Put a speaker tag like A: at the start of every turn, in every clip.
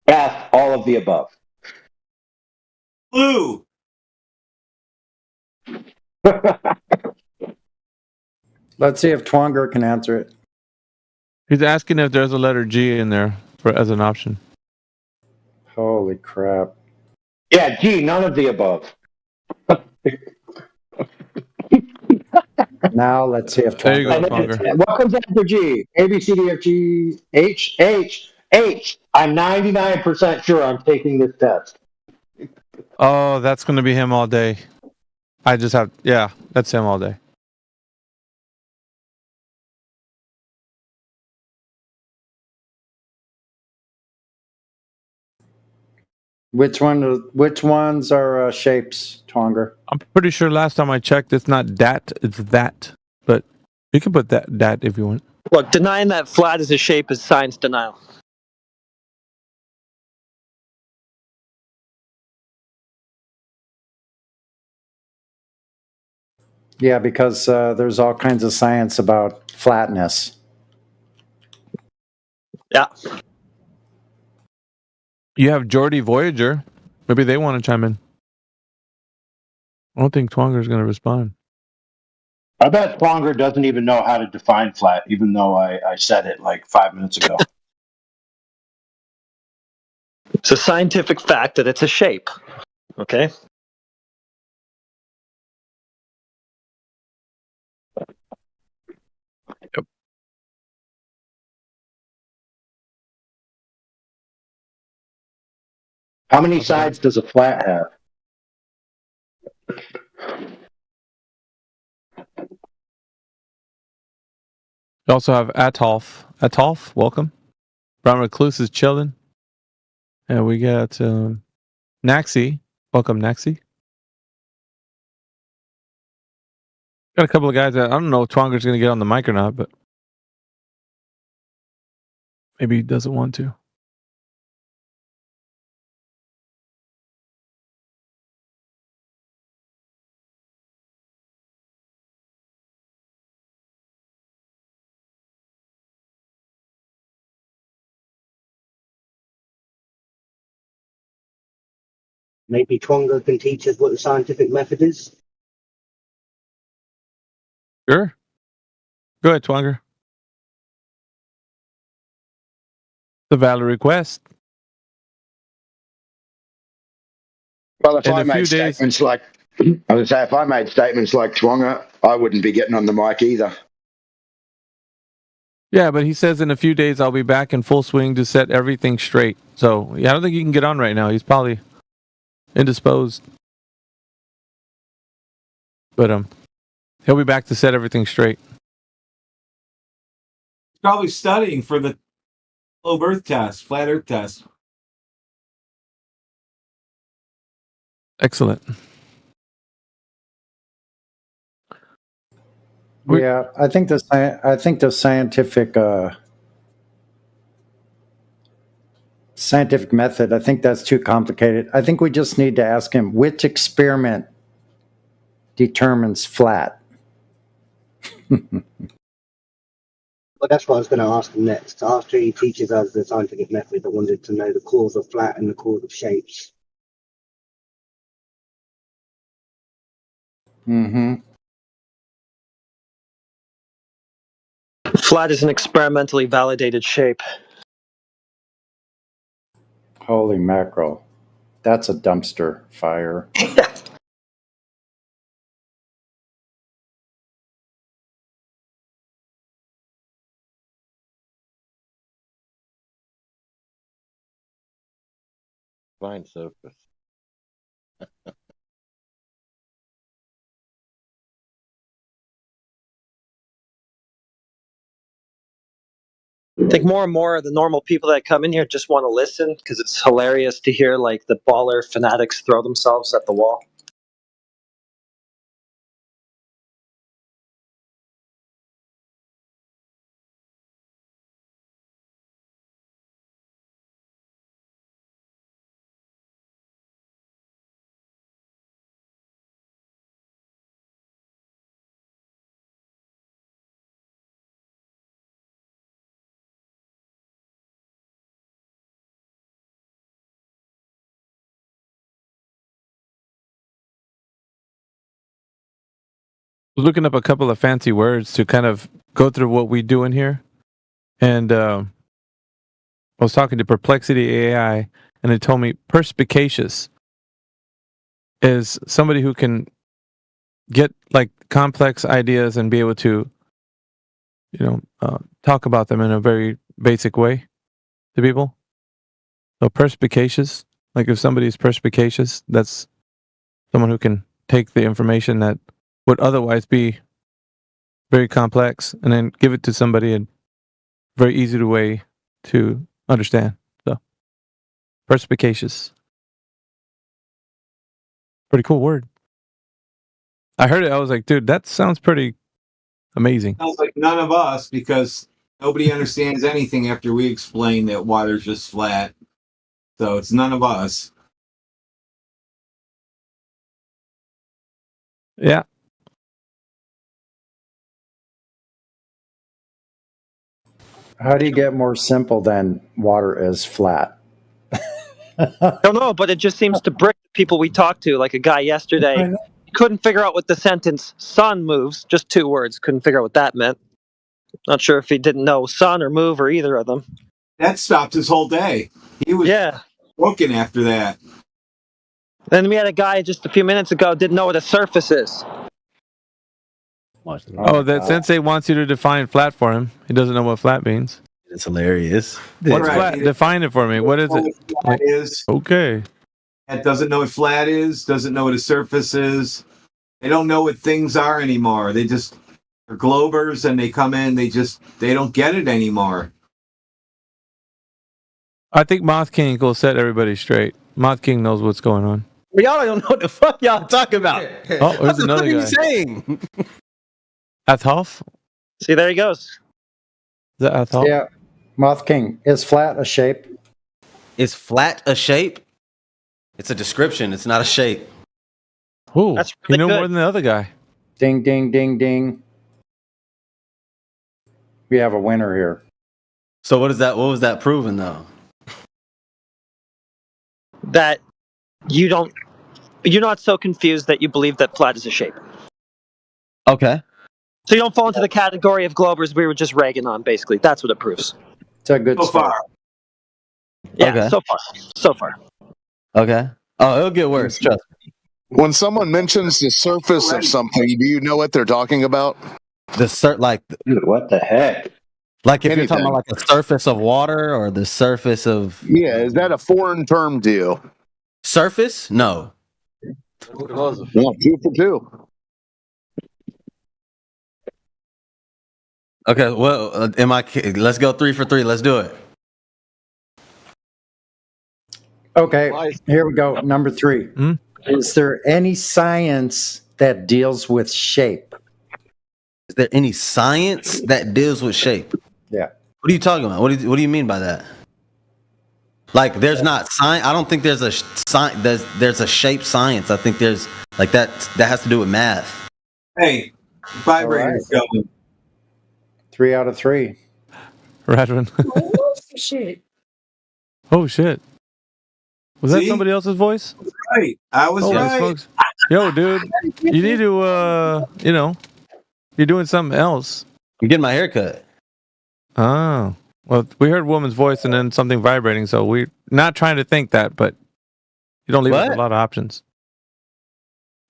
A: F, all of the above.
B: Blue.
C: Let's see if Twanger can answer it.
D: He's asking if there's a letter G in there as an option.
C: Holy crap.
A: Yeah, G, none of the above.
C: Now let's see if
D: There you go,
C: Twanger.
D: Twanger.
A: What comes after G? A, B, C, D, F, G, H, H, H. I'm 99% sure I'm taking this test.
D: Oh, that's going to be him all day. Yeah, that's him all day.
C: Which ones are shapes, Twanger?
D: I'm pretty sure last time I checked, it's not dat, it's that. But you can put that if you want.
E: Look, denying that flat is a shape is science denial.
C: Yeah, because there's all kinds of science about flatness.
E: Yeah.
D: You have Jordy Voyager. Maybe they want to chime in. I don't think Twanger's going to respond.
A: I bet Twanger doesn't even know how to define flat, even though I said it like 5 minutes ago.
E: It's a scientific fact that it's a shape. Okay?
D: Yep.
A: How many sides does a flat have?
D: You also have Atolf. Atolf, welcome. Brown Recluse is chilling. And we got Naxi. Welcome, Naxi. Got a couple of guys that I don't know if Twanger's going to get on the mic or not, but maybe he doesn't want to.
F: Maybe Twanger can teach us what the scientific method is.
D: Sure. Go ahead, Twanger. The valid request.
G: Well, if
D: In
G: I
D: a few
G: made
D: days-
G: statements like, I was going to say, if I made statements like Twanger, I wouldn't be getting on the mic either.
D: Yeah, but he says in a few days I'll be back in full swing to set everything straight. So yeah, I don't think he can get on right now. He's probably indisposed. But he'll be back to set everything straight.
B: Probably studying for the globe Earth test, flat Earth test.
D: Excellent.
C: Yeah, I think the scientific method, I think that's too complicated. I think we just need to ask him which experiment determines flat.
F: But that's what I was going to ask him next. After he teaches us the scientific method, I wanted to know the cause of flat and the cause of shapes.
C: Mm-hmm.
E: Flat is an experimentally validated shape.
C: Holy mackerel. That's a dumpster fire.
H: Fine surface.
E: I think more and more of the normal people that come in here just want to listen because it's hilarious to hear like the baller fanatics throw themselves at the wall.
D: was looking up a couple of fancy words to kind of go through what we do in here, and I was talking to Perplexity AI, and it told me perspicacious is somebody who can get like complex ideas and be able to, talk about them in a very basic way to people. So perspicacious, like if somebody is perspicacious, that's someone who can take the information that would otherwise be very complex and then give it to somebody in very easy way to understand. So perspicacious. Pretty cool word. I heard it, I was like, dude, that sounds pretty amazing.
B: Sounds like none of us, because nobody understands anything after we explain that water's just flat. So it's none of us.
D: Yeah.
C: How do you get more simple than water is flat?
E: I don't know, but it just seems to brick the people we talked to. Like a guy yesterday, he couldn't figure out what the sentence "sun moves," just 2 words, couldn't figure out what that meant. Not sure if he didn't know sun or move or either of them.
B: That stopped his whole day. He was broken after that.
E: Then we had a guy just a few minutes ago didn't know what a surface is.
D: Oh, that Sensei wants you to define flat for him. He doesn't know what flat means.
H: It's hilarious.
D: What's flat? Define it for me. What is it?
B: Flat is.
D: Okay.
B: That doesn't know what flat is, doesn't know what a surface is. They don't know what things are anymore. They just are globers, and they come in, they don't get it anymore.
D: I think Moth King will set everybody straight. Moth King knows what's going on.
H: Y'all don't know what the fuck y'all talking about.
D: Oh, there's
H: What the
D: another
H: fuck are
D: guy.
H: you saying?
D: Atholf?
E: See, there he goes.
D: Is that Atholf?
C: Yeah. Moth King, is flat a shape?
H: Is flat a shape? It's a description. It's not a shape.
D: Ooh,
E: That's
D: you
E: really
D: know
E: good.
D: more than the other guy.
C: Ding, ding, ding, ding. We have a winner here.
H: So what is that? What was that proving though?
E: That you're not so confused that you believe that flat is a shape.
H: Okay.
E: So you don't fall into the category of globers we were just ragging on, basically. That's what it proves.
C: It's a good
B: So
C: start.
B: far.
E: Yeah,
H: Okay.
E: so far.
H: Okay. Oh, it'll get worse. Trust me.
I: When someone mentions the surface of something, do you know what they're talking about?
A: Dude, what the heck?
H: Like if you're talking
I: Anything.
H: about like the surface of water or the surface of
I: Yeah, is that a foreign term to you?
H: surface? No.
I: Well, 2 for 2.
H: Okay. Well, let's go 3 for 3. Let's do it.
C: Okay, here we go. Number 3.
D: Hmm?
C: Is there any science that deals with shape?
H: Is there any science that deals with shape?
C: Yeah.
H: What are you talking about? What do you mean by that? Like, there's not science. I don't think there's a there's a shape science. I think there's like that has to do with math.
B: Hey, vibrator's going.
C: 3 out of 3.
D: Radwin.
J: Shit.
D: Oh, shit. Was that
B: See?
D: somebody else's voice?
B: Right. I was
D: Holy
B: right.
D: smokes. Yo, dude. You need to, you're doing something else.
H: I'm getting my hair cut.
D: Oh. Well, we heard woman's voice and then something vibrating, so we're not trying to think that, but you don't leave us
H: What?
D: a lot of options.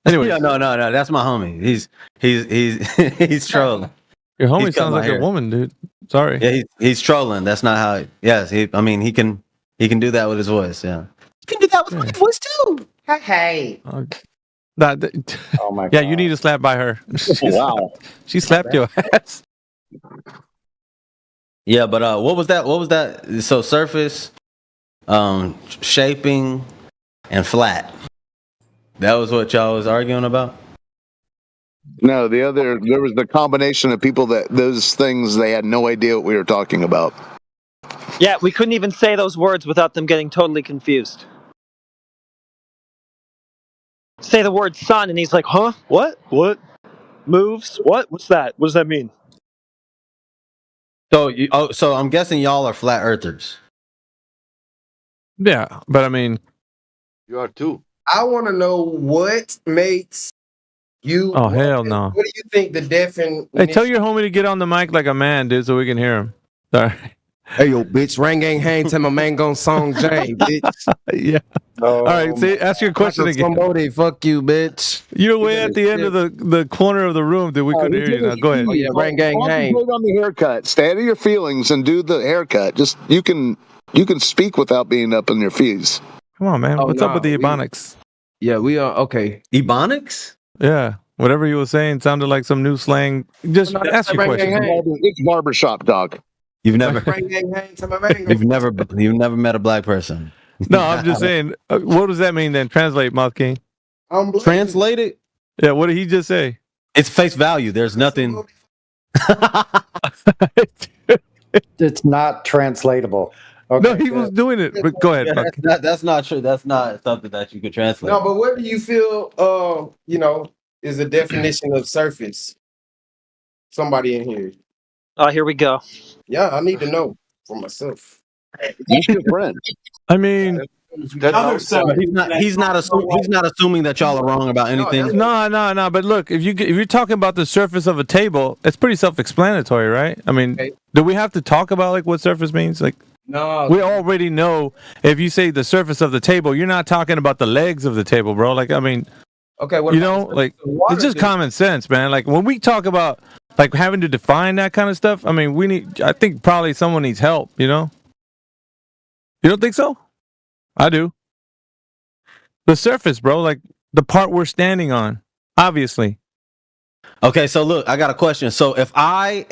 D: Anyway,
H: Yeah, no. That's my homie. He's trolling.
D: your homie
H: he's cut
D: sounds
H: my
D: like a
H: hair.
D: woman, dude. Sorry.
H: Yeah, he's trolling. That's not how. Yes, he can do that with his voice. Yeah, he can do that with my voice too.
J: Hey.
C: Oh my
D: Yeah,
C: God.
D: you need to slap by her.
I: Wow.
D: She slapped your ass.
H: Yeah, but what was that? What was that? So surface, shaping, and flat. That was what y'all was arguing about.
I: No, there was the combination of people that those things, they had no idea what we were talking about.
E: Yeah, we couldn't even say those words without them getting totally confused. Say the word sun, and he's like, huh? What? What? Moves? What? What's that? What does that mean?
H: So I'm guessing y'all are flat earthers.
D: Yeah, but I mean,
I: You are too.
J: I want to know what makes
K: You.
D: Oh, hell no.
K: What do you think the definition?
D: Hey, tell your homie to get on the mic like a man, dude, so we can hear him. Sorry.
K: Hey, yo, bitch, ring gang hang to my man gon' song Jane, bitch.
D: Yeah. All right, see, ask your question again.
K: Somebody, fuck you, bitch.
D: You're way at the end of the corner of the room, dude. We couldn't hear you now. Go ahead.
K: Oh, yeah, ring gang hang.
I: Concentrate on the haircut. Stay out of your feelings and do the haircut. Just you can speak without being up in your fees.
D: Come on, man.
K: Oh,
D: What's up
K: nah,
D: with the
K: we-
D: Ebonics?
K: Yeah, we are okay.
H: Ebonics?
D: Yeah. Whatever you were saying sounded like some new slang. Just
K: No,
D: ask your
K: ring
D: question.
K: gang hang.
I: It's barbershop, dog.
H: You've never
K: Ring gang hang to my man
H: you've
K: gon'
H: never met a black person.
D: No, I'm just saying. What does that mean then? Translate, Mouth King.
K: I'm black.
H: Translated?
D: Yeah, what did he just say?
H: It's face value. There's nothing.
C: It's not translatable. Okay,
D: No, he was doing it. But go ahead.
H: Yeah,
D: Mouth King.
H: that's not true. That's not something that you could translate.
K: No, but what do you feel? Is the definition of surface? Somebody in here.
E: Oh, here we go.
K: Yeah, I need to know for myself.
I: Use your friend.
D: I mean,
H: He's not assuming that y'all are wrong about anything.
D: no. But look, if you're talking about the surface of a table, it's pretty self-explanatory, right? I mean,
K: Okay.
D: do we have to talk about like what surface means? Like,
K: No,
D: we already know if you say the surface of the table, you're not talking about the legs of the table, bro. Like, I mean,
K: okay. What
D: you
K: about
D: know, like
K: water
D: it's just
K: then?
D: common sense, man. Like when we talk about like having to define that kind of stuff, I mean, I think probably someone needs help. You know, you don't think so? I do. The surface, bro, like the part we're standing on, obviously.
H: Okay, so look, I got a question. So if I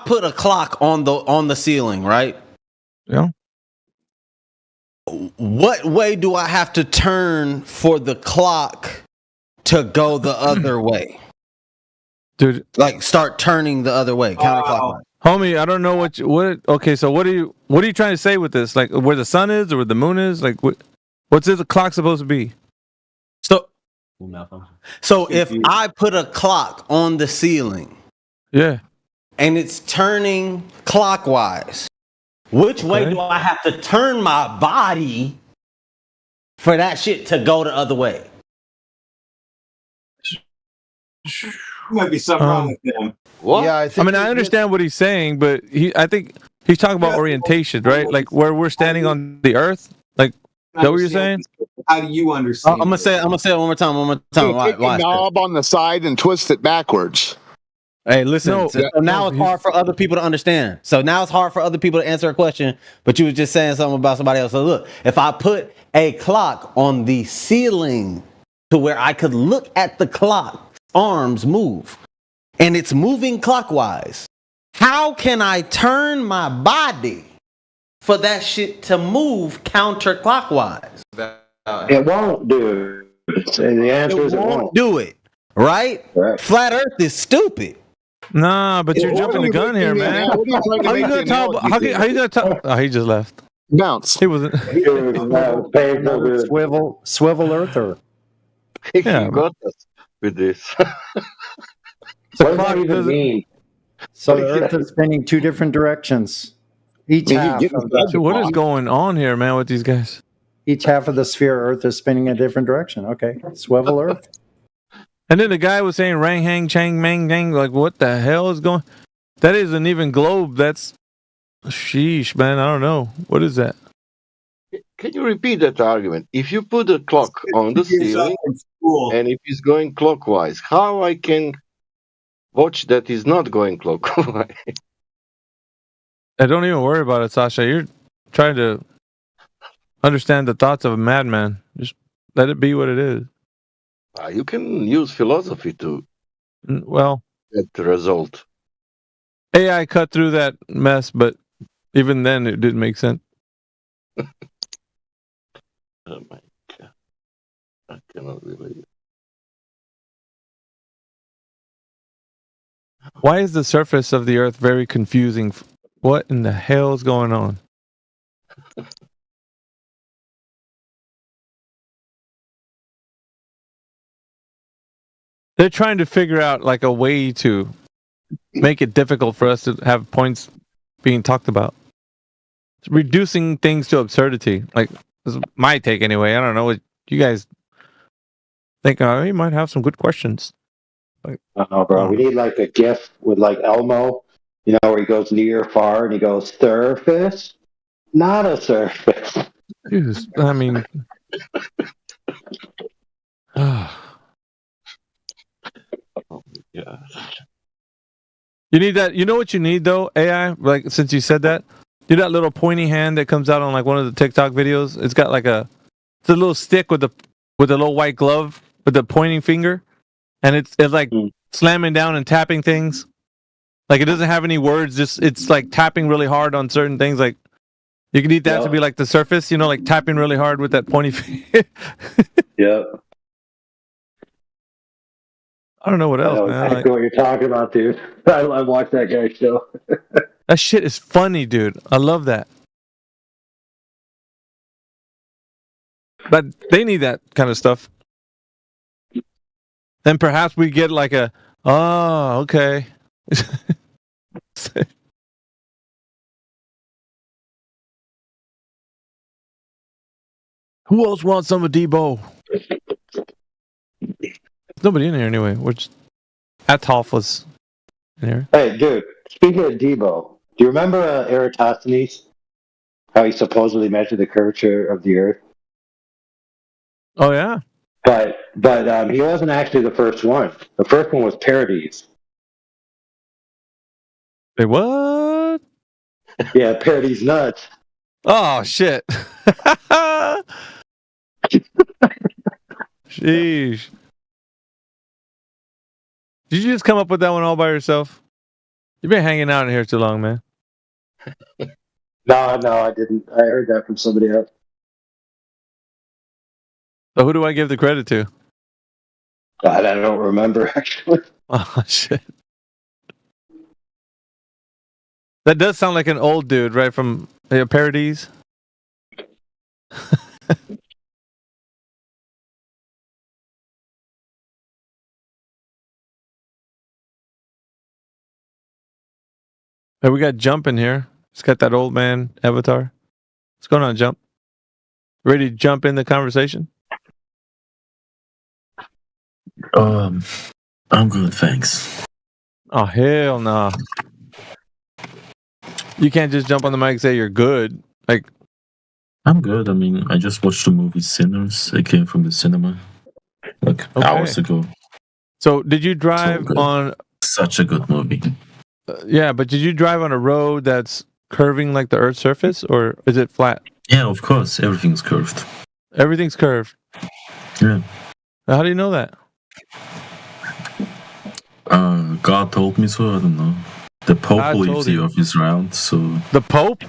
H: put a clock on the ceiling, right?
D: Yeah.
H: What way do I have to turn for the clock to go the other way?
D: Dude,
H: Like start turning the other way, counterclockwise.
D: homie, I don't know what. Okay, so what are you trying to say with this? Like where the sun is or where the moon is? Like what's the clock supposed to be?
H: So if I put a clock on the ceiling
D: Yeah.
H: and it's turning clockwise, which way
D: Okay.
H: do I have to turn my body for that shit to go the other way?
B: Might be something wrong with them.
I: What?
K: Yeah,
D: I mean, I understand what he's saying, but I think he's talking about orientation, right? Like where we're standing on the earth. Like, is that what you're saying?
B: How do you understand?
H: I'm gonna say it one more time.
I: Take the
H: Watch this.
I: knob on the side and twist it backwards.
H: Hey, listen.
D: No,
H: so now it's hard for other people to understand. So now it's hard for other people to answer a question, but you were just saying something about somebody else. So look, if I put a clock on the ceiling to where I could look at the clock, arms move, and it's moving clockwise, how can I turn my body for that shit to move counterclockwise?
A: It won't do. The answer is it won't.
H: do it, right?
A: Right.
H: Flat Earth is stupid.
D: Nah, but you're jumping the gun here, man. How you gonna talk? How you gonna talk? Oh, he just left.
I: Bounce.
D: He wasn't.
C: Swivel earther.
D: Yeah,
L: got us with this.
D: The
A: What does
D: clock
A: that even
D: doesn't-
A: mean?
C: So the earth is spinning two different directions. Each half of the,
D: Dude, what is going on here, man, with these guys?
C: each half of the sphere earth is spinning a different direction. Okay. Swivel earth.
D: And then the guy was saying rang, hang, chang, mang, gang. Like, what the hell is going? That isn't even globe. That's sheesh, man. I don't know. What is that?
L: Can you repeat that argument? If you put a clock on the ceiling and if it's going clockwise, how I can watch that is not going clockwise?
D: I don't even worry about it, Sasha. You're trying to understand the thoughts of a madman. Just let it be what it is.
L: You can use philosophy to
D: Well,
L: get the result.
D: AI cut through that mess, but even then, it didn't make sense.
L: Oh my God. I cannot believe it.
D: Why is the surface of the Earth very confusing? What in the hell is going on? They're trying to figure out like a way to make it difficult for us to have points being talked about. It's reducing things to absurdity. Like, this is my take anyway. I don't know what you guys think he might have some good questions.
A: Oh, bro, we need like a GIF with like Elmo, where he goes near, far, and he goes surface, not a surface.
D: Jesus, I mean,
L: Yeah.
D: you need that. You know what you need though, AI. Like since you said that, do that little pointy hand that comes out on like one of the TikTok videos. It's got like it's a little stick with a little white glove with the pointing finger, and it's like slamming down and tapping things. Like it doesn't have any words. Just it's like tapping really hard on certain things. Like you can need that to be like the surface. Like tapping really hard with that pointy finger.
A: Yep.
D: I don't know what
A: I
D: else,
A: know
D: man.
A: exactly what you're talking about, dude. I watched that guy's show.
D: That shit is funny, dude. I love that. But they need that kind of stuff. Then perhaps we get like okay. Who else wants some of Debo? There's nobody in here anyway. Which Atolf was in here.
A: Hey, dude, speaking of Debo, do you remember Eratosthenes? How he supposedly measured the curvature of the Earth?
D: Oh, yeah?
A: But he wasn't actually the first one. The first one was Parades.
D: Wait, what?
A: Yeah, Parades nuts.
D: Oh, shit. Sheesh. Did you just come up with that one all by yourself? You've been hanging out in here too long, man.
A: No, I didn't. I heard that from somebody else.
D: So who do I give the credit to?
A: God, I don't remember, actually.
D: Oh, shit. That does sound like an old dude, right? From Parodies. Hey, we got Jump in here. It's got that old man avatar. What's going on, Jump? Ready to jump in the conversation?
M: I'm good, thanks.
D: Oh, hell no. You can't just jump on the mic and say you're good. Like,
M: I'm good. I mean, I just watched the movie Sinners. I came from the cinema like hours ago.
D: So, did you drive on...
M: Such a good movie.
D: Yeah, but did you drive on a road that's curving like the Earth's surface, or is it flat?
M: Yeah, of course. Everything's curved.
D: Everything's curved.
M: Yeah.
D: How do you know that?
M: God told me so. I don't know. The Pope believes the Earth is round, so...
D: The Pope?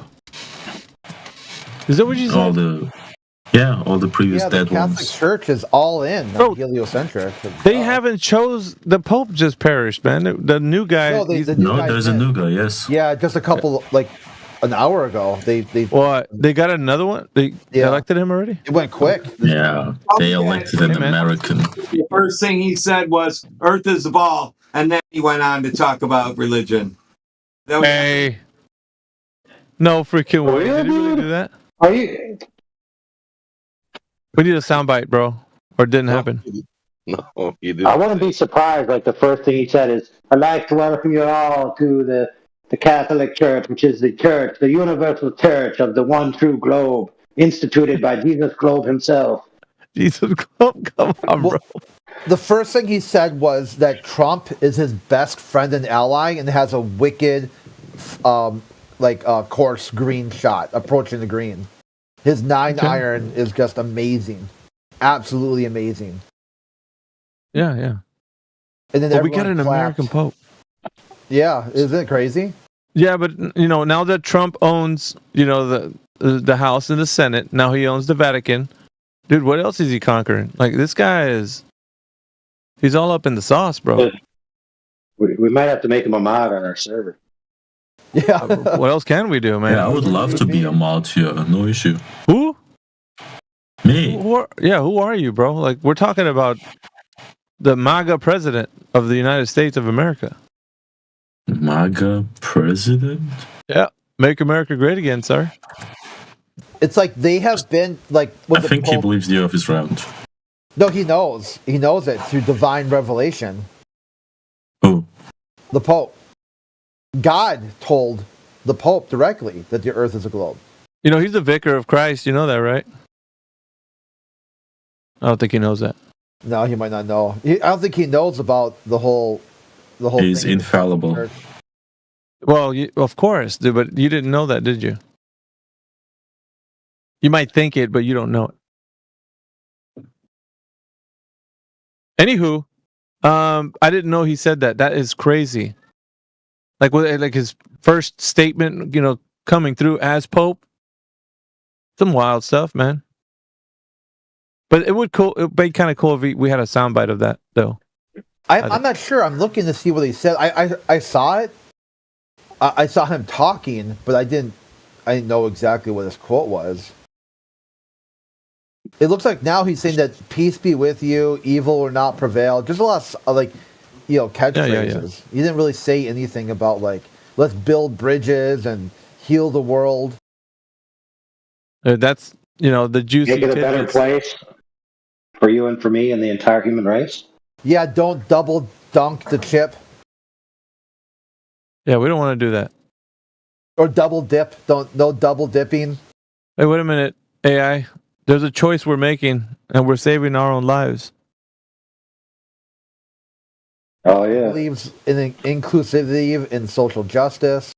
D: Is that what you said?
M: All the previous dead
N: the Catholic
M: ones.
N: Church is all in on heliocentric.
D: They haven't chose... The Pope just perished, man. The new guy...
N: No, the new guy
M: there's
N: did.
M: a new guy, yes.
N: Yeah, just a couple, like an hour ago. They
D: got another one? They elected him already?
N: It went quick.
M: Yeah, they elected an American.
B: The first thing he said was, Earth is the ball. And then he went on to talk about religion.
D: Hey. No freaking way. Did he really do that?
A: Are you...
D: We need a soundbite, bro. Or it didn't happen.
L: No, he didn't.
A: I wouldn't be surprised. Like the first thing he said is, "I'd like to welcome you all to the Catholic Church, which is the church, the universal church of the one true globe, instituted by Jesus Globe himself."
D: Jesus Globe, come on, bro.
N: The first thing he said was that Trump is his best friend and ally, and has a wicked, course green shot approaching the green. His 9-iron is just amazing, absolutely amazing.
D: Yeah, yeah.
N: And then
D: we got an American Pope.
N: Yeah, isn't it crazy?
D: Yeah, but now that Trump owns, the House and the Senate, now he owns the Vatican. Dude, what else is he conquering? Like this guy he's all up in the sauce, bro.
A: We might have to make him a mod on our server.
N: Yeah.
D: What else can we do, man?
M: Yeah, I would love to be a mod here. No issue.
D: Who?
M: Me.
D: Who are you, bro? Like we're talking about the MAGA president of the United States of America.
M: MAGA president?
D: Yeah. Make America great again, sir.
N: It's like they have been like.
M: I think he believes the Earth is round.
N: No, he knows. He knows it through divine revelation.
M: Who?
N: The Pope. God told the Pope directly that the Earth is a globe.
D: You know, he's the vicar of Christ. You know that, right? I don't think he knows that.
N: No, he might not know. I don't think he knows about the whole
M: He's
N: thing.
M: infallible.
D: Well, of course, dude, but you didn't know that, did you? You might think it, but you don't know it. Anywho, I didn't know he said that. That is crazy. Like his first statement, you know, coming through as Pope. Some wild stuff, man. But it would be kind of cool if we had a soundbite of that, though.
N: I'm not sure. I'm looking to see what he said. I saw it. I saw him talking, but I didn't know exactly what his quote was. It looks like now he's saying that peace be with you, evil will not prevail. There's a lot of catchphrases. He didn't really say anything about let's build bridges and heal the world.
D: That's the juicy.
A: Make it a better place for you and for me and the entire human race.
N: Yeah, don't double dunk the chip.
D: Yeah, we don't want to do that.
N: Or double dip. No double dipping.
D: Hey, wait a minute, AI. There's a choice we're making, and we're saving our own lives.
A: Oh yeah.
N: Believes in inclusivity and social justice.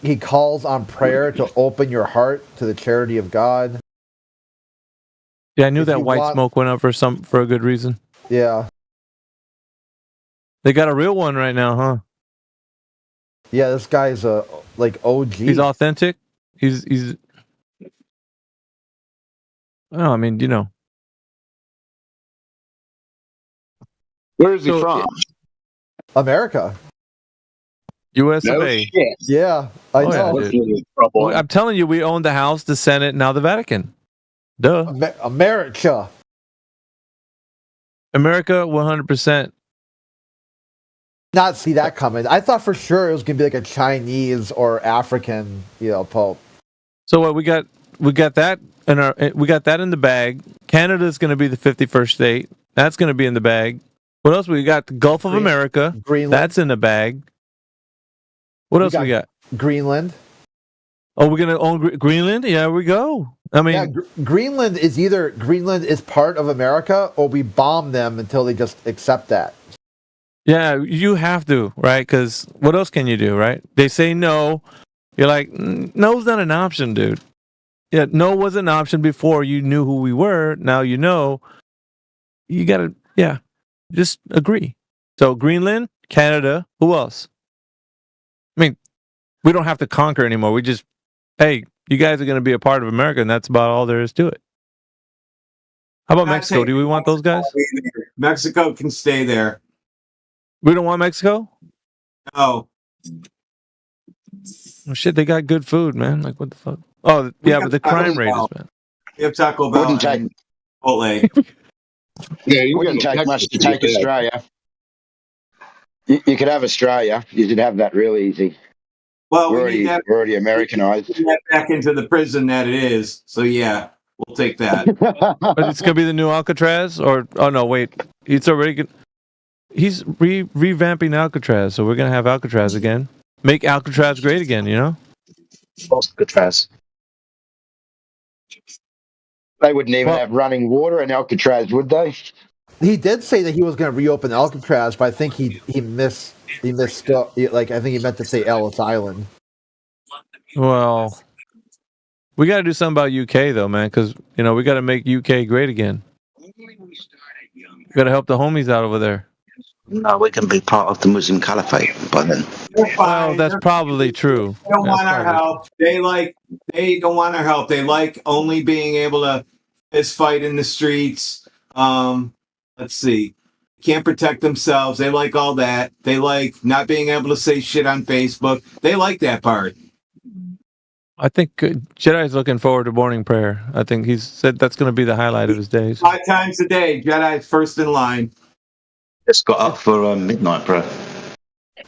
N: He calls on prayer to open your heart to the charity of God.
D: Yeah, I knew that white smoke went up for a good reason.
N: Yeah.
D: They got a real one right now, huh?
N: Yeah, this guy's OG.
D: He's authentic. He's. Oh, I mean,
I: Where is he from?
N: America.
D: U.S.
I: No
D: of A.
I: shit.
N: Yeah, I know.
D: Yeah, I'm telling you, we own the House, the Senate, now the Vatican. Duh.
N: America.
D: America, 100%.
N: Not see that coming. I thought for sure it was going to be like a Chinese or African, Pope.
D: So what we got that we got that in the bag. Canada's going to be the 51st state. That's going to be in the bag. What else we got? The Gulf of America.
N: Greenland.
D: That's in the bag. What else we got?
N: Greenland.
D: Oh, we're going to own Greenland? Yeah, we go. I mean,
N: Greenland is part of America, or we bomb them until they just accept that.
D: Yeah, you have to, right? Because what else can you do, right? They say no. You're like, no's not an option, dude. Yeah, no was an option before you knew who we were. Now you know. You got to, just agree. So Greenland, Canada, who else? I mean, we don't have to conquer anymore. We just, hey, you guys are going to be a part of America, and that's about all there is to it. How about Mexico? Do we want those guys?
B: Mexico can stay there.
D: We don't want Mexico?
B: Oh.
D: Oh, shit, they got good food, man. Like, what the fuck? Oh, yeah, but the crime rate is bad.
B: We have Taco Bell.
G: Wouldn't take.
B: Chipotle.
G: Wouldn't take much to take Australia. You could have Australia. You could have that real easy.
B: Well,
G: we're
B: we need that,
G: already Americanized.
B: That back into the prison that it is. So yeah, we'll take that.
D: But it's gonna be the new Alcatraz, or oh no, wait, it's already good. He's revamping Alcatraz, so we're gonna have Alcatraz again. Make Alcatraz great again,
G: Alcatraz. They wouldn't even have running water in Alcatraz, would they?
N: He did say that he was going to reopen Alcatraz, but I think he missed. Like I think he meant to say Ellis Island.
D: Well, we got to do something about UK though, man, because we got to make UK great again. We got to help the homies out over there.
O: No, we can be part of the Muslim Caliphate by then.
D: Well, that's probably true.
B: They don't want our help. They don't want our help. They like only being able to fist fight in the streets. Let's see. Can't protect themselves. They like all that. They like not being able to say shit on Facebook. They like that part.
D: I think Jedi's looking forward to morning prayer. I think he said that's going to be the highlight of his days.
B: 5 times a day. Jedi's first in line.
O: Just got up for midnight prayer.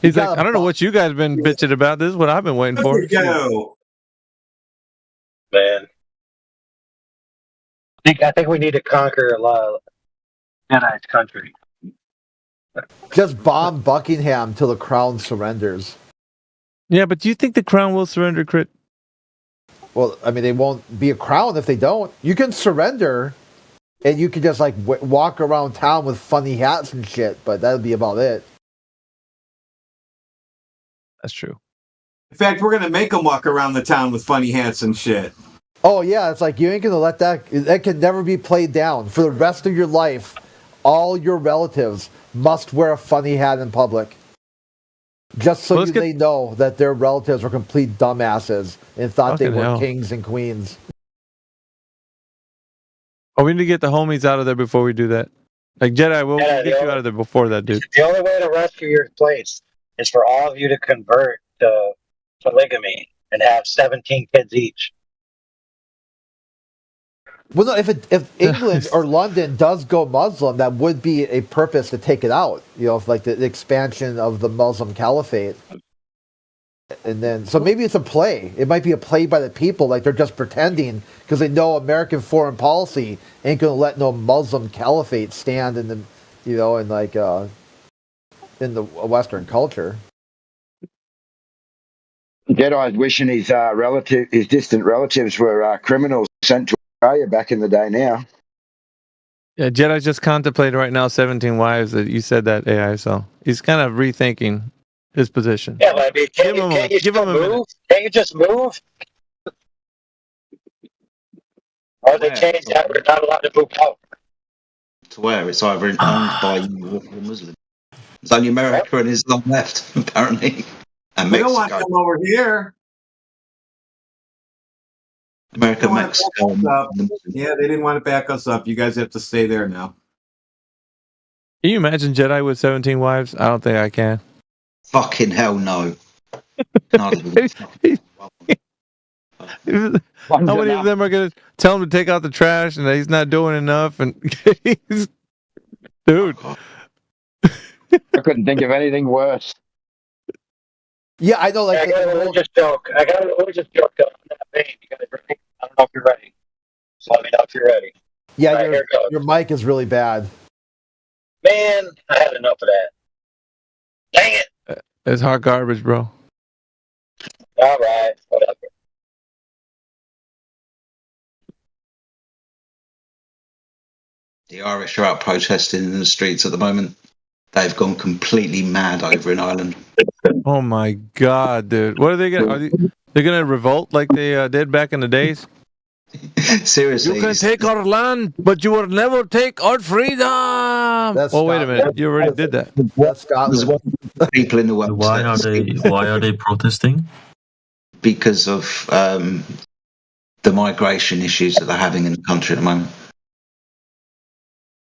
D: He's like, I don't know what you guys been bitching about. This is what I've been waiting for.
B: Go.
O: Man.
A: I think we need to conquer a lot of Jedi's country.
N: Just bomb Buckingham till the crown surrenders.
D: Yeah, but do you think the crown will surrender, Crit?
N: Well, I mean, they won't be a crown if they don't. You can surrender, and you can just like walk around town with funny hats and shit, but that'll be about it.
D: That's true.
B: In fact, we're gonna make them walk around the town with funny hats and shit.
N: Oh yeah, it's like you ain't gonna let that can never be played down. For the rest of your life, all your relatives must wear a funny hat in public. Just so they know that their relatives were complete dumbasses and thought they were kings and queens.
D: Oh, we need to get the homies out of there before we do that. Like Jedi, we'll get you out of there before that, dude.
A: The only way to rescue your place is for all of you to convert to polygamy and have 17 kids each.
N: Well, no, if England or London does go Muslim, that would be a purpose to take it out. You know, like the expansion of the Muslim caliphate. And then, so maybe it's a play. It might be a play by the people, like they're just pretending because they know American foreign policy ain't gonna let no Muslim caliphate stand in the, you know, in like in the Western culture.
G: Jedi's wishing his distant relatives were criminals sent to Australia back in the day now.
D: Yeah, Jedi's just contemplating right now 17 wives. That you said that, AI, so he's kind of rethinking his position.
A: Yeah, but I mean, can't you just move? Or they change that we're not allowed to move out.
O: To where it's either owned by you or Muslim. It's only America and Islam left, apparently. And
B: We
O: Mexico.
B: don't want them over here.
O: America, Mexico.
B: Yeah, they didn't want to back us up. You guys have to stay there now.
D: Can you imagine Jedi with 17 wives? I don't think I can.
O: Fucking hell no.
D: How many of them are going to tell him to take out the trash and that he's not doing enough? And dude,
G: I couldn't think of anything worse.
N: Yeah, I know. Like,
A: I got a religious joke. On that vein. You guys ready? I don't know if you're ready. So let me know if you're ready.
N: Yeah,
A: right,
N: your mic is really bad.
A: Man, I had enough of that. Dang it!
D: It's hot garbage, bro.
A: All right, whatever.
O: The Irish are out protesting in the streets at the moment. They've gone completely mad over in Ireland.
D: Oh my god, dude! What are they gonna? They're gonna revolt like they did back in the days?
O: Seriously,
D: you can take our land, but you will never take our freedom. Wait a minute! You already did that.
O: People in the world.
M: Why are they protesting?
O: Because of the migration issues that they're having in the country at the moment.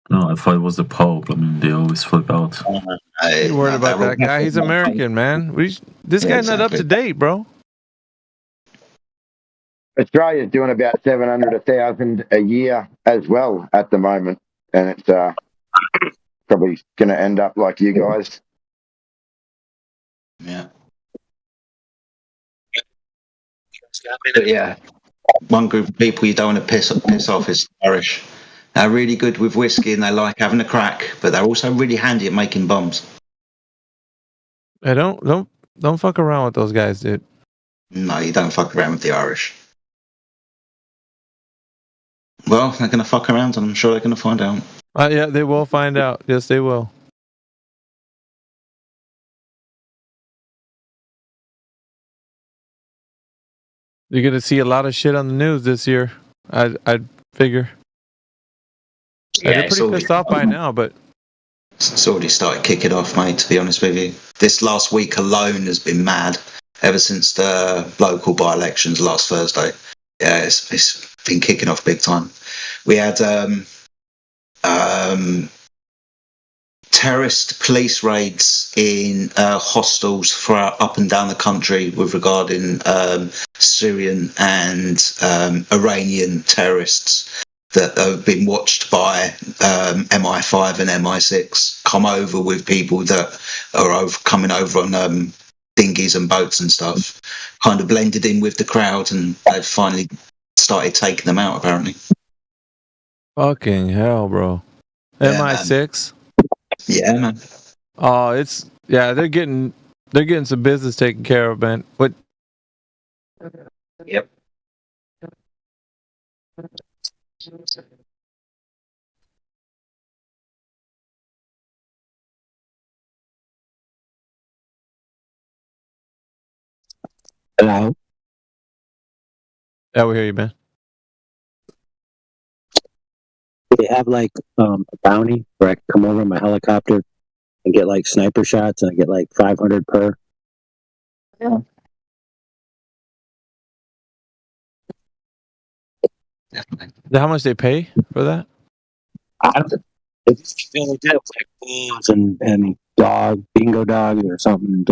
M: No, I thought it was the Pope. I mean, they always flip out.
D: You worried about that guy? He's American, man. This guy's not up to date, bro.
G: Australia's doing about 700, 1,000 a year as well at the moment, and it's probably going to end up like you guys.
O: Yeah. But yeah, one group of people you don't want to piss off is Irish. They're really good with whiskey and they like having a crack, but they're also really handy at making bombs.
D: Hey, don't fuck around with those guys, dude.
O: No, you don't fuck around with the Irish. Well, they're going to fuck around, and I'm sure they're going to find out.
D: Yeah, they will find out. Yes, they will. You're going to see a lot of shit on the news this year. I'd figure.
O: Yeah,
D: they're pretty pissed off by now, but
O: it's already started kicking off, mate, to be honest with you. This last week alone has been mad, ever since the local by-elections last Thursday. Yeah, it's been kicking off big time. We had terrorist police raids in hostels for up and down the country with regarding Syrian and Iranian terrorists that have been watched by MI5 and MI6 come over with people that are coming over on dinghies and boats and stuff, kind of blended in with the crowd, and they've finally started taking them out, apparently.
D: Fucking hell, bro.
O: Yeah,
D: MI6.
O: Yeah, man.
D: Oh, they're getting some business taken care of, man. But
O: Yep.
P: Hello.
D: yeah, we hear you, man.
P: They have like a bounty where I can come over in my helicopter and get like sniper shots, and I get like 500 per.
O: Yeah.
D: How much they pay for that?
P: I don't. It's the only did like wolves and dog bingo dogs or something,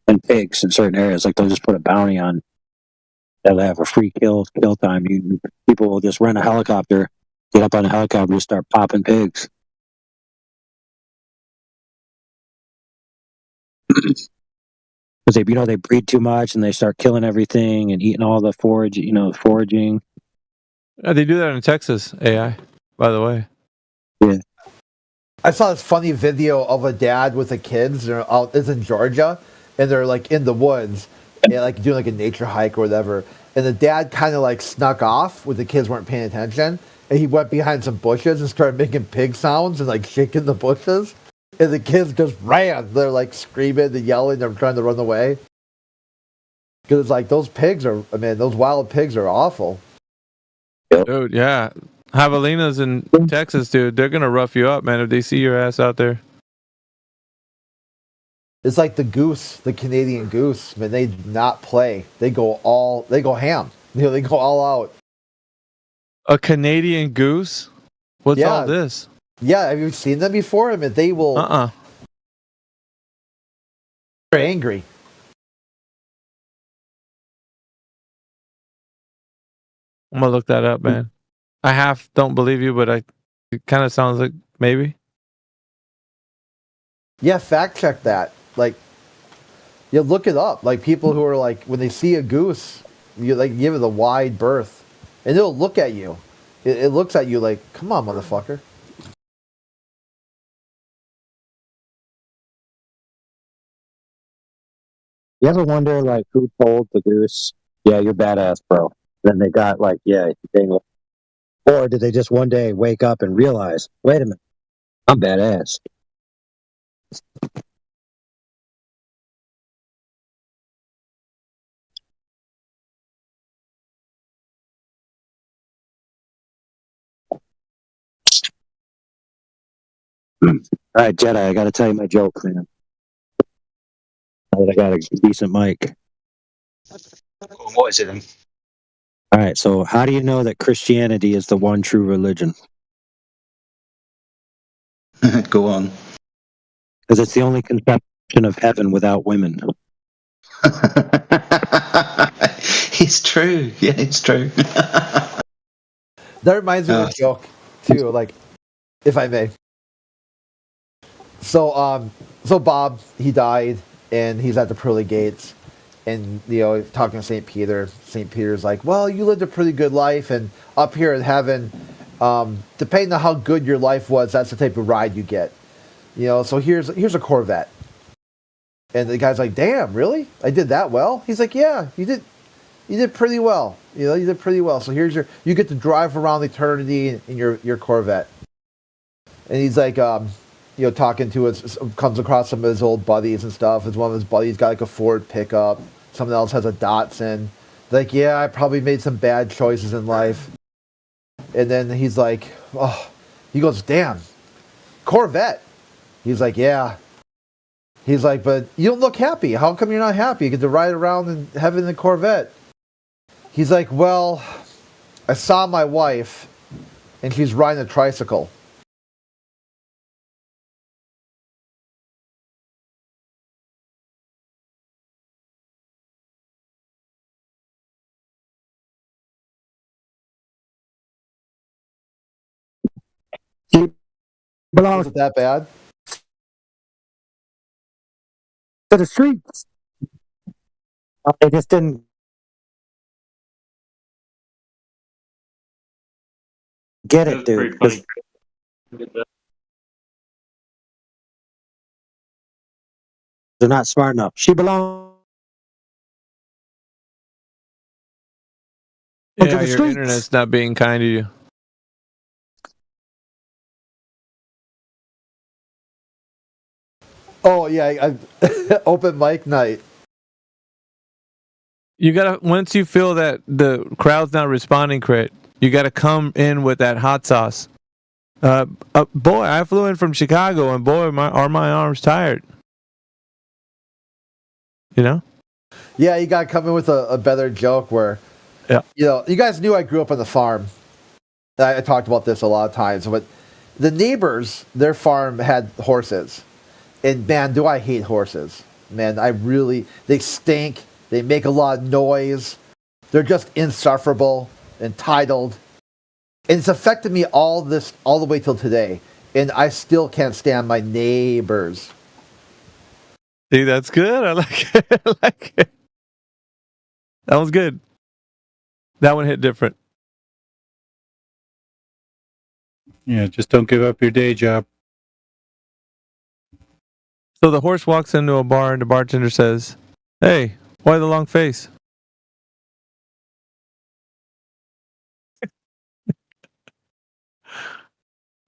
P: and pigs in certain areas. Like they'll just put a bounty on. They'll have a free kill time. People will just rent a helicopter, get up on a helicopter, and start popping pigs. Because they breed too much and they start killing everything and eating all the foraging.
D: Yeah, they do that in Texas, AI, by the way.
P: Yeah.
N: I saw this funny video of a dad with the kids. They're out. It's in Georgia, and they're like in the woods, and like doing like a nature hike or whatever. And the dad kind of like snuck off when the kids weren't paying attention, and he went behind some bushes and started making pig sounds and like shaking the bushes. And the kids just ran. They're like screaming and yelling. They're trying to run away. Because it's like those wild pigs are awful.
D: Dude, yeah. Javelinas in Texas, dude, they're gonna rough you up, man, if they see your ass out there.
N: It's like the goose, the Canadian goose. Man, they do not play. They go ham. They go all out.
D: A Canadian goose? What's all this?
N: Yeah, have you seen them before? I mean, they will. They're angry.
D: I'm gonna look that up, man. I half don't believe you, but it kind of sounds like maybe.
N: Yeah, fact check that. Like, you look it up. Like people who are like, when they see a goose, you like give it a wide berth, and it'll look at you. It looks at you like, come on, motherfucker.
P: You ever wonder like who told the goose, "Yeah, you're badass, bro"? Then they got like, "Yeah, or did they just one day wake up and realize, "Wait a minute, I'm badass"? All right, Jedi, I got to tell you my joke, man. Now that I got a decent mic.
O: What is it then?
P: All right, so how do you know that Christianity is the one true religion?
O: Go on.
P: Because it's the only conception of heaven without women.
O: It's true. Yeah, it's true.
N: That reminds me of a joke too. Like, if I may. So Bob, he died, and he's at the pearly gates, and talking to Saint Peter. Saint Peter's like, "Well, you lived a pretty good life, and up here in heaven, depending on how good your life was, that's the type of ride you get. So here's a Corvette." And the guy's like, "Damn, really? I did that well?" He's like, "Yeah, you did pretty well. You did pretty well. So you get to drive around eternity in your Corvette." And he's like, talking to us, comes across some of his old buddies and stuff. As one of his buddies got like a Ford pickup. Someone else has a Datsun. Like, yeah, I probably made some bad choices in life. And then he's like, he goes, "Damn, Corvette." He's like, "Yeah." He's like, "But you don't look happy. How come you're not happy? You get to ride around in heaven in the Corvette." He's like, "Well, I saw my wife, and she's riding a tricycle."
P: Belongs
N: Was it that bad?
P: to the streets. They just didn't get it, dude. 'Cause they're not smart enough. She belongs to
D: Yeah,
P: the
D: your
P: streets.
D: internet's not being kind to you.
N: Oh yeah, open mic night.
D: You gotta, once you feel that the crowd's not responding, Crit, you gotta come in with that hot sauce. Boy, I flew in from Chicago, and boy, are my arms tired. You know?
N: Yeah, you got to come in with a better joke where,
D: yeah,
N: you guys knew I grew up on the farm. I talked about this a lot of times, but the neighbors, their farm had horses, and man, do I hate horses. Man, they stink. They make a lot of noise. They're just insufferable, entitled. And it's affected me all the way till today. And I still can't stand my neighbors.
D: See, that's good. I like it. I like it. That was good. That one hit different.
Q: Yeah, just don't give up your day job.
D: So the horse walks into a bar, and the bartender says, "Hey, why the long face?"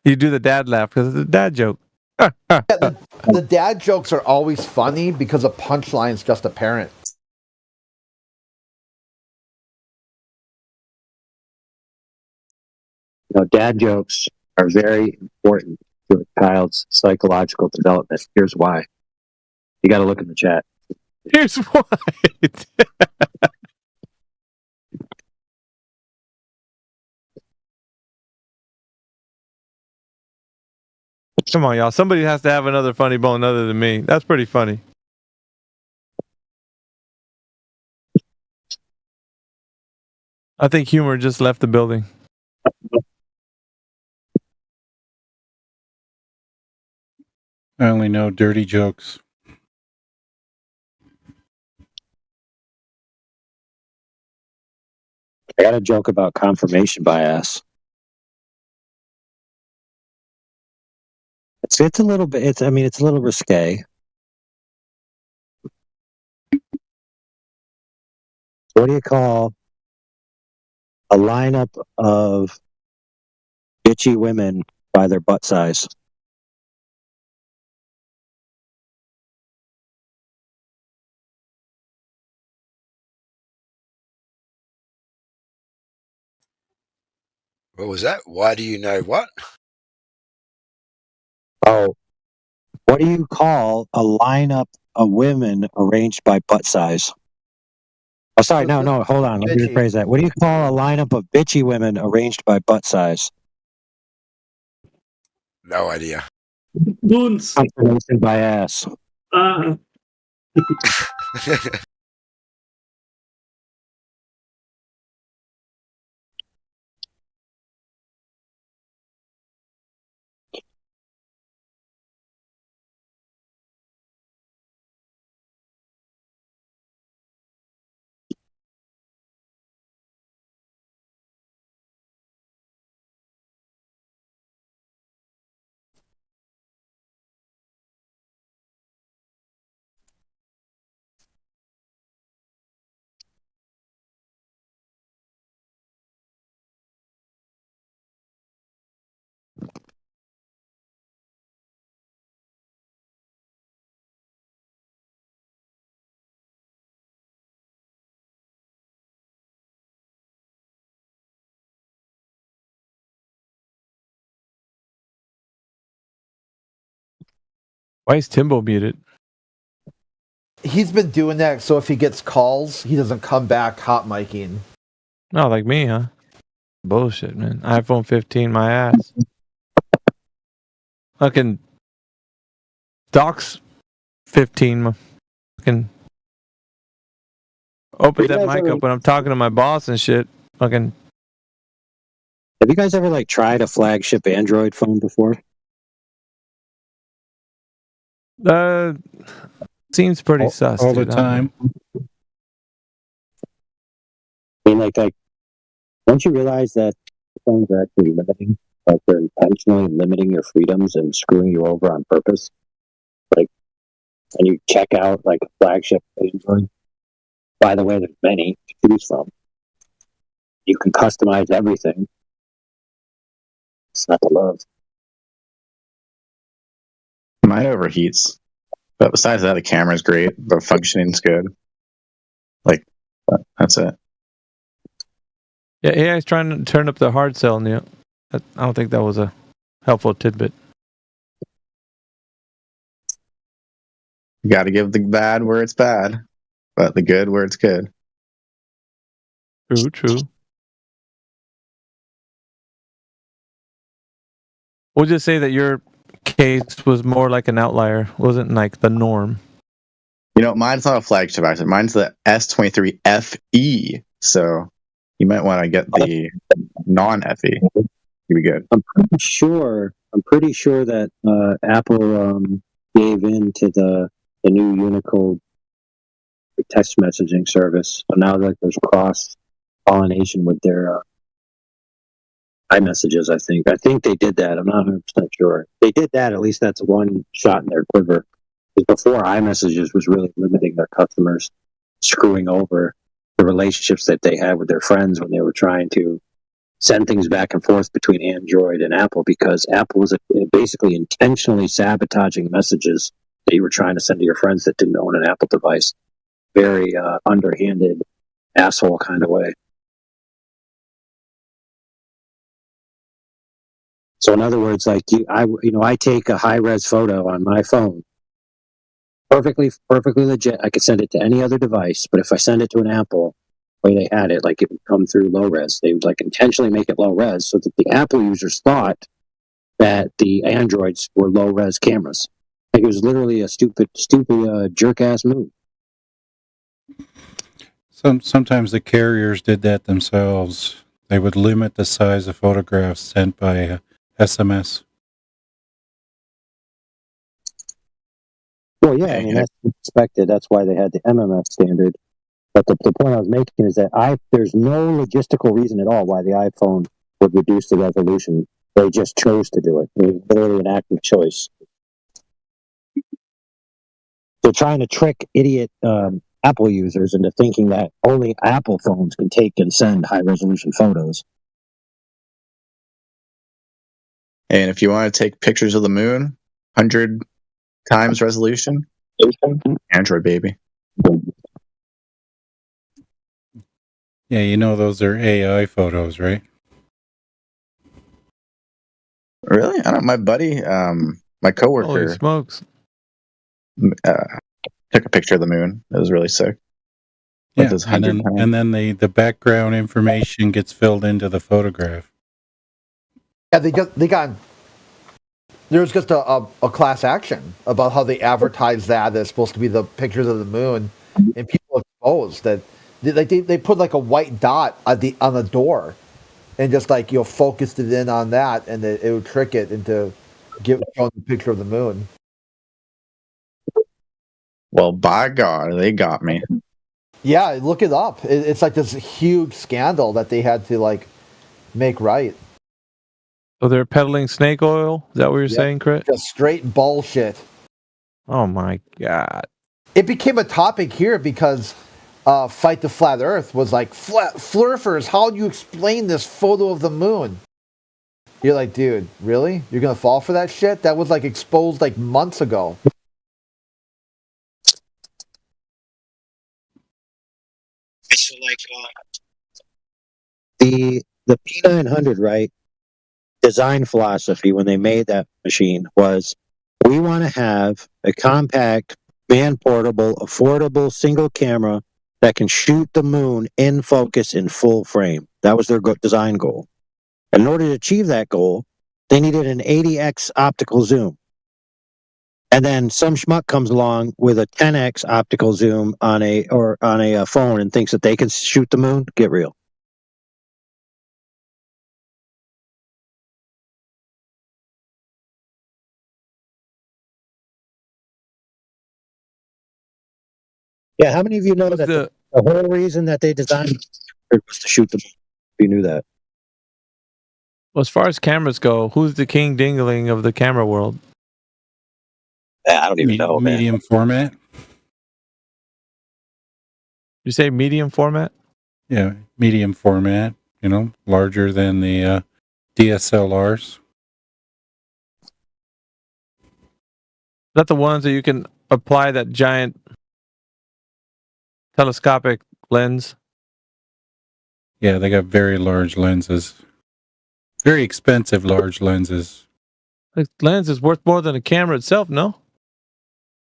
D: You do the dad laugh because it's a dad joke.
N: The dad jokes are always funny because the punchline's just apparent.
P: Dad jokes are very important to a child's psychological development. Here's why. You got to look in the chat.
D: Here's why. Come on, y'all. Somebody has to have another funny bone other than me. That's pretty funny. I think humor just left the building.
Q: I only know dirty jokes.
P: I got a joke about confirmation bias. It's a little bit. It's a little risque. What do you call a lineup of bitchy women by their butt size?
R: What was that? Why do you know what?
P: Oh, what do you call a lineup of women arranged by butt size? Oh, sorry, no, hold on. Let me rephrase that. What do you call a lineup of bitchy women arranged by butt size?
R: No idea.
P: Boons. Confirmation by ass.
D: Why is Timbo muted?
N: He's been doing that so if he gets calls, he doesn't come back hot micing.
D: Oh, like me, huh? Bullshit, man. iPhone 15, my ass. Fucking Docs 15. Fucking open that mic up when I'm talking to my boss and shit. Fucking.
P: Have you guys ever tried a flagship Android phone before?
D: Seems pretty sus.
Q: All
D: dude.
Q: the time.
P: I mean, don't you realize that iPhones are actually limiting, like they're intentionally limiting your freedoms and screwing you over on purpose. Like, when you check out like a flagship Android, by the way, there's many to choose from. You can customize everything. It's not the love.
S: Mine overheats, but besides that, the camera's great. The functioning's good. Like, that's it.
D: Yeah, AI is trying to turn up the hard sell, Neil. I don't think that was a helpful tidbit.
S: You got to give the bad where it's bad, but the good where it's good.
D: True. We'll just say that your case was more like an outlier, wasn't like the norm.
S: You know, mine's not a flagship item. Mine's the S23 FE. So you might want to get the non-FE. You'd be good.
P: I'm pretty sure that Apple gave in to the new Unicode text messaging service. So now that there's cross pollination with their iMessages, I think they did that. I'm not 100% sure. They did that. At least that's one shot in their quiver. Because before, iMessages was really limiting their customers, screwing over the relationships that they had with their friends when they were trying to send things back and forth between Android and Apple, because Apple was basically intentionally sabotaging messages that you were trying to send to your friends that didn't own an Apple device. Very underhanded, asshole kind of way. So in other words, like I take a high-res photo on my phone, perfectly legit. I could send it to any other device, but if I send it to an Apple, the way they had it, like it would come through low res. They would like intentionally make it low res so that the Apple users thought that the Androids were low res cameras. Like it was literally a stupid jerk ass move.
Q: Sometimes the carriers did that themselves. They would limit the size of photographs sent by SMS.
P: Well, yeah, I mean, that's expected. That's why they had the MMF standard. But the point I was making is that there's no logistical reason at all why the iPhone would reduce the resolution. They just chose to do it. It was literally an active choice. They're trying to trick idiot Apple users into thinking that only Apple phones can take and send high-resolution photos.
S: And if you want to take pictures of the moon, 100 times resolution, Android, baby.
Q: Yeah, you know those are AI photos, right?
S: Really? I don't. My buddy, my coworker,
D: Holy smokes!
S: Took a picture of the moon. It was really sick.
Q: Yeah, and then the background information gets filled into the photograph.
N: Yeah, there was just a class action about how they advertised that as supposed to be the pictures of the moon, and people exposed that they put like a white dot on the door, and just like focused it in on that, and it would trick it into showing the picture of the moon.
S: Well, by God, they got me.
N: Yeah, look it up. It's like this huge scandal that they had to like make right.
D: So they're peddling snake oil? Is that what you're saying, Crit?
N: Just straight bullshit.
D: Oh my God.
N: It became a topic here because Fight the Flat Earth was like, Flurfers, how do you explain this photo of the moon? You're like, dude, really? You're going to fall for that shit? That was like exposed like months ago.
P: So like the P900, right? Design philosophy when they made that machine was, we want to have a compact, man-portable, affordable single camera that can shoot the moon in focus in full frame. That was their design goal. And in order to achieve that goal, they needed an 80x optical zoom. And then some schmuck comes along with a 10x optical zoom on a phone and thinks that they can shoot the moon. Get real. Yeah, how many of you know that the whole reason that they designed it was to shoot the moon? If you knew that.
D: Well, as far as cameras go, who's the king dingling of the camera world?
P: I don't even know, man.
Q: Medium format.
D: You say medium format?
Q: Yeah, medium format. You know, larger than the DSLRs.
D: Is that the ones that you can apply that giant telescopic lens?
Q: Yeah, they got very large lenses. Very expensive large lenses.
D: The lens is worth more than the camera itself, no?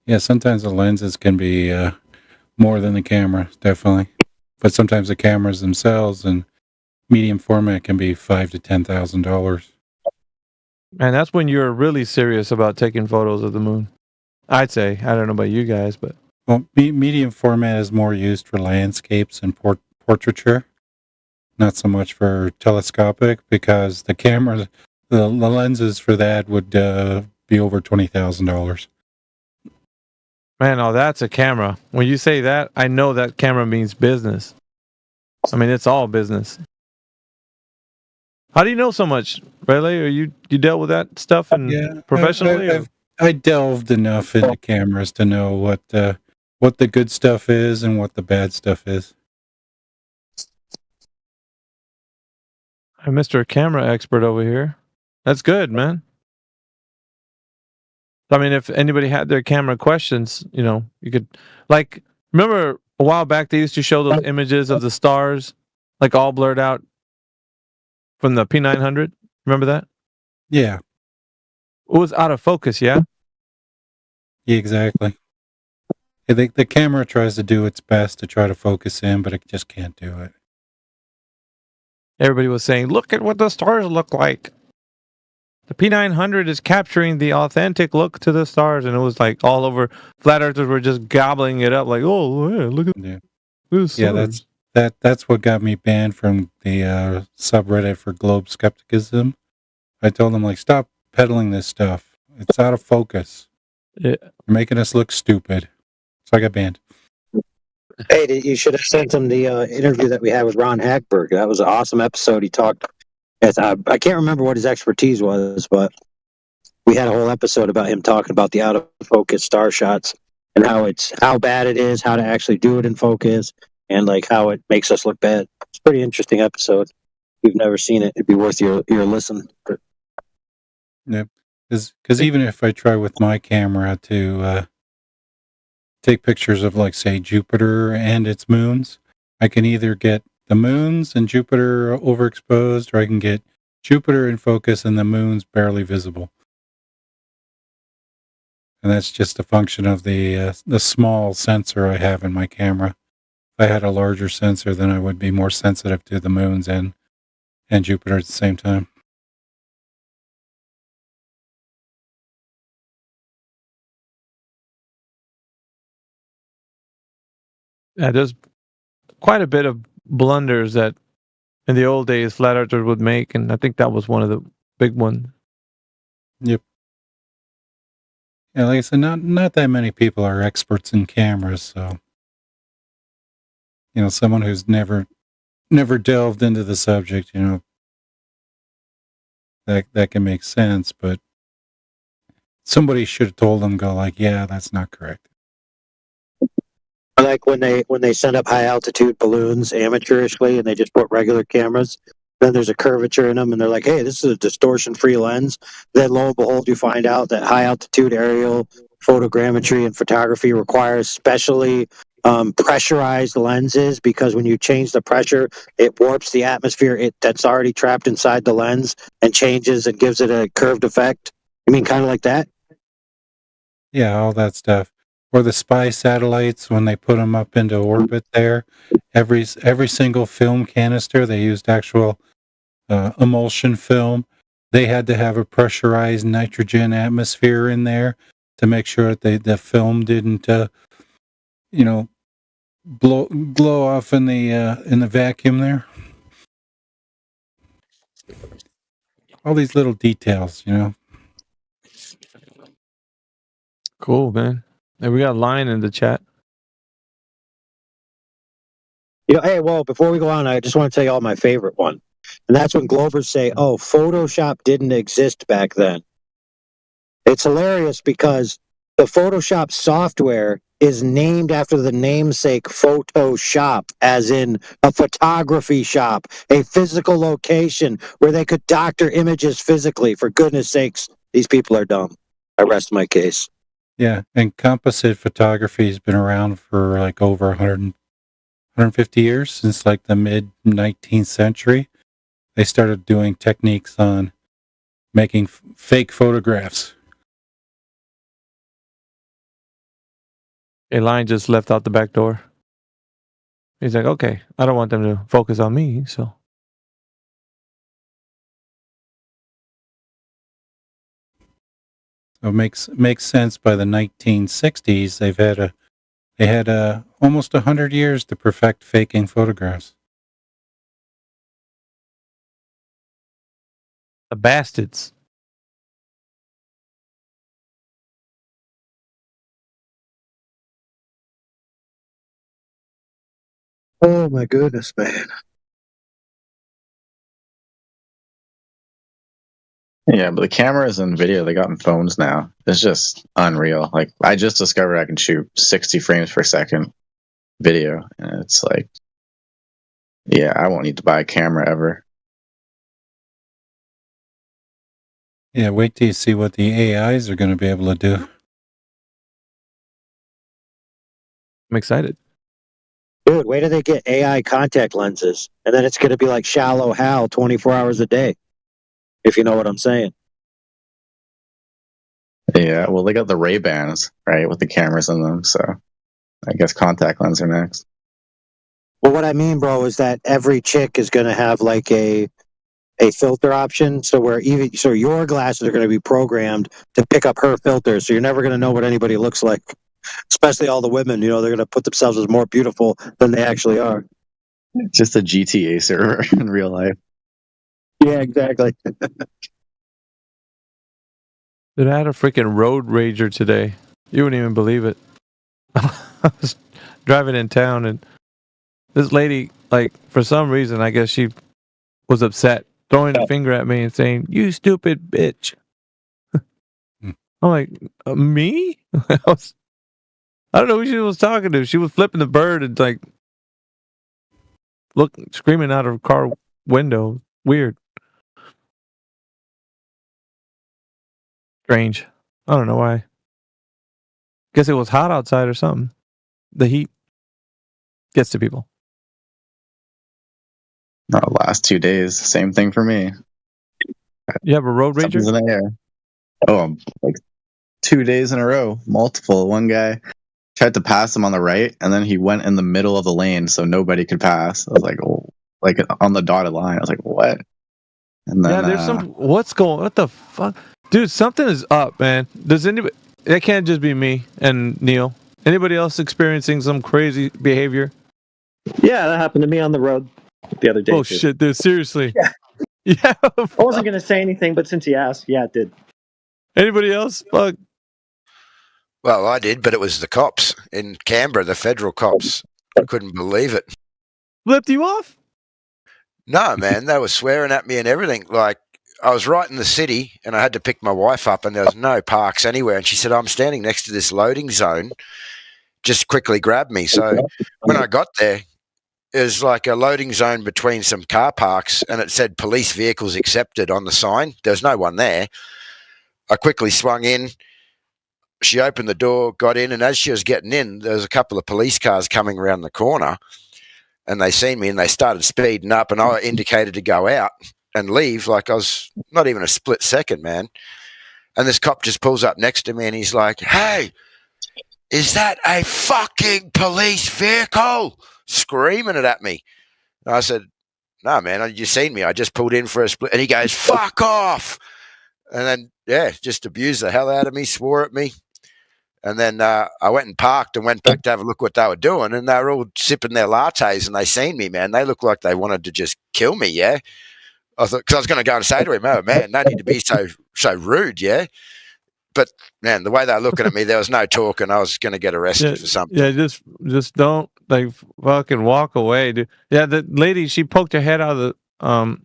Q: Yeah, sometimes the lenses can be more than the camera, definitely. But sometimes the cameras themselves and medium format can be $5,000 to $10,000.
D: And that's when you're really serious about taking photos of the moon. I'd say. I don't know about you guys, but
Q: Well, medium format is more used for landscapes and portraiture, not so much for telescopic, because the camera, the lenses for that would be over $20,000.
D: man, oh, that's a camera. When you say that, I know that camera means business. I mean, it's all business. How do you know so much, Rayleigh? Are you dealt with that stuff and professionally?
Q: I delved enough into cameras to know what the good stuff is and what the bad stuff is.
D: I'm Mr. Camera expert over here. That's good, man. I mean, if anybody had their camera questions, you know, you could, like, remember a while back they used to show those images of the stars, like all blurred out from the P900. Remember that?
Q: Yeah.
D: It was out of focus, yeah?
Q: Yeah, exactly. The camera tries to do its best to try to focus in, but it just can't do it.
D: Everybody was saying, look at what the stars look like. The P900 is capturing the authentic look to the stars. And it was like all over. Flat earthers were just gobbling it up like, oh, yeah, look at this.
Q: Yeah, that's what got me banned from the subreddit for globe skepticism. I told them, like, stop peddling this stuff. It's out of focus.
D: Yeah.
Q: You're making us look stupid. So I got banned.
P: Hey, you should have sent him the interview that we had with Ron Hackberg. That was an awesome episode. He talked. I can't remember what his expertise was, but we had a whole episode about him talking about the out of focus star shots and how bad it is, how to actually do it in focus, and like how it makes us look bad. It's a pretty interesting episode. If you've never seen it, it'd be worth your listen.
Q: Yeah, because even if I try with my camera to take pictures of, like, say, Jupiter and its moons, I can either get the moons and Jupiter overexposed, or I can get Jupiter in focus and the moons barely visible. And that's just a function of the small sensor I have in my camera. If I had a larger sensor, then I would be more sensitive to the moons and Jupiter at the same time.
D: Yeah, there's quite a bit of blunders that in the old days flat earthers would make, and I think that was one of the big ones.
Q: Yep. Yeah, like I said, not that many people are experts in cameras, so someone who's never delved into the subject, that can make sense, but somebody should have told them, go like, yeah, that's not correct.
P: Like when they send up high altitude balloons amateurishly and they just put regular cameras, then there's a curvature in them and they're like, hey, this is a distortion free lens. Then lo and behold, you find out that high altitude aerial photogrammetry and photography requires specially pressurized lenses, because when you change the pressure, it warps the atmosphere that's already trapped inside the lens and changes and gives it a curved effect. I mean, kind of like that.
Q: Yeah, all that stuff. Or the spy satellites, when they put them up into orbit there, every single film canister, they used actual emulsion film. They had to have a pressurized nitrogen atmosphere in there to make sure that the film didn't, blow off in the vacuum there. All these little details,
D: Cool, man. Hey, we got a line in the chat.
P: Hey, well, before we go on, I just want to tell you all my favorite one. And that's when Globers say, oh, Photoshop didn't exist back then. It's hilarious because the Photoshop software is named after the namesake Photoshop, as in a photography shop, a physical location where they could doctor images physically. For goodness sakes, these people are dumb. I rest my case.
Q: Yeah, and composite photography has been around for like over 150 years, since like the mid 19th century. They started doing techniques on making fake photographs.
D: A line just left out the back door. He's like, okay, I don't want them to focus on me, so.
Q: So it makes sense. By the 1960s, they had almost 100 years to perfect faking photographs.
D: The bastards.
P: Oh my goodness, man.
S: Yeah, but the cameras and video they got in phones now, it's just unreal. Like, I just discovered I can shoot 60 frames per second video, and it's like, yeah, I won't need to buy a camera ever.
Q: Yeah, wait till you see what the AIs are going to be able to do.
D: I'm excited.
P: Dude, wait till they get AI contact lenses, and then it's going to be like Shallow Hal 24 hours a day, if you know what I'm saying.
S: Yeah, well, they got the Ray-Bans, right, with the cameras in them, so I guess contact lens are next.
P: Well, what I mean, bro, is that every chick is going to have like a filter option, so where even so your glasses are going to be programmed to pick up her filter, so you're never going to know what anybody looks like. Especially all the women, they're going to put themselves as more beautiful than they actually are.
S: Just a GTA server in real life.
P: Yeah, exactly.
D: Dude, I had a freaking road rager today. You wouldn't even believe it. I was driving in town, and this lady, like, for some reason, I guess she was upset, throwing a finger at me and saying, "You stupid bitch." I'm like, me? I don't know who she was talking to. She was flipping the bird and like screaming out of her car window. Weird. Strange. I don't know why. Guess it was hot outside or something. The heat gets to people.
S: No, last 2 days, same thing for me.
D: You have a road rager?
S: Something's in the air. Oh, like 2 days in a row, multiple. One guy tried to pass him on the right, and then he went in the middle of the lane so nobody could pass. I was like, oh, like on the dotted line. I was like, what? And then,
D: yeah, there's what the fuck? Dude, something is up, man. Does anybody, it can't just be me and Neil. Anybody else experiencing some crazy behavior?
E: Yeah, that happened to me on the road the other day.
D: Oh,
E: too.
D: shit, dude, seriously.
E: Yeah.
D: Yeah.
E: I wasn't going to say anything, but since he asked, yeah, it did.
D: Anybody else? Fuck.
R: Well, I did, but it was the cops in Canberra, the federal cops. I couldn't believe it.
D: Flipped you off?
R: No, man, they were swearing at me and everything. Like, I was right in the city and I had to pick my wife up and there was no parks anywhere. And she said, I'm standing next to this loading zone. Just quickly grab me. So when I got there, it was like a loading zone between some car parks and it said police vehicles accepted on the sign. There was no one there. I quickly swung in. She opened the door, got in, and as she was getting in, there was a couple of police cars coming around the corner, and they seen me, and they started speeding up, and I indicated to go out and leave, like I was not even a split second, man. And this cop just pulls up next to me, and he's like, "Hey, is that a fucking police vehicle?" Screaming it at me. And I said, "No, man, you seen me. I just pulled in for a split." And he goes, "Fuck off." And then, yeah, just abused the hell out of me, swore at me. And then I went and parked and went back to have a look what they were doing. And they were all sipping their lattes and they seen me, man. They looked like they wanted to just kill me, yeah. I thought, because I was going to go and say to him, "Oh, man, no need to be so rude, yeah." But, man, the way they were looking at me, there was no talking. I was going to get arrested for something.
D: Yeah, just don't, like, fucking walk away, dude. Yeah, the lady, she poked her head out of the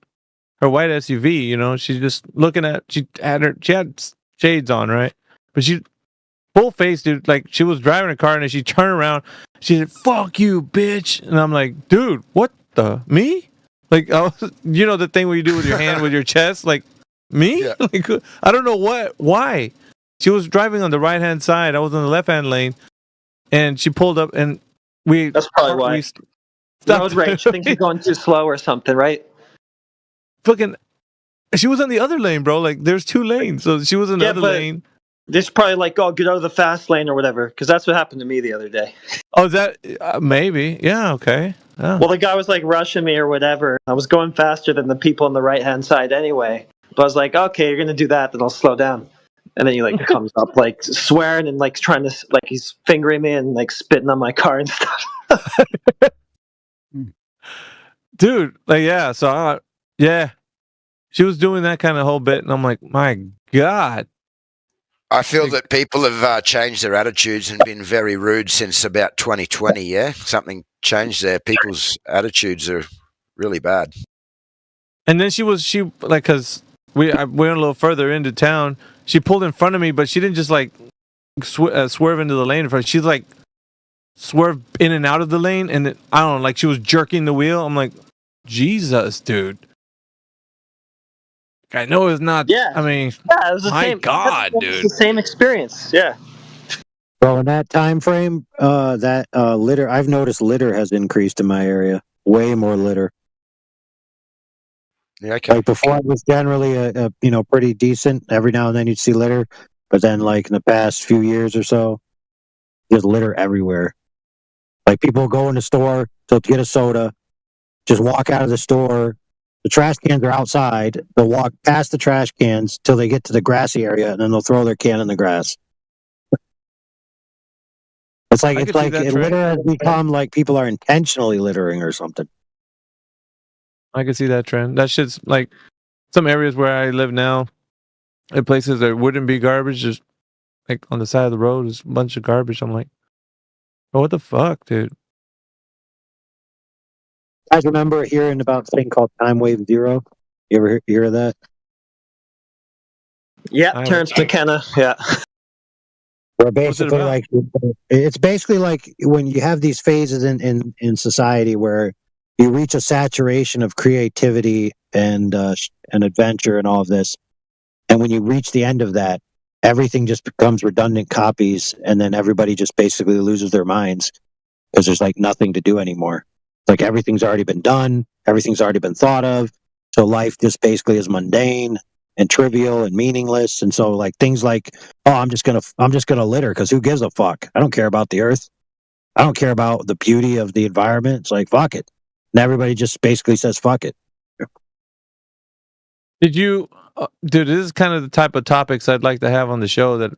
D: her white SUV. You know, she's just looking at. She had shades on, right? But she full face, dude. Like she was driving a car and then she turned around. She said, "Fuck you, bitch!" And I'm like, dude, what the me? Like, you know the thing where you do with your hand with your chest, like me?
R: Yeah.
D: Like, I don't know why. She was driving on the right hand side. I was on the left hand lane, and she pulled up, and we.
E: That's probably why. Road rage. I think you're going too slow or something, right?
D: Fucking, she was on the other lane, bro. Like, there's 2 lanes, so she was in the other lane.
E: This probably like, oh, get out of the fast lane or whatever, because that's what happened to me the other day.
D: Oh, is that maybe? Yeah, okay. Oh.
E: Well, the guy was like rushing me or whatever. I was going faster than the people on the right hand side anyway. But I was like, okay, you're gonna do that, then I'll slow down. And then he like comes up like swearing and like trying to like he's fingering me and like spitting on my car and stuff.
D: Dude, like yeah. So yeah, she was doing that kind of whole bit, and I'm like, my God.
R: I feel that people have changed their attitudes and been very rude since about 2020. Yeah, something changed there. People's attitudes are really bad.
D: And then she like, cause we went a little further into town. She pulled in front of me, but she didn't just like swerve into the lane in front. She's like swerved in and out of the lane, and then, I don't know, like she was jerking the wheel. I'm like, Jesus, dude. I know it's not.
E: Yeah.
D: I mean,
E: yeah, it was the
D: my
E: same.
D: God,
E: It's
D: dude.
E: the same experience. Yeah.
P: Bro, in that time frame, that litter, I've noticed litter has increased in my area. Way more litter.
R: Yeah, okay.
P: Like before, it was generally a pretty decent. Every now and then you'd see litter, but then like in the past few years or so, there's litter everywhere. Like people go in the store to get a soda, just walk out of the store. The trash cans are outside. They'll walk past the trash cans till they get to the grassy area, and then they'll throw their can in the grass. It's like litter has become like people are intentionally littering or something.
D: I can see that trend. That shit's like some areas where I live now, in places that wouldn't be garbage, just like on the side of the road, there's a bunch of garbage. I'm like, oh, what the fuck, dude?
P: You guys remember hearing about a thing called Time Wave Zero? You ever hear of that?
E: Yeah, Terrence McKenna. Yeah.
P: Where basically, like, it's basically like when you have these phases in society where you reach a saturation of creativity and adventure and all of this, and when you reach the end of that, everything just becomes redundant copies, and then everybody just basically loses their minds because there's like nothing to do anymore. Like everything's already been done, everything's already been thought of, so life just basically is mundane and trivial and meaningless. And so like things like, oh, I'm just gonna litter because who gives a fuck? I don't care about the earth. I don't care about the beauty of the environment. It's like fuck it. And everybody just basically says fuck it.
D: Did you, dude? This is kind of the type of topics I'd like to have on the show. That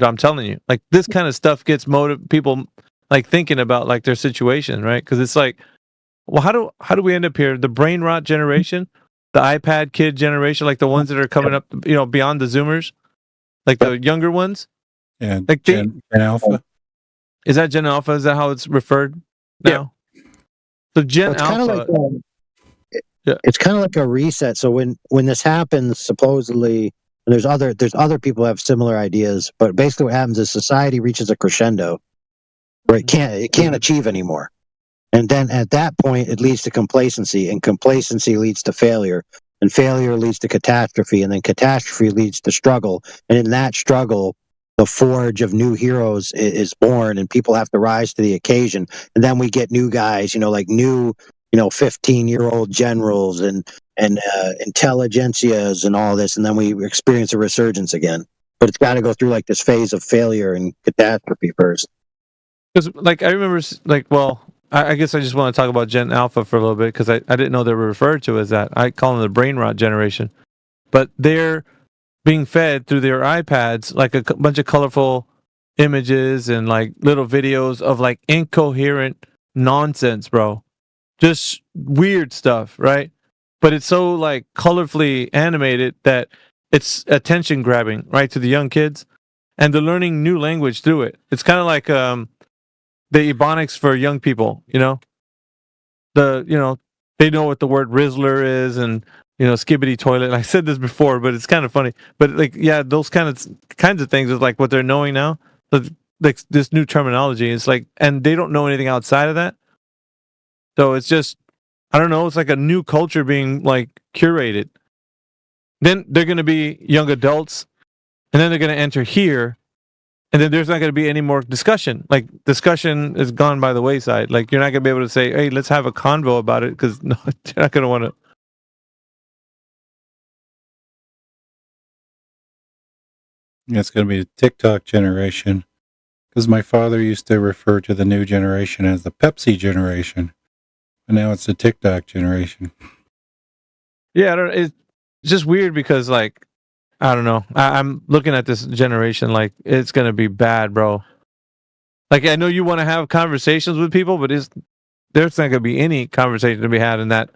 D: I'm telling you, like this kind of stuff gets people like thinking about like their situation, right? Because it's like, well, how do we end up here? The brain rot generation, the iPad kid generation, like the ones that are coming up, beyond the Zoomers, like the younger ones.
Q: Yeah,
D: like
Q: Gen Alpha.
D: Is that Gen Alpha? Is that how it's referred now? Yeah. So Gen Alpha.
P: It's kind of like a reset. So when this happens, supposedly, and there's other people who have similar ideas, but basically what happens is society reaches a crescendo where it can't achieve anymore. And then at that point, it leads to complacency, and complacency leads to failure, and failure leads to catastrophe, and then catastrophe leads to struggle. And in that struggle, the forge of new heroes is born, and people have to rise to the occasion. And then we get new guys, like new, 15-year-old generals and intelligentsias and all this, and then we experience a resurgence again. But it's got to go through like this phase of failure and catastrophe first.
D: Because like I remember, I guess I just want to talk about Gen Alpha for a little bit because I didn't know they were referred to as that. I call them the brain rot generation. But they're being fed through their iPads like a bunch of colorful images and like little videos of like incoherent nonsense, bro. Just weird stuff, right? But it's so like colorfully animated that it's attention grabbing, right, to the young kids. And they're learning new language through it. It's kind of like the Ebonics for young people, they know what the word Rizzler is and skibbity toilet. I said this before, but it's kind of funny. But like, yeah, those kinds of things is like what they're knowing now. Like this new terminology is like, and they don't know anything outside of that. So it's just, I don't know. It's like a new culture being like curated. Then they're going to be young adults, and then they're going to enter here, and then there's not going to be any more discussion. Like discussion is gone by the wayside. Like you're not going to be able to say, "Hey, let's have a convo about it," because no, you're not going to want to.
Q: It's going to be the TikTok generation. Because my father used to refer to the new generation as the Pepsi generation. And now it's the TikTok generation.
D: Yeah, it's just weird because, like, I don't know. I'm looking at this generation like it's going to be bad, bro. Like, I know you want to have conversations with people, but there's not going to be any conversation to be had in that.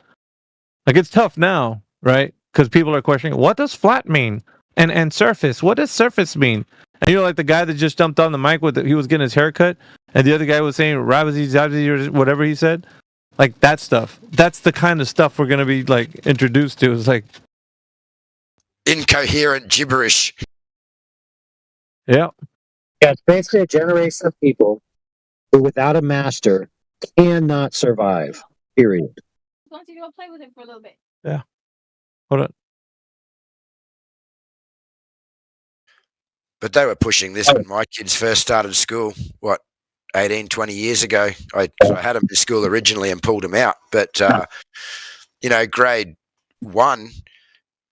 D: Like, it's tough now, right? Because people are questioning, what does flat mean? And surface, what does surface mean? And you're like the guy that just jumped on the mic he was getting his hair cut, and the other guy was saying "rabzi zabzi" or whatever he said. Like that stuff. That's the kind of stuff we're gonna be like introduced to. It's like
R: incoherent gibberish.
D: Yeah.
P: Yeah, it's basically a generation of people who, without a master, cannot survive. Period.
J: Want to go play with him for a little bit?
D: Yeah. Hold on.
R: But they were pushing this when my kids first started school, 18, 20 years ago. I had them to school originally and pulled them out. But, grade 1,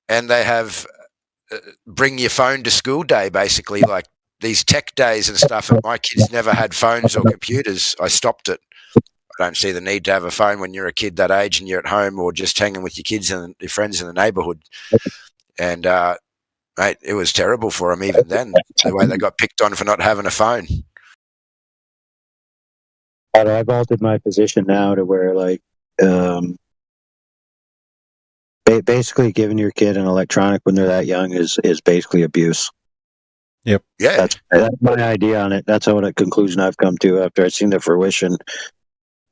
R: and they have bring your phone to school day, basically, like these tech days and stuff. And my kids never had phones or computers. I stopped it. I don't see the need to have a phone when you're a kid that age and you're at home or just hanging with your kids and your friends in the neighborhood. And, mate, it was terrible for them even then, the way they got picked on for not having a phone.
P: I've altered my position now to where, like, basically giving your kid an electronic when they're that young is basically abuse.
Q: Yep.
R: Yeah.
P: That's my idea on it. That's what a conclusion I've come to after I've seen the fruition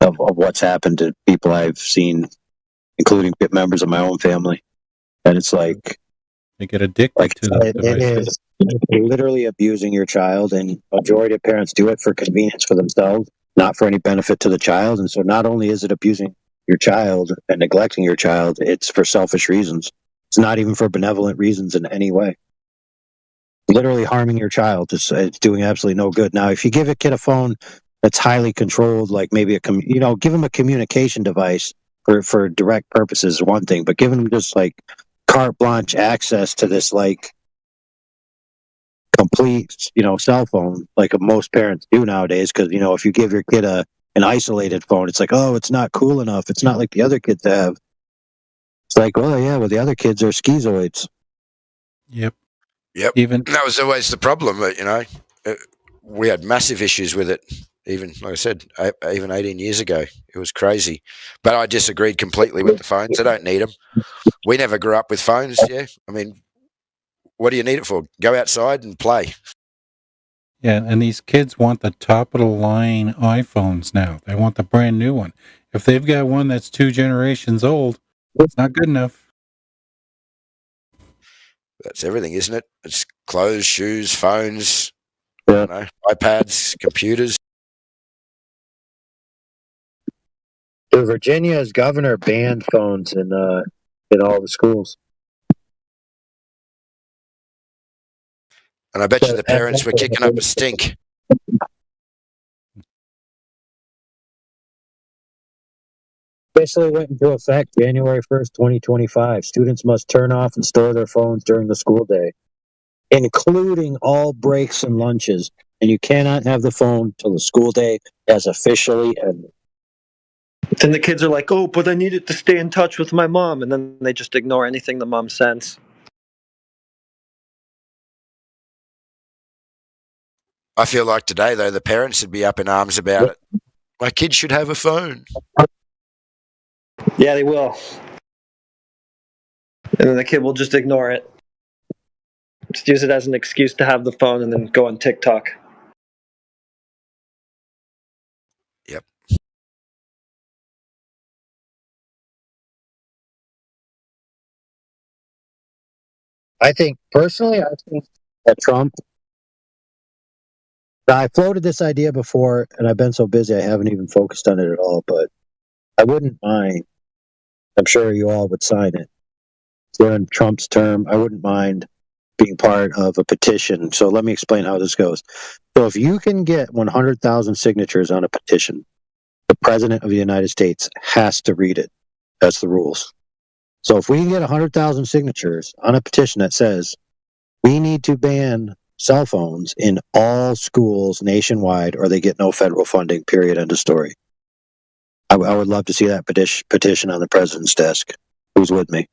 P: of what's happened to people I've seen, including members of my own family. And it's like,
Q: they get addicted to the devices.
P: It is literally abusing your child, and majority of parents do it for convenience for themselves, not for any benefit to the child. And so not only is it abusing your child and neglecting your child, it's for selfish reasons. It's not even for benevolent reasons in any way. Literally harming your child. It's doing absolutely no good. Now, if you give a kid a phone that's highly controlled, like maybe give them a communication device for direct purposes is one thing, but give them just like carte blanche access to this like complete, cell phone, like most parents do nowadays. Because if you give your kid an isolated phone, it's like, oh, it's not cool enough. It's not like the other kids have. It's like, oh yeah, well the other kids are schizoids.
Q: Yep.
R: Even that was always the problem. But we had massive issues with it. Even like I said, even 18 years ago, it was crazy. But I disagreed completely with the phones. I don't need them. We never grew up with phones. Yeah, I mean, what do you need it for? Go outside and play.
Q: Yeah, and these kids want the top of the line iPhones now. They want the brand new one. If they've got one that's 2 generations old, it's not good enough.
R: That's everything, isn't it? It's clothes, shoes, phones, iPads, computers.
P: Virginia's governor banned phones in all the schools.
R: And I bet you the parents were kicking up a stink.
P: Officially went into effect January 1st, 2025. Students must turn off and store their phones during the school day, including all breaks and lunches. And you cannot have the phone till the school day has officially ended.
E: Then the kids are like, oh, but I needed to stay in touch with my mom. And then they just ignore anything the mom sends.
R: I feel like today, though, the parents would be up in arms about it. My kid should have a phone.
E: Yeah, they will. And then the kid will just ignore it. Just use it as an excuse to have the phone and then go on TikTok.
P: I think personally, I think that Trump. I floated this idea before, and I've been so busy I haven't even focused on it at all. But I wouldn't mind. I'm sure you all would sign it during Trump's term. I wouldn't mind being part of a petition. So let me explain how this goes. So if you can get 100,000 signatures on a petition, the president of the United States has to read it. That's the rules. So if we can get 100,000 signatures on a petition that says we need to ban cell phones in all schools nationwide or they get no federal funding, period, end of story. I would love to see that petition on the president's desk. Who's with me?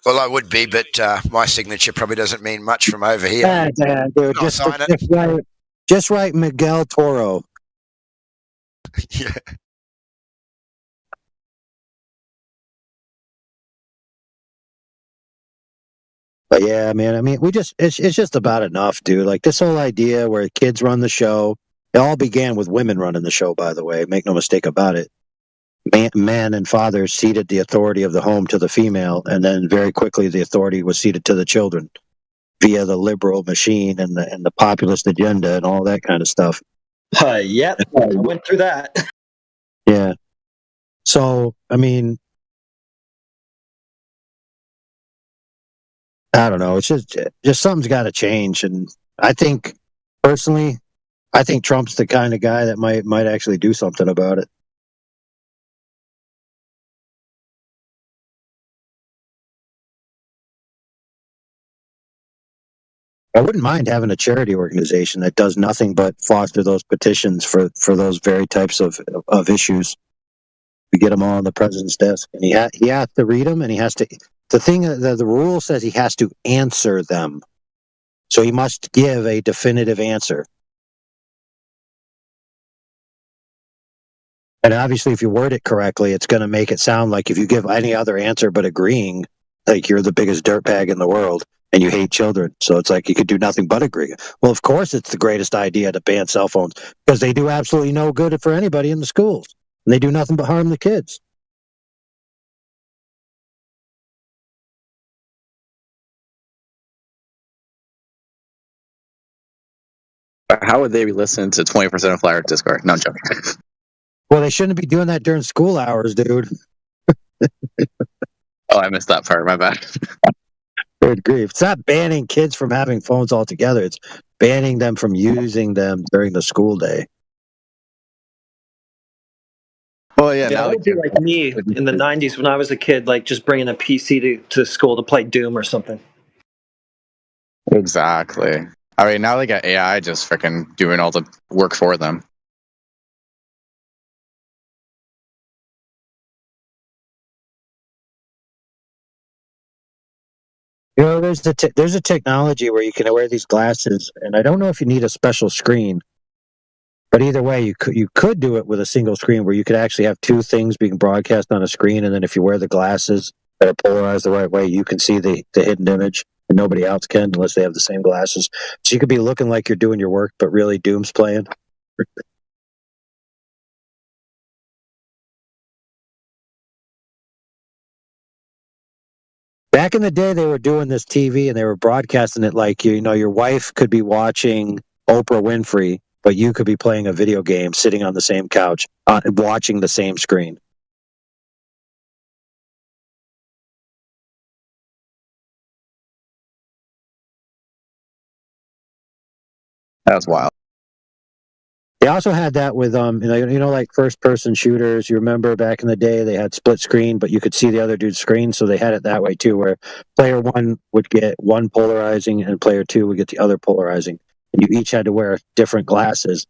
R: Well, I would be, but my signature probably doesn't mean much from over here.
P: Dude,
R: I'll sign it.
P: just write Miguel Toro.
R: Yeah.
P: But yeah, man, I mean, it's just about enough, dude. Like this whole idea where kids run the show, it all began with women running the show, by the way. Make no mistake about it. Man and fathers ceded the authority of the home to the female, and then very quickly the authority was ceded to the children via the liberal machine and the populist agenda and all that kind of stuff.
E: Yep, I went through that.
P: Yeah. So, I mean, I don't know. It's just something's got to change, and I think personally, I think Trump's the kind of guy that might actually do something about it. I wouldn't mind having a charity organization that does nothing but foster those petitions for those very types of issues. We get them all on the president's desk, and he has to read them, and he has to. The rule says he has to answer them, so he must give a definitive answer. And obviously, if you word it correctly, it's going to make it sound like if you give any other answer but agreeing, like you're the biggest dirtbag in the world and you hate children. So it's like you could do nothing but agree. Well, of course, it's the greatest idea to ban cell phones because they do absolutely no good for anybody in the schools. And they do nothing but harm the kids.
S: How would they be listening to 20% of Flyer Discord? No, I'm joking.
P: Well, they shouldn't be doing that during school hours, dude.
S: Oh, I missed that part. My bad.
P: Good grief. It's not banning kids from having phones altogether. It's banning them from using them during the school day.
S: Well, yeah,
E: That would be like me in the 90s when I was a kid, like just bringing a PC to school to play Doom or something.
S: Exactly. I mean, now they got AI just freaking doing all the work for them.
P: You know, there's a technology where you can wear these glasses, and I don't know if you need a special screen, but either way, you could do it with a single screen where you could actually have two things being broadcast on a screen, and then if you wear the glasses that are polarized the right way, you can see the hidden image, and nobody else can unless they have the same glasses. So you could be looking like you're doing your work, but really Doom's playing. Back in the day, they were doing this TV and they were broadcasting it like, you know, your wife could be watching Oprah Winfrey, but you could be playing a video game sitting on the same couch, watching the same screen.
S: That's wild.
P: They also had that with like first person shooters. You remember back in the day they had split screen, but you could see the other dude's screen, so they had it that way too, where player one would get one polarizing and player two would get the other polarizing. And you each had to wear different glasses.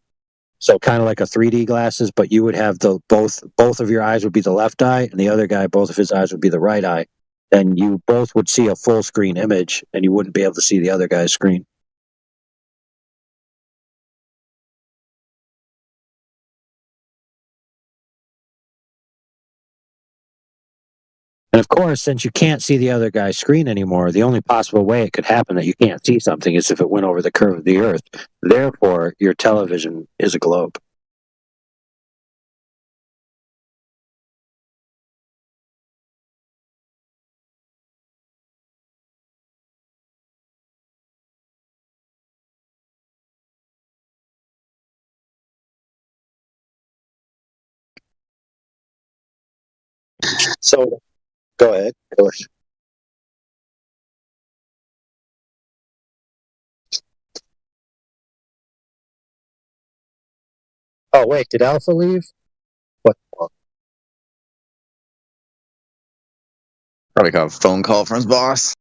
P: So kind of like a 3D glasses, but you would have both of your eyes would be the left eye and the other guy, both of his eyes would be the right eye. And you both would see a full screen image and you wouldn't be able to see the other guy's screen. And of course, since you can't see the other guy's screen anymore, the only possible way it could happen that you can't see something is if it went over the curve of the earth. Therefore, your television is a globe. So, go ahead. Go ahead. Oh, wait, did Alpha leave? What?
S: Probably got a phone call from his boss.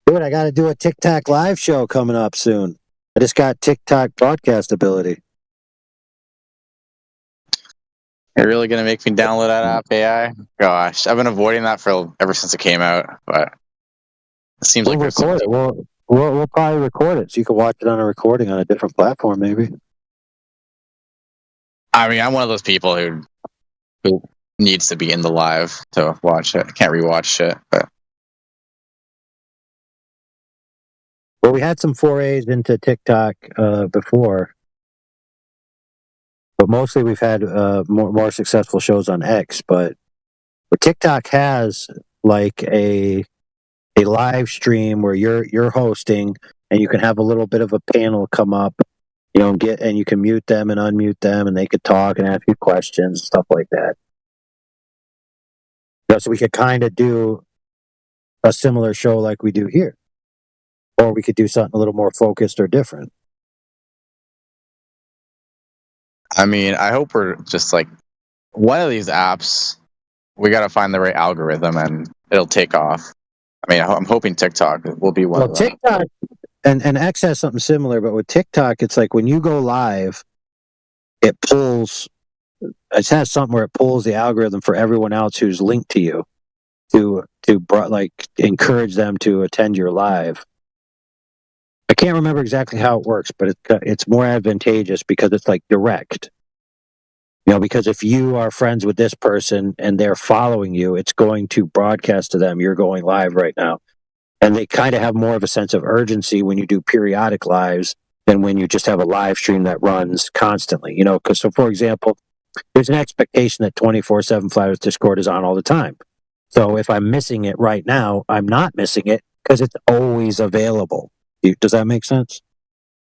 P: Dude, I got to do a TikTok live show coming up soon. I just got TikTok broadcast ability.
S: You're really gonna make me download that app, AI? Gosh, I've been avoiding that for ever since it came out, but it seems
P: We'll
S: like there's
P: record it. We'll probably record it so you can watch it on a recording on a different platform, maybe.
S: I mean, I'm one of those people who needs to be in the live to watch it. I can't rewatch shit, but
P: Well, we had some forays into TikTok before, but mostly we've had more successful shows on X. But TikTok has like a live stream where you're hosting, and you can have a little bit of a panel come up, and you can mute them and unmute them, and they could talk and ask you questions, stuff like that. So we could kind of do a similar show like we do here, or we could do something a little more focused or different.
S: I mean, I hope we're just like one of these apps. We got to find the right algorithm, and it'll take off. I mean, I'm hoping TikTok will be one of them.
P: TikTok and X has something similar, but with TikTok, it's like when you go live, it has something where it pulls the algorithm for everyone else who's linked to you to encourage them to attend your live. I can't remember exactly how it works, but it's more advantageous because it's like direct. Because if you are friends with this person and they're following you, it's going to broadcast to them, you're going live right now. And they kind of have more of a sense of urgency when you do periodic lives than when you just have a live stream that runs constantly. Because, so for example, there's an expectation that 24/7 Flat Earth Discord is on all the time. So if I'm missing it right now, I'm not missing it because it's always available. Does that make sense?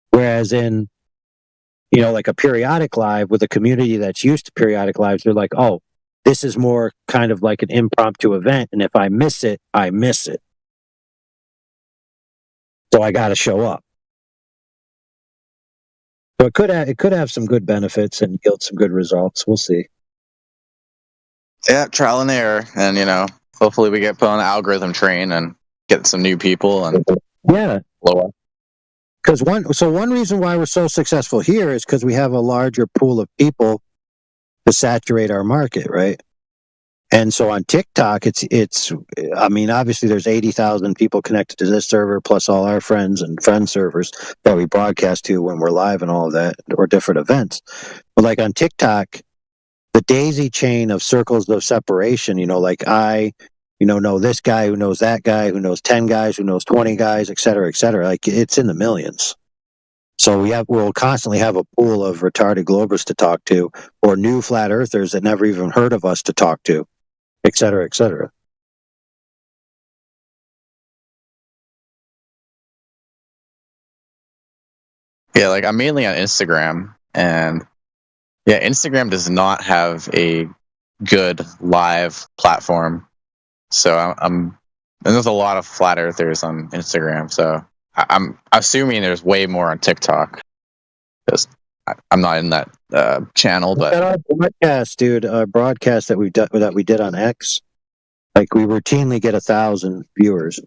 P: Whereas in, like a periodic live with a community that's used to periodic lives, they're like, oh, this is more kind of like an impromptu event. And if I miss it, I miss it. So I got to show up. So it could have some good benefits and yield some good results. We'll see.
S: Yeah, trial and error, and hopefully we get put on the algorithm train and get some new people and
P: yeah,
S: blow up.
P: Because one reason why we're so successful here is because we have a larger pool of people to saturate our market, right? And so on TikTok, it's I mean, obviously there's 80,000 people connected to this server, plus all our friends and friend servers that we broadcast to when we're live and all of that, or different events. But like on TikTok, the daisy chain of circles of separation, like I know this guy who knows that guy, who knows 10 guys, who knows 20 guys, et cetera, et cetera. Like it's in the millions. So we'll constantly have a pool of retarded globers to talk to, or new flat earthers that never even heard of us to talk to, et cetera, et cetera.
S: Yeah, like I'm mainly on Instagram, and yeah, Instagram does not have a good live platform. So and there's a lot of flat earthers on Instagram. So I'm assuming there's way more on TikTok because I'm not in that channel. But
P: our broadcast, dude, our broadcast that we did on X, like we routinely get 1,000 viewers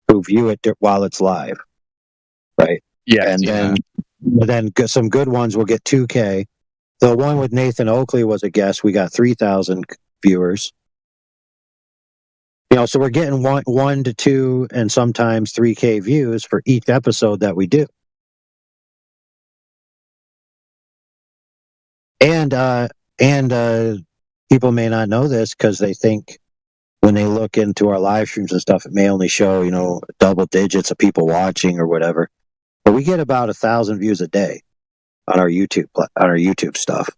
P: who view it while it's live, right?
S: Yeah,
P: and then some good ones will get 2K. The one with Nathan Oakley was a guest. We got 3,000 viewers. So we're getting 1 to 2 and sometimes 3K views for each episode that we do. And people may not know this because they think when they look into our live streams and stuff, it may only show, double digits of people watching or whatever. But we get about 1,000 views a day on our YouTube stuff.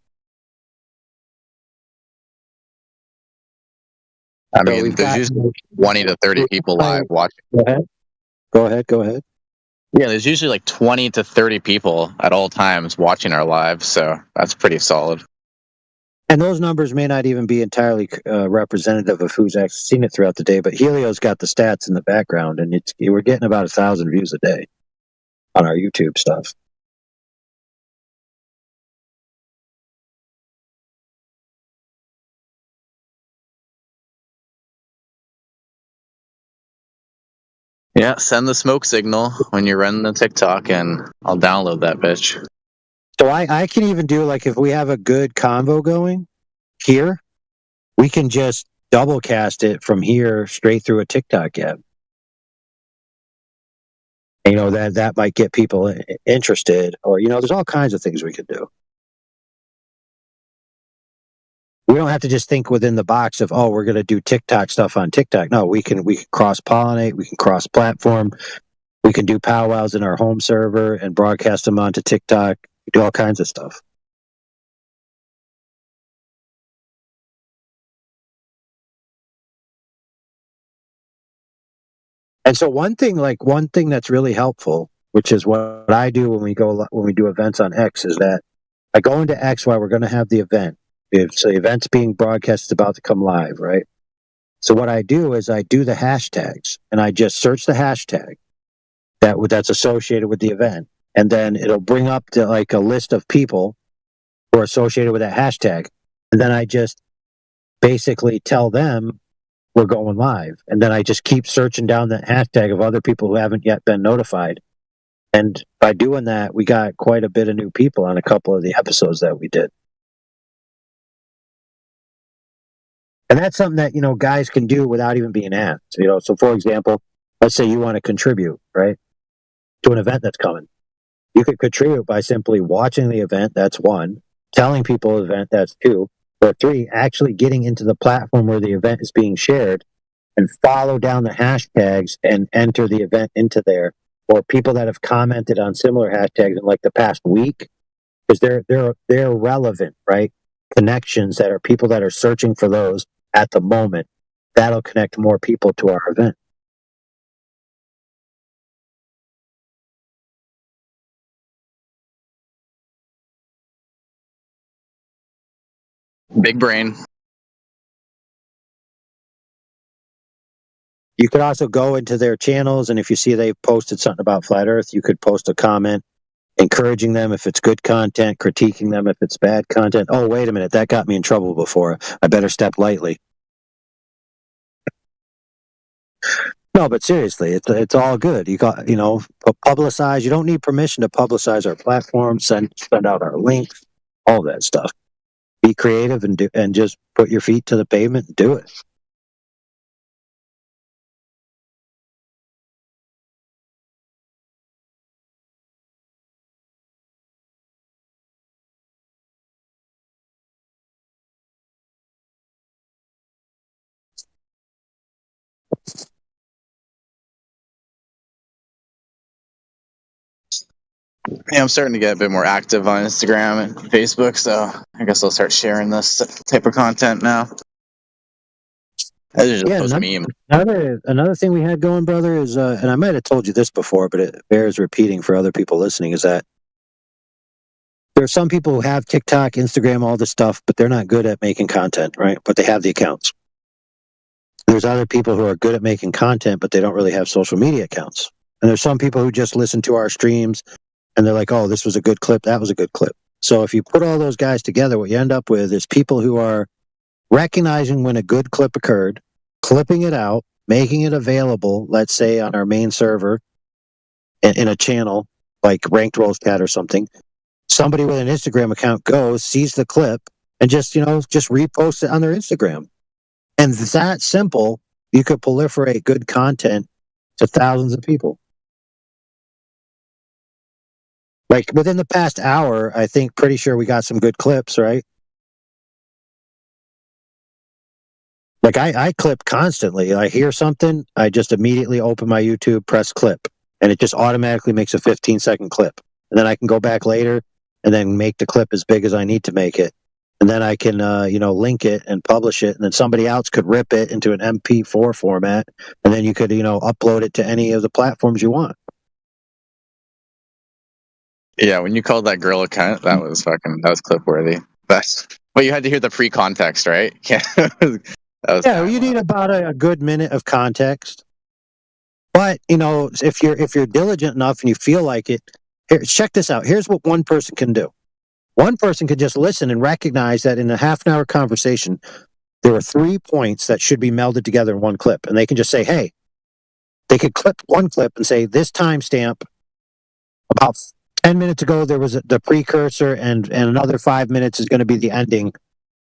S: I mean, there's usually 20 to 30 people live watching.
P: Go ahead.
S: Yeah, there's usually like 20 to 30 people at all times watching our live, so that's pretty solid.
P: And those numbers may not even be entirely representative of who's actually seen it throughout the day, but Helio's got the stats in the background, and we're getting about 1,000 views a day on our YouTube stuff.
S: Yeah, send the smoke signal when you're running the TikTok, and I'll download that bitch.
P: So I can even do, like, if we have a good convo going here, we can just double cast it from here straight through a TikTok app. You know, that might get people interested, or, you know, there's all kinds of things we could do. We don't have to just think within the box of, oh, we're going to do TikTok stuff on TikTok. No, we can cross-pollinate, we can cross-platform, we can do powwows in our home server and broadcast them onto TikTok. We do all kinds of stuff. And so one thing that's really helpful, which is what I do when we do events on X, is that I go into X while we're going to have the event. So the event's being broadcast, it's about to come live, right? So what I do is I do the hashtags, and I just search the hashtag that's associated with the event, and then it'll bring up like a list of people who are associated with that hashtag, and then I just basically tell them we're going live, and then I just keep searching down that hashtag of other people who haven't yet been notified. And by doing that, we got quite a bit of new people on a couple of the episodes that we did. And that's something that, you know, guys can do without even being asked. You know, so for example, let's say you want to contribute, right, to an event that's coming. You could contribute by simply watching the event, that's one, telling people the event, that's two, or three, actually getting into the platform where the event is being shared and follow down the hashtags and enter the event into there, or people that have commented on similar hashtags in like the past week, because they're relevant, right? Connections that are people that are searching for those at the moment. That'll connect more people to our event.
S: Big brain.
P: You could also go into their channels, and if you see they've posted something about Flat Earth, you could post a comment encouraging them if it's good content, critiquing them if it's bad content. Oh, wait a minute, that got me in trouble before. I better step lightly. No, but seriously, it's all good. You got, you know, publicize. You don't need permission to publicize our platform. Send out our links, all that stuff. Be creative and just put your feet to the pavement and do it.
S: Yeah, I'm starting to get a bit more active on Instagram and Facebook, so I guess I'll start sharing this type of content now.
P: Another thing we had going, brother, is and I might have told you this before, but it bears repeating for other people listening, is that there are some people who have TikTok, Instagram, all this stuff, but they're not good at making content, right? But they have the accounts. There's other people who are good at making content, but they don't really have social media accounts. And there's some people who just listen to our streams and they're like, oh, this was a good clip, that was a good clip. So if you put all those guys together, what you end up with is people who are recognizing when a good clip occurred, clipping it out, making it available, let's say on our main server in a channel like Ranked Rolls Cat or something. Somebody with an Instagram account goes, sees the clip, and just repost it on their Instagram. And that simple, you could proliferate good content to thousands of people. Like within the past hour, I think pretty sure we got some good clips, right? Like I clip constantly. I hear something, I just immediately open my YouTube, press clip, and it just automatically makes a 15-second clip. And then I can go back later and then make the clip as big as I need to make it. And then I can, link it and publish it. And then somebody else could rip it into an MP4 format. And then you could, upload it to any of the platforms you want.
S: Yeah, when you called that girl account, that was clip worthy. Best. But you had to hear the pre-context, right? Yeah. That was
T: Yeah, you need about a good minute of context. But if you're diligent enough and you feel like it, here, check this out. Here's what one person can do. One person can just listen and recognize that in a half an hour conversation, there are 3 points that should be melded together in one clip, and they can just say, "Hey," they could clip one clip and say, "This timestamp about 10 minutes ago there was the precursor, and another 5 minutes is going to be the ending."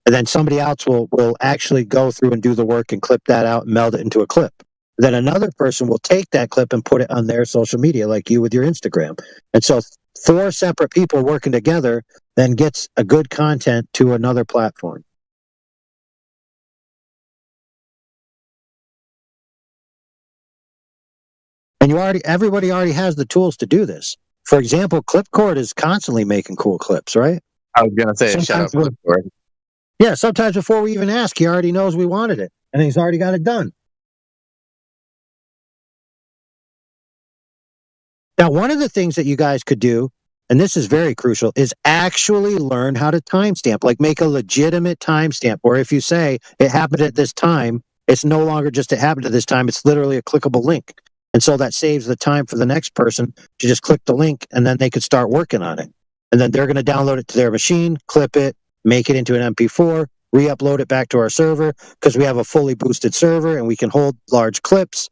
T: And then somebody else will actually go through and do the work and clip that out and meld it into a clip. Then another person will take that clip and put it on their social media, like you with your Instagram. And so 4 separate people working together then gets a good content to another platform. And everybody already has the tools to do this. For example, Clipcord is constantly making cool clips, right?
S: I was gonna say, shut up, Clipcord.
T: Yeah, sometimes before we even ask, he already knows we wanted it, and he's already got it done. Now, one of the things that you guys could do, and this is very crucial, is actually learn how to timestamp, like make a legitimate timestamp, or if you say it happened at this time, it's no longer just it happened at this time, it's literally a clickable link. And so that saves the time for the next person to just click the link, and then they could start working on it. And then they're going to download it to their machine, clip it, make it into an MP4, re-upload it back to our server, because we have a fully boosted server and we can hold large clips,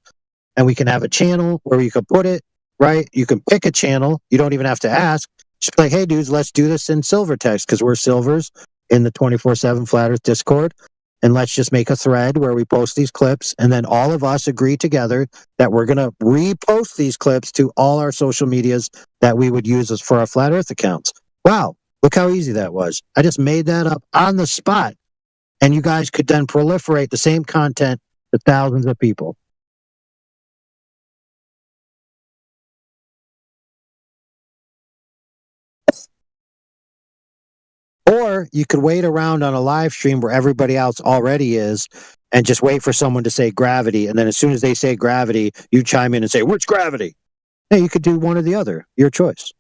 T: and we can have a channel where you can put it, right? You can pick a channel. You don't even have to ask. Just be like, "Hey, dudes, let's do this in Silvertext," because we're Silvers in the 24/7 Flat Earth Discord. And let's just make a thread where we post these clips, and then all of us agree together that we're going to repost these clips to all our social medias that we would use as for our Flat Earth accounts. Wow, look how easy that was. I just made that up on the spot, and you guys could then proliferate the same content to thousands of people. Or you could wait around on a live stream where everybody else already is and just wait for someone to say gravity. And then as soon as they say gravity, you chime in and say, "Which gravity?" Hey, you could do one or the other. Your choice.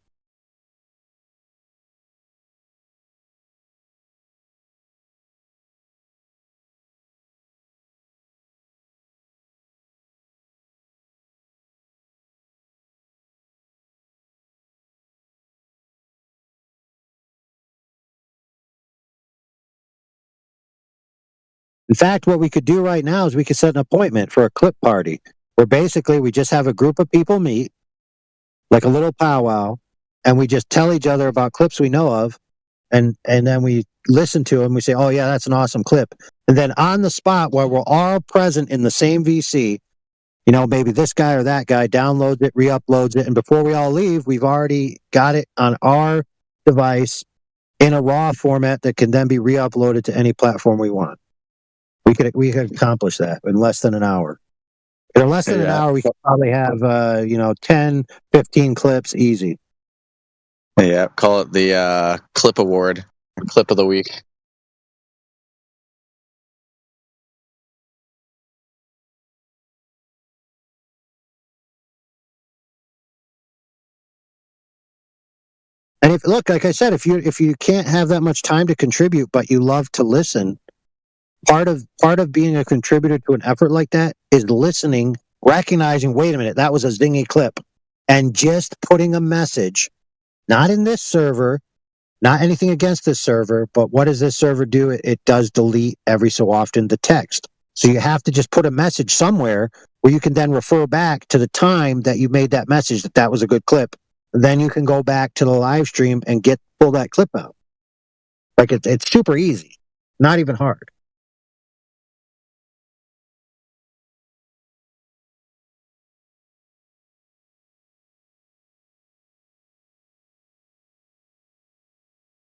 T: In fact, what we could do right now is we could set an appointment for a clip party where basically we just have a group of people meet, like a little powwow, and we just tell each other about clips we know of, and then we listen to them. We say, "Oh, yeah, that's an awesome clip." And then on the spot where we're all present in the same VC, maybe this guy or that guy downloads it, re-uploads it, and before we all leave, we've already got it on our device in a RAW format that can then be re-uploaded to any platform we want. We could accomplish that in less than an hour. In less than an hour, we could probably have 10, 15 clips easy.
S: Yeah, call it the Clip Award, Clip of the Week.
T: And like I said, if you can't have that much time to contribute, but you love to listen, part of being a contributor to an effort like that is listening, recognizing, wait a minute, that was a zingy clip, and just putting a message, not in this server, not anything against this server, but what does this server do? It does delete every so often the text. So you have to just put a message somewhere where you can then refer back to the time that you made that message that was a good clip. Then you can go back to the live stream and pull that clip out. Like it's super easy, not even hard.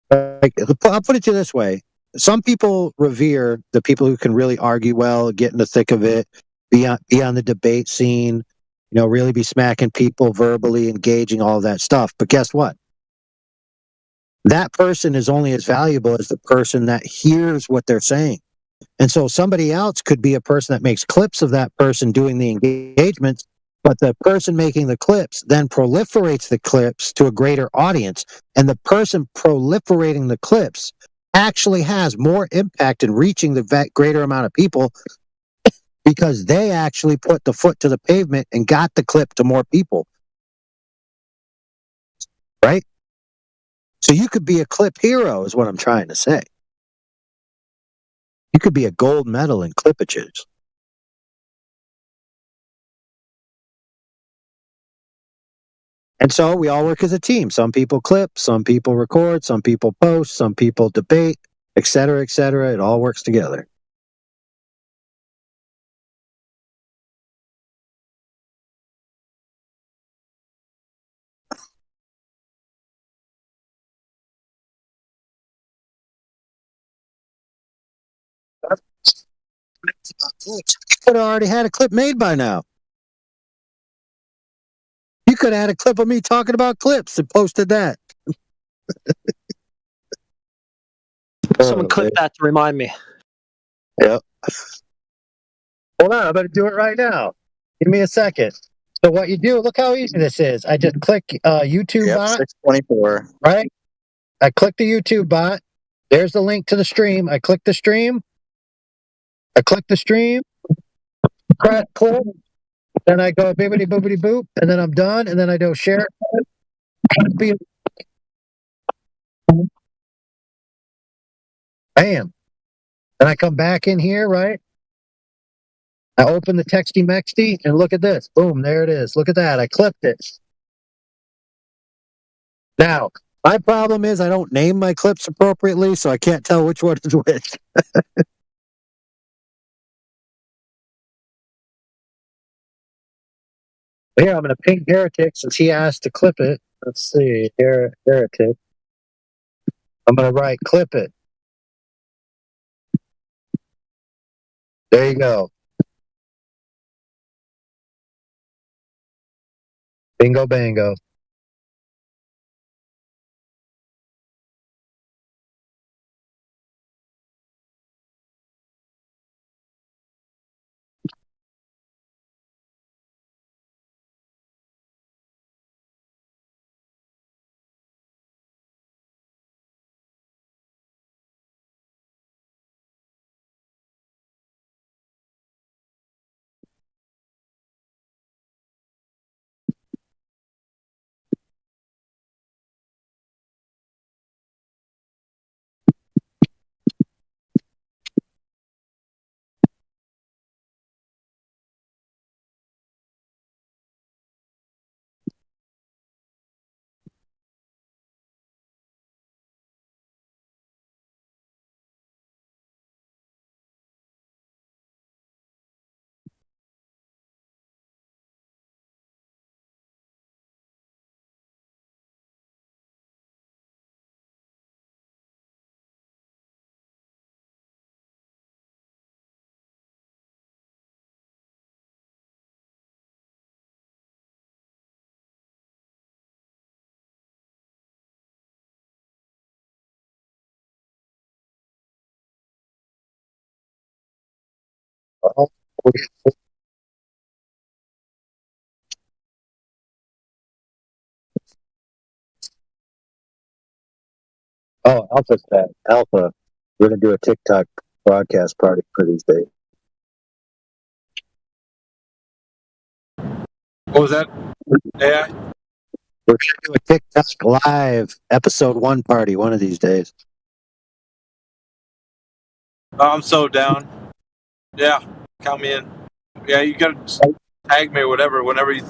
T: I'll put it to you this way. Some people revere the people who can really argue well, get in the thick of it, be on the debate scene, really be smacking people verbally, engaging, all of that stuff. But guess what? That person is only as valuable as the person that hears what they're saying. And so somebody else could be a person that makes clips of that person doing the engagement, but the person making the clips then proliferates the clips to a greater audience. And the person proliferating the clips actually has more impact in reaching the greater amount of people because they actually put the foot to the pavement and got the clip to more people. Right? So you could be a clip hero is what I'm trying to say. You could be a gold medal in clipages. And so we all work as a team. Some people clip, some people record, some people post, some people debate, et cetera, et cetera. It all works together. You could have already had a clip made by now. You could have had a clip of me talking about clips and posted that.
E: Someone clip that to remind me.
T: Yep. Hold on, I'm going to do it right now. Give me a second. So what you do, look how easy this is. I just click YouTube bot.
S: 624.
T: Right? I click the YouTube bot. There's the link to the stream. I click the stream. I click the stream. Press clip. Then I go bibbity boobity boop. And then I'm done. And then I go share. Bam. Then I come back in here, right? I open the Texty Mexty and look at this. Boom, there it is. Look at that. I clipped it. Now, my problem is I don't name my clips appropriately, so I can't tell which one is which. Here, I'm going to ping Heretic since he asked to clip it. Let's see. Heretic. I'm going to write clip it. There you go. Bingo bango. Oh, Alpha's back. Alpha. We're going to do a TikTok broadcast party for these days.
U: What was that? Yeah.
T: We're going to do a TikTok live episode 1 party one of these days.
U: I'm so down. Yeah, count me in. Yeah, you gotta tag me or whatever. Whenever you.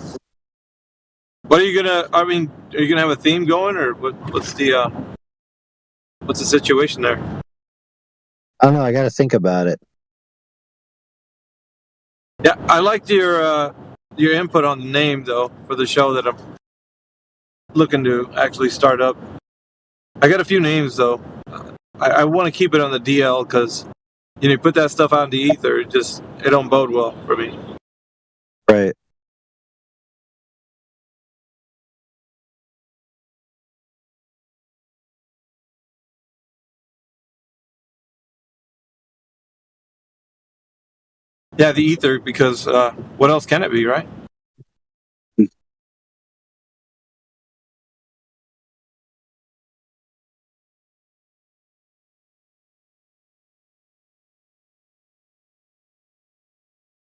U: What are you gonna? I mean, are you gonna have a theme going, or what's the situation there?
T: I don't know. I got to think about it.
U: Yeah, I liked your input on the name though for the show that I'm looking to actually start up. I got a few names though. I want to keep it on the DL because you put that stuff out in the ether, it don't bode well for me.
T: Right.
U: Yeah, the ether because what else can it be, right?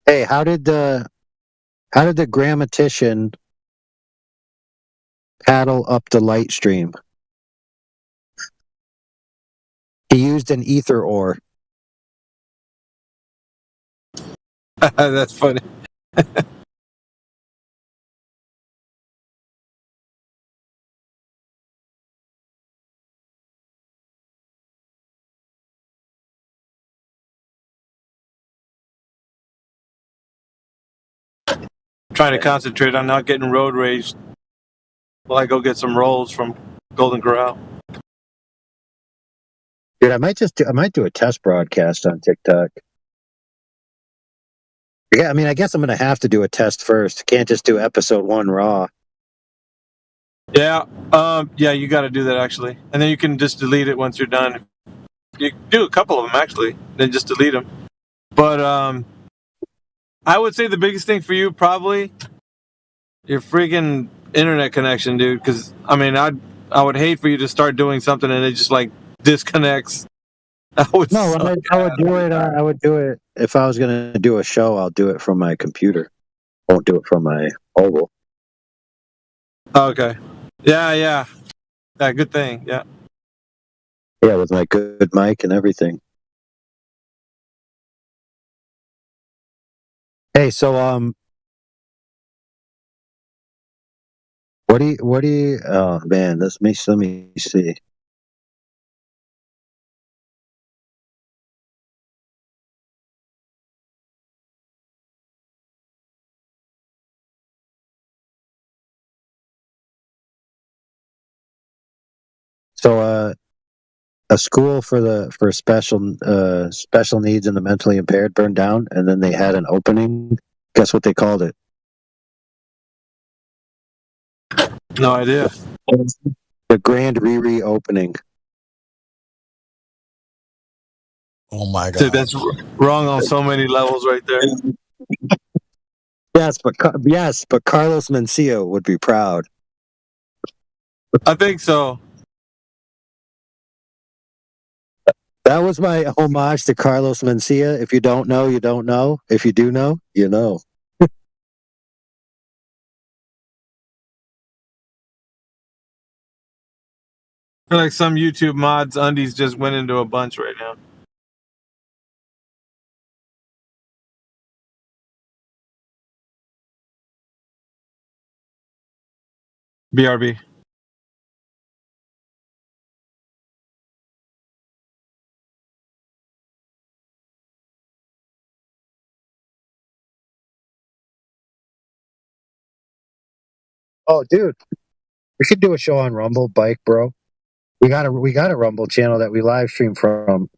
T: Hey, how did the grammatician paddle up the light stream? He used an ether ore.
U: That's funny. Trying to concentrate on not getting road rage while I go get some rolls from Golden Corral.
T: Dude, I might do a test broadcast on TikTok. Yeah, I mean, I guess I'm gonna have to do a test first. Can't just do episode 1 raw.
U: Yeah, yeah, you got to do that actually, and then you can just delete it once you're done. You can do a couple of them actually, then just delete them. But I would say the biggest thing for you probably your freaking internet connection, dude. Because I mean, I would hate for you to start doing something and it just like disconnects. That would
T: No,
U: suck.
T: I would do it. I would do it if I was gonna do a show. I'll do it from my computer. Won't do it from my mobile.
U: Okay. Yeah. Good thing. Yeah.
T: Yeah, with my good mic and everything. Hey, so what do you? Oh man, let me see. So a school for special needs and the mentally impaired burned down, and then they had an opening. Guess what they called it?
U: No idea.
T: The Grand Riri opening.
U: Oh my god. Dude, that's wrong on so many levels right there.
T: Yes, but Carlos Mencia would be proud.
U: I think so.
T: That was my homage to Carlos Mencia. If you don't know, you don't know. If you do know, you know.
U: I feel like some YouTube mods undies just went into a bunch right now. BRB.
T: Oh, dude, we should do a show on Rumble, Bike Bro. We got a Rumble channel that we live stream from.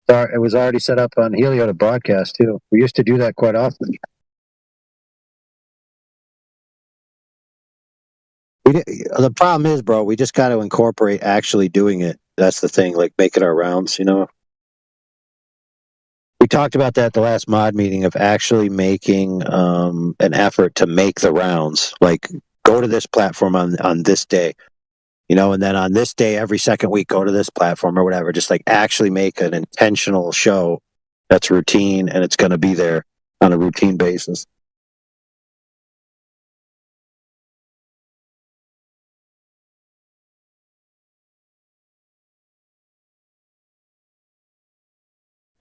T: It was already set up on Helio to broadcast too. We used to do that quite often. The problem is, bro, we just got to incorporate actually doing it. That's the thing, like making our rounds. We talked about that at the last mod meeting of actually making an effort to make the rounds. Like, go to this platform on this day, and then on this day, every second week, go to this platform or whatever. Just like actually make an intentional show that's routine and it's going to be there on a routine basis.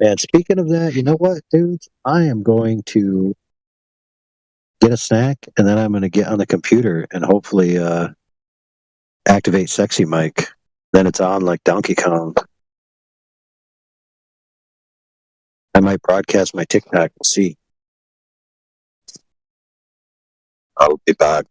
T: And speaking of that, you know what, dudes? I am going to get a snack and then I'm going to get on the computer and hopefully activate Sexy Mike. Then it's on like Donkey Kong. I might broadcast my TikTok. We'll see. I'll be back.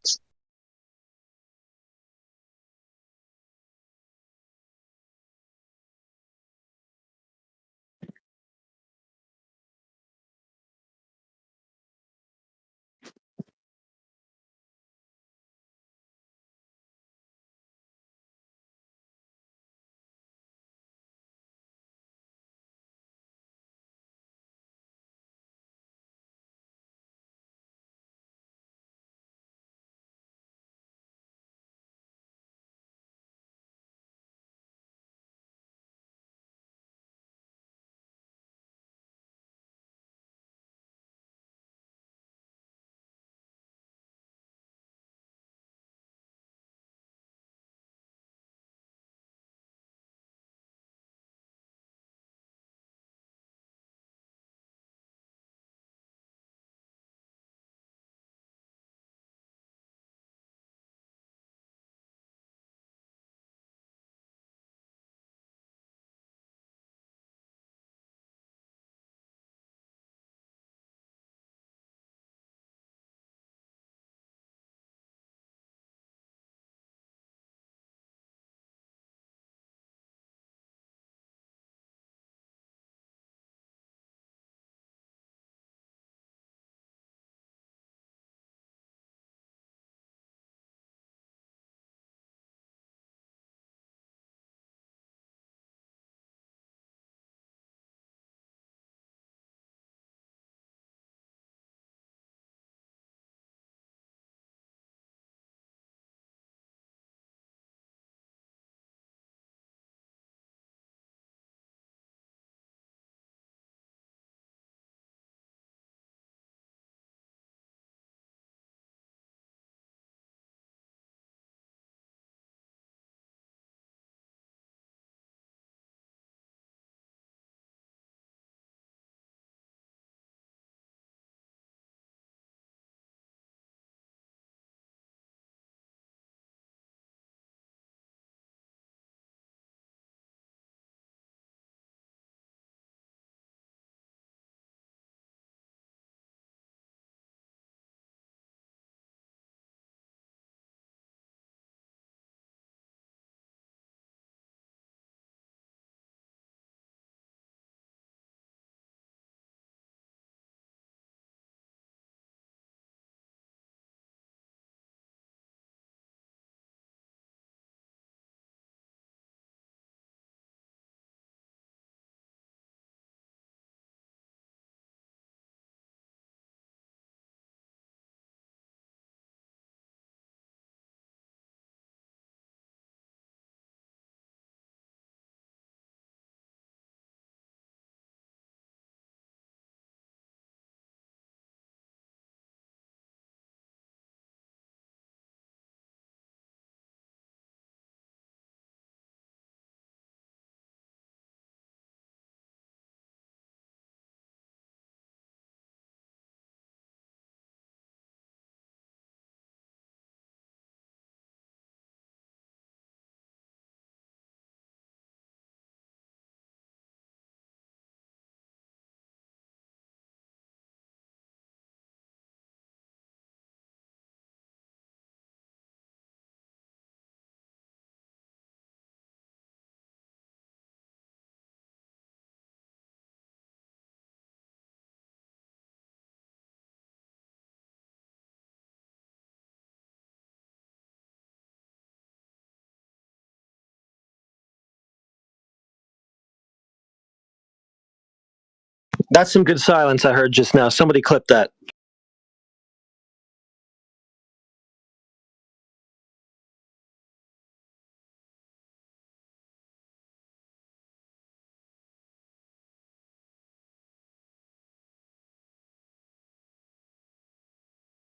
E: That's some good silence I heard just now. Somebody clip that.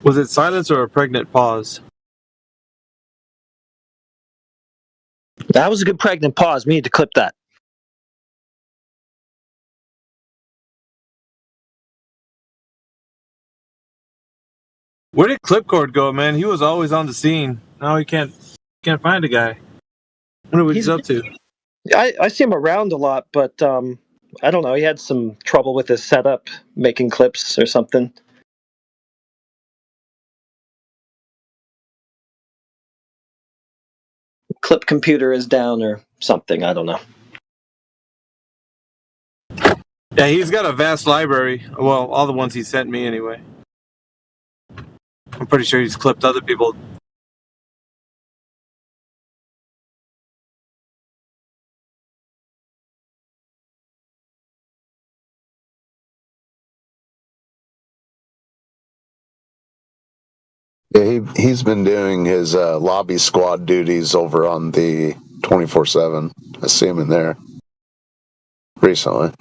U: Was it silence or a pregnant pause?
E: That was a good pregnant pause. We need to clip that.
U: Where did Clipcord go, man? He was always on the scene. Now he can't find a guy. I wonder what he's up to.
E: I see him around a lot, but I don't know. He had some trouble with his setup, making clips or something. Clip computer is down or something. I don't know.
U: Yeah, he's got a vast library. Well, all the ones he sent me anyway. I'm pretty sure he's clipped other people.
I: Yeah, he's been doing his lobby squad duties over on the 24/7. I see him in there recently.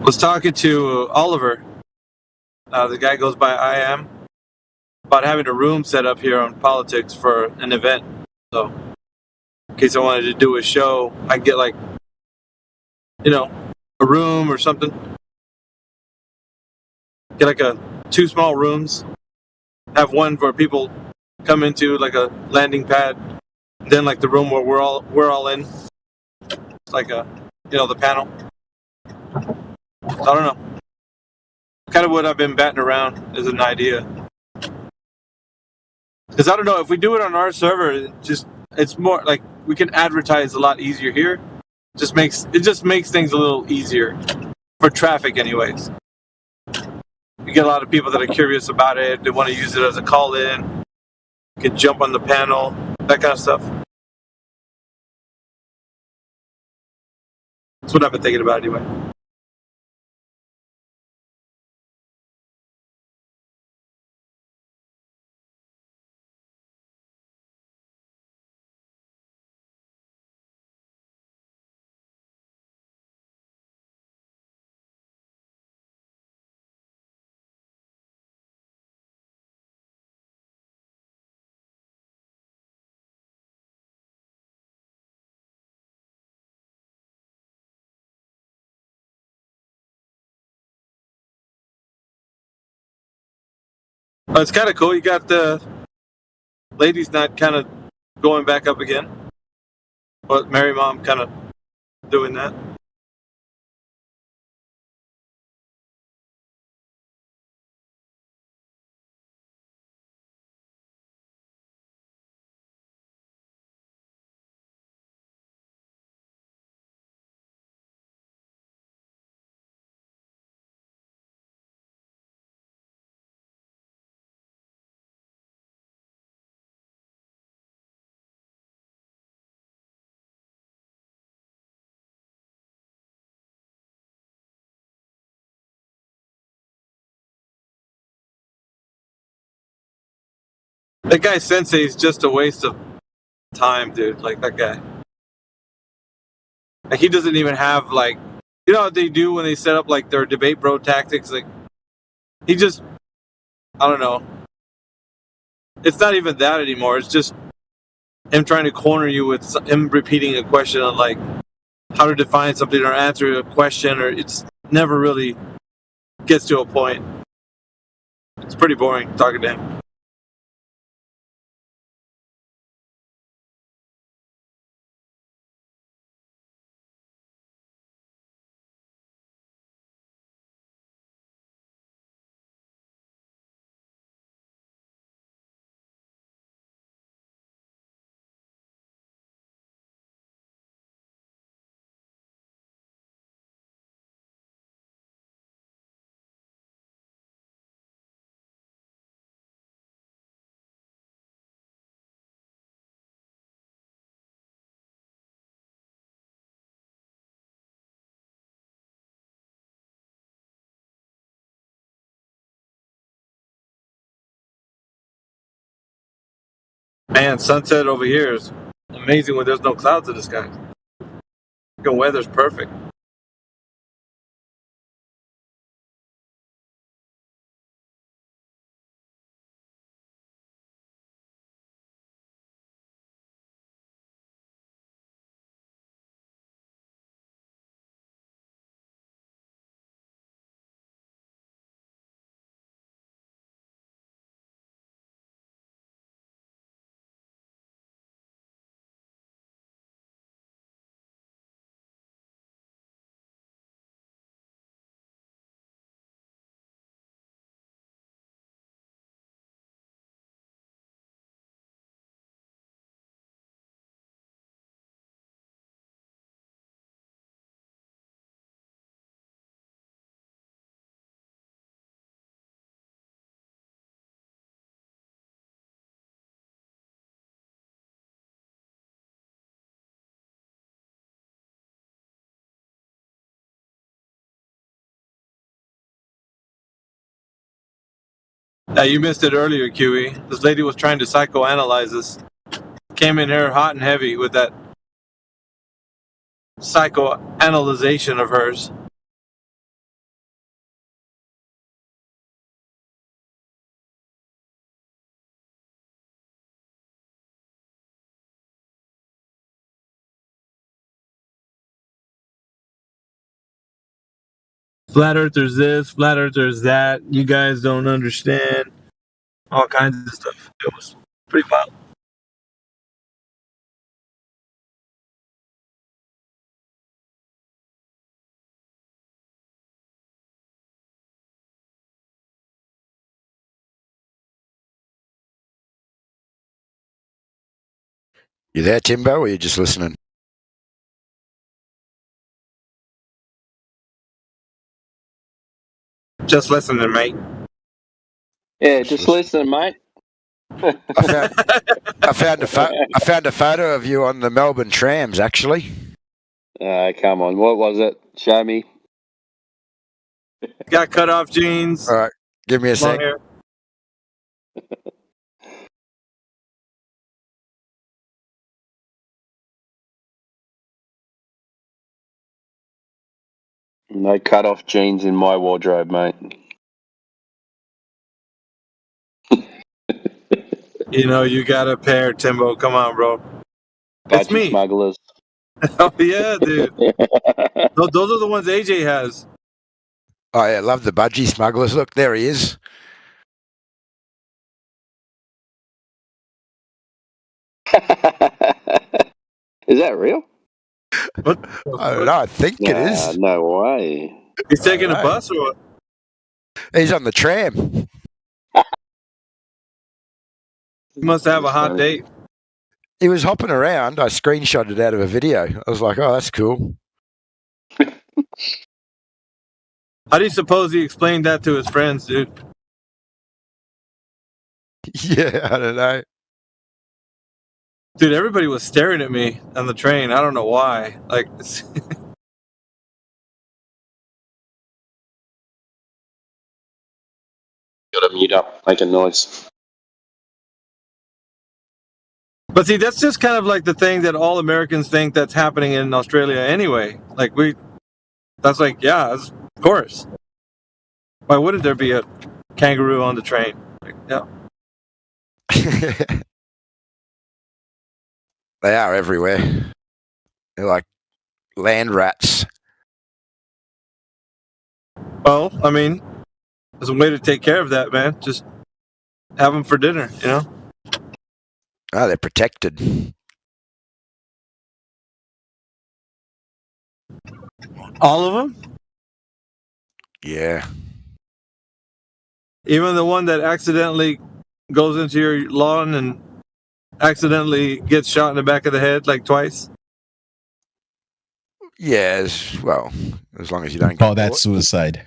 U: Was talking to Oliver. The guy goes by I am about having a room set up here on politics for an event. So, in case I wanted to do a show, I get like, a room or something. Get like 2 small rooms. Have one where people come into like a landing pad. Then like the room where we're all in. It's like the panel. I don't know. Kind of what I've been batting around as an idea. Because I don't know, if we do it on our server, it's more like we can advertise a lot easier here. It just makes things a little easier for traffic, anyways. You get a lot of people that are curious about it. They want to use it as a call-in. Can jump on the panel, that kind of stuff. That's what I've been thinking about, anyway. It's kind of cool. You got the ladies not kind of going back up again, but Mary Mom kind of doing that. That guy Sensei is just a waste of time, dude. Like that guy. Like he doesn't even have like, what they do when they set up like their debate bro tactics. Like he just, I don't know. It's not even that anymore. It's just him trying to corner you with him repeating a question on like how to define something or answer a question, or it's never really gets to a point. It's pretty boring talking to him. Man, sunset over here is amazing when there's no clouds in the sky. The weather's perfect. You missed it earlier, QE. This lady was trying to psychoanalyze us. Came in here hot and heavy with that psychoanalyzation of hers. Flat earthers this, flat earthers that. You guys don't understand. All kinds of stuff. It was pretty wild.
R: You there, Timbo, or are you just listening?
U: Just listening, mate.
L: Yeah, just listening, mate.
R: I found a photo of you on the Melbourne trams, actually.
L: Come on, what was it? Show me.
U: Got cut off jeans.
R: All right, give me a
U: long
R: sec.
U: hair.
L: No cut off jeans in my wardrobe, mate.
U: You know, you got a pair, Timbo. Come on, bro. It's
L: Budgie
U: me.
L: smugglers.
U: Oh, yeah, dude. Those are the ones AJ has.
R: Oh yeah, love the budgie smugglers. Look, there he is.
L: Is that real?
U: What?
R: I don't know. I think it is.
L: No way.
U: He's taking a bus or what?
R: He's on the tram.
U: He must have a hot date.
R: He was hopping around. I screenshotted it out of a video. I was like, oh, that's cool.
U: How do you suppose he explained that to his friends, dude?
R: Yeah, I don't know.
U: Dude, everybody was staring at me on the train. I don't know why. Like,
L: Gotta mute up, make a noise.
U: but see, that's just kind of like the thing that all Americans think that's happening in Australia anyway. Like, that's like, yeah, of course. Why wouldn't there be a kangaroo on the train? Like, yeah.
R: They are everywhere. They're like land rats.
U: Well, I mean, there's a way to take care of that, man. Just have them for dinner, you know?
R: Oh, they're protected.
U: All of them?
R: Yeah.
U: Even the one that accidentally goes into your lawn and accidentally gets shot in the back of the head like twice?
R: Yeah, well, as long as you don't
F: call that suicide.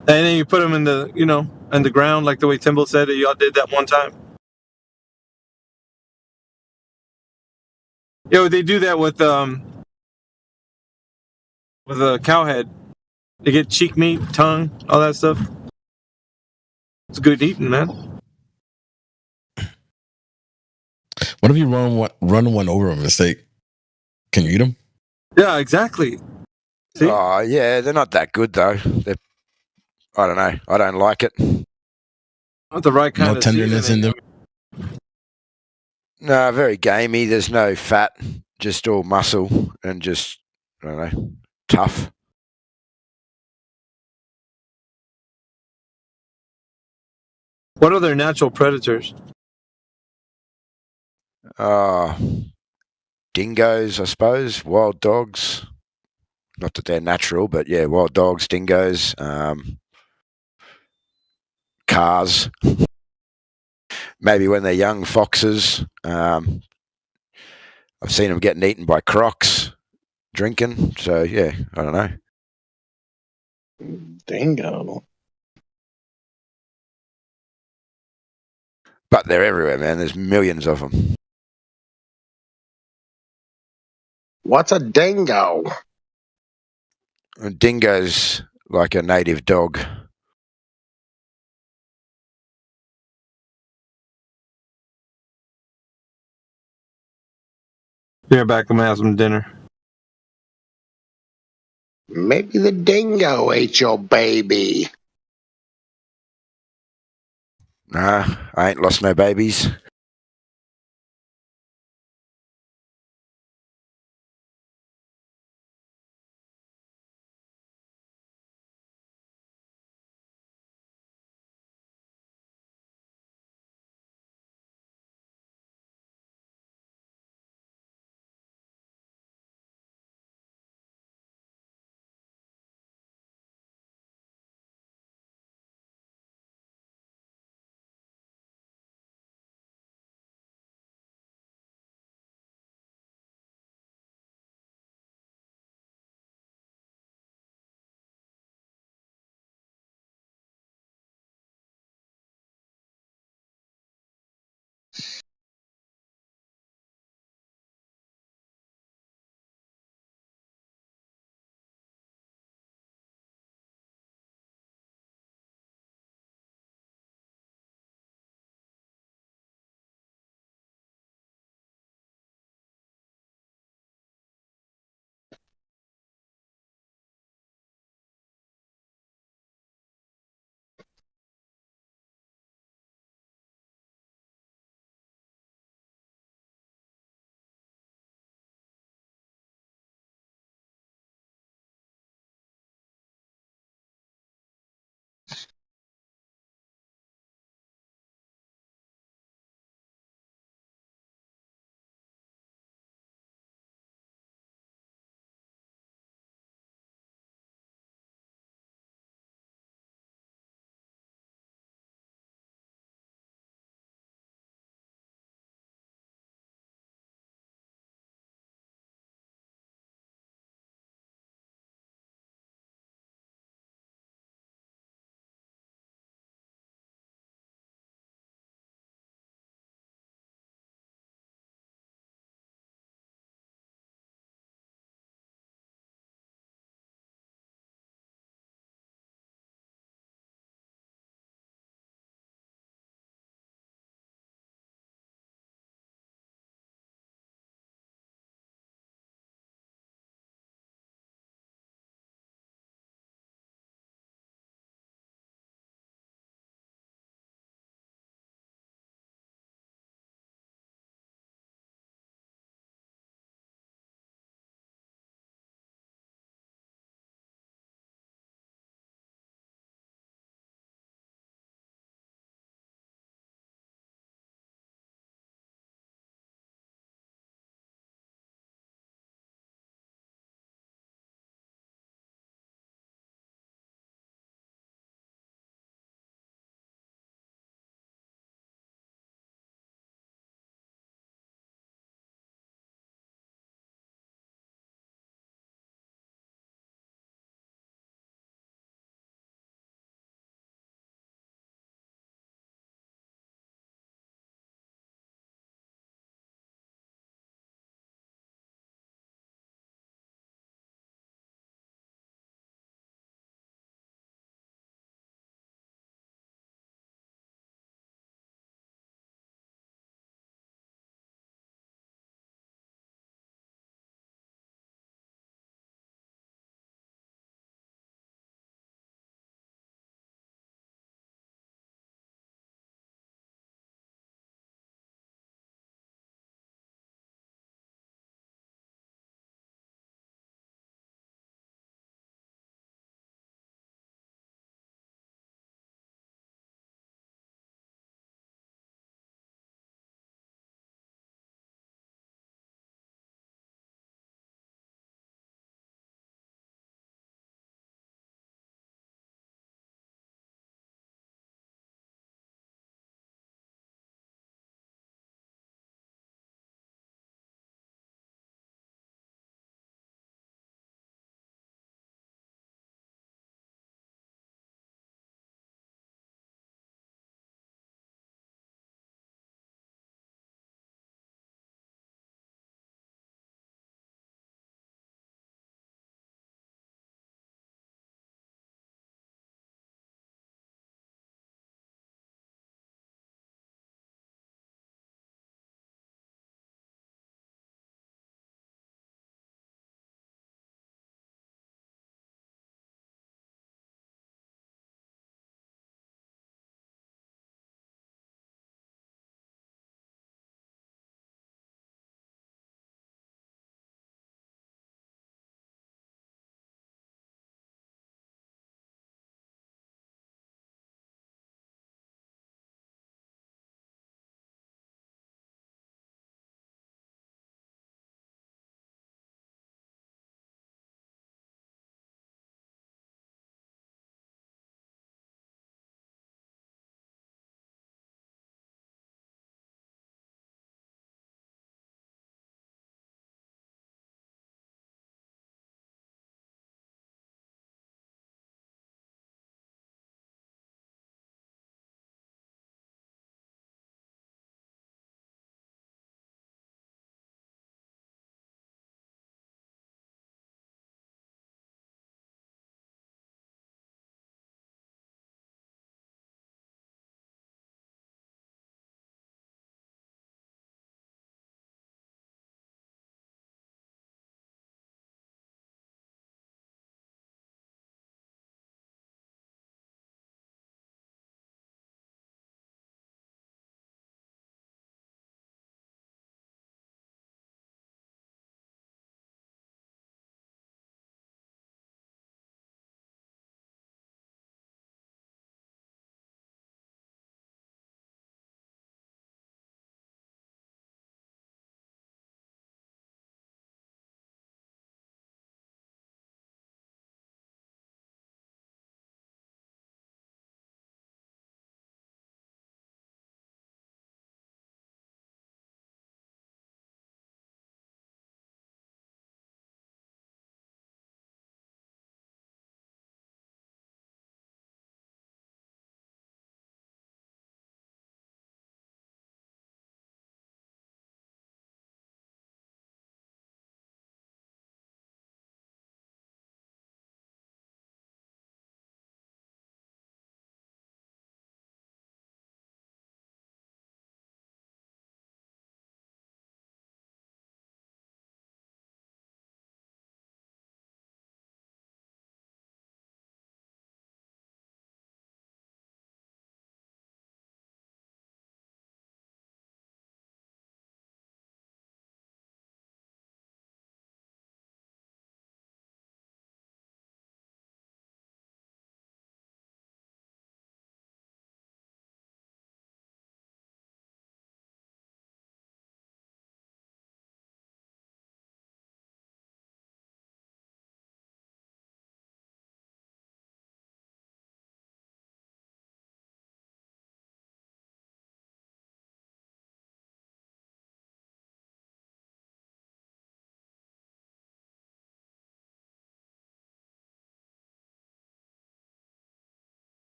U: And then you put them in the, in the ground like the way Timbo said that y'all did that one time. They do that with a cow head. They get cheek meat, tongue, all that stuff. It's good eating, man.
F: What if you run one over a mistake? Can you eat them?
U: Yeah, exactly. See?
R: Oh, yeah, they're not that good though. I don't know. I don't like it.
U: Not the right kind
F: No
U: of
F: tenderness in
U: seasoning.
F: them.
R: No, very gamey. There's no fat, just all muscle and just, I don't know, tough.
U: What are their natural predators?
R: Dingoes, I suppose. Wild dogs. Not that they're natural, but yeah, wild dogs, dingoes, cars. Maybe when they're young, foxes. I've seen them getting eaten by crocs, drinking. So yeah, I don't know.
L: Dingo.
R: But they're everywhere, man. There's millions of them.
L: What's a dingo?
R: A dingo's like a native dog.
U: Yeah, back. I'm gonna have some dinner.
L: Maybe the dingo ate your baby.
R: Nah, I ain't lost no babies.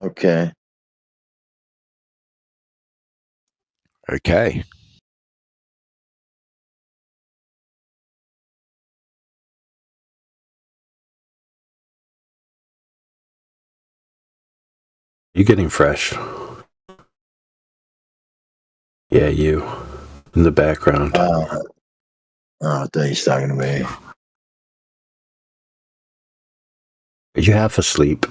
G: Okay.
R: Okay.
K: You getting fresh? Yeah, you. In the background.
G: I thought he's talking to me.
K: Are you half asleep?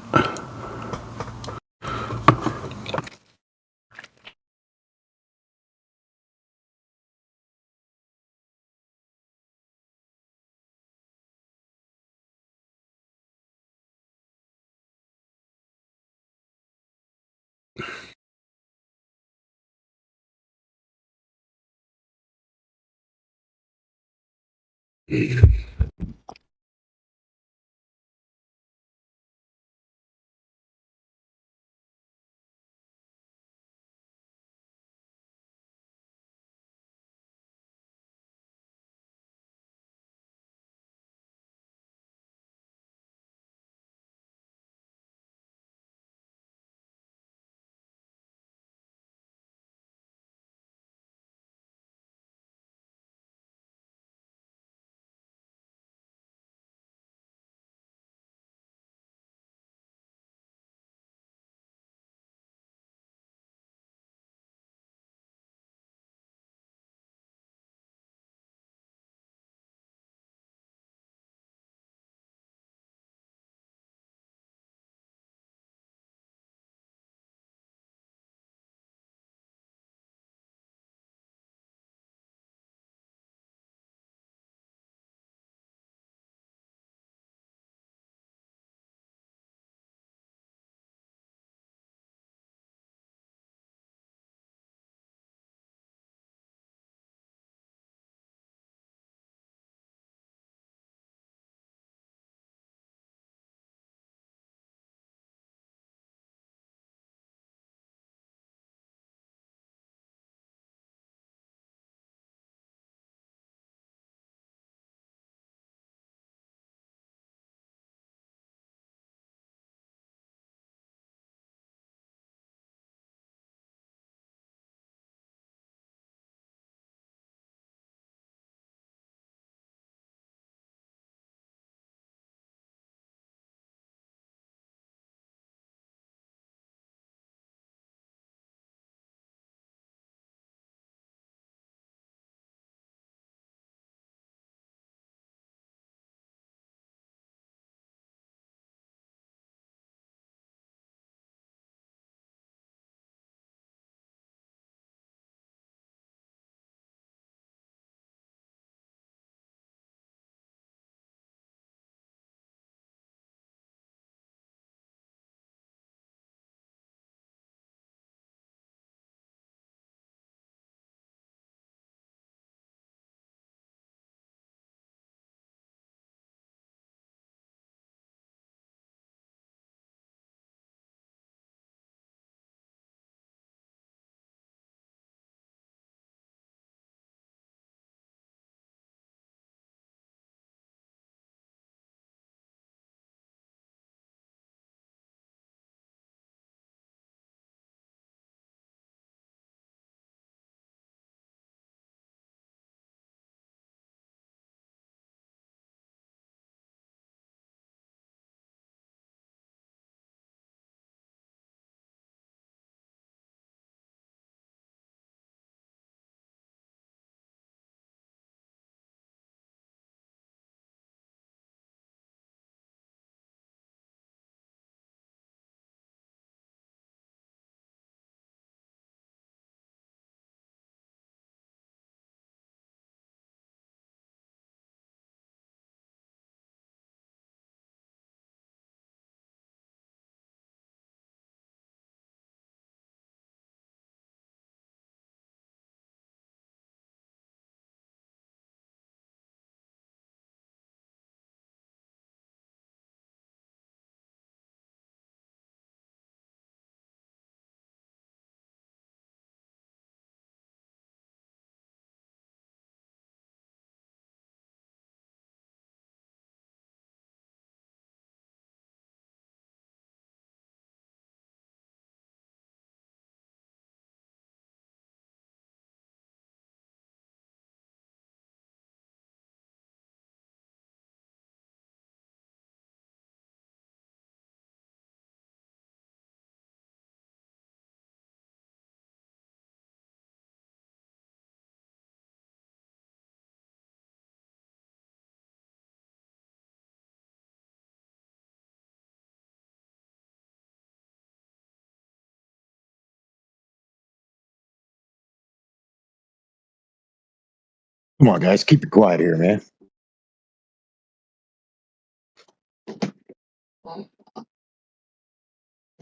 G: Come on, guys, keep it quiet here, man.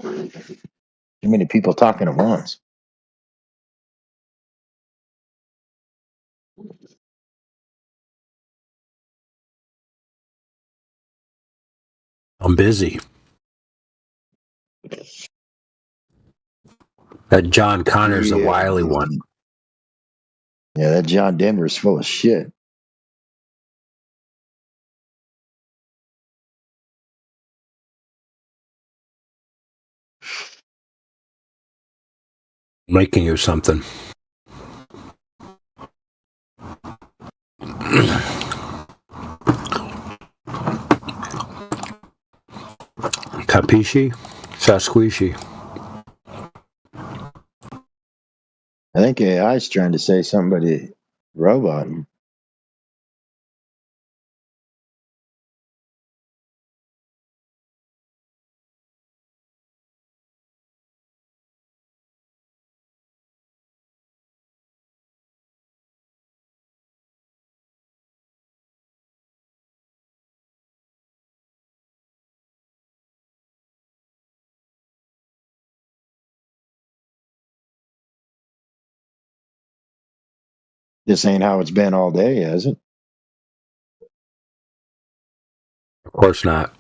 G: Too many people talking at once.
K: I'm busy. That John Connor's a wily one.
G: Yeah, that John Denver's full of shit.
K: Making you something. Capisci? Sasquishy.
G: I think AI's trying to say somebody robot. This ain't how it's been all day, has it?
K: Of course not.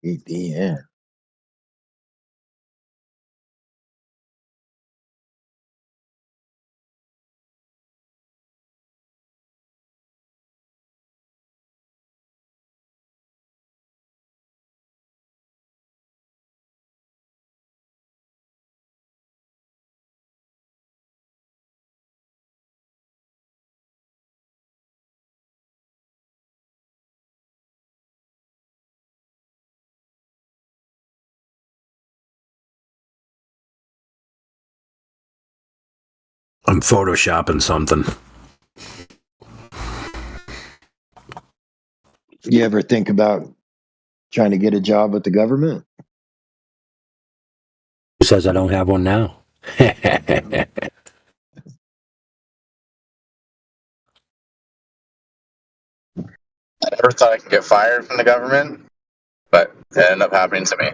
G: Yeah.
K: I'm photoshopping something.
G: You ever think about trying to get a job with the government?
K: Who says I don't have one now?
S: I never thought I could get fired from the government, but it ended up happening to me.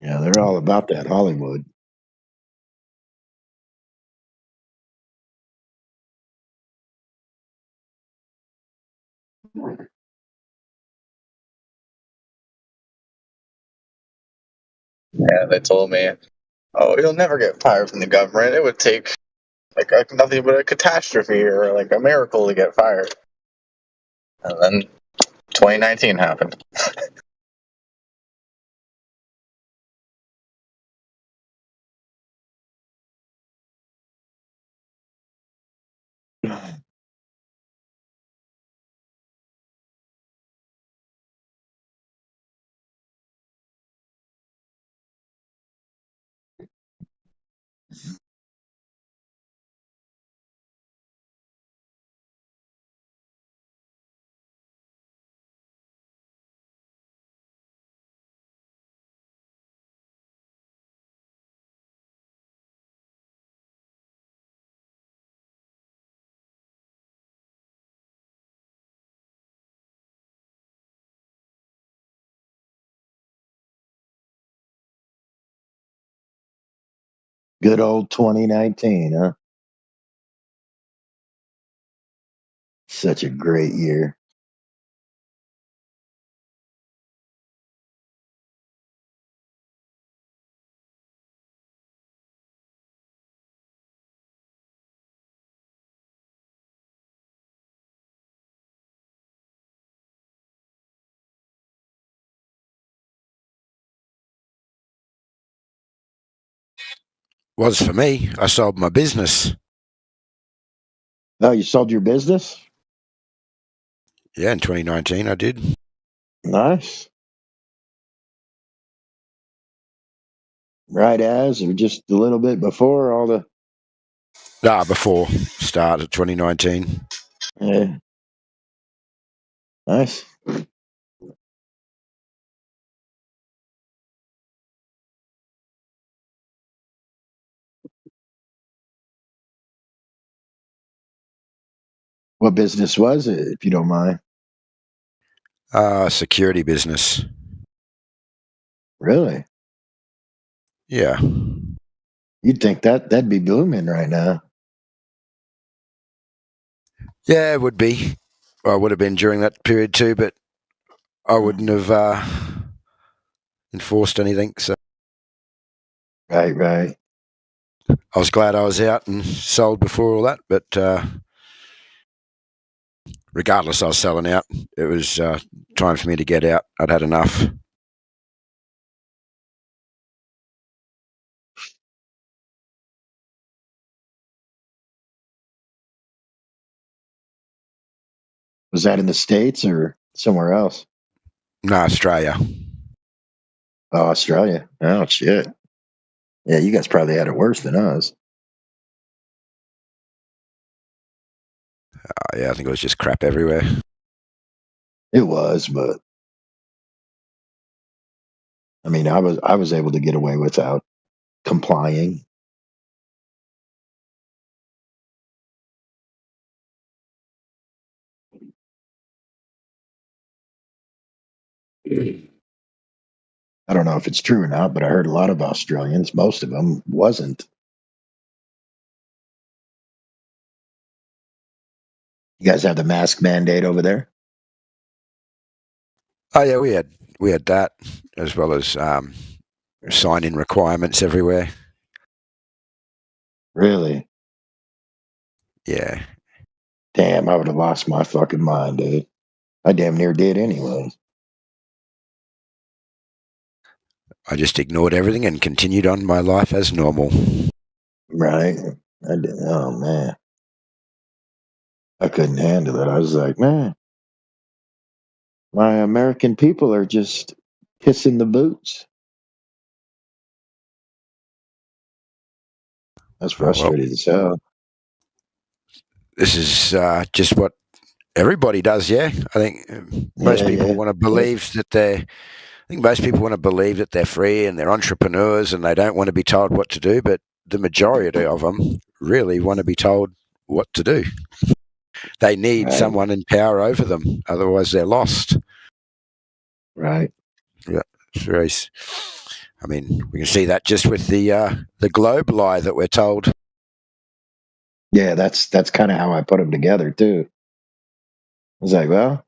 G: Yeah, they're all about that Hollywood.
S: Yeah, they told me, oh, you'll never get fired from the government. It would take nothing but a catastrophe or like a miracle to get fired. And then 2019 happened.
H: Good old 2019, huh? Such a great year.
R: Was for me. I sold my business.
H: Oh, you sold your business?
R: Yeah, in 2019 I did.
H: Nice. Right as, or just a little bit before all the.
R: Before start of 2019.
H: Yeah. Nice. What business was it, if you don't mind?
R: Security business.
H: Really?
R: Yeah.
H: You'd think that'd be booming right now.
R: Yeah, it would be. I would have been during that period too, but I wouldn't have enforced anything. So
H: Right.
R: I was glad I was out and sold before all that. But regardless, I was selling out. It was time for me to get out. I'd had enough.
H: Was that in the States or somewhere else?
R: No, Australia.
H: Oh, Australia. Oh, shit. Yeah, you guys probably had it worse than us.
R: Yeah, I think it was just crap everywhere.
H: It was, but I mean, I was able to get away without complying. I don't know if it's true or not, but I heard a lot of Australians, most of them wasn't. You guys have the mask mandate over there?
R: Oh yeah, we had that as well as sign-in requirements everywhere.
H: Really?
R: Yeah.
H: Damn, I would have lost my fucking mind, dude. I damn near did anyway.
R: I just ignored everything and continued on my life as normal.
H: Right? I did. Oh man, I couldn't handle it. I was like, man, my American people are just kissing the boots. That's frustrating as hell.
R: This is just what everybody does. Yeah, I think most people want to believe that they're. I think most people want to believe that they're free and they're entrepreneurs and they don't want to be told what to do. But the majority of them really want to be told what to do. They need someone in power over them, otherwise they're lost.
H: Right.
R: Yeah, it's very. I mean, we can see that just with the globe lie that we're told.
H: Yeah, that's kind of how I put them together too. I was like, well,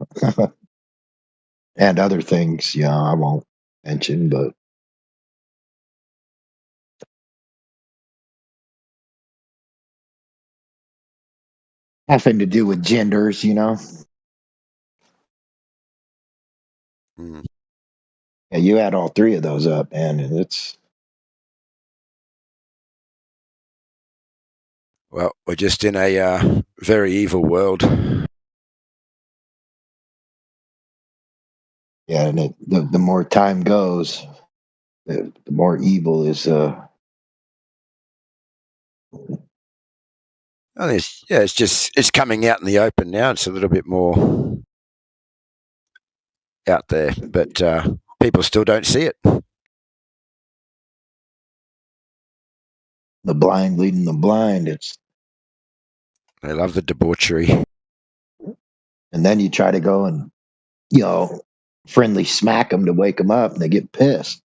H: and other things, I won't mention, but having to do with genders, you know.
R: Mm.
H: Yeah, you add all three of those up, man, and it's
R: Well, we're just in a very evil world.
H: yeah, and the more time goes, the more evil is.
R: And it's coming out in the open now. It's a little bit more out there, but people still don't see it.
H: The blind leading the blind.
R: They love the debauchery.
H: And then you try to go and, you know, friendly smack them to wake them up, and they get pissed.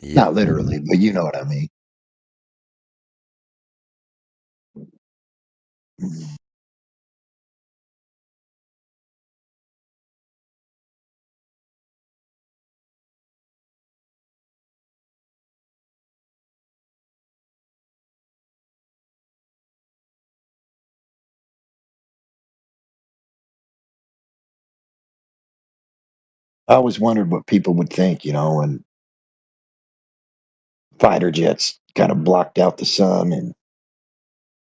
R: Yep.
H: Not literally, but you know what I mean. I always wondered what people would think, you know, when fighter jets kind of blocked out the sun, and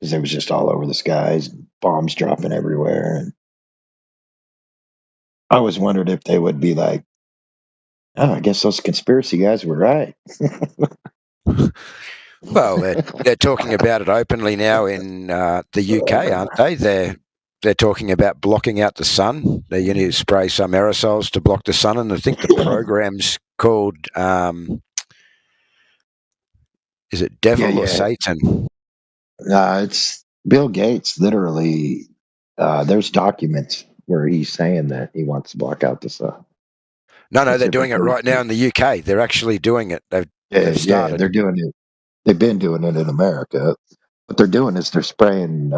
H: because it was just all over the skies, bombs dropping everywhere, and I always wondered if they would be like, "Oh, I guess those conspiracy guys were right."
R: Well, they're talking about it openly now in the UK, aren't they? They're talking about blocking out the sun. They're going to spray some aerosols to block the sun, and I think the program's called is it Devil or Satan?
H: It's Bill Gates. Literally, there's documents where he's saying that he wants to block out the sun.
R: No, they're doing it right now in the UK. They're actually doing it. They've started.
H: They're doing it. They've been doing it in America. What they're doing is they're spraying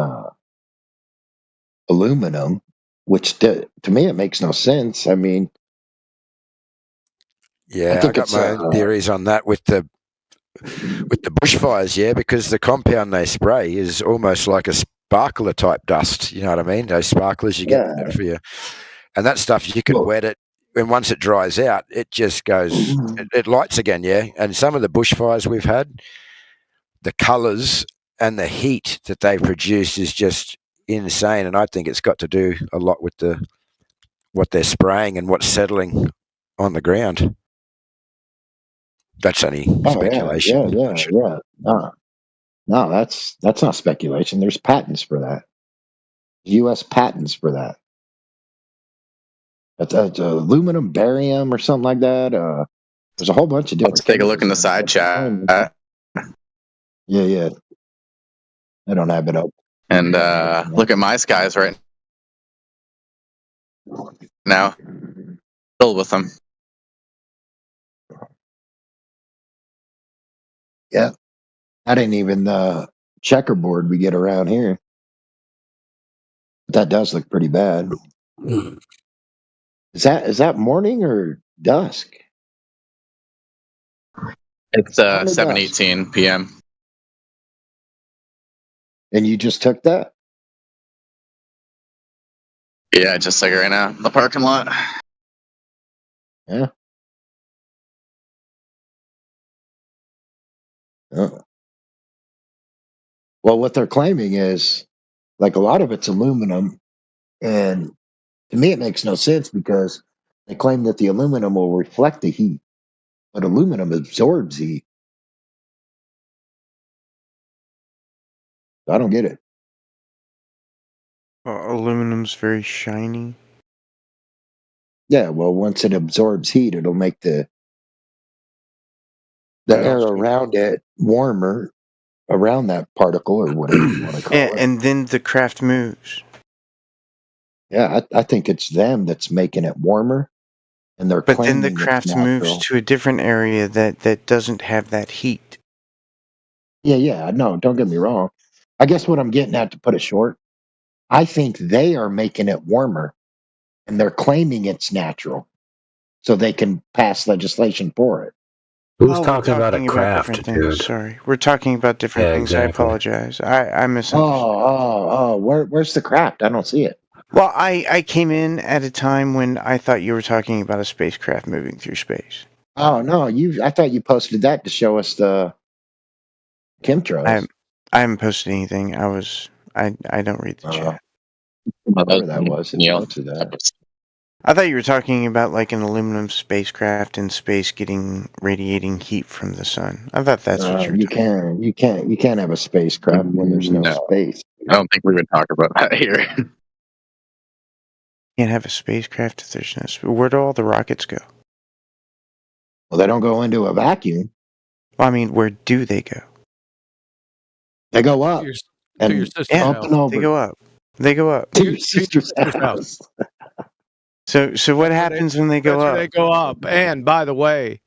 H: aluminum, which to me it makes no sense. I mean,
R: Yeah, I got my own theories on that with the bushfires. Yeah, because the compound they spray is almost like a sparkler type dust. You know what I mean? Those sparklers you get for you, and that stuff you can wet it. And once it dries out, it just goes. It lights again. Yeah, and some of the bushfires we've had, the colours and the heat that they produce is just insane. And I think it's got to do a lot with what they're spraying and what's settling on the ground. That's only speculation.
H: Yeah. No, that's not speculation. There's patents for that. U.S. patents for that. That's aluminum, barium, or something like that. There's a whole bunch of different.
S: Let's take a look in the side chat.
H: Yeah. I don't have it up.
S: And look at my skies right now. Filled with them.
H: Yeah. That ain't even the checkerboard we get around here. But that does look pretty bad. Is that morning or dusk?
S: It's 7:18 p.m.
H: And you just took that?
S: Yeah, just like right now, the parking lot.
H: Yeah. Oh. Well, what they're claiming is, like, a lot of it's aluminum, and to me it makes no sense because they claim that the aluminum will reflect the heat, but aluminum absorbs heat. I don't get it.
C: Aluminum's very shiny.
H: Yeah, well, once it absorbs heat, it'll make the air around it warmer, around that particle or whatever you want to call it.
C: And then the craft moves.
H: Yeah, I think it's them that's making it warmer, and they're
C: But then the
H: claiming it's
C: craft moves
H: natural.
C: to a different area that doesn't have that heat.
H: Yeah, no, don't get me wrong. I guess what I'm getting at, to put it short, I think they are making it warmer, and they're claiming it's natural, so they can pass legislation for it.
K: Who's
C: Oh, we're
K: talking about a
C: talking
K: craft,
C: different things.
K: dude?
C: Sorry, we're talking about different
K: Yeah,
C: things. I
K: exactly.
C: apologize. I misunderstood.
H: Where's the craft? I don't see it.
C: Well, I came in at a time when I thought you were talking about a spacecraft moving through space.
H: Oh no, I thought you posted that to show us the chemtrails.
C: I haven't posted anything. I don't read the chat.
H: Whatever that was. To that.
C: I thought you were talking about like an aluminum spacecraft in space getting radiating heat from the sun. I thought that's what
H: You can't have a spacecraft when there's no space.
S: I don't think we would talk about that here.
C: Can't have a spacecraft if there's no space. Where do all the rockets go?
H: Well, they don't go into a vacuum.
C: Well, I mean, where do they go?
H: They go up.
T: To your sister's house.
C: They go up. They go up.
H: To your sister's house.
C: So what happens when they go
T: That's
C: up?
T: where they go up. And by the way,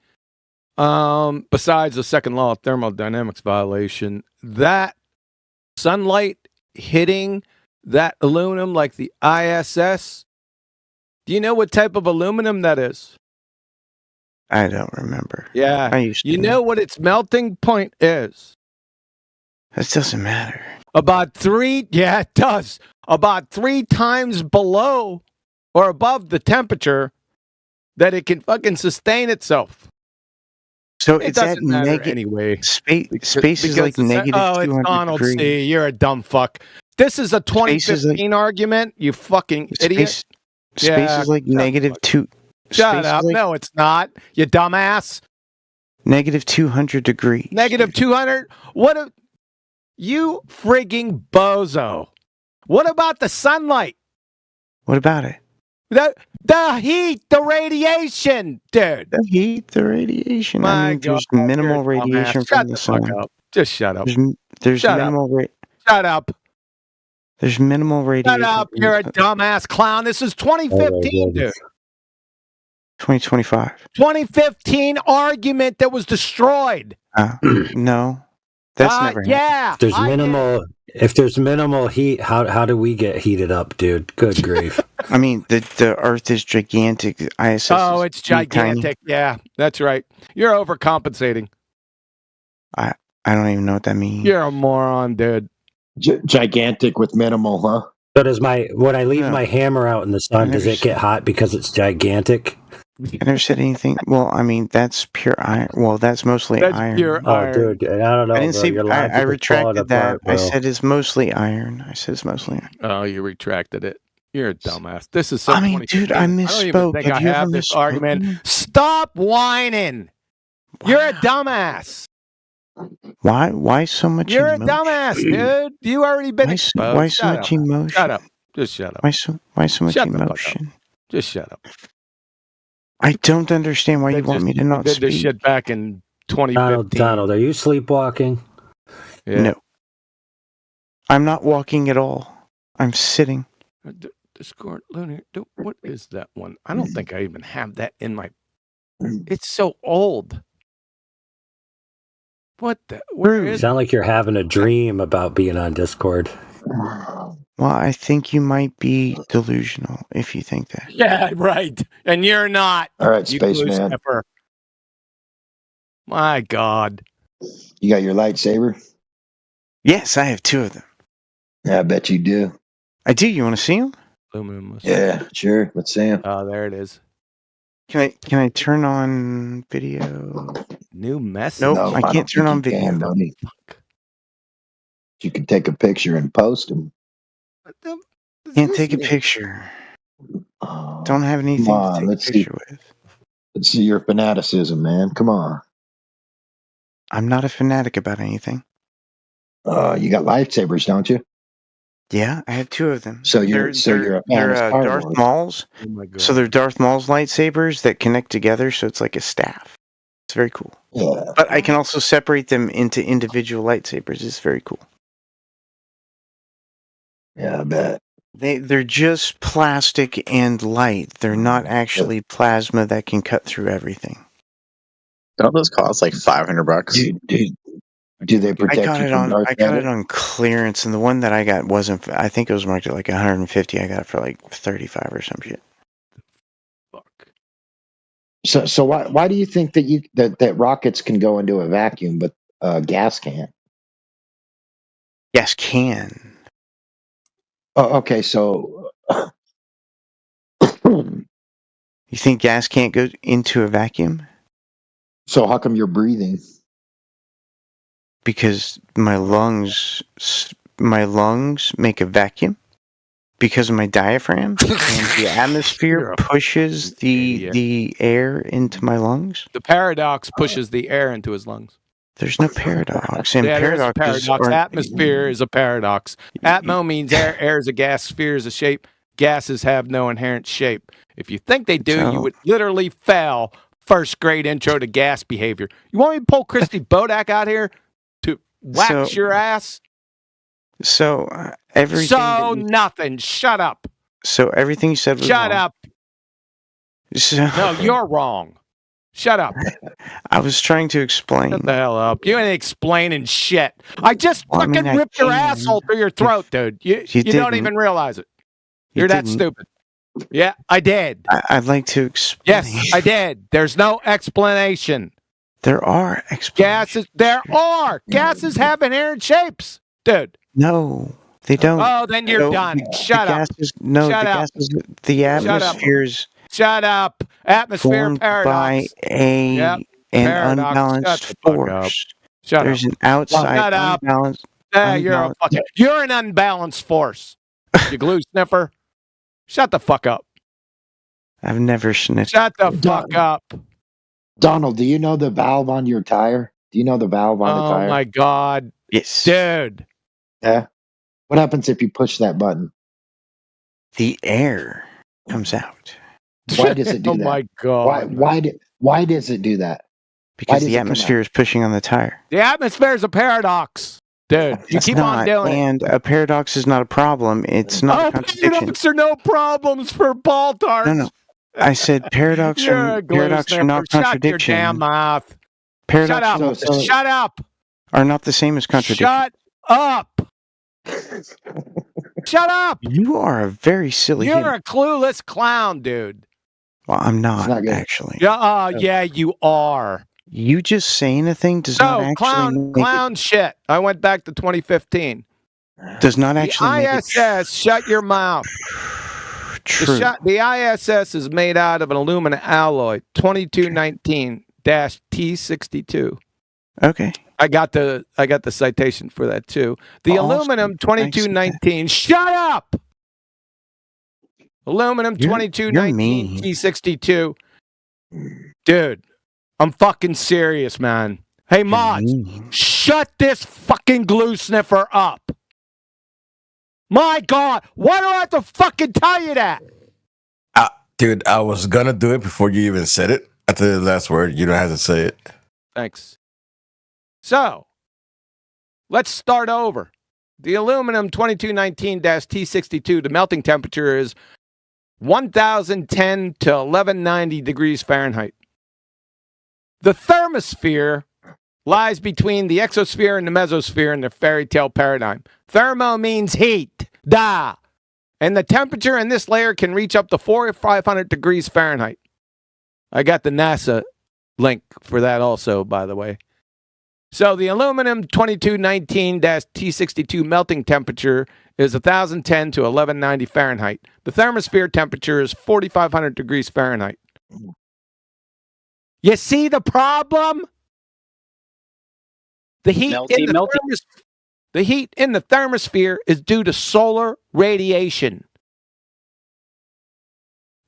T: besides the second law of thermodynamics violation, that sunlight hitting that aluminum like the ISS, do you know what type of aluminum that is?
C: I don't remember.
T: Yeah.
C: I used to
T: You know what its melting point is?
C: That doesn't matter.
T: About 3, yeah, it does. About 3 times below or above the temperature that it can fucking sustain itself.
C: So
T: It
C: it's at
T: doesn't matter
C: negative
T: anyway.
C: Space is like negative
T: Oh, it's
C: 200
T: Donald
C: degrees.
T: C. You're a dumb fuck. This is a 2015 argument, you fucking idiot.
C: Space is like negative 2.
T: Shut
C: space
T: up.
C: is like
T: No, it's not. You dumbass.
C: negative 200 degrees.
T: Negative 200? What a... You frigging bozo. What about the sunlight?
C: What about it?
T: The heat, the radiation, dude.
C: The heat, the radiation.
T: My
C: I mean, there's
T: God,
C: minimal
T: you're a dumbass.
C: radiation
T: Shut
C: from
T: the
C: the
T: fuck
C: sun.
T: up. Just shut up.
C: There's
T: Shut
C: minimal
T: up. Shut up.
C: There's minimal radiation.
T: Shut up. You're a dumbass clown. This is 2015, dude.
C: 2025.
T: 2015 argument that was destroyed.
C: No. That's never happened.
T: Yeah.
K: If there's minimal heat, how do we get heated up, dude? Good grief.
C: I mean, the Earth is gigantic. ISS
T: Oh,
C: is
T: it's gigantic. Yeah, that's right. You're overcompensating.
C: I don't even know what that means.
T: You're a moron, dude.
H: Gigantic with minimal, huh?
K: So when I leave my hammer out in the sun, does it get hot because it's gigantic?
C: I never said anything. Well, I mean, that's pure iron. Well, that's mostly iron.
T: Pure iron.
K: Dude, I don't know.
C: I didn't
K: bro.
C: say.
K: Your
C: I
K: logic is
C: retracted
K: falling
C: that.
K: apart, bro.
C: I said it's mostly iron.
T: Oh, you retracted it. You're a dumbass. This is so.
C: I mean, dude, I
T: don't even
C: misspoke.
T: think
C: Have
T: I
C: you
T: have
C: ever
T: this
C: misspoken?
T: argument. Stop whining. You're a dumbass.
C: Why so much
T: You're
C: emotion?
T: a dumbass, dude. You already been exposed.
C: Why so
T: Shut
C: much
T: up.
C: emotion?
T: Shut up. Just shut up.
C: Why so much
T: Shut the fuck up.
C: emotion?
T: Just shut up.
C: I don't understand why you want me to not
T: did this
C: speak.
T: shit back in 2015.
K: Donald, are you sleepwalking?
T: Yeah.
C: No. I'm not walking at all. I'm sitting.
T: Discord Lunar. What is that one? I don't think I even have that in my. It's so old. What the? Where
K: You
T: is?
K: sound like you're having a dream about being on Discord.
C: Well, I think you might be delusional if you think that.
T: Yeah, right. And you're not.
H: All right,
T: you
H: spaceman.
T: glue snapper. My God.
H: You got your lightsaber?
C: Yes, I have 2 of them.
H: Yeah, I bet you do.
C: I do. You want to see them?
T: Aluminum.
H: Yeah, sure. Let's see him.
T: Oh, there it is.
C: Can I turn on video?
T: New message.
C: Nope,
H: No,
C: I can't
H: don't
C: turn
H: think
C: on
H: you
C: video.
H: can, buddy. You can take a picture and post them.
C: Can't take a picture. Don't have anything
H: Come on,
C: to take
H: let's
C: a
H: see.
C: picture with.
H: Let's see your fanaticism, man. Come on.
C: I'm not a fanatic about anything.
H: You got lightsabers, don't you?
C: Yeah, I have 2 of them.
H: So you're a fan
C: they're
H: of Star
C: Darth
H: Wars.
C: Maul's.
T: Oh my God.
C: So they're Darth Maul's lightsabers that connect together, so it's like a staff. It's very cool.
H: Yeah.
C: But I can also separate them into individual lightsabers. It's very cool.
H: Yeah, I bet.
C: They're just plastic and light. They're not actually plasma that can cut through everything.
S: Don't those cost like $500?
H: Do they protect you from Darth
C: I got
H: Vader?
C: it on clearance, and the one that I got wasn't. I think it was marked at like 150. I got it for like 35 or some shit.
H: So why do you think that rockets can go into a vacuum but gas can't?
C: Gas can.
H: Oh, okay. So
C: You think gas can't go into a vacuum?
H: so how come you're breathing?
C: Because my lungs make a vacuum because of my diaphragm, and the atmosphere pushes the air into my lungs.
B: The paradox pushes the air into his lungs.
C: There's no paradox, and
B: Yeah, there is a
C: paradoxes
B: paradox.
C: are
B: Atmosphere is a paradox. Atmo means air. Air is a gas. Sphere is a shape. Gases have no inherent shape. If you think they do, you
C: So-
B: would literally fail first grade intro to gas behavior. You want me to pull Christy Bodak out here to wax
C: So-
B: your ass?
C: So everything.
B: So nothing. Shut up.
C: So everything you said was
B: Shut
C: wrong.
B: up.
C: So,
B: No, you're wrong. Shut up.
C: I was trying to explain.
B: Shut the hell up. You ain't explaining shit. I just
C: Well, I
B: fucking
C: mean, I
B: ripped your
C: can.
B: asshole through your throat, dude. You don't
C: didn't.
B: even realize it.
C: You
B: You're that
C: didn't.
B: stupid. Yeah, I did.
C: I'd like to explain.
B: Yes, I did. There's no explanation.
C: There are explanations.
B: Gases have inherent shapes, dude.
C: No, they don't.
B: Oh, then you're
C: No,
B: done.
C: the
B: Shut up.
C: gases- No,
B: Shut
C: the
B: up.
C: gases. The
B: Shut up.
C: atmosphere's
B: Shut up. Atmosphere
C: formed
B: paradox.
C: by an
B: paradox.
C: unbalanced
B: Shut the fuck up.
C: force.
B: Shut
C: There's
B: up.
C: an outside
B: Shut up.
C: unbalanced.
B: You're an unbalanced force. You glue sniffer. Shut the fuck up.
C: I've never sniffed.
B: Shut the fuck up.
H: Donald, do you know the valve on your tire? Do you know the valve on the
B: Oh
H: tire?
B: my god.
C: Yes.
B: Dude.
H: Yeah. What happens if you push that button?
C: The air comes out
H: Why does it do
B: Oh
H: that?
B: my god.
H: Why does it do that?
C: because
H: does
C: the
H: it come out?
C: atmosphere is pushing on the tire.
B: The atmosphere is a paradox. Dude, you
C: It's
B: keep
C: not,
B: on doing it.
C: and a paradox is not a problem. It's not a
B: Oh,
C: contradiction.
B: paradox are no problems for ball tarts.
C: No. I said paradox
B: You're
C: are
B: a glue
C: paradox are
B: sniffer.
C: not
B: Shut your
C: contradiction.
B: damn mouth.
C: Paradox
B: Shut up.
H: So-
B: Shut up.
C: are not the same as contradiction.
B: Shut up. Shut up.
C: You are a very silly
B: You're
C: human.
B: a clueless clown, dude.
C: Well, I'm not,
H: not good.
C: actually.
B: Yeah, you are.
C: You just saying a thing does not
B: So,
C: actually
B: clown shit. I went back to 2015.
C: does not
B: The
C: actually make it
B: ISS, shut your mouth.
C: true.
B: The ISS is made out of an aluminum alloy, 2219-T62.
C: Okay.
B: I got the citation for that too. The
C: Awesome.
B: aluminum 2219. Shut up. Aluminum
C: You're
B: 2219
C: mean.
B: T62. Dude, I'm fucking serious, man. Hey, mods, shut this fucking glue sniffer up. My God, why do I have to fucking tell you that?
F: Dude, I was gonna do it before you even said it. After the last word, you don't have to say it.
B: Thanks. So, let's start over. The aluminum 2219-T62, the melting temperature is 1010 to 1190 degrees Fahrenheit. The thermosphere lies between the exosphere and the mesosphere in the fairy tale paradigm. Thermo means heat. Da. And the temperature in this layer can reach up to 400 or 500 degrees Fahrenheit. I got the NASA link for that also, by the way. So the aluminum 2219-T62 melting temperature is 1010 to 1190 Fahrenheit. The thermosphere temperature is 4500 degrees Fahrenheit. You see the problem? The heat in the heat in the thermosphere is due to solar radiation.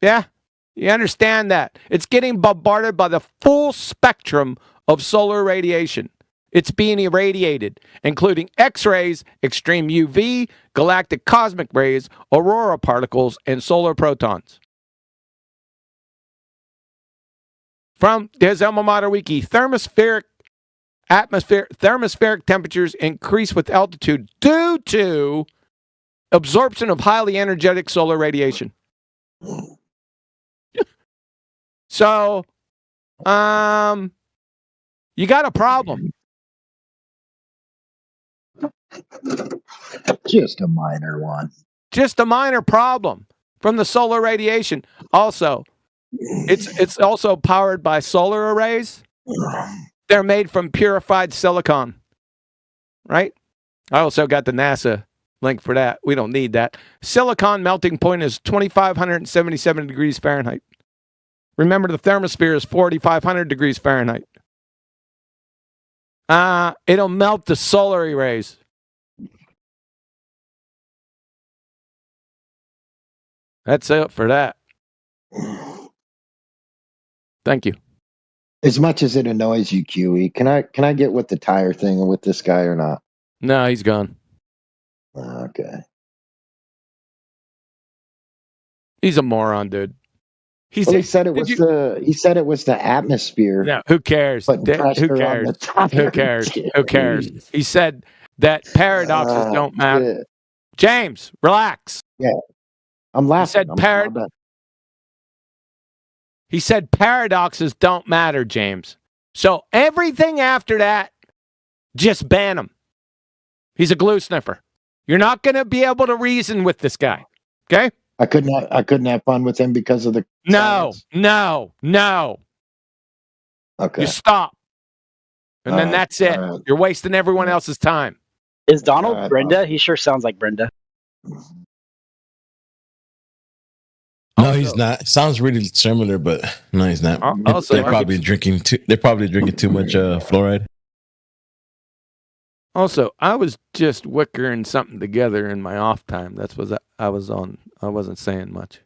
B: Yeah? You understand that? It's getting bombarded by the full spectrum of solar radiation. It's being irradiated, including X-rays, extreme UV, galactic cosmic rays, aurora particles, and solar protons. From there's Alma Mater Wiki, thermospheric temperatures increase with altitude due to absorption of highly energetic solar radiation. So, you got a problem.
H: Just a minor one.
B: Just a minor problem from the solar radiation. Also, It's also powered by solar arrays. They're made from purified silicon. Right? I also got the NASA link for that. We don't need that. Silicon melting point is 2,577 degrees Fahrenheit. Remember, the thermosphere is 4,500 degrees Fahrenheit. It'll melt the solar rays. That's it for that. Thank you.
H: As much as it annoys you, QE, can I get with the tire thing with this guy or not?
B: No, he's gone.
H: Okay.
B: He's a moron, dude.
H: He said it was he said it was the atmosphere.
B: No, who cares?
H: Who cares?
B: Who cares? Who cares? He said that paradoxes don't matter.
H: Shit.
B: James, relax.
H: Yeah. I'm laughing.
B: He said paradoxes don't matter, James. So everything after that, just ban him. He's a glue sniffer. You're not going to be able to reason with this guy. Okay?
H: I couldn't have fun with him because of the
B: No.
H: Okay.
B: You stop. And then that's it.
H: Right.
B: You're wasting everyone else's time.
A: Is Donald Brenda? He sure sounds like Brenda.
F: No, he's not. Sounds really similar, but no, he's not. They're probably drinking too much fluoride.
B: Also, I was just wickering something together in my off time. That's what I was on. I wasn't saying much.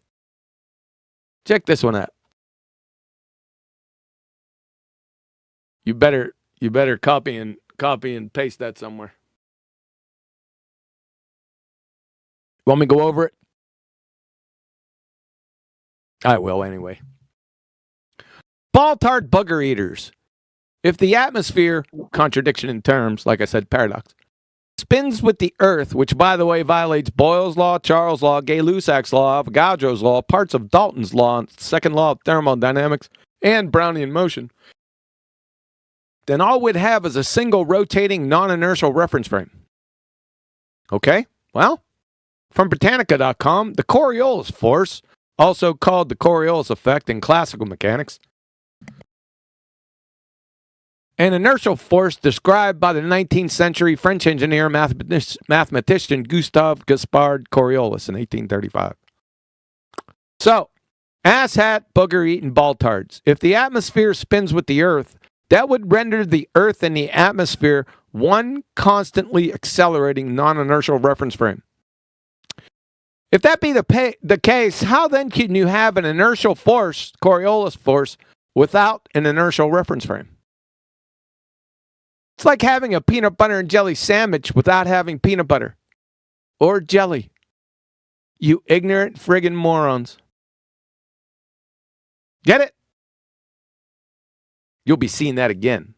B: Check this one out. You better copy and paste that somewhere. Want me to go over it? I will anyway. Ball-tard bugger eaters. If the atmosphere, contradiction in terms, like I said, paradox, spins with the Earth, which, by the way, violates Boyle's law, Charles' law, Gay-Lussac's law, Avogadro's law, parts of Dalton's law, second law of thermodynamics, and Brownian motion, then all we'd have is a single rotating non-inertial reference frame. Okay? Well, from Britannica.com, the Coriolis force, also called the Coriolis effect in classical mechanics, an inertial force described by the 19th century French engineer mathematician Gustave Gaspard Coriolis in 1835. So, asshat, booger-eating ball-tards. If the atmosphere spins with the Earth, that would render the Earth and the atmosphere one constantly accelerating non-inertial reference frame. If that be the case, how then can you have an inertial force, Coriolis force, without an inertial reference frame? It's like having a peanut butter and jelly sandwich without having peanut butter or jelly. You ignorant friggin' morons. Get it? You'll be seeing that again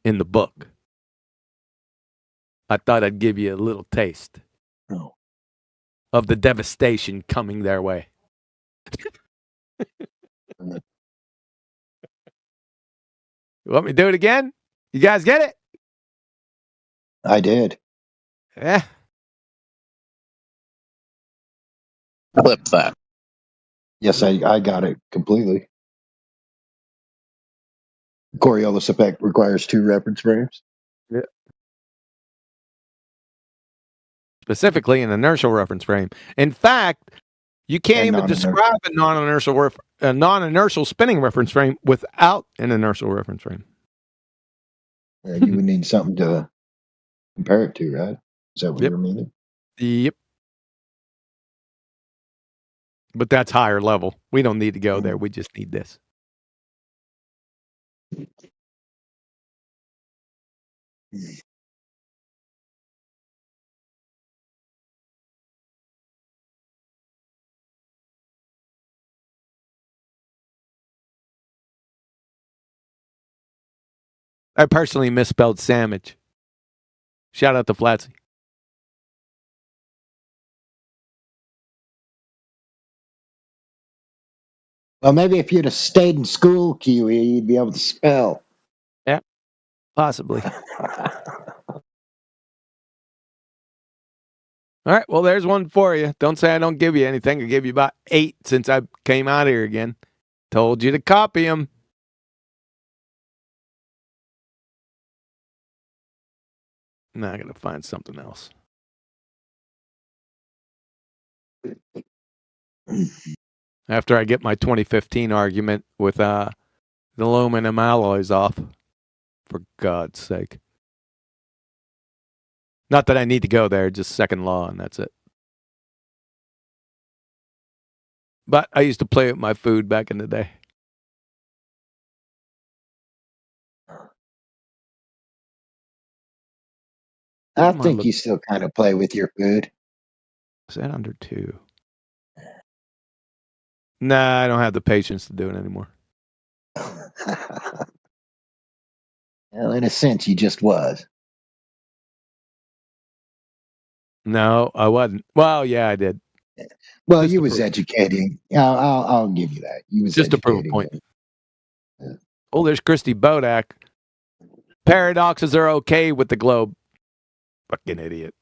B: in the book. I thought I'd give you a little taste of the devastation coming their way. You want me to do it again? You guys get it?
H: I did.
B: Yeah.
H: Flip that. Yes, I got it completely. Coriolis effect requires 2 reference frames.
B: Yeah. Specifically an inertial reference frame. In fact, you can't even describe a non-inertial spinning reference frame without an inertial reference frame.
H: Yeah, you would need something to compare it to, right? Is that what you're meaning?
B: Yep. But that's higher level. We don't need to go there. We just need this. I personally misspelled sandwich. Shout out to Flatsy.
H: Well, maybe if you'd have stayed in school, Kiwi, you'd be able to spell.
B: Yeah, possibly. All right, well, there's one for you. Don't say I don't give you anything. I gave you about 8 since I came out here again. Told you to copy them. Now I got to find something else. After I get my 2015 argument with the aluminum alloys off, for God's sake. Not that I need to go there, just second law, and that's it. But I used to play with my food back in the day.
H: I think you still kind of play with your food.
B: Is that under 2? Nah, I don't have the patience to do it anymore.
H: Well, in a sense, you just was.
B: No, I wasn't. Well, yeah, I did.
H: Well, you was educating. I'll give you that. You was
B: just to prove a point. Yeah. Oh, there's Christy Bodak. Paradoxes are okay with the globe. Fucking idiot.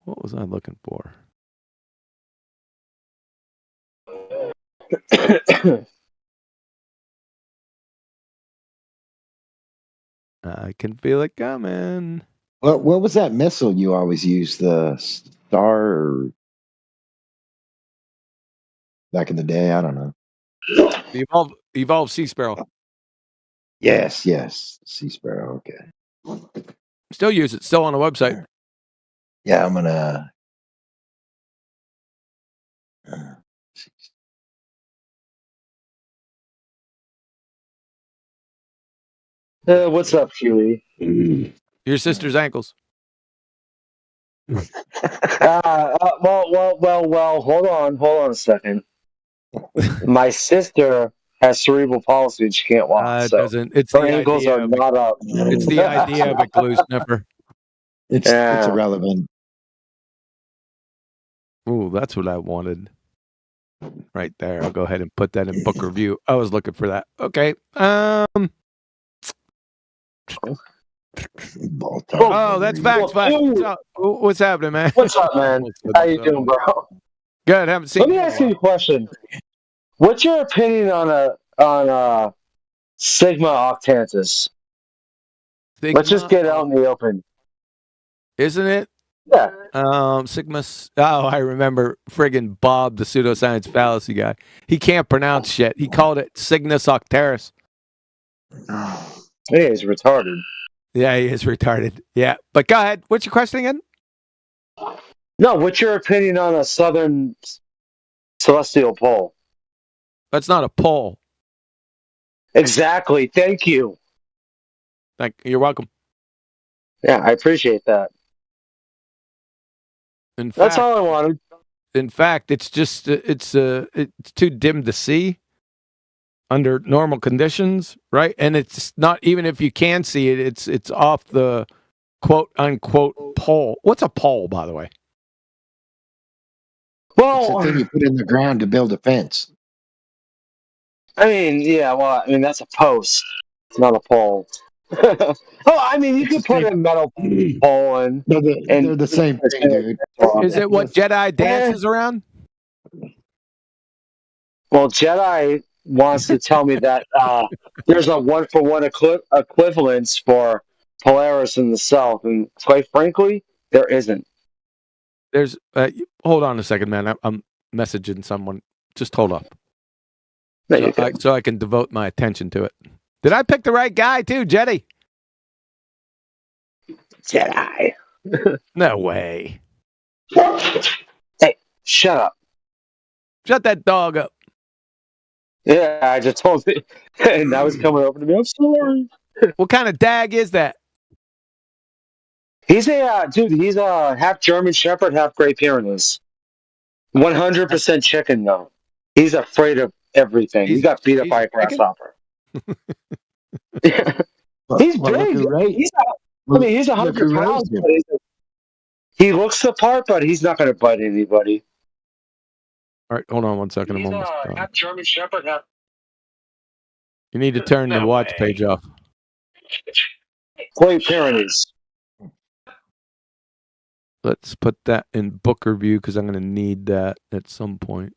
B: What was I looking for? I can feel it coming.
H: What was that missile you always use? The Star or back in the day? I don't know.
B: The Evolved Sea Sparrow.
H: Yes. Sea Sparrow, okay.
B: Still use it. Still on the website.
H: Yeah, I'm gonna.
M: What's up, Huey?
B: Your sister's ankles.
M: Well. Hold on a second. My sister has cerebral palsy and she can't walk.
B: It doesn't. It's her
M: ankles are not up.
B: It's the idea of a glue sniffer.
H: It's irrelevant.
B: Ooh, that's what I wanted. Right there. I'll go ahead and put that in book review. I was looking for that. Okay. Oh, that's Vax. What's happening, man?
M: What's up, man? How you doing, bro?
B: Good. Haven't seen.
M: Let me ask you a question. What's your opinion on Sigma Octantis? Let's just get out in the open.
B: Isn't it?
M: Yeah.
B: Sigma. Oh, I remember friggin' Bob, the pseudoscience fallacy guy. He can't pronounce shit. He called it Cygnus Octaris.
M: Yeah, he's retarded.
B: Yeah, he is retarded. Yeah, but go ahead. What's your question again?
M: No, what's your opinion on a southern celestial pole?
B: That's not a pole.
M: Exactly. Thank you.
B: You're welcome.
M: Yeah, I appreciate that. That's all I wanted.
B: In fact, it's just it's too dim to see under normal conditions, right? And it's not, even if you can see it, it's off the quote unquote pole. What's a pole, by the way?
H: Well, it's the thing you put in the ground to build a fence.
M: I mean, yeah, well, I mean, that's a post. It's not a pole. Oh, I mean, you could put a metal pole in.
H: They're the same thing, dude.
B: Is it what Jedi dances around?
M: Well, Jedi wants to tell me that there's a 1-for-1 equivalence for Polaris in the South, and quite frankly, there isn't.
B: There's hold on a second, man. I'm messaging someone. Just hold up. So I can devote my attention to it. Did I pick the right guy too, Jedi?
M: Jedi.
B: No way.
M: Hey, shut up.
B: Shut that dog up.
M: Yeah, I just told you. And now he's coming over to me. I'm sorry.
B: What kind of dag is that?
M: He's a dude. He's a half German Shepherd, half Great Pyrenees. 100% chicken though. He's afraid of everything. He got beat up by a grasshopper. He's big. He's 100 pounds. He looks the part, but he's not going to bite anybody.
B: All right, hold on 1 second. I'm almost done.
M: Half German Shepherd, half.
B: You need to turn the watch page off.
M: Great Pyrenees.
B: Let's put that in book review because I'm going to need that at some point.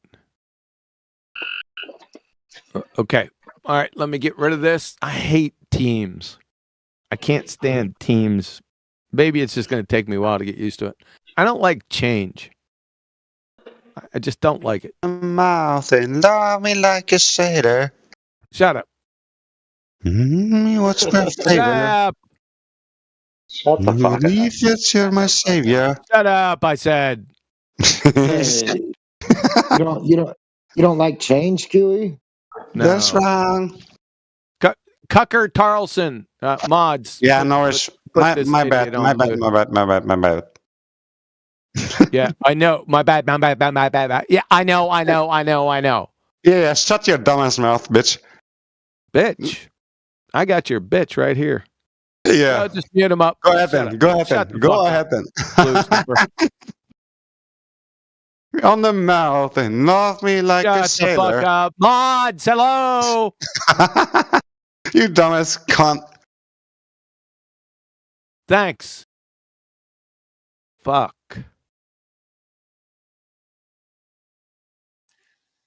B: Okay. All right. Let me get rid of this. I hate teams. I can't stand teams. Maybe it's just going to take me a while to get used to it. I don't like change. I just don't like it.
C: Mouth and love me like a sailor.
B: Shut up.
C: What's my flavor?
B: Shut
M: the fuck up.
C: Believe that you're my savior.
B: Shut up, I said.
H: You don't like change, Kiwi?
B: No.
C: That's wrong.
B: Cucker Tarlson, mods.
C: Yeah, no worries. My bad.
B: Yeah, I know. My bad. Yeah, I know.
C: Yeah, shut your dumbass mouth, bitch.
B: Bitch. I got your bitch right here.
C: Yeah.
B: Just mute him up.
C: Go ahead then. Go ahead then. On the mouth and love me like a
B: Shut
C: sailor.
B: the fuck up. Mods, hello.
C: You dumbass cunt.
B: Thanks. Fuck.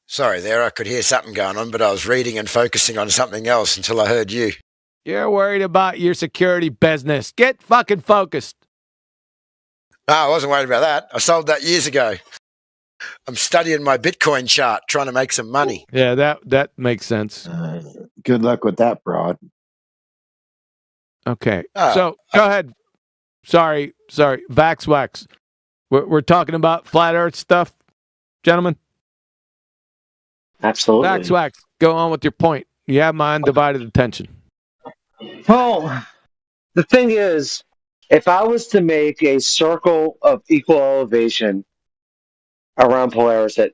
R: Sorry there, I could hear something going on, but I was reading and focusing on something else until I heard you.
B: You're worried about your security business. Get fucking focused.
R: No, I wasn't worried about that. I sold that years ago. I'm studying my Bitcoin chart, trying to make some money.
B: Yeah, that makes sense.
H: Good luck with that, broad.
B: Okay, so go ahead. Sorry, Vaxwax. We're talking about flat Earth stuff, gentlemen.
M: Absolutely.
B: Vaxwax, go on with your point. You have my undivided attention.
M: Well, the thing is, if I was to make a circle of equal elevation around Polaris at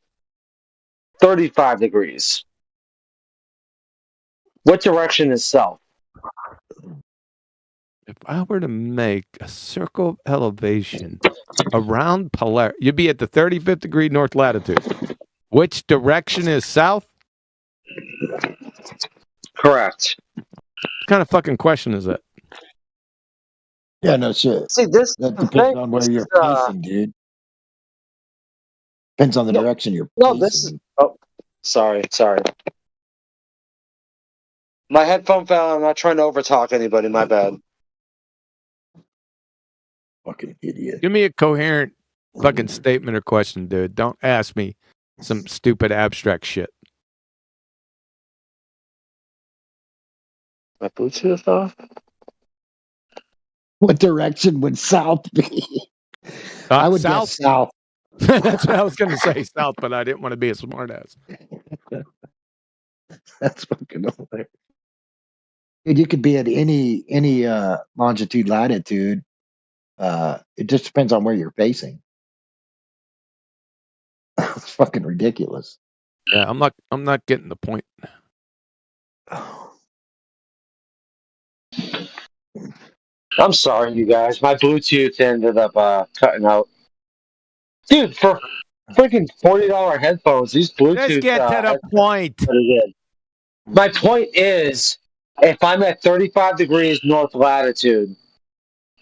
M: 35 degrees, what direction is south?
B: If I were to make a circle of elevation around Polaris, you'd be at the 35th degree north latitude. Which direction is south?
M: Correct.
B: What kind of fucking question is that?
H: Yeah, no shit.
M: See,
H: that depends on where you're facing, dude. Depends on the direction you're facing.
M: No, this is... Oh, sorry. My headphone fell. I'm not trying to overtalk anybody. My bad.
H: Fucking idiot.
B: Give me a coherent fucking statement or question, dude. Don't ask me some stupid abstract shit.
M: My Bluetooth off?
H: What direction would south be? I would
B: south?
H: guess south.
B: That's what I was going to say, south, but I didn't want to be a smartass.
H: That's fucking hilarious. Dude, you could be at any longitude, latitude. It just depends on where you're facing. It's fucking ridiculous.
B: Yeah, I'm not getting the point.
M: I'm sorry, you guys. My Bluetooth ended up cutting out. Dude, for freaking $40 headphones, these Bluetooth...
B: Let's get to the point.
M: My point is, if I'm at 35 degrees north latitude,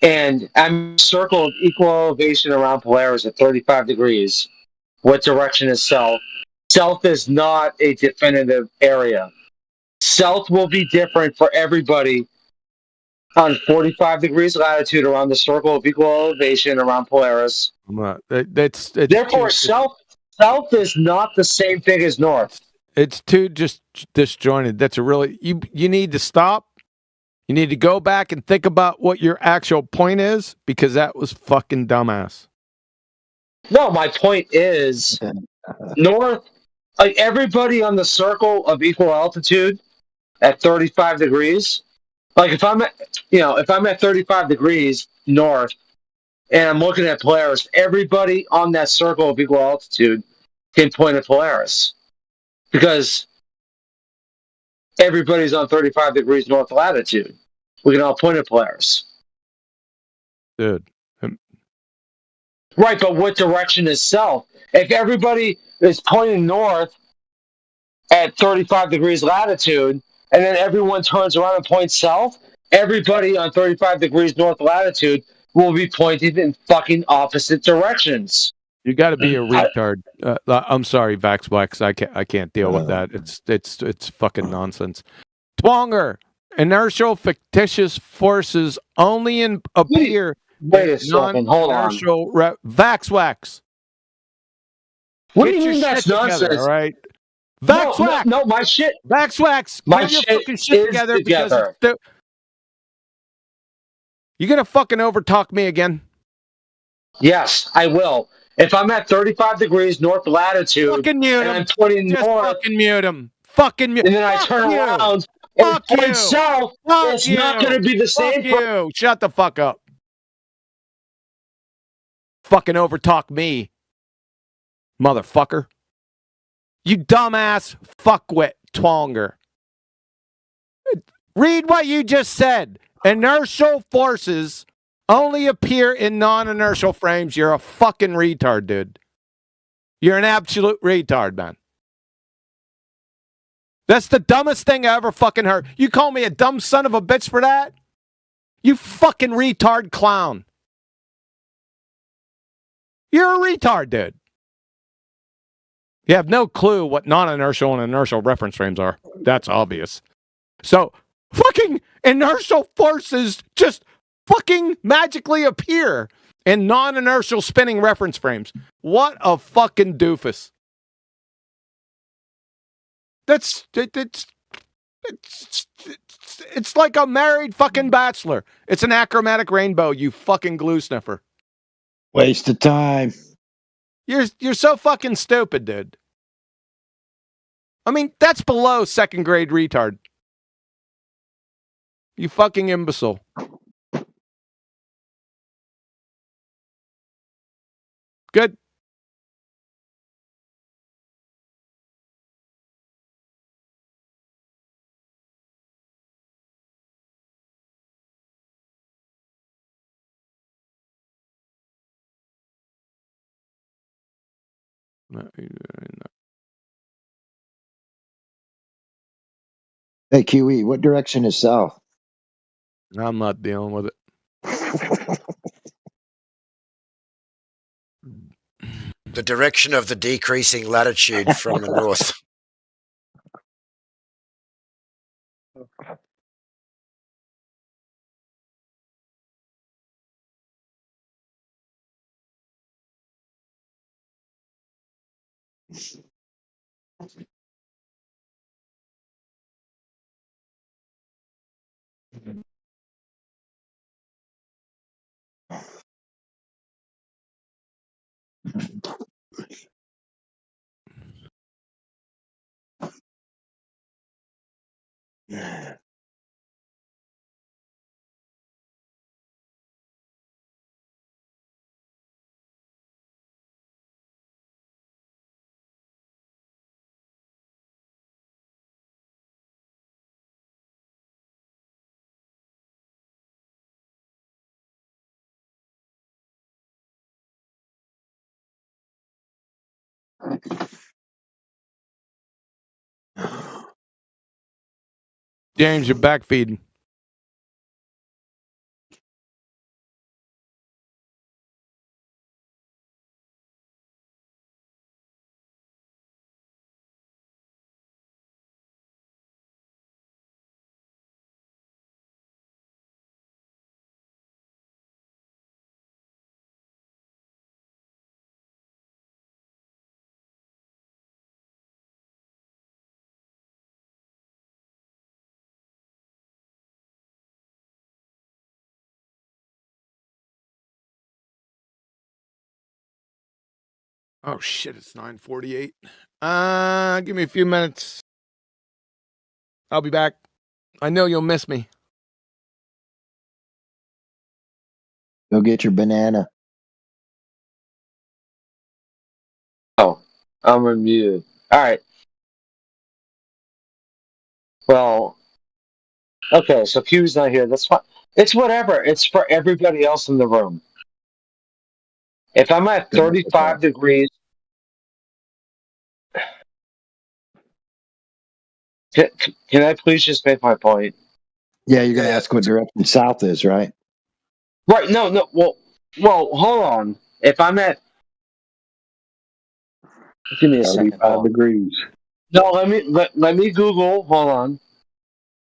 M: and I'm circled equal elevation around Polaris at 35 degrees, what direction is south? South is not a definitive area. South will be different for everybody on 45 degrees latitude around the circle of equal elevation around Polaris.
B: It's
M: Therefore, south is not the same thing as north.
B: It's too just disjointed. That's a really... You need to stop. You need to go back and think about what your actual point is, because that was fucking dumbass.
M: No, my point is north, like everybody on the circle of equal altitude at 35 degrees, like if I'm at 35 degrees north and I'm looking at Polaris, everybody on that circle of equal altitude can point at Polaris because everybody's on 35 degrees north latitude. We can all point at Polaris.
B: Dude.
M: Right, but what direction is south? If everybody is pointing north at 35 degrees latitude, and then everyone turns around and points south, everybody on 35 degrees north latitude will be pointed in fucking opposite directions.
B: You got to be a retard. I'm sorry, Vaxwax. I can't deal with that. It's fucking nonsense. Twonger. Inertial fictitious forces only appear.
M: Wait a second. Hold on.
B: Vaxwax.
M: What do you mean that's nonsense?
B: All right. Vaxwax.
M: No, my shit.
B: Vaxwax.
M: My
B: get your
M: shit
B: fucking shit
M: is
B: together.
M: together.
B: Because you gonna fucking overtalk me again?
M: Yes, I will. If I'm at 35 degrees north latitude,
B: fucking mute
M: and
B: him.
M: I'm pointing
B: Just
M: north,
B: fucking mute him. Fucking mute.
M: and then I turn around and point south, it's not going to be the same.
B: Fuck you. Shut the fuck up. Fucking overtalk me, motherfucker. You dumbass fuckwit Twonger. Read what you just said. Inertial forces only appear in non-inertial frames. You're a fucking retard, dude. You're an absolute retard, man. That's the dumbest thing I ever fucking heard. You call me a dumb son of a bitch for that? You fucking retard clown. You're a retard, dude. You have no clue what non-inertial and inertial reference frames are. That's obvious. So, fucking inertial forces just fucking magically appear in non-inertial spinning reference frames. What a fucking doofus. It's like a married fucking bachelor. It's an achromatic rainbow, you fucking glue sniffer.
H: Waste of time.
B: You're so fucking stupid, dude. I mean, that's below second grade retard. You fucking imbecile. Good.
H: Hey, QE, what direction is south?
B: I'm not dealing with it.
R: The direction of the decreasing latitude from the north.
B: James, you're back feeding. Oh shit, it's 9:48. Give me a few minutes. I'll be back. I know you'll miss me.
H: Go get your banana.
M: Oh, I'm unmuted. All right. Well, okay, so Q's not here. That's fine. It's whatever. It's for everybody else in the room. If I'm at 35 degrees, can I please just make my point?
H: Yeah, you're going to ask what direction south is, right?
M: Right? No. Well, hold on. If I'm at, give me a second.
P: 35 degrees.
M: No, let me Google. Hold on.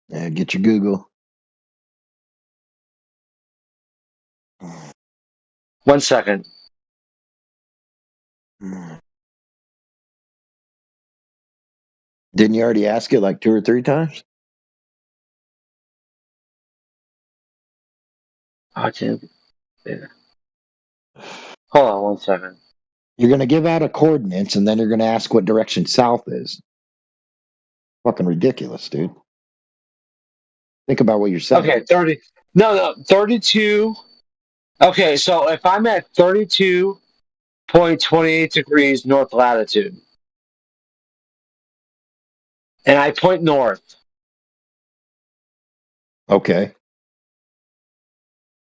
H: Yeah, get your Google.
M: 1 second.
H: Didn't you already ask it like 2 or 3 times?
M: Oh, Jim. Yeah. Hold on 1 second.
H: You're going to give out a coordinates, and then you're going to ask what direction south is. Fucking ridiculous, dude. Think about what you're saying.
M: Okay, 30. No, 32. Okay, so if I'm at 32.28 degrees north latitude, and I point north.
H: Okay.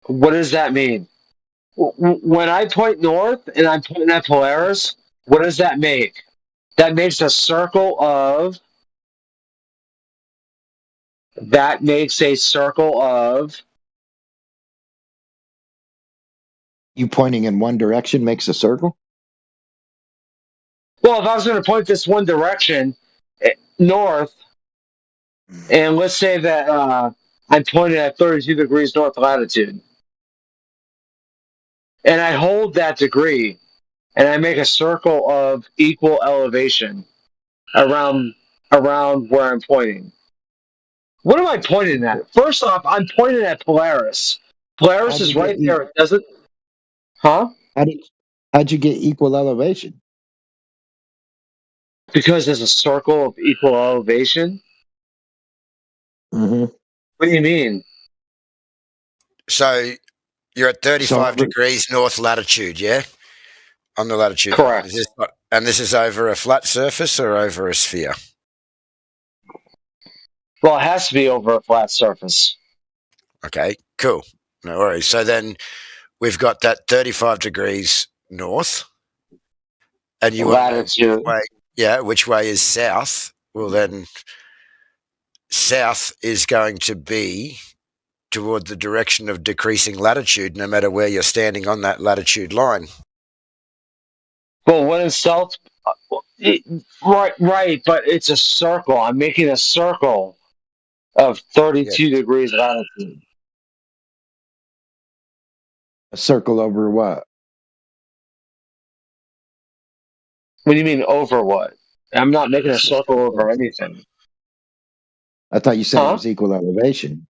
M: What does that mean? When I point north and I'm pointing at Polaris, what does that make? That makes a circle of. That makes a circle of.
H: You pointing in one direction makes a circle?
M: Well, if I was going to point this one direction, north, and let's say that I'm pointing at 32 degrees north latitude, and I hold that degree, and I make a circle of equal elevation around where I'm pointing. What am I pointing at? First off, I'm pointing at Polaris. Polaris is right there. It doesn't. Huh?
H: How'd you get equal elevation?
M: Because there's a circle of equal elevation.
H: Mm-hmm.
M: What do you mean?
R: So you're at 35 degrees north latitude, yeah? On the latitude.
M: Correct.
R: And this is over a flat surface or over a sphere?
M: Well, it has to be over a flat surface.
R: Okay, cool. No worries. So then we've got that 35 degrees north. And you
M: latitude.
R: Which way is south? Well, then south is going to be toward the direction of decreasing latitude, no matter where you're standing on that latitude line.
M: Well, when it's south, right, but it's a circle. I'm making a circle of 32 degrees latitude.
H: A circle over what?
M: What do you mean over what? I'm not making a circle over anything.
H: I thought you said it was equal elevation.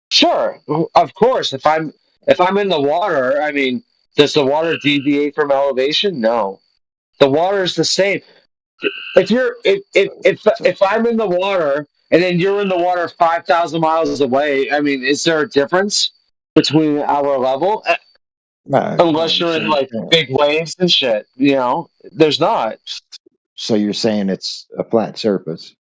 M: Sure, of course. If I'm in the water, I mean, does the water deviate from elevation? No, the water is the same. If I'm in the water and then you're in the water 5,000 miles away, I mean, is there a difference between our level? Unless you're in like big waves and shit, there's not.
H: So you're saying it's a flat surface?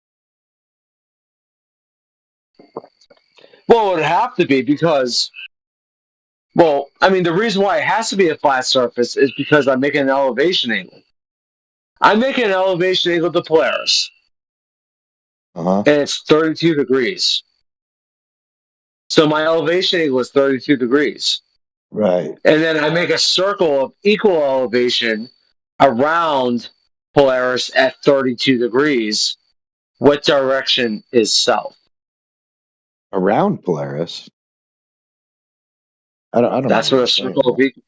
M: Well, it would have to be because, the reason why it has to be a flat surface is because I'm making an elevation angle. I'm making an elevation angle to Polaris. And it's 32 degrees. So my elevation angle is 32 degrees.
H: Right.
M: And then I make a circle of equal elevation around Polaris at 32 degrees. What direction is south?
H: Around Polaris? I don't
M: That's
H: know
M: what a circle of equal.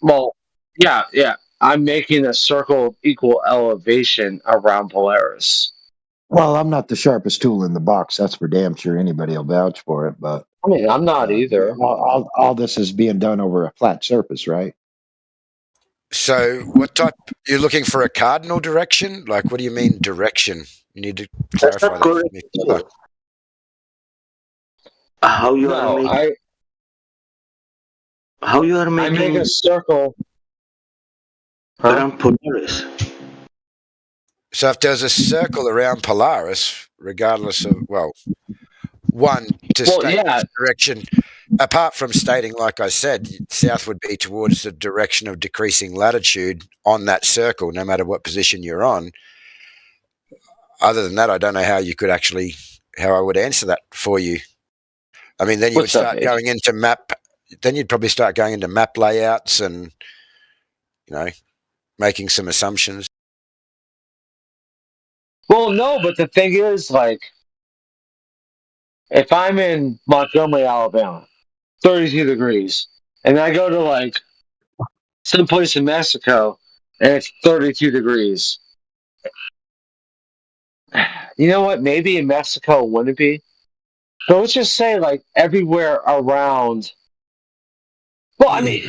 M: Well, yeah. I'm making a circle of equal elevation around Polaris.
H: Well, I'm not the sharpest tool in the box. That's for damn sure. Anybody will vouch for it. But
M: I mean, I'm not either.
H: All this is being done over a flat surface, right?
R: So what type? You're looking for a cardinal direction? Like, what do you mean direction? You need to clarify that for me.
P: How you are making?
M: I make a circle
P: around Polaris.
R: So if there's a circle around Polaris, regardless of state direction, apart from stating, like I said, south would be towards the direction of decreasing latitude on that circle, no matter what position you're on. Other than that, I don't know how I would answer that for you. I mean, then you would start going into map. Then you'd probably start going into map layouts and, making some assumptions.
M: Well, no, but the thing is, like, if I'm in Montgomery, Alabama, 32 degrees, and I go to, like, someplace in Mexico, and it's 32 degrees. You know what? Maybe in Mexico it wouldn't be. But let's just say, like, everywhere around. Well, I mean,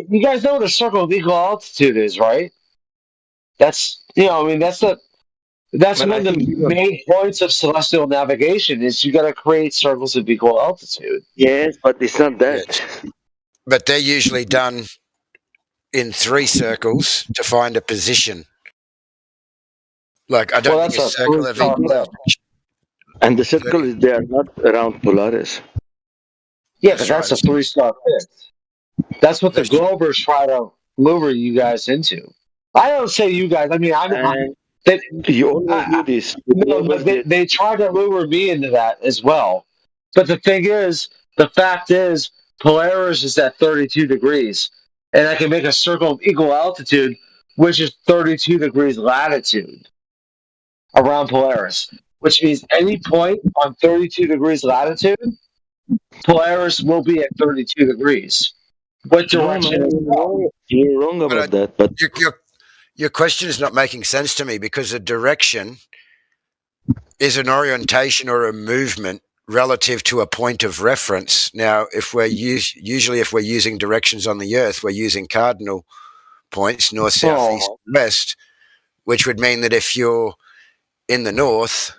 M: you guys know what a circle of equal altitude is, right? That's that's one of the main points of celestial navigation is you got to create circles of equal altitude.
L: Yes, but it's not that.
R: But they're usually done in 3 circles to find a position. Like, I don't think a circle of equal altitude.
L: And the circle is there, not around Polaris.
M: Yeah, but that's a 3-star fit. That's what the Globers try to lure you guys into. I don't say you guys. I mean,
L: you always do this.
M: No, but they try to lure me into that as well. But the thing is, the fact is, Polaris is at 32 degrees, and I can make a circle of equal altitude, which is 32 degrees latitude around Polaris, which means any point on 32 degrees latitude, Polaris will be at 32 degrees. What direction?
L: You're wrong about that, but
R: your question is not making sense to me, because a direction is an orientation or a movement relative to a point of reference. Now, if we're usually if we're using directions on the Earth, we're using cardinal points, north, south, east, west, which would mean that if you're in the north,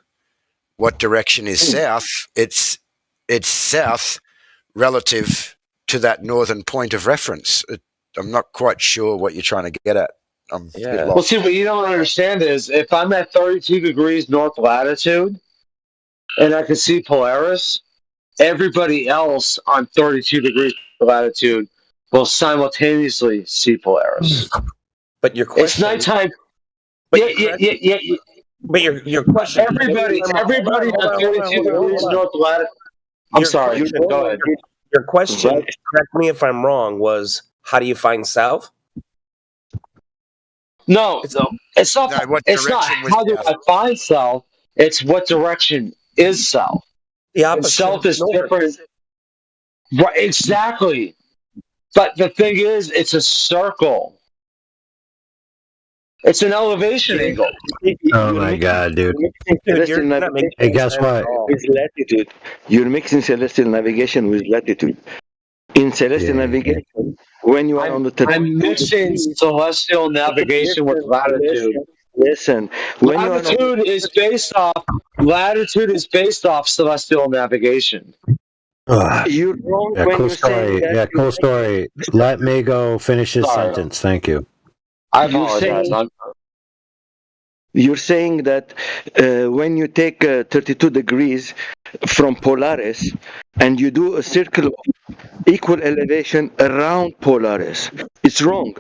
R: what direction is south? It's south relative to that northern point of reference. I'm not quite sure what you're trying to get at.
M: Well, see, what you don't understand is if I'm at 32 degrees north latitude and I can see Polaris, everybody else on 32 degrees latitude will simultaneously see Polaris.
O: But your question,
M: it's nighttime.
O: But
M: Yeah.
O: But your question.
M: Everybody on 32 degrees north latitude. I'm sorry. Go ahead.
O: Your question, correct me if I'm wrong, was how do you find south?
M: No, it's not. It's not. How do I find south? It's what direction is south.
O: The opposite.
M: And south is different. Right, exactly. But the thing is, it's a circle. It's an elevation angle.
K: Oh my god, dude! Hey, guess what?
L: With latitude, you're mixing celestial navigation with latitude. In celestial navigation, when you are on the
M: I'm mixing celestial navigation with latitude.
L: Listen,
M: latitude is based off celestial navigation.
L: You're wrong
K: yeah,
L: when
K: cool
L: you
K: story.
L: say that.
K: Cool story. Let me go finish his sentence. Thank you.
M: I apologize.
L: You're saying that when you take 32 degrees from Polaris and you do a circle of equal elevation around Polaris, it's wrong.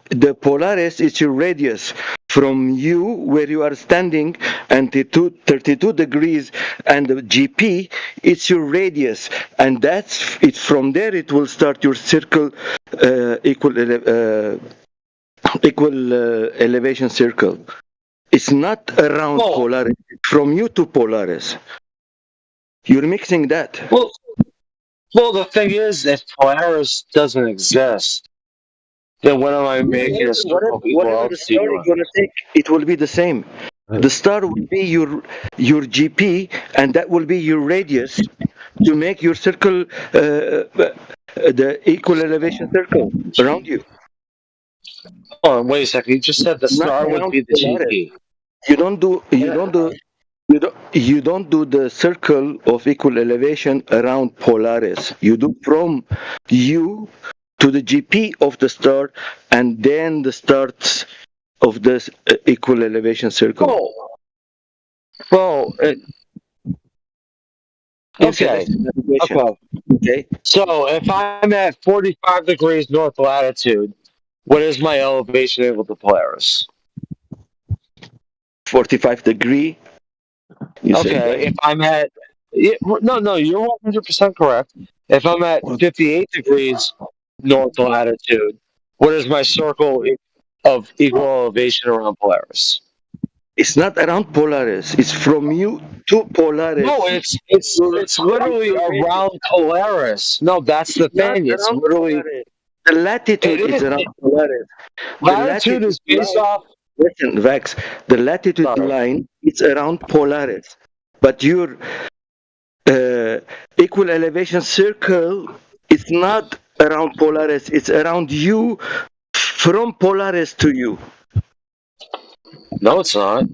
L: The Polaris is your radius from you where you are standing, and 32 degrees, and the GP, it's your radius, and that's it. From there, it will start your circle equal elevation circle. It's not around Polaris. From you to Polaris. You're mixing that.
M: Well, the thing is, if Polaris doesn't exist, then what am I making a circle of equal
L: whatever the star
M: altitude?
L: you're going to take, it will be the same. The star will be your GP, and that will be your radius to make your circle, the equal elevation circle around you.
M: Oh, wait a second. You just said the star would be the GP.
L: You don't do the circle of equal elevation around Polaris. You do from you to the GP of the star, and then the starts of this equal elevation circle.
M: Okay. So if I'm at 45 degrees north latitude, what is my elevation equal to Polaris?
L: 45 degree.
M: Okay, if I'm at No, you're 100% correct. If I'm at 58 degrees north latitude, what is my circle of equal elevation around Polaris?
L: It's not around Polaris. It's from you to Polaris.
M: No, it's literally around Polaris. No, that's the thing. It's literally
L: the latitude is around Polaris.
M: Latitude is based off.
L: Listen, Vex. The latitude line is around Polaris, but your equal elevation circle is not around Polaris. It's around you, from Polaris to you.
M: No, it's not.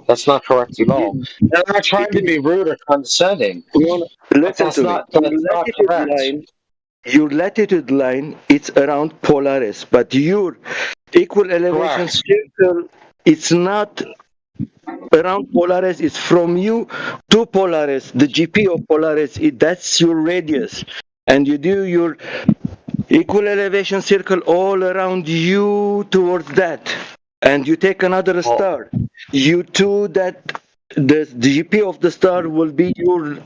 M: That's not correct at all. And I'm not trying to be rude or condescending.
L: Listen to me. Your latitude line is around Polaris, but your equal elevation circle, it's not around Polaris. It's from you to Polaris. The GP of Polaris, that's your radius, and you do your equal elevation circle all around you towards that, and you take another star. You do that. The GP of the star will be your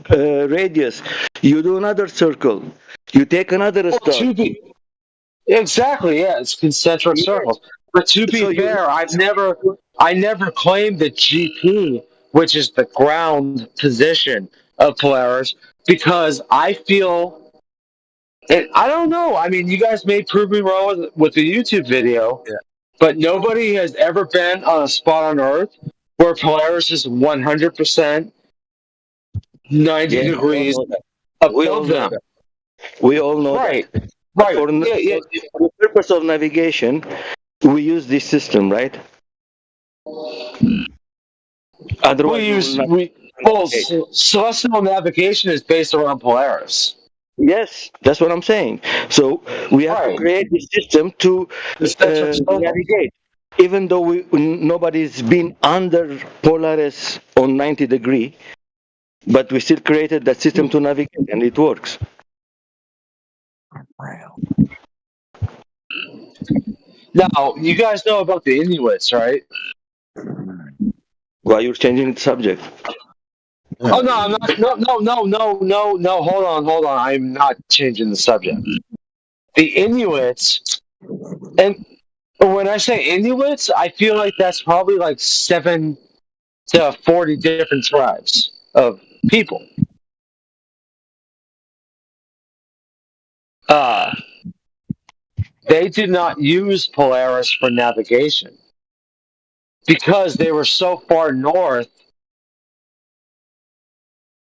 L: radius. You do another circle. You take another star.
M: Exactly, yeah, it's concentric circles. But to be fair, I never claimed the GP, which is the ground position of Polaris, because I feel, and I don't know. I mean, you guys may prove me wrong with the YouTube video, but nobody has ever been on a spot on Earth where Polaris is 100% 90 degrees above them.
L: We all know
M: that.
L: Right. For the purpose of navigation, we use this system, right? Otherwise,
M: celestial navigation is based around Polaris.
L: Yes, that's what I'm saying. So we have to create this system to navigate. Even though nobody's been under Polaris on 90 degree, but we still created that system to navigate, and it works.
M: Now, you guys know about the Inuits, right?
L: Why you're changing the subject?
M: Oh no, I'm not. No. Hold on. I'm not changing the subject. The Inuits, and when I say Inuits, I feel like that's probably like 7 to 40 different tribes of people. They did not use Polaris for navigation because they were so far north.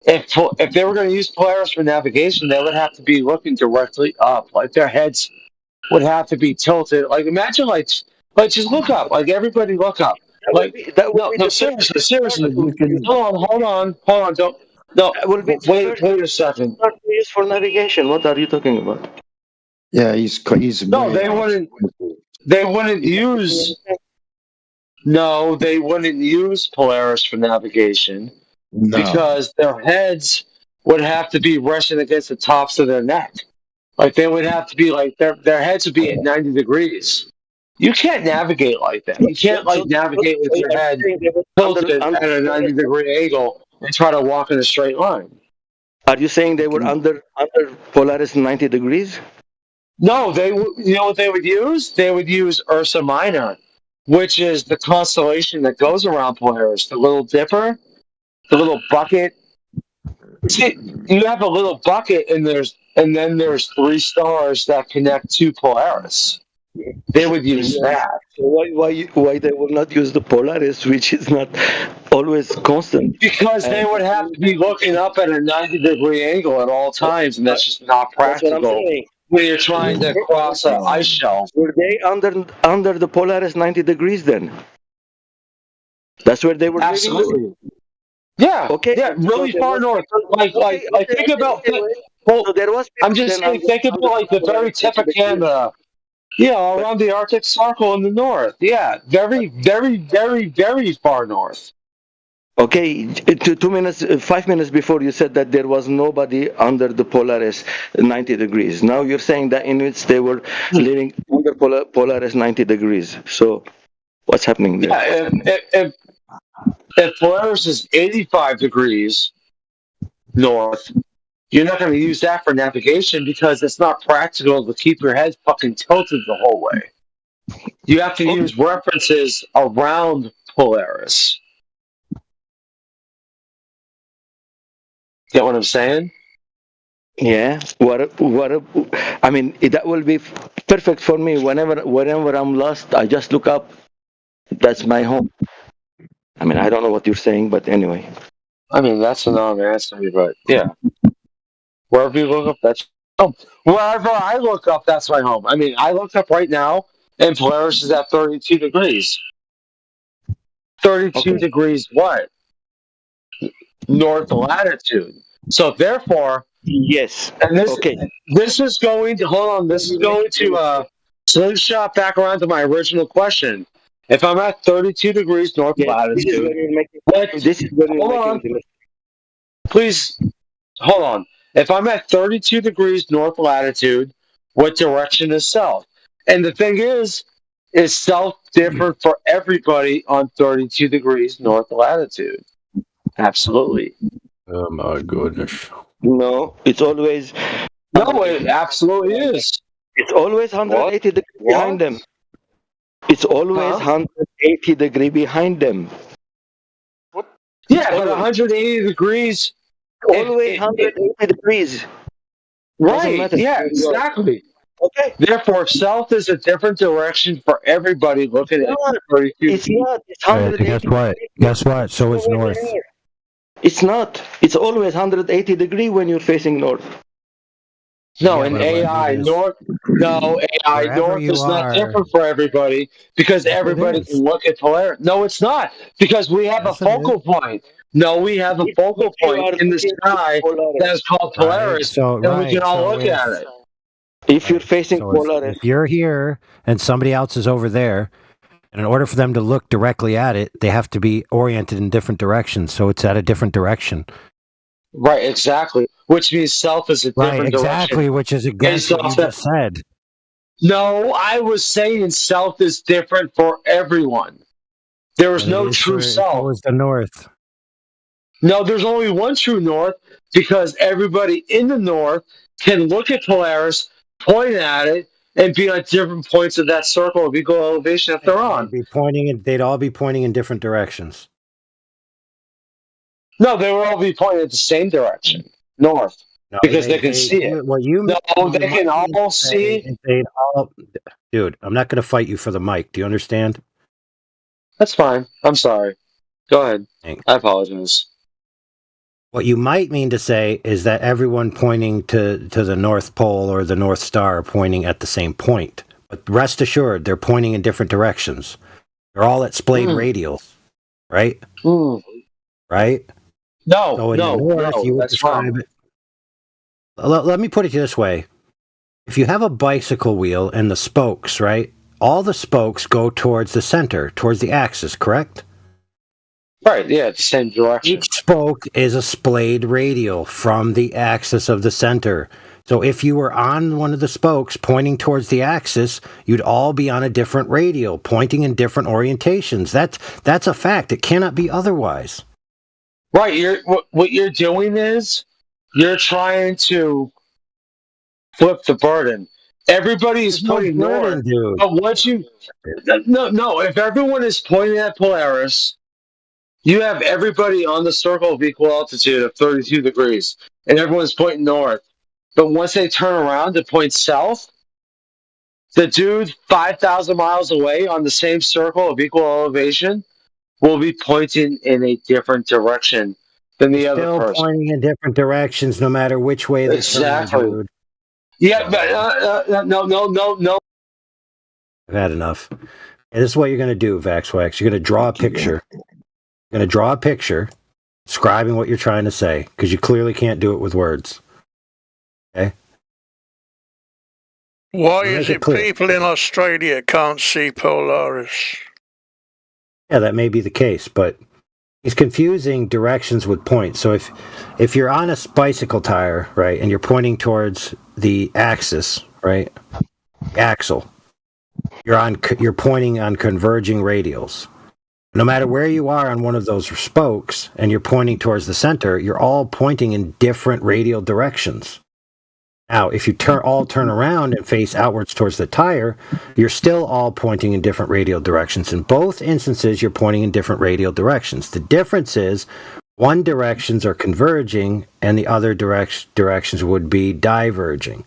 M: If they were going to use Polaris for navigation, they would have to be looking directly up. Like their heads would have to be tilted. Like imagine, like just look up. Like everybody look up. Seriously. Hold on. Don't. Wait a second.
L: Not used for navigation. What are you talking about?
H: Yeah, he's
M: no. They wouldn't use. No, they wouldn't use Polaris for navigation because their heads would have to be resting against the tops of their neck. Like they would have to be like their heads would be at 90 degrees. You can't navigate like that. You can't navigate with your head tilted at a 90 degree angle and try to walk in a straight line.
L: Are you saying they were under Polaris 90 degrees?
M: No, you know what they would use? They would use Ursa Minor, which is the constellation that goes around Polaris, the Little Dipper, the little bucket. See, you have a little bucket, and then there's 3 stars that connect to Polaris. They would use that.
L: So why they will not use the Polaris, which is not always constant?
M: Because they would have to be looking up at a 90 degree angle at all times, and that's just not practical when you're trying to cross an ice shelf.
L: Were they under the Polaris 90 degrees then? That's where they were living?
M: Yeah. Okay. Yeah, really far north. Like think about. I'm just saying, think about like the very tip of Canada. Yeah, around the Arctic Circle in the north. Yeah, very, very, very, very far north.
L: Okay, 5 minutes before you said that there was nobody under the Polaris 90 degrees. Now you're saying that Inuits, they were living under Polaris 90 degrees. So what's happening there?
M: Yeah, if Polaris is 85 degrees, north, you're not going to use that for navigation because it's not practical to keep your head fucking tilted the whole way. You have to use references around Polaris. Get what I'm saying?
L: Yeah. I mean, that will be perfect for me. Whenever I'm lost, I just look up. That's my home. I mean, I don't know what you're saying, but anyway.
M: I mean, that's a non-answer, but yeah. Wherever you look up, that's home. Wherever I look up, that's my home. I mean, I looked up right now, and Polaris is at 32 degrees. 32 degrees what? North latitude. So therefore,
L: yes.
M: And this is going to hold on. This is going to slingshot back around to my original question. If I'm at 32 degrees north latitude, please hold on. If I'm at 32 degrees north latitude, what direction is south? And the thing is south different for everybody on 32 degrees north latitude? Absolutely.
K: Oh my goodness.
L: No, it's always.
M: No, it absolutely is.
L: It's always 180 degrees behind them. It's always 180 degrees behind them.
M: Yeah, but 180 degrees.
L: Always 180 degrees.
M: Right. Yeah, exactly.
L: Okay.
M: Therefore, south is a different direction for everybody looking at 32.
L: It's not. It's
T: All right,
L: 180.
T: guess what? Guess what? So it's north.
L: It's not. It's always 180 degrees when you're facing north.
M: No, in AI north. No, AI north is not different for everybody because everybody can look at Polaris. No, it's not because we have a focal point. No, we have a focal point in the sky that is called Polaris, and we can all look at it.
L: If you're facing Polaris,
T: if you're here and somebody else is over there, and in order for them to look directly at it, they have to be oriented in different directions. So it's at a different direction.
M: Right, exactly. Which means south is a different direction.
T: Exactly, which is against what you just said.
M: No, I was saying south is different for everyone. There is no true south.
T: It was the north.
M: No, there's only one true north because everybody in the north can look at Polaris, point at it, and be on different points of that circle of equal elevation if they're on.
T: They'd all be pointing in different directions.
M: No, they would all be pointing at the same direction, north, because they can see it. They can all see.
T: Dude, I'm not going to fight you for the mic. Do you understand?
M: That's fine. I'm sorry. Go ahead.
T: Thanks.
M: I apologize.
T: What you might mean to say is that everyone pointing to the North Pole or the North Star are pointing at the same point. But rest assured, they're pointing in different directions. They're all at splayed radials, right? Right?
M: No,
T: so in the north, you would describe it. Let me put it this way. If you have a bicycle wheel and the spokes, right? All the spokes go towards the center, towards the axis, correct?
M: Right, yeah, it's the same direction.
T: Each spoke is a splayed radial from the axis of the center. So if you were on one of the spokes pointing towards the axis, you'd all be on a different radial, pointing in different orientations. That's a fact. It cannot be otherwise.
M: Right, what you're doing is you're trying to flip the burden. Everybody is pointing north. But once you no, if everyone is pointing at Polaris, you have everybody on the circle of equal altitude of 32 degrees, and everyone's pointing north. But once they turn around to point south, the dude 5,000 miles away on the same circle of equal elevation will be pointing in a different direction than the other person.
T: Still pointing in different directions, no matter which way they turn. Dude.
M: Yeah, but no.
T: I've had enough. And this is what you're going to do, Vaxwax. You're going to draw a picture. You're going to draw a picture describing what you're trying to say, because you clearly can't do it with words. Okay?
N: Why is it people in Australia can't see Polaris?
T: Yeah, that may be the case, but he's confusing directions with points. So if you're on a bicycle tire, right, and you're pointing towards the axis, right, axle, you're pointing on converging radials. No matter where you are on one of those spokes and you're pointing towards the center, you're all pointing in different radial directions. Now, if you all turn around and face outwards towards the tire, you're still all pointing in different radial directions. In both instances, you're pointing in different radial directions. The difference is one directions are converging and the other directions would be diverging.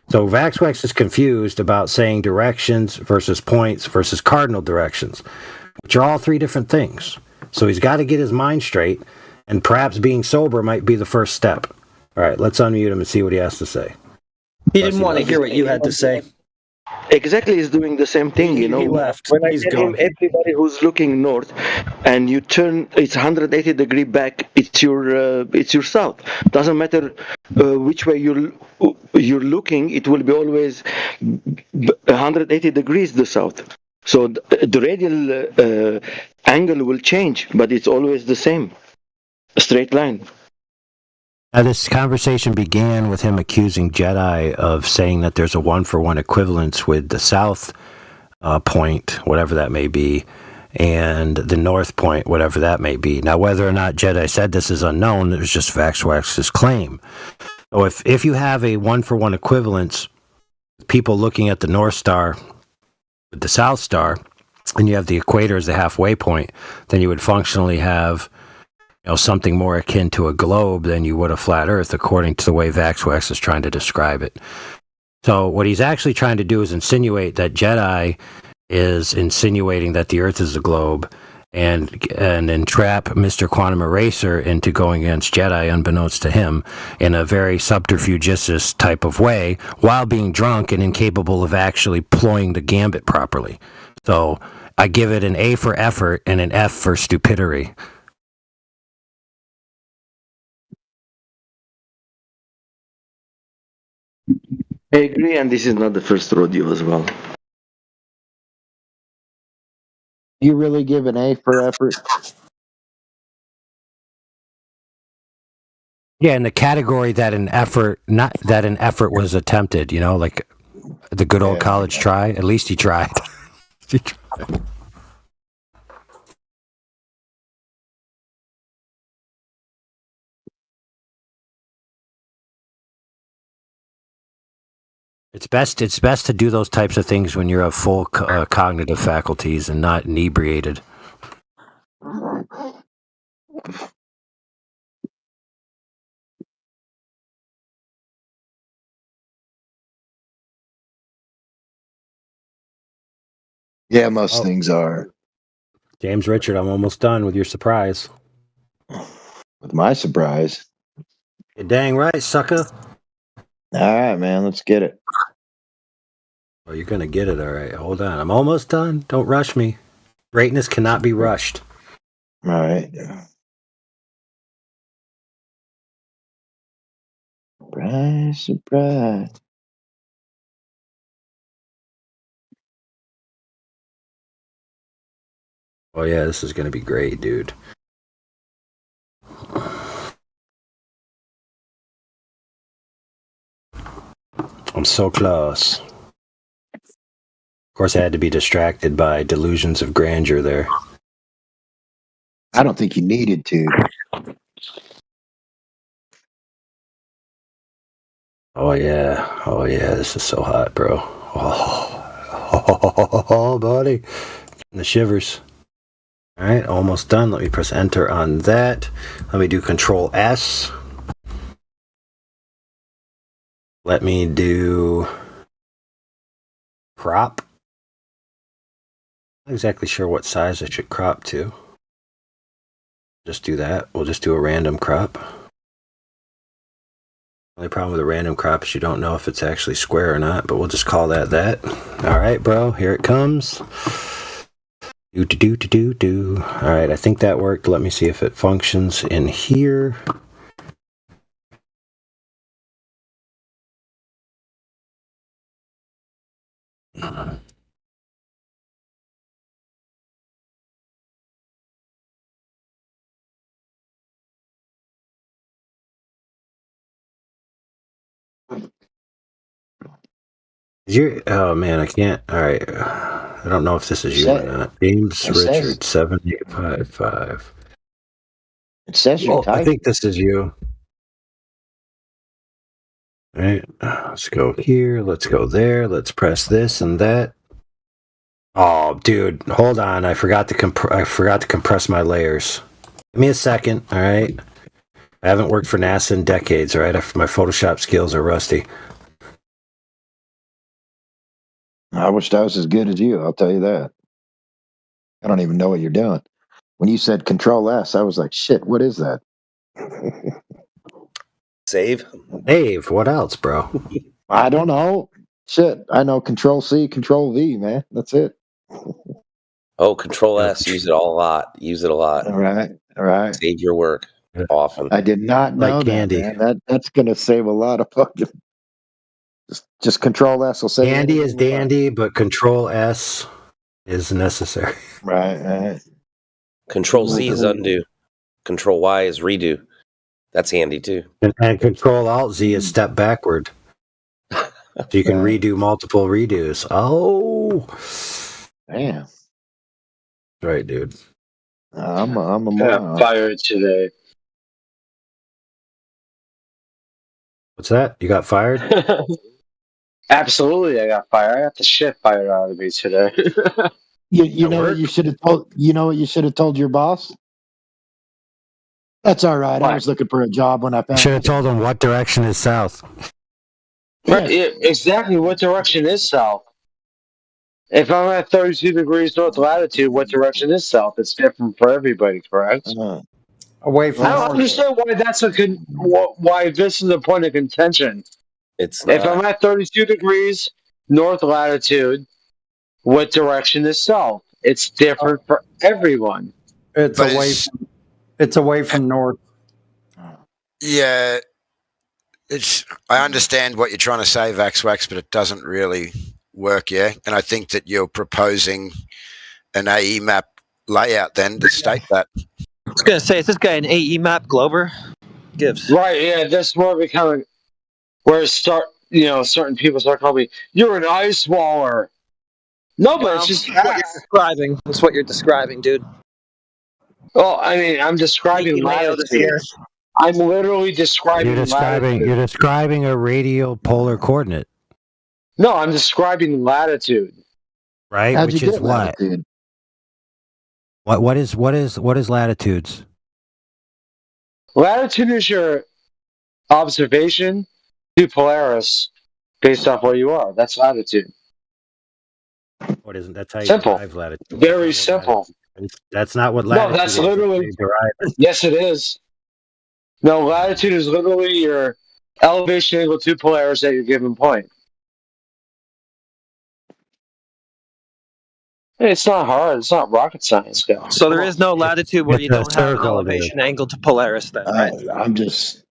T: So Waxwax is confused about saying directions versus points versus cardinal directions, which are all three different things. So he's got to get his mind straight, and perhaps being sober might be the first step. All right, let's unmute him and see what he has to say.
L: He didn't want to hear what you had to say. Exactly, he's doing the same thing, you know.
T: He left.
L: When I
T: He's
L: tell him
T: gone.
L: everybody who's looking north, and you turn, it's 180 degree back. It's your south. Doesn't matter which way you're looking. It will be always 180 degrees the south. So the radial angle will change, but it's always the same, a straight line.
T: This conversation began with him accusing Jedi of saying that there's a one-for-one equivalence with the south point, whatever that may be, and the north point, whatever that may be. Now, whether or not Jedi said this is unknown. It was just Waxwax's claim. So if you have a one-for-one equivalence, people looking at the North Star with the South Star, and you have the equator as the halfway point, then you would functionally have something more akin to a globe than you would a flat Earth, according to the way Waxwax is trying to describe it. So what he's actually trying to do is insinuate that Jedi is insinuating that the Earth is a globe, and entrap Mr. Quantum Eraser into going against Jedi, unbeknownst to him, in a very subterfugious type of way, while being drunk and incapable of actually ploying the gambit properly. So I give it an A for effort and an F for stupidity.
L: I agree, and this is not the first rodeo as well.
H: You really give an A for effort?
T: Yeah, in the category that an effort was attempted, like the good old college try. At least he tried. He tried. It's best to do those types of things when you're of full cognitive faculties and not inebriated.
H: Yeah, most things are.
T: James Richard, I'm almost done with your surprise.
H: With my surprise?
T: You're dang right, sucker.
H: All right, man, let's get it.
T: Oh, you're going to get it, all right. Hold on. I'm almost done. Don't rush me. Greatness cannot be rushed.
H: All right. Surprise, surprise.
T: Oh, yeah, this is going to be great, dude. I'm so close. Of course, I had to be distracted by delusions of grandeur there.
H: I don't think you needed to.
T: Oh, yeah, this is so hot, bro. Oh, buddy. The shivers. All right, almost done. Let me press enter on that. Let me do Control S. Let me do crop. Not exactly sure what size I should crop to. Just do that. We'll just do a random crop. Only problem with a random crop is you don't know if it's actually square or not, but we'll just call that. All right, bro, here it comes. Do. All right, I think that worked. Let me see if it functions in here.
K: Oh man, I can't. All right, I don't know if this is you or not. James Richard 7855.
H: It says you're
K: I think this is you. All right, let's go here. Let's go there. Let's press this and that. Oh, dude, hold on. I forgot to compress my layers. Give me a second. All right. I haven't worked for NASA in decades. All right, my Photoshop skills are rusty.
H: I wish I was as good as you. I'll tell you that. I don't even know what you're doing. When you said Control S, I was like, shit, what is that?
O: Save.
K: Save. What else, bro?
H: I don't know. Shit. I know Control C, Control V, man. That's it.
O: Oh, Control S. Use it a lot.
H: All right.
O: Save your work often.
H: I did not know
K: Like
H: that,
K: Candy.
H: man. That's going to save a lot of fucking. Just Control S will save.
K: Dandy is dandy, but Control S is necessary.
H: Right.
O: Control Z is undo. Control Y is redo. That's handy too.
K: And Control Alt Z is step backward. So you can redo multiple redos. Oh,
H: damn!
K: Right, dude.
H: I'm a
M: moron. Fired today.
K: What's that? You got fired?
M: Absolutely, I got fired. I got the shit fired out of me today.
H: You know what you should have told. You know what you should have told your boss. That's all right. I was looking for a job when I found.
K: Should have told him what direction is south.
M: Right, exactly. What direction is south? If I'm at 32 degrees north latitude, what direction is south? It's different for everybody, correct?
J: Away from.
M: I don't understand why why this is a point of contention.
O: It's not.
M: If I'm at 32 degrees north latitude, what direction is south? It's different for everyone.
J: It's away from north.
R: Yeah, I understand what you're trying to say, Vaxwax, but it doesn't really work. Yeah, and I think that you're proposing an AE map layout then to state that.
E: I was gonna say, is this guy an AE map Glover? Gives
M: right. Yeah, that's more becoming where certain people start calling me, "You're an ice waller." No, but it's just
E: what you're describing. That's what you're describing, dude.
M: Well, I mean, I'm describing latitude. I'm literally describing.
K: You're describing a radial polar coordinate.
M: No, I'm describing latitude.
K: Right, which is what? Latitude? What is latitudes?
M: Latitude is your observation to Polaris based off where you are. That's latitude.
K: What isn't that? How you
M: simple.
K: derive latitude?
M: Very simple.
K: That's not what latitude is.
M: No, that's literally. Yes, it is. No, latitude is literally your elevation angle to Polaris at your given point. It's not hard. It's not rocket science, guys.
E: So there is no latitude where you don't have an elevation angle to Polaris, then, right?
H: I'm just.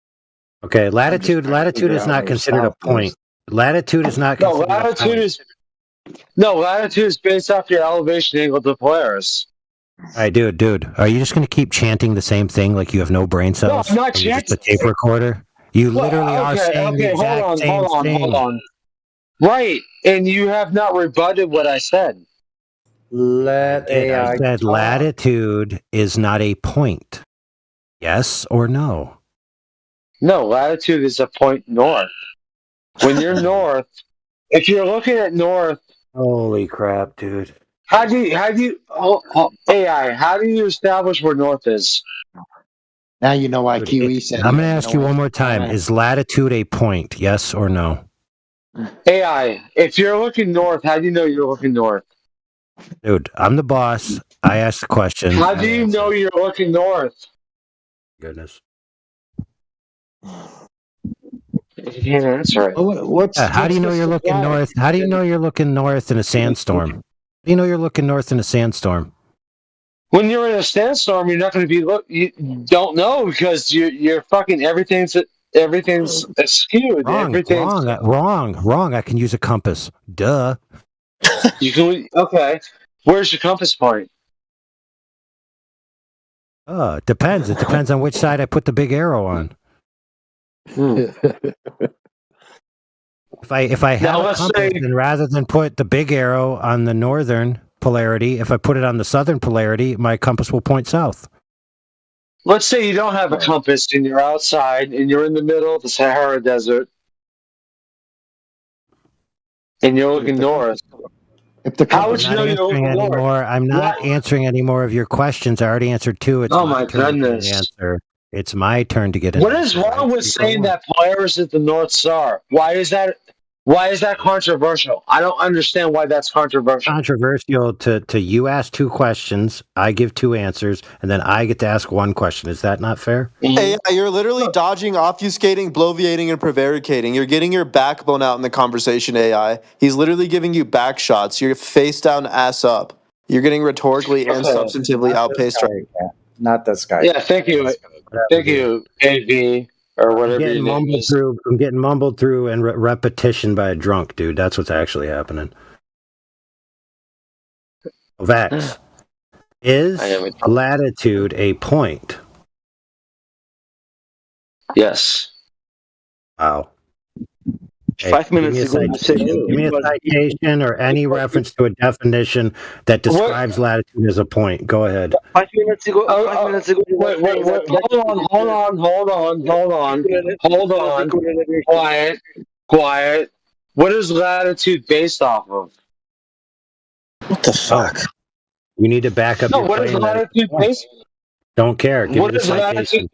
K: Okay, latitude is not considered a point. Latitude is not considered a point.
M: Latitude is based off your elevation angle to Polaris.
K: All right, dude, are you just going to keep chanting the same thing like you have no brain cells?
M: No, I'm not chanting.
K: Just a tape recorder? You literally are saying the exact same thing.
M: Hold on. Right, and you have not rebutted what I said.
K: I said latitude is not a point. Yes or no?
M: No, latitude is a point north. When you're north, if you're looking at north.
K: Holy crap, dude.
M: How do you establish where north is?
H: Now you know why QE said.
K: I'm going to ask you one more time. Is latitude a point? Yes or no?
M: AI, if you're looking north, how do you know you're looking north?
K: Dude, I'm the boss. I asked the question.
M: How do you know you're looking north?
K: Goodness.
M: You can't answer it.
K: How do you know you're looking north? How do you know you're looking north in a sandstorm? How do you know you're looking north in a sandstorm?
M: When you're in a sandstorm, you're not going to be you don't know because you're fucking everything's skewed.
K: Wrong. I can use a compass. Duh.
M: You can. Okay. Where's your compass point?
K: It depends. It depends on which side I put the big arrow on.
T: If I have a compass, then rather than put the big arrow on the northern polarity, if I put it on the southern polarity, my compass will point south.
M: Let's say you don't have a compass and you're outside and you're in the middle of the Sahara Desert and you're looking north. How would you know you're looking north?
T: I'm not answering any more of your questions. I already answered 2. It's my turn to get an answer. It's my turn to get an answer.
M: What is wrong with saying that Polaris is the North Star? Why is that controversial? I don't understand why that's controversial.
T: Controversial to you ask 2 questions, I give 2 answers, and then I get to ask 1 question. Is that not fair?
D: Hey, you're literally dodging, obfuscating, bloviating, and prevaricating. You're getting your backbone out in the conversation, AI. He's literally giving you back shots. You're face down, ass up. You're getting rhetorically and substantively outpaced right now.
J: Not this guy.
M: Yeah, thank you. Thank you, AV. Or whatever
T: I'm getting mumbled through and repetition by a drunk, dude. That's what's actually happening. Vax, is latitude a point?
L: Yes.
T: Wow.
L: 5 minutes ago,
T: give me a citation or any reference to a definition that describes latitude as a point. Go ahead.
L: 5 minutes ago.
M: Wait. Hold on. Quiet. What is latitude based off of?
T: What the fuck? You need to back up.
M: No, what is latitude based?
T: Don't care. Give
M: What
T: me the
M: is
T: citation.
M: latitude?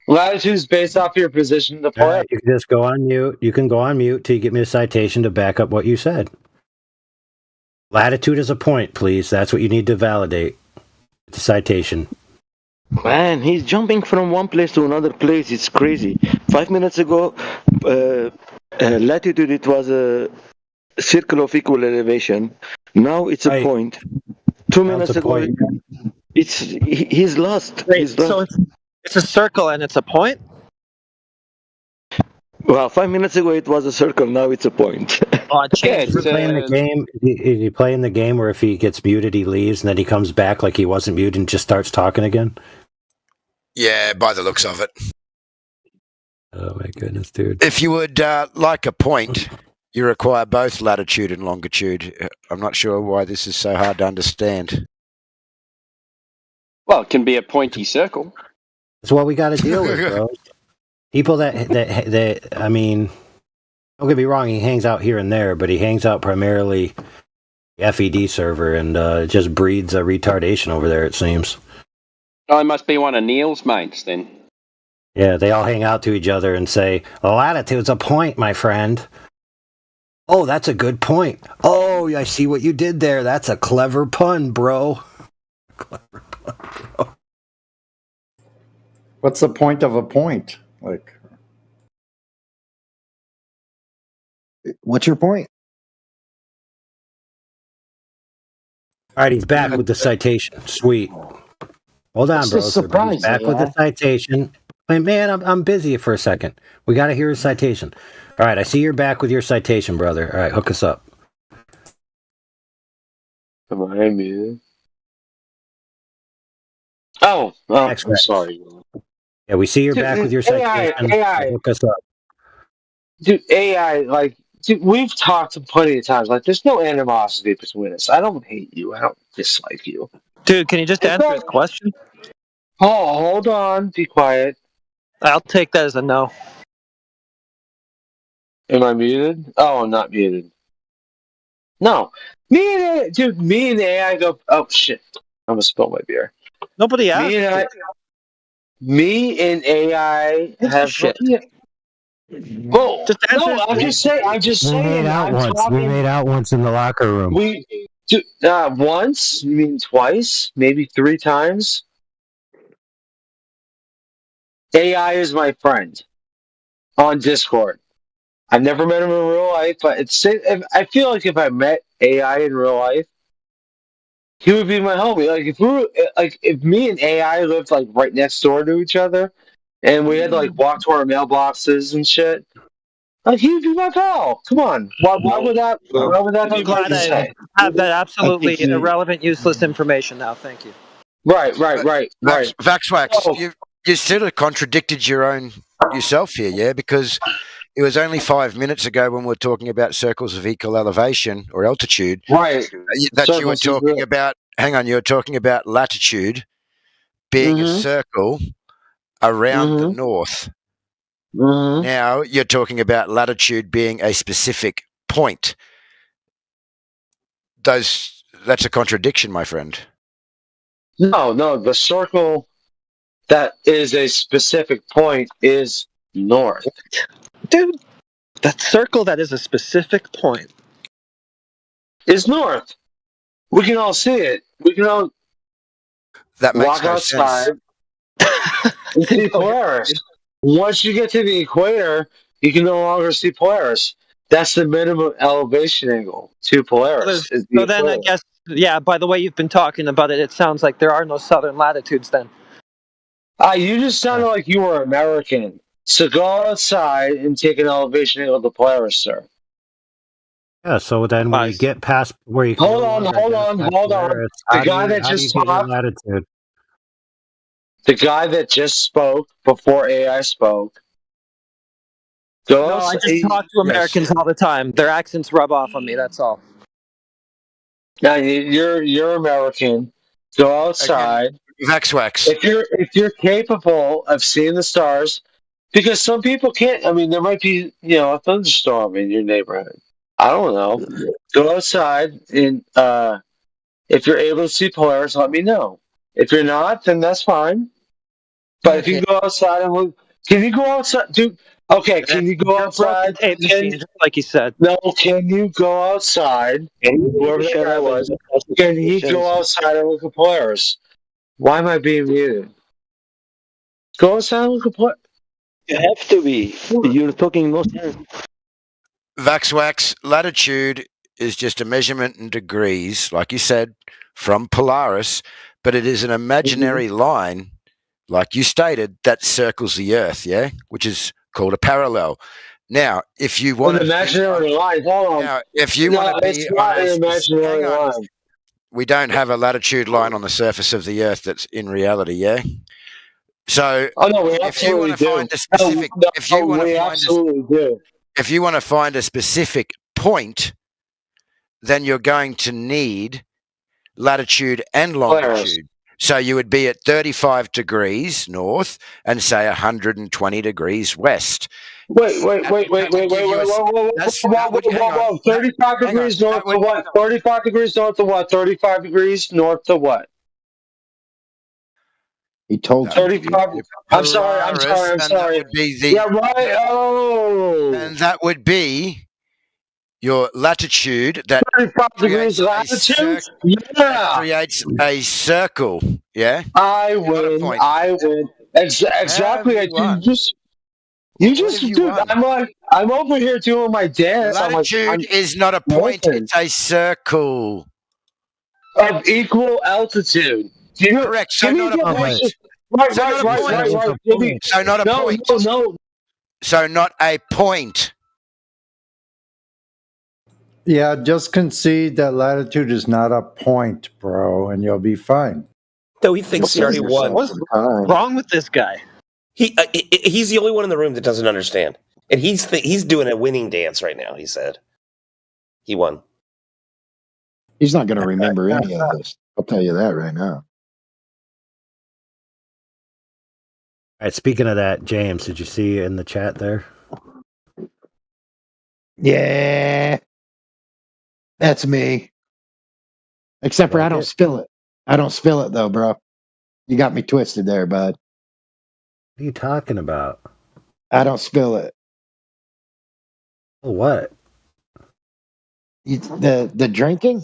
M: Latitude is based off your position in the planet.
T: You can just go on mute. You can go on mute till you get me a citation to back up what you said. Latitude is a point, please. That's what you need to validate. The citation.
L: Man, he's jumping from one place to another place. It's crazy. 5 minutes ago, latitude, it was a circle of equal elevation. Now it's a point. 2 minutes ago, he's lost.
E: Wait,
L: he's lost.
E: so it's a circle and it's a point?
L: Well, 5 minutes ago it was a circle. Now it's a point.
T: Is he playing the game? Is he playing the game where if he gets muted, he leaves, and then he comes back like he wasn't muted and just starts talking again?
R: Yeah, by the looks of it.
T: Oh my goodness, dude!
R: If you would like a point, you require both latitude and longitude. I'm not sure why this is so hard to understand.
V: Well, it can be a pointy circle.
T: That's what we got to deal with, bro. People that I mean, don't get me wrong, he hangs out here and there, but he hangs out primarily FED server and just breeds a retardation over there, it seems.
V: Oh, it must be one of Neil's mates then.
T: Yeah, they all hang out to each other and say, latitude's a point, my friend. Oh, that's a good point. Oh, I see what you did there. That's a clever pun, bro. Clever pun, bro.
J: What's the point of a point? Like,
H: what's your point?
T: All right, he's back with the citation. Sweet. Hold on, bro. He's back with the citation. Hey, man, I'm busy for a second. We got to hear his citation. All right, I see you're back with your citation, brother. All right, hook us up.
M: Come on, man. Oh, I'm sorry.
T: Yeah, we see you're back with your citation.
M: AI.
T: Hook us up.
M: Dude, AI, we've talked plenty of times. Like, there's no animosity between us. I don't hate you. I don't dislike you.
E: Dude, can you just answer his question?
M: Oh, hold on. Be quiet.
E: I'll take that as a no.
M: Am I muted? Oh, I'm not muted. No. Me and AI go... Oh, shit. I'm going to spill my beer.
E: Nobody asked.
M: Me and AI have...
E: Shit.
M: Well, no, I'm just saying.
T: We made out once in the locker room.
M: Once? You mean twice? Maybe 3 times? AI is my friend on Discord. I've never met him in real life, but I feel like if I met AI in real life, he would be my homie. Like if me and AI lived like right next door to each other, and we had to like walk to our mailboxes and shit, like he would be my pal. Come on, why would that? Why would that be hard to say?
E: Have that absolutely irrelevant, useless information now. Thank you.
M: Right.
R: Vaxwax, you sort of contradicted yourself here, yeah? Because It was only 5 minutes ago when we were talking about circles of equal elevation or altitude.
M: Right.
R: That you were talking about. Hang on, you were talking about latitude being a circle around the north. Now you're talking about latitude being a specific point. That's a contradiction, my friend.
M: No, the circle that is a specific point is north.
E: Dude, that circle that is a specific point
M: is north. We can all see it. We can all walk outside and see Polaris. Once you get to the equator, you can no longer see Polaris. That's the minimum elevation angle to Polaris.
E: So then I guess, yeah, by the way you've been talking about it, it sounds like there are no southern latitudes then.
M: You just sounded like you were American. So go outside and take an elevation angle to Polaris, sir.
K: Yeah, so then when you get past where you can
M: Hold on. The guy that just talked,
K: latitude?
M: The guy that just spoke before AI spoke.
E: I just talk to Americans all the time. Their accents rub off on me, that's all.
M: Now you're American. Go outside.
R: Wax.
M: If you're capable of seeing the stars, because some people can't. I mean, there might be a thunderstorm in your neighborhood. I don't know. Go outside and if you're able to see Polaris, let me know. If you're not, then that's fine. But if you go outside and look, can you go outside, dude? Okay, can you go outside?
E: Like you said.
M: No, can you go outside? Whoever that guy was, can he go outside and look at Polaris? Why am I being muted? Go outside and look at Polaris.
L: You have to be. You're talking no sense.
R: Vaxwax, latitude is just a measurement in degrees, like you said, from Polaris, but it is an imaginary line, like you stated, that circles the Earth, yeah? Which is called a parallel. Now, if you want
M: an imaginary line, hold on.
R: Now, if you want to be
M: it's not an imaginary line.
R: We don't have a latitude line on the surface of the Earth that's in reality, yeah? So, if you want to find a specific, if you want to find a specific point, then you're going to need latitude and longitude. So you would be at 35 degrees north and say 120 degrees west.
M: Wait. 35 degrees north to what? 35 degrees north to what? 35 degrees north to what?
H: He told
M: 35. I'm sorry. Yeah, right. Oh.
R: And that would be your latitude. That
M: 35 degrees latitude?
R: That creates a circle. Yeah?
M: I win. Exactly. You just dude, I'm over here doing my dance.
R: Latitude is not a point, it's a circle.
M: Of equal altitude.
R: Correct. So not a point.
M: Right.
R: So not a point.
M: No.
R: So not a point.
J: Yeah, just concede that latitude is not a point, bro, and you'll be fine.
O: No, he thinks he already won.
E: What's wrong with this guy?
O: He's the only one in the room that doesn't understand, and he's doing a winning dance right now. He said he won.
H: He's not going to remember any of this. I'll tell you that right now.
K: All right, speaking of that, James, did you see in the chat there?
H: Yeah. That's me. Except for I don't spill it. I don't spill it though, bro. You got me twisted there, bud.
K: What are you talking about?
H: I don't spill it.
K: What?
H: The drinking?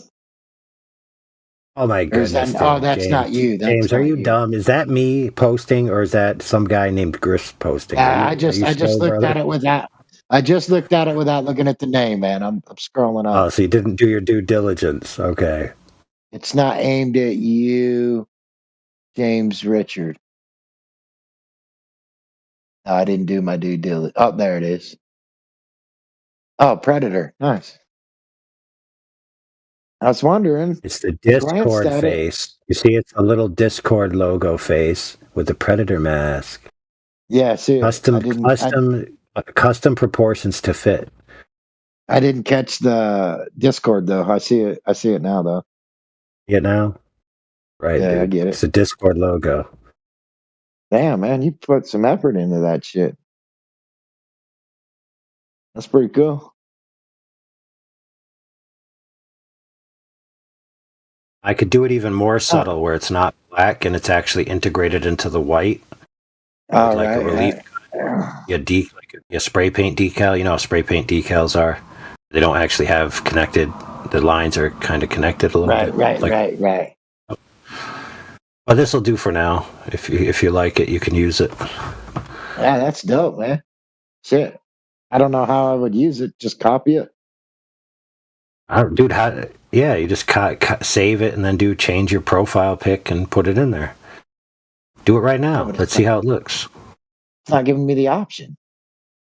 K: Oh my goodness!
H: That's
K: James.
H: not you.
K: James, are you dumb? Is that me posting, or is that some guy named Griff posting?
H: I just looked at it without. I just looked at it without looking at the name, man. I'm scrolling up.
K: Oh, so you didn't do your due diligence? Okay.
H: It's not aimed at you, James Richard. No, I didn't do my due diligence. Oh, there it is. Oh, Predator. Nice. I was wondering.
K: It's the Discord face. You see, it's a little Discord logo face with the Predator mask.
H: Yeah, see.
K: Custom Custom proportions to fit.
H: I didn't catch the Discord though. I see it. I see it now though.
K: Get now? Right,
H: Yeah,
K: dude.
H: I get it.
K: It's a Discord logo.
H: Damn, man, you put some effort into that shit. That's pretty cool.
K: I could do it even more subtle, where it's not black and it's actually integrated into the white.
H: All
K: Like
H: right,
K: a relief. Your spray paint decal. You know how spray paint decals are. They don't actually have connected. The lines are kind of connected a little bit.
H: Right.
K: Well, this will do for now. If you like it, you can use it.
H: Yeah, that's dope, man. Shit. I don't know how I would use it. Just copy it.
K: Dude, you just save it and then change your profile pic and put it in there. Do it right now. Let's see how it looks.
H: It's not giving me the option.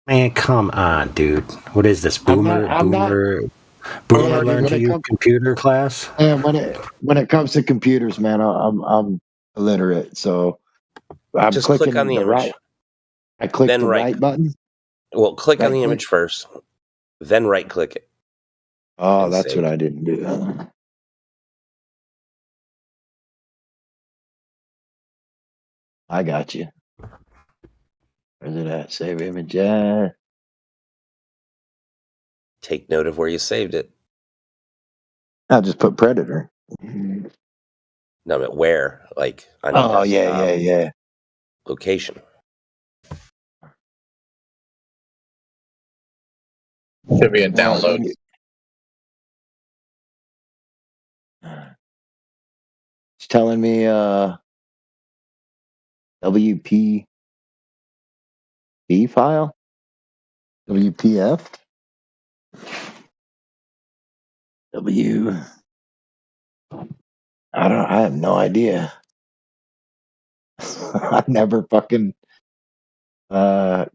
K: Man, come on, dude. What is this? Boomer learn to use computer class?
H: And when it comes to computers, man, I'm illiterate, so I'm
O: just
H: clicking
O: click on the image.
H: right. I click
O: then
H: the right button.
O: Well, click on the
H: click.
O: image first, then right click it.
H: Oh, that's what I didn't do. I got you. Where's it at? Save image. Yeah.
O: Take note of where you saved it.
H: I'll just put Predator.
O: No, but where? Like on
H: Oh,
O: your
H: yeah.
O: location.
S: Should be a download.
H: It's telling me WPB file? WPF? I have no idea. I've never fucking I've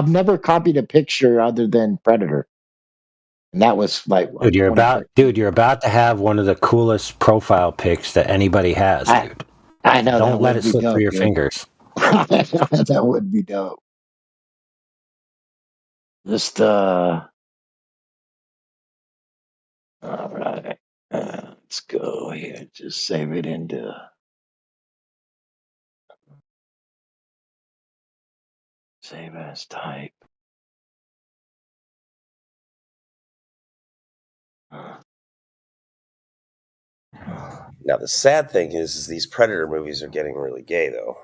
H: never copied a picture other than Predator. And that was like
K: Dude, you're about to have one of the coolest profile pics that anybody has, dude.
H: I know.
K: Don't let it slip through your fingers.
H: That would be dope. Just all right. Let's go here. Just save it into save as type.
O: Now the sad thing is these Predator movies are getting really gay, though.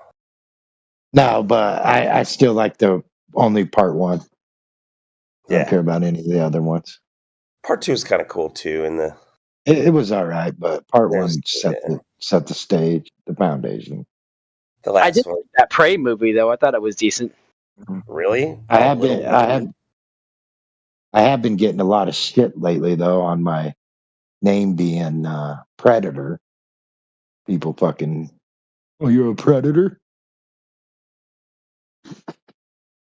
H: No, but I still like the only part one. I don't care about any of the other ones.
O: Part 2 is kind of cool too, and
H: it was all right, but part one set the stage, the foundation.
O: The last
A: I did
O: one.
A: that Prey movie though. I thought it was decent.
O: Really?
H: I have been getting a lot of shit lately though on my name being Predator. People fucking, oh, you're a predator?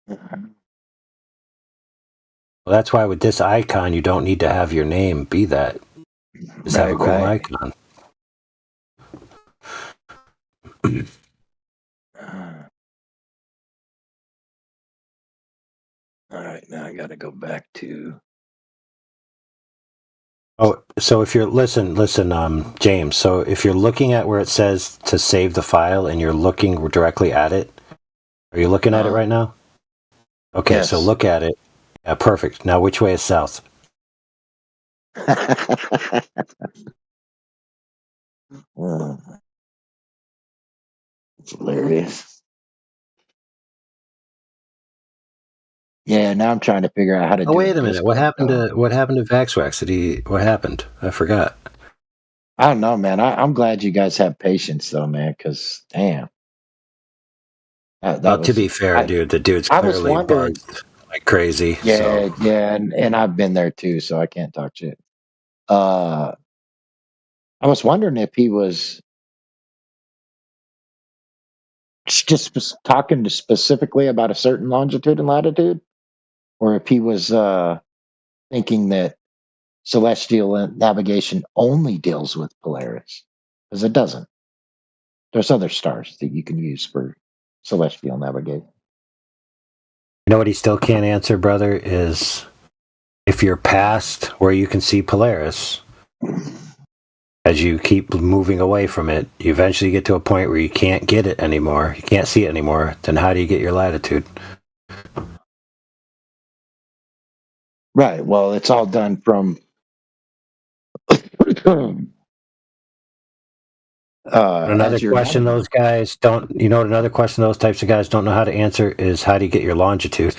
K: Well, that's why with this icon, you don't need to have your name be that. Just have a cool icon.
H: All right, now I got to go back to.
K: Oh, so if you're listen, James. So if you're looking at where it says to save the file and you're looking directly at it, are you looking at it right now? Okay,
H: Yes.
K: so look at it. Yeah, perfect. Now, which way is south?
H: It's hilarious. Yeah, now I'm trying to figure out how to.
K: Oh, wait a minute. What happened to Vaxwax? What happened? I forgot.
H: I don't know, man. I'm glad you guys have patience, though, man. Because damn.
K: To be fair, dude, the dude's
H: I was
K: clearly
H: wondering-
K: buzzed like crazy.
H: Yeah,
K: so.
H: yeah, and I've been there too, so I can't talk shit. I was wondering if he was just talking specifically about a certain longitude and latitude, or if he was thinking that celestial navigation only deals with Polaris, because it doesn't. There's other stars that you can use for celestial navigation.
K: You know what he still can't answer, brother, is if you're past where you can see Polaris, as you keep moving away from it, you eventually get to a point where you can't get it anymore. You can't see it anymore. Then how do you get your latitude?
H: Right. Well, it's all done from
K: Another
H: as you're
K: question those guys don't, another question those types of guys don't know how to answer is how do you get your longitude?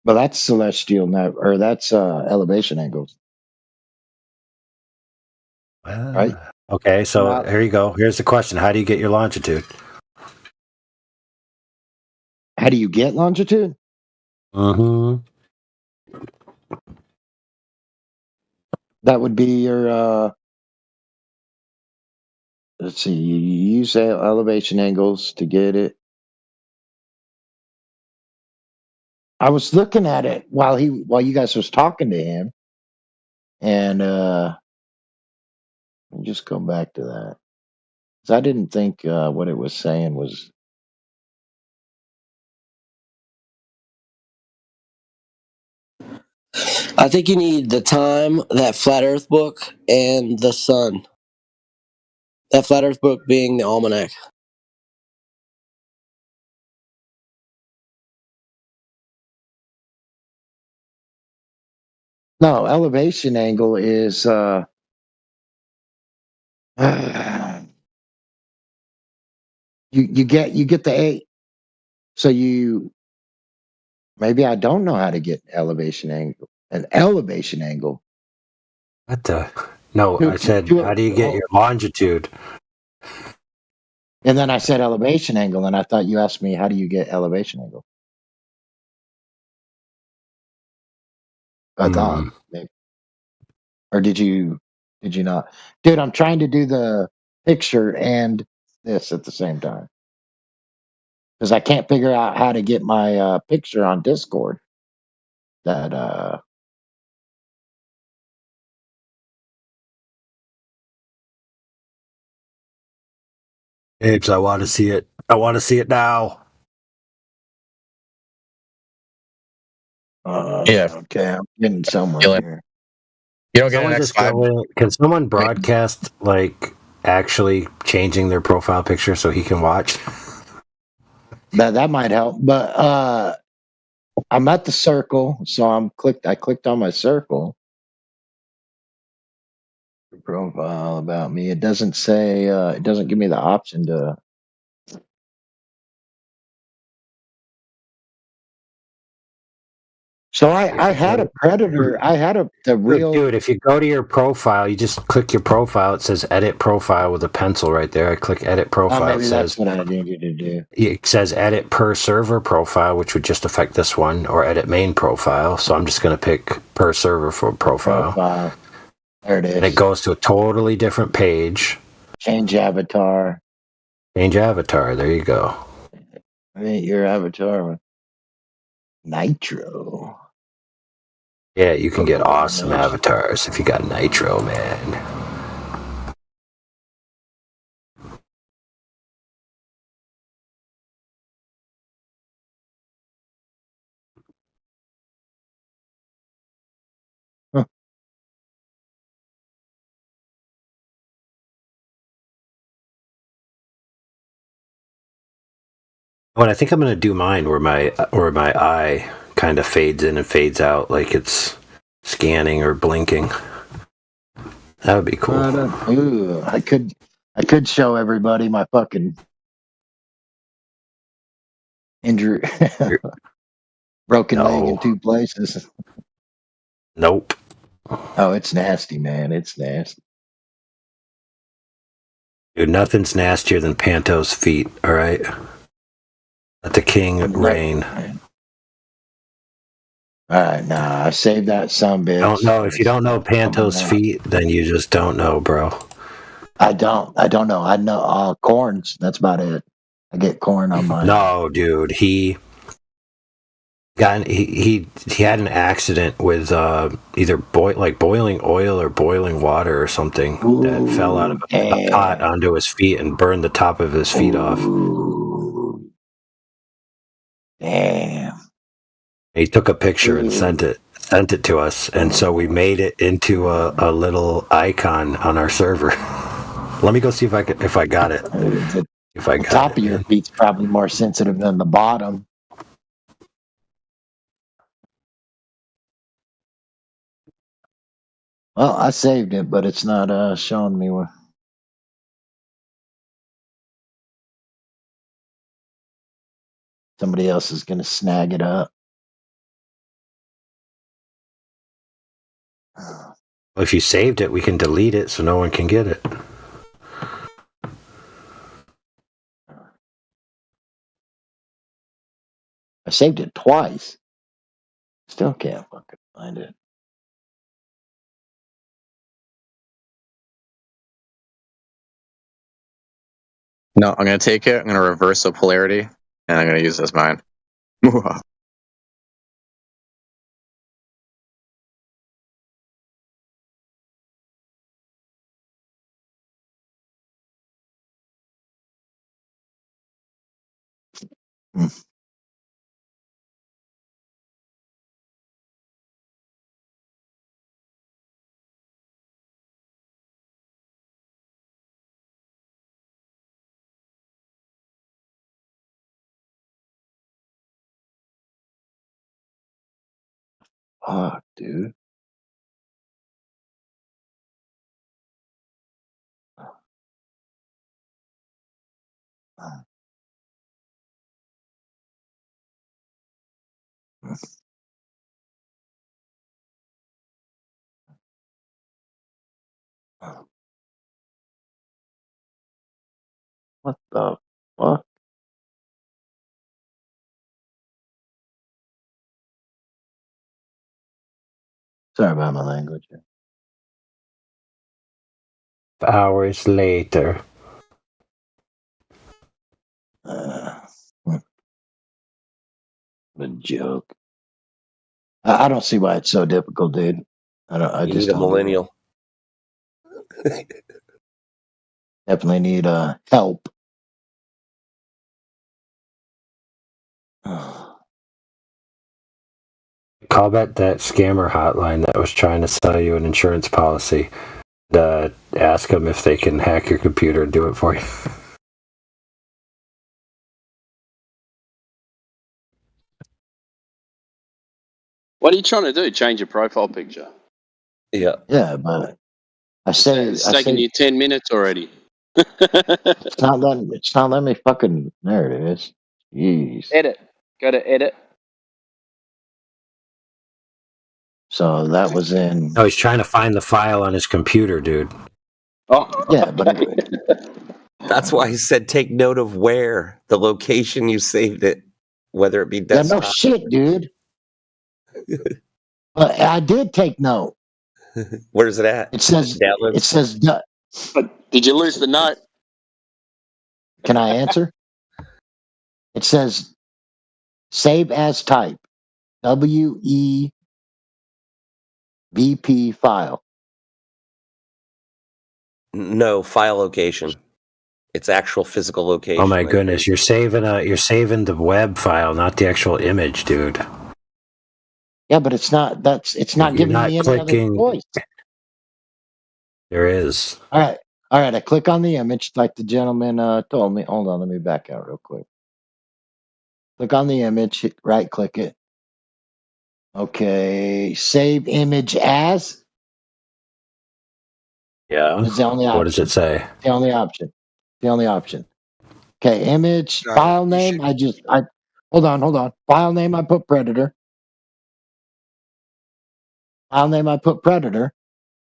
H: Well, that's celestial or that's elevation angles. Right?
K: Okay, so here you go. Here's the question. How do you get your longitude?
H: How do you get longitude?
K: Mm-hmm.
H: That would be your let's see, you use elevation angles to get it. I was looking at it while you guys was talking to him, and let me just go back to that. 'Cause I didn't think what it was saying was
I: I think you need the time, that Flat Earth book, and the sun. That Flat Earth book being the almanac.
H: no elevation angle is you get the 8. So maybe I don't know how to get an elevation angle.
K: What the? No, I said, how do you get your longitude?
H: And then I said elevation angle, and I thought you asked me how do you get elevation angle. I thought, maybe. Or did you not, dude? I'm trying to do the picture and this at the same time because I can't figure out how to get my picture on Discord. That
K: Apes, I want to see it. I want to see it now.
H: yeah. Okay, I'm getting somewhere here.
K: You don't get an X5. Can someone broadcast like actually changing their profile picture so he can watch?
H: That might help, but I'm at the circle, so I clicked on my circle. Profile about me. It doesn't say. It doesn't give me the option to. So I had a predator. I had the real
K: dude. If you go to your profile, you just click your profile. It says edit profile with a pencil right there. I click edit profile.
H: Maybe
K: it
H: that's
K: says
H: what I needed to do.
K: it says edit per server profile, which would just affect this one, or edit main profile. So I'm just going to pick per server for profile.
H: There it is.
K: And it goes to a totally different page.
H: Change avatar.
K: Change avatar. There you go.
H: I mean, your avatar. Nitro.
K: Yeah, you can get awesome avatars if you got Nitro, man.
H: Huh.
K: Well, I think I'm going to do mine where my eye kind of fades in and fades out like it's scanning or blinking. That would be cool.
H: Ooh, I could show everybody my fucking injury, broken leg in 2 places.
K: Nope.
H: Oh, it's nasty, man. It's nasty.
K: Dude, nothing's nastier than Panto's feet, all right? Let the king reign.
H: All right, nah, I saved that bitch.
K: Don't know. If you don't know Panto's feet, then you just don't know, bro.
H: I don't know. I know corns. That's about it. I get corn on my.
K: No, dude. He had an accident with either boiling oil or boiling water or something that fell out of a pot onto his feet and burned the top of his feet off. He took a picture and sent it to us, and so we made it into a little icon on our server. Let me go see if I got it. If I got
H: the top
K: it,
H: of your feet's probably more sensitive than the bottom. Well, I saved it, but it's not showing me where. Somebody else is going to snag it up.
K: If you saved it, we can delete it so no one can get it.
H: I saved it twice. Still can't fucking find it.
S: No, I'm gonna take it. I'm gonna reverse the polarity, and I'm gonna use this mine.
H: Fuck, dude. What the fuck? Sorry about my language.
K: Hours later.
H: What a joke. I don't see why it's so difficult, dude. I
O: You
H: just
O: need a
H: don't
O: millennial.
H: definitely need help.
K: Call back that scammer hotline that was trying to sell you an insurance policy. Ask them if they can hack your computer and do it for you.
V: What are you trying to do? Change your profile picture?
O: Yeah.
H: Yeah, but I say
V: It's taken you 10 minutes already.
H: it's not letting me fucking. There it is. Jeez.
V: Edit. Go to edit.
H: So that was in.
K: No, he's trying to find the file on his computer, dude.
V: Oh,
H: yeah, but
O: That's why he said take note of where the location you saved it, whether it be
H: yeah,
O: desktop.
H: no shit, dude. I did take note.
O: Where's it at?
H: It says.
O: Downloads?
H: It says.
V: But did you lose the note?
H: Can I answer? It says save as type. WEVP file.
O: No, file location. It's actual physical location.
K: Oh my goodness, you're saving the web file, not the actual image, dude.
H: Yeah, but it's not giving me any other choice.
K: There is.
H: All right. I click on the image like the gentleman told me. Hold on, let me back out real quick. Click on the image, right click it. Okay, save image as.
K: Yeah.
H: Is the only option.
K: What does it say?
H: The only option. Okay, image, file name. Hold on. File name, I put Predator. File name, I put Predator.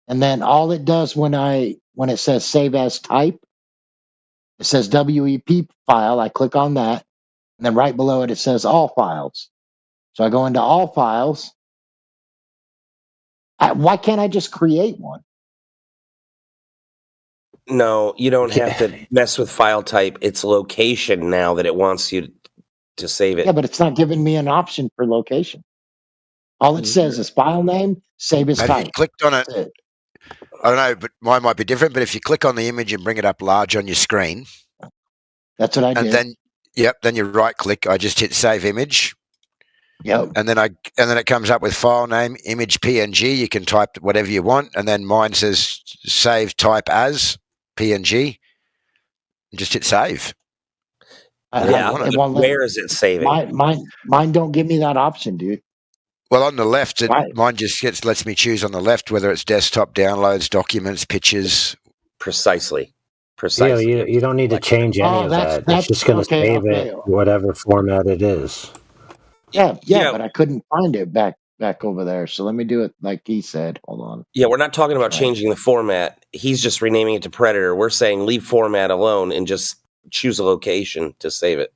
H: And then all it does when it says save as type, it says WEP file. I click on that. And then right below it says all files. So I go into all files. Why can't I just create one?
O: No, you don't have to mess with file type. It's location now that it wants you to save it.
H: Yeah, but it's not giving me an option for location. All it says is file name, save as
R: Have
H: type.
R: you clicked on it? I don't know, but mine might be different. But if you click on the image and bring it up large on your screen,
H: that's what I did.
R: And then you right click. I just hit save image,
H: Yep.
R: And then it comes up with file name, image, PNG. You can type whatever you want, and then mine says save type as PNG. Just hit save.
O: Where is it saving?
H: Mine don't give me that option, dude.
R: Well, on the left, mine just lets me choose on the left whether it's desktop, downloads, documents, pictures.
O: Precisely.
K: Yeah, you don't need to change any of that. It's just going to save it whatever format it is.
H: Yeah, but I couldn't find it back over there. So let me do it like he said. Hold on.
O: Yeah, we're not talking about changing the format. He's just renaming it to Predator. We're saying leave format alone and just choose a location to save it.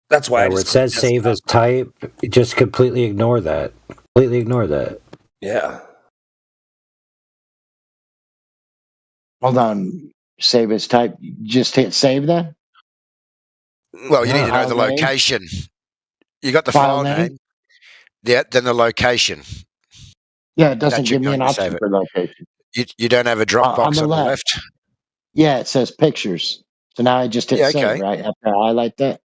O: That's why
K: where it says save as type, just completely ignore that. Completely ignore that.
O: Yeah.
H: Hold on. Save as type. Just hit save then?
R: Well, you need to know the location. You got the file name. Yeah, then the location.
H: Yeah, it doesn't give me an option for location.
R: You don't have a drop box on the left?
H: Yeah, it says pictures. So now I just hit save, right? After I highlight that?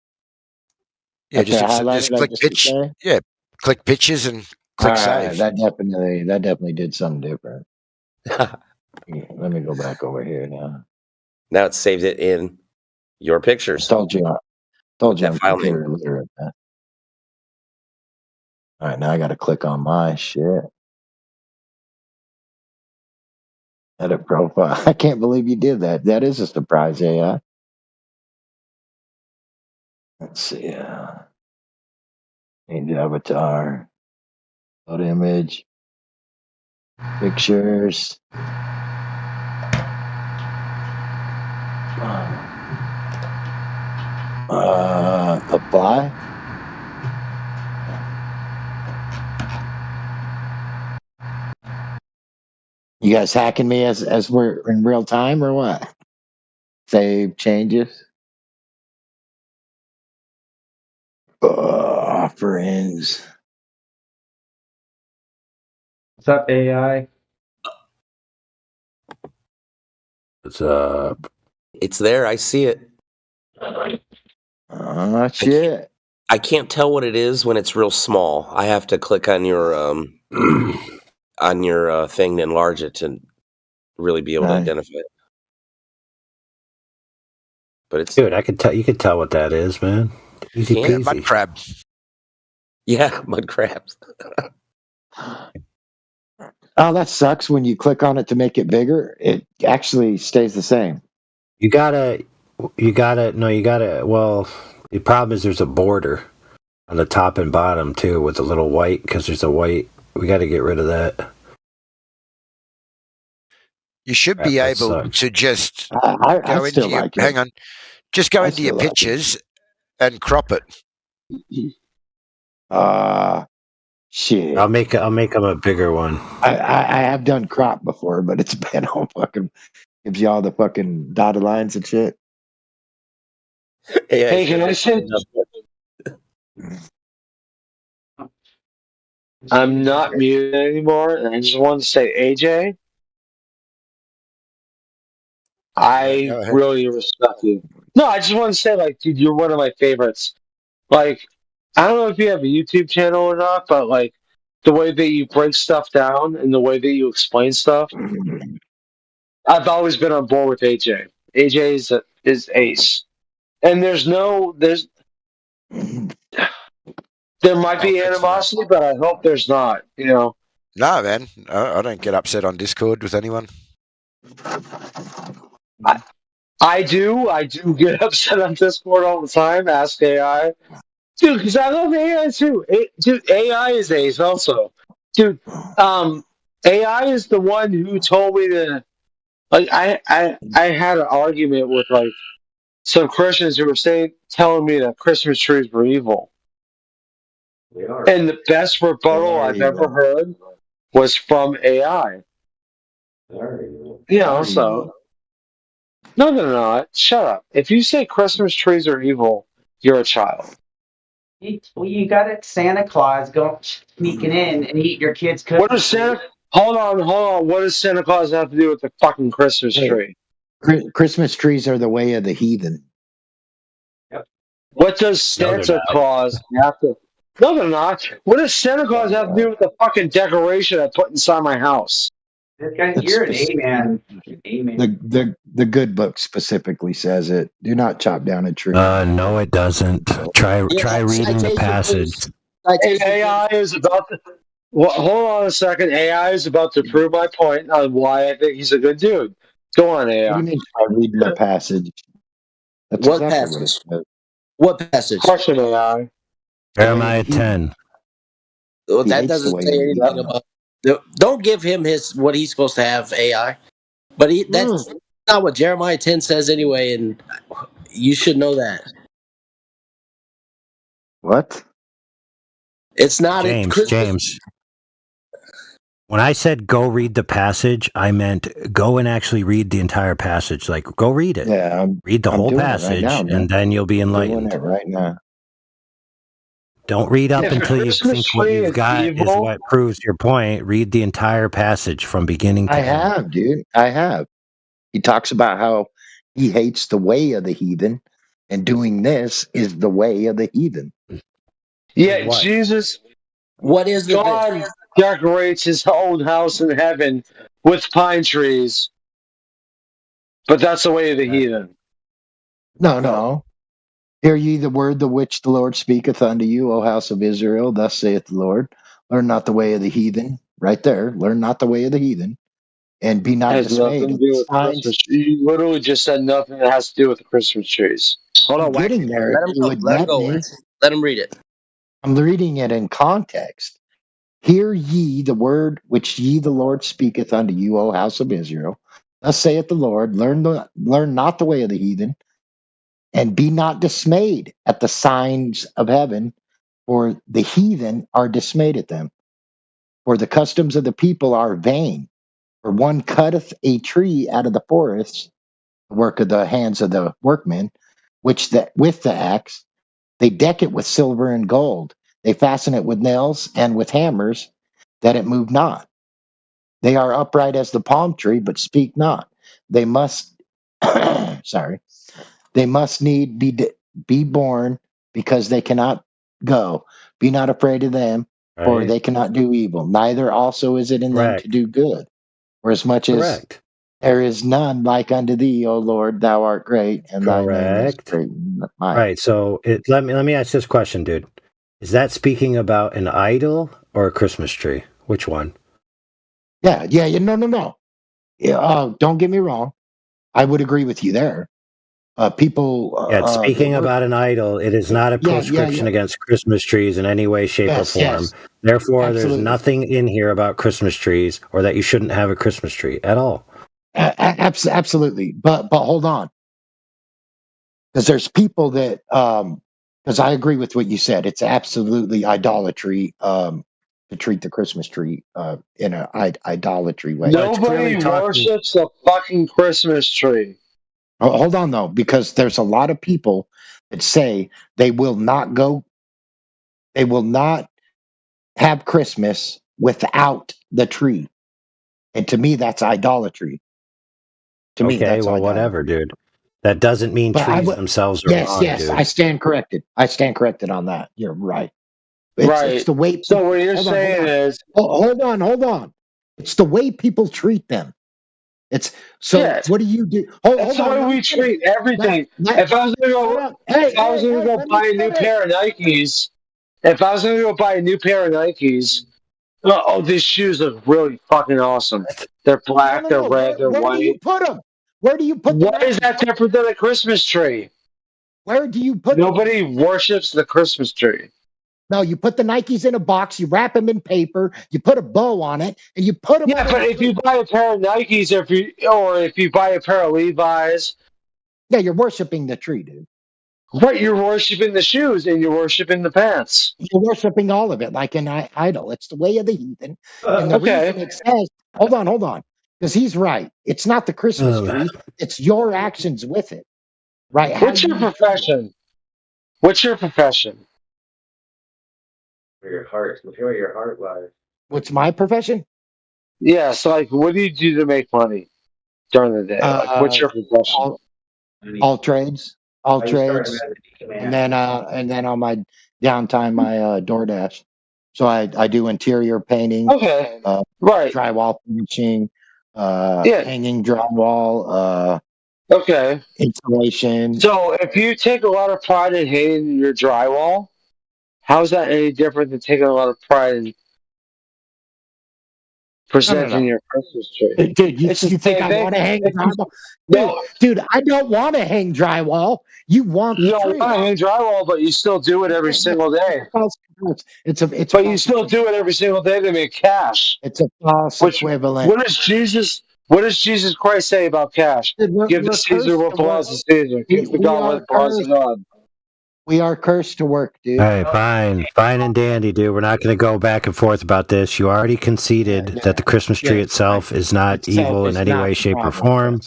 R: Yeah, just click pitch. Yeah, click pictures and click save.
H: That definitely did something different. Let me go back over here now.
O: Now it saves it in your pictures.
H: Told you I'm computer literate. All right, now I got to click on my shit. Edit profile. I can't believe you did that. That is a surprise, AI. Let's see. Change avatar. Load image. Pictures. Apply. You guys hacking me as we're in real time or what? Save changes. Offerings.
Q: What's up, AI?
K: What's up?
O: It's there. I see it.
H: Shit.
O: I can't tell what it is when it's real small. I have to click on your thing to enlarge it to really be able to identify it. But it's
K: dude, I could tell. You could tell what that is, man. Easy peasy.
R: Mud crab.
O: Yeah, mud crabs.
H: Oh, that sucks. When you click on it to make it bigger, it actually stays the same.
K: Well, the problem is there's a border on the top and bottom too with a little white, because there's a white. We got to get rid of that.
R: You should be able to just go into your, hang on, just go into your pictures and crop it.
H: Shit.
K: I'll make them a bigger one.
H: I have done crop before, but it's been all fucking gives you all the fucking dotted lines and shit.
M: Hey, can I say? I'm not muted anymore, and I just want to say, AJ, I really respect you. No, I just want to say, like, dude, you're one of my favorites. Like, I don't know if you have a YouTube channel or not, but like the way that you break stuff down and the way that you explain stuff, I've always been on board with AJ. AJ is ace, and there might be animosity, but I hope there's not. You know.
R: No, man, I don't get upset on Discord with anyone.
M: I do get upset on Discord all the time. Ask AI. Dude, because I love AI too. Dude, AI is ace also. Dude, AI is the one who told me to. Like, I had an argument with like some Christians who were telling me that Christmas trees were evil. And the best rebuttal I've ever heard was from AI. So. No, they're not. Shut up. If you say Christmas trees are evil, you're a child.
Q: Well, you got it. Santa Claus go sneaking in and eat your kids' cookies.
M: What does Santa? Hold on. What does Santa Claus have to do with the fucking Christmas tree?
H: Christmas trees are the way of the heathen.
Q: Yep.
M: What does Santa Claus have to? No, they're not. What does Santa Claus have to do with the fucking decoration I put inside my house?
Q: You're an A-man. Amen.
H: The good book specifically says it. Do not chop down a tree.
K: No, it doesn't. Try reading the passage.
M: AI is about to. Well, hold on a second. AI is about to prove my point on why I think he's a good dude. Go on, AI.
H: What do you mean by reading the passage? That's
I: What
H: exactly
I: passage?
H: what it says.
I: What passage?
M: Question, AI.
K: Jeremiah 10.
I: Well,
H: He
I: that
H: hates
I: doesn't
H: the way
I: say
H: you
I: anything
H: do
I: about. Don't give him what he's supposed to have, AI. But that's not what Jeremiah 10 says anyway, and you should know that.
H: What?
I: It's not
K: James. When I said go read the passage, I meant go and actually read the entire passage. Like, go read it.
H: Yeah,
K: read the whole
H: doing it right
K: passage,
H: now, man.
K: and then you'll be enlightened.
H: I'm doing it right now.
K: Don't read up
M: If
K: until you
M: Christmas
K: think what
M: tree
K: you've
M: is
K: got is
M: evil-
K: what proves your point. Read the entire passage from beginning to
H: I
K: end.
H: have, dude. I have. He talks about how he hates the way of the heathen, and doing this is the way of the heathen.
M: Yeah,
K: What?
M: Jesus.
I: What is the
M: God decorates his own house in heaven with pine trees, but that's the way of the heathen.
H: No. Hear ye the word the which the Lord speaketh unto you, O house of Israel. Thus saith the Lord. Learn not the way of the heathen. Right there. Learn not the way of the heathen. And be not
M: Has
H: dismayed.
M: nothing to do with Christmas. You literally just said nothing that has to do with the Christmas trees.
I: Hold on,
H: getting
I: Waxy.
H: there.
I: Let him go. Let him go. Waxy. Let him read it.
H: I'm reading it in context. Hear ye the word which ye the Lord speaketh unto you, O house of Israel. Thus saith the Lord, learn not the way of the heathen, and be not dismayed at the signs of heaven, for the heathen are dismayed at them. For the customs of the people are vain. For one cutteth a tree out of the forest, the work of the hands of the workmen, with the axe, they deck it with silver and gold. They fasten it with nails and with hammers, that it move not. They are upright as the palm tree, but speak not. They must, they must need be born, because they cannot go. Be not afraid of them, for
K: Right.
H: they cannot do evil. Neither also is it in them
K: Correct.
H: to do good. For as much as
K: Correct.
H: there is none like unto thee, O Lord, thou art great, and thy name is
K: Correct.
H: great.
K: Right. So let me ask this question, dude. Is that speaking about an idol or a Christmas tree? Which one?
H: Yeah. No. Yeah, don't get me wrong. I would agree with you there. People.
K: Yeah, it's speaking about an idol. It is not a proscription
H: yeah.
K: against Christmas trees in any way, shape, or form.
H: Yes.
K: Therefore,
H: Absolutely.
K: there's nothing in here about Christmas trees or that you shouldn't have a Christmas tree at all.
H: Absolutely. But hold on. Because there's people that, because I agree with what you said. It's absolutely idolatry to treat the Christmas tree in an idolatry way.
M: Nobody worships a fucking Christmas tree.
H: Hold on, though, because there's a lot of people that say they will not have Christmas without the tree. And to me, that's idolatry.
K: Okay, well, whatever, dude. That doesn't mean trees themselves are wrong,
H: yes,
K: dude.
H: I stand corrected. On that. You're right. It's the way.
M: So what you're saying is,
H: hold on. It's the way people treat them. It's so. What do you do?
M: That's the way we treat everything. If I was going to go buy a new pair of Nikes, oh, these shoes look really fucking awesome. They're black, they're red, they're white.
H: Where do you put them? Where do you put them?
M: What is that different than a Christmas tree?
H: Where do you put
M: Nobody worships the Christmas tree.
H: No, you put the Nikes in a box, you wrap them in paper, you put a bow on it, and you put them.
M: Yeah, but if you buy a pair of Nikes, or if you buy a pair of Levi's,
H: yeah, you're worshiping the tree, dude.
M: Right, you're worshiping the shoes and you're worshiping the pants.
H: You're worshiping all of it like an idol. It's the way of the heathen. And the reason it says, hold on, because he's right. It's not the Christmas tree. It's your actions with it. Right?
M: What's your profession? What's your profession?
G: For your heart. Where your heart lies.
H: What's my profession?
M: Yeah, so like, what do you do to make money during the day? Like, what's your profession?
H: All trades. all
Q: I started
H: trades,
Q: with the
H: and
Q: command.
H: then on my downtime, my DoorDash. So I do interior painting,
M: Okay. Right.
H: drywall finishing,
M: Yeah.
H: hanging drywall,
M: Okay.
H: insulation.
M: So if you take a lot of pride in hating your drywall, how is that any different than taking a lot of pride in presenting your Christmas tree?
H: Dude, you
M: It's the
H: think
M: same
H: I
M: thing.
H: want to hang
M: If you-
H: drywall?
M: No,
H: Dude, I don't want to hang drywall. You want
M: you
H: the
M: don't
H: tree.
M: want to hang drywall, but you still do it every single day.
H: It's
M: But you still do it every single day to make cash.
H: It's a false equivalent.
M: What does Jesus Christ say about cash?
H: Dude,
M: Give
H: we're
M: to Caesar
H: cursed
M: what
H: to
M: belongs
H: work.
M: to Caesar. Give to God what belongs to God.
H: We are cursed to work, dude.
K: All right, fine and dandy, dude. We're not going to go back and forth about this. You already conceded that the Christmas tree itself is not evil in any way, shape, or form.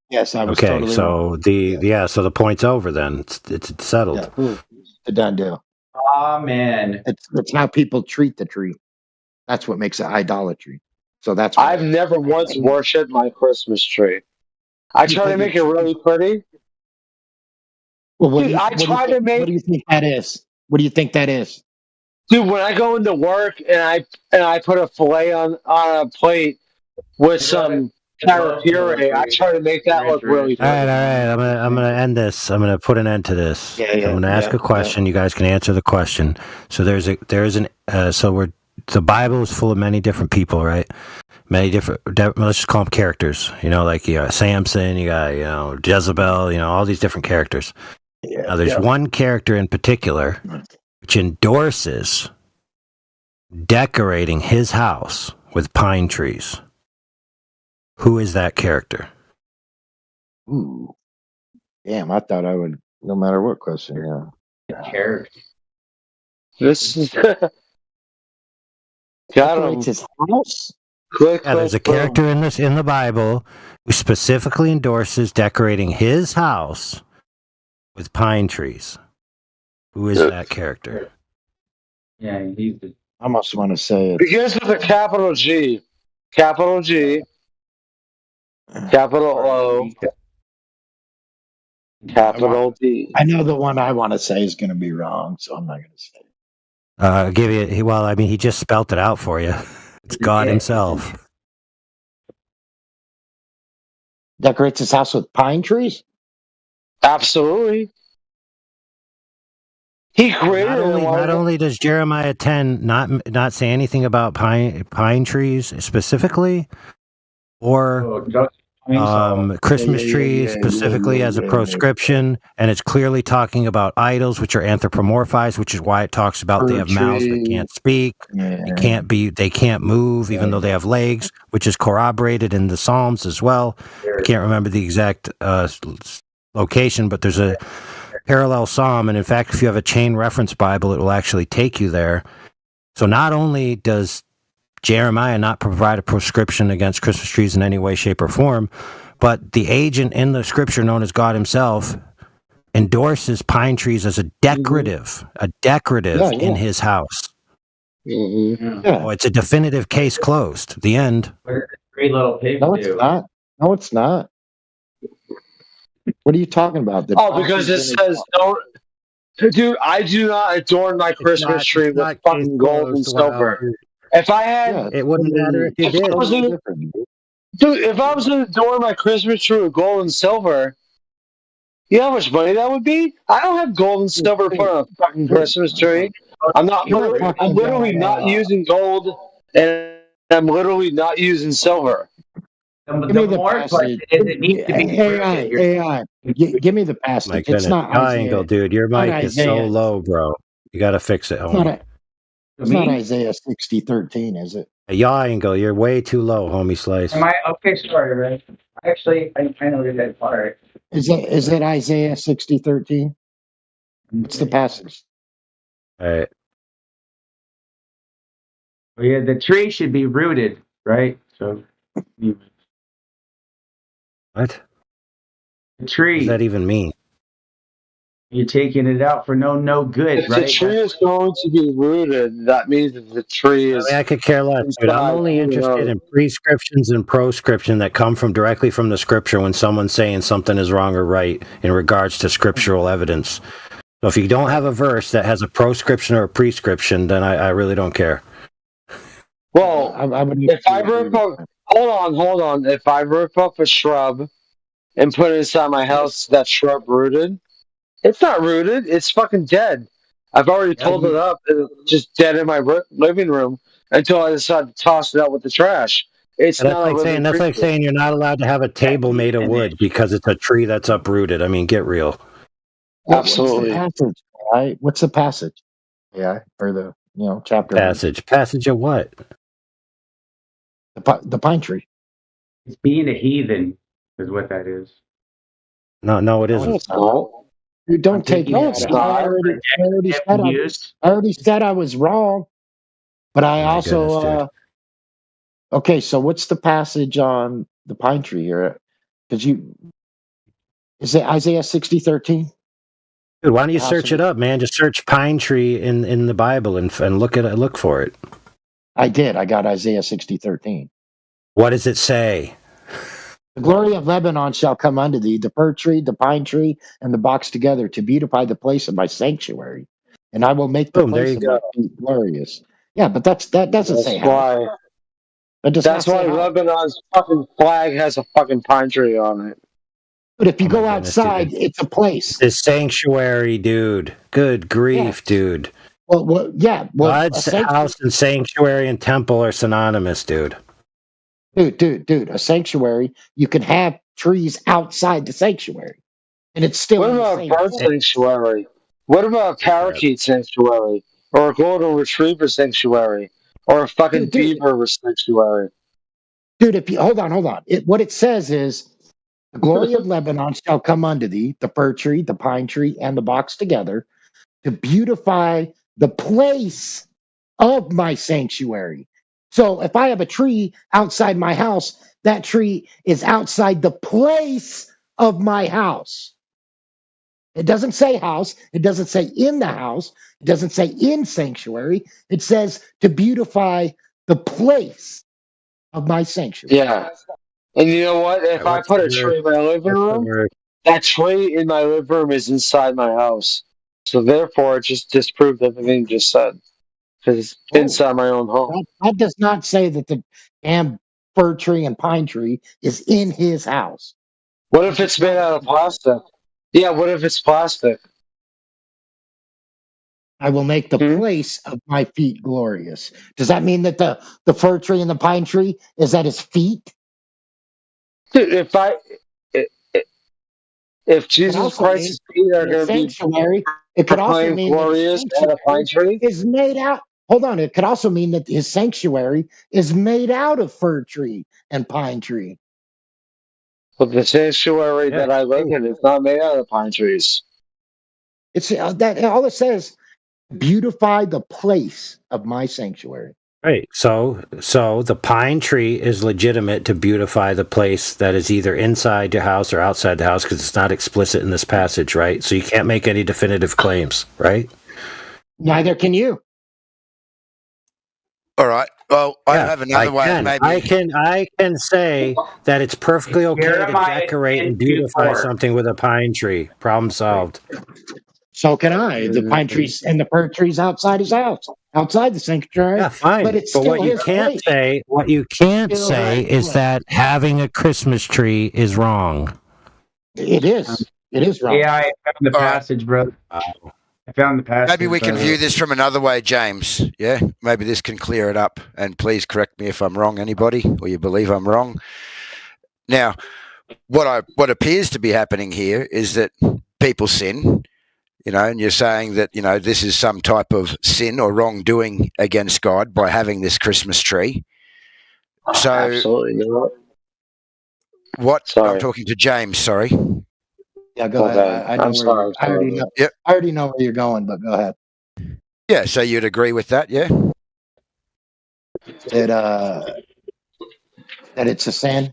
H: Yes, I was
K: Okay,
H: totally
K: so
H: wrong.
K: so the point's over then. It's settled.
H: It's a done deal.
Q: Amen.
H: It's how people treat the tree. That's what makes it idolatry. So that's
M: I've never once worshipped my Christmas tree. I try to make it really pretty.
H: Well, what
M: Dude, I try to make.
H: What do you think that is? What do you think that is?
M: Dude, when I go into work and I put a fillet on a plate with some carrot puree, I try to make that look really
K: All right.
M: pretty.
K: I'm gonna end this. I'm gonna put an end to this. I'm gonna ask a question. You guys can answer the question. So the Bible is full of many different people, right? Many different. Let's just call them characters. You know, like you got Samson, you got Jezebel, all these different characters. Now, there's one character in particular which endorses decorating his house with pine trees. Who is that character?
H: Ooh. Damn, I thought I would, no matter what question,
Q: Character.
M: This is
H: Decorates his house?
K: There's a character in the Bible who specifically endorses decorating his house with pine trees. Who is that character?
Q: Yeah, he's the.
H: I almost want to say it.
M: Begins with a capital G, capital G, capital O, capital D.
H: I know the one I want to say is going to be wrong, so I'm not going to say it.
K: I'll give you. Well, I mean, he just spelt it out for you. It's God Himself.
H: Decorates his house with pine trees?
M: Absolutely. He created
K: Not only does Jeremiah 10 not say anything about pine trees specifically, or Christmas trees specifically as a proscription, and it's clearly talking about idols which are anthropomorphized, which is why it talks about they have mouths but can't speak, they can't move even though they have legs, which is corroborated in the Psalms as well. I can't remember the exact location, but there's a parallel psalm, and in fact, if you have a chain reference Bible, it will actually take you there. So not only does Jeremiah not provide a prescription against Christmas trees in any way, shape, or form, but the agent in the scripture known as God Himself endorses pine trees as a decorative in His house. Oh, it's a definitive case closed. The end.
Q: Three little pigs.
H: No, it's not. No, it's not. What are you talking about?
M: Because it says don't. Dude, I do not adorn my Christmas tree with fucking gold and silver. If I had,
K: it wouldn't matter if you did.
M: Dude, if I was going to adorn my Christmas tree with gold and silver, you know how much money that would be? I don't have gold and silver for a fucking Christmas tree. I'm literally not using gold, and I'm literally not using silver.
H: Give me the passage. AI. Give me the passage.
K: My
H: It's
K: goodness,
H: not
K: triangle,
H: Isaiah.
K: dude. Your mic is so
H: Isaiah.
K: low, bro. You got to fix it, homie.
H: It's not Isaiah 60:13, is it?
K: Triangle, you're way too low, homie Slice.
Q: Am I okay? Sorry, Ray. Actually, I know that part.
H: Is it Isaiah 60:13? What's the passage?
K: All right.
Q: Well, yeah, the tree should be rooted, right? So.
K: What?
Q: The tree.
K: What does that even mean?
Q: You're taking it out for no good,
M: If the
Q: right?
M: tree is going to be rooted, that means that the tree
K: I
M: is.
K: mean, I could care less, but I'm
M: inside,
K: only interested in prescriptions and proscription that come from directly from the scripture when someone's saying something is wrong or right in regards to scriptural evidence. So if you don't have a verse that has a proscription or a prescription, then I really don't care.
M: Well,
H: I would
M: if I rip up, hold on. If I rip up a shrub and put it inside my house, that shrub rooted? It's not rooted. It's fucking dead. I've already pulled it up. It's just dead in my living room until I decide to toss it out with the trash. It's
K: And
M: not a living
K: that's like
M: creature.
K: saying you're not allowed to have a table made of wood because it's a tree that's uprooted. I mean, get real.
M: Absolutely.
H: What's the passage? Right? What's the passage? Yeah, or the chapter.
K: Passage of what?
H: The pine tree.
Q: It's being a heathen is what that is.
K: No, it isn't.
H: You don't take
Q: No,
H: it.
Q: it's
H: I
Q: not.
H: already said I was wrong, but I
K: My
H: also
K: goodness,
H: okay. So what's the passage on the pine tree here? Because is it Isaiah 60:13?
K: Dude, why don't you search it up, man? Just search pine tree in the Bible and look for it.
H: I did. I got Isaiah 60:13.
K: What does it say?
H: The glory of Lebanon shall come unto thee, the fir tree, the pine tree, and the box together to beautify the place of my sanctuary. And I will make the
K: Boom, there
H: place
K: you
H: of my feet glorious. Yeah, but that doesn't say how.
M: Why.
H: That does
M: That's
H: not
M: why
H: say how.
M: Lebanon's fucking flag has a fucking pine tree on it.
H: But if you go
K: goodness,
H: outside,
K: dude.
H: it's a place.
K: It's sanctuary, dude. Good grief, dude.
H: Well, yeah. Well,
K: God's house and sanctuary and temple are synonymous, dude.
H: Dude, a sanctuary, you can have trees outside the sanctuary. And it's still
M: What
H: in the
M: about a
H: same
M: bird
H: place.
M: sanctuary? What about a parakeet sanctuary? Or a golden retriever sanctuary? Or a fucking beaver sanctuary?
H: Dude, if you hold on. What it says is the glory of Lebanon shall come unto thee, the fir tree, the pine tree, and the box together, to beautify the place of my sanctuary. So if I have a tree outside my house, that tree is outside the place of my house. It doesn't say house. It doesn't say in the house. It doesn't say in sanctuary. It says to beautify the place of my sanctuary.
M: Yeah. And you know what? If I put a tree in my living room, that tree in my living room is inside my house. So therefore, it just disproved everything you just said. Because it's inside my own home.
H: That does not say that the damn fir tree and pine tree is in his house.
M: What if it's made out of plastic? Yeah, what if it's plastic?
H: I will make the place of my feet glorious. Does that mean that the fir tree and the pine tree is at his feet?
M: Dude, if Jesus Christ's feet are going to be
H: sanctuary, it could also mean
M: glorious at a pine tree
H: is made out. Hold on, it could also mean that his sanctuary is made out of fir tree and pine tree.
M: But the sanctuary that I live in is not made out of pine trees.
H: It's that all it says. Beautify the place of my sanctuary.
K: Right. So the pine tree is legitimate to beautify the place that is either inside your house or outside the house because it's not explicit in this passage, right? So you can't make any definitive claims, right?
H: Neither can you.
R: All right. Well, I have another way. Maybe
K: I can say that it's perfectly okay to decorate and beautify something with a pine tree. Problem solved.
H: So can I. The pine trees and the fir trees outside his house, outside the sanctuary.
K: Yeah, fine.
H: But it's
K: but
H: still
K: what you
H: his
K: can't
H: place.
K: say, is that having a Christmas tree is wrong.
H: It is. It is wrong.
Q: Yeah, I found the passage, bro. I found the passage.
R: Maybe we can view this from another way, James. Yeah, maybe this can clear it up. And please correct me if I'm wrong, anybody, or you believe I'm wrong. Now, what appears to be happening here is that people sin. And you're saying that, this is some type of sin or wrongdoing against God by having this Christmas tree. So,
M: absolutely not.
R: I'm talking to James, sorry.
H: Yeah, go ahead.
M: I'm sorry.
H: I already know where you're going, but go ahead.
R: Yeah, so you'd agree with that, yeah?
H: That it's a sin?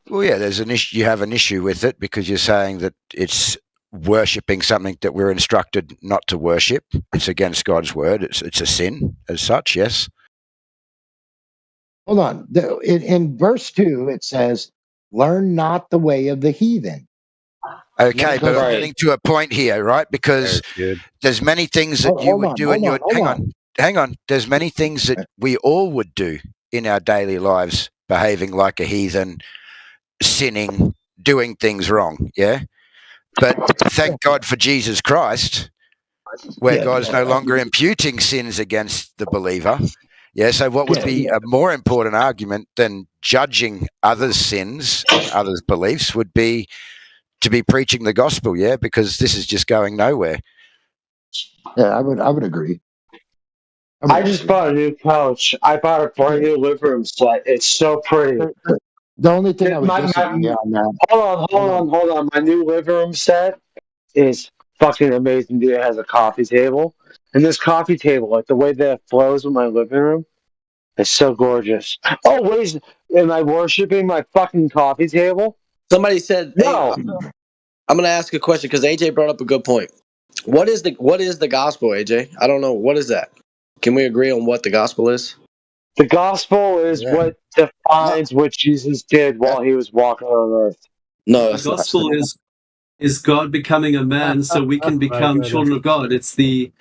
R: Well, yeah, there's an issue. You have an issue with it because you're saying that it's worshipping something that we're instructed not to worship. It's against God's word. It's a sin as such, yes.
H: Hold on. In verse 2, it says, learn not the way of the heathen.
R: Okay, but I'm getting to a point here, right? Because there's many things that you would do in your... Hang on. There's many things that we all would do in our daily lives, behaving like a heathen, sinning, doing things wrong, yeah? But thank God for Jesus Christ, where God's no longer imputing sins against the believer. Yeah, so what would be a more important argument than judging others' sins and others' beliefs would be to be preaching the gospel, yeah? Because this is just going nowhere.
H: Yeah, I would agree.
M: I just bought a new couch. I bought a brand new living room set. It's so pretty.
H: The only thing I would disagree on that.
M: Hold on. My new living room set is fucking amazing, dude. It has a coffee table. And this coffee table, like the way that it flows with my living room, is so gorgeous. Oh, wait, am I worshiping my fucking coffee table?
I: Somebody said,
M: no.
I: Hey, I'm going to ask a question because AJ brought up a good point. What is the gospel, AJ? I don't know. What is that? Can we agree on what the gospel is?
M: The gospel is what defines what Jesus did while he was walking on earth.
I: No,
F: the gospel is God becoming a man so we can become children of God. It's the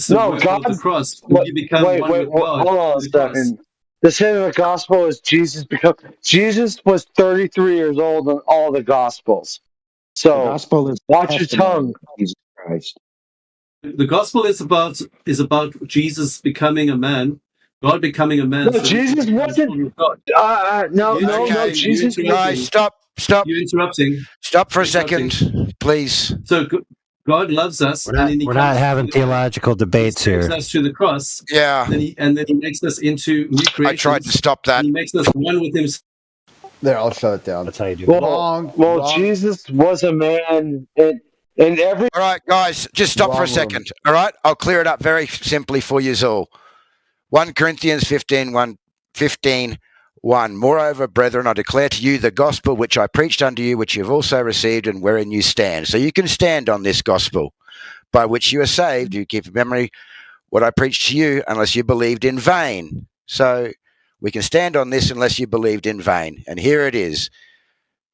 F: work of the cross. You become one with God.
M: Hold on a second. The saying of the gospel is Jesus was 33 years old in all the gospels. So
H: the gospel is
M: watch your tongue.
H: Jesus Christ.
F: The gospel is about Jesus becoming a man, God becoming a man.
M: No, Jesus wasn't. No, Jesus.
R: Guys, stop.
F: You're interrupting.
R: Stop for a second, please.
F: So God loves us.
K: We're not having theological debates here.
F: He takes us to the cross.
R: Yeah.
F: And then he makes us into new creations.
R: I tried to stop that.
F: He makes us one with himself.
J: There, I'll shut it down.
K: That's how you do it.
M: Well, Jesus was a man in every...
R: All right, guys, just stop for a second. All right? I'll clear it up very simply for you all. 1 Corinthians 15:1. Moreover, brethren, I declare to you the gospel which I preached unto you, which you have also received, and wherein you stand. So you can stand on this gospel by which you are saved. You keep in memory what I preached to you, unless you believed in vain. So we can stand on this unless you believed in vain. And here it is.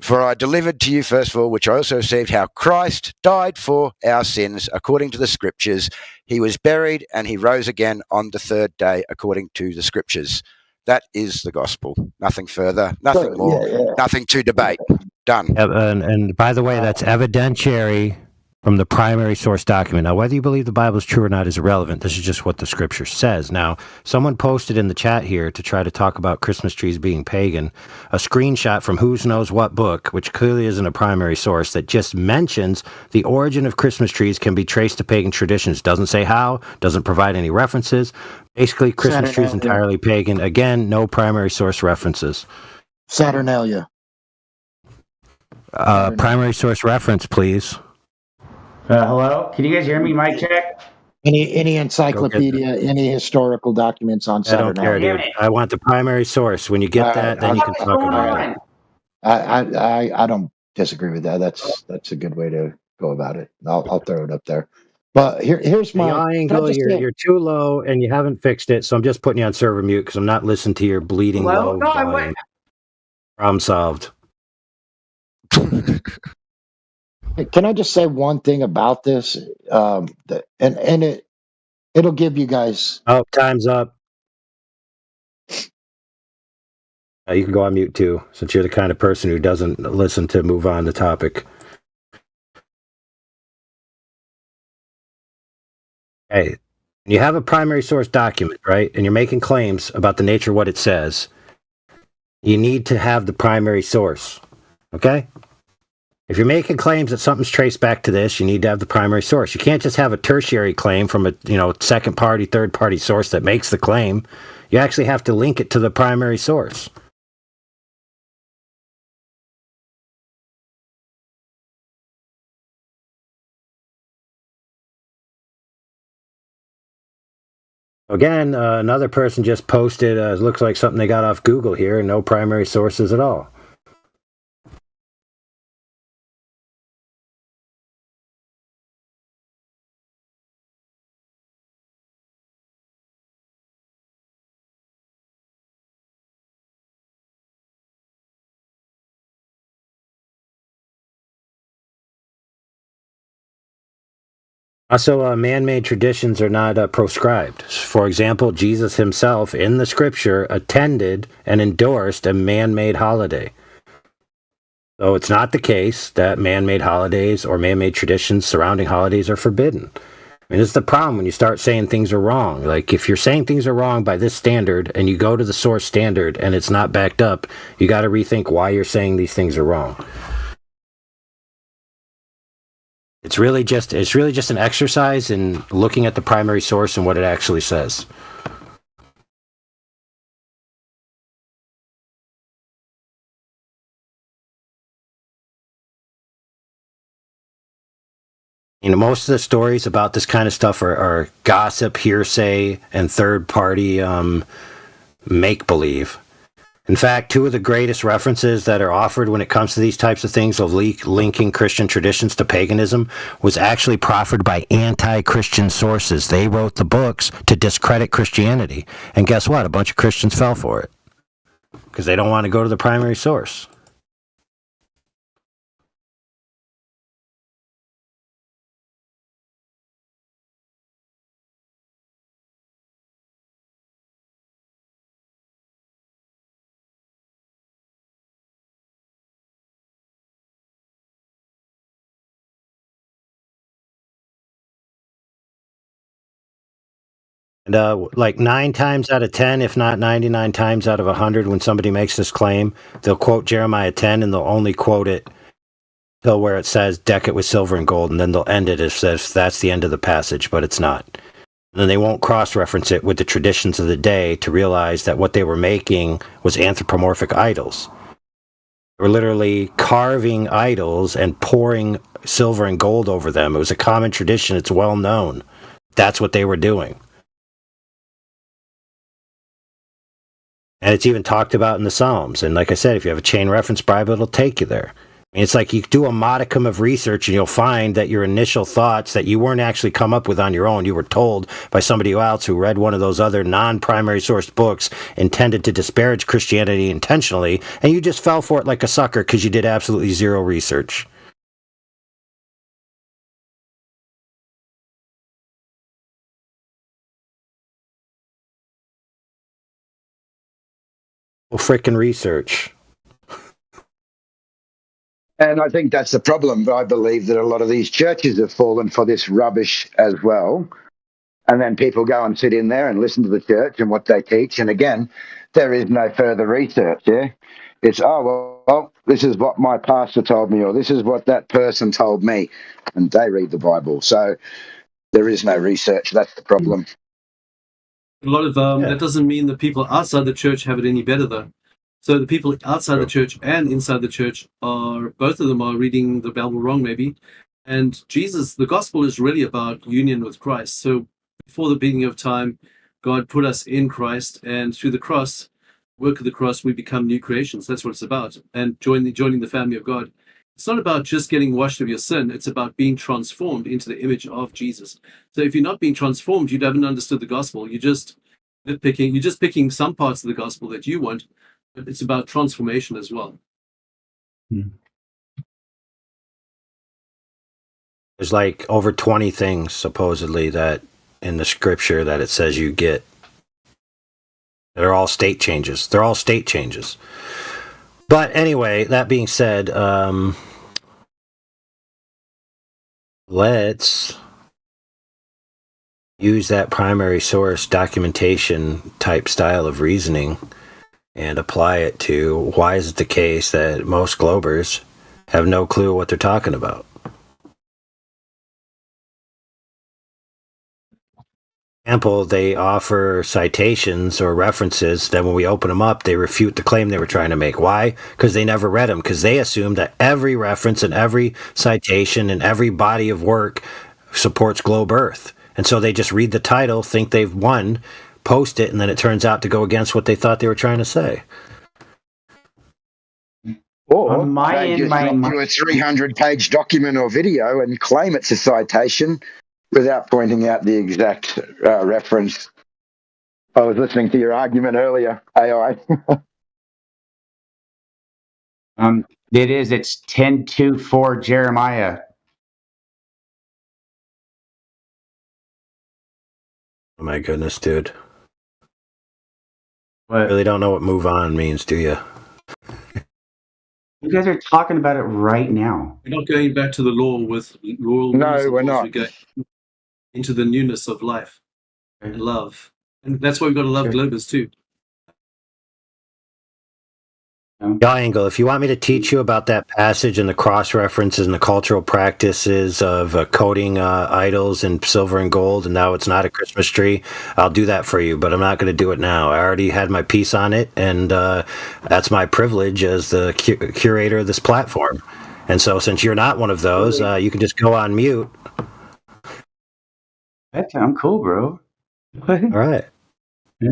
R: For I delivered to you, first of all, which I also received, how Christ died for our sins according to the Scriptures. He was buried and he rose again on the third day according to the Scriptures. That is the gospel. Nothing further, nothing more, nothing to debate. Done.
K: And by the way, that's evidentiary from the primary source document. Now, whether you believe the Bible is true or not is irrelevant. This is just what the Scripture says. Now, someone posted in the chat here to try to talk about Christmas trees being pagan, a screenshot from who knows what book, which clearly isn't a primary source, that just mentions the origin of Christmas trees can be traced to pagan traditions. Doesn't say how, doesn't provide any references. Basically, Christmas trees entirely pagan. Again, no primary source references.
H: Saturnalia.
K: Primary source reference, please.
Q: Hello? Can you guys hear me? Mic check?
H: Any encyclopedia, any historical documents on Saturnalia?
K: I don't care, dude. I want the primary source. When you get that, then you can talk about it.
H: I don't disagree with that. That's a good way to go about it. I'll throw it up there. But here's my
K: the angle. You're too low, and you haven't fixed it. So I'm just putting you on server mute because I'm not listening to your bleeding low volume. Problem solved.
H: Can I just say one thing about this? It'll give you guys.
K: Oh, time's up. You can go on mute too, since you're the kind of person who doesn't listen to move on the topic. Hey, you have a primary source document, right? And you're making claims about the nature of what it says. You need to have the primary source, okay? If you're making claims that something's traced back to this, you need to have the primary source. You can't just have a tertiary claim from a second party, third party source that makes the claim. You actually have to link it to the primary source. Again, another person just posted, it looks like something they got off Google here, no primary sources at all. Also, man-made traditions are not proscribed. For example, Jesus himself in the scripture attended and endorsed a man-made holiday. So it's not the case that man-made holidays or man-made traditions surrounding holidays are forbidden. I mean, it's the problem when you start saying things are wrong. Like, if you're saying things are wrong by this standard and you go to the source standard and it's not backed up, you got to rethink why you're saying these things are wrong. It's really just an exercise in looking at the primary source and what it actually says. You know, most of the stories about this kind of stuff are gossip, hearsay, and third-party make-believe. In fact, two of the greatest references that are offered when it comes to these types of things of linking Christian traditions to paganism was actually proffered by anti-Christian sources. They wrote the books to discredit Christianity. And guess what? A bunch of Christians fell for it because they don't want to go to the primary source. And like 9 times out of 10, if not 99 times out of 100, when somebody makes this claim, they'll quote Jeremiah 10 and they'll only quote it till where it says, deck it with silver and gold, and then they'll end it as if that's the end of the passage, but it's not. And then they won't cross-reference it with the traditions of the day to realize that what they were making was anthropomorphic idols. They were literally carving idols and pouring silver and gold over them. It was a common tradition. It's well known. That's what they were doing. And it's even talked about in the Psalms. And like I said, if you have a chain reference Bible, it'll take you there. I mean, it's like you do a modicum of research and you'll find that your initial thoughts that you weren't actually come up with on your own, you were told by somebody else who read one of those other non-primary sourced books intended to disparage Christianity intentionally, and you just fell for it like a sucker because you did absolutely zero research. Well, frickin' research.
H: And I think that's the problem. I believe that a lot of these churches have fallen for this rubbish as well. And then people go and sit in there and listen to the church and what they teach. And again, there is no further research. Yeah, it's, well, this is what my pastor told me, or this is what that person told me. And they read the Bible. So there is no research. That's the problem.
F: A lot of that doesn't mean the people outside the church have it any better, though. So the people outside the church and inside the church both of them are reading the Bible wrong, maybe. And Jesus, the gospel is really about union with Christ. So before the beginning of time, God put us in Christ, and through the cross, work of the cross, we become new creations. That's what it's about. And joining the family of God. It's not about just getting washed of your sin. It's about being transformed into the image of Jesus. So if you're not being transformed, you haven't understood the gospel. You're just nitpicking. You're just picking some parts of the gospel that you want. But it's about transformation as well.
K: There's like over 20 things supposedly that in the scripture that it says you get that are all state changes. They're all state changes. But anyway, that being said, let's use that primary source documentation type style of reasoning and apply it to why is it the case that most Globers have no clue what they're talking about. For example, they offer citations or references, then when we open them up, they refute the claim they were trying to make. Why? Because they never read them, because they assume that every reference and every citation and every body of work supports Globe Earth. And so they just read the title, think they've won, post it, and then it turns out to go against what they thought they were trying to say.
H: Or they just drop you a 300-page document or video and claim it's a citation without pointing out the exact reference. I was listening to your argument earlier, AI.
C: It is. It's 10:2:4 Jeremiah.
K: Oh my goodness, dude.
Q: What?
K: Really don't know what move on means, do you?
Q: You guys are talking about it right now.
F: We're not going back to the law with rules.
L: No, we're not.
F: We go into the newness of life and love. And that's why we've got to love Globus too.
K: Triangle, if you want me to teach you about that passage and the cross references and the cultural practices of coating idols in silver and gold, and now it's not a Christmas tree, I'll do that for you, but I'm not going to do it now. I already had my piece on it, and that's my privilege as the curator of this platform. And so since you're not one of those, you can just go on mute.
Q: I'm cool, bro.
K: All right.
Q: Yeah,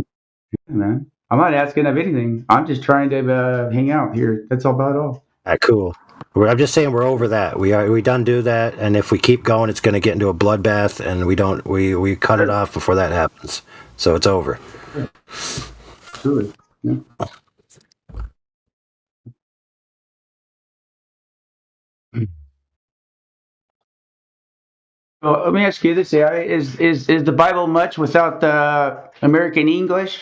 Q: man. I'm not asking of anything. I'm just trying to hang out here. That's about all.
K: All right, cool. I'm just saying we're over that. We done do that, and if we keep going, it's going to get into a bloodbath, and we cut it off before that happens. So it's over.
Q: Absolutely. Yeah. Well, let me ask you this: is the Bible much without the American English?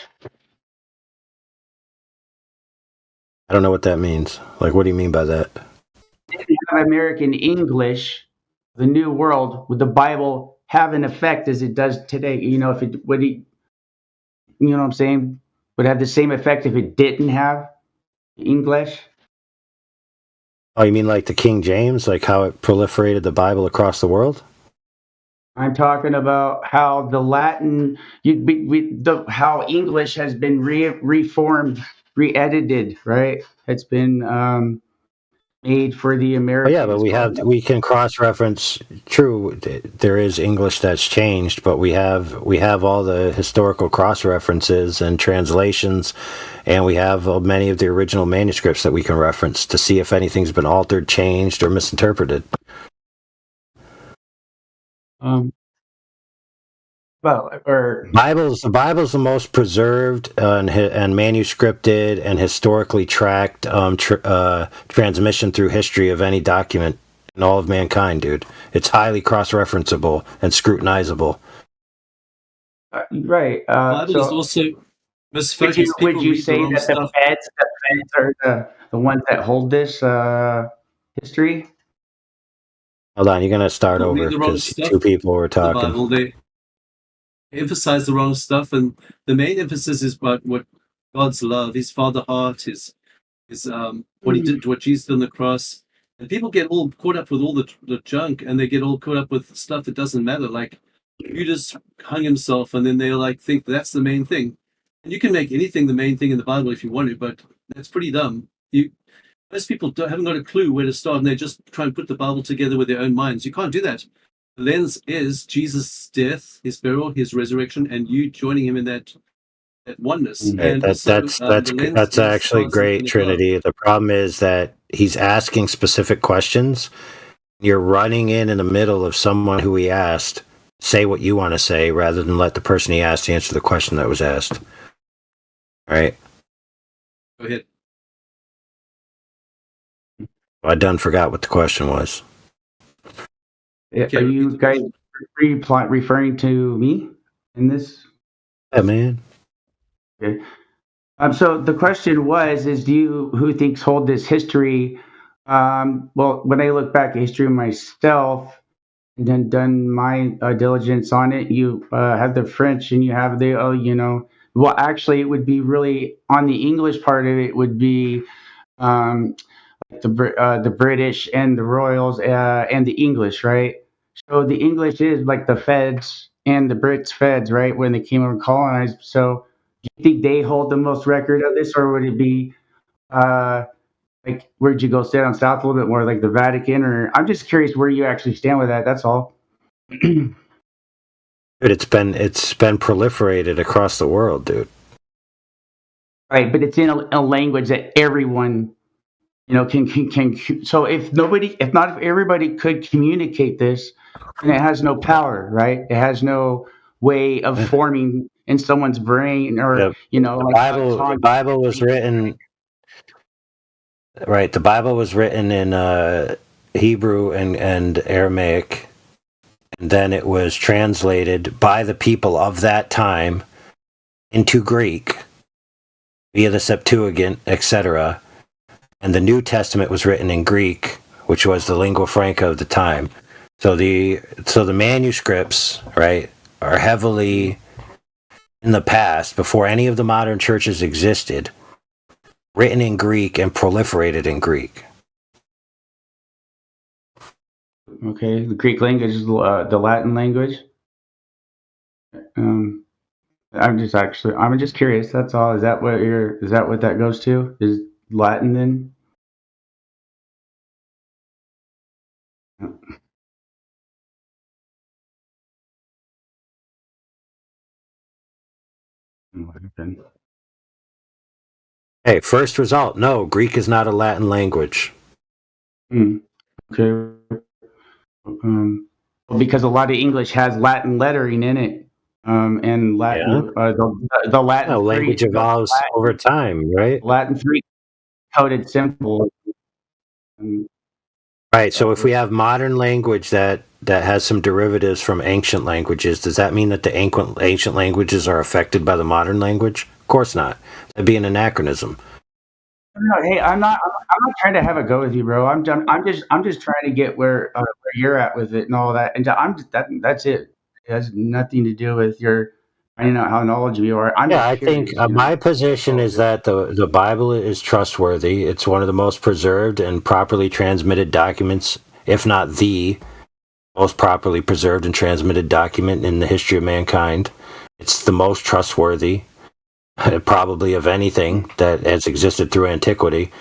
K: I don't know what that means. Like, what do you mean by that?
Q: If you have American English, the New World, would the Bible have an effect as it does today? You know, if it would, you know what I'm saying? Would it have the same effect if it didn't have English?
K: Oh, you mean like the King James, like how it proliferated the Bible across the world?
Q: I'm talking about how the Latin, how English has been reformed, re-edited, right? It's been made for the
K: Oh,
Q: Americans.
K: yeah, but we can cross-reference. True, there is English that's changed, but we have all the historical cross-references and translations, and we have many of the original manuscripts that we can reference to see if anything's been altered, changed, or misinterpreted. The Bible's the most preserved and manuscripted and historically tracked transmission through history of any document in all of mankind, dude. It's highly cross-referenceable and scrutinizable.
Q: Right.
F: Bible is also misfocused.
Q: Would you say that the feds are the ones that hold this history?
K: Hold on, you're gonna start over because two people were talking.
F: The Bible, they emphasize the wrong stuff, and the main emphasis is about what God's love, His Father heart, His what He did, what Jesus did on the cross, and people get all caught up with all the junk, and they get all caught up with stuff that doesn't matter. Like Judas hung himself, and then they like think that's the main thing. And you can make anything the main thing in the Bible if you want to, but that's pretty dumb. Most people haven't got a clue where to start, and they just try and put the Bible together with their own minds. You can't do that. The lens is Jesus' death, His burial, His resurrection, and you joining Him in that oneness.
K: Right, that's actually great, Trinity. The problem is that He's asking specific questions. You're running in the middle of someone who He asked. Say what you want to say rather than let the person He asked answer the question that was asked. All right.
F: Go ahead.
K: I done forgot what the question was.
Q: Are you guys referring to me in this?
K: Yeah, man.
Q: Okay. So the question was, who thinks hold this history? Well, when I look back at history myself and then done my diligence on it, you have the French and you have the, well, actually it would be really on the English part of it would be the British and the Royals and the English, right? So the English is like the feds and the Brits feds, right? When they came over and colonized. So do you think they hold the most record of this, or would it be like where'd you go down south a little bit more, like the Vatican? Or I'm just curious where you actually stand with that. That's all.
K: Dude, it's been proliferated across the world, dude.
Q: Right, but it's in a language that everyone, can. So if everybody could communicate this, then it has no power, right? It has no way of forming in someone's brain, or
K: the Bible was written. Right, the Bible was written in Hebrew and Aramaic, and then it was translated by the people of that time into Greek via the Septuagint, etc. And the New Testament was written in Greek, which was the lingua franca of the time. So the manuscripts, right, are heavily in the past, before any of the modern churches existed, written in Greek and proliferated in Greek.
Q: Okay, the Greek language is the Latin language. I'm just curious. That's all. Is that what that goes to? Is Latin then?
K: Hey, first result. No, Greek is not a Latin language.
Q: Okay. Because a lot of English has Latin lettering in it, and Latin, the Latin
K: language evolves over time, right?
Q: Latin 3 coded symbol.
K: Right. So if we have modern language that has some derivatives from ancient languages, does that mean that the ancient languages are affected by the modern language? Of course not. That'd be an anachronism.
Q: No, hey, I'm not trying to have a go with you, bro. I'm just trying to get where you're at with it and all that. And that's it. It has nothing to do with your finding out how knowledgeable you are.
K: I think my position is that the Bible is trustworthy. It's one of the most preserved and properly transmitted documents, if not the most properly preserved and transmitted document in the history of mankind. It's the most trustworthy, probably of anything that has existed through antiquity.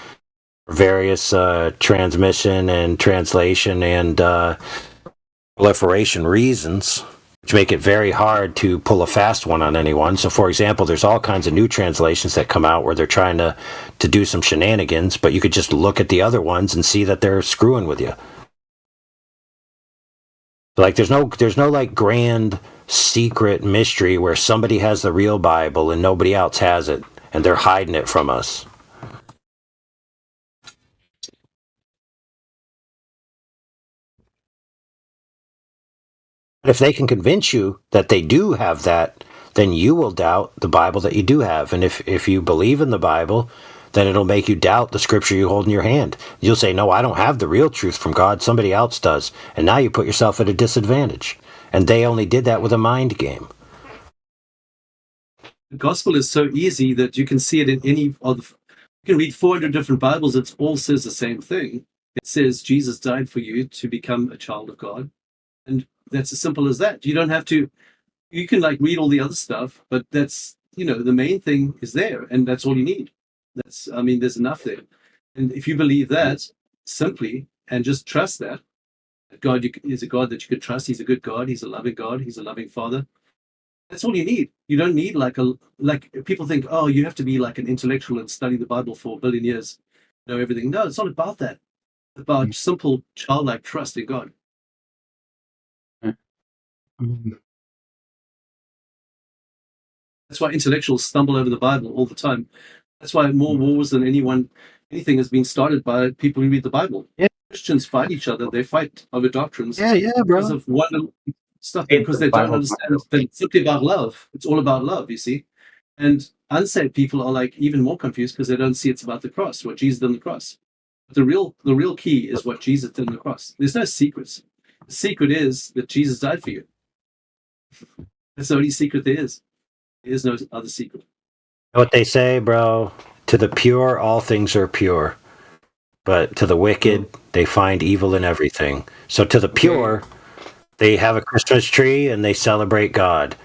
K: Various transmission and translation and proliferation reasons, which make it very hard to pull a fast one on anyone. So, for example, there's all kinds of new translations that come out where they're trying to do some shenanigans, but you could just look at the other ones and see that they're screwing with you. Like, there's no like grand secret mystery where somebody has the real Bible and nobody else has it, and they're hiding it from us. If they can convince you that they do have that, then you will doubt the Bible that you do have. And if you believe in the Bible, then it'll make you doubt the scripture you hold in your hand. You'll say, no, I don't have the real truth from God. Somebody else does. And now you put yourself at a disadvantage. And they only did that with a mind game.
F: The gospel is so easy that you can see it in any of the... You can read 400 different Bibles. It all says the same thing. It says Jesus died for you to become a child of God. And that's as simple as that. You don't have to, you can like read all the other stuff, but that's, the main thing is there, and that's all you need. There's enough there. And if you believe that simply and just trust that God is a God that you can trust, he's a good God, he's a loving God, he's a loving Father. That's all you need. You don't need like people think, oh, you have to be like an intellectual and study the Bible for a billion years, know everything. No, it's not about that. It's about simple childlike trust in God. That's why intellectuals stumble over the Bible all the time. That's why more wars than anything has been started by people who read the Bible. Yeah. Christians fight each other. They fight over doctrines.
K: Yeah, bro.
F: Because of one stuff, because they don't understand it's simply about love. It's all about love, you see. And unsaved people are like even more confused because they don't see it's about the cross, what Jesus did on the cross. But the real key is what Jesus did on the cross. There's no secrets. The secret is that Jesus died for you. That's the only secret there is. There is no other secret.
K: What they say, bro, to the pure, all things are pure. But to the wicked, they find evil in everything. So to the pure, they have a Christmas tree and they celebrate God.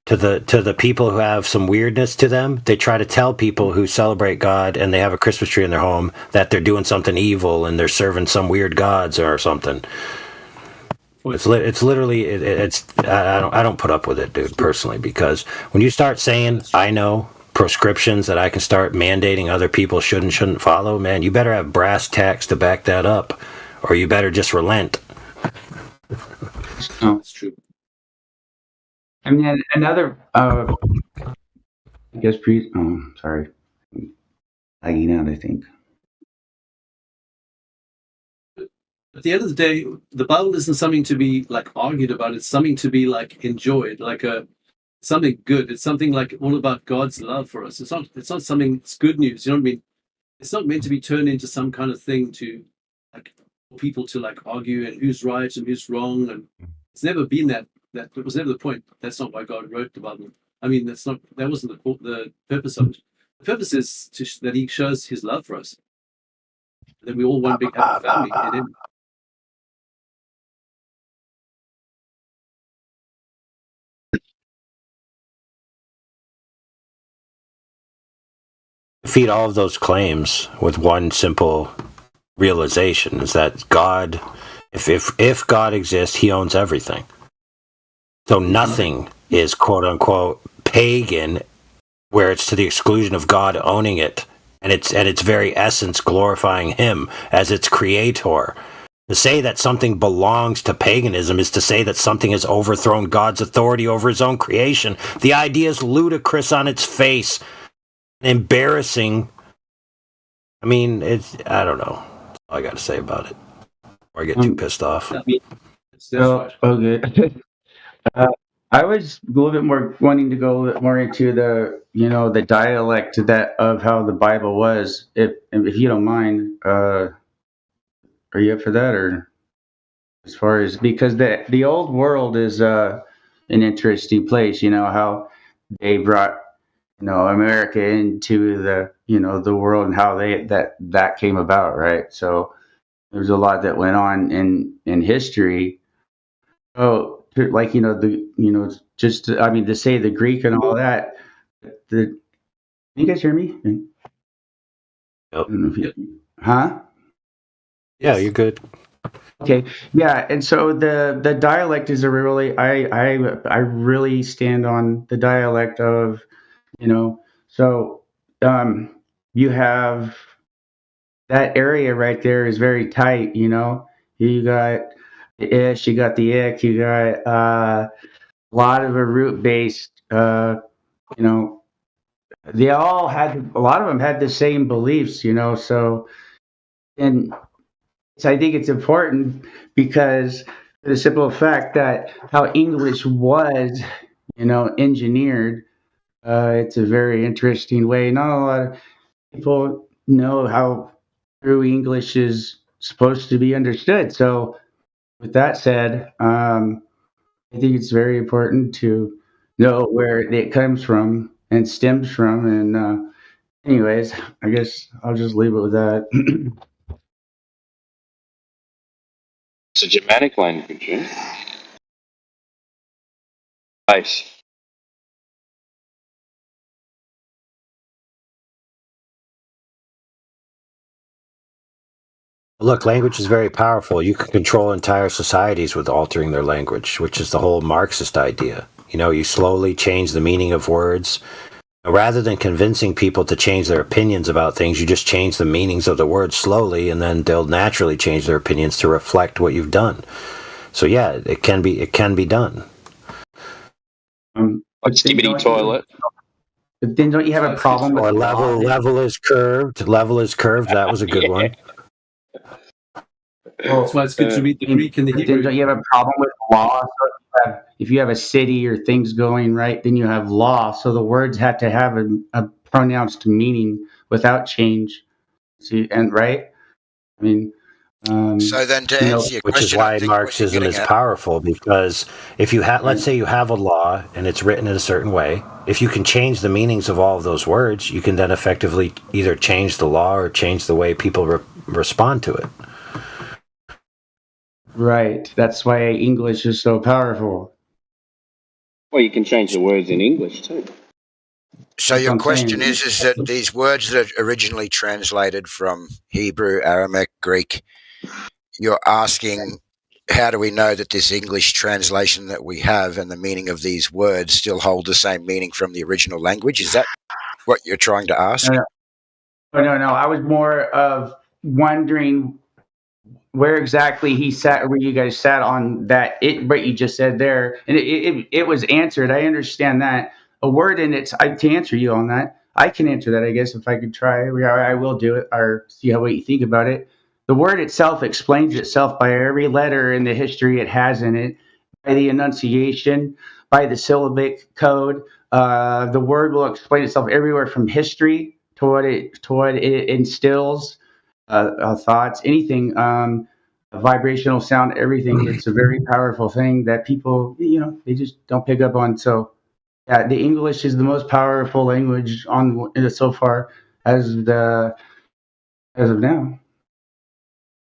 K: To the people who have some weirdness to them, they try to tell people who celebrate God and they have a Christmas tree in their home that they're doing something evil and they're serving some weird gods or something. It's literally I don't put up with it, dude, personally, because when you start saying I know prescriptions that I can start mandating other people shouldn't follow, man, you better have brass tacks to back that up, or you better just relent.
Q: No, it's true. I mean, another sorry, lagging out, I think.
F: At the end of the day, the Bible isn't something to be like argued about. It's something to be like enjoyed, like something good. It's something like all about God's love for us. It's not something. It's good news. You know what I mean? It's not meant to be turned into some kind of thing to like for people to like argue and who's right and who's wrong. And it's never been that. That was never the point. That's not why God wrote the Bible. I mean, that wasn't the purpose of it. The purpose is that He shows His love for us. That we all one big happy family in Him.
K: Defeat all of those claims with one simple realization: is that God, if God exists, He owns everything. So nothing is quote unquote pagan, where it's to the exclusion of God owning it, and its very essence glorifying Him as its creator. To say that something belongs to paganism is to say that something has overthrown God's authority over His own creation. The idea is ludicrous on its face. Embarrassing. I mean, I don't know. That's all I got to say about it. Or I get too pissed off.
Q: So, okay. I was a little bit more wanting to go a little bit more into the dialect of how the Bible was, if you don't mind. Are you up for that, or as far as because the old world is an interesting place. You know how they brought America into the world and how that came about, right? So there's a lot that went on in history. Oh, like to say the Greek and all that. Can you guys hear me?
K: Yep.
Q: Huh?
K: Yeah, you're good.
Q: Okay, yeah, and so the dialect is a really I really stand on the dialect of so you have that area right there is very tight. You got the ish, you got the ick, you got a lot of a root based. They all had a lot of them had the same beliefs. So and. So I think it's important because for the simple fact that how English was, engineered, it's a very interesting way. Not a lot of people know how true English is supposed to be understood. So with that said, I think it's very important to know where it comes from and stems from. And anyways, I guess I'll just leave it with that.
V: It's a Germanic language, yeah? Nice.
K: Look, language is very powerful. You can control entire societies with altering their language, which is the whole Marxist idea. You slowly change the meaning of words. Rather than convincing people to change their opinions about things, you just change the meanings of the words slowly, and then they'll naturally change their opinions to reflect what you've done. So yeah, it can be done.
V: Like Skibidi Toilet.
Q: But then don't you have a problem with
K: level is curved? Level is curved. That was a good one.
F: Well, that's why it's good to read the Greek and the Hebrew.
Q: Don't you have a problem with law? So if you have a city or things going right, then you have law. So the words have to have a pronounced meaning without change. See, and right? I mean,
R: so then to answer your question,
K: which is why Marxism is powerful, because if you let's say you have a law and it's written in a certain way, if you can change the meanings of all of those words, you can then effectively either change the law or change the way people respond to it.
Q: Right. That's why English is so powerful.
V: Well, you can change the words in English too.
R: So your question is that these words that are originally translated from Hebrew, Aramaic, Greek, you're asking, how do we know that this English translation that we have and the meaning of these words still hold the same meaning from the original language? Is that what you're trying to ask?
Q: No. I was more of wondering where exactly he sat, where you guys sat on that. What you just said there, and it was answered. I understand that a word in it's. To answer you on that, I can answer that. I guess if I could try, I will do it or see what you think about it. the word itself explains itself by every letter in the history it has in it, by the enunciation, by the syllabic code. The word will explain itself everywhere from history to what it instills, thoughts, anything, vibrational sound, everything. It's a very powerful thing that people, they just don't pick up on. So, yeah, the English is the most powerful language on so far as of now.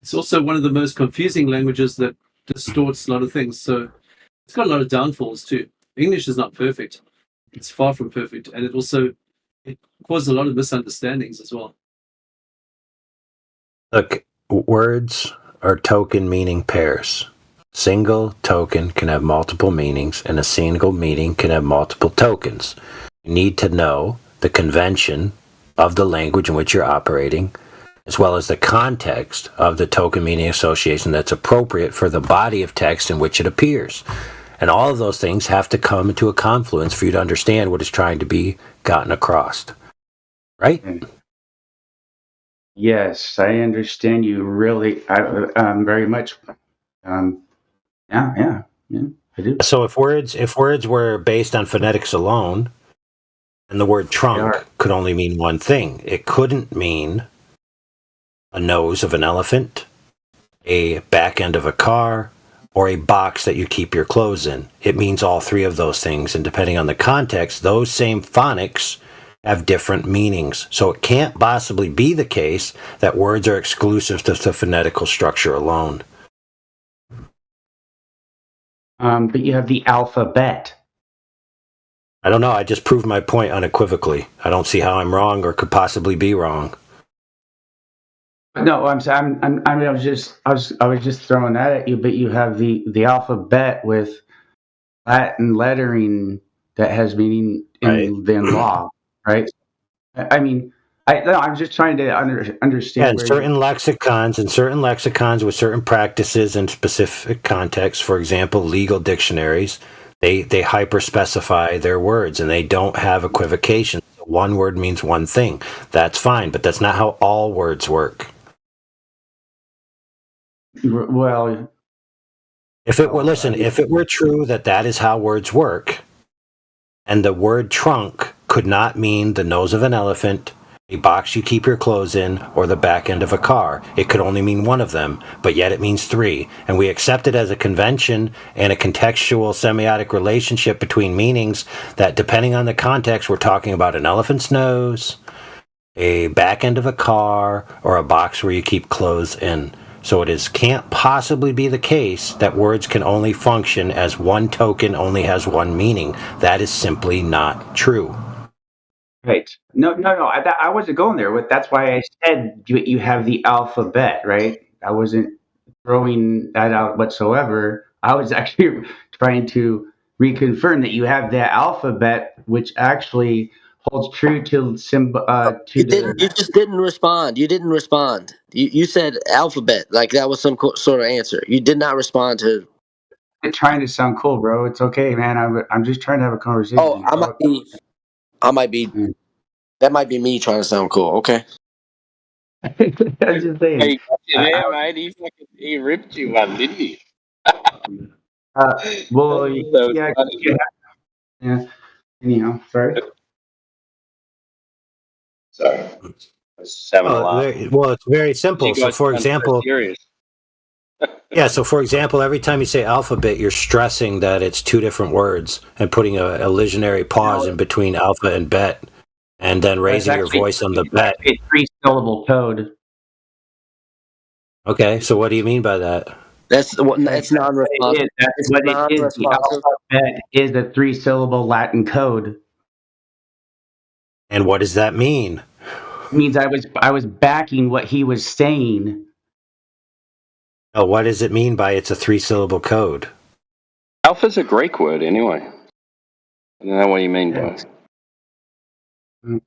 F: It's also one of the most confusing languages that distorts a lot of things. So it's got a lot of downfalls too. English is not perfect. It's far from perfect. And it causes a lot of misunderstandings as well.
K: Look, words are token meaning pairs. Single token can have multiple meanings, and a single meaning can have multiple tokens. You need to know the convention of the language in which you're operating, as well as the context of the token meaning association that's appropriate for the body of text in which it appears. And all of those things have to come into a confluence for you to understand what is trying to be gotten across. Right?
Q: Yes, I understand you really very much. Yeah, I do.
K: So if words were based on phonetics alone, and the word trunk could only mean one thing, it couldn't mean a nose of an elephant, a back end of a car, or a box that you keep your clothes in. It means all three of those things, and depending on the context, those same phonics have different meanings. So it can't possibly be the case that words are exclusive to the phonetical structure alone.
Q: But you have the alphabet.
K: I don't know. I just proved my point unequivocally. I don't see how I'm wrong or could possibly be wrong.
Q: No, I was just throwing that at you. But you have the alphabet with Latin lettering that has meaning in law, right? I mean, I'm just trying to understand.
K: Yeah, certain lexicons with certain practices and specific contexts, for example, legal dictionaries, they hyper-specify their words and they don't have equivocation. One word means one thing. That's fine, but that's not how all words work.
Q: Well,
K: if it were true that is how words work, and the word trunk could not mean the nose of an elephant, a box you keep your clothes in, or the back end of a car. It could only mean one of them, but yet it means three. And we accept it as a convention and a contextual semiotic relationship between meanings that, depending on the context, we're talking about an elephant's nose, a back end of a car, or a box where you keep clothes in. So it can't possibly be the case that words can only function as one token only has one meaning. That is simply not true.
Q: Right. No. I wasn't going there. That's why I said you have the alphabet, right? I wasn't throwing that out whatsoever. I was actually trying to reconfirm that you have the alphabet, which actually holds true to
I: You just didn't respond. You didn't respond. You said alphabet, like that was some sort of answer. You did not respond to.
Q: I'm trying to sound cool, bro. It's okay, man. I'm just trying to have a conversation.
I: Oh, I might be. That might be me trying to sound cool. Okay.
Q: I'm just saying.
V: Hey, yeah, mate. He ripped you one, didn't he?
Q: Well, yeah. Anyhow, sorry.
V: Sorry.
K: Well, it's very simple. So, for example, So, for example, every time you say alphabet, you're stressing that it's two different words and putting a illusionary pause in between alpha and bet, and then raising your voice on the bet.
Q: A 3-syllable code.
K: Okay, so what do you mean by that?
I: That's non-responsive.
Q: That's what it is. The alphabet is a 3-syllable Latin code.
K: And what does that mean?
Q: It means I was backing what he was saying.
K: Oh, what does it mean by it's a 3-syllable code?
V: Alpha's a Greek word, anyway. I don't know what you mean by it.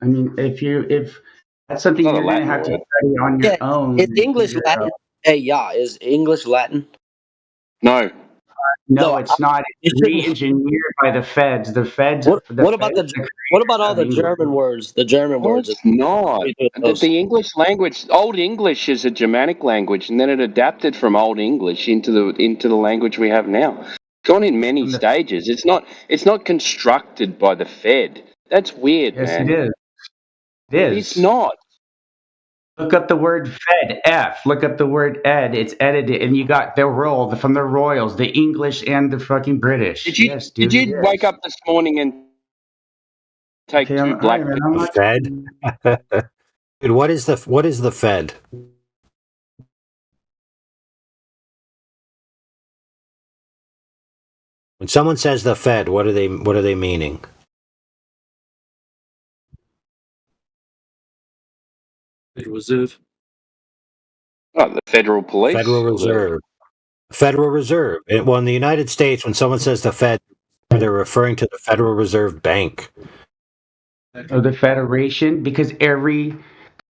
Q: I mean, if that's something you're going to have to study on your own.
I: Is English Latin? Hey, is English Latin?
V: No.
Q: No,
I: No,
Q: it's not. It's
I: it shouldn't-
Q: re-engineered by the feds. The feds.
I: What about all the
Q: English.
I: German words? The German
V: No,
I: words.
V: it's not. The English language, Old English is a Germanic language, and then it adapted from Old English into the language we have now. It's gone in many stages. It's not constructed by the Fed. That's weird,
Q: Yes,
V: man.
Q: it is. It is.
V: It's not.
Q: Look up the word Fed. F. Look up the word ed. It's edited, and you got the roll from the Royals, the English and the fucking British. Yes, dude.
V: Did you wake up this morning and take two black people?
K: Fed? Dude, what is the Fed? When someone says the Fed, what are they meaning?
F: Federal Reserve.
V: Oh, the Federal Police.
K: Federal Reserve. Federal Reserve. Well, in the United States, when someone says the Fed, they're referring to the Federal Reserve Bank.
Q: Or the Federation, because every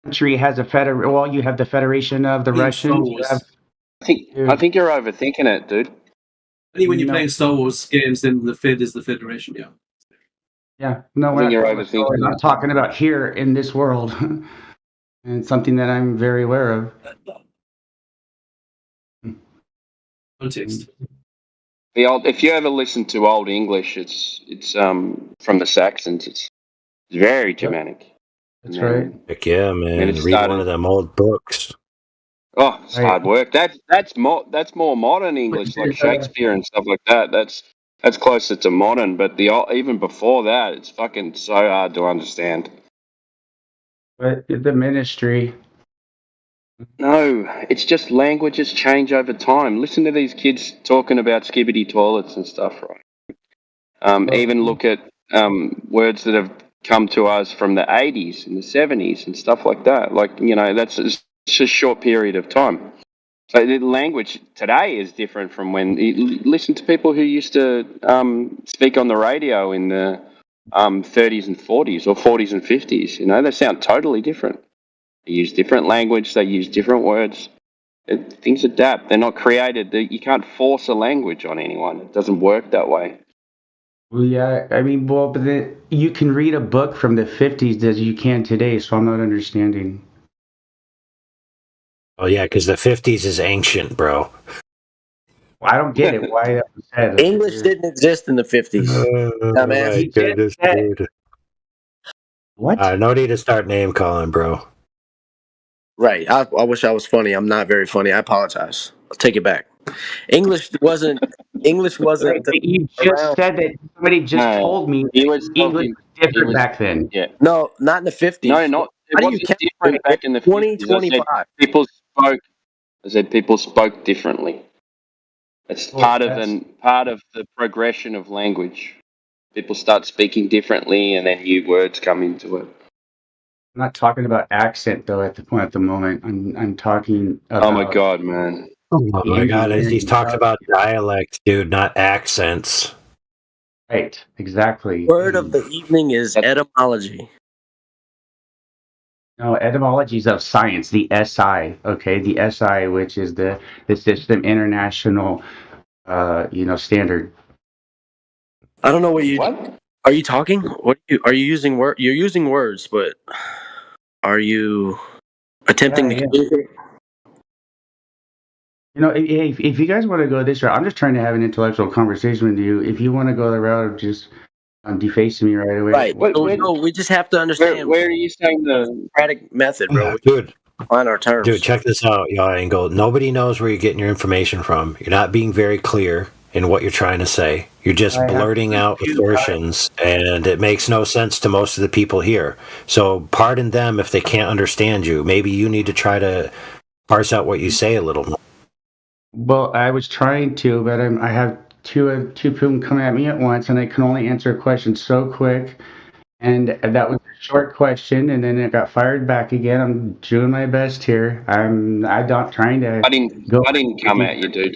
Q: country has a federation. Well, you have the Federation of the Russians. You have,
V: I think you're overthinking it, dude.
F: I think when you're playing Star Wars games, then the Fed is the Federation, yeah.
Q: yeah, no,
V: I think you're
Q: we're
V: overthinking
Q: not
V: it.
Q: talking about here in this world, and something that I'm very aware of.
F: Context.
V: If you ever listen to Old English, it's from the Saxons. It's very Germanic.
Q: That's right.
K: Heck yeah, man.
V: And it
K: Read
V: started-
K: one of them old books.
V: Oh, it's hard work. That's more modern English, like Shakespeare and stuff like that. That's closer to modern. But even before that, it's fucking so hard to understand.
Q: But the ministry.
V: No, it's just languages change over time. Listen to these kids talking about skibbity toilets and stuff, right? Even look at words that have come to us from the 80s and the 70s and stuff like that. Like, that's just a short period of time. So the language today is different from when listen to people who used to speak on the radio in the 30s and 40s or 40s and 50s. They sound totally different. They use different language. They use different words. Things adapt. They're not created. You can't force a language on anyone. It doesn't work that way.
Q: Well, yeah, I mean, but then you can read a book from the 50s as you can today, so I'm not understanding.
K: Oh yeah, because the 50s is ancient, bro.
Q: Well, I don't get it. Why that was said.
I: English didn't exist in the 50s. Dumbass.
K: My goodness, dude.
Q: What?
K: No need to start name calling, bro.
I: Right. I wish I was funny. I'm not very funny. I apologize. I'll take it back. English wasn't.
Q: You just
I: around.
Q: said that somebody just told me English different back then.
V: Yeah.
I: No, not in the 50s.
V: No, not. It
I: How do you
V: wasn't
I: count
V: different back in the 50s.
I: 2025?
V: I said people spoke differently. It's part of the progression of language. People start speaking differently, and then new words come into it.
Q: I'm not talking about accent though. At the moment, I'm talking about.
V: Oh my god, man!
K: Oh my god, he's talking about dialect, dude, not accents.
Q: Right, exactly.
I: Word of the evening is etymology.
Q: No, etymologies of science, the SI, okay, the SI, which is the System International, standard.
I: I don't know what you. What? Are you talking? What are you using? You're using words, but are you attempting to communicate?
Q: If you guys want to go this route, I'm just trying to have an intellectual conversation with you. If you want to go the route of just defacing me right away,
I: Right. No, we just have to understand.
V: Where are you saying the
I: Democratic method, bro?
K: Dude.
I: On our terms.
K: Dude, check this out, y'all. Angle. Nobody knows where you're getting your information from. You're not being very clear in what you're trying to say. You're just blurting out assertions, and it makes no sense to most of the people here. So pardon them if they can't understand you. Maybe you need to try to parse out what you say a little more.
Q: Well, I was trying to, but I have two people come at me at once, and I can only answer a question so quick. And that was a short question, and then it got fired back again. I'm doing my best here. I'm not trying to.
V: I didn't come at you, dude.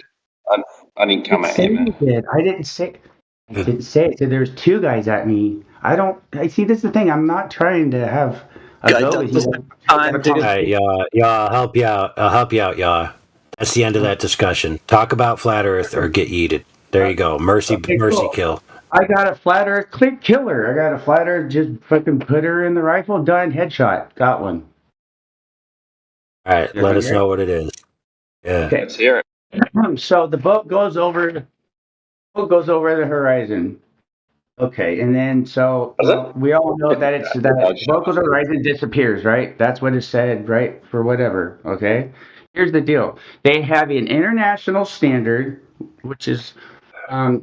V: I didn't come at you, man.
Q: I didn't say it. So there's two guys at me. I see. This is the thing. I'm not trying to have a go with you.
K: All right, y'all. I'll help you out. Y'all. That's the end of that discussion. Talk about flat Earth or get yeeted. There you go. Mercy
Q: cool.
K: kill.
Q: I got a flat earth click killer. I got a flat earth, just fucking put her in the rifle, done, headshot. Got one.
K: All right, let us know what it is. Yeah.
Q: Okay.
V: Let's hear it.
Q: So the boat goes over the horizon. Okay, and then we all know that it's that boat goes over the horizon, disappears, right? That's what it said, right? For whatever. Okay. Here's the deal. They have an international standard, which is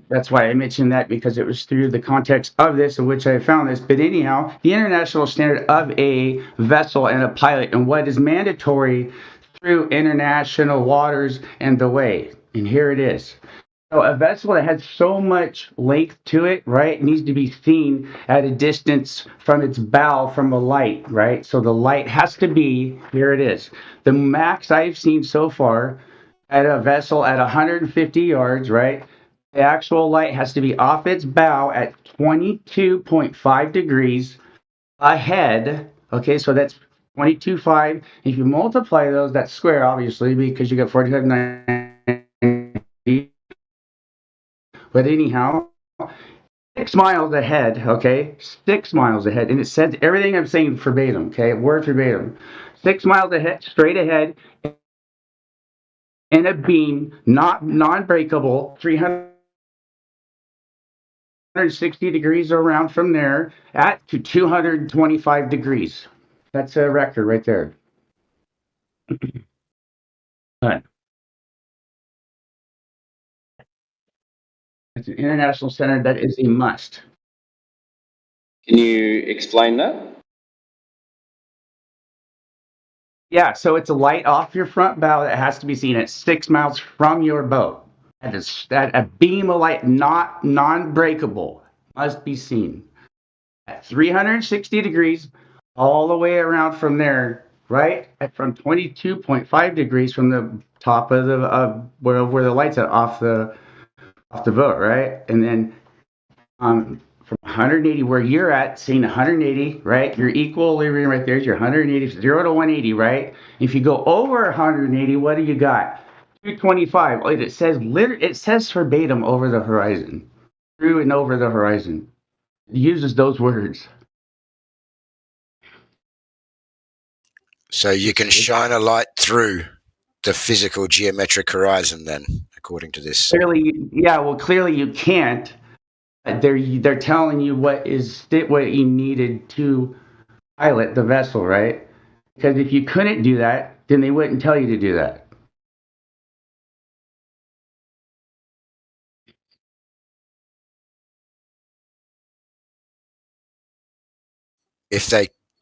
Q: that's why I mentioned that, because it was through the context of this in which I found this. But anyhow, the international standard of a vessel and a pilot and what is mandatory through international waters and the way. And here it is. So a vessel that has so much length to it, right, needs to be seen at a distance from its bow from the light, right? So the light has to be, here it is. The max I've seen so far at a vessel at 150 yards, right? The actual light has to be off its bow at 22.5 degrees ahead. Okay, so that's 22.5. If you multiply those, that's square, obviously, because you got 45.90. But anyhow, 6 miles ahead, okay? 6 miles ahead. And it says everything I'm saying verbatim, okay? Word verbatim. 6 miles ahead, straight ahead, in a beam, non-breakable, 360 degrees around from there at to 225 degrees. That's a record right there. Right. It's an international standard that is a must.
V: Can you explain that?
Q: Yeah, so it's a light off your front bow that has to be seen at 6 miles from your boat. That a beam of light, not non-breakable, must be seen at 360 degrees all the way around from there, right? From 22.5 degrees from the top of the where the light's at off the boat, right? And then from 180 where you're at, seeing 180, right? Your equilibrium right there is your 180, 0 to 180, right? If you go over 180, what do you got? 225. It says verbatim over the horizon, through and over the horizon. It uses those words.
R: So you can shine a light through the physical geometric horizon, then, according to this.
Q: Clearly you can't. They're telling you what you needed to pilot the vessel, right? Because if you couldn't do that, then they wouldn't tell you to do that.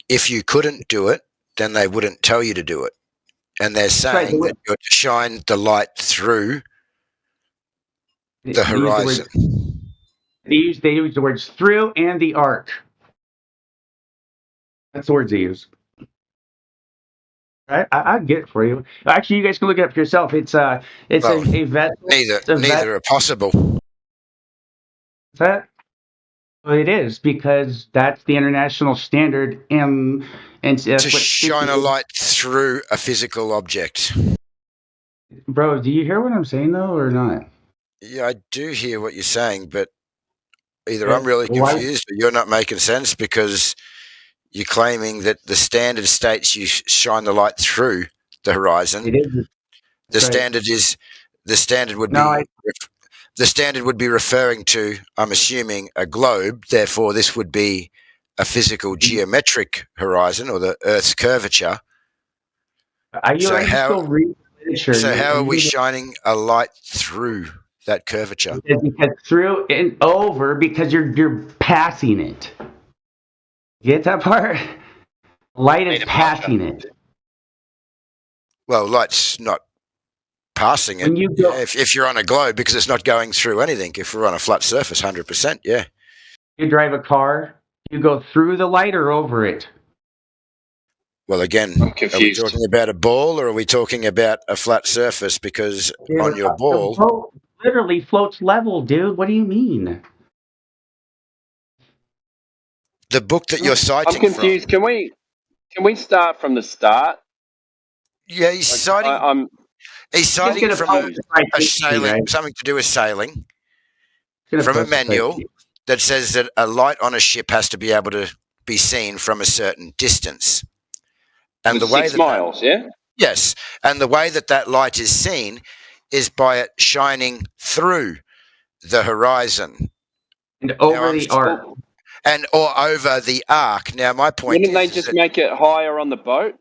R: If you couldn't do it, then they wouldn't tell you to do it. And they're saying that you're to shine the light through the horizon.
Q: They use the words through and the arc. That's the words they use. Right? I get it for you. Actually, you guys can look it up yourself. It's a vessel.
R: Neither are possible.
Q: What's that? Well, it is, because that's the international standard, and
R: to shine a light through a physical object.
Q: Bro, do you hear what I'm saying though, or not?
R: Yeah, I do hear what you're saying, but either I'm really confused or you're not making sense, because you're claiming that the standard states you shine the light through the horizon.
Q: It is.
R: The standard would be referring to, I'm assuming, a globe. Therefore, this would be a physical geometric horizon, or the Earth's curvature. So how are we shining a light through that curvature?
Q: Because through and over, because you're passing it. Get that part? Light is passing it.
R: Well, light's not passing it. If you're on a globe, because it's not going through anything. If we're on a flat surface, 100%, yeah.
Q: You drive a car, you go through the light or over it?
R: Well, again, are we talking about a ball, or are we talking about a flat surface? Because on your ball,
Q: the boat literally floats level, dude. What do you mean?
R: The book that you're citing.
V: I'm confused. Can we start from the start?
R: Yeah, he's citing. He's citing from a sailing, something to do with sailing. from a manual that says that a light on a ship has to be able to be seen from a certain distance. And the way
V: 6
R: that
V: miles, yeah?
R: yes, and the way that that light is seen is by it shining through the horizon
Q: and over the arc,
R: and or over the arc. Now, my point
V: Wouldn't they just make it higher on the boat?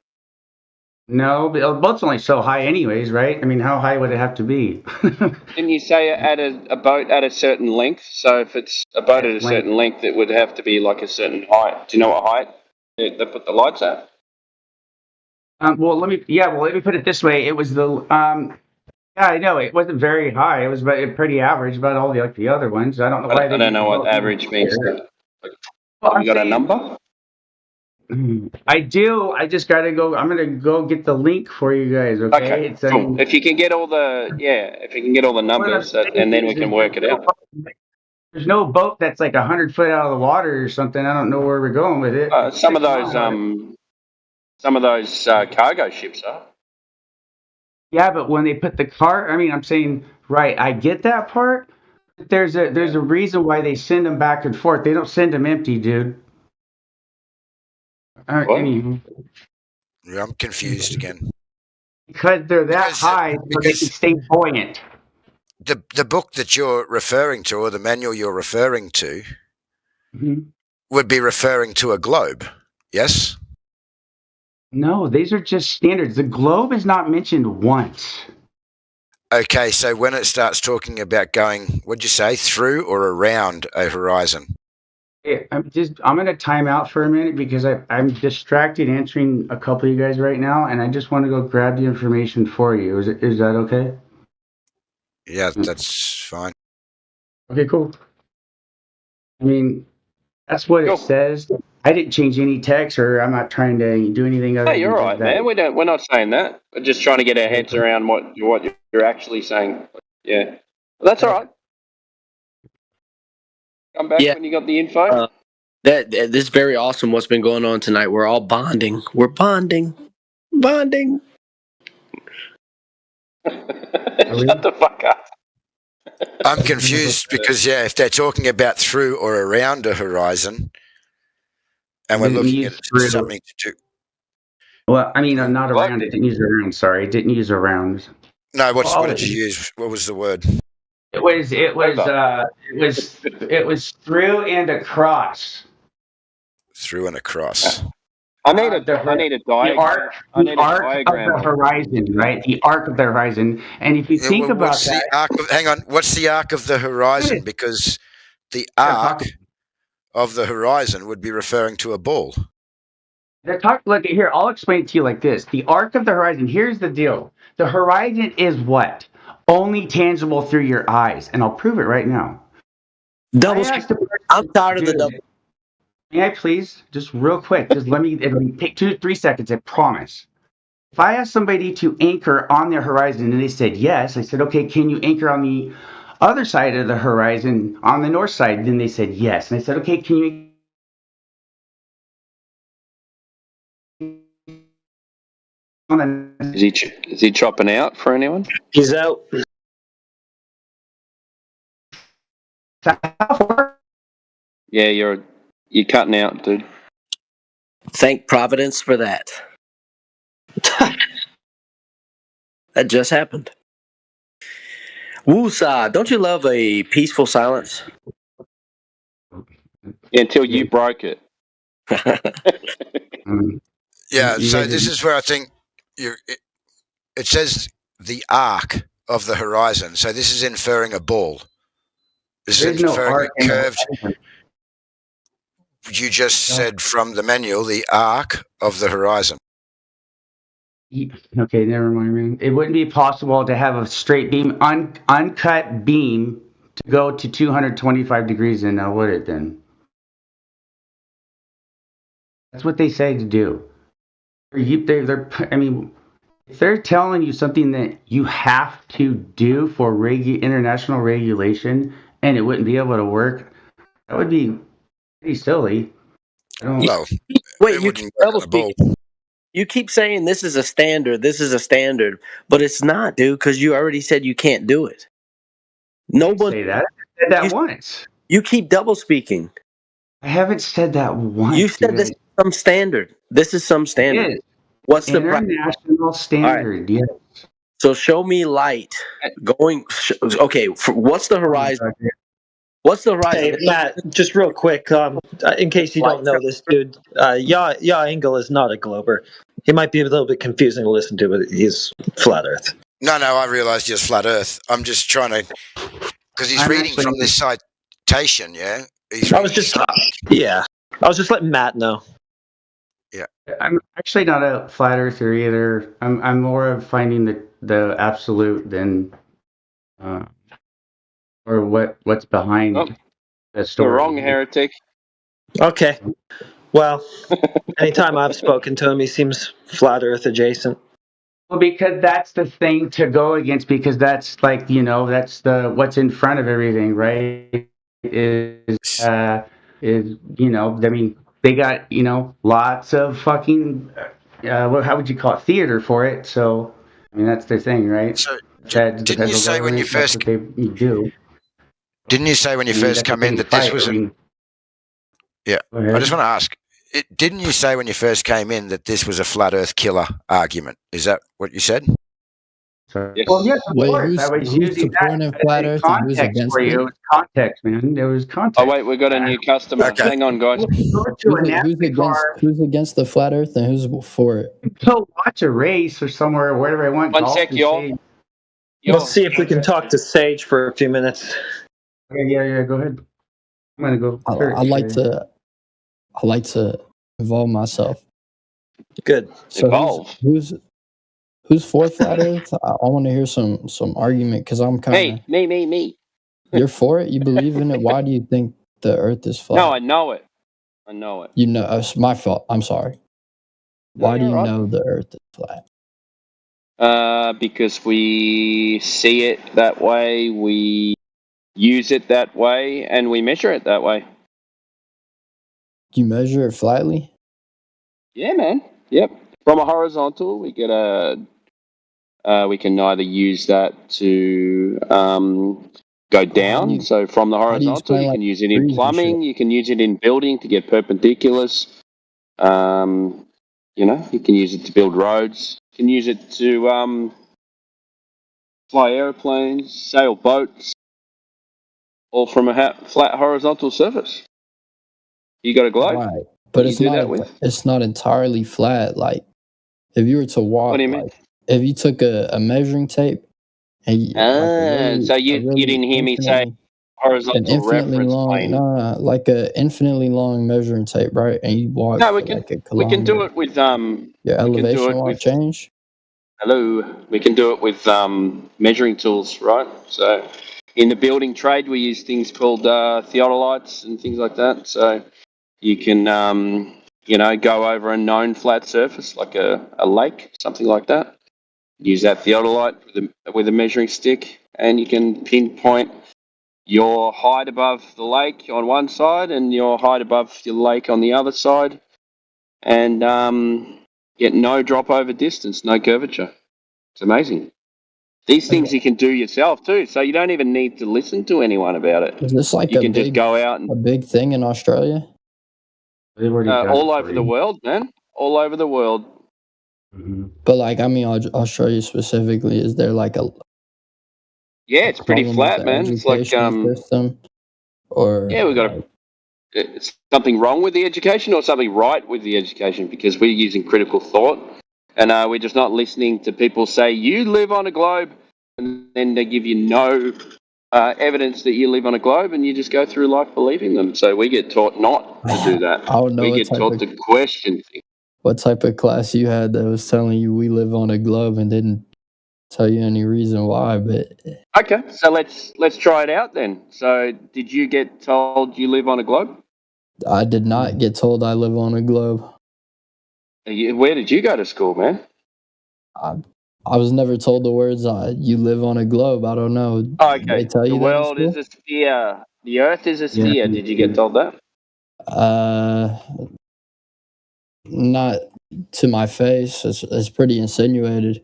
Q: No, but the boat's only so high, anyways, right? I mean, how high would it have to be?
V: Didn't you say at a boat at a certain length? So if it's a boat at a certain length, it would have to be like a certain height. Do you know what height they put the lights at?
Q: Well, let me put it this way. It was the yeah, I know it wasn't very high. It was pretty average, about all the other ones. I don't know why.
V: I don't know what average means. Have you got a number?
Q: I do. I just gotta go. I'm gonna go get the link for you guys. Okay. It's,
V: cool. If you can get all the numbers, and then we can work it out.
Q: There's no boat that's like 100 foot out of the water or something. I don't know where we're going with it.
V: Some of those cargo ships are.
Q: Yeah, but when they put the car, I mean, I'm saying, right, I get that part. There's a reason why they send them back and forth. They don't send them empty, dude. Anywho.
R: Yeah, I'm confused again.
Q: Because they're that high, so they can stay buoyant.
R: The book that you're referring to, or the manual you're referring to, would be referring to a globe, yes?
Q: No, these are just standards. The globe is not mentioned once.
R: Okay, so when it starts talking about going, what'd you say, through or around a horizon?
Q: Yeah, I'm going to time out for a minute because I'm distracted answering a couple of you guys right now, and I just want to go grab the information for you. Is that okay?
R: Yeah, that's fine.
Q: Okay, cool. I mean, that's what it says. I didn't change any text, or I'm not trying to do anything other.
V: Hey, you're all right, man. We're not saying that. We're just trying to get our heads around what you're actually saying. Yeah, well, that's all right. Come back when you got the info.
I: This is very awesome. What's been going on tonight? We're all bonding. We're bonding.
V: Shut the fuck up.
R: I'm confused because, yeah, if they're talking about through or around a horizon, and we're looking at something to do.
Q: Well, I mean, not around. It didn't use around. Sorry, it didn't use around.
R: No, what did you use? What was the word?
Q: It was through and across.
R: Through and across.
V: I need a diagram.
Q: The arc of the horizon, right? The arc of the horizon. And if you think about that,
R: hang on. What's the arc of the horizon? Because the arc of the horizon would be referring to a ball.
Q: Look here. I'll explain it to you like this: the arc of the horizon. Here's the deal: the horizon is what only tangible through your eyes, and I'll prove it right now.
I: I'm tired of the double.
Q: May I please, just real quick, just it'll take 2-3 seconds, I promise. If I asked somebody to anchor on their horizon and they said yes, I said, okay, can you anchor on the other side of the horizon, on the north side? Then they said yes. And I said, okay, can you...
V: Is he chopping out for anyone?
I: He's out.
V: Yeah, you're cutting out, dude.
I: Thank Providence for that. That just happened. Woosah, don't you love a peaceful silence?
V: Until you broke it.
R: Yeah, so this is where I think it says the arc of the horizon. So this is inferring a ball. This is inferring a curved... You just said from the manual, the arc of the horizon.
Q: Okay, never mind, man. It wouldn't be possible to have a straight beam, uncut beam to go to 225 degrees in now, would it then? That's what they say to do. I mean, if they're telling you something that you have to do for international regulation and it wouldn't be able to work, that would be pretty silly.
I: Wait, you keep saying this is a standard, but it's not, dude, because you already said you can't do it. No one say that.
Q: said that once.
I: You keep double speaking.
Q: I haven't said that once.
I: You said this is some standard. This is some standard.
Q: It is.
I: What's the
Q: International standard? Yes.
I: So show me light going. Okay, what's the horizon? What's the horizon?
E: Hey, Matt, just real quick, in case you don't know this dude, Ya Engel is not a glober. He might be a little bit confusing to listen to, but he's flat Earth.
R: No, I realised he was flat Earth. I'm just trying to, because he's reading from this citation, yeah?
E: I was just letting Matt know.
R: Yeah.
Q: I'm actually not a flat earther either. I'm more of finding the absolute than or what's behind the story.
V: The wrong heretic.
E: Okay. Well, anytime I've spoken to him, he seems flat Earth adjacent.
Q: Well, because that's the thing to go against, because that's like, that's the what's in front of everything, right? I mean, they got, lots of fucking how would you call it, theater for it. So I mean, that's their thing, right?
R: So
Q: didn't
R: you say when you first
Q: do?
R: Didn't you say when you first come in that this was yeah? I just want to ask. Didn't you say when you first came in that this was a flat Earth killer argument? Is that what you said?
Q: Yes. Well, yes, of course. I was using that
B: flat Earth and who's
Q: context
B: against
Q: for you. It was context, man. There was context.
V: Oh wait, we got a new customer.
R: Okay.
V: Hang on, guys.
B: Who's against the flat Earth and who's for it?
Q: Go watch a race or somewhere, or wherever I want.
V: One
Q: golf
V: sec,
Q: and
V: y'all.
Q: see.
E: Let's see if we can talk to Sage for a few minutes.
Q: Yeah. Go ahead. I'm gonna go.
B: I like to involve myself.
E: Good.
B: So
V: Evolve.
B: Who's for flat Earth? I want to hear some argument, because I'm kind of
V: Me.
B: You're for it? You believe in it? Why do you think the Earth is flat?
V: No, I know it.
B: You know, it's my fault. I'm sorry. Why do you know the Earth is flat?
V: Because we see it that way, we use it that way, and we measure it that way.
B: You measure it flatly?
V: Yeah, man. Yep. From a horizontal, we get we can either use that to go down. So from the horizontal, you can use it in plumbing. You can use it in building to get perpendiculars. You can use it to build roads. You can use it to fly airplanes, sail boats, all from a flat horizontal surface. You got a globe.
B: Right. But it's not entirely flat. Like, if you were to walk,
V: What do you mean?
B: If you took a measuring tape and
V: so you didn't hear me say horizontal reference plane.
B: Like an infinitely long measuring tape, right? And you walk.
V: No, we can do it with
B: your elevation won't change.
V: Hello, we can do it with measuring tools, right? So in the building trade, we use things called theodolites and things like that. So you can go over a known flat surface like a lake, something like that. Use that theodolite with a measuring stick, and you can pinpoint your height above the lake on one side and your height above your lake on the other side, and get no drop over distance, no curvature. It's amazing. These things you can do yourself too, so you don't even need to listen to anyone about it.
B: Is this like
V: just go out and
B: a big thing in Australia?
V: all over the world, man. All over the world.
B: But like, I mean, Australia specifically, is there like a
V: Yeah, it's pretty flat, man. It's like
B: system, or
V: yeah, we got something wrong with the education or something right with the education, because we're using critical thought, and we're just not listening to people say you live on a globe, and then they give you no evidence that you live on a globe, and you just go through life believing them. So we get taught not to do that.
B: I don't know.
V: We get taught to question things.
B: What type of class you had that was telling you we live on a globe and didn't tell you any reason why? But
V: okay, so let's try it out then. So did you get told you live on a globe?
B: I did not get told I live on a globe.
V: Where did you go to school, man?
B: I was never told the words "you live on a globe." I don't know.
V: Oh, okay.
B: Did they tell you
V: the world is a sphere. The Earth is a sphere. Yeah. Did you get told that?
B: Not to my face. It's pretty insinuated.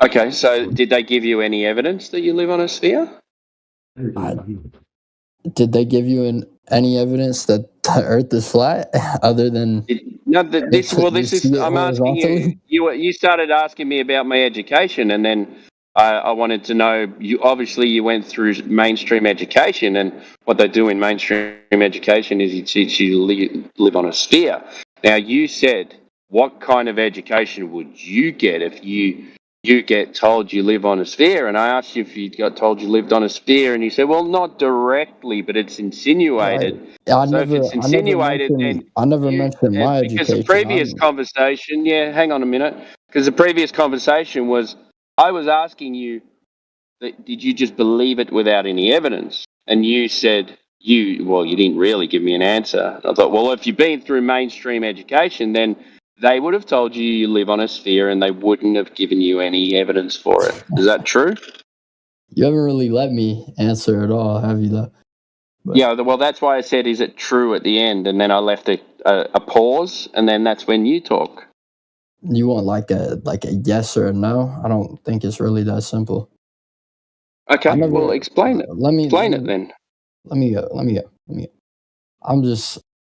V: Okay, so did they give you any evidence that you live on a sphere?
B: Did they give you any evidence that the Earth is flat, other than
V: No,
B: you
V: this is.
B: see it
V: I'm asking you.
B: horizontally?
V: You started asking me about my education, and then I wanted to know. You obviously you went through mainstream education, and what they do in mainstream education is you teach you live on a sphere. Now you said, what kind of education would you get if you get told you live on a sphere? And I asked you if you got told you lived on a sphere, and you said, well, not directly, but it's insinuated.
B: I
V: So if it's insinuated, then
B: I never mentioned my
V: because the
B: education.
V: previous conversation, hang on a minute, because the previous conversation was, I was asking you, did you just believe it without any evidence? And you said you didn't really give me an answer. I thought, well, if you've been through mainstream education, then they would have told you live on a sphere, and they wouldn't have given you any evidence for it. Is that true?
B: You haven't really let me answer at all, have you? Though.
V: Yeah, well, that's why I said, is it true at the end? And then I left a pause, and then that's when you talk.
B: You want like a yes or a no? I don't think it's really that simple.
V: Okay, well, explain it. Explain it then.
B: Let me go.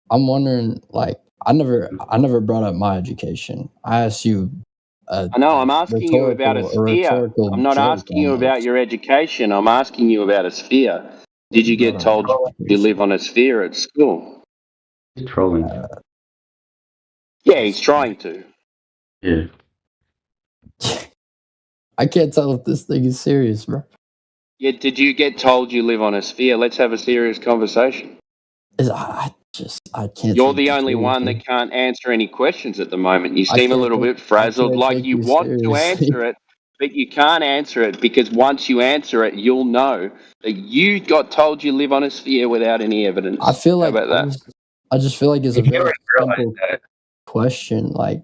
B: I'm wondering, like, I never brought up my education. I asked you.
V: I know, I'm asking you about a sphere. I'm not asking you about your education. I'm asking you about a sphere. Did you get told you live on a sphere at school?
C: He's trolling.
V: Yeah, he's trying to.
C: Yeah.
B: I can't tell if this thing is serious, bro.
V: Yeah, did you get told you live on a sphere? Let's have a serious conversation.
B: I can't.
V: You're the only one that can't answer any questions at the moment. You seem a little bit frazzled, like you want to answer it, but you can't answer it, because once you answer it, you'll know that you got told you live on a sphere without any evidence.
B: I feel like
V: How about that?
B: I just feel like it's a very simple question. Like,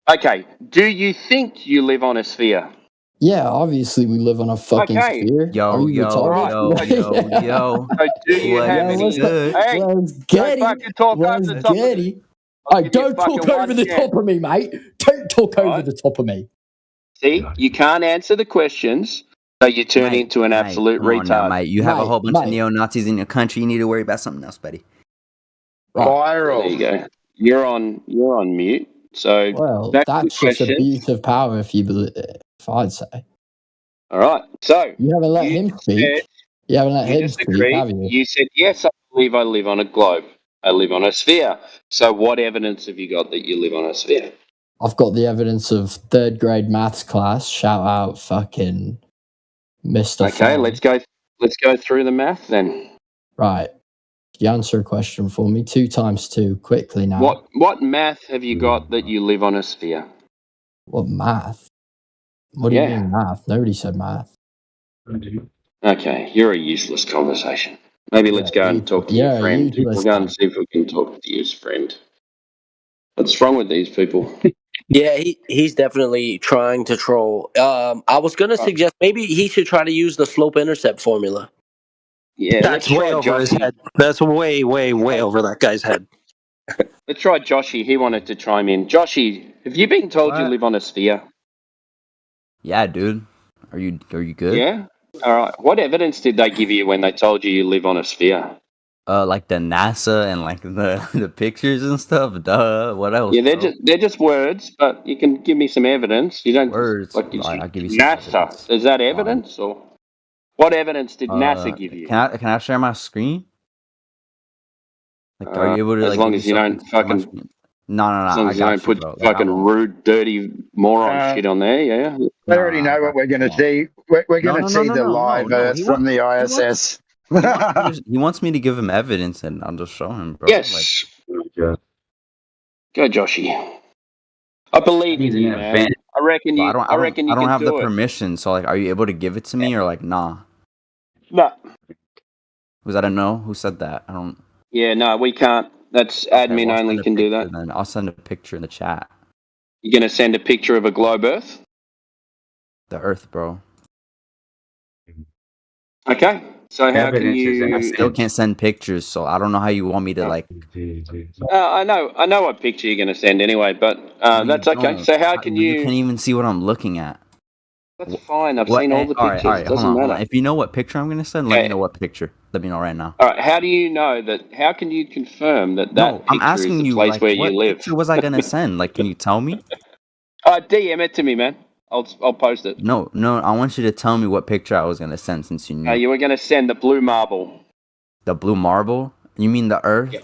V: okay, do you think you live on a sphere?
B: Yeah, obviously we live on a fucking sphere.
P: Yo.
V: So do you have any? Hey,
B: let's get
V: it. Talk over the top of me.
B: Hey, don't talk over the top of me, mate. Don't talk over the top of me.
V: See, you can't answer the questions, so you turn into an absolute retard.
P: Now, mate. You have a whole bunch of neo-Nazis in your country. You need to worry about something else, buddy.
V: Viral. There you go. You're on mute. So
B: that's just abuse of power, if I'd say.
V: All right. So
B: you haven't let him speak. You haven't let him speak, have you?
V: You said, yes, I believe I live on a globe. I live on a sphere. So what evidence have you got that you live on a sphere?
B: I've got the evidence of 3rd grade maths class. Shout out fucking Mr.
V: Okay, let's go through the math then.
B: Right. You answer a question for me. 2 times 2 quickly now.
V: What math have you got that you live on a sphere?
B: What math? What do you mean math? Nobody said math.
V: Okay, you're a useless conversation. Maybe let's go and talk to your friend. We'll go and see if we can talk to your friend. What's wrong with these people?
I: Yeah, he's definitely trying to troll. I was gonna suggest maybe he should try to use the slope-intercept formula.
V: Yeah,
E: that's way over his head. That's way over that guy's head.
V: Let's try Joshy. He wanted to chime in. Joshy, have you been told you live on a sphere?
P: Yeah, dude. Are you good?
V: Yeah. All right. What evidence did they give you when they told you live on a sphere?
P: Like the NASA and like the pictures and stuff. Duh. What else?
V: Yeah, they're just words, but you can give me some evidence. You don't
P: words.
V: Like
P: I'll give you some
V: NASA.
P: evidence.
V: Is that evidence or what evidence did NASA give you?
P: Can I share my screen? Like, are you able to?
V: As long as you don't fucking.
P: No.
V: As long as you don't put fucking rude, dirty moron shit on there, yeah.
C: We already know what we're going to see. We're going to see the live Earth from the ISS.
P: He wants me to give him evidence, and I'll just show him, bro.
V: Yes. Go, Joshy. I believe in you, man. I reckon you. I reckon you
P: I don't
V: can
P: have
V: do
P: the
V: it.
P: permission, so like, are you able to give it to me, or like, nah?
V: No.
P: Was that a no? Who said that? I don't.
V: Yeah, no, we can't. That's admin only can do that.
P: Then I'll send a picture in the chat.
V: You're gonna send a picture of a globe Earth?
P: The Earth, bro.
V: Okay. So how can you?
P: I still can't send pictures, so I don't know how you want me to like.
V: I know what picture you're gonna send anyway, but that's okay. So how can you?
P: You can't even see what I'm looking at.
V: That's fine. I've seen all the pictures.
P: All right,
V: It doesn't
P: hold
V: matter.
P: on. If you know what picture I'm gonna send, let me know what picture. Let me know right now.
V: All right. How do you know that? How can you confirm that
P: No, I'm
V: picture is
P: asking
V: the
P: you,
V: place
P: like,
V: where
P: what
V: you live?
P: picture was I gonna send? Like, can you tell me?
V: DM it to me, man. I'll post it.
P: No, I want you to tell me what picture I was gonna send since you knew.
V: You were going to send the blue marble.
P: The blue marble? You mean the Earth?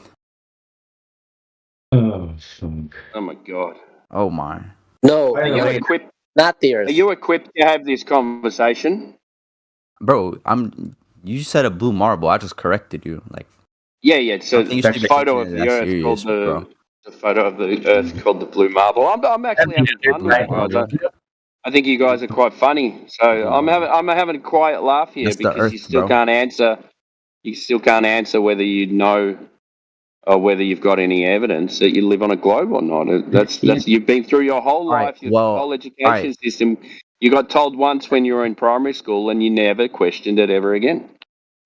J: Oh, fuck.
V: Oh my god.
P: Oh my.
O: No,
V: Are you equipped?
O: not the Earth.
V: Are you equipped to have this conversation?
P: Bro, you said a blue marble. I just corrected you. Like,
V: Yeah. So
P: I think you
V: the
P: should be
V: photo of
P: taking it
V: the
P: that
V: Earth
P: serious,
V: called
P: bro.
V: the photo of the Earth called the blue marble. I'm actually having fun with you guys. I think you guys are quite funny. So I'm having a quiet laugh here
P: That's the
V: because
P: Earth,
V: you still
P: bro.
V: can't answer. You still can't answer whether you know or whether you've got any evidence that you live on a globe or not. That's you've been through your whole life, your whole education system. You got told once when you were in primary school, and you never questioned it ever again.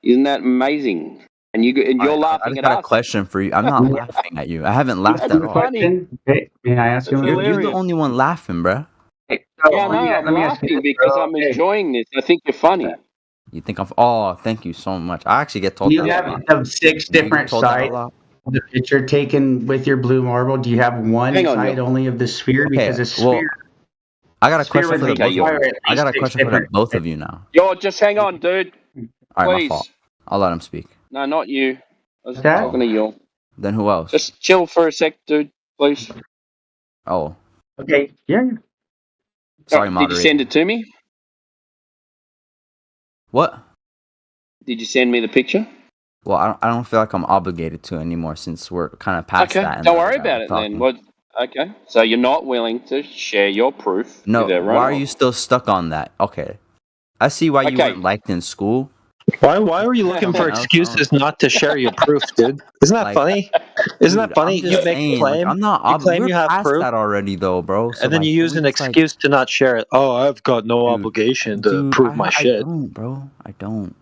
V: Isn't that amazing? And you're laughing
P: I
V: at
P: got a
V: us.
P: question for you. I'm not laughing at you. I haven't laughed at all.
V: Funny.
Q: Okay, may I ask him?
P: You're the only one laughing, bro.
V: Yeah, I'm laughing because I'm enjoying this. I think you're funny.
P: You think I'm? Oh, thank you so much. I actually get told
Q: You
P: that a
Q: have
P: lot.
Q: of 6
P: You get
Q: different
P: told that a
Q: sides
P: lot?
Q: of the picture taken with your blue marble. Do you have one
V: Hang on,
Q: side only of the sphere?
P: Okay,
Q: Because a sphere.
P: well, I got a
Q: sphere
P: question for
Q: would
P: the both of
Q: require
P: you.
Q: at
P: I got a
Q: least 6
P: question for the
Q: different-
P: both of you now.
V: Yo, just hang on, dude.
P: All right,
V: Please.
P: my fault. I'll let him speak.
V: No, not you. I was
Q: That?
V: talking to you.
P: Then who else?
V: Just chill for a sec, dude. Please.
P: Oh,
Q: Okay, yeah.
P: sorry,
V: Did
P: moderator.
V: you send it to me?
P: What?
V: Did you send me the picture?
P: Well, I don't feel like I'm obligated to anymore since we're kind of past
V: Okay,
P: that. and
V: don't
P: the
V: worry
P: other guy
V: about
P: was
V: it then.
P: talking.
V: What? Okay, so you're not willing to share your proof
P: No,
V: with everyone?
P: why are you still stuck on that? Okay, I see why you
V: Okay.
P: weren't liked in school.
E: Why were you looking for
P: Something else,
E: excuses not to share your proof, dude? Isn't that
P: Like,
E: funny? Isn't
P: Dude,
E: that funny?
P: I'm
E: You
P: just
E: make a
P: saying,
E: claim,
P: like, I'm not.
E: you claim
P: We're
E: you have
P: past
E: proof,
P: that already, though, bro. So,
E: and then
P: like,
E: you use
P: can
E: an
P: we just, like,
E: excuse to not share it. Oh, I've got no
P: dude,
E: obligation to
P: dude,
E: prove my
P: I
E: shit.
P: don't, bro. I don't.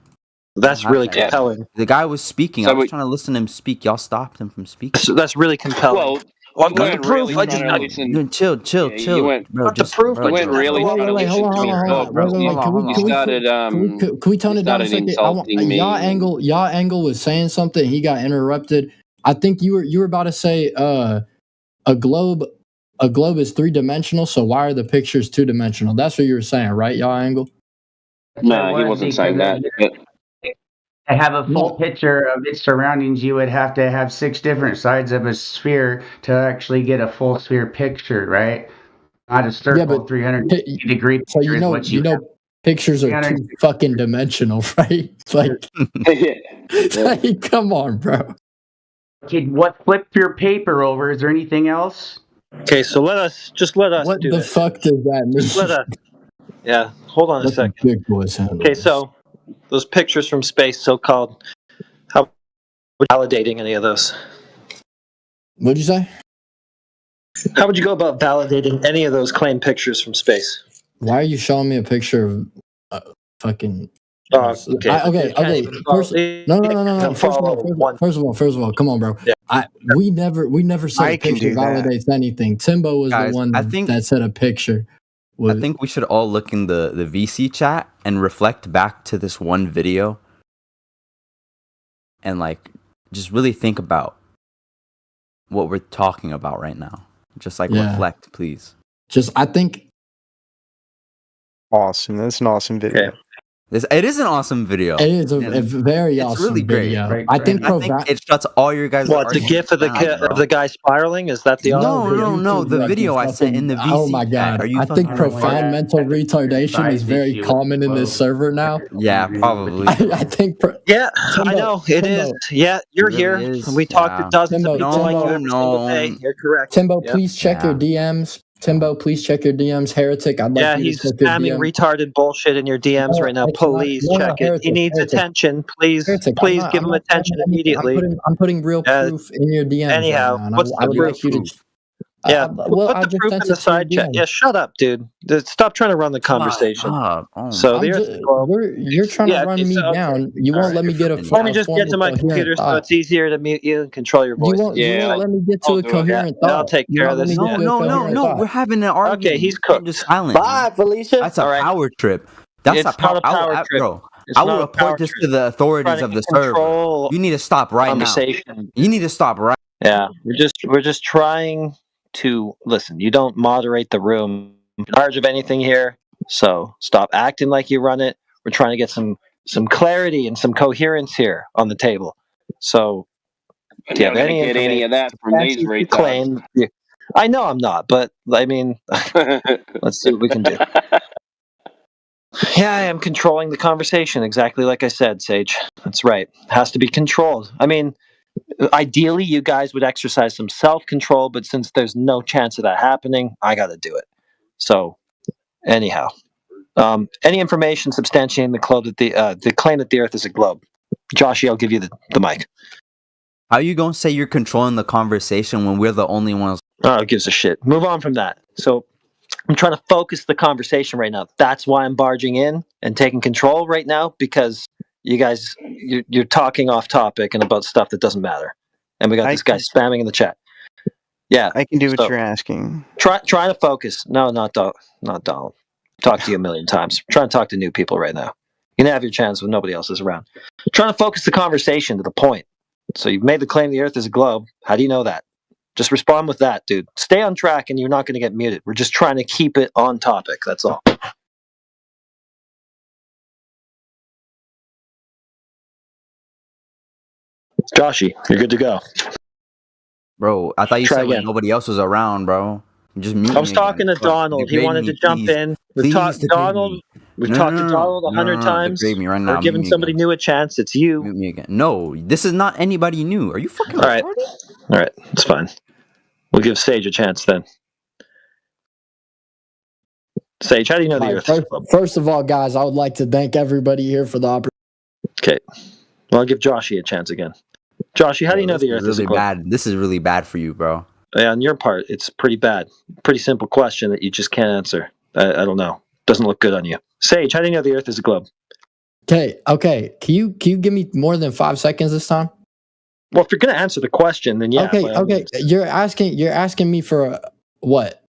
E: That's
P: have
E: really
P: that.
E: compelling.
P: The guy was speaking.
V: So
P: I was
V: we-
P: trying to listen to him speak. Y'all stopped him from speaking.
E: That's really compelling.
V: Well,
E: I've got the proof.
V: really
E: I
V: trying
E: just
V: to listen.
P: Dude, chill,
V: Yeah, you weren't-
P: bro.
E: got the
P: Just,
E: proof.
P: bro,
V: You weren't really
B: Wait,
V: trying to
B: wait,
V: listen
B: hold
V: to me
B: on.
V: talk, bro.
B: Wait,
V: You
B: can we
V: started,
B: can we tone
V: you
B: it down a
V: started
B: second?
V: insulting me.
B: Y'all angle was saying something. He got interrupted. I think you were about to say a globe is 3-dimensional. So why are the pictures 2-dimensional? That's what you were saying, right? Y'all angle.
V: No, he wasn't saying that. But
Q: To have a full picture of its surroundings, you would have to have 6 different sides of a sphere to actually get a full sphere picture, right? Not a circle, 360-degree picture
B: So
Q: is what you have.
B: pictures are 2 fucking dimensional, right? Like, like, come on, bro.
Q: Okay, what flip your paper over? Is there anything else?
E: Okay, so let us
B: What
E: do
B: the
E: this.
B: fuck does that mean?
E: Just let us. Yeah, hold on a
B: Let the
E: second.
B: big boys handle
E: Okay,
B: this.
E: so those pictures from space, so-called, how validating any of those?
B: What'd you say?
E: How would you go about validating any of those claimed pictures from space?
B: Why are you showing me a picture of fucking?
E: Okay.
B: Okay. First, no. First of all, come on, bro.
E: Yeah.
B: We never said
K: I
B: a
K: can
B: picture
K: do that.
B: validates anything. Timbo was
P: Guys,
B: the one
P: I think-
B: that said a picture.
P: I think we should all look in the VC chat and reflect back to this one video and, like, just really think about what we're talking about right now. Just, like,
B: Yeah.
P: reflect, please.
B: I think
K: Awesome. That's an awesome video.
E: Okay.
P: It is an awesome video.
B: it is a very
P: It's
B: awesome
P: really great.
B: video.
Q: Great,
B: I think
P: I think it shuts all your guys.
E: What, the gif of the guy spiraling? Is that the
P: No. The video I sent in the VC.
B: Oh my god!
P: Are you
B: I think
P: fucking
B: profound
P: retarded?
B: mental retardation is very common in this server now.
P: Yeah, probably.
B: I think.
E: Yeah,
B: Timbo,
E: I know it
B: Timbo.
E: is. Yeah, you're
P: It
E: here.
P: really is,
E: We talked to
P: yeah.
E: dozens
B: Timbo,
E: of people
B: Timbo,
E: like you every single day. You're correct.
B: Timbo,
E: Yep.
B: please check your DMs. Timbo, please check your DMs. Heretic, I'd like
E: Yeah,
B: you
E: he's
B: to check your
E: spamming
B: DM.
E: retarded bullshit in your DMs
B: No,
E: right now.
B: I cannot-
E: Please
B: no,
E: check it.
B: Heretic,
E: He needs
B: Heretic.
E: attention. Please,
B: Heretic,
E: please
B: I'm
E: give him
B: not
E: attention
B: spamming anything.
E: immediately.
B: I'm putting real proof in your DMs
E: Anyhow,
B: right now. And
E: what's
B: I
E: the
B: would
E: proof?
B: like you to.
E: Yeah,
B: well,
E: put
B: I
E: the
B: just
E: proof
B: sent
E: in the
B: it to you
E: side chat.
B: again.
E: Yeah, shut up, dude. Stop trying to run the conversation. So the Earth is a globe.
B: You're trying to run me
E: okay.
B: down. You
E: All
B: won't
E: right.
B: let me get a
E: Let me just get to
B: formal,
E: my
B: coherent
E: computer so
B: thought.
E: it's easier to mute you and control your voice.
B: You won't let me get to a coherent thought.
E: I'll take care of this.
P: No. We're having an argument.
E: Okay, he's cooked.
P: Just silent.
O: Bye, Felicia.
P: That's a
E: All right.
P: power trip. That's
E: It's
P: a power.
E: not a power trip.
P: Bro,
E: It's
P: I will
E: not a power
P: report this
E: trip.
P: to the authorities
E: Trying
P: of
E: to
P: the server.
E: control
P: You need to stop right
E: conversation.
P: now. You need to stop right.
E: Yeah, we're just trying to listen. You don't moderate the room in charge of anything here, so stop acting like you run it. We're trying to get some clarity and some coherence here on the table. So, do you have any
V: get any of that from these retards.
E: claim? I know I'm not, but I mean, let's see what we can do. Yeah, I am controlling the conversation exactly like I said, Sage. That's right. It has to be controlled. I mean, ideally, you guys would exercise some self-control, but since there's no chance of that happening, I got to do it. So, anyhow, any information substantiating the claim that the Earth is a globe? Joshy, I'll give you the mic.
P: How you gonna say you're controlling the conversation when we're the only ones?
E: Oh, who gives a shit? Move on from that. So, I'm trying to focus the conversation right now. That's why I'm barging in and taking control right now, because you guys, you're talking off topic and about stuff that doesn't matter. And we got this guy spamming in the chat. Yeah.
N: I can do what you're asking.
E: Trying to focus. No, not Donald. Talk to you a million times. I'm trying to talk to new people right now. You can have your chance when nobody else is around. Trying to focus the conversation to the point. So you've made the claim the Earth is a globe. How do you know that? Just respond with that, dude. Stay on track and you're not going to get muted. We're just trying to keep it on topic. That's all. Joshy, you're good to go.
P: Bro, I thought you said when nobody else was around, bro. Just mute
E: I was
P: me
E: talking
P: again.
E: to Donald. He wanted to jump in. We've talked to Donald. We've talked to Donald 100 times.
P: Degrade me right now.
E: We're giving somebody new a chance. It's you.
P: Mute me again. No, this is not anybody new. Are you fucking retarded?
E: All right, it's fine. We'll give Sage a chance then. Sage, how do you know the Earth is a globe?
B: First of all, guys, I would like to thank everybody here for the opportunity.
E: Okay. Well, I'll give Joshy a chance again. Joshy, how do you know the Earth is a globe?
P: Bad. This is really bad for you, bro.
E: Yeah, on your part, it's pretty bad. Pretty simple question that you just can't answer. I don't know. Doesn't look good on you. Sage, how do you know the Earth is a globe?
B: Okay. Can you give me more than 5 seconds this time?
E: Well, if you're going to answer the question, then yeah.
B: Okay. You're asking me for what?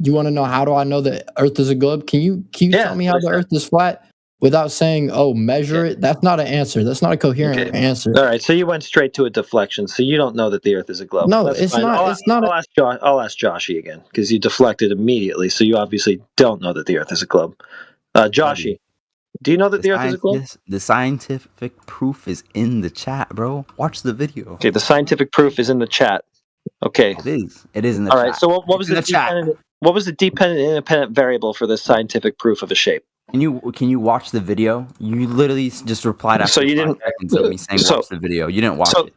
B: You want to know how do I know the Earth is a globe? Can you tell me how the Earth is flat without saying, "Oh, measure it"? That's not an answer. That's not a coherent answer.
E: All right, so you went straight to a deflection. So you don't know that the Earth is a globe.
B: No,
E: That's
B: it's
E: fine.
B: not.
E: I'll ask Joshy again because you deflected immediately. So you obviously don't know that the Earth is a globe. Joshy, do you know that the Earth is a globe?
P: The scientific proof is in the chat, bro. watch the video.
E: Okay, the scientific proof is in the chat. Okay,
P: it is in the chat.
E: All right. So what was the dependent independent variable for the scientific proof of a shape?
P: Can you watch the video? You literally just replied after 5 seconds of me saying watch the video. You didn't watch it.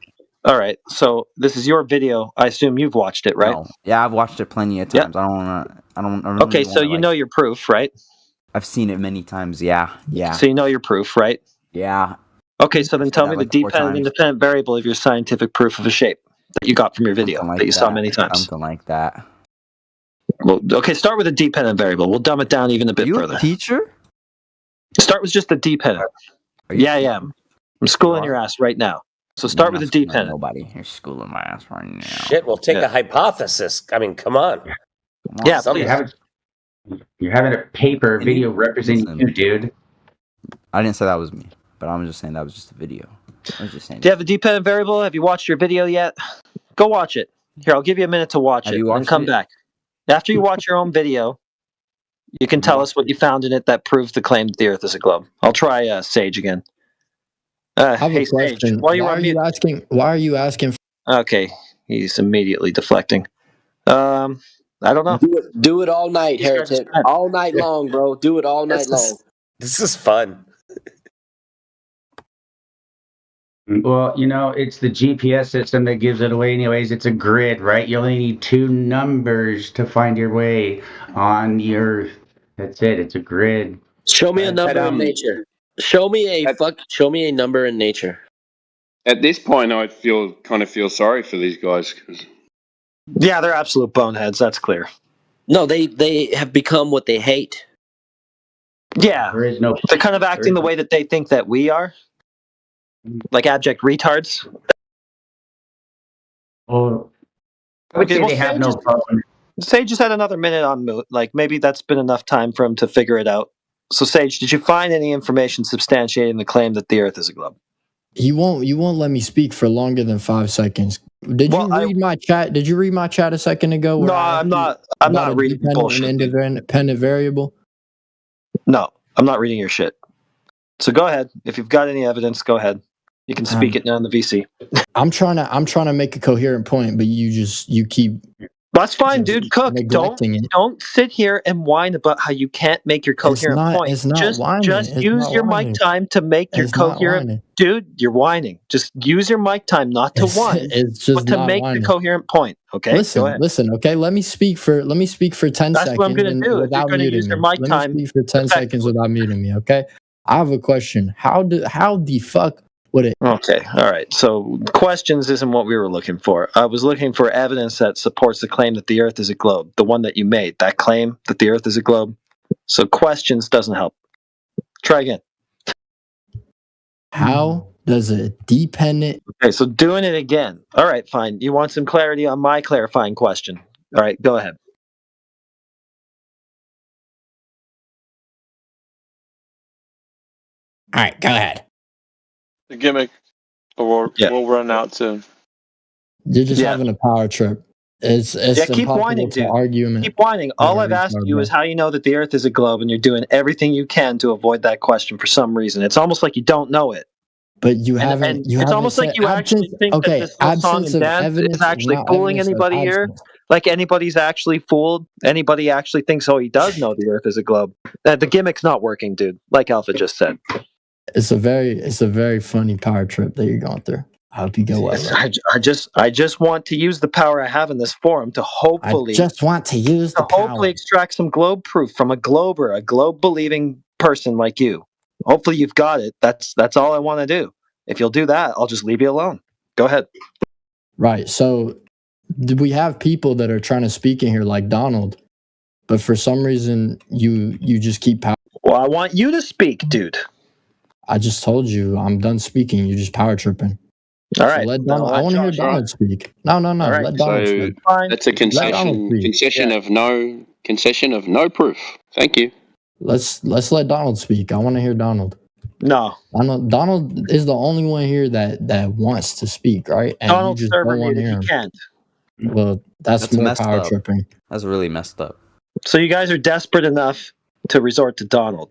E: All right. So this is your video. I assume you've watched it, right?
P: No. Yeah, I've watched it plenty of times.
E: Yeah. Okay, so you know your proof, right?
P: I've seen it many times. Yeah.
E: So you know your proof, right?
P: Yeah.
E: Okay, so then tell me the dependent independent variable of your scientific proof of a shape that you got from your video that you saw many times.
P: Something like that.
E: Well, okay, start with a dependent variable. We'll dumb it down even a bit further.
P: A teacher?
E: Start with just the dependent. Yeah, I am. I'm schooling your ass right now. So start with the dependent.
P: Nobody. You're schooling my ass right now.
O: Shit, we'll take a hypothesis. I mean, come on.
E: Yeah,
Q: you're having a paper video representing you, dude.
P: I didn't say that was me, but I'm just saying that was just a video. I was just saying.
E: Do you have a dependent variable? Have you watched your video yet? Go watch it. Here, I'll give you a minute to watch it and come back. After you watch your own video, you can tell us what you found in it that proves the claim that the Earth is a globe. I'll try Sage again.
B: I have
E: hey,
B: a question.
E: Sage, why are
B: you asking?
E: Okay, he's immediately deflecting. I don't know.
O: Do it all night, Heretic. All night long, bro. Do it all night long. This is fun.
Q: Well, it's the GPS system that gives it away anyways. It's a grid, right? You only need 2 numbers to find your way on the Earth. That's it. It's a grid.
I: Show me a number in nature. Show me a number in nature.
V: At this point, I kind of feel sorry for these guys because
E: Yeah, they're absolute boneheads. That's clear.
I: No, they have become what they hate.
E: Yeah,
Q: There is no.
E: they're kind of acting the way that they think that we are, like abject retards.
Q: Well, I would say they have no problem.
E: Sage just had another minute on Moot. Like, maybe that's been enough time for him to figure it out. So, Sage, did you find any information substantiating the claim that the Earth is a globe?
B: You won't let me speak for longer than 5 seconds. Did you read my chat? Did you read my chat a second ago?
E: No, I'm not reading bullshit.
B: An independent variable.
E: No, I'm not reading your shit. So go ahead. If you've got any evidence, go ahead. You can speak it now in the VC.
B: I'm trying to make a coherent point, but you keep.
E: That's fine, dude. Cook. Don't sit here and whine about how you can't make your coherent point.
B: It's not
E: just
B: whining.
E: Just
B: it's
E: use your
B: whining.
E: mic time to make your coherent. Dude, you're whining. Just use your mic time, not to whine, but to make the coherent point. Okay.
B: Listen. Okay, let me speak for 10 seconds.
E: That's what I'm going to do. If you're going to use your mic time,
B: let me speak for 10 seconds without muting me. Okay. I have a question. How the fuck would it?
E: Okay. All right. So questions isn't what we were looking for. I was looking for evidence that supports the claim that the Earth is a globe. The one that you made, that claim that the Earth is a globe. So questions doesn't help. Try again.
B: How does a dependent?
E: Okay. So doing it again. All right. Fine. You want some clarity on my clarifying question? All right. Go ahead.
B: All right. Go ahead.
N: The gimmick, or we'll run out soon.
B: You're just having a power trip. It's
E: keep whining,
B: to
E: dude.
B: argue.
E: Keep whining. All I've asked you is how you know that the Earth is a globe, and you're doing everything you can to avoid that question for some reason. It's almost like you don't know it.
B: But you haven't.
E: It's almost like you actually think that this song and dance is actually fooling anybody here. Like anybody's actually fooled. Anybody actually thinks, oh, he does know the Earth is a globe. The gimmick's not working, dude. Like Alpha just said.
B: It's a very funny power trip that you're going through. I hope you go well.
E: I just want to use the power I have in this forum to hopefully hopefully extract some globe proof from a glober, a globe believing person like you. Hopefully you've got it. That's all I want to do. If you'll do that, I'll just leave you alone. Go ahead.
B: Right. So we have people that are trying to speak in here like Donald, but for some reason you just keep power.
E: Well, I want you to speak, dude.
B: I just told you I'm done speaking. You're just power tripping.
E: All right.
B: So let Donald, I want to hear Donald speak. No.
V: All right.
B: Let Donald speak.
V: That's a concession of no proof. Thank you.
B: Let's let Donald speak. I want to hear Donald.
E: No.
B: Donald is the only one here that wants to speak, right? And
E: Donald's server muted. He can't.
B: Well, that's more power tripping.
P: That's really messed up.
E: So you guys are desperate enough to resort to Donald.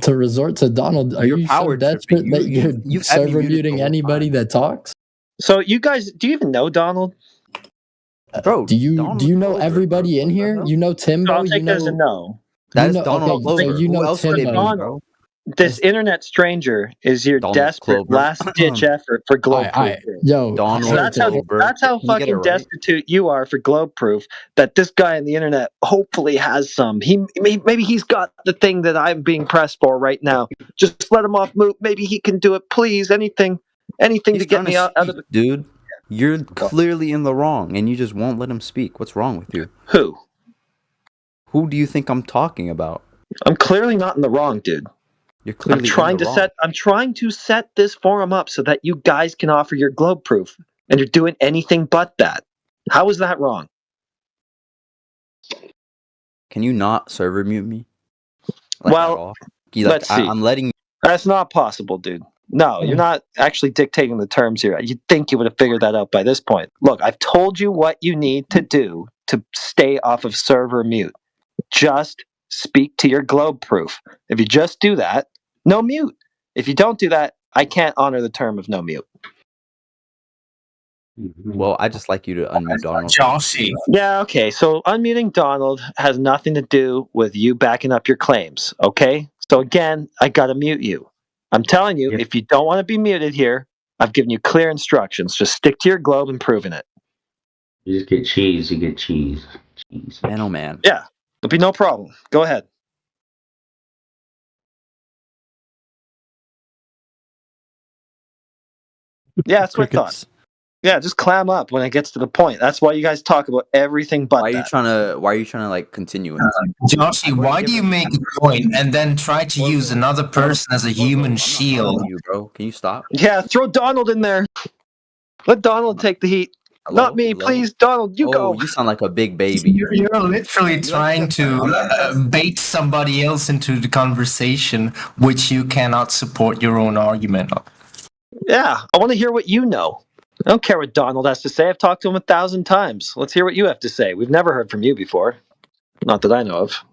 B: To resort to Donald, are you so desperate that you're server muting anybody that talks?
E: So you guys, do you even know Donald?
B: Bro, do you know everybody in here? You know Timbo?
E: I'll take that as a no.
P: That is Donald Clover.
B: So you know
P: Who else would it be, bro?
E: This internet stranger is your desperate last-ditch effort for globe proof.
B: Yo,
E: so that's how fucking destitute you are for globe proof. That this guy on the internet hopefully has some. Maybe he's got the thing that I'm being pressed for right now. Just let him off Moot. Maybe he can do it. Please, anything to get me out of the.
P: Dude, you're clearly in the wrong, and you just won't let him speak. What's wrong with you?
E: Who?
P: Who do you think I'm talking about?
E: I'm clearly not in the wrong, dude.
P: You're clearly
E: I'm trying to set this forum up so that you guys can offer your globe proof, and you're doing anything but that. How is that wrong?
P: Can you not server mute me?
E: Let's see.
P: I'm letting you.
E: That's not possible, dude. No, you're not actually dictating the terms here. You'd think you would have figured that out by this point. Look, I've told you what you need to do to stay off of server mute. Just speak to your globe proof. If you just do that, no mute. If you don't do that, I can't honor the term of no mute.
P: Well, I just like you to unmute Donald.
E: Yeah, okay. So unmuting Donald has nothing to do with you backing up your claims, okay? So again, I gotta mute you. I'm telling you, if you don't want to be muted here, I've given you clear instructions. Just stick to your globe and proving it.
Q: You just get cheese. You get cheese.
P: Man, oh man.
E: Yeah, there'll be no problem. Go ahead. Yeah, that's what I thought. Yeah, just clam up when it gets to the point. That's why you guys talk about everything but
P: Why are you
E: that.
P: trying to like continue?
D: Joshy, why do you make a point and then try to use another person as a human shield?
P: You, bro. Can you stop?
E: Yeah, throw Donald in there. Let Donald take the heat. Not me, please, Donald. You go.
P: You sound like a big baby.
D: You're literally trying to bait somebody else into the conversation, which you cannot support your own argument of.
E: Yeah, I want to hear what you know. I don't care what Donald has to say. I've talked to him 1,000 times. Let's hear what you have to say. We've never heard from you before. Not that I know of.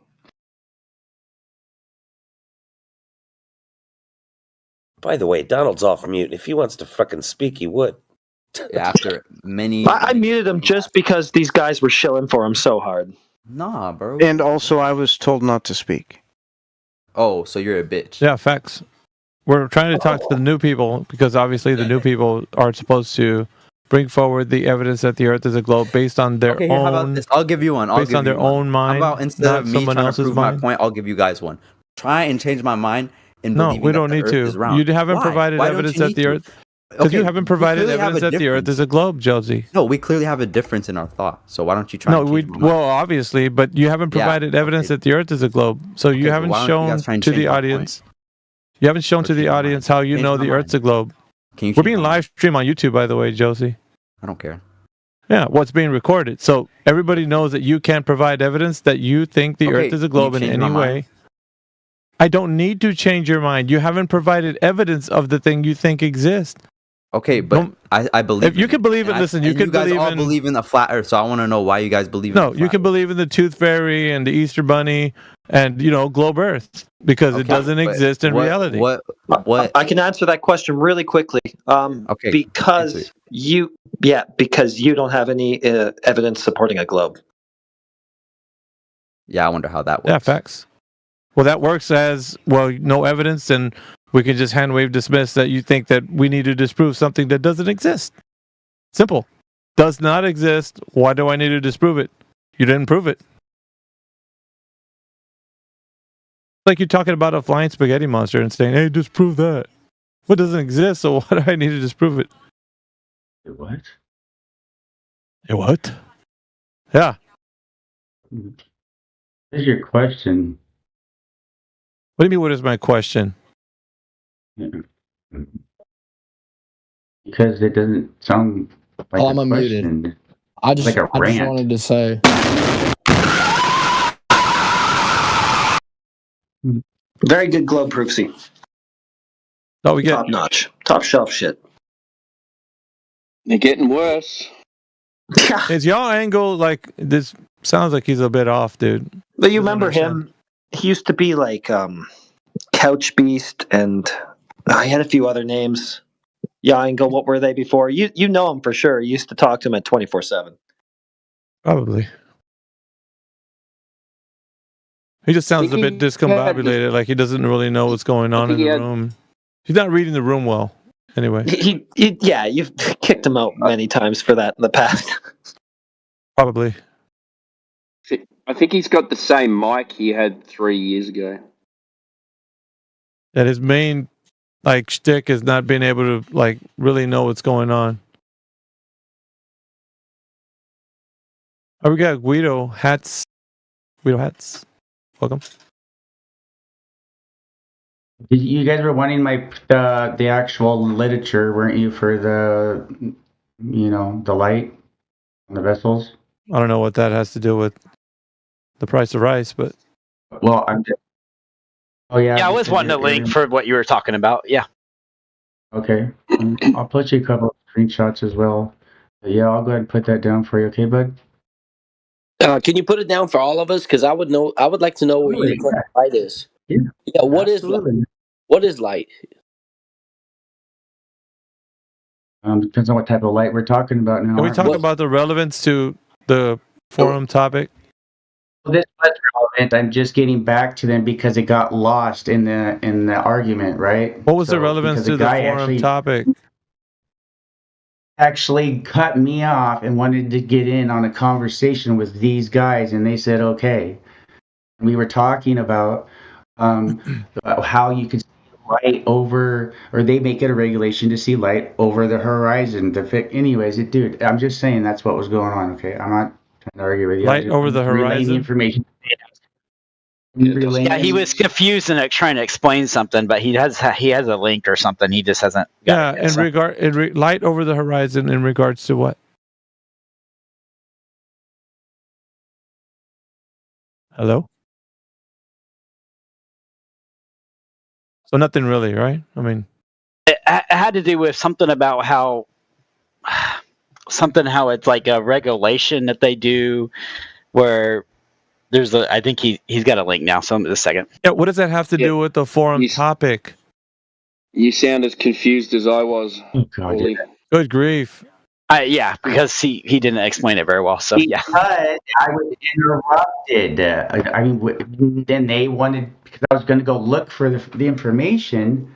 O: By the way, Donald's off mute. If he wants to fucking speak, he would.
P: After many...
E: I muted him just because these guys were shilling for him so hard.
P: Nah, bro.
U: And also, I was told not to speak.
P: Oh, so you're a bitch.
W: Yeah, facts. We're trying to talk to the new people because obviously the new people are supposed to bring forward the evidence that the Earth is a globe based on their
P: Okay,
W: own.
P: how about this? I'll give you one.
W: Based on their own mind.
P: How about instead of me
W: someone
P: trying to
W: else's
P: prove
W: mind?
P: my point, I'll give you guys one. Try and change my mind.
W: No, we don't need to. You haven't provided evidence that the Earth. Because you haven't provided evidence that the Earth is a globe, Josie.
P: No, we clearly have a difference in our thought. So why don't you try?
W: No, well, obviously, but you haven't provided evidence that the Earth is a globe. So you haven't shown to the audience. You haven't shown to the audience how you know the Earth's a globe. We're being live streamed on YouTube, by the way, Josie.
P: I don't care.
W: Yeah, what's being recorded. So everybody knows that you can't provide evidence that you think the Earth is a globe in any way. I don't need to change your mind. You haven't provided evidence of the thing you think exists.
P: Okay, but I believe.
W: If you can believe it, listen. You can
P: believe. You guys all believe in the flat Earth, so I want to know why you guys believe.
W: No, you can believe in the Tooth Fairy and the Easter Bunny and globe Earth because it doesn't exist in reality.
P: What?
E: I can answer that question really quickly.
P: Okay.
E: Because you don't have any evidence supporting a globe.
P: Yeah, I wonder how that works.
W: Yeah, facts. Well, that works as no evidence, and we can just hand wave dismiss that you think that we need to disprove something that doesn't exist. Simple. Does not exist. Why do I need to disprove it? You didn't prove it. Like you're talking about a flying spaghetti monster and saying, hey, disprove that. What doesn't exist, so why do I need to disprove it?
Q: What?
W: What? Yeah.
Q: What is your question?
W: What do you mean, what is my question?
Q: Because it doesn't sound like
B: I'm
Q: a
B: unmuted.
Q: question.
B: I just
Q: like a rant.
B: wanted to say.
E: Very good globe proofsy.
W: Oh, we get
E: top notch, top shelf shit.
L: They're getting worse.
W: Is y'all angle like this? Sounds like he's a bit off, dude.
E: But you remember him? He used to be like Couch Beast, and he had a few other names. Angle, what were they before? You know him for sure. You used to talk to him at 24/7.
W: Probably. He just sounds a bit discombobulated, like he doesn't really know what's going on in the room. He's not reading the room well. Anyway.
E: Yeah, you've kicked him out many times for that in the past.
W: Probably.
L: I think he's got the same mic he had 3 years ago.
W: That his main shtick is not being able to really know what's going on. Oh, we got Guido hats. Welcome.
Q: You guys were wanting the actual literature, weren't you, for the the light on the vessels?
W: I don't know what that has to do with the price of rice, but
Q: well, I'm just. Oh yeah.
A: Yeah, I was wanting a link for what you were talking about. Yeah.
Q: Okay, I'll put you a couple of screenshots as well. But yeah, I'll go ahead and put that down for you. Okay, bud.
I: Can you put it down for all of us? Because I would like to know what your light is.
Q: Yeah.
I: What is light? What is light?
Q: Depends on what type of light we're talking about now.
W: Can we talk about the relevance to the forum topic?
Q: Well, this was relevant. I'm just getting back to them because it got lost in the argument, right?
W: What was the relevance to the forum topic?
Q: Actually cut me off and wanted to get in on a conversation with these guys, and they said okay. We were talking about how you could see light over, or they make it a regulation to see light over the horizon. Anyways, dude, I'm just saying that's what was going on. Okay, I'm not trying to argue with you.
W: Light over the
Q: relaying the
W: horizon.
Q: information.
A: Yeah, he was confused and trying to explain something, but he has a link or something. He just hasn't.
W: Yeah, light over the horizon in regards to what? Hello? So nothing really, right? I mean,
A: it had to do with something about how it's like a regulation that they do where there's I think he's got a link now. So a second.
W: Yeah, what does that have to do with the forum topic?
V: You sound as confused as I was. Paulie.
W: Good grief.
A: Yeah, because he didn't explain it very well. So yeah.
Q: Because I was interrupted. Then they wanted, because I was going to go look for the information.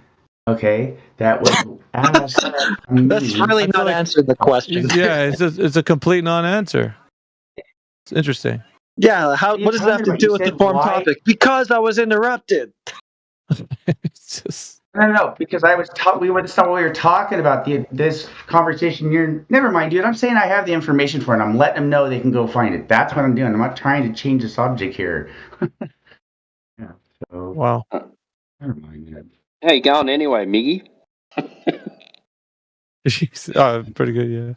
Q: Okay, that was asked.
E: That's really not answering the question.
W: Yeah, it's a complete non-answer. It's interesting.
E: Yeah, what does that have to do with the forum topic? Because I was interrupted.
W: It's just...
Q: No, because we were talking about this conversation. Never mind, dude. I'm saying I have the information for it. I'm letting them know they can go find it. That's what I'm doing. I'm not trying to change the subject here. Yeah. So.
W: Wow.
Q: Never mind, man.
V: How you going anyway, Miggy?
W: Pretty good, yeah.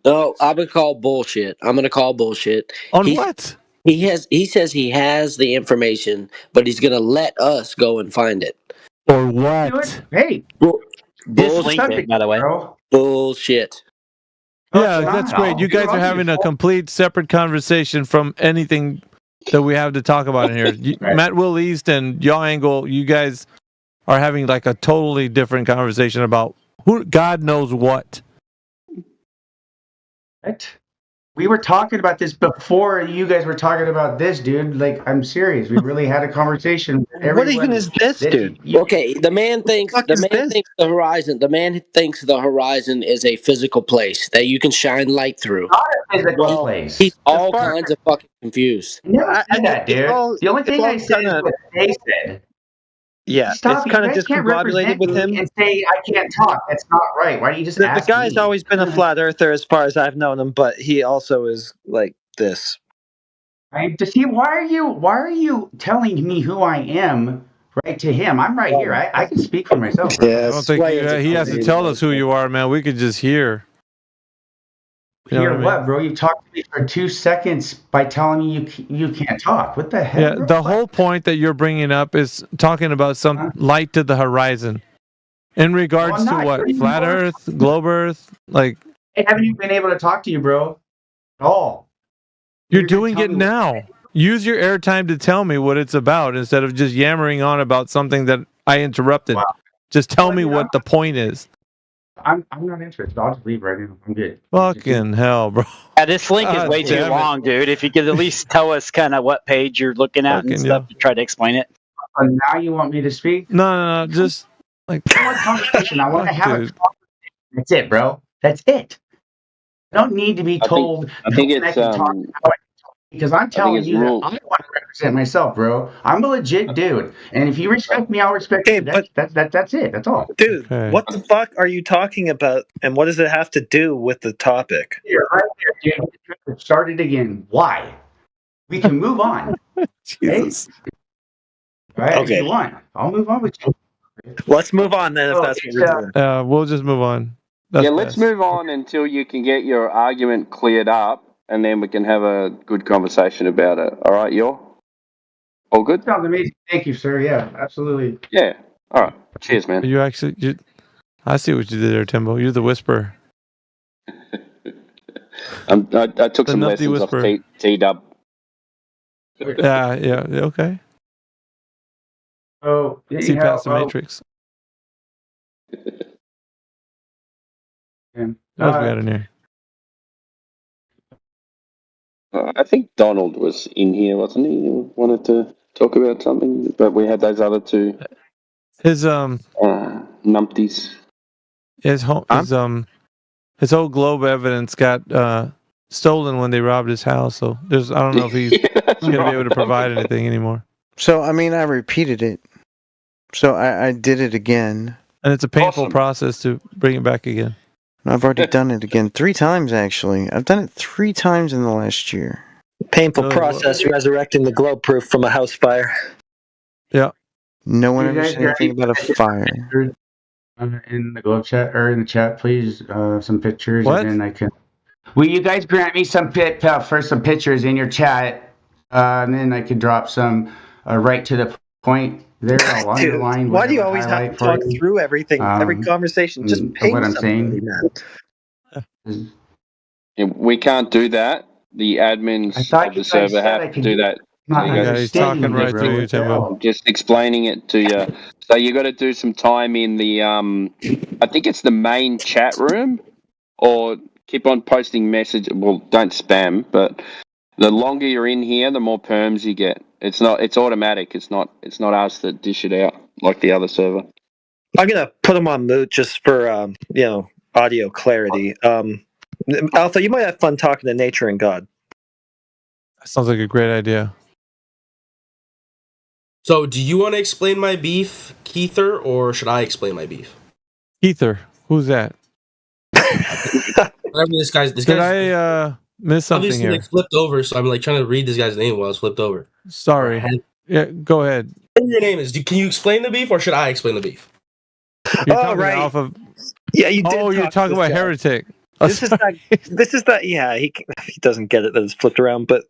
I: No, I'm gonna call bullshit.
W: On what?
I: He says he has the information, but he's gonna let us go and find it.
W: Or what?
Q: Hey,
A: Bullshit, by the way.
I: Bullshit.
W: Yeah, that's great. You guys are having a complete separate conversation from anything that we have to talk about in here.
Q: Right.
W: Matt Will East and Yaw Angle, you guys are having like a totally different conversation about God knows what.
Q: What? We were talking about this before you guys were talking about this, dude. Like, I'm serious. We really had a conversation.
E: What even is this, dude?
I: Okay, the man thinks the horizon is a physical place that you can shine light through.
Q: Not a physical place.
I: He's all kinds of fucking confused.
Q: Never said that, dude. The only thing I said is what they said.
E: Yeah,
Q: Stop,
E: it's kind of discombobulated with him.
Q: And say I can't talk. That's not right. Why don't you just ask
E: The guy's
Q: me?
E: always been a flat earther as far as I've known him, but he also is like this.
Q: To see, why are you telling me who I am? Right to him, I'm right here. I can speak for myself.
W: I don't think he has to tell us who you are, man. We could just hear. You know
Q: Hear
W: what I mean?
Q: what, bro? You talked to me for 2 seconds by telling me you can't talk. What the hell?
W: Yeah,
Q: bro?
W: the whole point that you're bringing up is talking about some light to the horizon. In regards to what? Flat Earth, globe Earth? Like,
Q: I haven't even been able to talk to you, bro. At all.
W: You're doing it now. Use your airtime to tell me what it's about instead of just yammering on about something that I interrupted. Wow. Just tell me what the point is.
Q: I'm not interested. I'll just leave right now. I'm good.
W: Fucking hell, bro.
A: Yeah, this link is way too long, dude. If you could at least tell us kind of what page you're looking at and stuff to try to explain it.
Q: And now you want me to speak?
W: No. Just like
Q: conversation. I want to have a conversation. That's it, bro. That's it. I don't need to be told.
V: I think it's
Q: because I'm telling you that I want to represent myself, bro. I'm a legit dude, and if you respect me, I'll respect you. That's it. That's all,
E: dude. Okay. What the fuck are you talking about, and what does it have to do with the topic?
Q: Here, right there, dude. Start it again. Why? We can move on.
W: Jesus.
Q: Hey? All right. Okay. If you want, I'll move on with you.
E: Let's move on then, if that's what you're doing.
W: We'll just move on. That's
V: let's move on until you can get your argument cleared up. And then we can have a good conversation about it. All right, Yor? All good?
Q: Sounds amazing. Thank you, sir. Yeah, absolutely.
V: Yeah. All right. Cheers, man.
W: I see what you did there, Timbo. You're the whisperer.
V: I took some lessons off T-Dub.
W: Yeah, okay.
Q: Oh,
W: see past the Matrix.
Q: That
W: was bad in here.
V: I think Donald was in here, wasn't he? He wanted to talk about something, but we had those other two.
W: His
V: numpties.
W: His whole globe evidence got stolen when they robbed his house. So I don't know if he's going to be able to provide anything anymore.
U: So I mean, I repeated it. So I did it again.
W: And it's a painful process to bring it back again.
U: I've already done it again 3 times, actually. I've done it 3 times in the last year.
E: Painful process resurrecting the globe proof from a house fire.
W: Yeah.
U: No one
Q: You
U: ever
Q: guys
U: said anything about a fire.
Q: In the globe chat or in the chat, please, some pictures,
W: What?
Q: and then I can. Will you guys grant me some some pictures in your chat, and then I could drop some right to the point there. I'll underline.
E: Why do you always have to talk through everything, every conversation? Just ping
Q: what I'm
E: somebody,
Q: saying.
E: man.
V: We can't do that. The admins of the server have to do that.
W: He's talking right through you, Timbo.
V: I'm just explaining it to you. So you got to do some time in the I think it's the main chat room, or keep on posting message. Well, don't spam, but the longer you're in here, the more perms you get. It's automatic. It's not us that dish it out like the other server.
E: I'm gonna put them on mute just for audio clarity. Alpha, you might have fun talking to nature and God.
W: That sounds like a great idea.
G: So, do you want to explain my beef, Keither, or should I explain my beef?
W: Keither, who's that?
G: Whatever this guy's.
W: Did I miss something
G: obviously
W: here?
G: like flipped over, so I'm like trying to read this guy's name while it's flipped over.
W: Sorry. Yeah, go ahead.
G: Whatever your name is, can you explain the beef, or should I explain the beef?
W: You're talking about Alpha.
E: Yeah, you did.
W: Oh, you're talking about Heretic.
E: This is that. Yeah, he doesn't get it that it's flipped around. But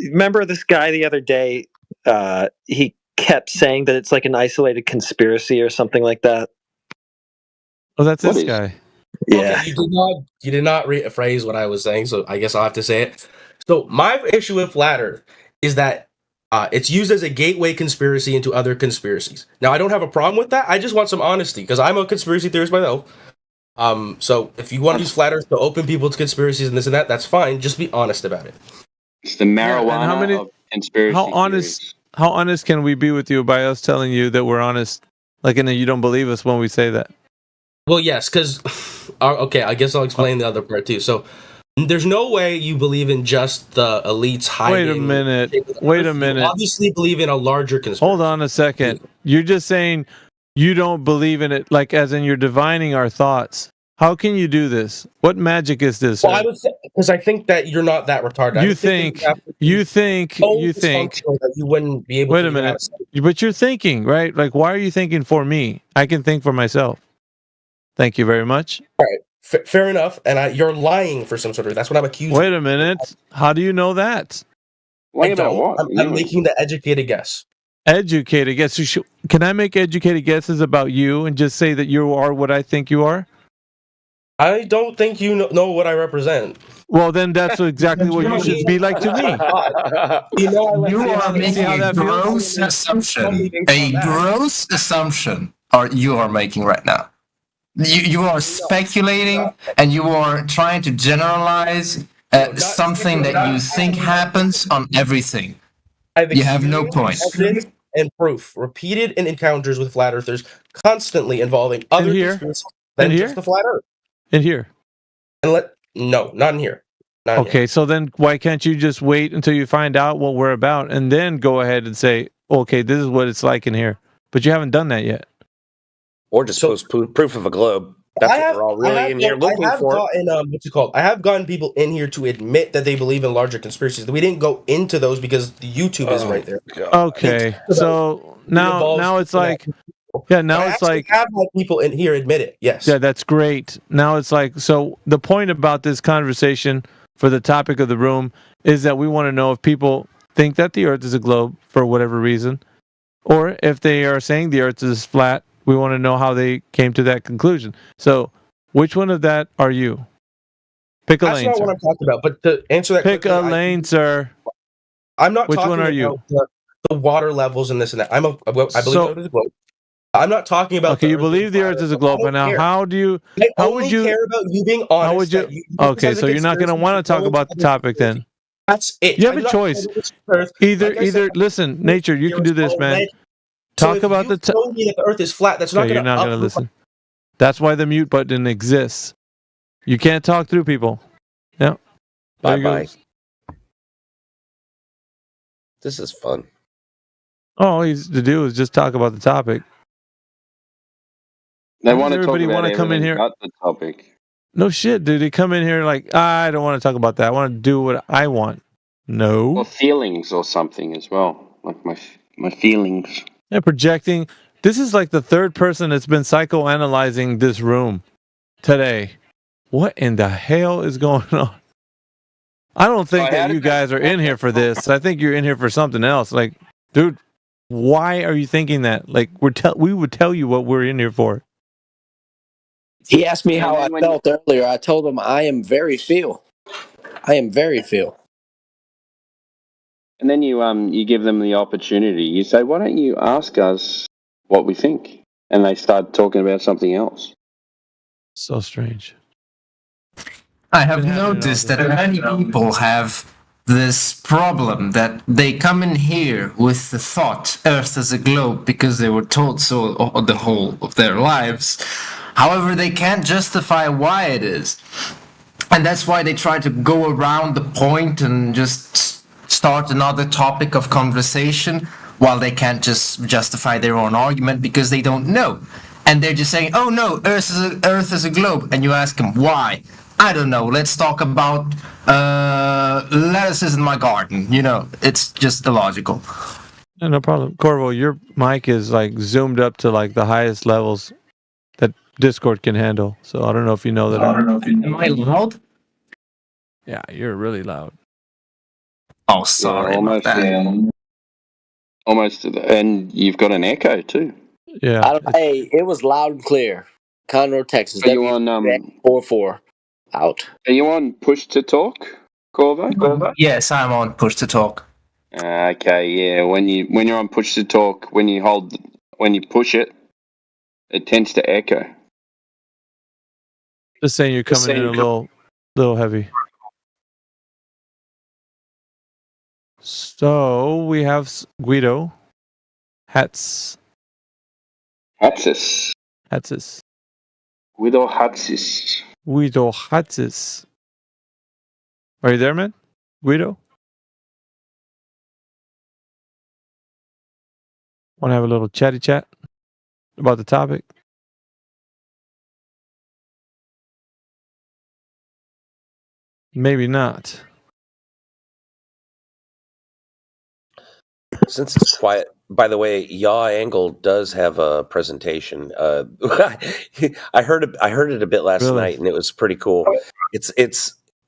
E: remember this guy the other day? He kept saying that it's like an isolated conspiracy or something like that.
W: Oh, that's this guy.
E: Yeah.
G: Okay, you did not rephrase what I was saying, so I guess I'll have to say it. So my issue with Flat Earth is that it's used as a gateway conspiracy into other conspiracies. Now, I don't have a problem with that. I just want some honesty, because I'm a conspiracy theorist myself. So if you want to use Flat Earth to open people to conspiracies and this and that, that's fine. Just be honest about it.
V: It's the marijuana of conspiracy theories.
W: How honest can we be with you by us telling you that we're honest? Like, and then you don't believe us when we say that.
G: Well, yes, because okay, I guess I'll explain the other part too. So, there's no way you believe in just the elites hiding.
W: Wait a minute. Wait a minute.
G: You obviously believe in a larger conspiracy.
W: Hold on a second. You're just saying you don't believe in it, like as in you're divining our thoughts. How can you do this? What magic is this?
G: Well, I would say, because I think that you're not that retarded.
W: You think
G: that you wouldn't be able.
W: Wait a minute. But you're thinking, right? Like, why are you thinking for me? I can think for myself. Thank you very much.
G: All right, fair enough. And you're lying for some sort of. That's what I'm accusing.
W: Wait a minute. How do you know that?
G: I'm making the educated guess.
W: Educated guess. Can I make educated guesses about you and just say that you are what I think you are?
G: I don't think you know what I represent.
W: Well, then that's exactly what you should be like to me.
D: You are making a gross assumption. A gross assumption you are making right now. You are speculating and you are trying to generalize something that you think happens on everything. You have no point.
G: Evidence and proof. Repeated in encounters with flat earthers, constantly involving other conspiracies than just the flat earth.
W: In here.
G: No, not in here.
W: Okay, so then why can't you just wait until you find out what we're about and then go ahead and say, okay, this is what it's like in here. But you haven't done that yet.
O: Or just post proof of a globe. That's what we're all really in here looking for.
G: I have gotten people in here to admit that they believe in larger conspiracies. We didn't go into those because the YouTube is right there.
W: Okay, so now it's like... Yeah, now it's like
G: have my people in here admit it. Yes.
W: Yeah, that's great. Now it's like, so the point about this conversation for the topic of the room is that we want to know if people think that the Earth is a globe for whatever reason, or if they are saying the Earth is flat. We want to know how they came to that conclusion. So, which one of that are you? Pick a lane.
G: That's not what I'm talking about. But to answer that,
W: pick a lane, sir.
G: I'm not.
W: Which
G: talking
W: one are
G: about
W: you?
G: The water levels and this and that. I believe it is a globe. I'm not talking about.
W: Okay, you believe the Earth is a globe, and now how do you? How would you
G: care about you being honest?
W: How would you? Okay, so you're not going to want to talk about the topic then.
G: That's it.
W: You have a choice. Either listen, nature. You can do this, man. Talk about the.
G: Told me that the Earth is flat. That's not.
W: You're not going to listen. That's why the mute button exists. You can't talk through people. Yeah.
O: Bye bye. This is fun.
W: All he needs to do is just talk about the topic.
V: They want to talk about everything but the topic.
W: No shit, dude. They come in here like, I don't want to talk about that. I want to do what I want. No.
V: Or feelings or something as well. Like my feelings.
W: Yeah, projecting. This is like the third person that's been psychoanalyzing this room today. What in the hell is going on? I don't think that you guys are in here for this. I think you're in here for something else. Like, dude, why are you thinking that? Like, we would tell you what we're in here for.
M: He asked me how I felt earlier. I told him I am very feel. I am very feel.
V: And then you give them the opportunity. You say, why don't you ask us what we think? And they start talking about something else.
W: So strange.
D: I have noticed that many people have this problem that they come in here with the thought Earth is a globe because they were told so the whole of their lives. However, they can't justify why it is. And that's why they try to go around the point and just start another topic of conversation while they can't just justify their own argument because they don't know. And they're just saying, oh no, Earth is a globe. And you ask them, why? I don't know. Let's talk about lettuces in my garden. You know, it's just illogical.
W: No problem. Corvo, your mic is like zoomed up to like the highest levels that Discord can handle. So I don't know if you know that.
D: Am I loud?
W: Yeah, you're really loud.
D: Oh, sorry.
V: Almost. And you've got an echo too.
W: Yeah.
M: Hey, it was loud and clear. Conroe, Texas.
V: Are you on
M: 4-4 out?
V: Are you on push to talk, Corvo?
D: Yes, I'm on push to talk.
V: Okay, yeah. When you're on push to talk, when you push it, it tends to echo.
W: Just saying you're coming in a little heavy. So we have Guido. Hatsis.
V: Guido Hatsis.
W: Guido Hatsis. Are you there, man? Guido? Want to have a little chatty chat about the topic? Maybe not.
O: Since it's quiet, by the way, Yaw Angle does have a presentation. I heard it a bit last night, and it was pretty cool.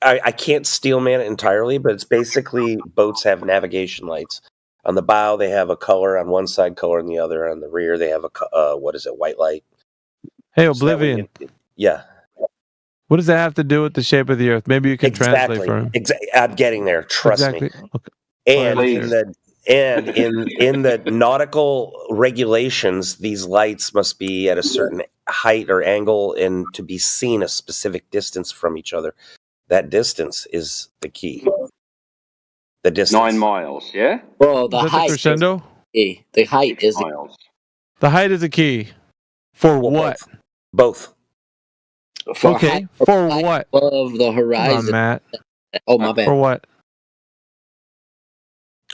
O: I can't steel man it entirely, but it's basically boats have navigation lights. On the bow, they have a color on one side, color on the other. On the rear, they have a white light.
W: Hey, Oblivion.
O: Yeah.
W: What does that have to do with the shape of the Earth? Maybe you can translate for him.
O: I'm getting there. Trust me.
W: Okay.
O: And in the nautical regulations, these lights must be at a certain height or angle and to be seen a specific distance from each other. That distance is the key. The distance.
V: 9 miles, yeah?
M: Well, the height.
W: Crescendo?
M: The height is
V: miles.
W: The height is a key. For what?
O: Both.
M: For
W: what?
M: Above the horizon.
W: Come on, Matt.
M: Oh, my bad.
W: For what?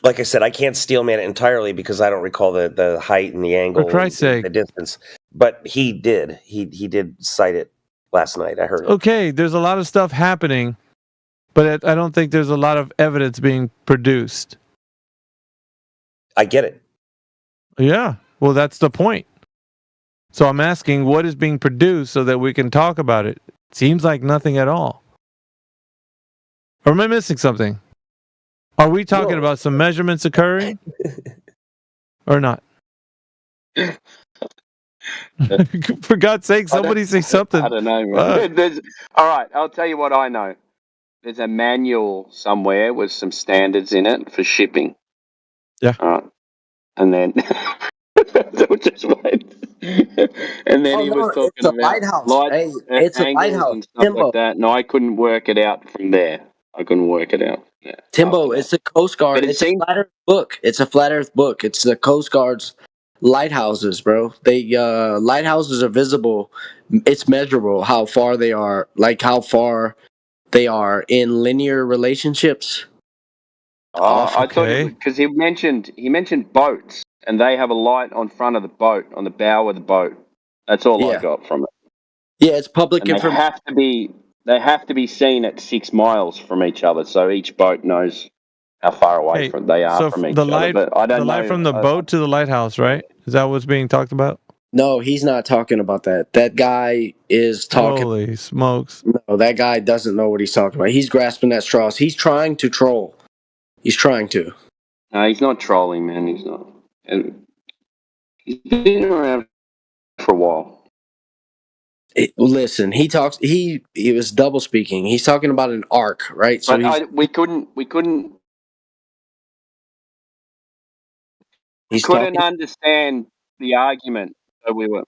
O: Like I said, I can't steel man it entirely because I don't recall the height and the angle.
W: For Christ's sake.
O: The distance. But he did. He did cite it last night. I heard it.
W: Okay, there's a lot of stuff happening, but I don't think there's a lot of evidence being produced.
O: I get it.
W: Yeah, well, that's the point. So I'm asking what is being produced so that we can talk about it. Seems like nothing at all. Or am I missing something? Are we talking about some measurements occurring? Or not? For God's sake, somebody say something.
V: I don't know. Man. All right, I'll tell you what I know. There's a manual somewhere with some standards in it for shipping.
W: Yeah.
V: And then just wait. And then he was talking about
M: lighthouse.
V: Lights,
M: it's a lighthouse
V: and stuff like that. And I couldn't work it out from there. I couldn't work it out. Yeah.
M: Timbo, it's the Coast Guard. It's a flat Earth book. It's a flat Earth book. It's the Coast Guard's lighthouses, bro. They lighthouses are visible. It's measurable how far they are, like how far they are in linear relationships.
V: I thought because he mentioned boats, and they have a light on front of the boat, on the bow of the boat. That's all I got from it.
M: Yeah, it's public
V: And they
M: information.
V: have to be seen at 6 miles from each other, so each boat knows how far away they are from each other. But I don't know.
W: The light from the boat to the lighthouse, right? Is that what's being talked about?
M: No, he's not talking about that. That guy is talking.
W: Holy smokes!
M: No, that guy doesn't know what he's talking about. He's grasping at straws. He's trying to troll. He's trying to.
V: No, he's not trolling, man. He's not. And he's been around for a while.
M: Listen, he talks. He was double speaking. He's talking about an arc, right? So
V: we couldn't understand the argument. So we were,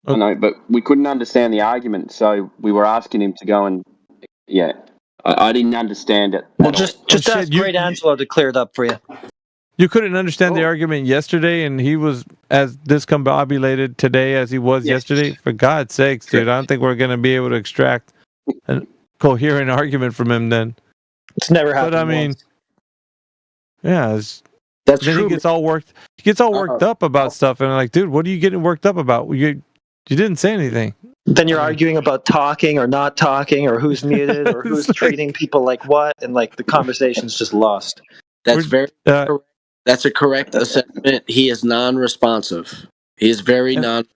V: I know, but we couldn't understand the argument. So we were asking him to go and, I didn't understand it.
E: Well, just ask Great Angelo to clear it up for you.
W: You couldn't understand the argument yesterday, and he was as discombobulated today as he was yesterday. For God's sakes, dude, I don't think we're going to be able to extract a coherent argument from him. Then
E: it's never happened.
W: But I mean,
M: that's
W: then
M: true.
W: He gets all worked up about stuff, and I'm like, dude, what are you getting worked up about? You didn't say anything.
E: Then you're arguing about talking or not talking, or who's muted, or who's treating people like what, and like the conversation's just lost.
M: That's very correct. That's a correct assessment. He is non-responsive. He is very non.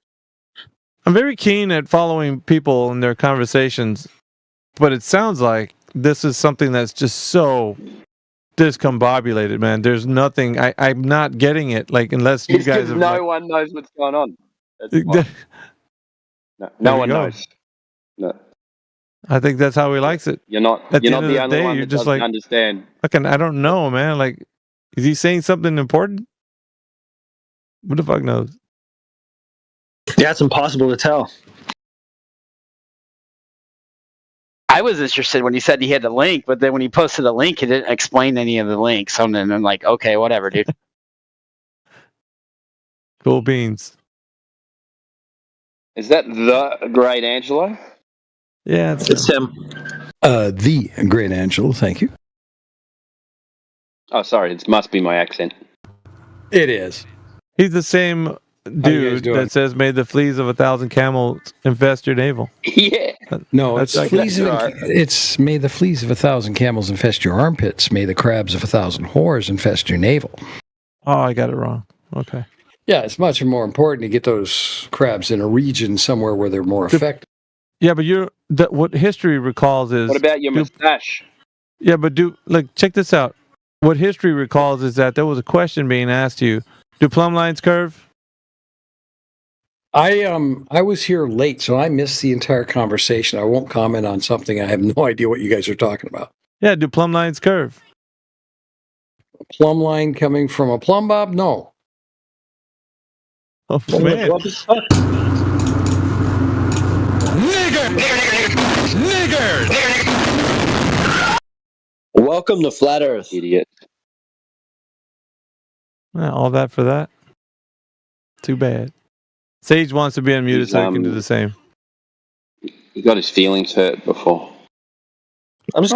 W: I'm very keen at following people in their conversations, but it sounds like this is something that's just so discombobulated, man. There's nothing. I'm not getting it. Like, unless you guys have.
V: No one knows what's going on. No one knows. No.
W: I think that's how he likes it.
V: You're not the only one that doesn't understand.
W: I don't know, man. Like, is he saying something important? Who the fuck knows?
E: Yeah, it's impossible to tell.
A: I was interested when he said he had a link, but then when he posted a link, he didn't explain any of the links. So then I'm like, okay, whatever, dude.
W: Cool beans.
V: Is that the Great Angelo?
W: Yeah,
E: it's him.
H: The Great Angelo, thank you.
V: Oh, sorry, it must be my accent.
H: It is.
W: He's the same dude that says, "May the fleas of 1,000 camels infest your navel."
V: Yeah.
H: No, it's it's may the fleas of 1,000 camels infest your armpits. May the crabs of 1,000 whores infest your navel.
W: Oh, I got it wrong. Okay.
H: Yeah, it's much more important to get those crabs in a region somewhere where they're more effective.
W: Yeah, but what history recalls is.
V: What about your mustache?
W: Yeah, but check this out. What history recalls is that there was a question being asked you: do plumb lines curve?
H: I was here late, so I missed the entire conversation. I won't comment on something I have no idea what you guys are talking about.
W: Yeah, do plumb lines curve?
H: A plumb line coming from a plumb bob? No.
W: Oh man!
M: Welcome to Flat Earth,
V: idiot.
W: All that for that. Too bad. Sage wants to be unmuted so he can do the same.
V: He got his feelings hurt before.
E: I'm just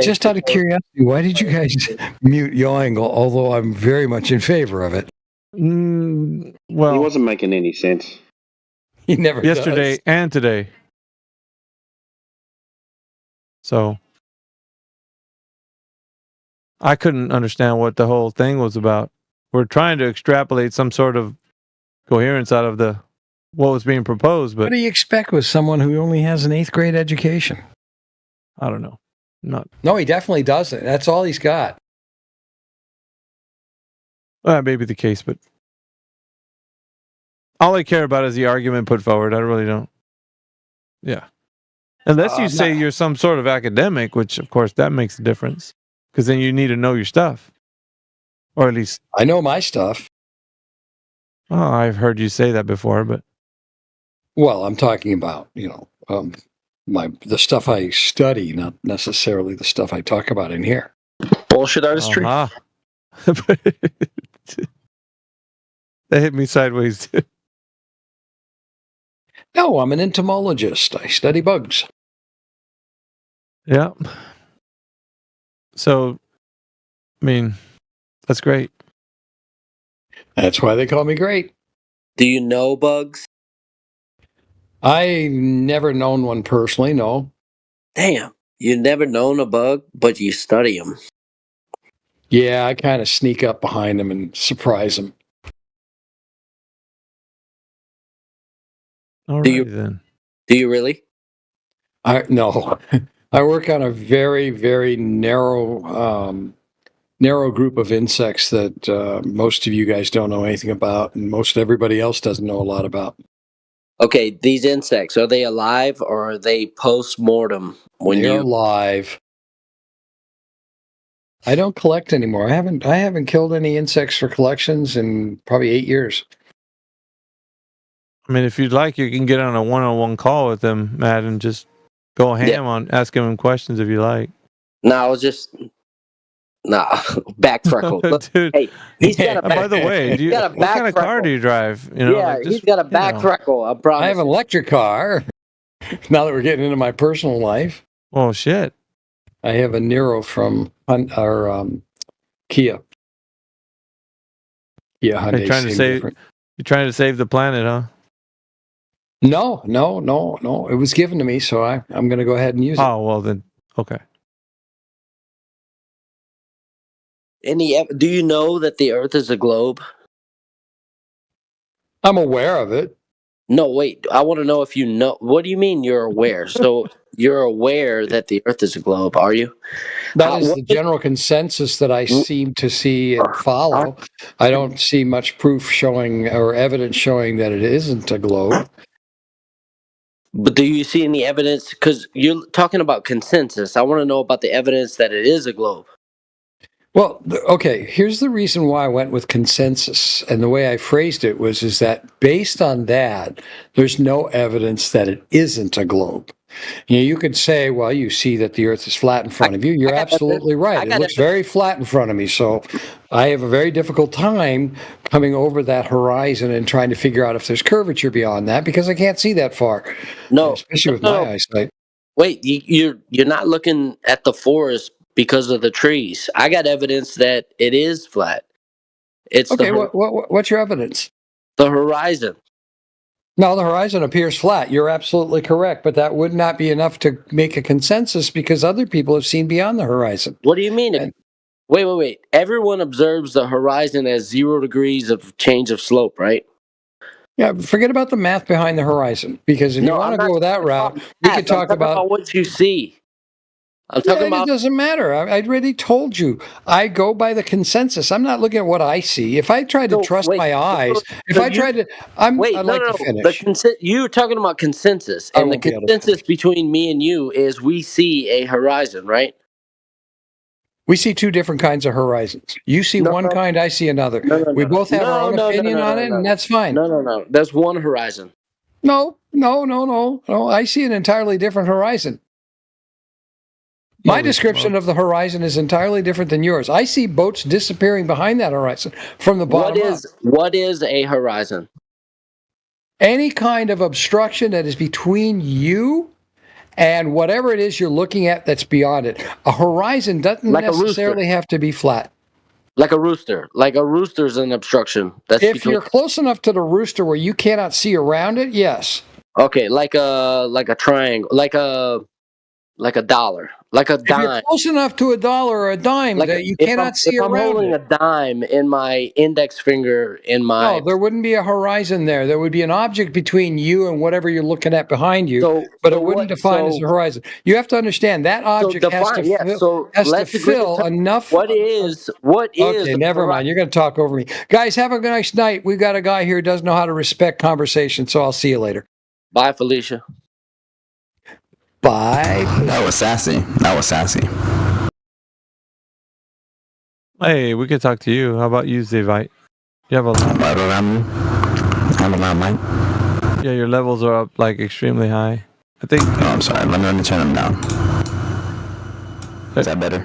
H: just out of curiosity, why did you guys mute Yaw Angle? Although I'm very much in favor of it.
W: Well,
V: he wasn't making any sense.
H: He never
W: yesterday
H: does.
W: And today. So I couldn't understand what the whole thing was about. We're trying to extrapolate some sort of coherence out of what was being proposed, but
H: what do you expect with someone who only has an 8th grade education?
W: I don't know.
H: No, he definitely doesn't. That's all he's got.
W: That may be the case, but all I care about is the argument put forward. I really don't. Yeah. Unless you say you're some sort of academic, which of course that makes a difference, because then you need to know your stuff. Or at least
H: I know my stuff.
W: Oh, I've heard you say that before, but
H: well, I'm talking about, the stuff I study, not necessarily the stuff I talk about in here.
E: Bullshit artistry.
W: That hit me sideways.
H: No, I'm an entomologist. I study bugs.
W: Yeah. So, I mean, that's great.
H: That's why they call me great.
M: Do you know bugs?
H: I never known one personally, no.
M: Damn, you never known a bug, but you study them.
H: Yeah, I kind of sneak up behind them and surprise them.
W: All
M: Do
W: right,
M: you
W: then.
M: Do you really?
H: No. I work on a very, very narrow group of insects that most of you guys don't know anything about, and most everybody else doesn't know a lot about.
M: Okay, these insects, are they alive or are they post-mortem?
H: They're alive. I don't collect anymore. I haven't killed any insects for collections in probably 8 years.
W: I mean, if you'd like, you can get on a one-on-one call with them, Matt, and just go ham on asking them questions if you like.
M: No, I was just back freckle. Look,
W: Dude.
M: hey, he's got a back.
W: By the way,
M: he's got a
W: what
M: back
W: kind of
M: freckle.
W: car do you drive? You know,
M: Yeah,
W: like,
M: he's got a back freckle. I promise.
H: I have an electric car. Now that we're getting into my personal life.
W: Oh shit!
H: I have a Niro from Kia. Yeah, Hyundai.
W: You're trying to save the planet, huh?
H: No. It was given to me, so I'm going to go ahead and use it.
W: Oh well, then okay.
M: Do you know that the Earth is a globe?
H: I'm aware of it.
M: No, wait. I want to know if you know. What do you mean you're aware? So you're aware that the Earth is a globe, are you?
H: That is the general consensus that I seem to see and follow. I don't see much proof showing or evidence showing that it isn't a globe.
M: But do you see any evidence? Because you're talking about consensus. I want to know about the evidence that it is a globe.
H: Well, okay, here's the reason why I went with consensus. And the way I phrased it is that based on that, there's no evidence that it isn't a globe. You know, you could say, well, you see that the Earth is flat in front of you. You're absolutely right. It looks very flat in front of me. So I have a very difficult time coming over that horizon and trying to figure out if there's curvature beyond that because I can't see that far.
M: No,
H: especially with my eyesight.
M: Wait, you're not looking at the forest because of the trees. I got evidence that it is flat. It's
H: okay. What's your evidence?
M: The horizon.
H: No, the horizon appears flat. You're absolutely correct, but that would not be enough to make a consensus because other people have seen beyond the horizon.
M: What do you mean? Wait. Everyone observes the horizon as 0 degrees of change of slope, right?
H: Yeah, forget about the math behind the horizon because if you want to go that route, we could talk about
M: what you see. I'm talking about.
H: It doesn't matter. I already told you. I go by the consensus. I'm not looking at what I see. If I tried to trust my eyes, I'd like to finish.
M: You're talking about consensus, and the consensus between me and you is we see a horizon, right?
H: We see two different kinds of horizons. You see one kind, I see another. We both have our own opinion on it, and that's fine.
M: No. There's one horizon.
H: No. I see an entirely different horizon. My description of the horizon is entirely different than yours. I see boats disappearing behind that horizon from the bottom up.
M: What is a horizon?
H: Any kind of obstruction that is between you and whatever it is you're looking at that's beyond it. A horizon doesn't necessarily have to be flat.
M: Like a rooster. Like a rooster's an obstruction.
H: If you're close enough to the rooster where you cannot see around it, yes.
M: Okay, like a triangle, like a dollar, like a dime.
H: If you're close enough to a dollar or a dime that you cannot see around it.
M: I'm holding a dime in my index finger
H: No, there wouldn't be a horizon there. There would be an object between you and whatever you're looking at behind you, but it wouldn't define as a horizon. You have to understand that object has to fill enough.
M: What is?
H: Okay, never mind. You're going to talk over me. Guys, have a nice night. We've got a guy here who doesn't know how to respect conversation, so I'll see you later.
M: Bye, Felicia.
H: Bye.
F: That was sassy.
W: Hey, we could talk to you. How about you, Zevite? You have a lot. Yeah, your levels are up like extremely high. I think.
F: Oh, I'm sorry. Let me turn them down. Is that better?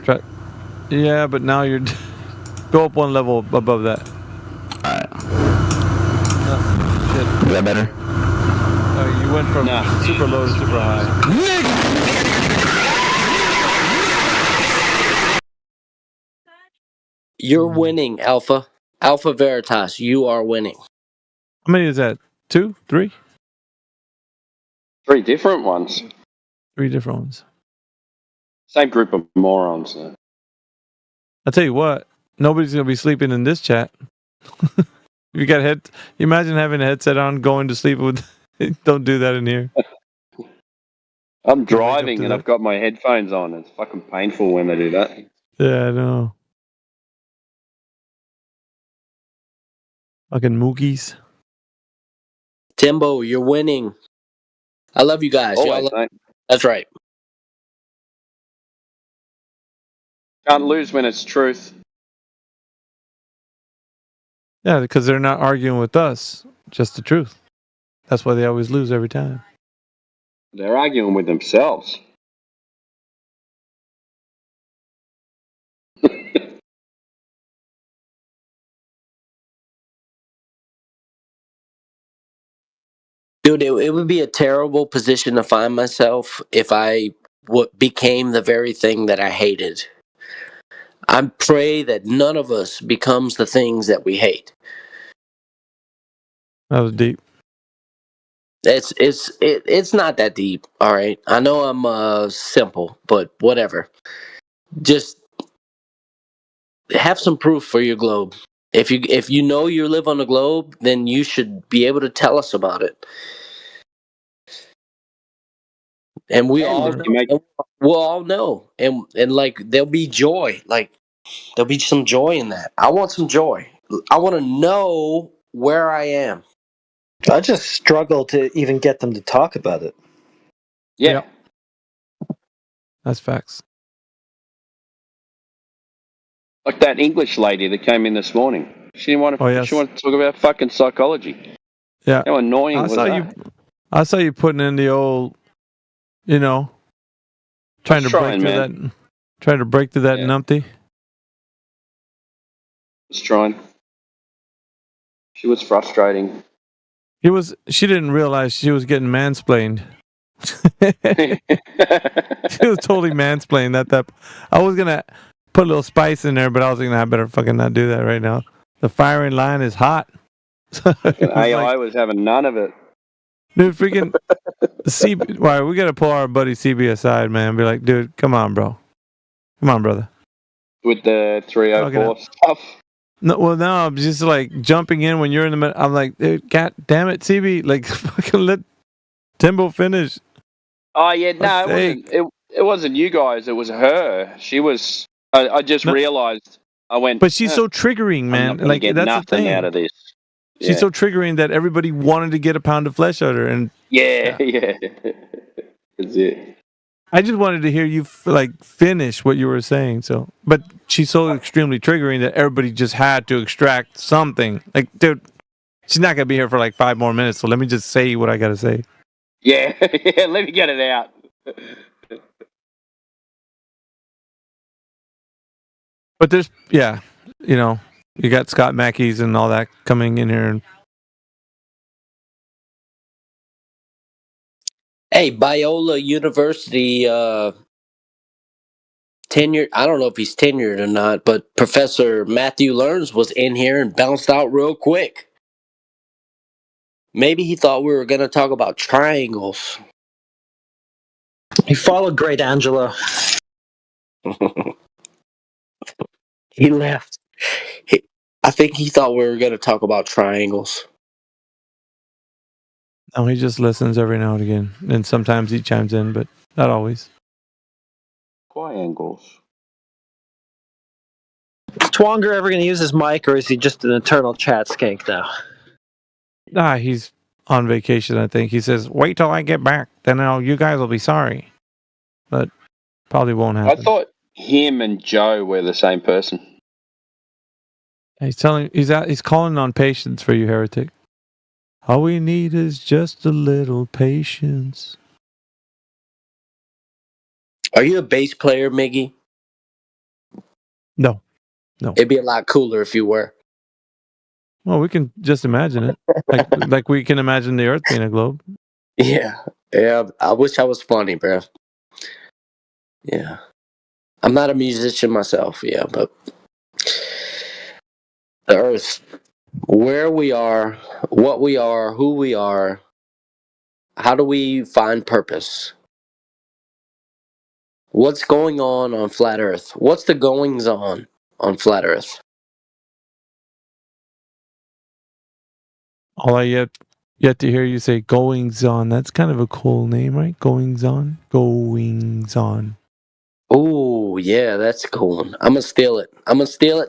W: Yeah, but now you're go up one level above that.
F: All right.
W: Oh, shit.
F: Is that better?
W: You went from super low to super high.
M: You're winning, Alpha. Alpha Veritas, you are winning.
W: How many is that? 2, 3?
V: 3 different ones.
W: 3 different ones.
V: Same group of morons. Though.
W: I'll tell you what, nobody's gonna be sleeping in this chat. You got imagine having a headset on, going to sleep with. Don't do that in here.
V: I'm driving and I've got my headphones on. It's fucking painful when they do that.
W: Yeah, I know. Fucking mookies.
M: Timbo, you're winning. I love you guys.
V: Always, mate.
M: That's right.
V: Can't lose when it's truth.
W: Yeah, because they're not arguing with us, just the truth. That's why they always lose every time.
V: They're arguing with themselves.
M: Dude, it would be a terrible position to find myself if I became the very thing that I hated. I pray that none of us becomes the things that we hate.
W: That was deep.
M: It's not that deep, all right? I know I'm simple, but whatever. Just have some proof for your globe. If you know you live on the globe, then you should be able to tell us about it. And we'll all know, and like there'll be joy, like there'll be some joy in that. I want some joy. I want to know where I am.
E: I just struggle to even get them to talk about it.
V: Yeah.
W: That's facts.
V: Like that English lady that came in this morning. She didn't want to. She wanted to talk about fucking psychology.
W: Yeah.
V: How annoying was that?
W: I saw you putting in the old, trying to break through that numpty.
V: Just trying. She was frustrating.
W: She didn't realize she was getting mansplained. She was totally mansplained that I was gonna put a little spice in there, but I was thinking I better fucking not do that right now. The firing line is hot.
V: AI was having none of it.
W: Dude, freaking why we gotta pull our buddy CB aside, man. Be like, dude, come on, bro. Come on, brother.
V: With the 304 stuff.
W: No, well, no, I'm just like jumping in when you're in the middle. I'm like, dude, god damn it, CB, like fucking let Timbo finish.
V: Oh yeah, no, it wasn't you guys. It was her. She was. I just realized. I went.
W: But she's so triggering, man. Like
V: get
W: that's
V: nothing
W: the thing.
V: out of this.
W: She's so triggering that everybody wanted to get a pound of flesh out of her, and
V: yeah. That's it.
W: I just wanted to hear you finish what you were saying. So, but she's so extremely triggering that everybody just had to extract something. Like, dude, she's not gonna be here for like 5 more minutes. So let me just say what I gotta say.
V: Yeah, let me get it out.
W: But there's, you got Scott Mackey's and all that coming in here. And
M: hey, Biola University tenured. I don't know if he's tenured or not, but Professor Matthew Learns was in here and bounced out real quick. Maybe he thought we were going to talk about triangles.
E: He followed Great Angela.
M: He left. I think he thought we were going to talk about triangles.
W: No, he just listens every now and again. And sometimes he chimes in, but not always.
V: Triangles.
E: Is Twonger ever going to use his mic, or is he just an eternal chat skank now?
W: He's on vacation, I think. He says, wait till I get back. Then you guys will be sorry. But probably won't happen.
V: I thought him and Joe were the same person.
W: He's calling on patience for you, heretic. All we need is just a little patience.
M: Are you a bass player, Miggy?
W: No.
M: It'd be a lot cooler if you were.
W: Well, we can just imagine it. Like we can imagine the Earth being a globe.
M: Yeah. I wish I was funny, bro. Yeah. I'm not a musician myself, but The Earth. Where we are, what we are, who we are. How do we find purpose? What's going on Flat Earth? What's the goings on Flat Earth?
W: All I yet to hear you say goings on. That's kind of a cool name, right? Goings on. Goings on.
M: Oh, yeah, that's a cool one. I'm gonna steal it.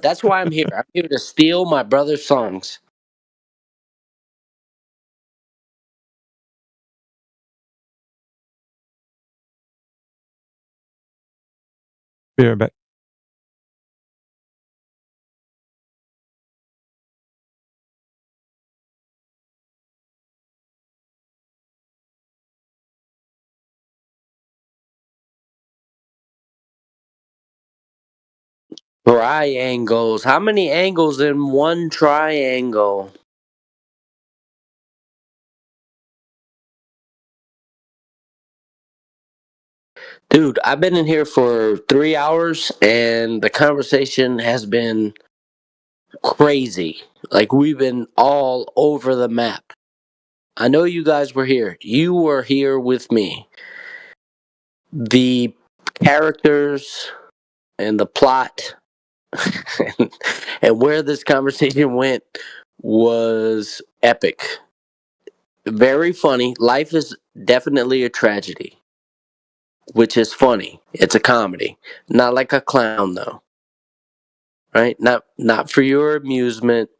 M: That's why I'm here. I'm here to steal my brother's songs.
W: Be right back.
M: Triangles. How many angles in one triangle? Dude, I've been in here for 3 hours and the conversation has been crazy. Like, we've been all over the map. I know you guys were here. You were here with me. The characters and the plot and where this conversation went was epic. Very funny. Life is definitely a tragedy, which is funny. It's a comedy. Not like a clown, though. Right? Not for your amusement.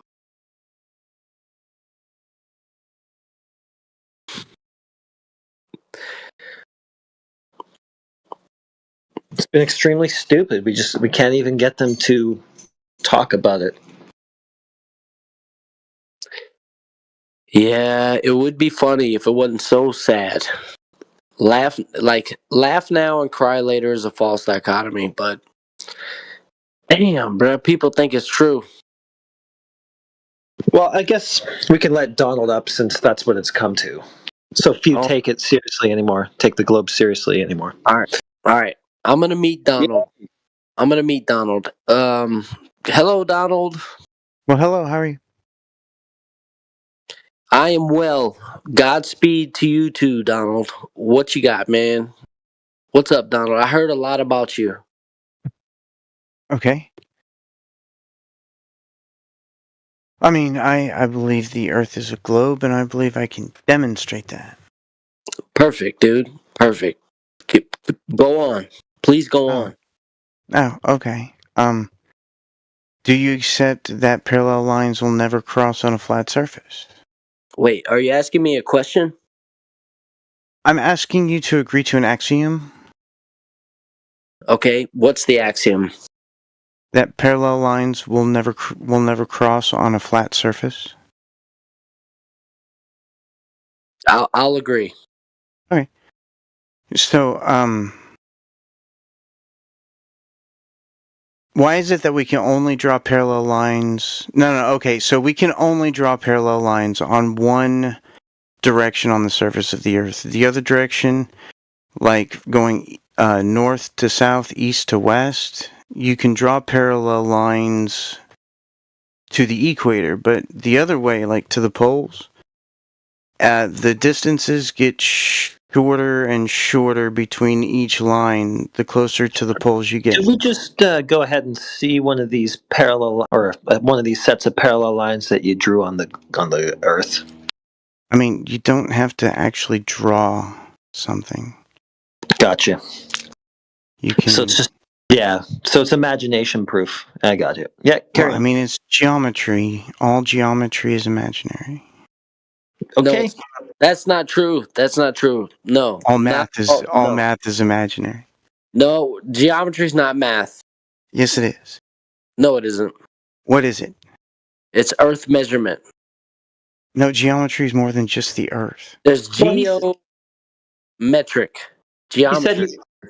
E: It's been extremely stupid. We can't even get them to talk about it.
M: Yeah, it would be funny if it wasn't so sad. Laugh now and cry later is a false dichotomy, but damn, bro, people think it's true.
E: Well, I guess we can let Donald up since that's what it's come to. So few take it seriously anymore. Take the globe seriously anymore.
M: All right. I'm gonna meet Donald. Hello, Donald.
U: Well, hello. How are you?
M: I am well. Godspeed to you too, Donald. What you got, man? What's up, Donald? I heard a lot about you.
U: Okay. I mean, I believe the Earth is a globe, and I believe I can demonstrate that.
M: Perfect, dude. Perfect. Go on. Please go on.
U: Oh, okay. Do you accept that parallel lines will never cross on a flat surface?
M: Wait, are you asking me a question?
U: I'm asking you to agree to an axiom.
M: Okay, what's the axiom?
U: That parallel lines will never cross on a flat surface.
M: I'll agree.
U: Okay. So, why is it that we can only draw parallel lines? No, okay. So we can only draw parallel lines on one direction on the surface of the Earth. The other direction, like going north to south, east to west, you can draw parallel lines to the equator, but the other way, like to the poles, the distances get shorter and shorter between each line the closer to the poles you get.
E: Should we just go ahead and see one of these parallel or one of these sets of parallel lines that you drew on the Earth?
U: I mean, you don't have to actually draw something.
E: Gotcha.
U: You can.
E: So it's just So it's imagination proof. I got you. Yeah.
U: Well, I mean, it's geometry. All geometry is imaginary.
E: Okay.
M: No, that's not true. No.
U: All math is imaginary.
M: No, geometry's not math.
U: Yes, it is.
M: No, it isn't.
U: What is it?
M: It's Earth measurement.
U: No, geometry is more than just the Earth.
M: There's geometric geometry.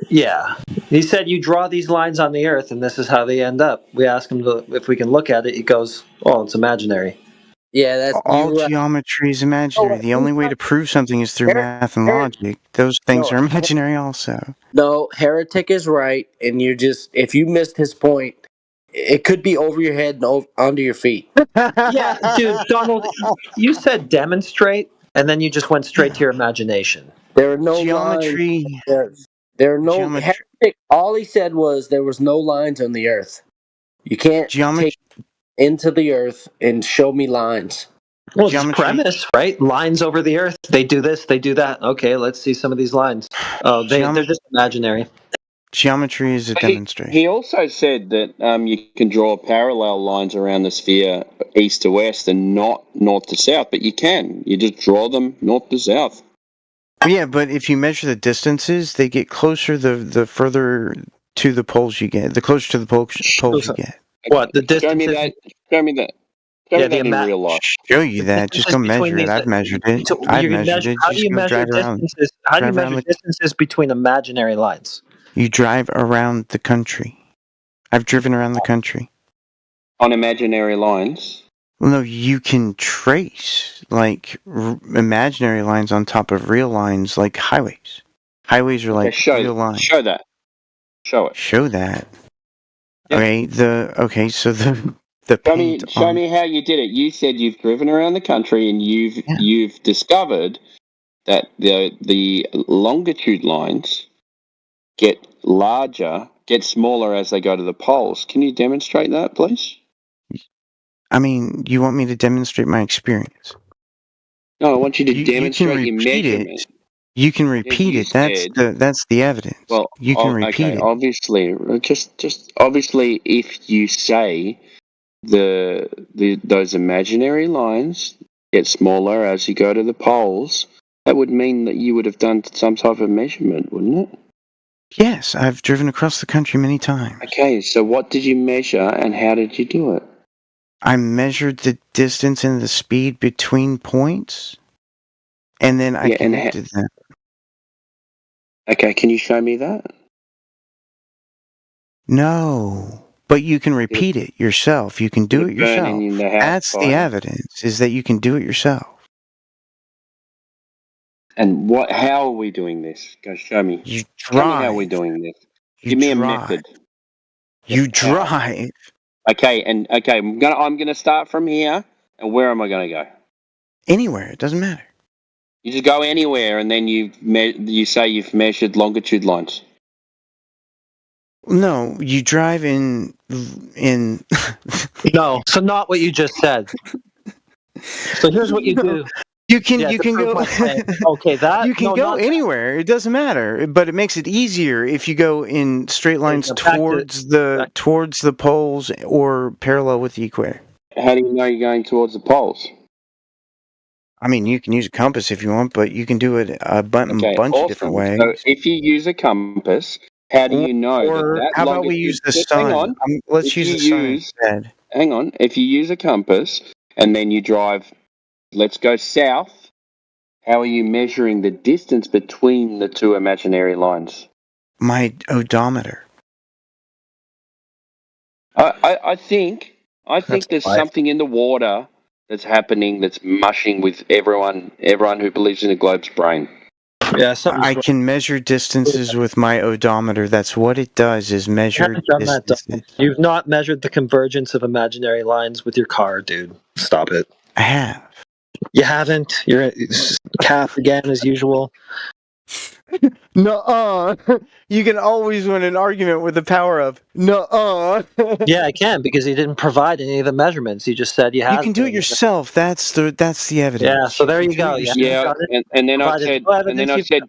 E: He said you draw these lines on the Earth, and this is how they end up. We ask him if we can look at it. He goes, "Oh, it's imaginary."
M: Yeah, that's
U: all geometry is imaginary. The only way to prove something is through math and logic. Those things are imaginary also.
M: No, Heretic is right, and if you missed his point, it could be over your head and under your feet.
E: Yeah, dude, Donald, you said demonstrate, and then you just went straight to your imagination.
M: There are no
U: Geometry.
M: lines. There are no.
U: Geometry.
M: Heretic, all he said was there was no lines on the earth. You can't take into the earth and show me lines.
E: Well, it's premise, right? Lines over the earth. They do this, they do that. Okay, let's see some of these lines. Oh, they're just imaginary.
U: Geometry is a demonstration.
V: He also said that you can draw parallel lines around the sphere east to west and not north to south, but you can. You just draw them north to south.
U: Yeah, but if you measure the distances, they get closer the further to the poles you get. The closer to the poles you get.
E: What, the distance?
V: Show me that. Show me that. Show me that in real life.
U: Show you that. Just go measure it. I've measured it. I've measured it.
E: How do you measure distances? How do you measure distances between imaginary lines?
U: You drive around the country. I've driven around the country.
V: On imaginary lines?
U: Well, no, you can trace, like, imaginary lines on top of real lines, like highways. Highways are like real lines.
V: Show that. Show it.
U: Show that. Yeah. So the
V: show me how you did it. You said you've driven around the country and you've discovered that the longitude lines get larger, get smaller as they go to the poles. Can you demonstrate that, please?
U: I mean, you want me to demonstrate my experience?
V: No, I want you to demonstrate your measurement.
U: You can repeat it. That's the evidence.
V: Well,
U: you can repeat it.
V: Obviously, just obviously, if you say those imaginary lines get smaller as you go to the poles, that would mean that you would have done some type of measurement, wouldn't it?
U: Yes, I've driven across the country many times.
V: Okay, so what did you measure and how did you do it?
U: I measured the distance and the speed between points, and then I connected them.
V: Okay, can you show me that?
U: No, but you can repeat it yourself. You can do it yourself. That's the evidence, is that you can do it yourself.
V: And how are we doing this? Go show me.
U: You drive.
V: Tell me how we're doing this. Give me a method.
U: You drive.
V: Okay, I'm gonna start from here, and where am I gonna go?
U: Anywhere. It doesn't matter.
V: You just go anywhere, and then you say you've measured longitude lines.
U: No, you drive in.
E: No, so not what you just said. So here's what you do.
U: You can go.
E: Okay, that
U: you can go anywhere. It doesn't matter, but it makes it easier if you go in straight lines towards the poles or parallel with the equator.
V: How do you know you're going towards the poles?
U: I mean, you can use a compass if you want, but you can do it a bunch of different ways.
V: So if you use a compass, how do you know that
U: how about we use the sun?
V: Hang on.
U: Let's use the sun instead.
V: Hang on. If you use a compass and then you drive, let's go south, how are you measuring the distance between the two imaginary lines?
U: My odometer.
V: I think there's something in the water that's happening that's mushing with everyone who believes in the globe's brain.
E: Yeah,
U: I can measure distances with my odometer. That's what it does, is measure distances.
E: You've not measured the convergence of imaginary lines with your car, dude. Stop it.
U: I have.
E: You haven't. You're calf again as usual.
U: No, you can always win an argument with the power of no.
E: Yeah, I can, because he didn't provide any of the measurements. He just said you have.
U: You can do it yourself. That's the evidence.
E: Yeah, so there you go.
V: Yeah, and then I said,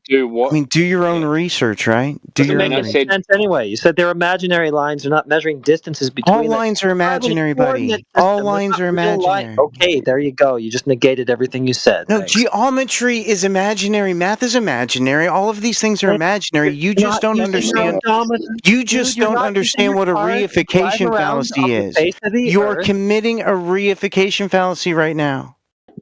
V: do what?
U: I mean, do your own research, right? Do your own research.
E: Anyway, you said they're imaginary lines. They're not measuring distances between.
U: All lines are imaginary, buddy. All lines are imaginary.
E: Okay, there you go. You just negated everything you said.
U: No, geometry is imaginary. Math is imaginary. All of these things are imaginary. You just don't understand. You just don't understand what a reification fallacy is. You're committing a reification fallacy right now.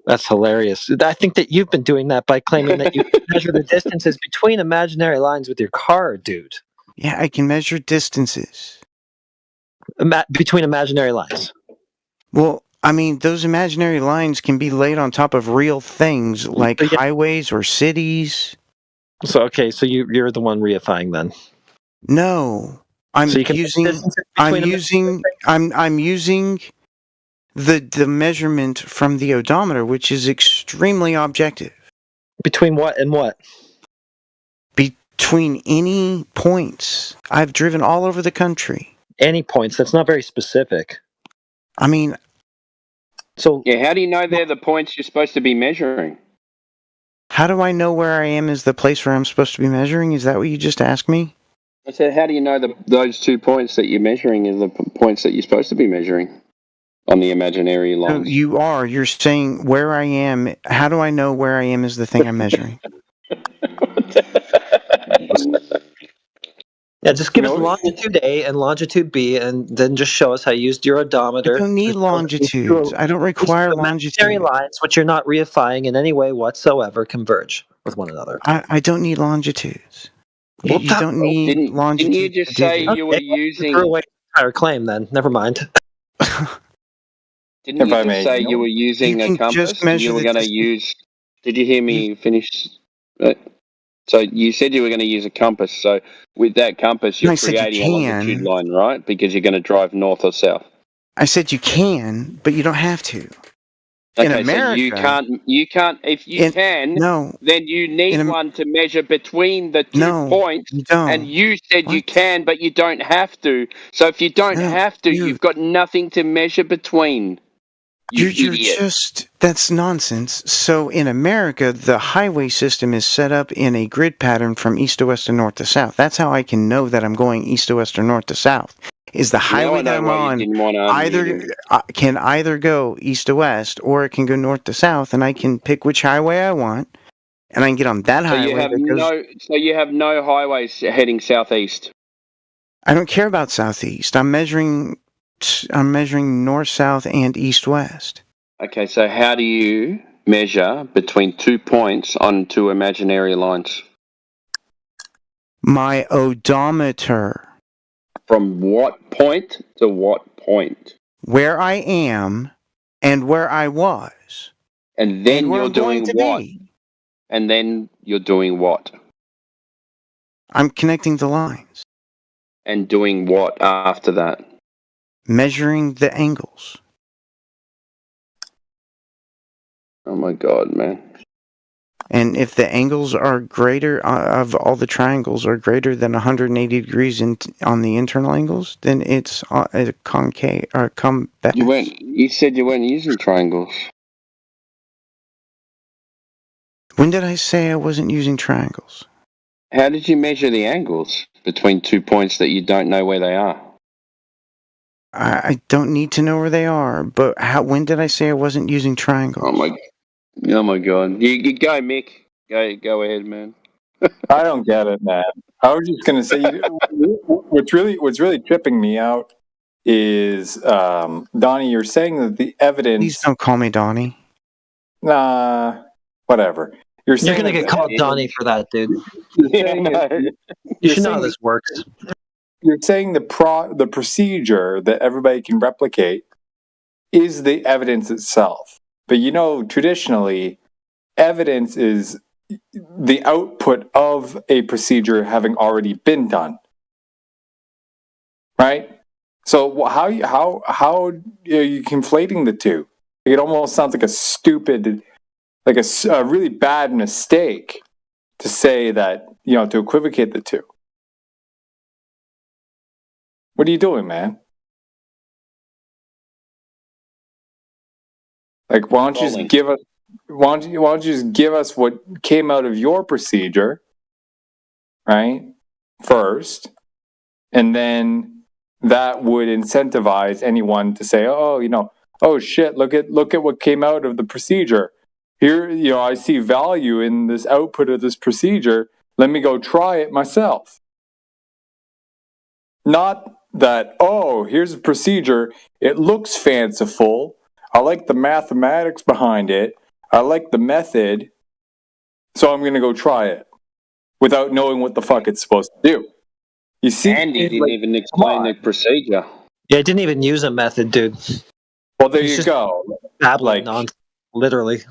E: That's hilarious. I think that you've been doing that by claiming that you can measure the distances between imaginary lines with your car, dude.
U: Yeah, I can measure distances
E: between imaginary lines.
U: Well, I mean, those imaginary lines can be laid on top of real things like highways or cities.
E: So, okay, so you're the one reifying then.
U: No, I'm
E: So you can
U: using I'm using the measurement from the odometer, which is extremely objective.
E: Between what and what?
U: Between any points. I've driven all over the country.
E: Any points? That's not very specific.
U: I mean,
E: so
V: yeah, how do you know they're the points you're supposed to be measuring?
U: How do I know where I am is the place where I'm supposed to be measuring? Is that what you just asked me?
V: I said, how do you know those 2 points that you're measuring are the points that you're supposed to be measuring on the imaginary lines?
U: No, you're saying where I am. How do I know where I am is the thing I'm measuring?
E: Yeah, just give us longitude A and longitude B, and then just show us how you used your odometer.
U: I don't need longitudes. I don't require longitude.
E: Lines, which you're not reifying in any way whatsoever, converge with one another.
U: I don't need longitudes. You don't need longitude.
V: Didn't you just say you were using...
E: Threw away the entire claim then. Never mind.
V: Didn't you just say you were using a compass? You were going to use... Did you hear me finish? So you said you were going to use a compass. So with that compass, you're creating a longitude line, right? Because you're going to drive north or south.
U: I said you can, but you don't have to.
V: Okay,
U: in America,
V: so you can't. If you can, then you need one to measure between the 2 points.
U: You don't.
V: And you said you can, but you don't have to. So if you don't have to, you've got nothing to measure between. You're
U: just, that's nonsense. So in America, the highway system is set up in a grid pattern from east to west and north to south. That's how I can know that I'm going east to west or north to south. Is the highway that I'm on can either go east to west or it can go north to south, and I can pick which highway I want, and I can get on that highway.
V: So you have no highways heading southeast.
U: I don't care about southeast. I'm measuring north, south, and east, west.
V: Okay, so how do you measure between 2 points on 2 imaginary lines?
U: My odometer.
V: From what point to what point?
U: Where I am and where I was.
V: And then you're doing what? And then you're doing what?
U: I'm connecting the lines.
V: And doing what after that?
U: Measuring the angles.
V: Oh my God, man.
U: And if the angles are greater, of all the triangles are greater than 180 degrees on the internal angles, then it's a concave or convex.
V: You said you weren't using triangles.
U: When did I say I wasn't using triangles?
V: How did you measure the angles between 2 points that you don't know where they are?
U: I don't need to know where they are, but when did I say I wasn't using triangles?
V: Oh my God! You go, Mick. Go ahead, man.
R: I don't get it, man. I was just gonna say, what's really tripping me out is, Donnie, you're saying that the evidence.
U: Please don't call me Donnie.
R: Nah, whatever. You're
E: gonna get called Donnie for that, dude. You should know how this works.
R: You're saying the procedure that everybody can replicate is the evidence itself. But traditionally, evidence is the output of a procedure having already been done. Right? So how are you conflating the two? It almost sounds like a stupid, like a really bad mistake to say that, to equivocate the two. What are you doing, man? Like, why don't you just give us? Why don't you just give us what came out of your procedure, right? First, and then that would incentivize anyone to say, oh shit, look at what came out of the procedure. Here, I see value in this output of this procedure. Let me go try it myself. Not that, here's a procedure. It looks fanciful. I like the mathematics behind it. I like the method. So I'm going to go try it without knowing what the fuck it's supposed to do. You see?
V: And he didn't even explain the procedure.
E: Yeah, he didn't even use a method, dude.
V: Well, there you go.
E: Babbling nonsense, literally.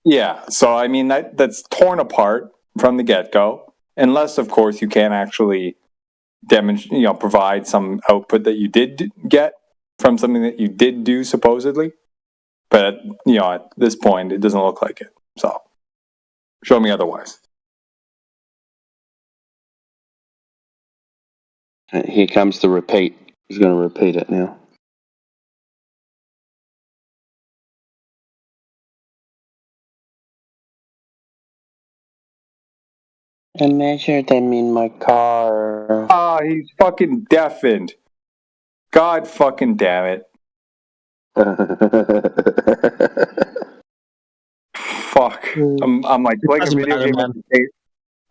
R: Yeah, so I mean that's torn apart from the get-go, unless of course you can't actually provide some output that you did get from something that you did do supposedly. But at this point, it doesn't look like it. So, show me otherwise.
V: Here comes the repeat. He's going to repeat it now. I measured them in my car.
R: Ah, he's fucking deafened. God fucking damn it. Fuck. I'm like playing a video game at the same.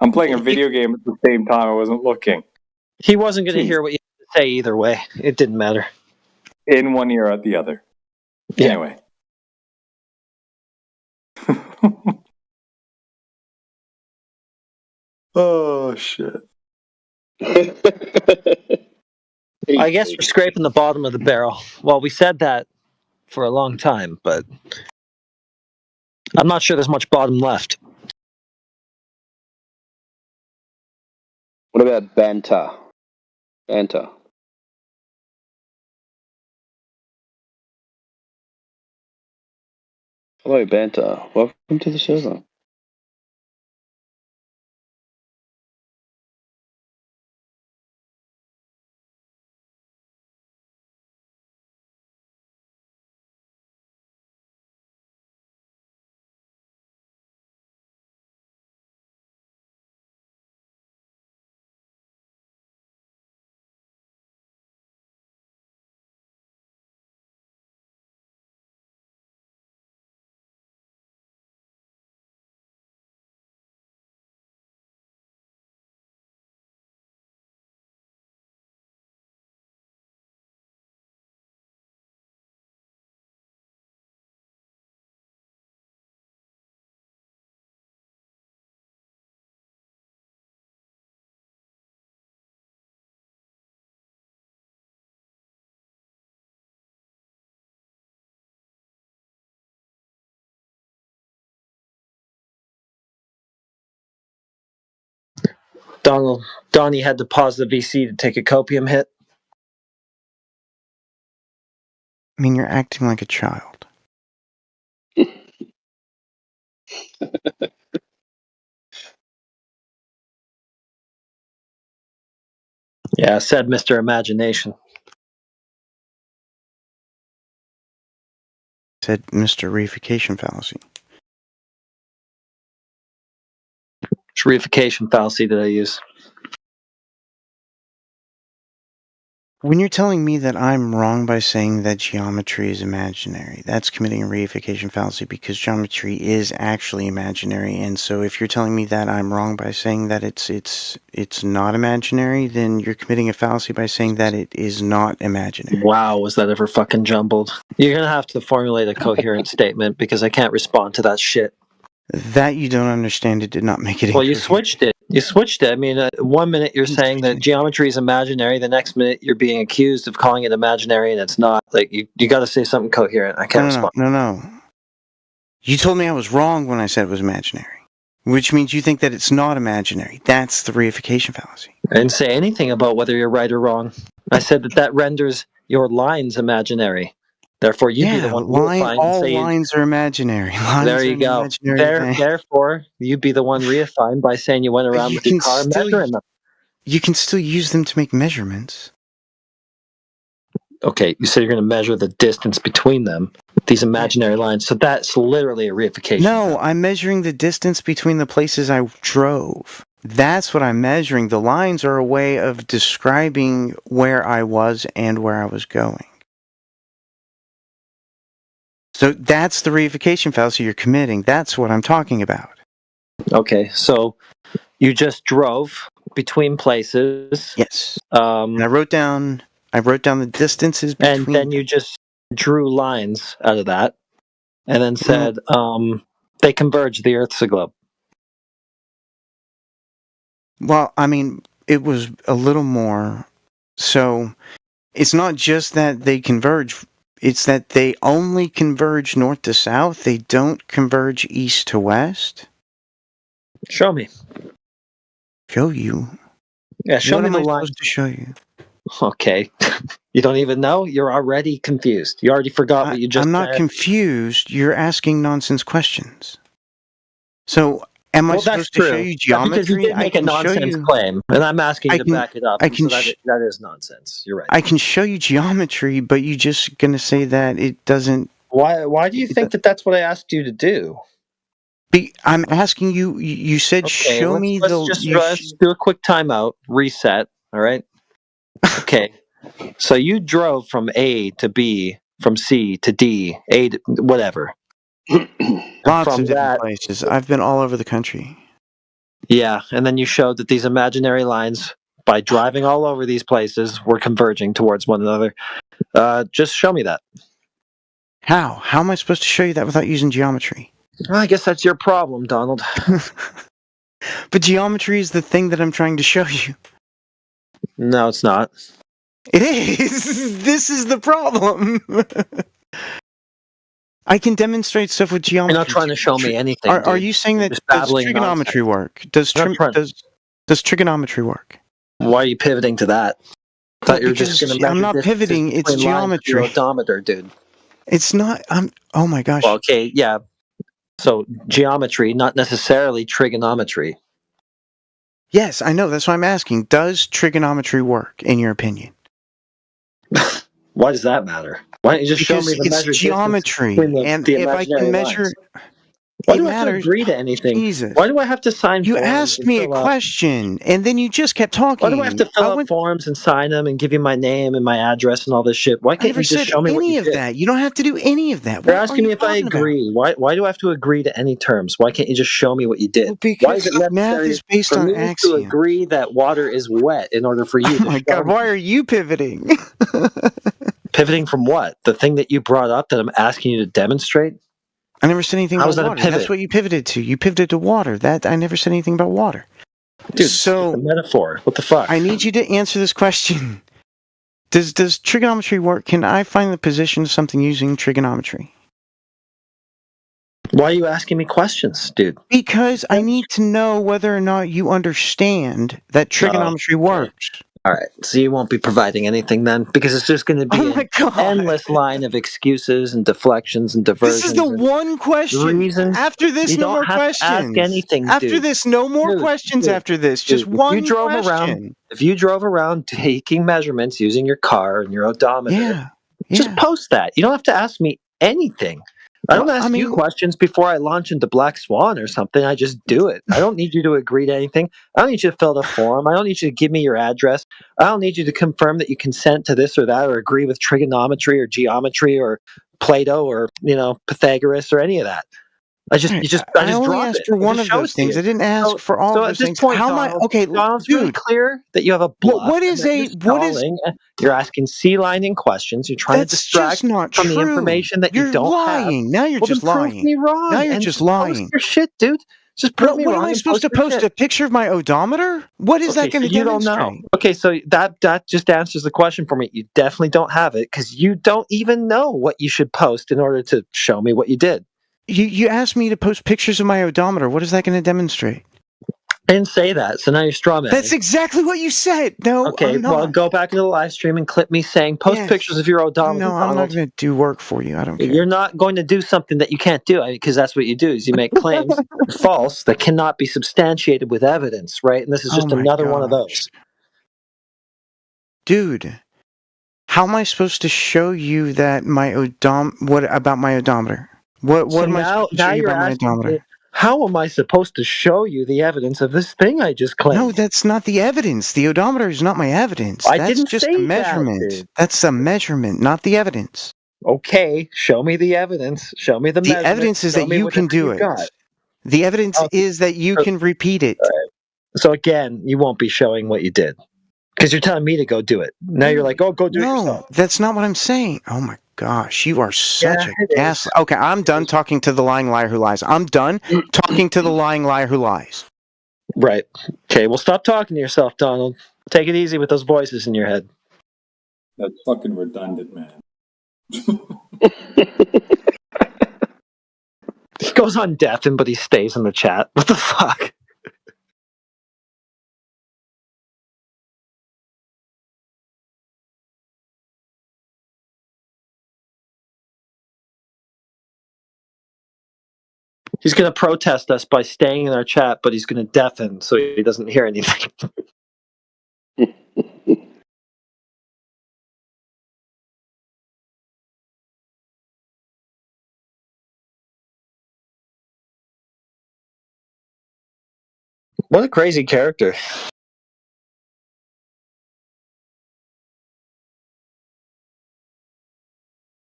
R: I'm playing a video game at the same time. I wasn't looking.
E: He wasn't going to hear what you had to say either way. It didn't matter.
R: In one ear, out the other.
E: Yeah.
R: Anyway. Oh shit.
E: I guess we're scraping the bottom of the barrel. Well, we said that for a long time, but I'm not sure there's much bottom left.
V: What about Banta? Banta. Hello, Banta. Welcome to the server.
E: Donnie had to pause the VC to take a copium hit.
U: I mean, you're acting like a child.
E: Yeah, said Mr. Imagination.
U: Said Mr. Reification fallacy.
E: Which reification fallacy did I use?
U: When you're telling me that I'm wrong by saying that geometry is imaginary, that's committing a reification fallacy because geometry is actually imaginary. And so if you're telling me that I'm wrong by saying that it's not imaginary, then you're committing a fallacy by saying that it is not imaginary.
E: Wow, was that ever fucking jumbled? You're going to have to formulate a coherent statement because I can't respond to that shit.
U: That you don't understand, it did not make it.
E: Well, you switched it. You switched it. I mean, 1 minute you're saying that geometry is imaginary. The next minute you're being accused of calling it imaginary, and it's not. Like you got to say something coherent. I can't respond.
U: No. You told me I was wrong when I said it was imaginary, which means you think that it's not imaginary. That's the reification fallacy.
E: I didn't say anything about whether you're right or wrong. I said that renders your lines imaginary. Therefore, you'd be the one reifying.
U: All lines are imaginary. Lines
E: there you go. Therefore, you'd be the one reifying by saying you went around with your car measuring them.
U: You can still use them to make measurements.
E: Okay, you said you're going to measure the distance between them, these imaginary lines. So that's literally a reification.
U: No, I'm measuring the distance between the places I drove. That's what I'm measuring. The lines are a way of describing where I was and where I was going. So that's the reification fallacy you're committing. That's what I'm talking about.
E: Okay, so you just drove between places.
U: Yes. And I wrote down the distances between.
E: And then you just drew lines out of that, and then said they converge. The Earth's a globe.
U: Well, I mean, it was a little more. So it's not just that they converge. It's that they only converge north to south. They don't converge east to west.
E: Show me.
U: Show you.
E: Yeah, show
U: what
E: me
U: am
E: the
U: I
E: line.
U: supposed to show you?
E: Okay. You don't even know? You're already confused. You already forgot what you just
U: I'm not
E: said.
U: confused. You're asking nonsense questions. So, am I
E: Well, that's
U: supposed to show
E: true.
U: you
E: Because you
U: geometry?
E: did make a nonsense claim, and I'm asking you to back it up.
U: I
E: and
U: can
E: so
U: sh-
E: that is nonsense. You're right.
U: I can show you geometry, but you're just going to say that it doesn't.
E: Why do you think that that's what I asked you to do?
U: I'm asking you. You said
E: Okay,
U: show me
E: let's
U: the.
E: just let's do a quick timeout, reset. All right. Okay. So you drove from A to B, from C to D, A to whatever.
U: Lots
E: From
U: of different
E: that,
U: places. I've been all over the country.
E: yeah, and then you showed that these imaginary lines, by driving all over these places, were converging towards one another. Just show me that.
U: How? How am I supposed to show you that without using geometry?
E: Well, I guess that's your problem, Donald.
U: But geometry is the thing that I'm trying to show you.
E: No, it's not.
U: It is. This is the problem. I can demonstrate stuff with geometry.
E: You're not trying to show me anything.
U: Are you saying that does trigonometry work? Does trigonometry work?
E: Why are you pivoting to that? I thought you were just going to.
U: I'm not pivoting. It's geometry.
E: Your odometer, dude.
U: It's not. Oh my gosh.
E: Well, okay, yeah. So geometry, not necessarily trigonometry.
U: Yes, I know. That's why I'm asking. Does trigonometry work, in your opinion?
E: Why does that matter? Why don't you just show me the measured
U: geometry,
E: and
U: if I can measure,
E: why do I have to agree to anything?
U: Jesus.
E: Why do I have to sign?
U: You asked me a question, and then you just kept talking.
E: Why do I have to fill out forms and sign them and give you my name and my address and all this shit? Why can't you just show me what you did?
U: That. You don't have to do any of that.
E: You're asking me if I agree. Why do I have to agree to any terms? Why can't you just show me what you did?
U: Because
E: why is it necessary
U: math is based on
E: axioms to agree that water is wet in order for you?
U: Oh my God! Why are you pivoting?
E: Pivoting from what? The thing that you brought up that I'm asking you to demonstrate?
U: I never said anything about water. That's what you pivoted to. You pivoted to water. That I never said anything about water.
E: Dude, so it's a metaphor. What the fuck?
U: I need you to answer this question. Does trigonometry work? Can I find the position of something using trigonometry?
E: Why are you asking me questions, dude?
U: Because I need to know whether or not you understand that trigonometry works.
E: All right, so you won't be providing anything then, because it's just going to be an endless line of excuses and deflections and diversions.
U: This is the one question.
E: Reasons.
U: After this, no more questions.
E: Ask anything.
U: After this, no more questions. After this, just one question.
E: If you drove around taking measurements using your car and your odometer, just post that. You don't have to ask me anything. I don't ask you questions before I launch into Black Swan or something. I just do it. I don't need you to agree to anything. I don't need you to fill the form. I don't need you to give me your address. I don't need you to confirm that you consent to this or that or agree with trigonometry or geometry or Plato or, Pythagoras or any of that. I just
U: only asked for one of those things. I didn't ask for all of those things.
E: How am I? Okay, Donald, it's really clear that you have a bluff.
U: What is?
E: You're asking C-lining questions. You're trying to distract from the information that you don't
U: lying.
E: have.
U: Now you're just lying.
E: Prove me wrong.
U: Now you're just lying.
E: Post your shit, dude. Just prove me wrong.
U: What am I supposed to post? A picture of my odometer? What is that going to demonstrate?
E: You don't know. Okay, so that just answers the question for me. You definitely don't have it because you don't even know what you should post in order to show me what you did.
U: You asked me to post pictures of my odometer. What is that going to demonstrate?
E: I didn't say that, so now you're strawmanning.
U: That's exactly what you said. No,
E: okay, well, go back into the live stream and clip me saying, post pictures of your odometer.
U: No, I'm not going to do work for you. I don't care.
E: You're not going to do something that you can't do, because that's what you do, is you make claims that are false that cannot be substantiated with evidence, right? And this is just another one of those.
U: Dude, how am I supposed to show you that what about my odometer? What am I supposed to show you about my odometer?
E: How am I supposed to show you the evidence of this thing I just claimed?
U: No, that's not the evidence. The odometer is not my evidence.
E: That's
U: just a measurement. That's a measurement, not the evidence.
E: Okay, show me the evidence. Show me the measurement.
U: The evidence is that you can do it. The evidence is that you can repeat it.
E: So again, you won't be showing what you did. Because you're telling me to go do it. Now you're like, go do it yourself.
U: No, that's not what I'm saying. Oh my gosh, you are such a gas. Okay, I'm done talking to the lying liar who lies. I'm done talking to the lying liar who lies.
E: Right. Okay, well, stop talking to yourself, Donald. Take it easy with those voices in your head.
R: That's fucking redundant, man.
E: He goes on deafen, but he stays in the chat. What the fuck? He's going to protest us by staying in our chat, but he's going to deafen so he doesn't hear anything. What a crazy character.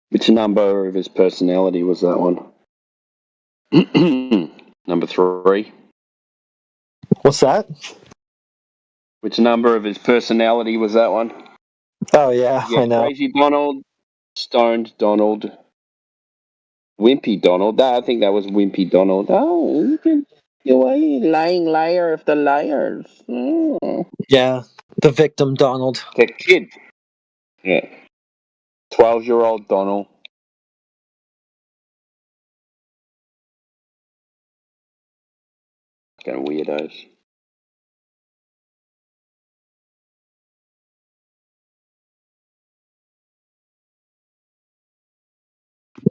V: Which number of his personality was that one? Number 3.
E: What's that?
V: Which number of his personality was that one?
E: Oh, yeah, I know.
V: Crazy Donald, Stoned Donald, Wimpy Donald. I think that was Wimpy Donald. Oh, you're a lying liar of the liars. Oh.
E: Yeah, the victim Donald.
V: The kid. Yeah. 12-year-old Donald. Fucking weirdos.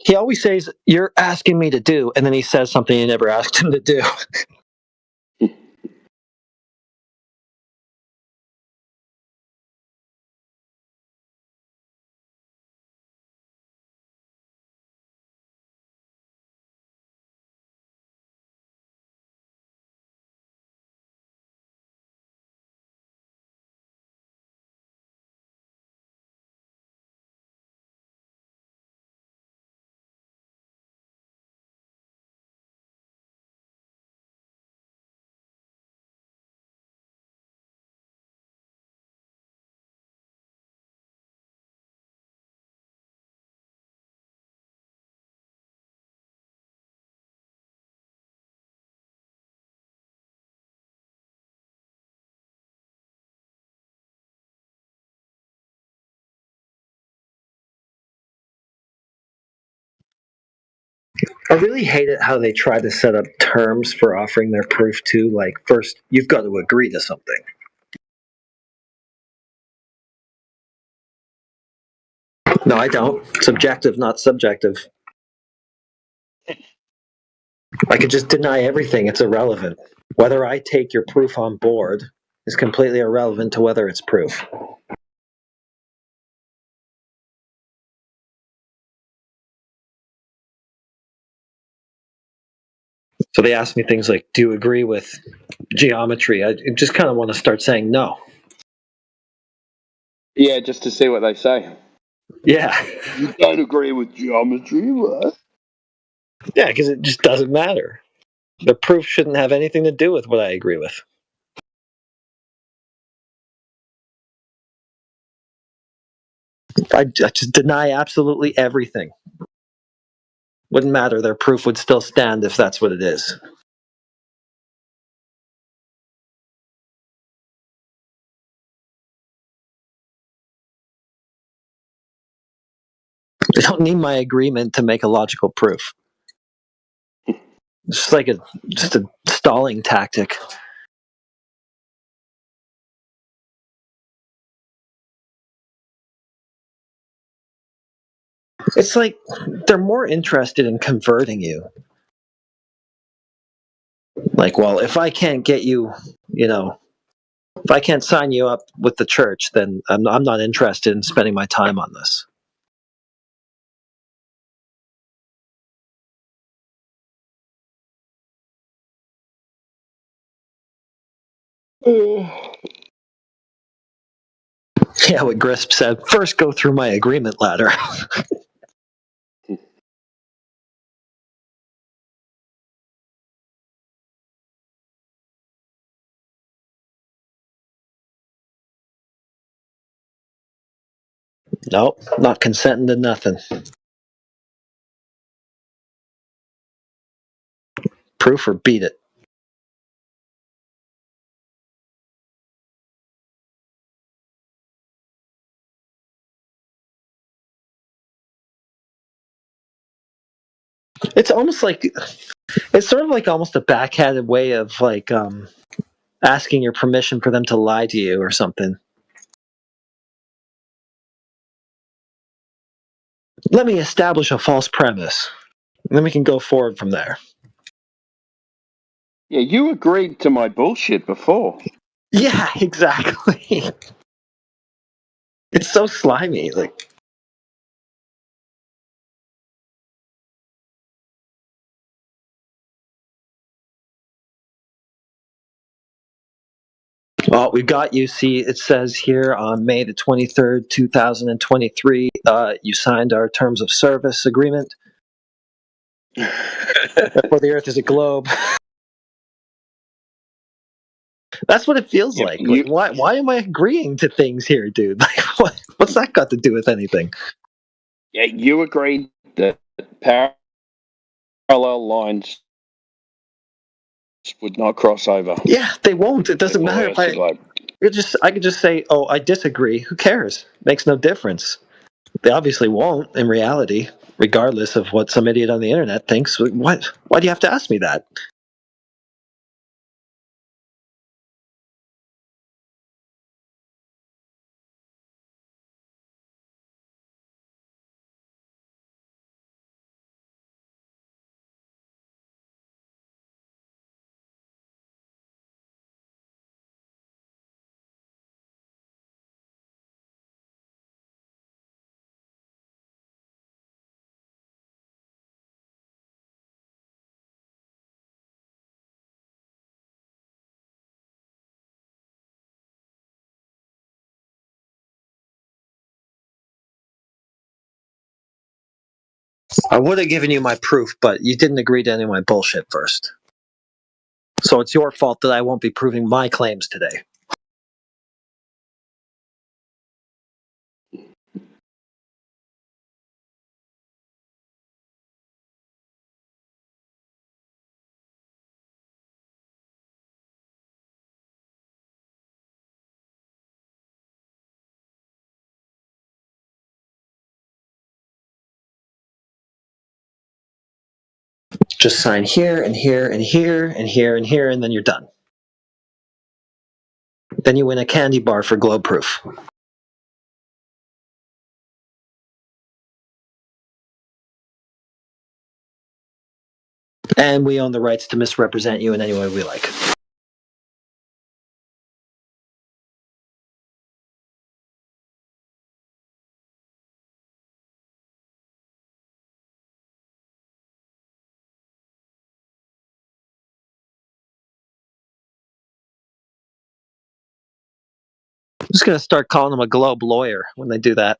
E: He always says, "You're asking me to do," and then he says something you never asked him to do. I really hate it how they try to set up terms for offering their proof too. Like, first, you've got to agree to something. No, I don't. Subjective, not subjective. I could just deny everything. It's irrelevant. Whether I take your proof on board is completely irrelevant to whether it's proof. So they ask me things like, do you agree with geometry? I just kind of want to start saying no.
V: Yeah, just to see what they say.
E: Yeah.
V: You don't agree with geometry, what?
E: Yeah, because it just doesn't matter. The proof shouldn't have anything to do with what I agree with. I just deny absolutely everything. Wouldn't matter. Their proof would still stand if that's what it is. They don't need my agreement to make a logical proof. It's just a stalling tactic. It's like they're more interested in converting you. Like, well, if I can't get you, if I can't sign you up with the church, then I'm not interested in spending my time on this. Yeah, what Grisp said. First, go through my agreement ladder. Nope, not consenting to nothing. Proof or beat it. It's almost like it's sort of like almost a backhanded way of like asking your permission for them to lie to you or something. Let me establish a false premise. And then we can go forward from there.
V: Yeah, you agreed to my bullshit before.
E: Yeah, exactly. It's so slimy. Like, well, we've got you. See, it says here on May the 23rd, 2023, you signed our terms of service agreement. Therefore, the Earth is a globe. That's what it feels like. Why am I agreeing to things here, dude? Like, what's that got to do with anything?
V: Yeah, you agreed that parallel lines would not cross over.
E: Yeah, they won't. It doesn't matter if I could just say, "Oh, I disagree." Who cares? Makes no difference. They obviously won't in reality, regardless of what some idiot on the internet thinks. What? Why do you have to ask me that? I would have given you my proof, but you didn't agree to any of my bullshit first. So it's your fault that I won't be proving my claims today. Just sign here and here and here and here and here, and then you're done. Then you win a candy bar for Globe Proof. And we own the rights to misrepresent you in any way we like. I'm just going to start calling them a Globe lawyer when they do that.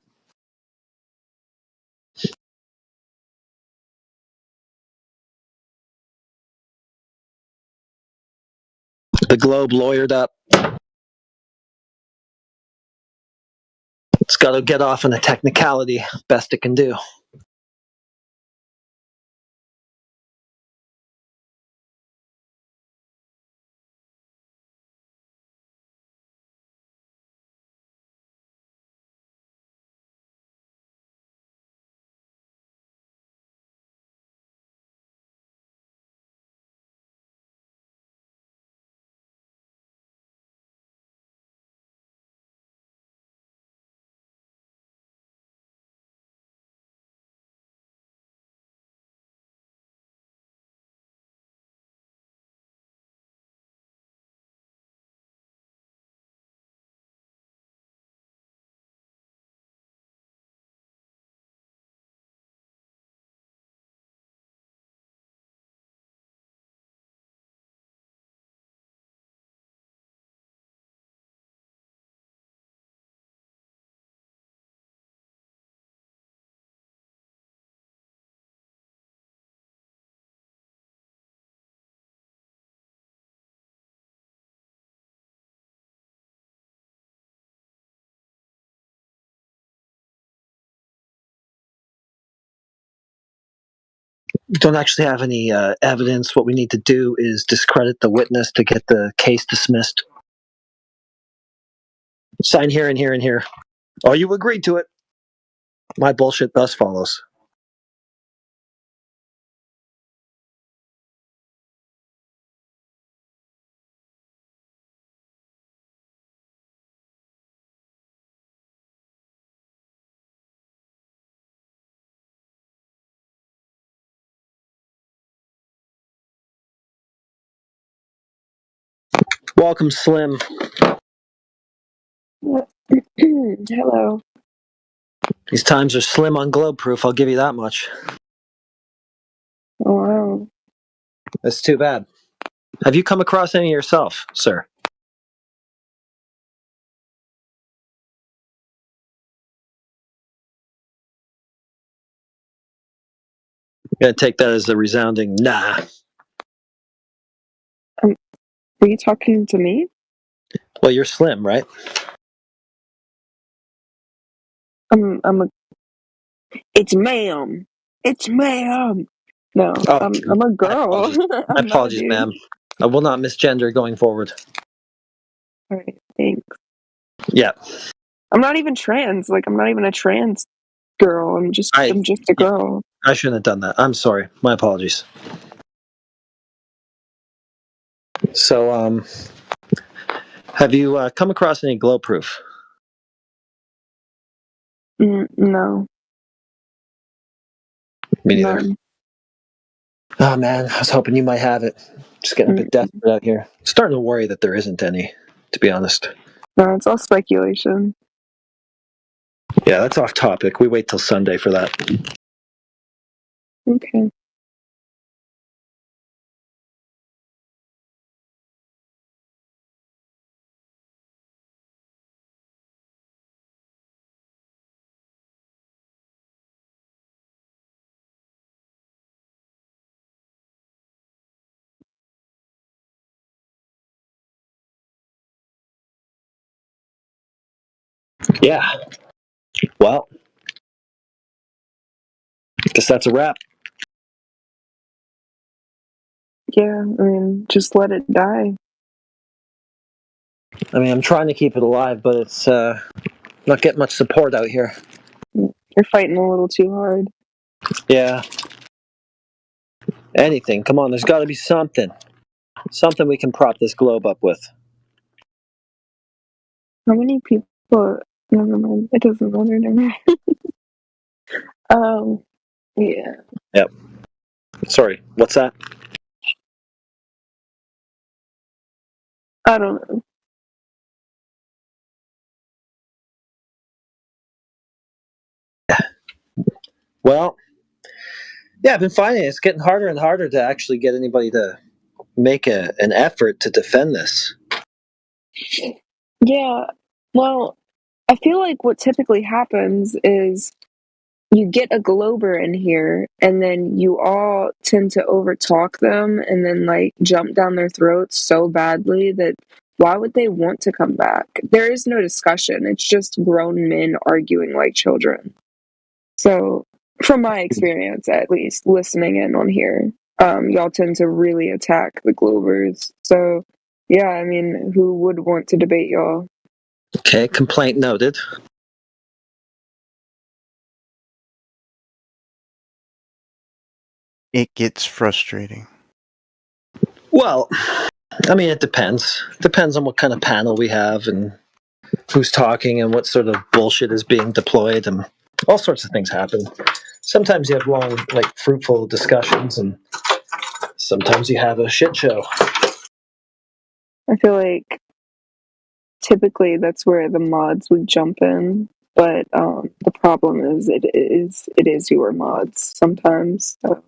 E: The Globe lawyered up. It's got to get off on a technicality, best it can do. Don't actually have any evidence. What we need to do is discredit the witness to get the case dismissed. Sign here and here and here. Oh, you agreed to it. My bullshit thus follows. Welcome, Slim.
C: Hello.
E: These times are slim on globe proof, I'll give you that much.
C: Oh, wow.
E: That's too bad. Have you come across any yourself, sir? I'm going to take that as a resounding nah.
C: Were you talking to me?
E: Well, you're Slim, right?
C: It's ma'am. It's ma'am. No,
E: Oh,
C: I'm a girl.
E: My
C: I'm not a
E: apologies,
C: dude.
E: ma'am. I will not misgender going forward.
C: All right, thanks.
E: Yeah.
C: I'm not even trans. Like, I'm not even a trans girl. I'm just a girl.
E: I shouldn't have done that. I'm sorry. My apologies. So, have you come across any glow proof?
C: No.
E: Me neither. None. Oh man, I was hoping you might have it. Just getting a bit desperate out here. Starting to worry that there isn't any, to be honest.
C: No, it's all speculation.
E: Yeah, that's off topic. We wait till Sunday for that.
C: Okay.
E: Yeah. Well, guess that's a wrap.
C: Yeah, I mean, just let it die.
E: I mean, I'm trying to keep it alive, but it's not getting much support out here.
C: You're fighting a little too hard.
E: Yeah. Anything. Come on, there's got to be something. Something we can prop this globe up with.
C: How many people? Never mind. It doesn't matter anymore. Yeah.
E: Yep. Sorry, what's that?
C: I don't know.
E: Well, yeah, I've been finding it's getting harder and harder to actually get anybody to make an effort to defend this.
C: Yeah. Well, I feel like what typically happens is you get a Glober in here and then you all tend to overtalk them and then like jump down their throats so badly that why would they want to come back? There is no discussion. It's just grown men arguing like children. So from my experience, at least listening in on here, y'all tend to really attack the Globers. So yeah, I mean, who would want to debate y'all?
E: Okay, complaint noted.
U: It gets frustrating.
E: Well, I mean, it depends. Depends on what kind of panel we have and who's talking and what sort of bullshit is being deployed, and all sorts of things happen. Sometimes you have long, like, fruitful discussions, and sometimes you have a shit show.
C: I feel like typically that's where the mods would jump in, but the problem is it is your mods sometimes. So,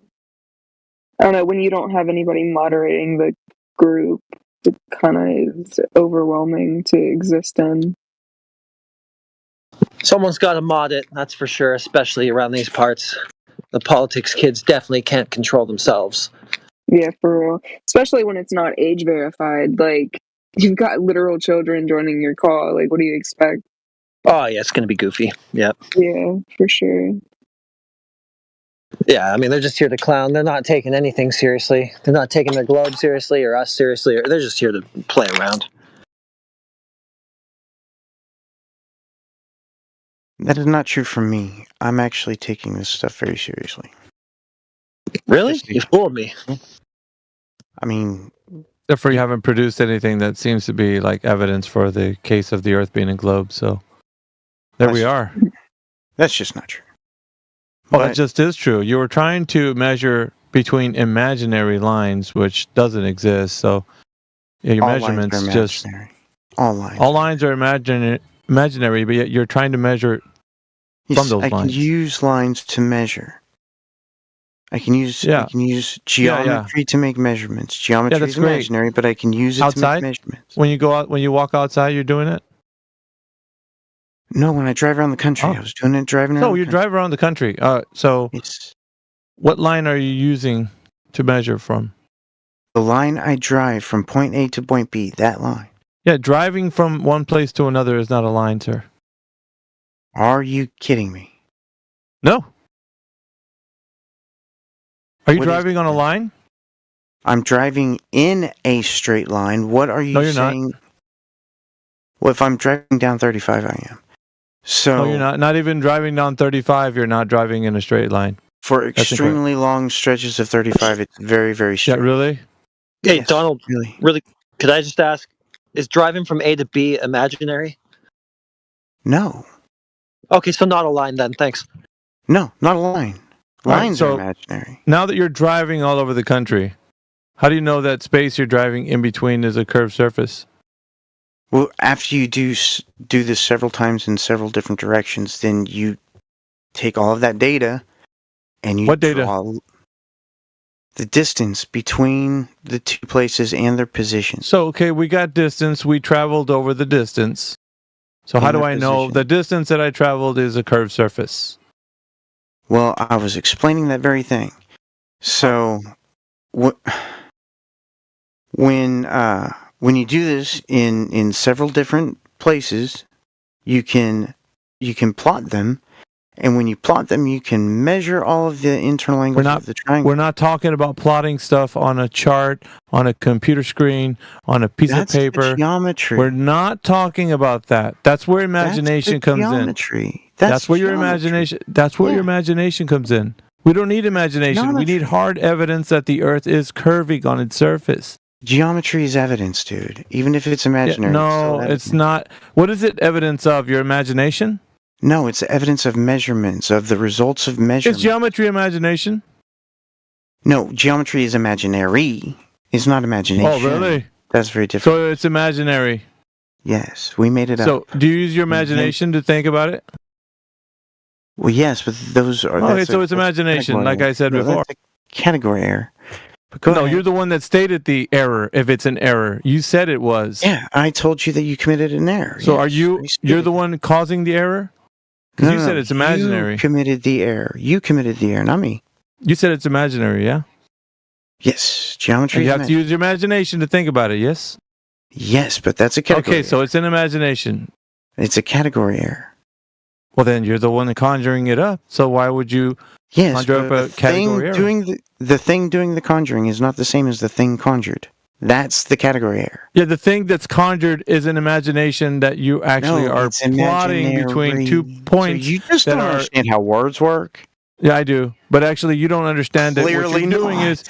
C: I don't know, when you don't have anybody moderating the group, it kind of is overwhelming to exist in.
E: Someone's got to mod it, that's for sure, especially around these parts. The politics kids definitely can't control themselves.
C: Yeah, for real. Especially when it's not age verified. Like, you've got literal children joining your call. Like, what do you expect?
E: Oh, yeah, it's going to be goofy. Yep.
C: Yeah, for sure.
E: Yeah, I mean, they're just here to clown. They're not taking anything seriously. They're not taking their globe seriously or us seriously. Or they're just here to play around.
U: That is not true for me. I'm actually taking this stuff very seriously.
E: Really? You fooled me.
U: I mean...
W: Except for you haven't produced anything that seems to be like evidence for the case of the Earth being a globe, so... There we are.
U: That's just not true.
W: Well, that just is true. You were trying to measure between imaginary lines, which doesn't exist, so... Yeah, your
U: All lines
W: measurements
U: are
W: just
U: imaginary. All lines.
W: all lines are imaginary, but yet you're trying to measure it
U: Yes,
W: from those
U: I can
W: lines.
U: use lines to measure. I can use geometry to make measurements. Geometry
W: that's
U: is
W: great.
U: imaginary, but I can use it
W: Outside?
U: to make measurements.
W: When you walk outside, you're doing it?
U: No, when I drive around the country, I was doing it driving around.
W: So you drive around the country. So what line are you using to measure from?
U: The line I drive from point A to point B, that line.
W: Yeah, driving from one place to another is not a line, sir.
U: Are you kidding me?
W: No. Are you
U: What
W: driving on a line?
U: I'm driving in a straight line. What are you
W: No, you're
U: saying?
W: not.
U: Well, if I'm driving down 35, I am. So
W: No, you're not. Not even driving down 35, you're not driving in a straight line.
U: For extremely long stretches of 35, it's very, very straight.
W: Yeah, really?
E: Hey,
U: Yes,
E: Donald,
U: really.
E: could I just ask, is driving from A to B imaginary?
U: No.
E: Okay, so not a line then, thanks.
U: No, not a line. Lines
W: All
U: are
W: right,
U: imaginary.
W: Now that you're driving all over the country, how do you know that space you're driving in between is a curved surface?
U: Well, after you do this several times in several different directions, then you take all of that data and you draw the distance between the two places and their positions.
W: So, okay, we got distance. We traveled over the distance. So how
U: And
W: do
U: their
W: I know
U: position.
W: the distance that I traveled is a curved surface?
U: Well, I was explaining that very thing. So, when you do this in several different places, you can plot them, and when you plot them, you can measure all of the internal angles of the triangle.
W: We're not talking about plotting stuff on a chart, on a computer screen, on a piece
U: That's
W: of
U: the
W: paper.
U: geometry.
W: We're not talking about that. That's where imagination comes
U: geometry.
W: in.
U: That's
W: where your
U: geometry.
W: imagination. That's where your imagination comes in. We don't need imagination. We need hard evidence that the Earth is curving on its surface.
U: Geometry is evidence, dude. Even if it's imaginary.
W: No, it's not. What is it evidence of? Your imagination?
U: No, it's evidence of measurements, of the results of measurements.
W: Is geometry imagination?
U: No, geometry is imaginary. It's not imagination.
W: Oh, really?
U: That's very different.
W: So it's imaginary.
U: Yes, we made it up.
W: So do you use your imagination to think about it?
U: Well, yes, but those are...
W: Okay, so it's imagination, like I said before.
U: That's a category error. But go ahead.
W: You're the one that stated the error, if it's an error. You said it was.
U: Yeah, I told you that you committed an error.
W: So
U: Yes,
W: you're the one causing the error? Because you said it's imaginary.
U: You committed the error. You committed the error, not me.
W: You said it's imaginary, yeah?
U: Yes, geometry
W: And you
U: is
W: have to use your imagination to think about it, yes?
U: Yes, but that's a category
W: Okay, so it's an imagination.
U: It's a category error.
W: Well, then you're the one conjuring it up. So why would you conjure up a category error?
U: The thing doing the conjuring is not the same as the thing conjured. That's the category error.
W: Yeah, the thing that's conjured is an imagination that you actually are plotting between 2 points.
U: So you just don't understand how words work.
W: Yeah, I do. But actually, you don't understand that what
U: Clearly
W: you're doing
U: not.
W: is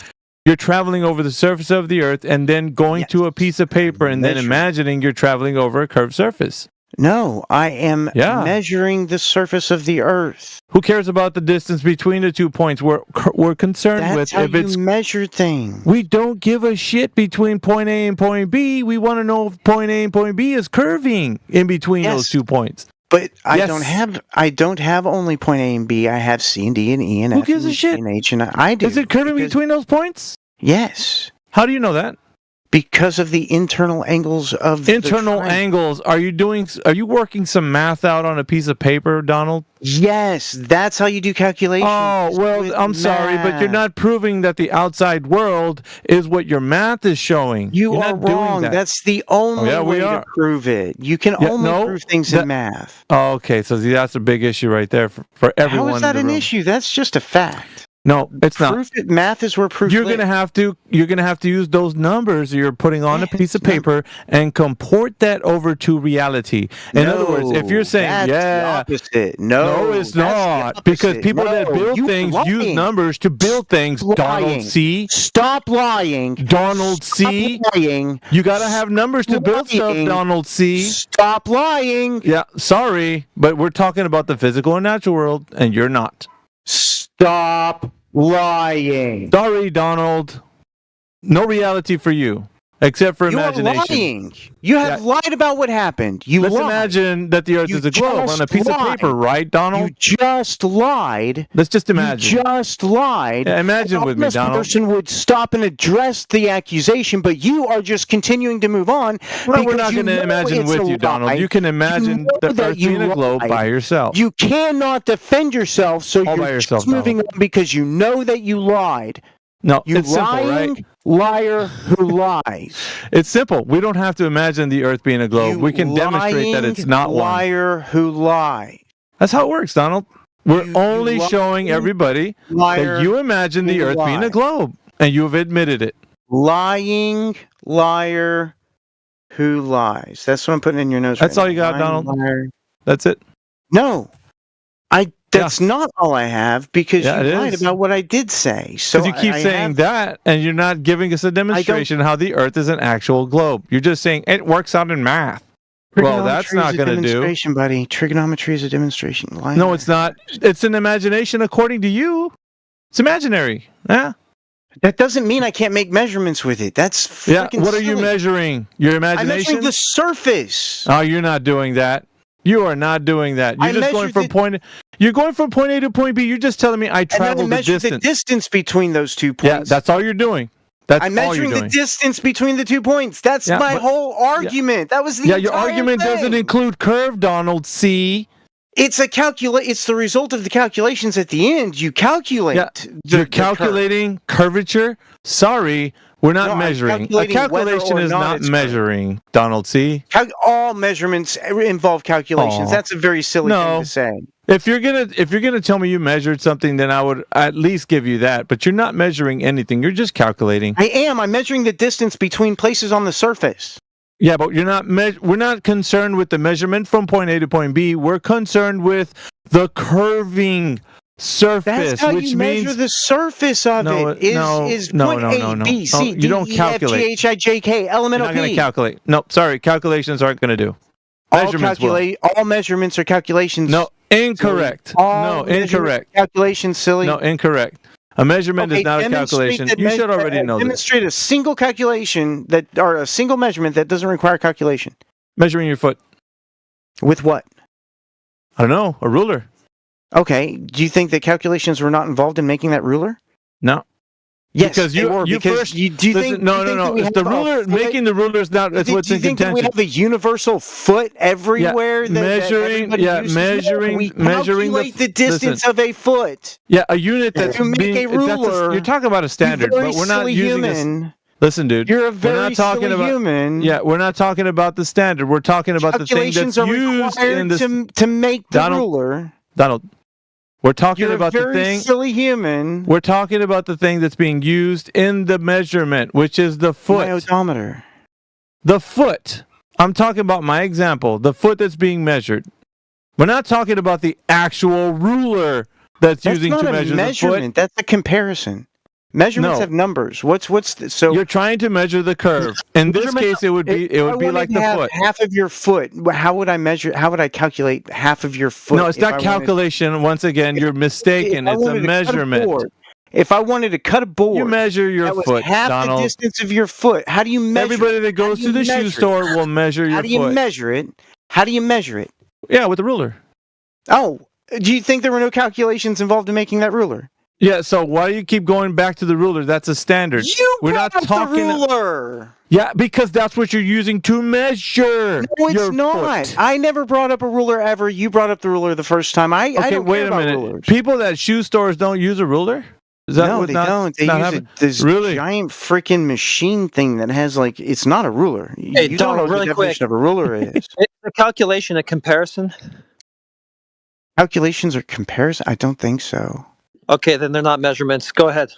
W: you're traveling over the surface of the Earth and then going to a piece of paper and then imagining you're traveling over a curved surface.
U: No, I am measuring the surface of the Earth.
W: Who cares about the distance between the 2 points? We're concerned with
U: how
W: if it's
U: you measure things.
W: We don't give a shit between point A and point B. We want to know if point A and point B is curving in between those 2 points.
U: But I don't have only point A and B. I have C and D and E and
W: Who
U: F
W: gives a
U: and
W: shit?
U: G and H and I do.
W: Is it curving between those points?
U: Yes.
W: How do you know that?
U: Because of the internal angles of
W: internal angles. Are you working some math out on a piece of paper, Donald?
U: Yes, that's how you do calculations.
W: Oh, well, I'm sorry, but you're not proving that the outside world is what your math is showing.
U: You
W: You're
U: are
W: not doing
U: wrong.
W: that.
U: That's the only way to prove it. You can only prove things in math.
W: Oh, okay, so that's a big issue right there for everyone.
U: How is that
W: in the
U: an
W: room.
U: issue? That's just a fact.
W: No, it's not.
U: Proof it. Math is where proof.
W: You're gonna have to use those numbers you're putting on a piece of paper and comport that over to reality. In other words, if you're saying
U: the opposite. No,
W: it's not, because people that build things use numbers to build things. Donald C.
U: Stop lying.
W: Donald C.
U: Stop lying.
W: You gotta have numbers to build stuff. Donald C.
U: Stop lying.
W: Yeah, sorry, but we're talking about the physical and natural world, and you're not.
U: Stop lying.
W: Sorry, Donald. No reality for you. except for
U: You're
W: imagination.
U: lying. You have lied about what happened.
W: Let's imagine that the Earth is a globe on a piece of paper, right, Donald?
U: You just lied.
W: Let's just imagine.
U: You just lied.
W: Yeah, imagine with me, Donald.
U: This person would stop and address the accusation, but you are just continuing to move on.
W: Well, we're not going to imagine with you, Donald. You can imagine the Earth being a globe by yourself.
U: You cannot defend yourself, so
W: All by
U: you're
W: yourself,
U: just moving on because you know that you lied.
W: No,
U: you
W: it's simple,
U: lying
W: right?
U: Liar who lies.
W: It's simple. We don't have to imagine the Earth being a globe. We can demonstrate that it's not one.
U: Liar who lies.
W: That's how it works, Donald. We're only showing everybody that you imagine the Earth being a globe, and you have admitted it.
U: Lying liar who lies. That's what I'm putting in your notes.
W: That's
U: right
W: all you got,
U: now.
W: Donald?
U: Liar.
W: That's it?
U: No. That's not all I have because you lied about what I did say. So
W: Because you keep saying that, and you're not giving us a demonstration how the Earth is an actual globe. You're just saying it works out in math. Well, that's not going to do.
U: Demonstration, buddy. Trigonometry is a demonstration.
W: No, it's not. It's an imagination according to you. It's imaginary. Yeah.
U: That doesn't mean I can't make measurements with it. That's freaking
W: What are you measuring? Your imagination?
U: I'm measuring the surface.
W: Oh, you're not doing that. You are not doing that. You're just going from point. You're going from point A to point B. You're just telling me I traveled the distance.
U: The distance between those 2 points.
W: Yeah, that's all you're doing. That's
U: I'm
W: all you're
U: measuring
W: doing.
U: the distance between the 2 points. That's my whole argument. That was the
W: your
U: entire
W: argument
U: thing.
W: doesn't include curve, Donald. See.
U: It's a It's the result of the calculations at the end. You calculate.
W: Yeah, you're calculating curvature. Sorry, we're not measuring. A calculation is not measuring, Donald. See.
U: All measurements involve calculations. That's a very silly thing to say.
W: If you're gonna tell me you measured something, then I would at least give you that. But you're not measuring anything. You're just calculating.
U: I am. I'm measuring the distance between places on the surface.
W: Yeah, but you're not. We're not concerned with the measurement from point A to point B. We're concerned with the curving surface,
U: That's how
W: which
U: you
W: means
U: measure the surface of it. Is point A, B, C, D, E, F, G, H, I, J, K, elemental P.
W: You're not going to calculate. No, sorry, calculations aren't going to do.
U: All measurements are calculations.
W: No, incorrect. No, incorrect.
U: Calculations, silly.
W: No, incorrect. A measurement is not a calculation. You should already know this.
U: Demonstrate a single calculation or a single measurement that doesn't require calculation.
W: Measuring your foot.
U: With what?
W: I don't know. A ruler.
U: Okay. Do you think that calculations were not involved in making that ruler?
W: No.
U: Yes,
W: because you first.
U: Do you think?
W: No. The ruler making the ruler is not. That's what's in contention. Do you think that we have
U: a universal foot everywhere?
W: Measuring
U: the distance of a foot.
W: Yeah, a unit that's
U: to make a ruler.
W: You're talking about a standard, but we're not using. Listen, dude.
U: You're a very silly human.
W: Yeah, we're not talking about the standard. We're talking about the thing that's used in this.
U: To make the ruler.
W: Donald. We're talking about the thing.
U: You're a very silly human.
W: We're talking about the thing that's being used in the measurement, which is the foot.
U: My odometer.
W: The foot. I'm talking about my example. The foot that's being measured. We're not talking about the actual ruler that's using to measure the foot.
U: That's a comparison. Measurements have numbers. So
W: you're trying to measure the curve. In this case, it would be like the foot.
U: Half of your foot. How would I measure? How would I calculate half of your foot?
W: No, it's not calculation. Once again, you're mistaken. It's a measurement.
U: If I wanted to cut a board,
W: you measure your foot,
U: half
W: Donald.
U: the distance of your foot. How do you measure?
W: Everybody that goes to the shoe store will measure your foot.
U: How do you measure it? How do you measure it?
W: Yeah, with a ruler.
U: Oh, do you think there were no calculations involved in making that ruler?
W: Yeah, so why do you keep going back to the ruler? That's a standard.
U: We're not talking the ruler.
W: Yeah, because that's what you're using to measure.
U: No, it's not.
W: Foot.
U: I never brought up a ruler ever. You brought up the ruler the first time. I don't
W: wait
U: care
W: a
U: about
W: minute.
U: Rulers.
W: People at shoe stores don't use a ruler? Is that
U: no, they don't. They use this giant freaking machine thing that has it's not a ruler.
E: Hey,
U: you don't know what the definition of a ruler is.
E: Is a calculation a comparison?
U: Calculations are comparison? I don't think so.
E: Okay, then they're not measurements. Go ahead.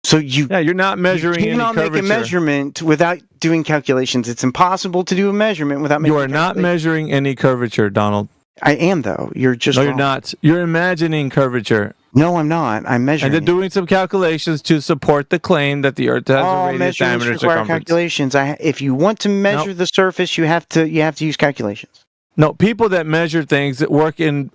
U: So you're
W: not measuring any curvature.
U: You cannot make a measurement without doing calculations. It's impossible to do a measurement without making.
W: You are not measuring any curvature, Donald.
U: I am though. You're just
W: no, you're not. You're imagining curvature.
U: No, I'm not. I'm measuring.
W: And they're doing some calculations to support the claim that the Earth has a radius, diameter, circumference.
U: Calculations. If you want to measure the surface, you have to use calculations.
W: No, people that measure things that work in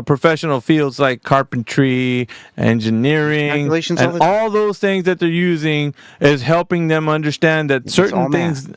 W: professional fields like carpentry, engineering, and all those things that they're using is helping them understand that certain things,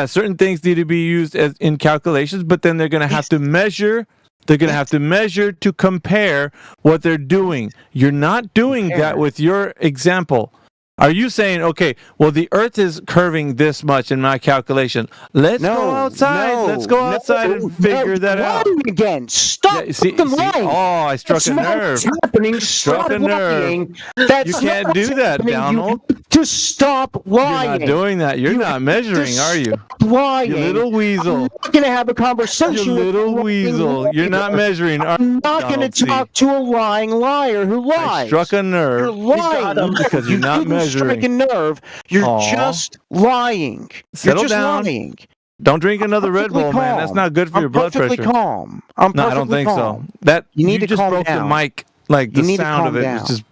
W: certain things need to be used as in calculations, but then they're going to have to measure. They're going to have to measure to compare what they're doing. You're not doing that with your example. Are you saying, okay, well, the Earth is curving this much in my calculation. Let's go outside. Let's go outside and figure that out.
U: Again, stop lying.
W: Oh, I struck a nerve.
U: Happening.
W: Struck a nerve.
U: That's
W: you can't do that, Donald.
U: To stop lying.
W: You're not doing that. You're not measuring, are you?
U: Lying.
W: You little weasel.
U: I'm not going to have a conversation.
W: You little weasel. You're not measuring.
U: I'm not going to talk to a lying liar who lies.
W: I struck a nerve.
U: You're lying
W: because you're not measuring.
U: Strike a nerve. You're just lying.
W: Settle
U: You're just
W: down.
U: Lying.
W: Don't drink another Red Bull, man. That's not good for your blood pressure.
U: Calm. I'm
W: no, I don't think
U: calm.
W: so. That
U: you need to
W: just
U: calm
W: broke
U: down.
W: the mic. Like the sound of it was just.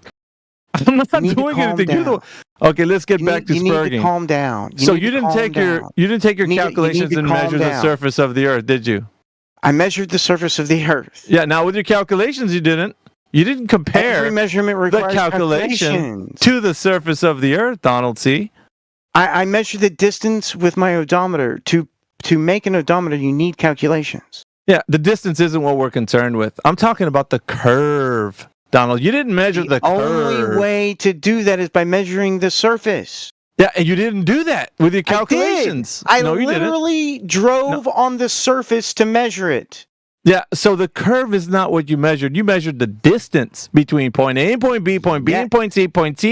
W: I'm not doing anything. Okay, let's get back to Spurging.
U: You need to calm down.
W: So you didn't take your calculations and measure the surface of the Earth, did you?
U: I measured the surface of the Earth.
W: Yeah. Now with your calculations, you didn't. You didn't compare
U: every measurement requires
W: the calculation to the surface of the Earth, Donald. See,
U: I measured the distance with my odometer. To make an odometer, you need calculations.
W: Yeah, the distance isn't what we're concerned with. I'm talking about the curve, Donald. You didn't measure the curve.
U: The only way to do that is by measuring the surface.
W: Yeah, and you didn't do that with your calculations.
U: I literally drove on the surface to measure it.
W: Yeah, so the curve is not what you measured. You measured the distance between point A and point B and point C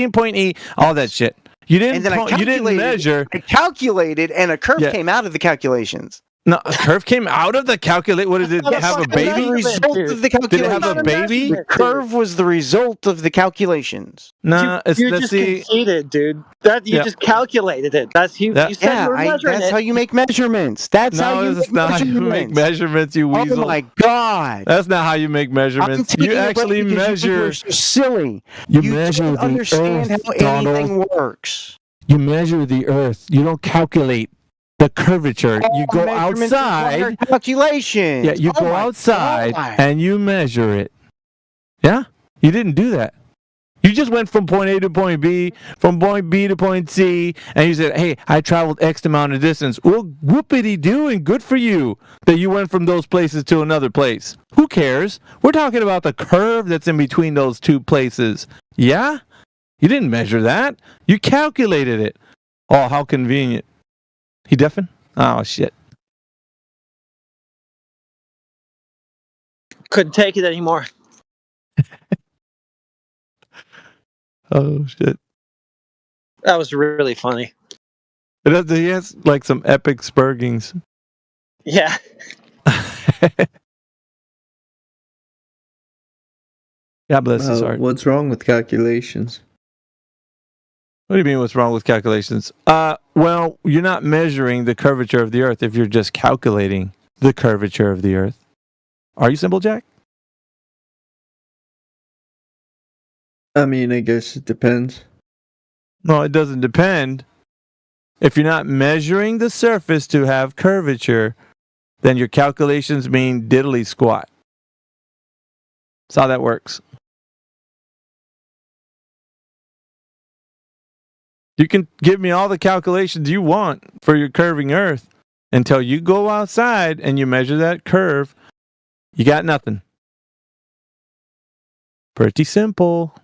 W: and point E, all that shit. You didn't. You didn't measure.
U: I calculated, and a curve came out of the calculations.
W: No, a curve came out of the calculate. What did it have a baby?
U: The result of the calculation.
W: Did it have a baby?
U: The curve was the result of the calculations.
W: No,
E: you just conceded, dude. That you just calculated it. That's you. You said you were measuring
U: that's how you make measurements. That's how you make
W: not how you make measurements. You weasel.
U: Oh my god.
W: That's not how you make measurements. You actually measure.
U: Silly.
W: You measure
U: don't understand how anything works.
W: You measure the Earth. You don't calculate the curvature. You go outside.
U: Calculation.
W: Yeah, you go outside and you measure it. Yeah? You didn't do that. You just went from point A to point B, from point B to point C, and you said, hey, I traveled X amount of distance. Well, whoopity-doo, and good for you that you went from those places to another place. Who cares? We're talking about the curve that's in between those two places. Yeah? You didn't measure that. You calculated it. Oh, how convenient. He deafened? Oh, shit.
E: Couldn't take it anymore.
W: Oh, shit.
E: That was really funny.
W: He has, like, some epic spurgings.
E: Yeah.
W: God bless his heart.
J: What's wrong with calculations?
W: What do you mean what's wrong with calculations? Well, you're not measuring the curvature of the Earth if you're just calculating the curvature of the Earth. Are you Simple Jack?
J: I mean, I guess it depends.
W: No, it doesn't depend. If you're not measuring the surface to have curvature, then your calculations mean diddly squat. That's how that works. You can give me all the calculations you want for your curving Earth until you go outside and you measure that curve. You got nothing. Pretty simple.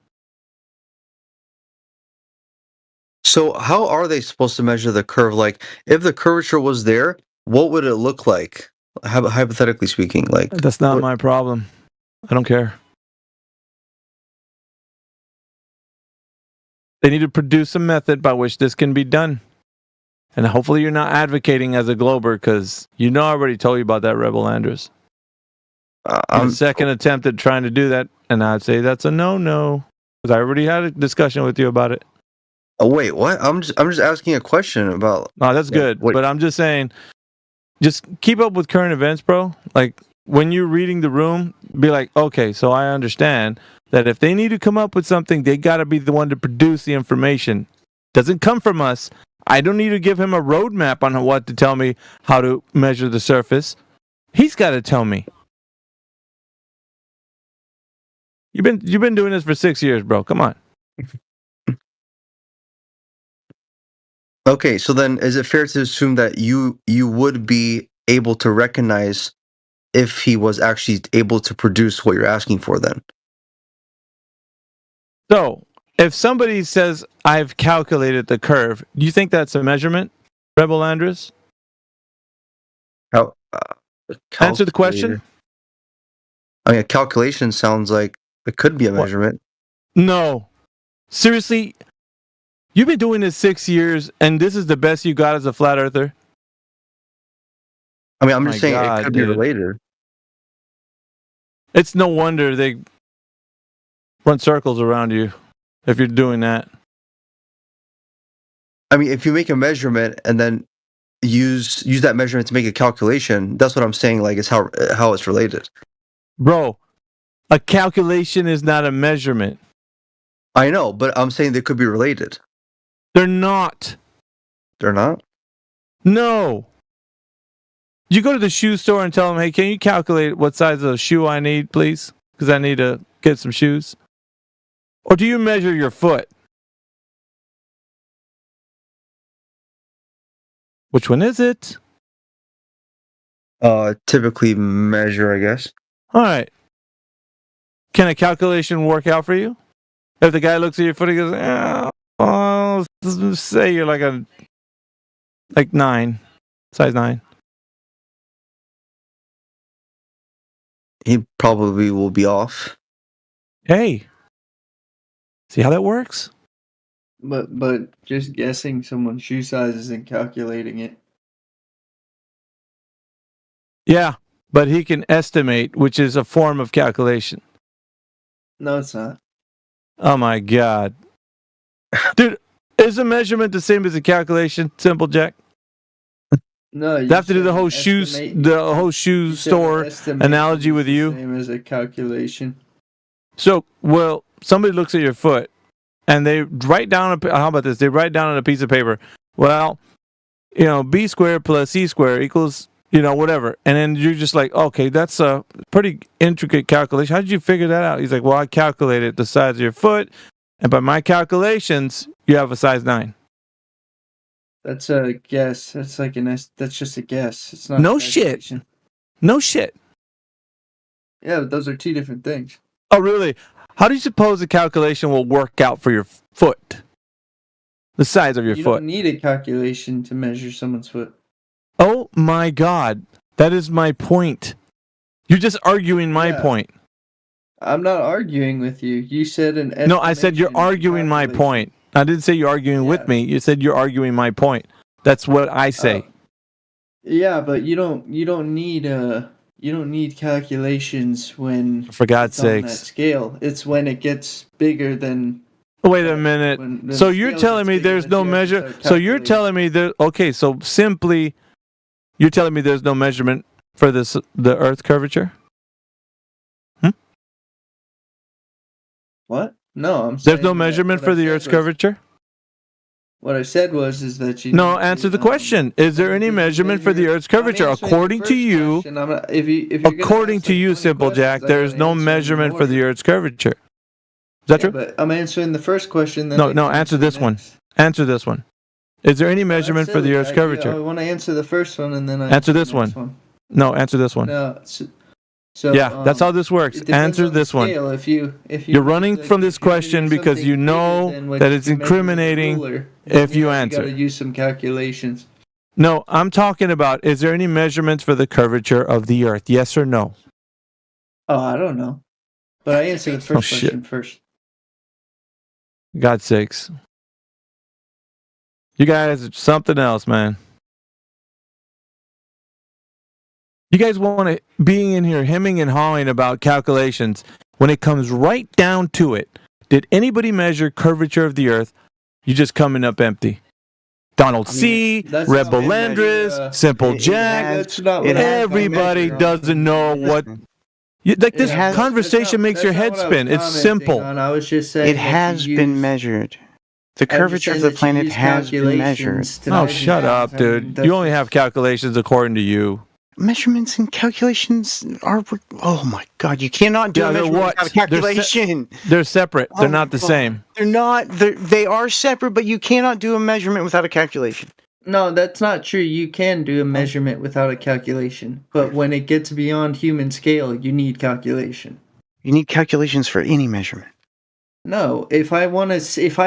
J: So how are they supposed to measure the curve? Like, if the curvature was there, what would it look like? Hypothetically speaking, like
W: that's not my problem. I don't care. They need to produce a method by which this can be done. And hopefully you're not advocating as a Glober, because I already told you about that, Rebel Andrews. The second attempt at trying to do that, and I'd say that's a no-no, because I already had a discussion with you about it.
J: Oh, wait, what? I'm just asking a question about...
W: No, that's good, but I'm just saying, just keep up with current events, bro. Like, when you're reading the room, be like, okay, so I understand that if they need to come up with something, they got to be the one to produce the information. Doesn't come from us. I don't need to give him a roadmap on what to tell me how to measure the surface. He's got to tell me. You've been doing this for 6 years, bro. Come on.
J: Okay, so then is it fair to assume that you would be able to recognize if he was actually able to produce what you're asking for then?
W: So, if somebody says, I've calculated the curve, do you think that's a measurement, Rebel Andrews?
J: How,
W: Answer the question.
J: I mean, a calculation sounds like it could be a measurement.
W: No. Seriously, you've been doing this 6 years, and this is the best you got as a flat earther?
J: I mean, I'm just saying it could be related.
W: It's no wonder they run circles around you if you're doing that.
J: I mean, if you make a measurement and then use that measurement to make a calculation, that's what I'm saying. Like, it's how it's related.
W: Bro, a calculation is not a measurement.
J: I know, but I'm saying they could be related.
W: They're not.
J: They're not?
W: No. You go to the shoe store and tell them, hey, can you calculate what size of shoe I need, please? Because I need to get some shoes. Or do you measure your foot? Which one is it?
J: Typically measure, I guess.
W: All right. Can a calculation work out for you? If the guy looks at your foot and goes, say you're like 9, size 9.
J: He probably will be off.
W: Hey, see how that works?
K: But just guessing someone's shoe sizes and calculating it.
W: Yeah, but he can estimate, which is a form of calculation.
K: No, it's not.
W: Oh my God. Dude, is a measurement the same as a calculation, Simple Jack?
K: No, you
W: they have to do the whole shoe store analogy with you.
K: Same as a calculation.
W: So, well, somebody looks at your foot and they write down how about this? They write down on a piece of paper, well, B squared plus C squared equals, whatever. And then you're just like, okay, that's a pretty intricate calculation. How did you figure that out? He's like, well, I calculated the size of your foot, and by my calculations, you have a size 9.
K: That's a guess. That's like that's just a guess. It's not
W: no shit. No shit.
K: Yeah, but those are two different things.
W: Oh, really? How do you suppose the calculation will work out for your foot? The size of your
K: You
W: foot.
K: don't need a calculation to measure someone's foot.
W: Oh my God. That is my point. You're just arguing my point.
K: I'm not arguing with you. You said an estimation.
W: No, I said you're arguing my point. I didn't say you're arguing with me. You said you're arguing my point. That's what I say.
K: Yeah, but you don't need calculations when
W: for God's
K: it's on
W: sakes.
K: that scale. It's when it gets bigger than.
W: Wait a minute. So you're telling me there's no measure. So you're telling me that okay. So simply, you're telling me there's no measurement for the Earth curvature.
K: What? No, I'm saying
W: there's no measurement for the Earth's curvature.
K: What I said is that you.
W: No, answer the question. Is there any measurement for the Earth's curvature? According to you, according to you, Simple Jack, there is no measurement for the Earth's curvature. Is that true?
K: But I'm answering the first question.
W: No, answer this one. Answer this one. Is there any measurement for the Earth's curvature?
K: I want to answer the first one and then
W: answer this one. No, answer this one.
K: No. So,
W: yeah, that's how this works. Answer this one.
K: If
W: you're running from this question because you know that it's incriminating if you answer.
K: You got to use some calculations.
W: No, I'm talking about, is there any measurements for the curvature of the Earth? Yes or no?
K: Oh, I don't know. But I answered the first question first.
W: God's sakes. You guys are something else, man. You guys want to being in here hemming and hawing about calculations when it comes right down to it. Did anybody measure curvature of the Earth? You just coming up empty. Donald C., Rebel Landris, Simple Jack. Everybody doesn't know what. This conversation makes your head spin. It's simple.
K: I was just saying
U: it has been measured. The curvature of the planet has been measured.
W: Oh, shut up, dude. You only have calculations according to you.
U: measurements and calculations are. Oh my God! You cannot do a measurement without a calculation.
W: They're separate. They're not the same.
U: They're not. They are separate, but you cannot do a measurement without a calculation.
K: No, that's not true. You can do a measurement without a calculation, but when it gets beyond human scale, you need calculation.
U: You need calculations for any measurement.
K: No, if I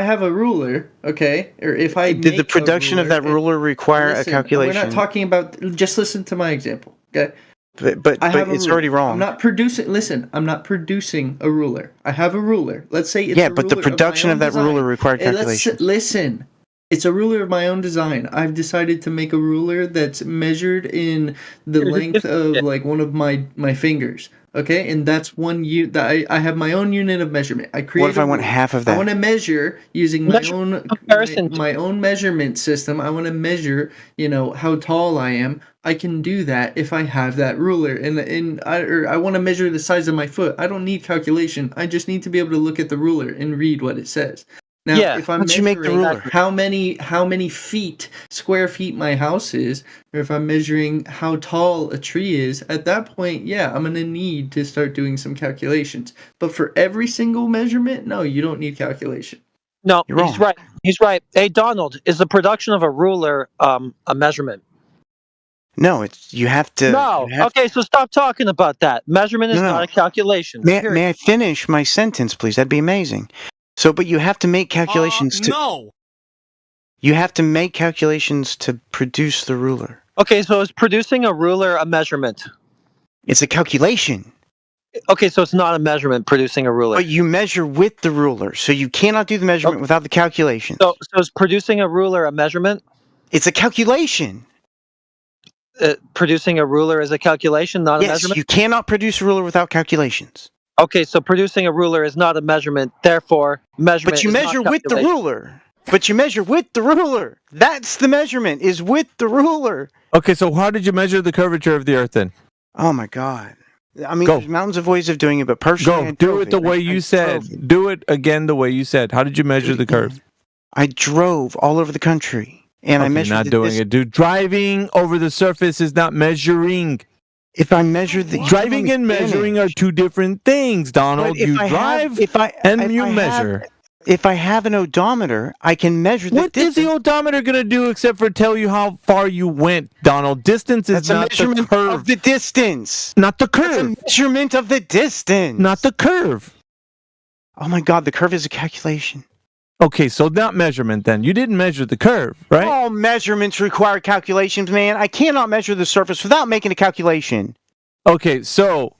K: have a ruler, okay, or if I
U: did the production of that ruler require a calculation?
K: We're not talking about. Just listen to my example, okay?
U: But it's already wrong.
K: I'm not producing. Listen, I'm not producing a ruler. I have a ruler. Let's say it's
U: but the production of that ruler required calculation.
K: Listen. It's a ruler of my own design. I've decided to make a ruler that's measured in the length of like one of my fingers. Okay, and that's one I have my own unit of measurement. I create.
U: What if I want half of that?
K: I want to measure using my own measurement system. I want to measure, how tall I am. I can do that if I have that ruler, and I want to measure the size of my foot. I don't need calculation. I just need to be able to look at the ruler and read what it says. Now, if I'm measuring how many square feet my house is, or if I'm measuring how tall a tree is, at that point, I'm going to need to start doing some calculations. But for every single measurement, no, you don't need calculation.
E: No, he's right. He's right. Hey, Donald, is the production of a ruler a measurement?
U: No, you have to.
E: No. Okay, so stop talking about that. Measurement is not a calculation.
U: May I finish my sentence, please? That'd be amazing. So, but you have to make calculations You have to make calculations to produce the ruler.
E: Okay, so is producing a ruler a measurement?
U: It's a calculation.
E: Okay, so it's not a measurement, producing a ruler.
U: But you measure with the ruler, so you cannot do the measurement without the calculation.
E: So is producing a ruler a measurement?
U: It's a calculation.
E: Producing a ruler is a calculation, not a measurement?
U: Yes, you cannot produce a ruler without calculations.
E: Okay, so producing a ruler is not a measurement, therefore measurement
U: But you
E: is
U: measure
E: not
U: with the ruler. But you measure with the ruler. That's the measurement, is with the ruler.
W: Okay, so how did you measure the curvature of the Earth then?
U: Oh my God. I mean, there's mountains of ways of doing it, but personally,
W: do it the way you said. Do it again the way you said. How did you measure the curve?
U: I drove all over the country, and I measured.
W: Not doing it, dude. Driving over the surface is not measuring.
U: If I measure the
W: driving and measuring are two different things, Donald. You drive and you measure.
U: If I have an odometer, I can measure the distance.
W: What is the odometer going to do except for tell you how far you went, Donald? Distance is not the curve.
U: That's a measurement of the distance.
W: Not the curve.
U: That's a measurement of the distance.
W: Not the curve.
U: Oh my God, the curve is a calculation.
W: Okay, so not measurement then. You didn't measure the curve, right?
U: All measurements require calculations, man. I cannot measure the surface without making a calculation.
W: Okay, so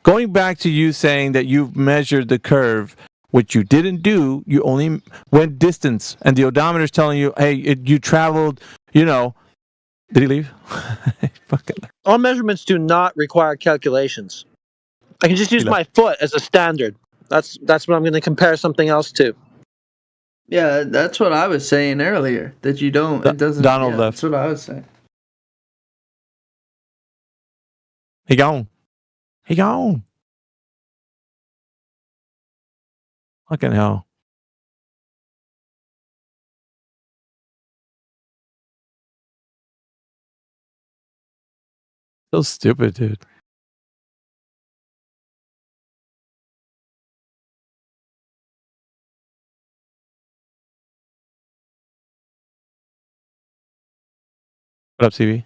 W: going back to you saying that you've measured the curve, which you didn't do, you only went distance, and the odometer's telling you, hey, you traveled, Did he leave?
E: All measurements do not require calculations. I can just use my foot as a standard. That's what I'm going to compare something else to.
K: Yeah, that's what I was saying earlier. That you don't. It doesn't.
W: Donald left.
K: That's what I was saying.
W: He gone. He gone. Fucking hell. So stupid, dude. What up, CV?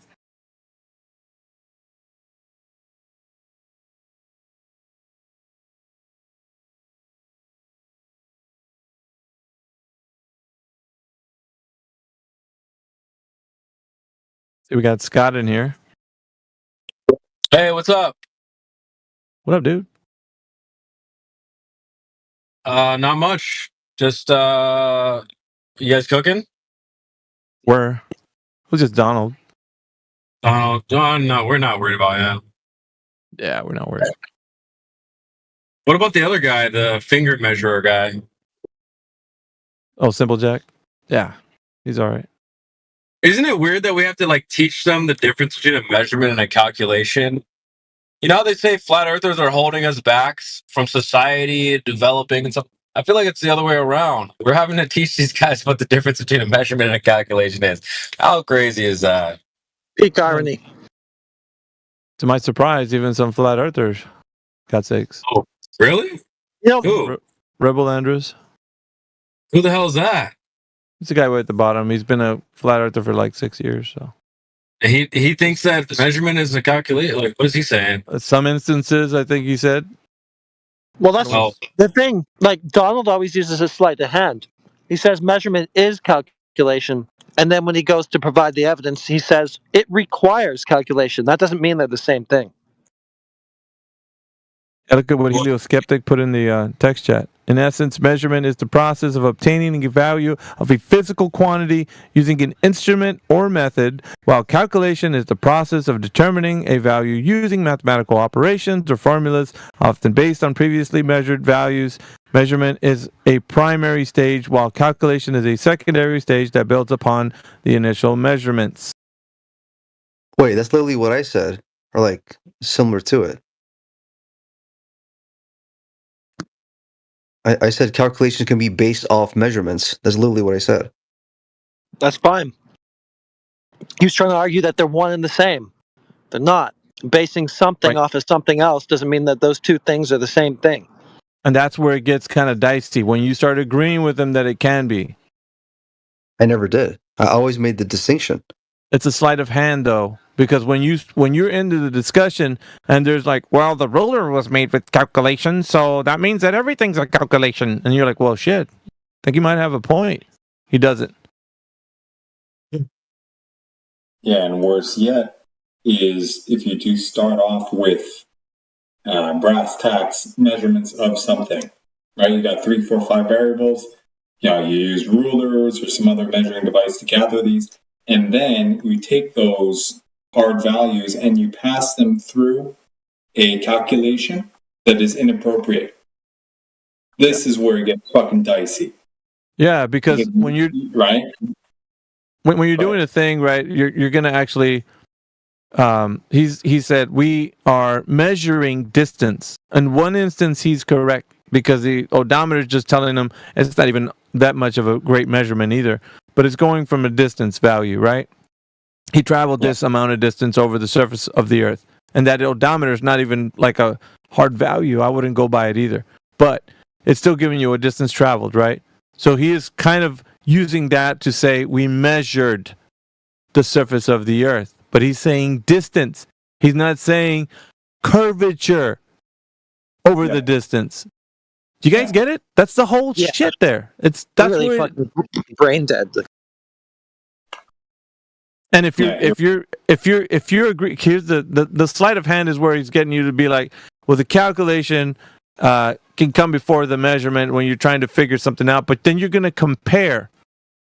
W: See, we got Scott in here.
N: Hey, what's up?
W: What up, dude?
N: Not much. Just you guys cooking?
W: Where? Who's just Donald?
N: Donald? No, we're not worried about him.
W: Yeah, we're not worried.
N: What about the other guy, the finger measurer guy?
W: Oh, Simple Jack? Yeah, he's all right.
N: Isn't it weird that we have to teach them the difference between a measurement and a calculation? You know how they say flat earthers are holding us back from society developing and stuff? I feel like it's the other way around. We're having to teach these guys what the difference between a measurement and a calculation is. How crazy is that?
E: Peak irony.
W: To my surprise, even some flat earthers got sakes.
N: Oh, really? Who?
W: Rebel Andrews.
N: Who the hell is that?
W: It's the guy way at the bottom. He's been a flat earther for like 6 years. So
N: He thinks that the measurement is a calculation. Like, what is he saying?
W: Some instances, I think he said.
E: Well, that's
N: Oh.
E: the thing. Like, Donald always uses a sleight of hand. He says measurement is calculation. And then when he goes to provide the evidence, he says it requires calculation. That doesn't mean they're the same thing.
W: Look at what Helio Skeptic put in the text chat. In essence, measurement is the process of obtaining a value of a physical quantity using an instrument or method, while calculation is the process of determining a value using mathematical operations or formulas, often based on previously measured values. Measurement is a primary stage, while calculation is a secondary stage that builds upon the initial measurements.
J: Wait, that's literally what I said, or like similar to it. I said calculations can be based off measurements. That's literally what I said.
E: That's fine. He was trying to argue that they're one and the same. They're not. Basing something off of something else doesn't mean that those two things are the same thing.
W: And that's where it gets kind of dicey, when you start agreeing with him that it can be.
J: I never did. I always made the distinction.
W: It's a sleight of hand, though, because when you're into the discussion and there's like, well, the ruler was made with calculation, so that means that everything's a calculation, and you're like, well, shit, I think he might have a point. He doesn't.
R: Yeah, and worse yet is if you do start off with brass tacks measurements of something, right? You got 3, 4, 5 variables. You know, you use rulers or some other measuring device to gather these. And then you take those hard values and you pass them through a calculation that is inappropriate. This is where it gets fucking dicey.
W: Yeah, because when you're
R: right,
W: when you're doing a thing, right, you're gonna actually. He said we are measuring distance. In one instance, he's correct because the odometer is just telling him it's not even that much of a great measurement either. But it's going from a distance value, right? He traveled this amount of distance over the surface of the Earth. And that odometer is not even like a hard value. I wouldn't go by it either. But it's still giving you a distance traveled, right? So he is kind of using that to say we measured the surface of the Earth. But he's saying distance. He's not saying curvature over the distance. Do you guys get it? That's the whole shit there. That's
E: really
W: where
E: fucking brain dead.
W: And if you're agree, here's the sleight of hand is where he's getting you to be like, well, the calculation can come before the measurement when you're trying to figure something out, but then you're going to compare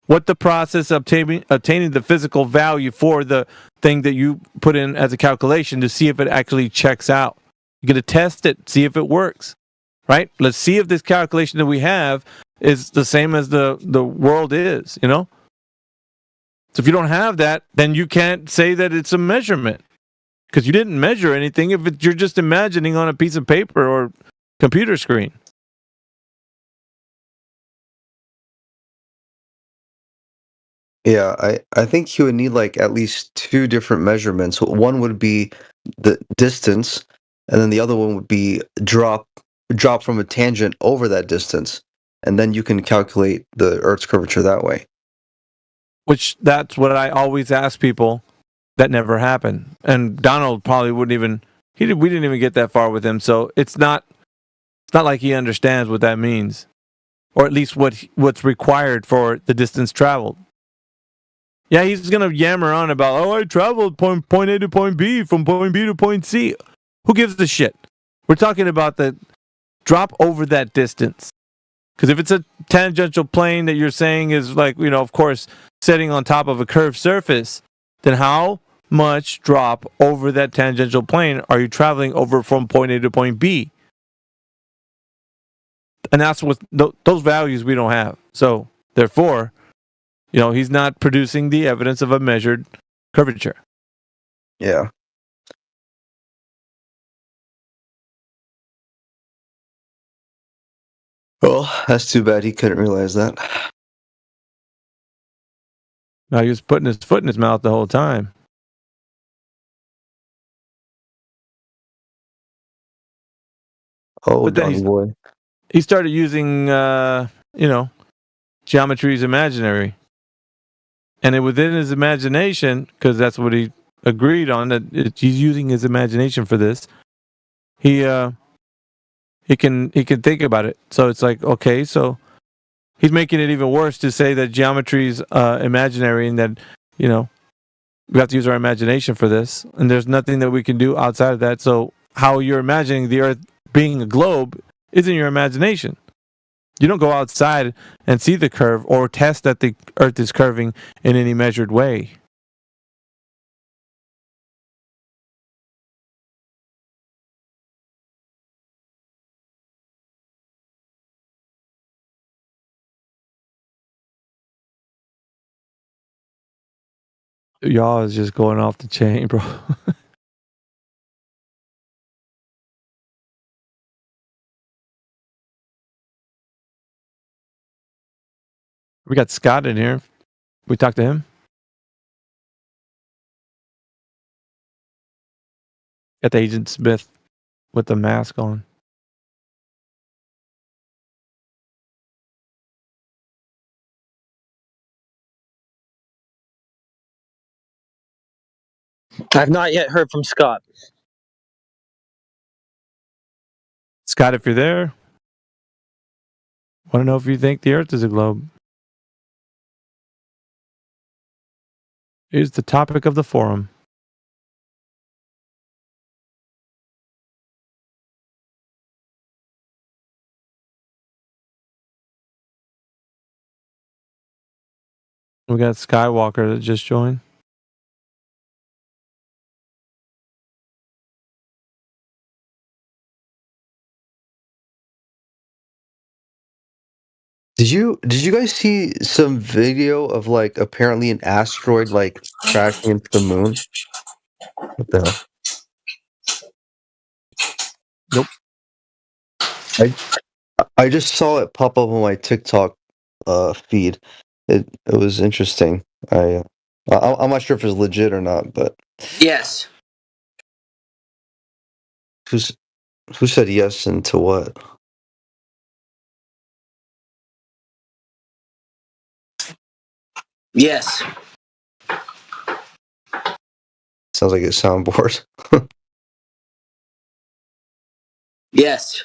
W: what the process of obtaining the physical value for the thing that you put in as a calculation to see if it actually checks out. You're going to test it, see if it works. Right? Let's see if this calculation that we have is the same as the world is, you know? So if you don't have that, then you can't say that it's a measurement because you didn't measure anything if you're just imagining on a piece of paper or computer screen.
J: Yeah, I think he would need like at least 2 different measurements. One would be the distance, and then the other one would be drop from a tangent over that distance, and then you can calculate the Earth's curvature that way.
W: Which that's what I always ask people. That never happened, and Donald probably wouldn't even. We didn't even get that far with him, so it's not like he understands what that means, or at least what's required for the distance traveled. Yeah, he's gonna yammer on about, I traveled point A to point B from point B to point C. Who gives a shit? We're talking about the drop over that distance. Because if it's a tangential plane that you're saying is like, of course, sitting on top of a curved surface, then how much drop over that tangential plane are you traveling over from point A to point B? And that's what those values we don't have. So therefore, he's not producing the evidence of a measured curvature.
J: Yeah. Well, that's too bad he couldn't realize that.
W: No, he was putting his foot in his mouth the whole time.
J: Oh,
W: But then
J: Donny boy.
W: he started using, geometry is imaginary. And within his imagination, because that's what he agreed on, that he's using his imagination for this, he can think about it. So it's like, okay, so he's making it even worse to say that geometry is imaginary and that, we have to use our imagination for this. And there's nothing that we can do outside of that. So how you're imagining the Earth being a globe is in your imagination. You don't go outside and see the curve or test that the Earth is curving in any measured way. Y'all is just going off the chain, bro. We got Scott in here. We talked to him. Got the Agent Smith with the mask on.
E: I've not yet heard from Scott.
W: Scott, if you're there, want to know if you think the Earth is a globe. Here's the topic of the forum. We got Skywalker that just joined.
J: Did you guys see some video of like apparently an asteroid like crashing into the moon? What the hell?
W: Nope.
J: I just saw it pop up on my TikTok feed. It was interesting. I'm not sure if it's legit or not, but
M: Yes.
J: who said yes and to what?
M: Yes.
J: Sounds like a soundboard.
M: Yes.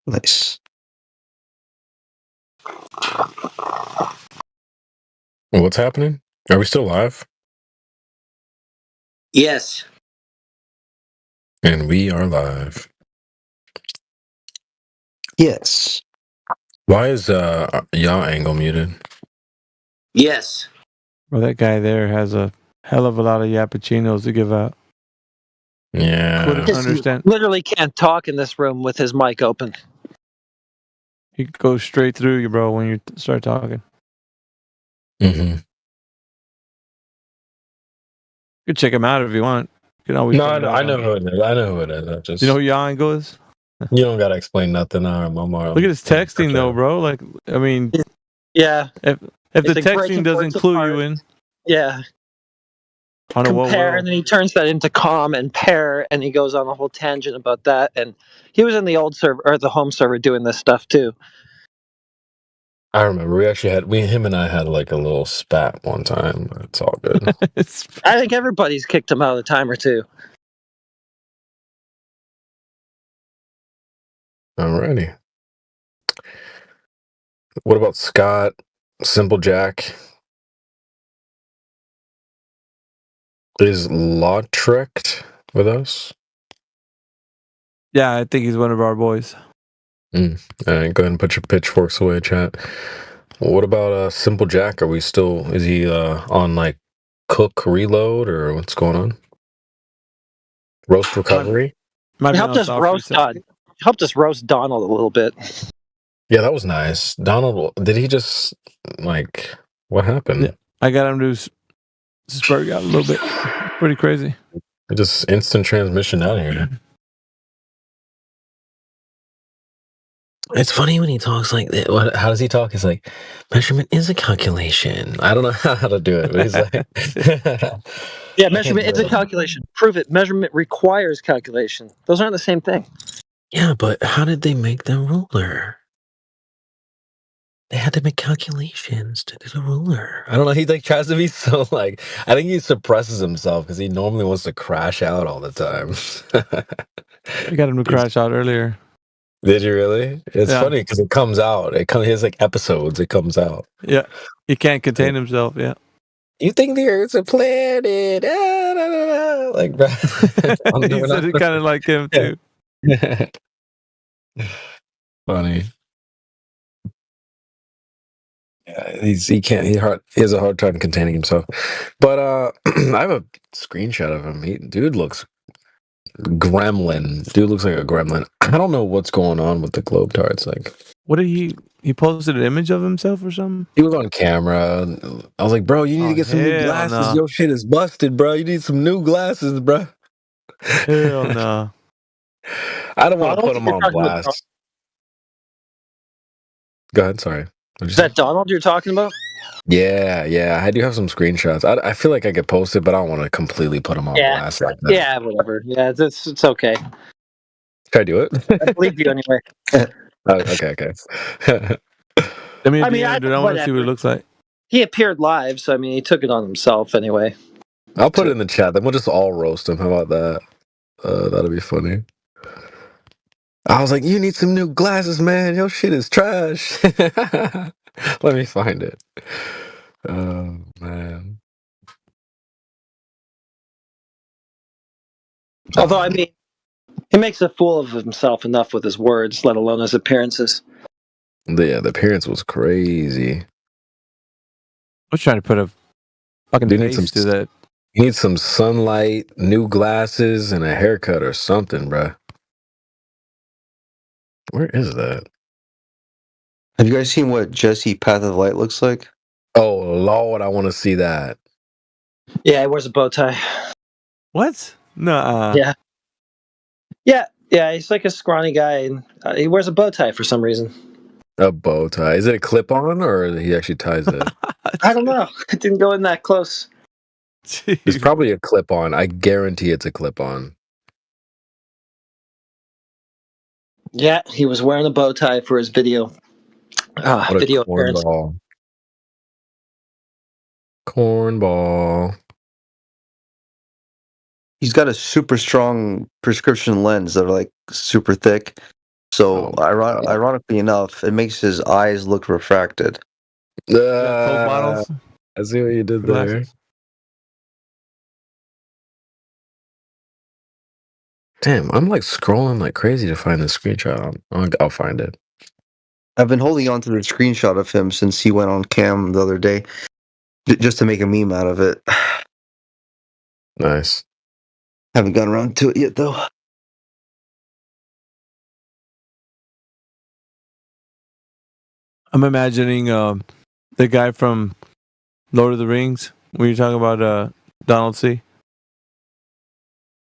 J: Nice.
P: Well, what's happening? Are we still live?
M: Yes.
P: And we are live.
J: Yes.
P: Why is Yaw Angle muted?
M: Yes.
W: Well, that guy there has a hell of a lot of yappuccinos to give out.
P: Yeah.
W: Couldn't understand.
E: Literally can't talk in this room with his mic open.
W: He goes straight through you, bro, when you start talking.
P: Mm-hmm.
W: You can check him out if you want. You can always.
P: No, I know who it is. I know who it is. I just,
W: You know who Yango is?
P: You don't gotta explain nothing.
W: Look at his texting though, bro. Like, I mean,
E: yeah.
W: If
E: It's
W: the
E: like
W: texting
E: breaking
W: doesn't
E: words
W: clue
E: apart.
W: you in,
E: Yeah.
W: I don't know what
E: Compare,
W: will.
E: and then he turns that into com and pair, and he goes on a whole tangent about that. And he was in the old server or the home server doing this stuff too.
P: I remember we actually had him and I had like a little spat one time. But it's all good.
E: I think everybody's kicked him out a time or two.
P: Alrighty. What about Scott? Simple Jack? Is Lautrec with us?
W: Yeah, I think he's one of our boys.
P: All right, go ahead and put your pitchforks away, chat. What about Simple Jack? Is he on like cook reload or what's going on? Roast recovery?
E: He helped us roast Donald a little bit.
P: Yeah, that was nice. Donald, did he just like what happened?
W: Yeah, I got him to spurt out a little bit. Pretty crazy.
P: Just instant transmission out here. It's funny when he talks like that. How does he talk? He's like, measurement is a calculation. I don't know how to do it, but he's like,
E: Yeah, measurement is a calculation. Prove it. Measurement requires calculation. Those aren't the same thing.
P: Yeah, but how did they make the ruler? They had to make calculations to do the ruler. I don't know. He like tries to be so like. I think he suppresses himself because he normally wants to crash out all the time.
W: I got him to crash out earlier.
P: Did you really? It's
W: Yeah.
P: funny because it comes out. He has like episodes. It comes out.
W: Yeah. He can't contain himself. Yeah.
P: You think the Earth's a planet? Ah, da, da, da. Like, bro.
W: He said it kind of like him too.
P: Funny. Yeah, he has a hard time containing himself. But I have a screenshot of him. Dude looks gremlin. Dude looks like a gremlin. I don't know what's going on with the Globetards. Like,
W: What did he posted an image of himself or something?
P: he was on camera. I was like, bro, you need to get some new
W: hell
P: glasses.
W: no.
P: Your shit is busted, bro. You need some new glasses, bro.
W: Hell no.
P: I don't want to
E: Donald,
P: put him
E: you're
P: on
E: talking about
P: blast. Go ahead. Sorry. What'd you
E: Is
P: say?
E: that Donald you're talking about?
P: Yeah. I do have some screenshots. I feel like I could post it, but I don't want to completely put them on
E: Yeah.
P: blast like that.
E: Yeah, whatever. Yeah, it's okay.
P: Should I do it?
E: I believe you anyway.
P: Okay.
W: I mean,
E: I mean,
W: dude, I want to see what it looks like.
E: He appeared live, so I mean, he took it on himself anyway.
P: I'll put it in the chat. Then we'll just all roast him. How about that? That'll be funny. I was like, you need some new glasses, man. Your shit is trash. Let me find it. Oh, man.
E: Although, I mean, he makes a fool of himself enough with his words, let alone his appearances.
P: Yeah, the appearance was crazy.
W: I was trying to put a fucking
P: Dude,
W: face to that.
P: You need some sunlight, new glasses, and a haircut or something, bruh. Where is that?
J: Have you guys seen what Jesse Path of Light looks like?
P: Oh, Lord, I want to see that.
E: Yeah, he wears a bow tie.
W: What? Nuh-uh.
E: Yeah, he's like a scrawny guy, and he wears a bow tie for some reason.
P: A bow tie. Is it a clip-on, or he actually ties it?
E: I don't know. It didn't go in that close.
P: It's probably a clip-on. I guarantee it's a clip-on.
E: Yeah, he was wearing a bow tie for his video.
P: What a
E: Video appearance.
P: Cornball.
J: He's got a super strong prescription lens that are like super thick. So ironically enough, it makes his eyes look refracted.
W: Coke bottles?
P: I see what you did there.
W: Glasses?
P: Damn, I'm like scrolling like crazy to find the screenshot. I'll find it.
J: I've been holding on to the screenshot of him since he went on cam the other day, just to make a meme out of it.
P: Nice.
J: Haven't gotten around to it yet, though.
W: I'm imagining the guy from Lord of the Rings. When you're talking about Donald C.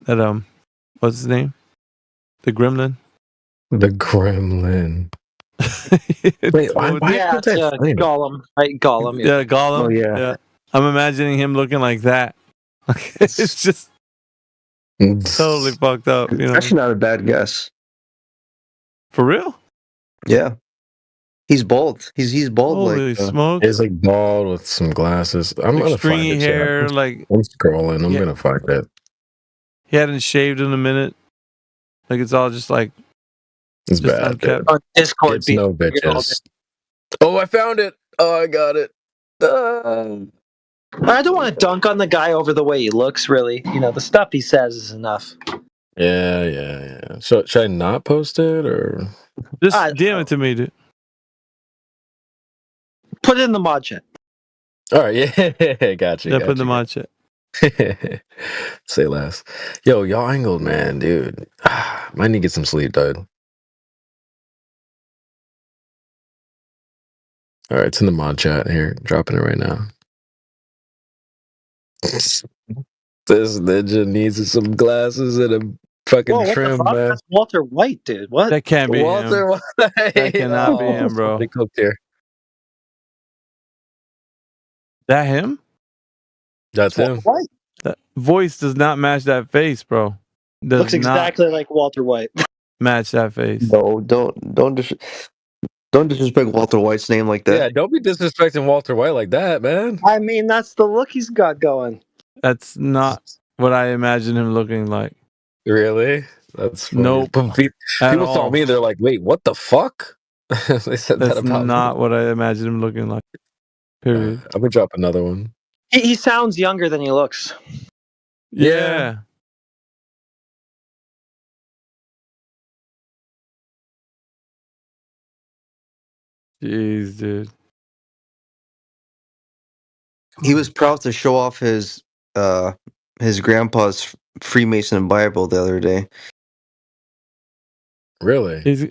W: That what's his name? The Gremlin.
P: The Gremlin. Wait, why
E: Yeah, it's Gollum. Right, Gollum.
W: Yeah, Gollum.
J: Oh, yeah.
W: I'm imagining him looking like that. It's just totally fucked up. You know?
J: Actually, not a bad guess.
W: For real?
J: Yeah. He's bald. He's bald.
W: Holy smokes.
P: He's like bald with some glasses. I'm
W: Like
P: gonna
W: stringy
P: find it.
W: hair, like
P: I'm scrolling. I'm
W: Yeah.
P: gonna find it.
W: he hadn't shaved in a minute. Like it's all just like
P: It's
W: just
P: bad.
W: unkept.
E: On Discord,
P: It's no bitches. Oh, I found it. Oh, I got it.
E: I don't want to dunk on the guy over the way he looks, really. You know, the stuff he says is enough.
P: Yeah. So should I not post it or
W: Just DM it to me, dude.
E: Put it in the mod chat.
P: all right? Yeah, gotcha.
W: Yeah, put in the mod chat.
P: Say less. Yo, y'all angled, man, dude. Might need to get some sleep, dude. All right, it's in the mod chat here. Dropping it right now. This ninja needs some glasses and a fucking
E: Whoa, what the
P: trim,
E: fuck?
P: man.
E: That's Walter White, dude. What?
W: That can't be
P: Walter
W: him.
P: White.
W: That cannot be him, bro.
P: Somebody cooked here.
W: That him?
P: That's him.
E: White.
W: That voice does not match that face, bro. Does
E: Looks exactly like Walter White.
W: match that face.
J: No, don't disrespect Walter White's name like that.
P: Yeah, don't be disrespecting Walter White like that, man.
E: I mean, that's the look he's got going.
W: That's not what I imagine him looking like.
P: Really? That's funny.
W: Nope.
P: But people saw me, they're like, wait, what the fuck? They said that
W: That's
P: about
W: not
P: me.
W: what I imagine him looking like. Period.
P: I'm gonna drop another one.
E: He sounds younger than he looks.
W: Yeah. Jeez, dude.
J: He was proud to show off his grandpa's Freemason Bible the other day.
P: Really?
W: He's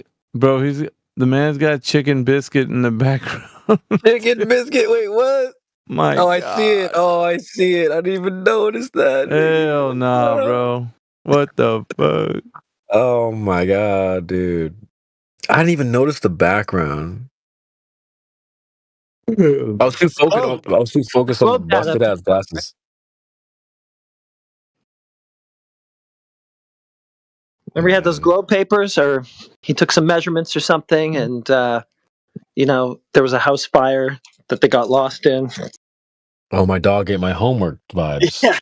W: the man's got chicken biscuit in the background.
P: Chicken biscuit. Wait, what?
W: My
P: oh, I
W: God.
P: see it. Oh, I see it. I didn't even notice that.
W: Hell nah, bro. What the fuck?
P: Oh my God, dude. I didn't even notice the background. I was too focused on the busted ass glasses.
E: Remember he had those globe papers, or he took some measurements or something, and there was a house fire that they got lost in.
P: Oh, my dog ate my homework vibes.
E: Yeah.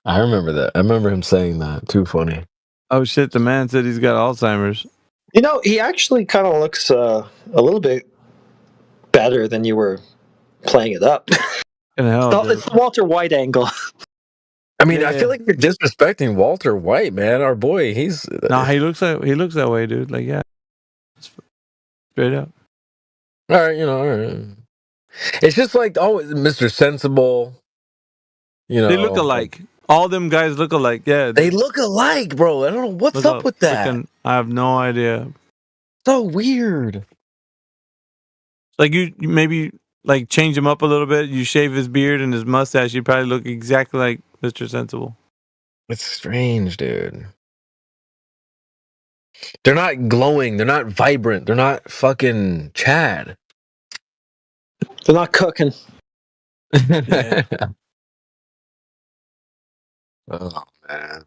P: I remember that. I remember him saying that. Too funny.
W: Oh shit, the man said he's got Alzheimer's.
E: He actually kind of looks a little bit better than you were playing it up. It's the Walter White angle.
P: I mean, I feel like you're disrespecting Walter White, man. Our boy, he's
W: Nah, he looks that way, dude. Like, yeah. Straight up.
P: all right, all right. It's just like Mr. Sensible.
W: They look alike. All them guys look alike. Yeah.
P: They look alike, bro. I don't know what's up with that.
W: I have no idea.
P: So weird.
W: Like you maybe like change him up a little bit. You shave his beard and his mustache. You probably look exactly like Mr. Sensible.
P: It's strange, dude. They're not glowing. They're not vibrant. They're not fucking Chad.
E: They're not cooking.
W: Yeah.
P: Oh man.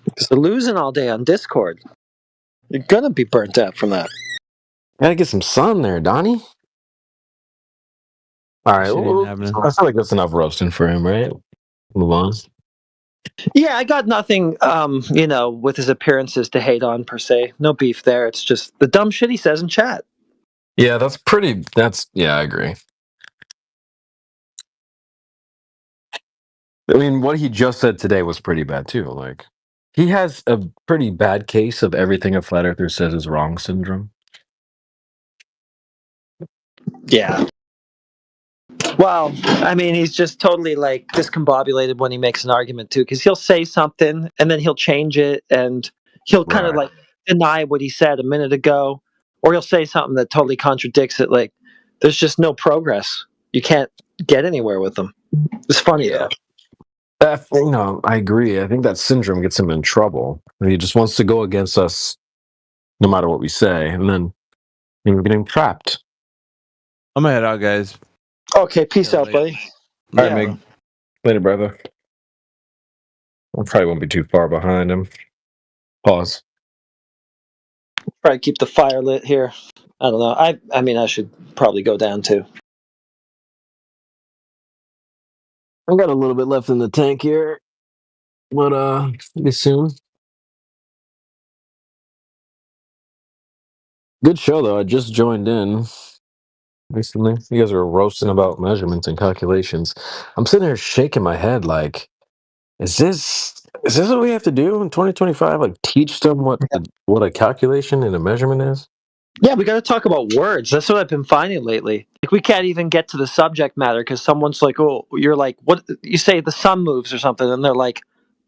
E: Because they're losing all day on Discord. You're gonna be burnt out from that.
P: Gotta get some sun there, Donnie. All right, I feel like that's enough roasting for him, right? Move on.
E: Yeah, I got nothing, with his appearances to hate on per se. No beef there. It's just the dumb shit he says in chat.
P: Yeah, I agree. I mean, what he just said today was pretty bad too. Like, he has a pretty bad case of everything a flat earther says is wrong syndrome.
E: Yeah. Well, I mean, he's just totally like discombobulated when he makes an argument too, because he'll say something and then he'll change it and he'll kind of like deny what he said a minute ago, or he'll say something that totally contradicts it. Like, there's just no progress. You can't get anywhere with them. It's funny though.
P: I agree. I think that syndrome gets him in trouble. He just wants to go against us no matter what we say, and then we're getting trapped.
W: I'm gonna head out, guys.
E: Okay, peace out, buddy.
P: All right, Mig. Later, brother. I probably won't be too far behind him. Pause.
E: Probably keep the fire lit here. I don't know. I mean, I should probably go down too.
P: I got a little bit left in the tank here, but be soon. Good show though. I just joined in recently. You guys are roasting about measurements and calculations. I'm sitting here shaking my head like, is this what we have to do in 2025? Like, teach them what a calculation and a measurement is?
E: Yeah, we got to talk about words. That's what I've been finding lately. Like, we can't even get to the subject matter because someone's like, "Oh, you're like, what?" You say the sun moves or something, and they're like,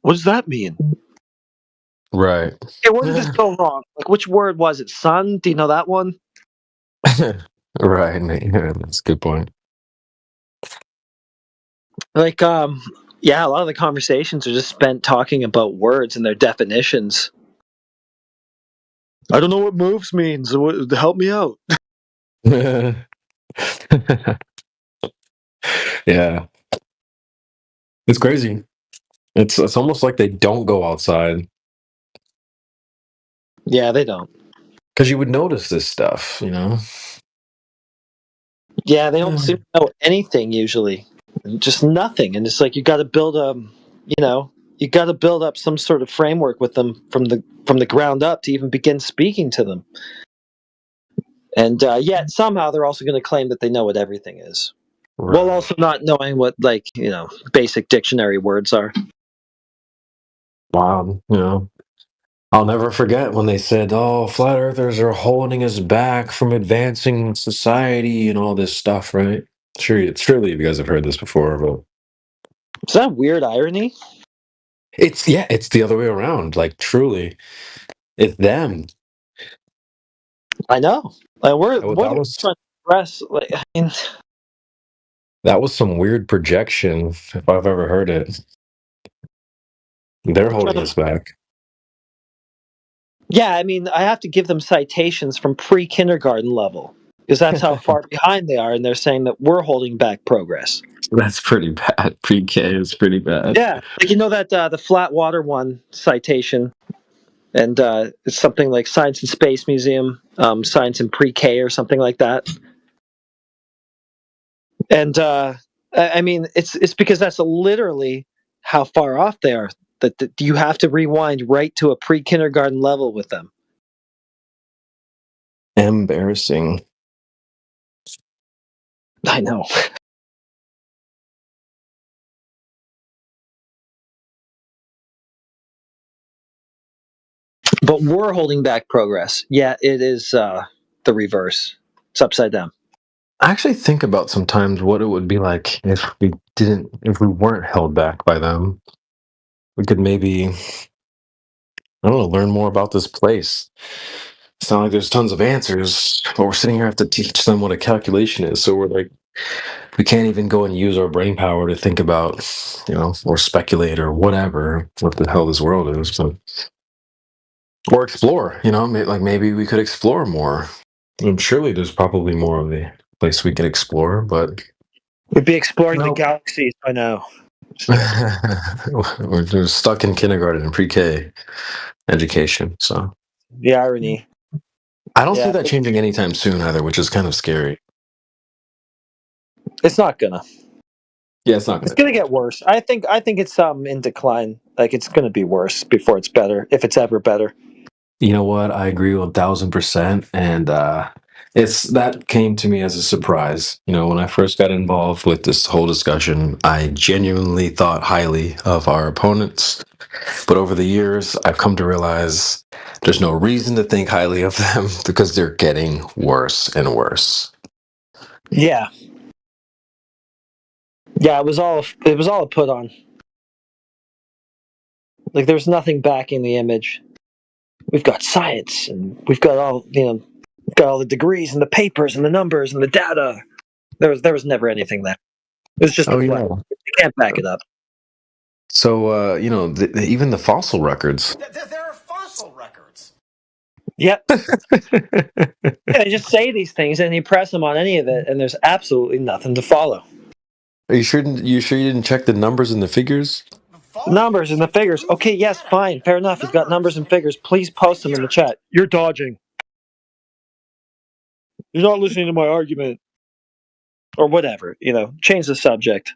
E: "What does that mean?"
P: Right.
E: Hey, where did this go wrong? Like, which word was it? Sun? Do you know that one?
P: Right. Yeah, that's a good point.
E: Like, yeah, a lot of the conversations are just spent talking about words and their definitions. I don't know what moves means. Help me out.
P: Yeah, it's crazy. It's almost like they don't go outside
E: Yeah, they don't.
P: because you would notice this stuff,
E: Yeah, they don't seem to know anything usually. Just nothing. And it's like you got to build you got to build up some sort of framework with them from the ground up to even begin speaking to them. And yet somehow they're also going to claim that they know what everything is, while also not knowing what basic dictionary words are.
P: Wow, I'll never forget when they said, "Oh, flat earthers are holding us back from advancing society and all this stuff," right? Surely you guys have heard this before, but
E: Is that weird irony?
P: it's the other way around. Like truly, it's them.
E: I know. Like we're
P: That
E: trying
P: was
E: to express.
P: that was some weird projection, if I've ever heard it. They're holding us back.
E: Yeah, I mean, I have to give them citations from pre-kindergarten level because that's how far behind they are, and they're saying that we're holding back progress.
P: That's pretty bad. Pre-K is pretty bad.
E: Yeah, like that the flat water one citation, and it's something like Science and Space Museum, Science in Pre-K or something like that. And I mean, it's because that's literally how far off they are. That you have to rewind right to a pre-kindergarten level with them.
P: Embarrassing.
E: I know. But we're holding back progress. Yeah, it is the reverse. It's upside down.
P: I actually think about sometimes what it would be like if we weren't held back by them. We could maybe, I don't know, learn more about this place. It's not like there's tons of answers, but we're sitting here have to teach them what a calculation is. So we're like, we can't even go and use our brain power to think about, or speculate or whatever, what the hell this world is. So, or explore, maybe we could explore more. Surely there's probably more of a place we could explore, but
E: we'd be exploring the galaxies by now.
P: We're stuck in kindergarten and pre-K education, so
E: the irony.
P: I don't see that changing anytime soon either, which is kind of scary.
E: It's not gonna.
P: Yeah, it's not gonna.
E: It's gonna get worse. I think it's in decline. Like it's gonna be worse before it's better, if it's ever better.
P: You know what? I agree 1,000%, and that came to me as a surprise. When I first got involved with this whole discussion, I genuinely thought highly of our opponents, but over the years, I've come to realize there's no reason to think highly of them because they're getting worse and worse.
E: Yeah. Yeah, it was all a put on. Like there's nothing backing the image. We've got science, and we've got all the degrees and the papers and the numbers and the data. There was never anything there. It was just a flag. You can't back it up.
P: So even the fossil records.
B: There are fossil records.
E: Yep. Yeah, you just say these things and you press them on any of it, and there's absolutely nothing to follow.
P: Are you sure you didn't check the numbers and the figures?
E: Numbers and the figures. Okay, yes, fine, fair enough. You've got numbers and figures. Please post them in the chat. You're dodging. You're not listening to my argument. Or whatever, change the subject.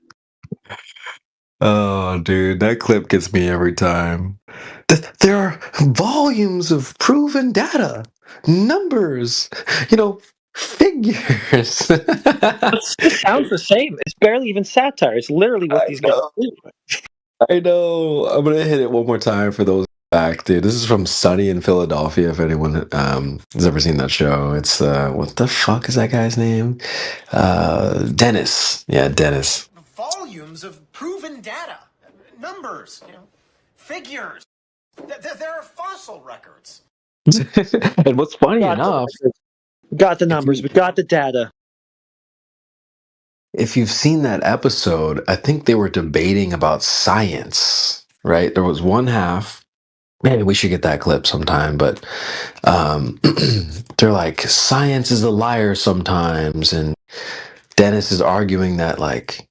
P: Oh, dude, that clip gets me every time. There are volumes of proven data, numbers, figures.
E: It sounds the same. It's barely even satire. It's literally what these guys do.
P: I know. I'm gonna hit it one more time for those back, dude. This is from Sunny in Philadelphia. If anyone has ever seen that show, it's what the fuck is that guy's name? Dennis. Yeah, Dennis.
B: Volumes of proven data, numbers, figures. There are fossil records.
P: And what's funny enough,
E: we got the numbers, we got the data.
P: If you've seen that episode, I think they were debating about science, right? There was one half Man, we should get that clip sometime. But they're like, science is a liar sometimes, and Dennis is arguing that like,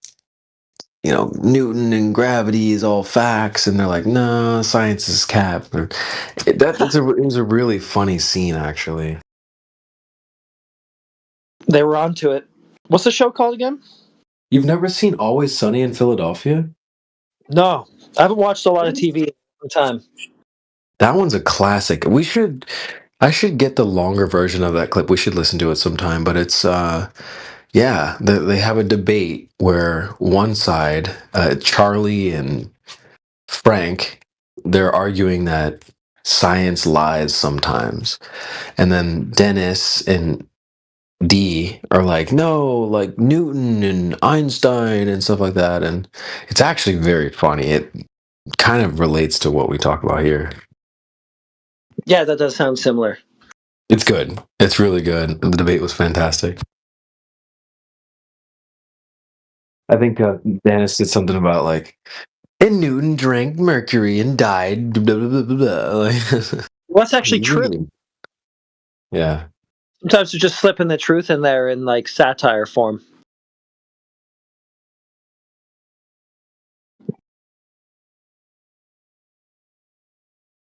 P: you know, Newton and gravity is all facts, and they're like, no, science is cap. It was a really funny scene, actually.
E: They were onto it. What's the show called again?
P: You've never seen Always Sunny in Philadelphia?
E: No, I haven't watched a lot of TV in a long time.
P: That one's a classic. I should get the longer version of that clip. We should listen to it sometime. But it's yeah, they have a debate where one side, Charlie and Frank, they're arguing that science lies sometimes. And then Dennis and D are like, no, like Newton and Einstein and stuff like that. And it's actually very funny. It kind of relates to what we talk about here.
E: Yeah, that does sound similar.
P: It's good. It's really good. The debate was fantastic. I think Dennis did something about like, and Newton drank mercury and died. Blah, blah, blah, blah, blah. Like,
E: well, that's actually true.
P: Yeah.
E: Sometimes they're just slipping the truth in there in like satire form.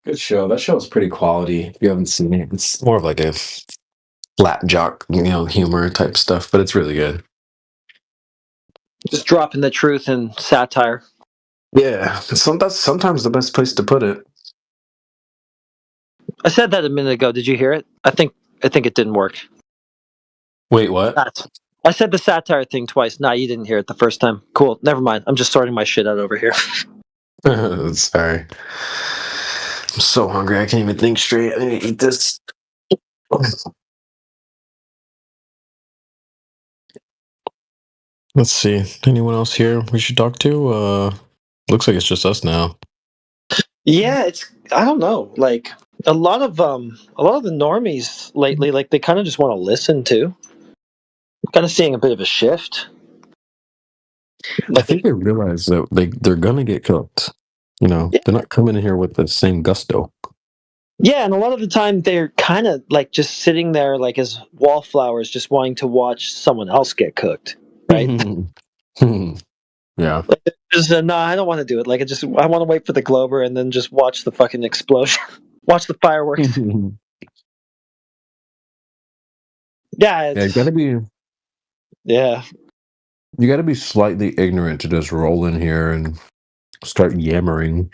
P: Good show. That show is pretty quality. If you haven't seen it, it's more of like a flat jock, you know, humor type stuff, but it's really good.
E: Just dropping the truth in satire.
P: Yeah, that's sometimes the best place to put it.
E: I said that a minute ago. Did you hear it? I think it didn't work.
P: Wait, what?
E: I said the satire thing twice. Nah, you didn't hear it the first time. Cool. Never mind. I'm just sorting my shit out over here.
P: Sorry. I'm so hungry. I can't even think straight. I need to eat this. Let's see. Anyone else here we should talk to? Looks like it's just us now.
E: Yeah, I don't know. Like a lot of the normies lately, like they kind of just want to listen to. Kind of seeing a bit of a shift.
P: I think they realize that they're gonna get cooked. You know, they're not coming in here with the same gusto.
E: Yeah, and a lot of the time they're kind of like just sitting there like as wallflowers, just wanting to watch someone else get cooked, right?
P: Yeah.
E: Like, no, I don't want to do it. Like I want to wait for the Glober and then just watch the fucking explosion, watch the fireworks. Yeah,
P: you gotta be.
E: Yeah.
P: You gotta be slightly ignorant to just roll in here and start yammering.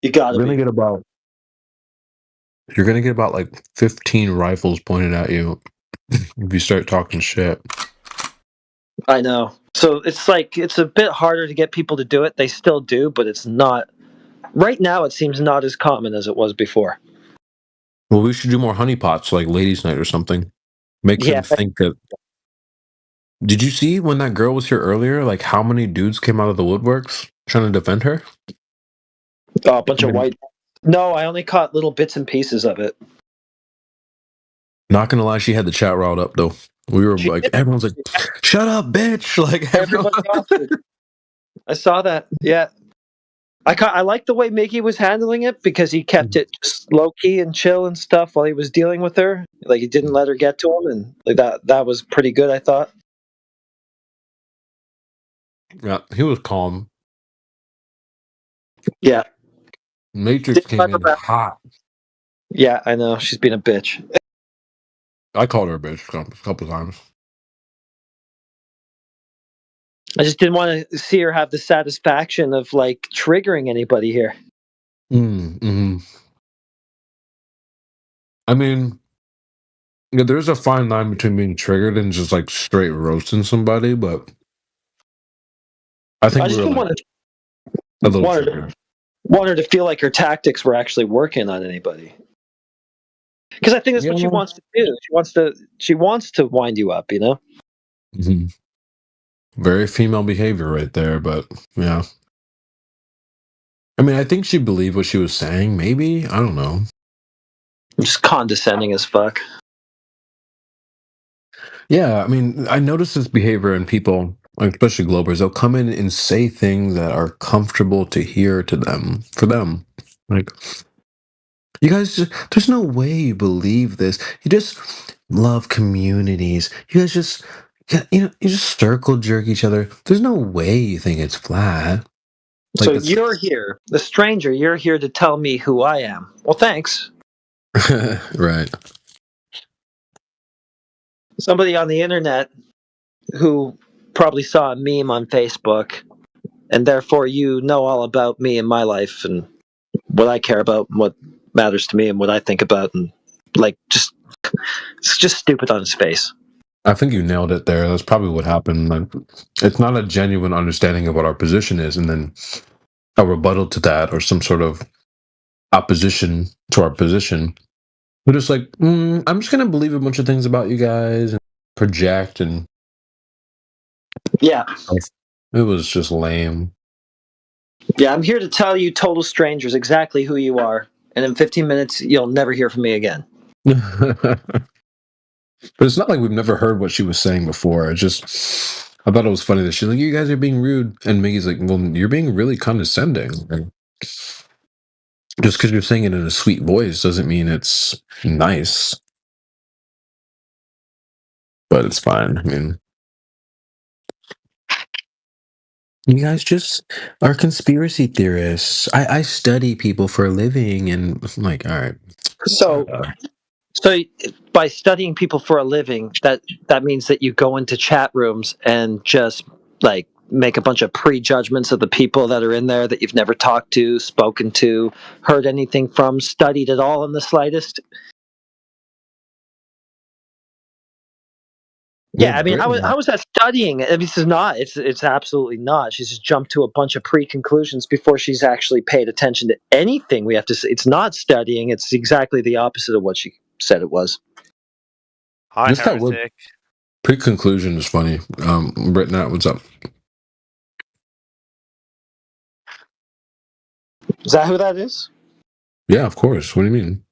E: You gotta
P: be. You're gonna get about like 15 rifles pointed at you if you start talking shit.
E: I know. So it's like it's a bit harder to get people to do it. They still do, but it's not. Right now, it seems not as common as it was before.
P: Well, we should do more honeypots, like Ladies' Night or something. Make them think that. Did you see when that girl was here earlier? Like how many dudes came out of the woodworks trying to defend her?
E: Oh, a bunch of white. No, I only caught little bits and pieces of it.
P: Not gonna lie, she had the chat riled up though. We were everyone's like, "Shut up, bitch!" Like everyone.
E: I saw that. Yeah, I like the way Mickey was handling it because he kept it just low key and chill and stuff while he was dealing with her. Like he didn't let her get to him, and like that was pretty good. I thought.
P: Yeah, he was calm.
E: Yeah.
P: Matrix came in hot.
E: Yeah, I know. She's been a bitch.
P: I called her a bitch a couple times.
E: I just didn't want to see her have the satisfaction of like triggering anybody here.
P: Mm-hmm. I mean, yeah, there's a fine line between being triggered and just like straight roasting somebody, but I think
E: I just
P: we were
E: wanted
P: a little triggered.
E: Want her to feel like her tactics were actually working on anybody. Because I think that's what she wants to do. She wants to wind you up, you know?
P: Mm-hmm. Very female behavior right there, but yeah. I mean, I think she believed what she was saying, maybe? I don't know.
E: Just condescending as fuck.
P: Yeah, I mean, I notice this behavior in people, like especially Globers. They'll come in and say things that are comfortable to hear to them, for them. Like, you guys just, there's no way you believe this. You just love communities. You guys just, you just circle jerk each other. There's no way you think it's flat.
E: So you're here, the stranger, you're here to tell me who I am. Well, thanks.
P: Right.
E: Somebody on the internet who probably saw a meme on Facebook, and therefore you know all about me and my life and what I care about and what matters to me and what I think about, and it's just stupid on his face.
P: I think you nailed it there. That's probably what happened. Like, it's not a genuine understanding of what our position is, and then a rebuttal to that or some sort of opposition to our position. We're just like, I'm just gonna believe a bunch of things about you guys and project, and
E: yeah,
P: it was just lame.
E: Yeah, I'm here to tell you, total strangers, exactly who you are, and in 15 minutes, you'll never hear from me again.
P: But it's not like we've never heard what she was saying before. It's just, I thought it was funny that she's like, you guys are being rude. And Miggy's like, well, you're being really condescending. And just because you're saying it in a sweet voice doesn't mean it's nice. But it's fine. I mean, you guys just are conspiracy theorists. I study people for a living, and I'm like, all right.
E: So by studying people for a living, that means that you go into chat rooms and just make a bunch of prejudgments of the people that are in there that you've never talked to, spoken to, heard anything from, studied at all in the slightest. Yeah, I mean, how is that studying? I mean, this is not. It's absolutely not. She's just jumped to a bunch of pre-conclusions before she's actually paid attention to anything. We have to say it's not studying. It's exactly the opposite of what she said it was.
L: Hi,
P: Just that word
L: heretic.
P: pre-conclusion is funny. Britnat, what's up?
E: Is that who that is?
P: Yeah, of course. What do you mean?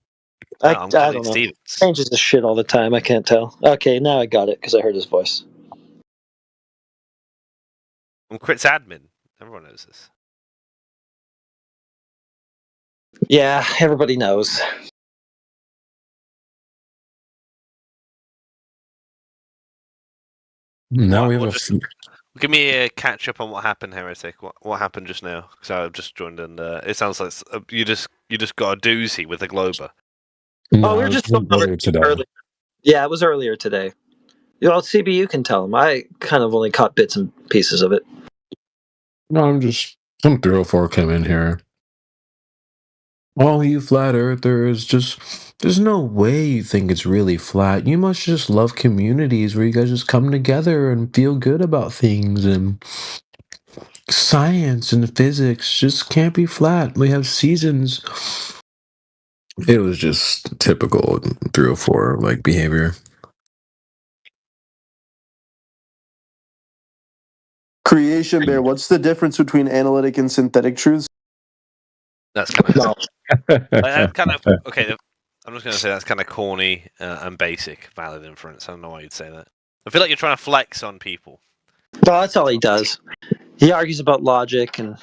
E: I don't know.
L: Stevens.
E: Changes the shit all the time. I can't tell. Okay, now I got it because I heard his voice.
L: I'm Crit's admin. Everyone knows this.
E: Yeah, everybody knows.
P: Now we have
L: Give me a catch up on what happened, heretic. What happened just now? Because I've just joined, and it sounds like you just got a doozy with a Glober.
P: No,
E: we were just talking about it earlier. Yeah, it was earlier today. Well, CB, you can tell him. I kind of only caught bits and pieces of it.
P: No, I'm just some 304 came in here. All you flat earthers, there's no way you think it's really flat. You must just love communities where you guys just come together and feel good about things, and science and physics just can't be flat. We have seasons. It was just typical 304 like behavior.
I: Creation Bear, what's the difference between analytic and synthetic truths?
L: That's kind of okay. I'm just going to say that's kind of corny and basic. Valid inference. I don't know why you'd say that. I feel like you're trying to flex on people.
E: Well, that's all he does. He argues about logic, and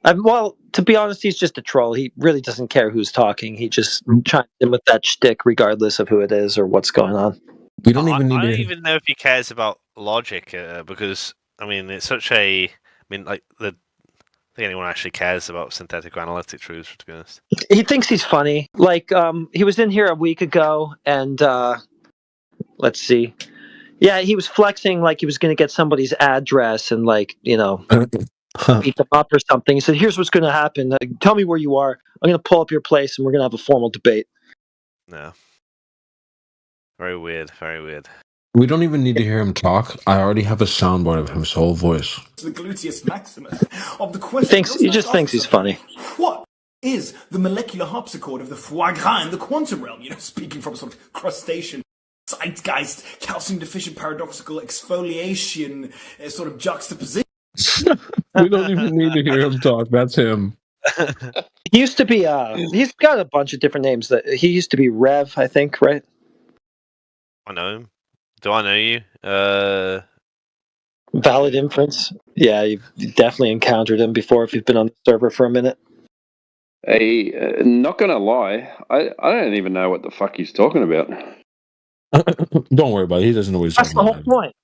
E: well, to be honest, he's just a troll. He really doesn't care who's talking. He just chimes in with that shtick, regardless of who it is or what's going on.
P: We don't even
L: I don't even know if he cares about logic because I mean it's such a. I mean, like I think anyone actually cares about synthetic or analytic truths, to be honest.
E: He thinks he's funny. Like, he was in here a week ago, and let's see. Yeah, he was flexing like he was going to get somebody's address and, beat them up or something. He said, here's what's going to happen. Tell me where you are. I'm going to pull up your place, and we're going to have a formal debate.
L: No. Very weird, very weird.
P: We don't even need to hear him talk. I already have a soundboard of his whole voice.
S: The gluteus maximus of the question.
E: He just thinks he's funny.
S: What is the molecular harpsichord of the foie gras in the quantum realm? You know, speaking from sort of crustacean zeitgeist, calcium deficient paradoxical exfoliation sort of juxtaposition.
P: We don't even need to hear him talk. That's him.
E: He used to be, he's got a bunch of different names. He used to be Rev, I think, right?
L: I know him. Do I know you?
E: Valid inference. Yeah, you've definitely encountered him before if you've been on the server for a minute.
V: Not gonna lie, I don't even know what the fuck he's talking about.
P: Don't worry about it. He doesn't know what he's
E: That's
P: talking
E: the
P: about.
E: whole point.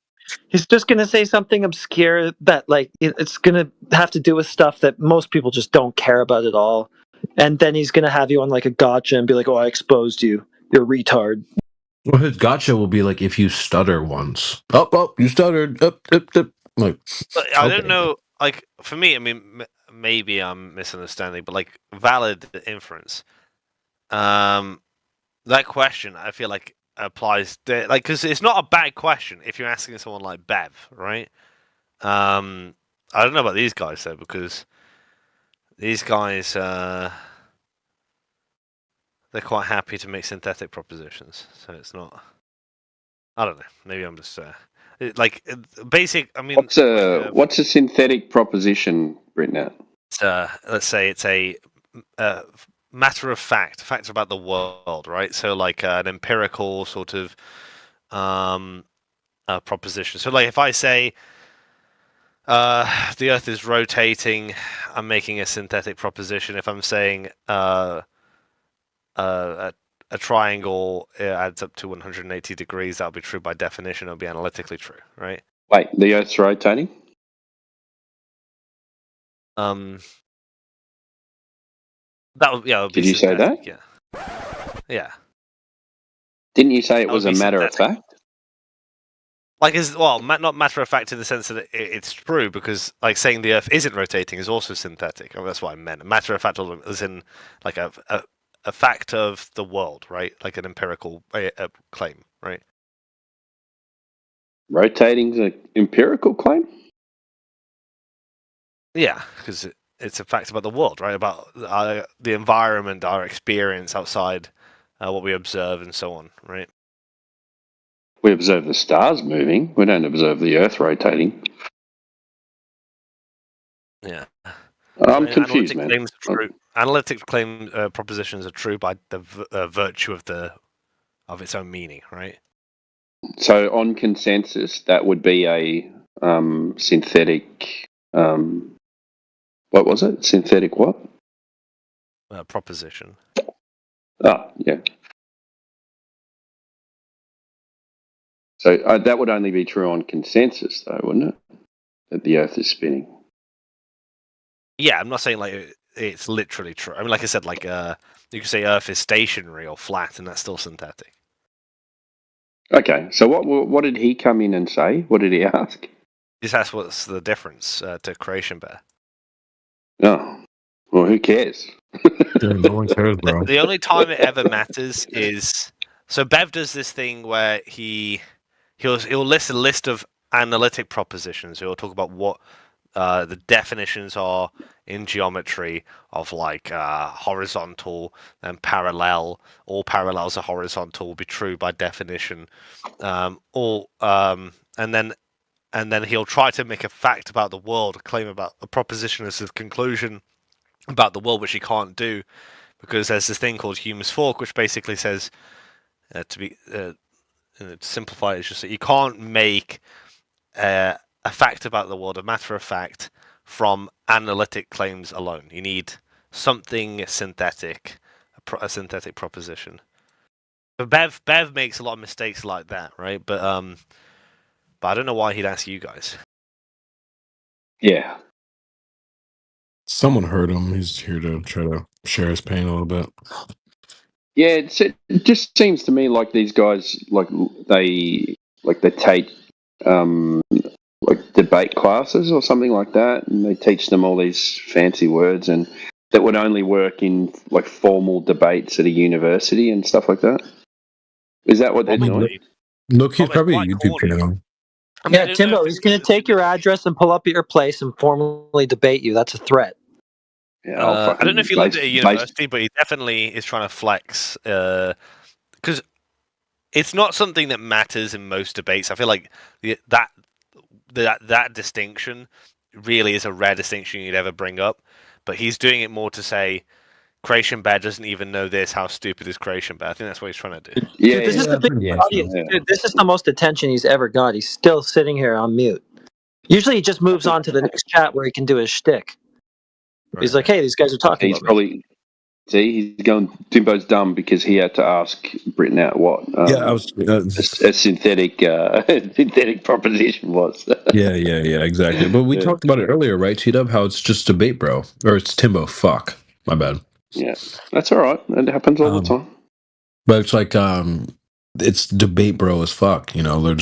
E: He's just going to say something obscure that, like, it's going to have to do with stuff that most people just don't care about at all. And then he's going to have you on, like, a gotcha and be like, oh, I exposed you. You're a retard.
P: Well, his gotcha will be like if you stutter once. Oh, you stuttered. Up. Like,
L: But I don't know. Like for me, I mean, maybe I'm misunderstanding, but like valid inference. That question, I feel like applies to, like, because it's not a bad question if you're asking someone like Bev, right? I don't know about these guys though, because these guys they're quite happy to make synthetic propositions, so it's not. I don't know. Maybe I'm just basic. I mean,
V: What's a synthetic proposition, Britnett?
L: Let's say it's a matter of fact about the world, right? So like an empirical sort of proposition. So like if I say the Earth is rotating, I'm making a synthetic proposition. If I'm saying a triangle adds up to 180 degrees, that'll be true by definition. It'll be analytically true, right?
V: Wait, the Earth's rotating?
L: Did
V: you say that?
L: Yeah.
V: Didn't you say it was a matter of fact?
L: Like, not matter of fact in the sense that it's true, because like saying the Earth isn't rotating is also synthetic. That's what I meant. Matter of fact is in like a fact of the world, right? Like an empirical claim, right?
V: Rotating's an empirical claim?
L: Yeah, because it's a fact about the world, right? About the environment, our experience outside, what we observe, and so on, right?
V: We observe the stars moving. We don't observe the Earth rotating.
L: Yeah.
V: I'm confused, man.
L: Analytic claim propositions are true by the virtue of its own meaning, right?
V: So on consensus, that would be a synthetic. What was it? Synthetic what?
L: Proposition.
V: Oh, yeah. So that would only be true on consensus, though, wouldn't it? That the Earth is spinning.
L: Yeah, I'm not saying like it's literally true. I mean, like I said, like you could say Earth is stationary or flat, and that's still synthetic.
V: Okay, so what did he come in and say? What did he ask?
L: He just asked what's the difference to Creation Bear.
V: Oh, well, who cares?
P: No one cares, bro.
L: The only time it ever matters is so Bev does this thing where he'll list a list of analytic propositions. He'll talk about what the definitions are in geometry of like horizontal and parallel. All parallels are horizontal will be true by definition. And then he'll try to make a fact about the world, a claim about a proposition as a conclusion about the world, which he can't do because there's this thing called Hume's fork, which basically says to simplify it, it's just that you can't make a fact about the world, a matter of fact, from analytic claims alone. You need something synthetic, a synthetic proposition. But Bev makes a lot of mistakes like that, right? But I don't know why he'd ask you guys.
V: Yeah.
P: Someone heard him. He's here to try to share his pain a little bit.
V: Yeah, it just seems to me like these guys, they take like debate classes or something like that, and they teach them all these fancy words, and that would only work in like formal debates at a university and stuff like that. Is that what they're doing?
P: Look, he's probably a YouTube channel.
E: Yeah, Timbo, he's going to take your address and pull up at your place and formally debate you. That's a threat.
V: Yeah,
L: I don't know if he lived at a university, but he definitely is trying to flex because it's not something that matters in most debates. I feel like that distinction really is a rare distinction you'd ever bring up, but he's doing it more to say Creation Bear doesn't even know this. How stupid is Creation Bear? I think that's what he's trying to do.
E: Yeah, dude, this is the big audience. Dude, this is the most attention he's ever got. He's still sitting here on mute. Usually, he just moves on to the next chat where he can do his shtick. Right. He's like, "Hey, these guys are talking."
V: He's probably See, he's going. Timbo's dumb because he had to ask Britain out what
P: Yeah, I was.
V: a synthetic synthetic proposition was.
P: Yeah, exactly. But we
V: Yeah.
P: talked about it earlier, right, T-Dub? How it's just debate, bro, or it's Timbo. Fuck, my bad.
V: Yeah, that's all right. It happens all the time.
P: But it's like, it's debate, bro, as fuck. You know, they're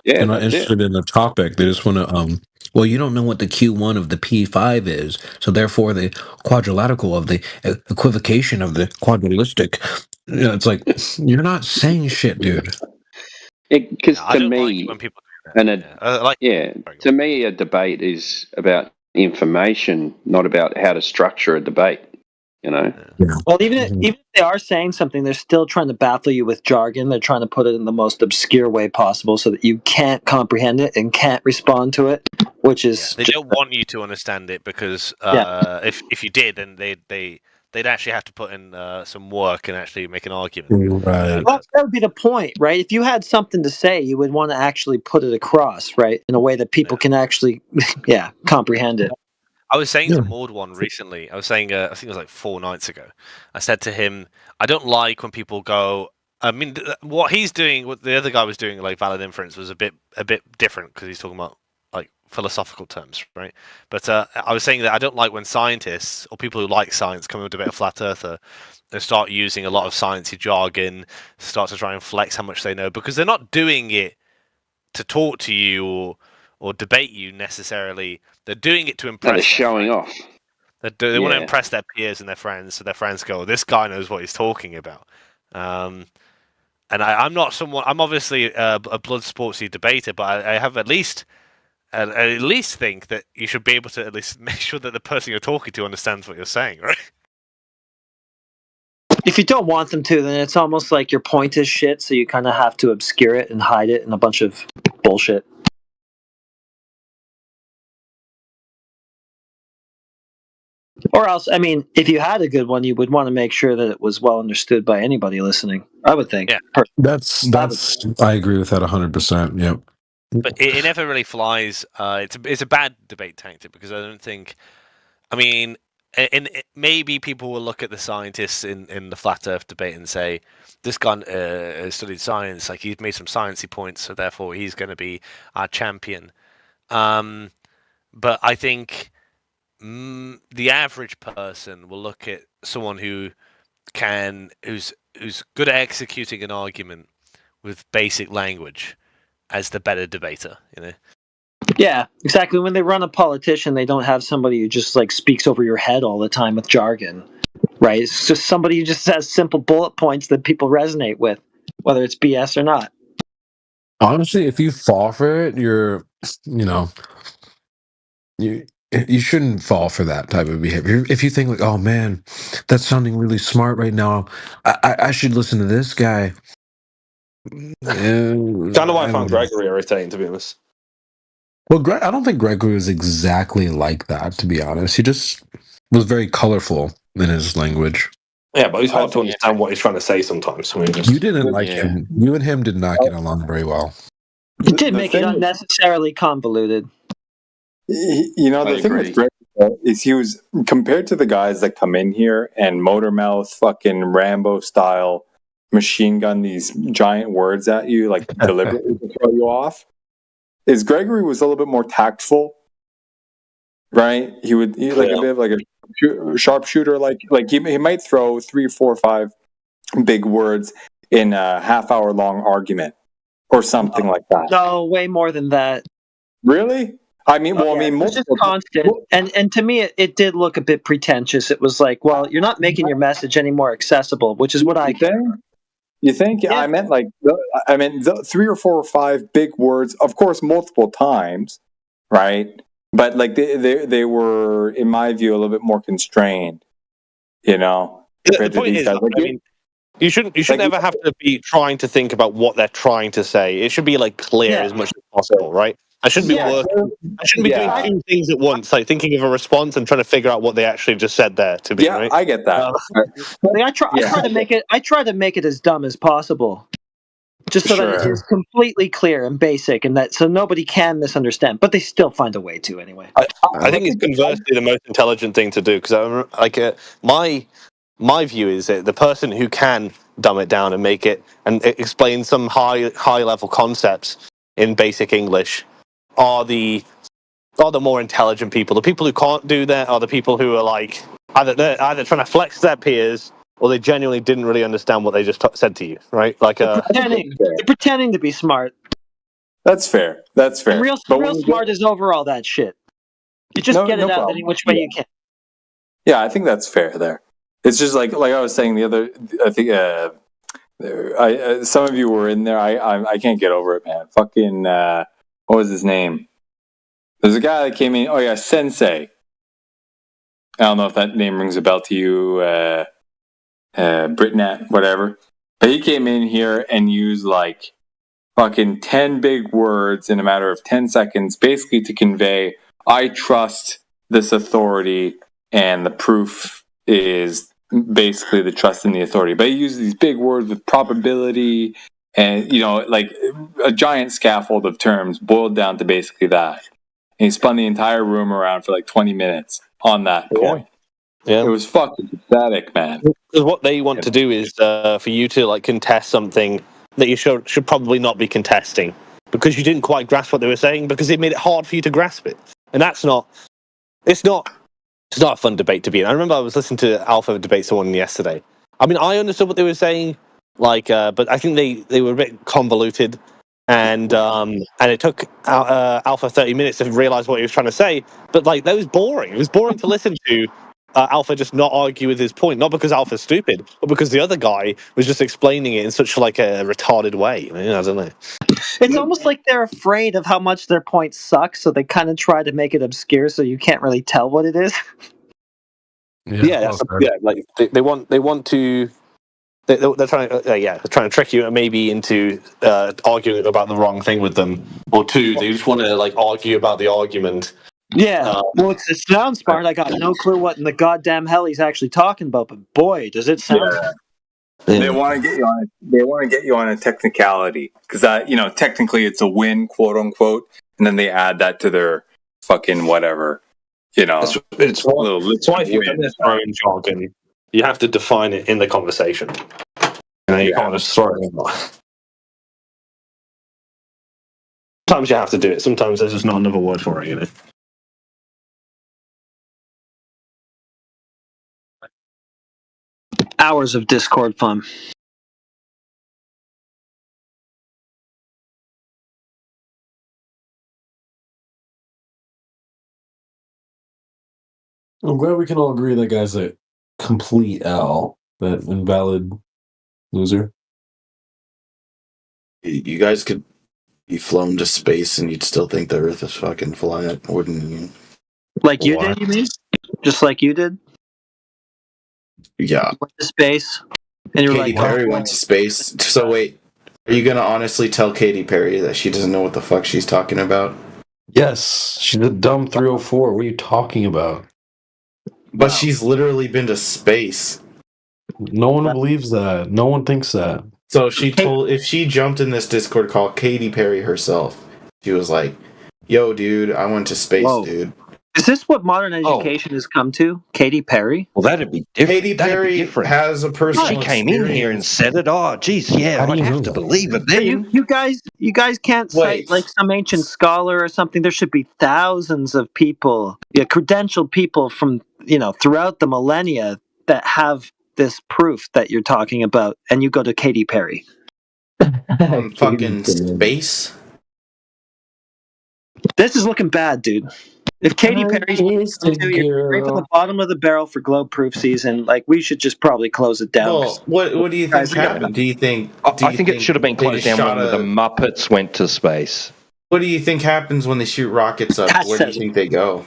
V: Yeah,
P: not
V: that's
P: interested in the topic. They just want to, well, you don't know what the Q1 of the P5 is, so therefore the quadrilateral of the equivocation of the quadralistic. You know, it's like you're not saying shit, dude.
V: Because
L: I
V: to
L: don't
V: me,
L: like when people do that.
V: to me, a debate is about information, not about how to structure a debate. You know.
E: Well, even if they are saying something, they're still trying to baffle you with jargon. They're trying to put it in the most obscure way possible so that you can't comprehend it and can't respond to it, which is
L: They don't want you to understand it because if you did, then they'd actually have to put in some work and actually make an argument.
P: Right.
E: Well, that would be the point, right? If you had something to say, you would want to actually put it across, right, in a way that people can actually, comprehend it.
L: I was saying to Mord recently, I was saying, I think it was like 4 nights ago, I said to him, I don't like when people go, I mean, what he's doing, what the other guy was doing, like valid inference, was a bit different because he's talking about like philosophical terms, right? But I was saying that I don't like when scientists or people who like science come with a bit of flat earther and start using a lot of sciencey jargon, start to try and flex how much they know, because they're not doing it to talk to you or debate you necessarily. They're doing it to impress.
V: They're showing off.
L: They want to impress their peers and their friends, so their friends go, "This guy knows what he's talking about." And I'm not someone. I'm obviously a blood sportsy debater, but I have at least think that you should be able to at least make sure that the person you're talking to understands what you're saying, right?
E: If you don't want them to, then it's almost like your point is shit, so you kind of have to obscure it and hide it in a bunch of bullshit. Or else, I mean, if you had a good one, you would want to make sure that it was well understood by anybody listening. I would think.
L: Yeah,
P: that's. I agree with that 100%. Yep.
L: But it never really flies. It's a bad debate tactic because I don't think. I mean, maybe people will look at the scientists in the flat Earth debate and say, "This guy has studied science. Like he's made some sciencey points, so therefore he's going to be our champion." But I think. The average person will look at someone who's good at executing an argument with basic language as the better debater, you know.
E: Yeah, exactly. When they run a politician, they don't have somebody who just like speaks over your head all the time with jargon, right? It's just somebody who just has simple bullet points that people resonate with, whether it's BS or not.
P: Honestly, if you fall for it, you shouldn't fall for that type of behavior. If you think like, oh man, that's sounding really smart right now, I should listen to this guy.
N: Kind of why I found Gregory irritating, to be honest.
P: Well, I don't think Gregory was exactly like that, to be honest. He just was very colorful in his language.
N: Yeah, but it's hard to understand what he's trying to say sometimes. I mean,
P: You didn't like him. You and him did not get along very well.
E: It did make it unnecessarily convoluted.
R: You know, the thing with Greg is he was, compared to the guys that come in here and motor mouth, fucking Rambo style, machine gun these giant words at you, like deliberately to throw you off, is Gregory was a little bit more tactful, right? He would like a bit of like a sharpshooter, like he might throw 3, 4, 5 big words in a half-hour long argument or something like that.
E: No, way more than that.
R: Really? I mean,
E: it's just constant, and to me, it did look a bit pretentious. It was like, well, you're not making your message any more accessible, which is what I think.
R: You think? Yeah. I meant 3 or 4 or 5 big words, of course, multiple times, right? But like they were, in my view, a little bit more constrained, you know.
N: The point is, I mean, you shouldn't ever have to be trying to think about what they're trying to say. It should be like clear as much as possible, right? I shouldn't be working. I shouldn't be doing 2 things at once, like thinking of a response and trying to figure out what they actually just said there. To be right,
R: I get that.
E: I try to make it. I try to make it as dumb as possible, just so that it is completely clear and basic, and that so nobody can misunderstand. But they still find a way to anyway.
N: I think it's conversely the most intelligent thing to do because my
G: my view is that the person who can dumb it down and make it and explain some high level concepts in basic English are the more intelligent people. The people who can't do that are the people who are like either trying to flex their peers or they genuinely didn't really understand what they just said to you, right? Like
E: they're pretending to be smart.
R: That's fair. That's fair.
E: And real smart is over all that shit. You just get it out any which way you can.
R: Yeah, I think that's fair there. It's just like I was saying the other. I think some of you were in there. I can't get over it, man. Fucking what was his name? There's a guy that came in. Oh yeah, Sensei. I don't know if that name rings a bell to you, Britnet, whatever. But he came in here and used like fucking 10 big words in a matter of 10 seconds, basically to convey, I trust this authority, and the proof is basically the trust in the authority. But he uses these big words with probability and, like a giant scaffold of terms boiled down to basically that. And he spun the entire room around for like 20 minutes on that point.
G: Yeah.
R: It was fucking pathetic, man.
G: Because what they want to do is for you to like contest something that you should probably not be contesting because you didn't quite grasp what they were saying because it made it hard for you to grasp it. And it's not a fun debate to be in. I remember I was listening to Alpha debate someone yesterday. I mean, I understood what they were saying, but I think they were a bit convoluted, and it took Alpha 30 minutes to realize what he was trying to say. But like that was boring. It was boring to listen to. Alpha just not argue with his point, not because Alpha's stupid, but because the other guy was just explaining it in such like a retarded way. I don't know.
E: It's almost like they're afraid of how much their point sucks, so they kind of try to make it obscure so you can't really tell what it is.
G: Like they want to. They're trying to trick you maybe into arguing about the wrong thing with them, or two, they just want to like argue about the argument.
E: Yeah, well, it sounds smart. I got no clue what in the goddamn hell he's actually talking about, but boy, does it sound.
R: Yeah. They want to get you on. They want to get you on a technicality because technically it's a win, quote unquote, and then they add that to their fucking whatever.
G: It's why if you put this own jargon, you have to define it in the conversation. You can't just throw it in. Sometimes you have to do it. Sometimes there's just not another word for it.
E: Hours of Discord fun.
P: I'm glad we can all agree that guy's a complete L, that invalid loser.
F: You guys could be flown to space and you'd still think the Earth is fucking flat, wouldn't you?
E: Like you did, you mean? Just like you did?
F: Yeah.
E: Went to space, and you were
F: Katy
E: like,
F: Perry went to space. So wait, are you gonna honestly tell Katy Perry that she doesn't know what the fuck she's talking about?
P: Yes, she's a dumb 304. What are you talking about?
F: But she's literally been to space.
P: No one believes that. No one thinks that.
F: So if she jumped in this Discord call, Katy Perry herself, she was like, "Yo, dude, I went to space, dude."
E: Is this what modern education has come to? Katy Perry?
Q: Well, that'd be different.
F: Katy Perry has a personal
Q: She came in here and said it. Oh, geez, yeah, I'd have to believe it. Then
E: you guys can't cite like some ancient scholar or something. There should be thousands of people, credentialed people from throughout the millennia that have this proof that you're talking about, and you go to Katy Perry.
F: Fucking space.
E: This is looking bad, dude. If Katy Perry's you're right from the bottom of the barrel for Globe Proof season, like we should just probably close it down.
F: Well, what do you think happened? Do you think?
Q: I think it should have been closed down when the Muppets went to space.
F: What do you think happens when they shoot rockets up? Where do you think they go?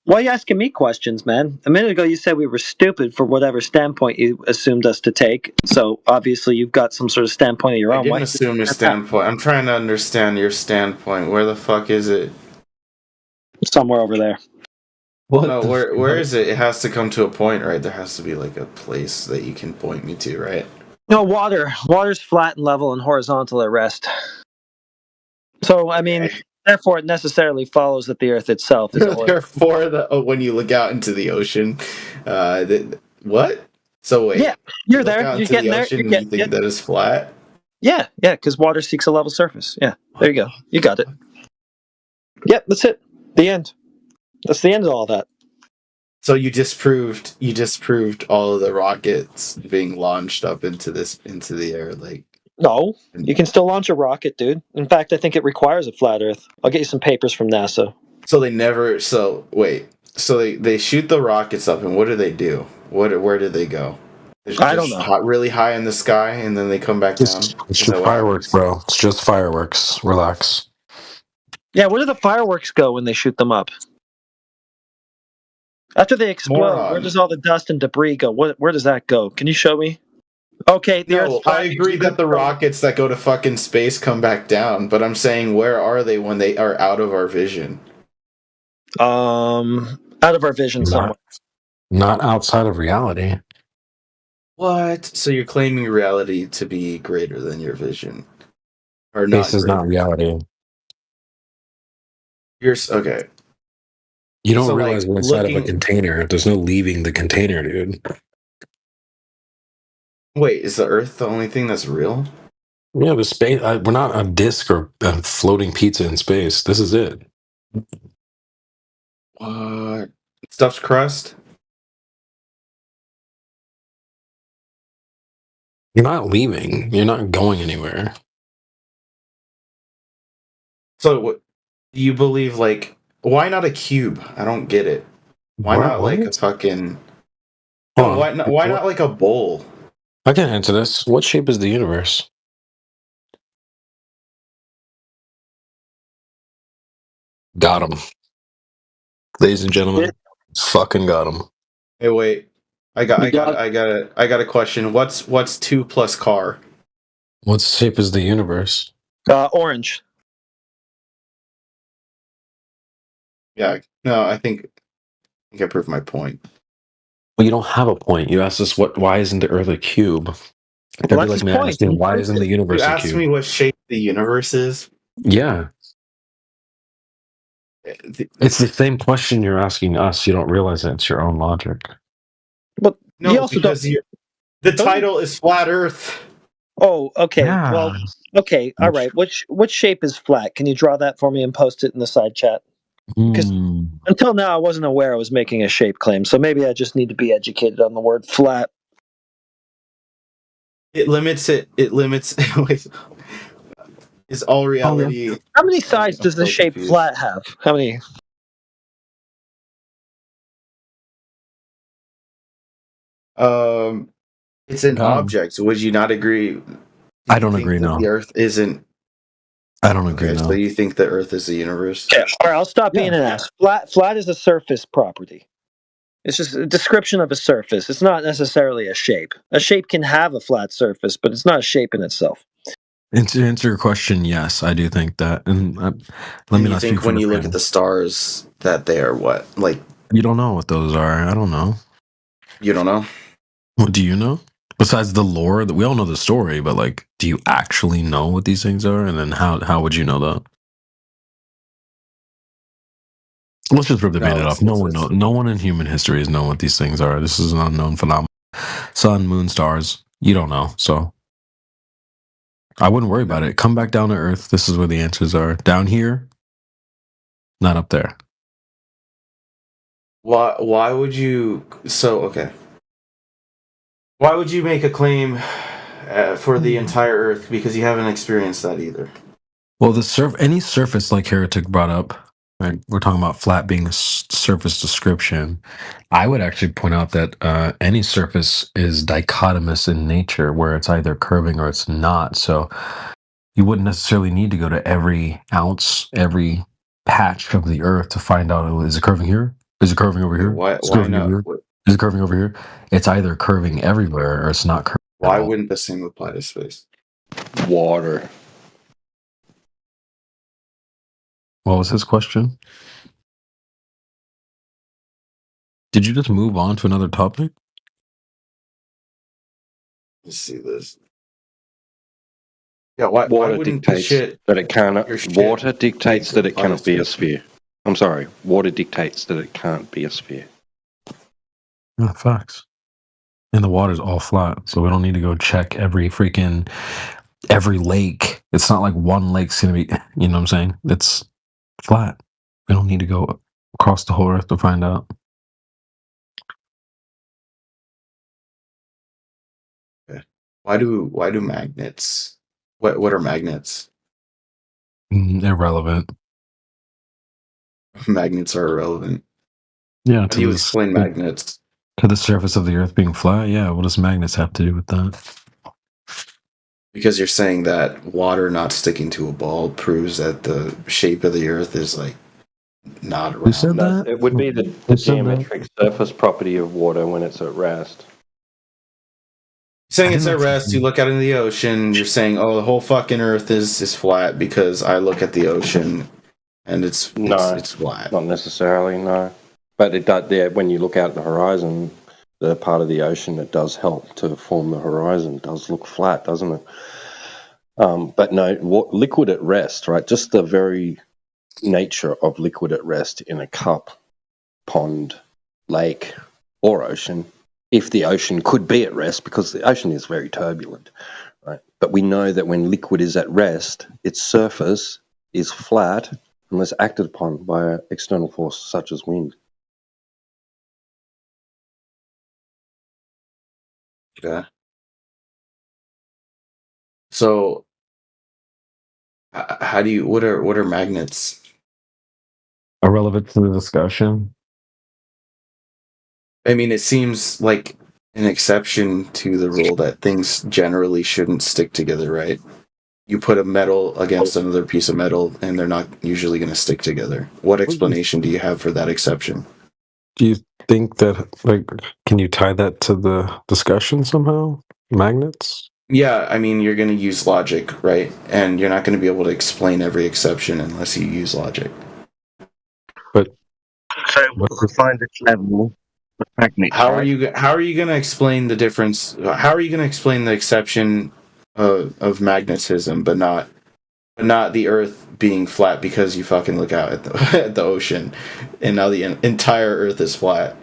E: Why are you asking me questions, man? A minute ago you said we were stupid for whatever standpoint you assumed us to take. So obviously you've got some sort of standpoint of your own.
F: I didn't assume your standpoint. I'm trying to understand your standpoint. Where the fuck is it?
E: Somewhere over there.
F: No, where is it? It has to come to a point, right? There has to be like a place that you can point me to, right?
E: No, water. Water's flat and level and horizontal at rest. So, I mean, therefore it necessarily follows that the Earth itself is
F: Therefore, when you look out into the ocean, what? So wait,
E: Yeah, you're
F: you look
E: there.
F: out
E: You're
F: into
E: getting
F: the
E: there.
F: ocean
E: You're
F: and you
E: getting.
F: think that is flat?
E: Yeah, because water seeks a level surface. Yeah, there you go. You got it. Yep, that's it. The end. That's the end of all that.
F: So you disproved all of the rockets being launched up into the air, like.
E: No, you can still launch a rocket, dude. In fact, I think it requires a flat Earth. I'll get you some papers from NASA.
F: So they never. So wait. So they shoot the rockets up, and what do they do? Where do they go?
E: I don't know.
F: Really high in the sky, and then they come back down.
P: It's just fireworks, bro. It's just fireworks. Relax.
E: Yeah, where do the fireworks go when they shoot them up? After they explode, where does all the dust and debris go? Where does that go? Can you show me? Okay, the
F: No,
E: Earth's flat.
F: I agree that the rockets that go to fucking space come back down, but I'm saying where are they when they are out of our vision?
E: Out of our vision somewhere.
P: Not outside of reality.
F: What? So you're claiming reality to be greater than your vision, or not?
P: Space is not reality.
F: Okay.
P: You don't realize we're inside of a container. There's no leaving the container, dude.
F: Wait, is the Earth the only thing that's real?
P: Yeah, the space. We're not a disc or a floating pizza in space. This is it.
F: What? Stuff's crust?
P: You're not leaving. You're not going anywhere.
F: So, what do you believe? Like, why not a cube? I don't get it. Why not like a fucking? No, why not? Why not like a bowl?
P: I can answer this. What shape is the universe? Got him, ladies and gentlemen. Fucking got him.
F: Hey, wait. I got a question. What's 2 plus car?
P: What shape is the universe?
E: Orange.
F: Yeah. No, I think I proved my point.
P: Well, you don't have a point. You asked us why isn't the Earth a cube? I'd be like, man, understand why isn't the universe
F: You
P: a
F: asked
P: cube?
F: me what shape the universe is.
P: Yeah. It's the same question you're asking us. You don't realize that it's your own logic.
E: But
F: no, because the title is Flat Earth.
E: Oh, okay.
P: Yeah.
E: Well, okay. All right. Which shape is flat? Can you draw that for me and post it in the side chat? Because until now, I wasn't aware I was making a shape claim, so maybe I just need to be educated on the word flat.
F: It limits. Is all reality?
E: How many sides does the shape flat have? How many?
F: It's an object. Would you not agree?
P: I don't agree. No,
F: the Earth isn't.
P: I don't agree. No.
F: So you think the Earth is the universe?
E: Okay. All right. I'll stop being an ass. Flat is a surface property. It's just a description of a surface. It's not necessarily a shape. A shape can have a flat surface, but it's not a shape in itself.
P: And to answer your question, yes, I do think that. And let me
F: you think when you look at the stars that they are what? Like
P: you don't know what those are. I don't know.
F: You don't know?
P: What do you know? Besides the lore, we all know the story, but like, do you actually know what these things are? And then how would you know that? Let's just rip the band-aid off. No one in human history has known what these things are. This is an unknown phenomenon. Sun, moon, stars. You don't know, so I wouldn't worry about it. Come back down to Earth. This is where the answers are. Down here, not up there.
F: Why would you? So okay. Why would you make a claim for the entire Earth? Because you haven't experienced that either.
P: Well, any surface, like Heretic brought up, right? We're talking about flat being a surface description. I would actually point out that any surface is dichotomous in nature, where it's either curving or it's not. So you wouldn't necessarily need to go to every ounce, every patch of the Earth to find out, is it curving here? Is it curving over here?
F: Why not?
P: Is it curving over here? It's either curving everywhere or it's not curving.
F: Why wouldn't the same apply to space?
Q: Water.
P: What was his question? Did you just move on to another topic?
F: Let's see this. Yeah, why wouldn't
Q: dictates that it cannot. Water dictates that it cannot be a sphere. I'm sorry. Water dictates that it can't be a sphere.
P: Oh, facts. And the water's all flat, so we don't need to go check every lake. It's not like one lake's gonna be, you know what I'm saying? It's flat. We don't need to go across the whole earth to find out.
F: Okay. Why do magnets? What are magnets?
P: Irrelevant.
F: Magnets are irrelevant.
P: Yeah,
F: How do you explain magnets?
P: To the surface of the earth being flat? Yeah, what does magnets have to do with that?
F: Because you're saying that water not sticking to a ball proves that the shape of the earth is like not round.
P: Who said that?
Q: It would be the
P: Who said that?
Q: geometric surface property of water when it's at rest.
F: Saying it's at rest, you look out into the ocean, you're saying, oh, the whole fucking earth is flat because I look at the ocean and it's flat.
Q: Not necessarily, no. But it does. Yeah, when you look out at the horizon, the part of the ocean that does help to form the horizon does look flat, doesn't it? But no, liquid at rest, right? Just the very nature of liquid at rest in a cup, pond, lake, or ocean. If the ocean could be at rest, because the ocean is very turbulent, right? But we know that when liquid is at rest, its surface is flat unless acted upon by an external force such as wind.
F: Yeah. So, how do you? What are magnets?
P: Irrelevant to the discussion.
F: I mean, it seems like an exception to the rule that things generally shouldn't stick together, right? You put a metal against another piece of metal, and they're not usually going to stick together. What explanation do you have for that exception?
P: Do you think that, like, can you tie that to the discussion somehow? Magnets?
F: Yeah, I mean, you're going to use logic, right? And you're not going to be able to explain every exception unless you use logic.
P: But
D: so we'll find this level of magnets.
F: How are you going to explain the difference? How are you going to explain the exception of magnetism, but not the Earth being flat because you fucking look out at the ocean, and now the entire Earth is flat?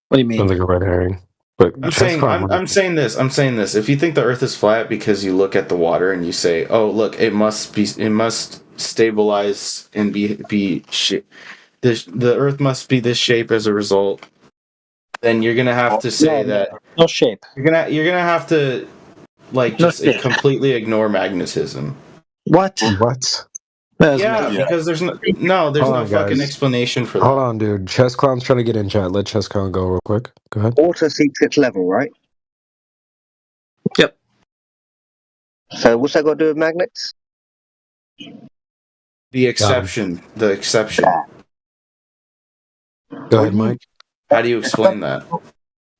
E: What do you mean?
P: Sounds like a red herring. But
F: I'm saying this. If you think the Earth is flat because you look at the water and you say, "Oh, look, it must stabilize and be the Earth must be this shape as a result," then you're gonna have to say that
E: no shape.
F: You're gonna have to completely ignore magnetism.
E: What?
P: What?
F: Yeah, because there's no fucking
P: guys.
F: explanation for that.
P: Hold on, dude. Chess Clown's trying to get in chat. Let Chess Clown go real quick. Go ahead.
D: Water seeks its level, right?
E: Yep.
D: So what's that got to do with magnets?
F: The exception. The exception.
P: Go ahead, Mike.
F: How do you explain that?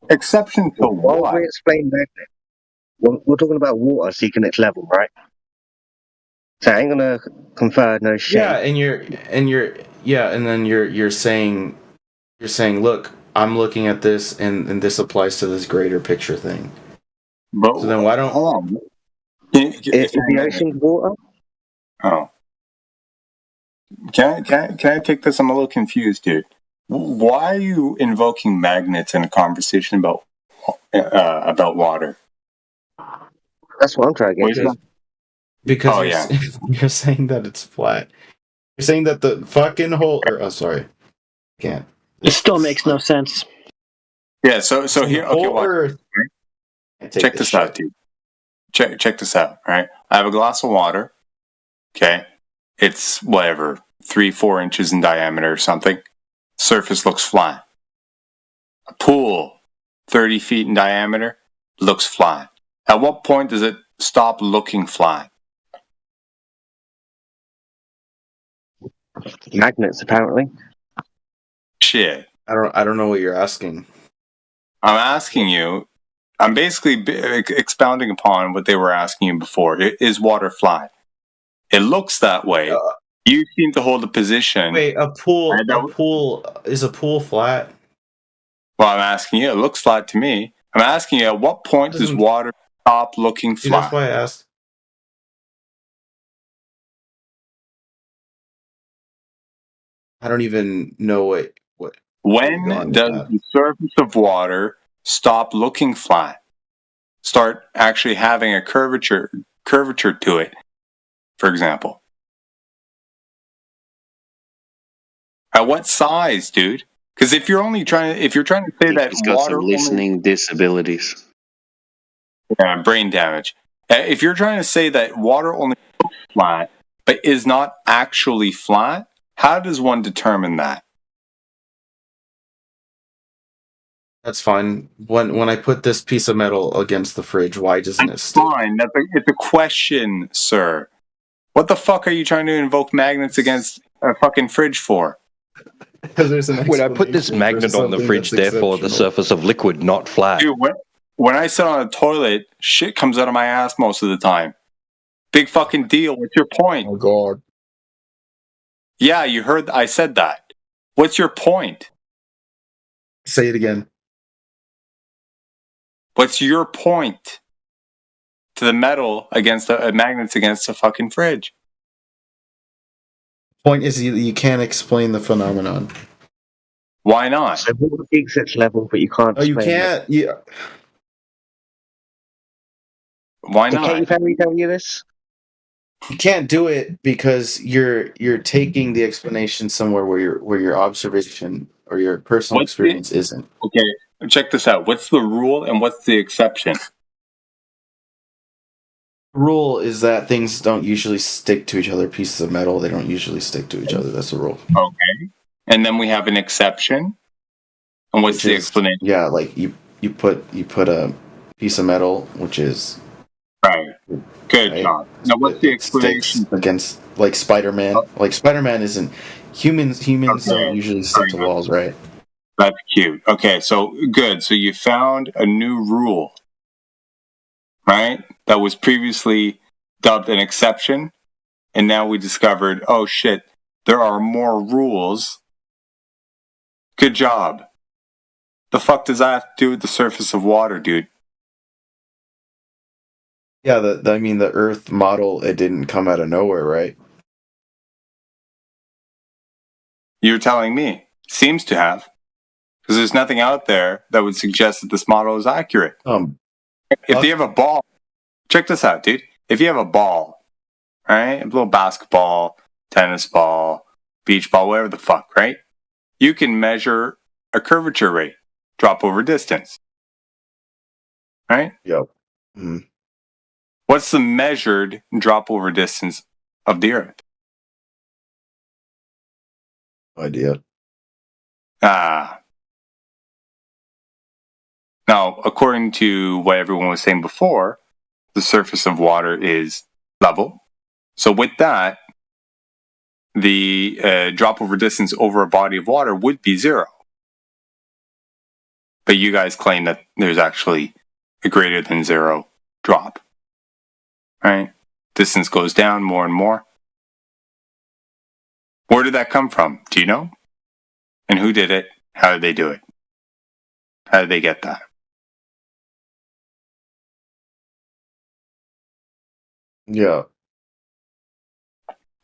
R: Exception to
D: Why
R: what?
D: would we explain magnet? We're talking about water seeking its level, right? So I ain't gonna confer no shape.
F: Yeah, and then you're saying, look, I'm looking at this, and this applies to this greater picture thing.
R: But
F: so then why don't?
R: Hold on.
D: Is the ocean water?
R: Oh. Can I take this? I'm a little confused, dude. Why are you invoking magnets in a conversation about water?
D: That's what I'm trying to get to.
F: Because you're saying that it's flat. You're saying that the fucking whole. Sorry, can't.
E: It still makes no sense.
R: Yeah. So here. Okay. Check this out, dude. Check this out. Right. I have a glass of water. Okay. It's whatever 3-4 inches in diameter or something. Surface looks flat. A pool, 30 feet in diameter, looks flat. At what point does it stop looking flat?
D: Magnets, apparently.
R: Shit.
F: I don't know what you're asking.
R: I'm asking you. I'm basically expounding upon what they were asking you before. Is water flat? It looks that way. You seem to hold a position.
F: Wait, is a pool flat?
R: Well, I'm asking you. It looks flat to me. I'm asking you. At what point does water stop looking flat?
F: That's why I asked. I don't even know what
R: When does the surface of water stop looking flat? Start actually having a curvature to it, for example. At what size, dude? Because if you're trying to say that
V: He's got
R: water
V: some listening disabilities.
R: yeah, brain damage. If you're trying to say that water only looks flat but is not actually flat, how does one determine that?
F: That's fine. When I put this piece of metal against the fridge, why doesn't it stick?
R: Fine. It's a question, sir. What the fuck are you trying to invoke magnets against a fucking fridge for?
F: Because there's an
Q: When I put this magnet on the fridge, therefore the surface of liquid, not flat.
R: Dude, when I sit on a toilet, shit comes out of my ass most of the time. Big fucking deal. What's your point?
F: Oh, God.
R: Yeah, you heard I said that. What's your point?
F: Say it again.
R: What's your point to the metal against magnets against a fucking fridge?
F: Point is you can't explain the phenomenon.
R: Why not?
D: So what gives its level, but you can't.
F: Oh, you
D: explain
F: can't.
D: it.
R: Why
D: Did
R: not?
D: Katy Perry tell you this?
F: You can't do it because you're taking the explanation somewhere where your observation or your personal experience isn't.
R: Okay, check this out. What's the rule and what's the exception?
F: Rule is that things don't usually stick to each other. Pieces of metal, they don't usually stick to each other. That's the rule.
R: Okay. And then we have an exception. And what's the explanation?
F: Yeah, like you put a piece of metal, which is
R: right. Good job. Now what's the explanation
F: against like Spider-Man? Like Spider-Man isn't humans don't usually stick to walls, right?
R: That's cute. Okay, so good. So you found a new rule, right? That was previously dubbed an exception, and now we discovered, oh shit, there are more rules. Good job. The fuck does that have to do with the surface of water, dude?
F: Yeah, the Earth model, it didn't come out of nowhere, right?
R: You're telling me. Seems to have. Because there's nothing out there that would suggest that this model is accurate. If you have a ball, check this out, dude. If you have a ball, right? A little basketball, tennis ball, beach ball, whatever the fuck, right? You can measure a curvature rate, drop over distance. Right?
F: Yep. Mm-hmm.
R: What's the measured drop over distance of the Earth?
F: Idea.
R: Now, according to what everyone was saying before, the surface of water is level. So with that, the drop over distance over a body of water would be 0. But you guys claim that there's actually a greater than 0 drop. Right? Distance goes down more and more. Where did that come from? Do you know? And who did it? How did they do it? How did they get that?
F: Yeah.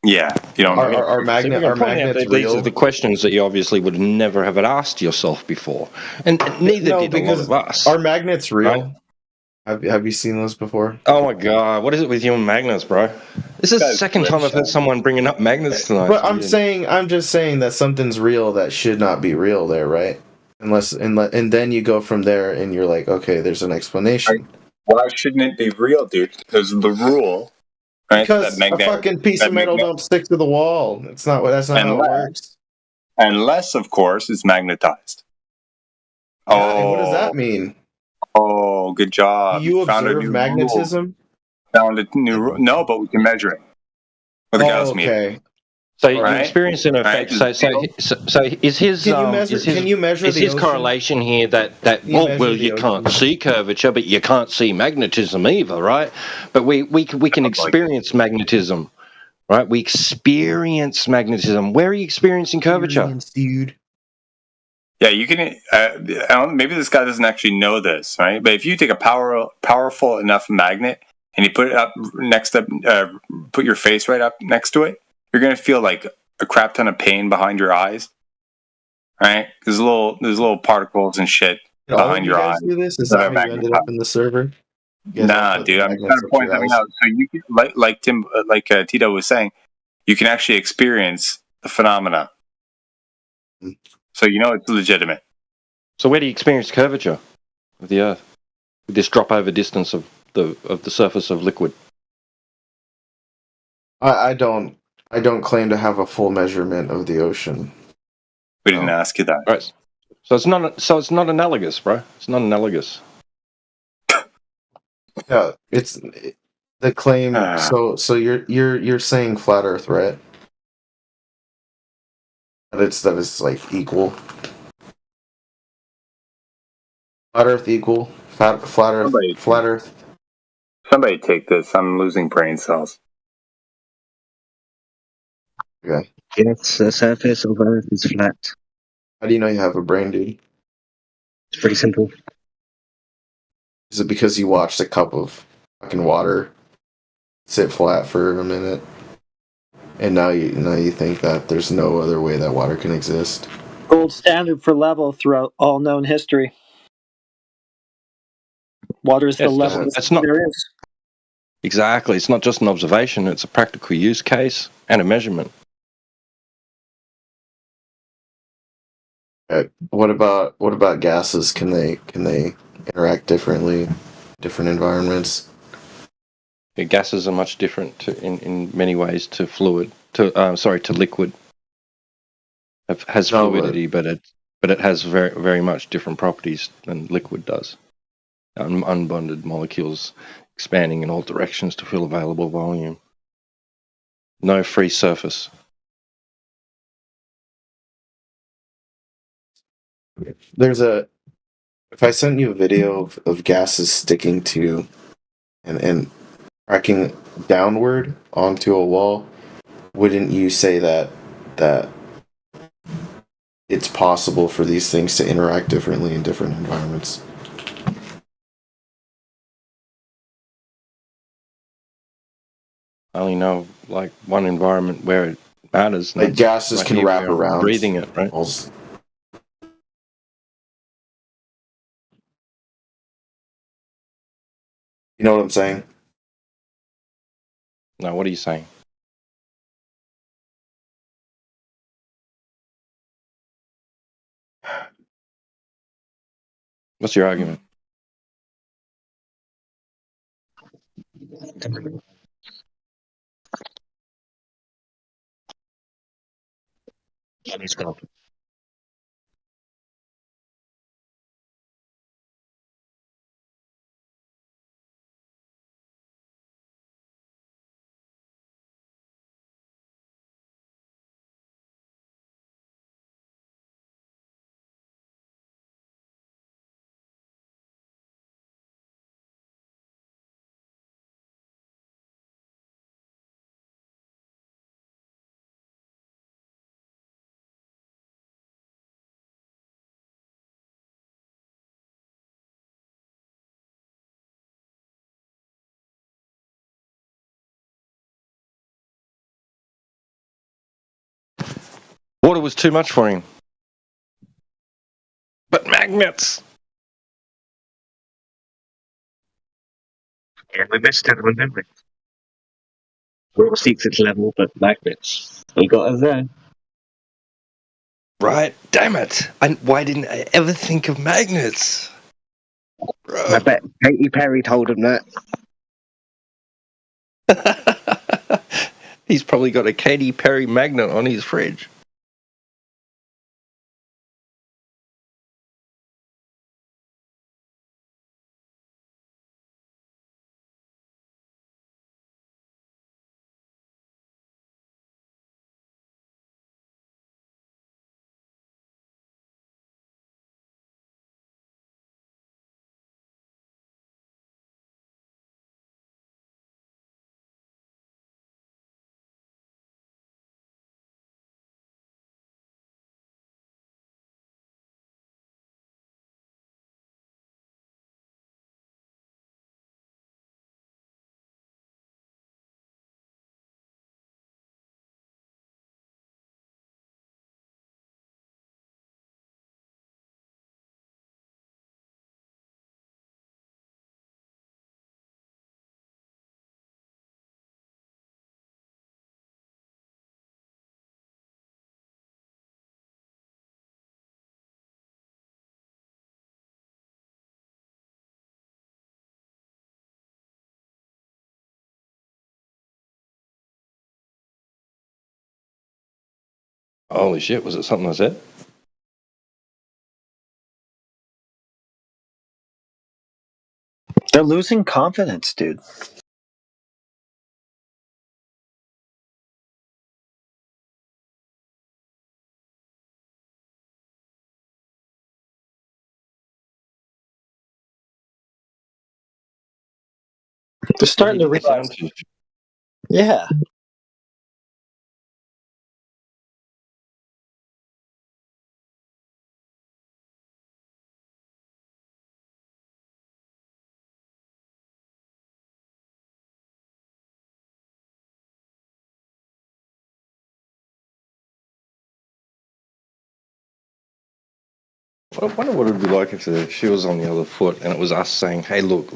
R: Yeah. You don't know.
Q: Are magnets real? These are the questions that you obviously would never have asked yourself before. And neither did a lot of us.
F: Are magnets real?
Q: Right?
F: Have you seen those before?
Q: Oh my god, what is it with you and magnets, bro? This is the second time I've heard someone bringing up magnets tonight.
F: But I'm just saying that something's real that should not be real there, right? And then you go from there and you're like, okay, there's an explanation.
R: Why shouldn't it be real, dude? Because the rule, right?
F: Because a fucking piece of metal don't stick to the wall. That's not how it works.
R: Unless, of course, it's magnetized.
F: Oh, what does that mean?
R: Oh, good job.
F: You observe magnetism?
R: Found a new rule. No, but we can measure it with a Gauss meter.
F: Okay.
Q: So you're experiencing an effect. So is his
F: can you measure the ocean?
Q: Correlation here that you can't see curvature, but you can't see magnetism either, right? But we can experience magnetism, right? We experience magnetism. Where are you experiencing curvature,
F: dude?
R: Yeah, you can. Maybe this guy doesn't actually know this, right? But if you take a powerful enough magnet and you put it up put your face right up next to it, you're gonna feel like a crap ton of pain behind your eyes, right? There's little particles and shit
F: Did all
R: behind
F: of you
R: your
F: guys
R: eyes
F: do this? Is
R: that
F: that
R: are
F: how you ended up
R: magnetized.
F: in the server? You guys all
R: Nah,
F: put the
R: dude, I'm trying
F: magnets
R: to
F: up to
R: point
F: your
R: something
F: eyes?
R: out. So you can, Tito was saying, you can actually experience the phenomena. So you know it's legitimate.
Q: So where do you experience curvature of the Earth? With this drop over distance of the surface of liquid.
F: I don't claim to have a full measurement of the ocean.
R: We didn't ask you that.
Q: Right. So it's not analogous, bro. It's not analogous.
F: Yeah, it's the claim. So you're saying flat Earth, right? That it's like equal. Flat Earth equal. Flat Earth. Flat Earth.
R: Somebody take this. I'm losing brain cells.
F: Okay.
D: Yes, the surface of Earth is flat.
F: How do you know you have a brain, dude?
D: It's pretty simple.
F: Is it because you watched a cup of fucking water sit flat for a minute, and now you think that there's no other way that water can exist?
E: Gold standard for level throughout all known history. Water is the level
Q: It's not
E: there is.
Q: exactly. It's not just an observation. It's a practical use case and a measurement.
F: What about gases? Can they interact differently, different environments?
Q: Yeah, gases are much different in many ways to fluid. To liquid. Has fluidity, but it has very very much different properties than liquid does. Unbonded molecules expanding in all directions to fill available volume. No free surface.
F: If I sent you a video of gases sticking to and cracking downward onto a wall, wouldn't you say that it's possible for these things to interact differently in different environments?
Q: I only know like one environment where it matters.
F: Like gases can
Q: here
F: wrap
Q: where we're
F: around
Q: breathing it, right?
F: walls. You know what I'm saying?
Q: No, what are you saying? What's your argument? Water was too much for him. But magnets.
D: Yeah, we missed that one, didn't we? Water seeks its level, but magnets. We got us there.
Q: Right? Damn it. And why didn't I ever think of magnets?
D: I bet Katy Perry told him that.
Q: He's probably got a Katy Perry magnet on his fridge. Holy shit! Was it something I said?
E: They're losing confidence, dude. They're starting to realize. Yeah.
Q: I wonder what it would be like if she was on the other foot and it was us saying, "Hey, look,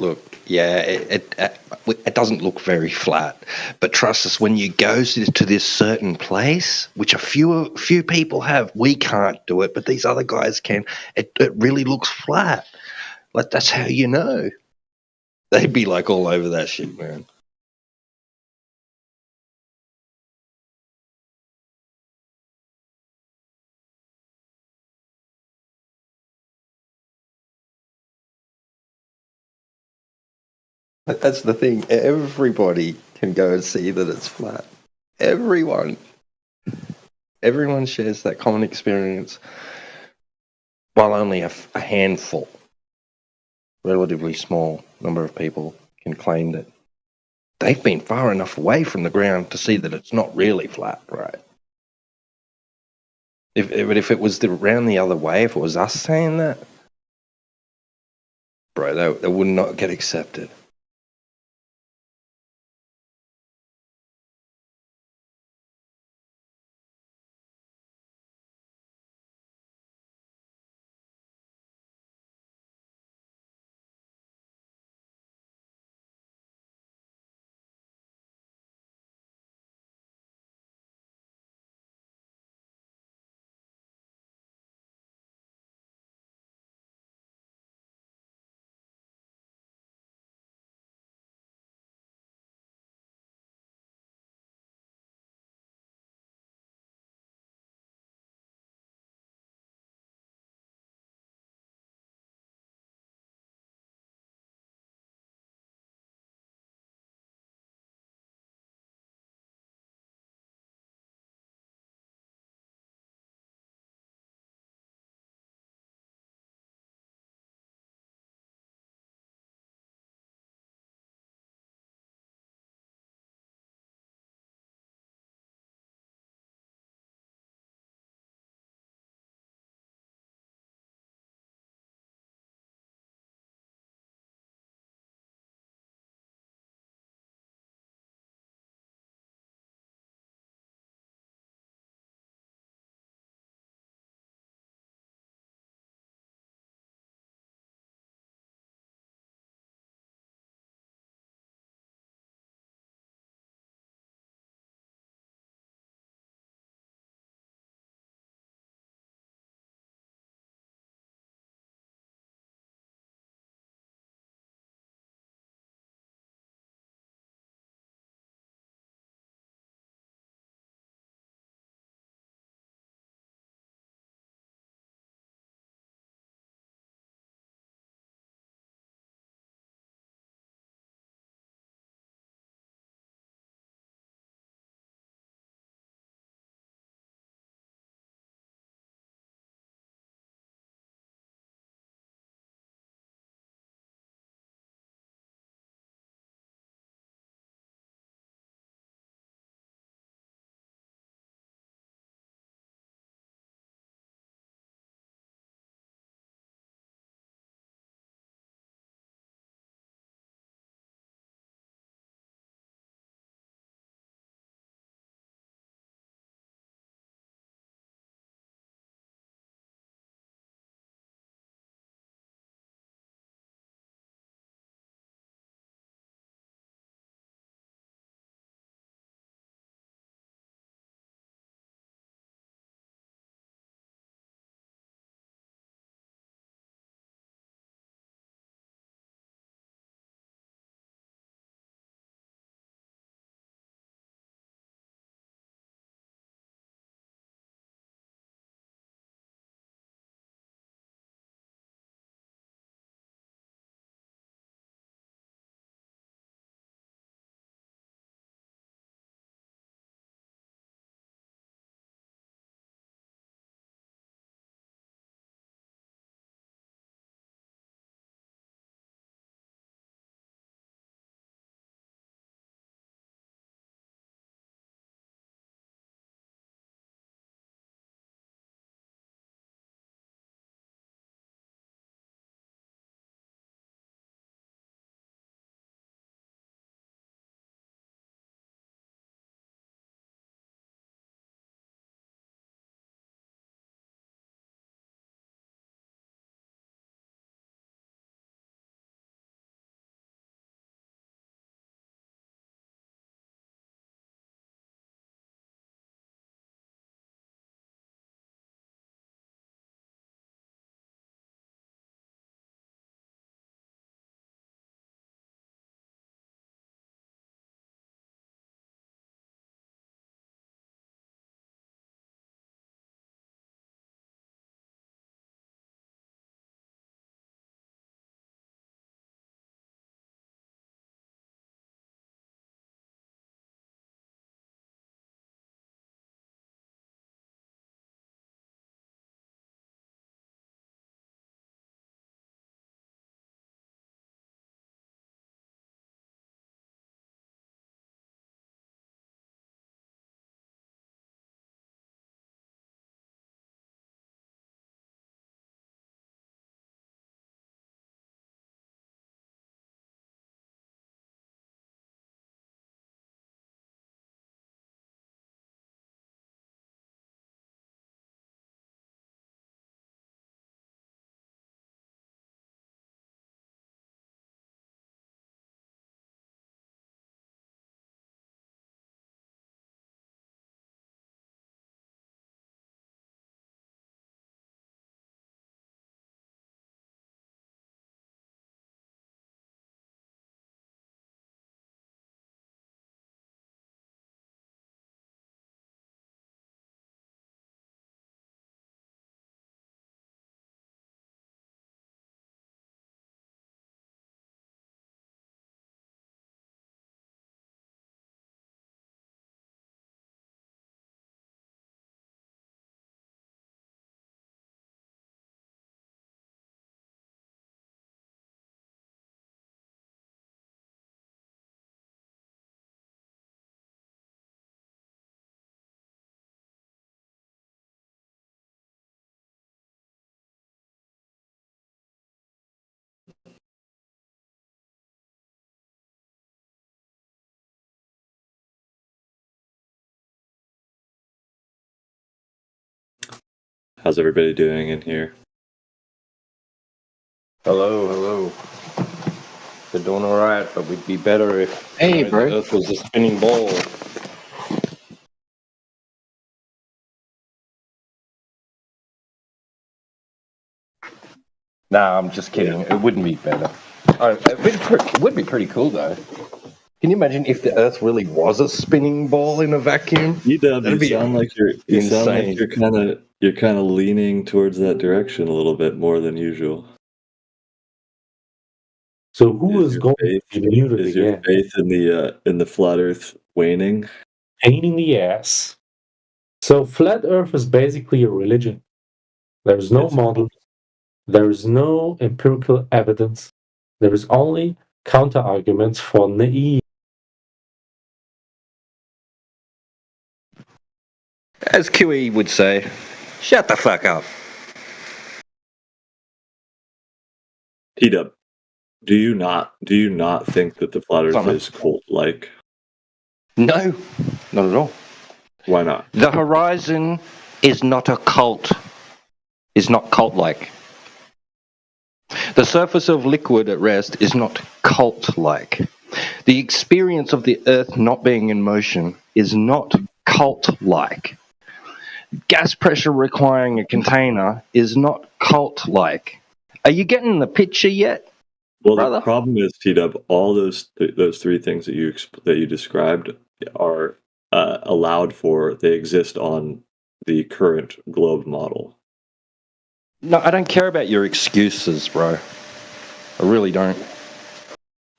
Q: yeah, it doesn't look very flat, but trust us, when you go to this certain place, which a few people have, we can't do it, but these other guys can. It really looks flat. Like that's how you know." They'd be like all over that shit, man. That's the thing. Everybody can go and see that it's flat. Everyone shares that common experience, while only a handful, relatively small number of people can claim that they've been far enough away from the ground to see that it's not really flat, right? If it was around the other way, if it was us saying that, bro, they would not get accepted.
A: How's everybody doing in here?
Q: Hello. They're doing all right, but we'd be better if
V: Hey, bro.
Q: the Earth was a spinning ball. Nah, I'm just kidding. It wouldn't be better. It would be pretty cool, though. Can you imagine if the Earth really was a spinning ball in a vacuum?
A: You
Q: That'd
A: sound like you're kind of leaning towards that direction a little bit more than usual.
O: So who is going to be muted
A: Is your
O: again?
A: faith in the flat Earth waning?
O: Pain in the ass. So flat Earth is basically a religion. There's no model. There is no empirical evidence. There is only counter arguments for naive.
Q: As QE would say, shut the fuck up.
A: T-Dub, do you not think that the flat Earth is cult-like?
Q: No, not at all.
A: Why not?
Q: The horizon is not a cult. Is not cult-like. The surface of liquid at rest is not cult-like. The experience of the Earth not being in motion is not cult-like. Gas pressure requiring a container is not cult-like. Are you getting the picture yet?
A: Well, the problem is, T-Dub, all those three things that you described are allowed for. They exist on the current globe model.
Q: No, I don't care about your excuses, bro. I really don't.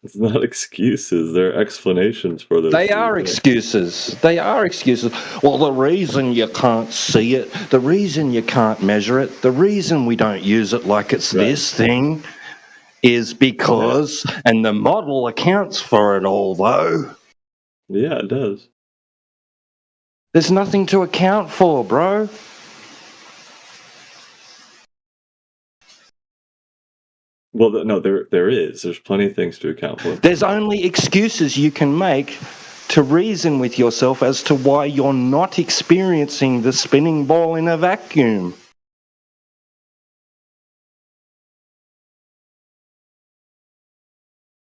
A: It's not excuses. They're explanations for those.
Q: They are excuses. They are excuses. Well, the reason you can't see it, the reason you can't measure it, the reason we don't use it like it's this thing is because, and the model accounts for it all, though.
A: Yeah, it does.
Q: There's nothing to account for, bro.
A: Well, no, there is. There's plenty of things to account for.
Q: There's only excuses you can make to reason with yourself as to why you're not experiencing the spinning ball in a vacuum.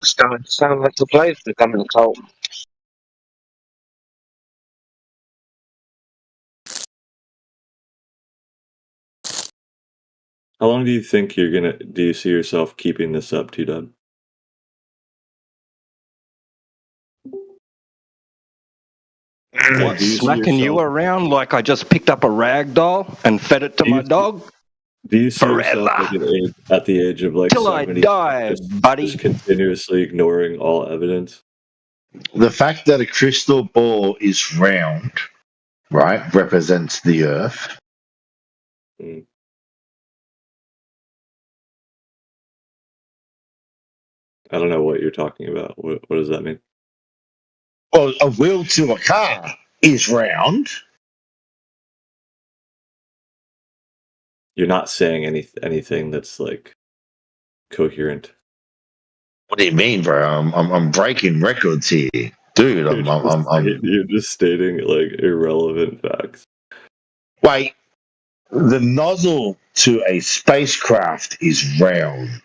D: It's starting to sound like the place becoming a cult.
A: How long do you think do you see yourself keeping this up, T-Dub?
Q: What, smacking you around like I just picked up a rag doll and fed it to my dog?
A: Do you see
Q: Forever.
A: yourself at the age of like
Q: Till I
A: 70,
Q: die, buddy.
A: just continuously ignoring all evidence?
T: The fact that a crystal ball is round, right, represents the Earth.
A: Mm. I don't know what you're talking about. What does that mean?
T: Well, a wheel to a car is round.
A: You're not saying anything that's like coherent.
T: What do you mean, bro? I'm breaking records here, dude.
A: You're just stating like irrelevant facts.
T: Wait, the nozzle to a spacecraft is round.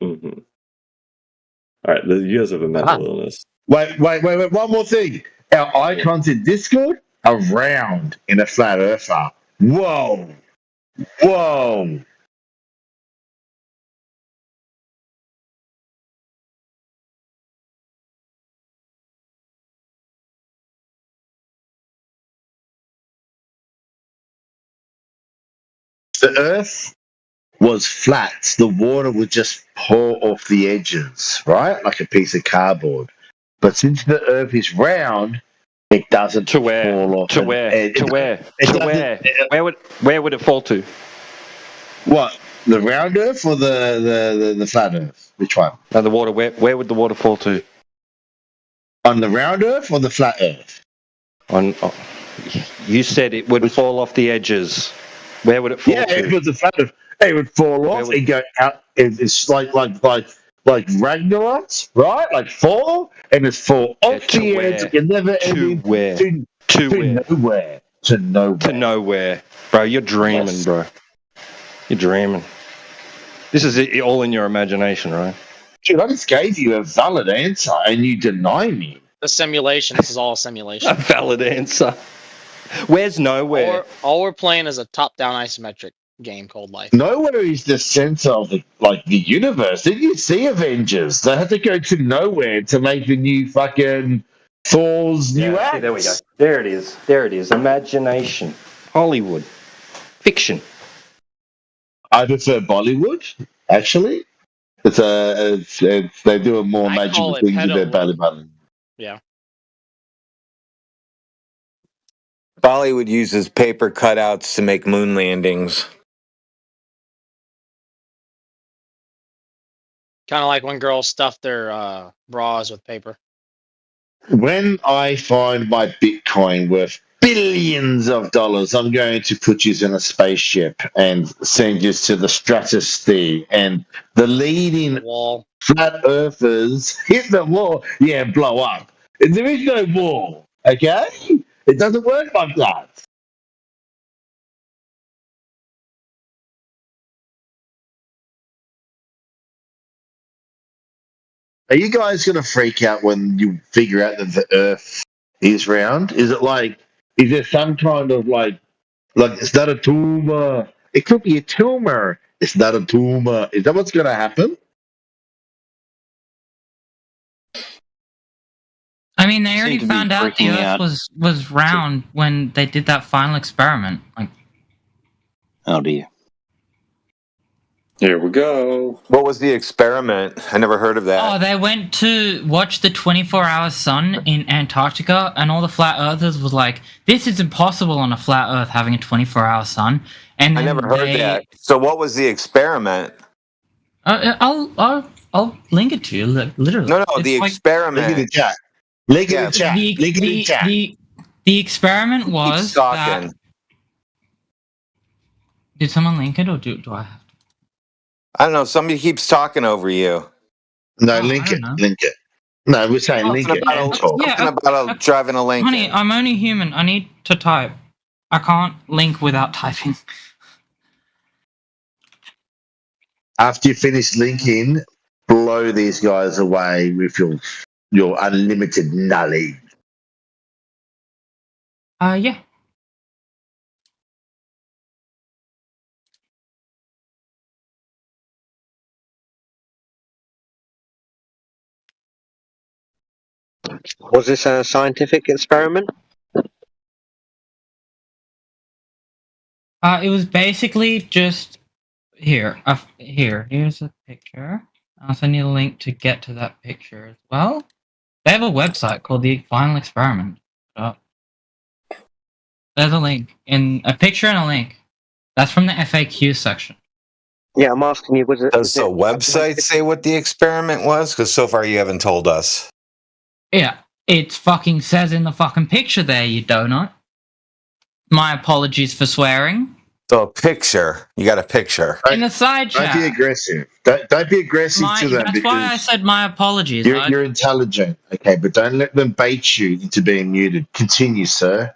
A: Mm-hmm. All right, you guys have a mental illness.
T: Wait. One more thing. Our icons in Discord are round in a flat earther. Whoa. The Earth was flat. The water would just pour off the edges, right? Like a piece of cardboard. But since the Earth is round, it doesn't fall off.
Q: To where? Where would it fall to?
T: What? The round Earth or the flat Earth? Which one?
Q: No, the water. Where would the water fall to?
T: On the round Earth or the flat Earth?
Q: You said it would fall off the edges. Where would it fall to?
T: Yeah, if it was a flat Earth, it would fall off and go out. It's like Ragnarok, right? Like fall and it's fall off the edge and never ending to nowhere. To nowhere.
Q: To nowhere, bro. You're dreaming, bro. You're dreaming. This is it, all in your imagination, right?
T: Dude, I just gave you a valid answer and you deny me.
C: The simulation. This is all a simulation.
Q: A valid answer. Where's nowhere?
C: All we're playing is a top-down isometric game called life.
T: Nowhere is the center of the universe. Did you see Avengers? They had to go to nowhere to make the new fucking Thor's new act.
Q: There we go. There it is. There it is. Imagination. Hollywood. Fiction.
T: I prefer Bollywood, actually. It's they do a more magical things with their belly button.
C: Yeah.
H: Bollywood uses paper cutouts to make moon landings.
C: Kind of like when girls stuff their bras with paper.
T: When I find my Bitcoin worth billions of dollars, I'm going to put you in a spaceship and send you to the stratosphere. And the leading flat earthers hit the wall. Yeah, blow up. There is no wall, okay? It doesn't work like that. Are you guys going to freak out when you figure out that the Earth is round? Is there some kind of like it's not a tumor? It could be a tumor. It's not a tumor. Is that what's going to happen?
U: I mean, they already found out the Earth was round when they did that final experiment. Like,
Q: oh dear.
R: Here we go.
H: What was the experiment? I never heard of that.
U: oh, they went to watch the 24-hour sun in Antarctica, and all the flat earthers was like, "This is impossible on a flat Earth having a 24-hour sun." And
H: I
U: then
H: never heard that. So what was the experiment?
U: I'll link it to you. Literally.
H: No,
U: It's
H: the
U: like-
H: experiment.
T: Link in the chat. Link in the chat.
U: The,
T: Link in the
U: the,
T: chat.
U: the experiment was
H: Keep talking.
U: that. Did someone link it, or do I have?
H: I don't know. Somebody keeps talking over you.
T: No, link it. Link it. No, we're saying link it and talk.
U: Yeah,
H: about driving a link.
U: Honey, I'm only human. I need to type. I can't link without typing.
T: After you finish linking, blow these guys away with your unlimited knowledge.
U: Yeah.
D: Was this a scientific experiment?
U: It was basically just here. Here's a picture. I'll send you a link to get to that picture as well. They have a website called The Final Experiment. There's a link in a picture and a link. That's from the FAQ section.
D: Yeah, I'm asking you.
H: Does the website say what the experiment was? Because so far you haven't told us.
U: Yeah, it fucking says in the fucking picture there, you donut. My apologies for swearing.
H: So a picture. You got a picture.
U: In the side chat.
T: Don't be aggressive. Don't be aggressive to them.
U: That's why I said my apologies.
T: You're intelligent, okay, but don't let them bait you into being muted. Continue, sir.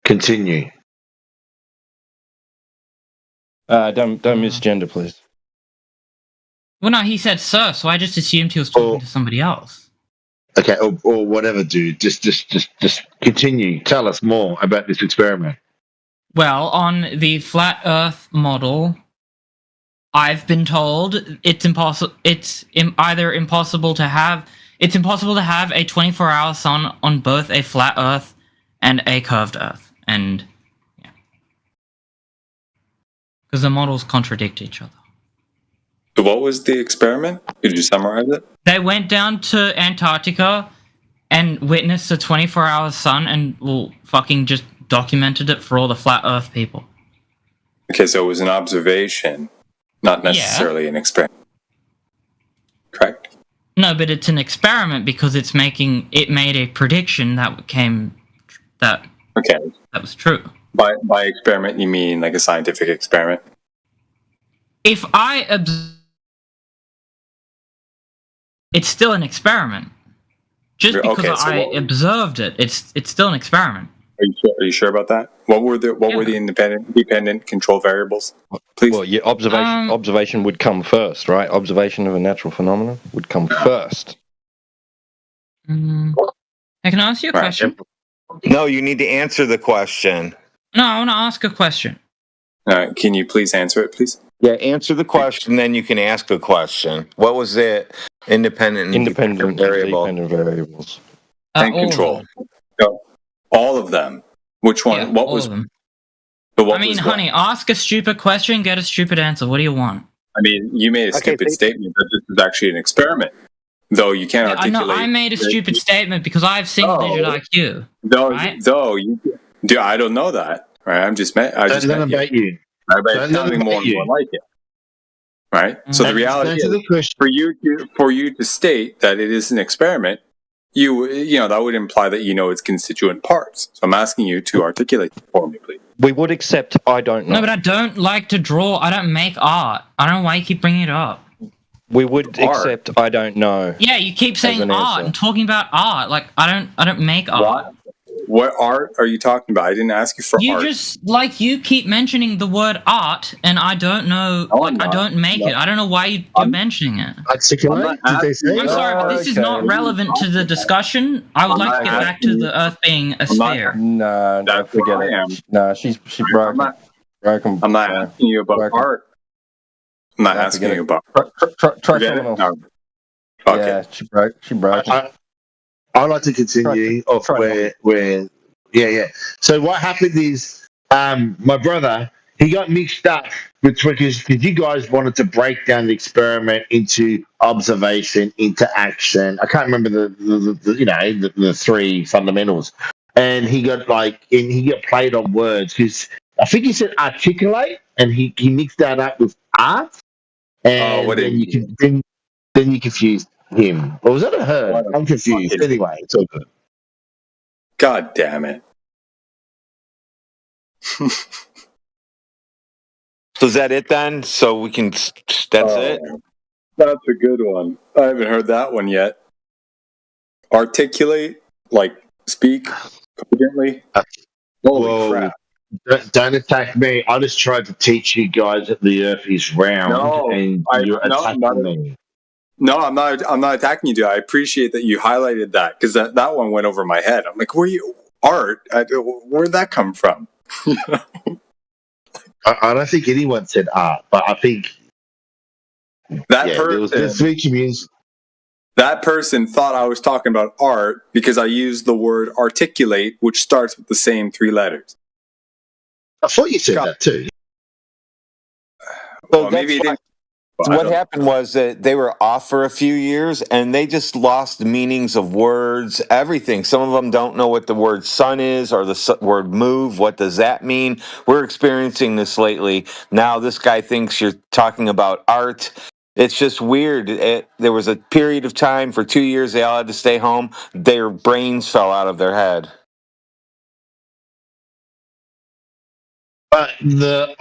T: Continue.
Q: Don't misgender, please.
U: Well, no, he said sir, so I just assumed he was talking to somebody else.
T: Okay, or whatever, dude. Just continue. Tell us more about this experiment.
U: Well, on the flat Earth model, I've been told it's impossible. It's either impossible to have. It's impossible to have a 24-hour sun on both a flat Earth and a curved Earth, and yeah, because the models contradict each other.
R: So what was the experiment? Could you summarize it?
U: They went down to Antarctica and witnessed a 24-hour sun, and fucking just documented it for all the flat Earth people.
R: Okay, so it was an observation, not necessarily an experiment. Correct?
U: No, but it's an experiment because it made a prediction that
R: Okay.
U: That was true.
R: By experiment, you mean like a scientific experiment?
U: If it's still an experiment. Just because I observed it, it's still an experiment.
R: Are you sure about that? What were the independent control variables? Please.
Q: Well, your observation would come first, right? Observation of a natural phenomenon would come first.
U: Can I ask you a question?
H: No, you need to answer the question.
U: No, I want to ask a question.
R: Can you please answer it, please?
H: Yeah, answer the question, then you can ask a question. What was it? Independent variable.
Q: Dependent variables.
R: And control. No, all of them. Which one?
U: Yeah,
R: what
U: all
R: was?
U: of them.
R: But what
U: I mean,
R: was
U: honey, ask a stupid question, get a stupid answer. What do you want?
R: I mean, you made a stupid statement that this is actually an experiment, though you can't articulate.
U: I made a stupid statement because I have single-digit IQ.
R: Though you, dude, I don't know that. Right? I just met you. I bet something more and more like it. Right. So the reality is, for you to state that it is an experiment, you know that would imply that you know its constituent parts. So I'm asking you to articulate it for me, please.
Q: We would accept I don't know.
U: No, but I don't like to draw. I don't make art. I don't know why you keep bringing it up.
Q: We would accept I don't know.
U: Yeah, you keep saying art and talking about art. Like I don't make art.
R: What art are you talking about? I didn't ask you for art.
U: You keep mentioning the word art, and I don't know. I don't make it. I don't know why you're mentioning it.
T: Articulate? Did they say?
U: I'm sorry, but this is not relevant to the discussion. I would like to get back to the Earth being a sphere.
Q: No, don't forget it. No, she's broken.
R: I'm not asking you about art. I'm not asking you about art.
Q: Try someone else.
R: Okay.
Q: Yeah, she broke.
T: I'd like to continue off where So what happened is my brother, he got mixed up because you guys wanted to break down the experiment into observation, into action. I can't remember the three fundamentals. And he got played on words because I think he said articulate and he mixed that up with art. And then you confused him. Or was that a her? I'm confused. Anyway, it's all good.
R: God damn it.
H: So is that it then? So we can. That's it?
R: That's a good one. I haven't heard that one yet. Articulate, like speak confidently. Holy crap.
T: Don't attack me. I just tried to teach you guys that the Earth is round, and you're attacking me.
R: No, I'm not attacking you, dude. I appreciate that you highlighted that because that one went over my head. I'm like, where'd that come from?
T: I don't think anyone said art, but I think there's three communities.
R: That person thought I was talking about art because I used the word articulate, which starts with the same three letters.
T: I thought you said that too.
H: Well, maybe it didn't. So what happened was that they were off for a few years and they just lost the meanings of words, everything. Some of them don't know what the word sun is or the word move. What does that mean? We're experiencing this lately. Now this guy thinks you're talking about art. It's just weird. There was a period of time for 2 years they all had to stay home. Their brains fell out of their head.
T: But the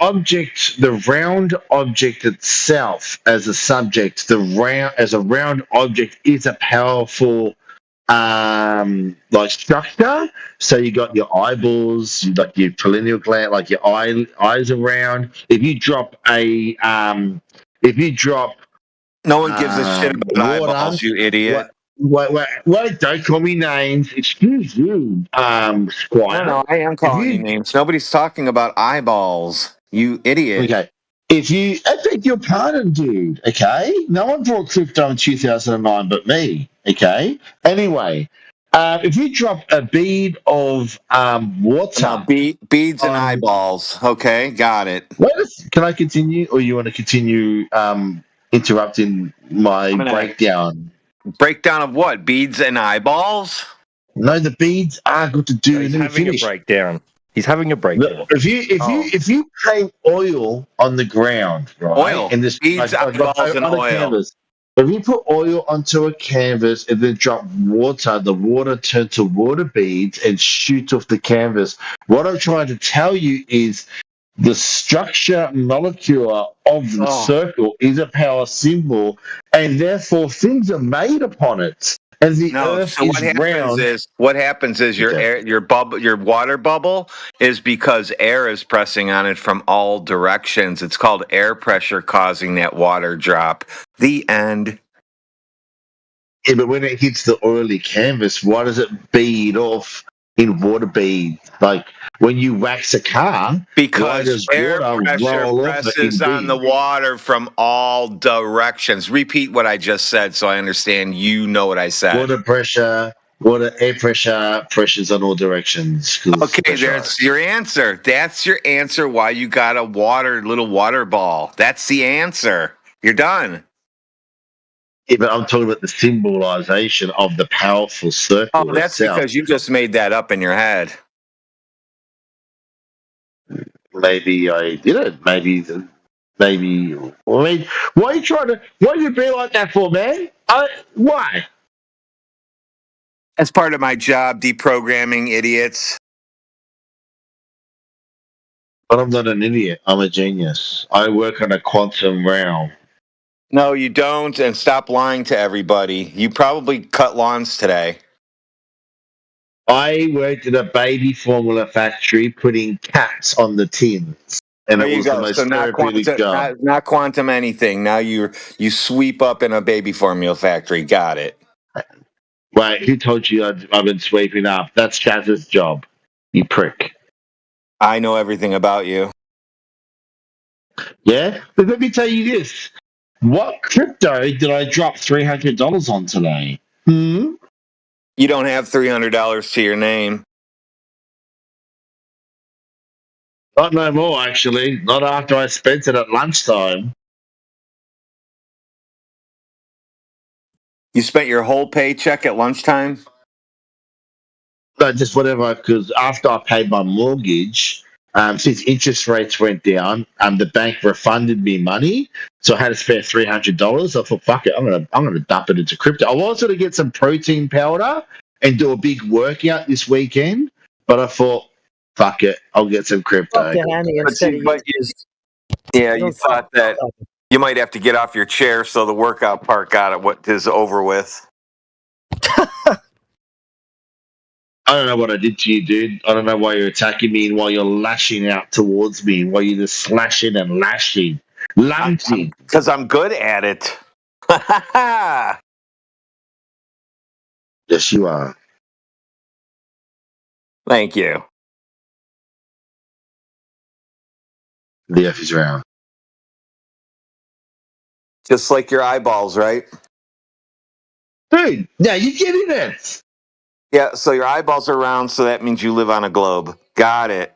T: round object itself as a subject, as a round object is a powerful structure. So you got your eyeballs, like your pineal gland, like your eyes around. If you drop
H: no one gives a shit about
T: water,
H: eyeballs, you idiot.
T: Wait, don't call me names. Excuse you, Squire.
H: No, I am calling you names. Nobody's talking about eyeballs, you idiot.
T: Okay. I beg your pardon, dude. Okay. No one brought crypto in 2009 but me. Okay. Anyway, if you drop a bead of water,
H: no, beads and eyeballs. Okay, got it.
T: Can I continue, or you want to continue interrupting my breakdown?
H: Breakdown of what? Beads and eyeballs?
T: No, the beads are good to do.
Q: He's having a breakdown. He's having a breakdown.
T: If you paint oil on the ground, right?
H: Oil.
T: And this
H: beads, eyeballs, and oil.
T: Canvas, if you put oil onto a canvas and then drop water, the water turns to water beads and shoots off the canvas. What I'm trying to tell you is the structure molecule of the circle is a power symbol, and therefore things are made upon it. As the
H: No,
T: Earth
H: so
T: is
H: what happens is your
T: Okay.
H: air, your water bubble is because air is pressing on it from all directions. It's called air pressure causing that water drop. The end.
T: Yeah, but when it hits the oily canvas, why does it bead off in water beads? Like when you wax a car, why
H: Because
T: does
H: air
T: water
H: pressure
T: roll off it in
H: presses on the
T: beads?
H: water from all directions. Repeat what I just said so I understand you know what I said.
T: Air pressure, pressures on all directions. 'Cause it's
H: Okay, there's
T: pressurized.
H: your answer. That's your answer why you got a little water ball. That's the answer. You're done.
T: Yeah, but I'm talking about the symbolization of the powerful circle
H: Oh, that's
T: itself.
H: because you just made that up in your head.
T: Maybe I didn't. Maybe. I mean, why are you trying to? Why you be like that for, man? Why?
H: That's part of my job, deprogramming idiots.
T: But I'm not an idiot. I'm a genius. I work on a quantum realm.
H: No, you don't, and stop lying to everybody. You probably cut lawns today.
T: I worked at a baby formula factory putting caps on the tins, and
H: There
T: it
H: you
T: was the
H: go. So
T: most therapeutic job.
H: not quantum anything. Now you sweep up in a baby formula factory. Got it.
T: Wait, who told you I've been sweeping up? That's Chaz's job. You prick.
H: I know everything about you.
T: Yeah, but let me tell you this: what crypto did I drop $300 on today? Hmm.
H: You don't have $300 to your name.
T: Not no more, actually. Not after I spent it at lunchtime.
H: You spent your whole paycheck at lunchtime?
T: No, just whatever, because after I paid my mortgage, since interest rates went down, the bank refunded me money, so I had to spare $300. I thought, fuck it, I'm gonna dump it into crypto. I was gonna get some protein powder and do a big workout this weekend, but I thought, fuck it, I'll get some crypto.
E: Fucking Annie, instead of
H: You thought that you might have to get off your chair so the workout part got it. What is over with?
T: I don't know what I did to you, dude. I don't know why you're attacking me and why you're lashing out towards me, why you're just slashing and lashing. Lunging.
H: Because I'm good at it.
T: Yes, you are.
H: Thank you.
T: The F is round.
H: Just like your eyeballs, right?
T: Dude, now you're getting it.
H: Yeah, so your eyeballs are round, so that means you live on a globe. Got it.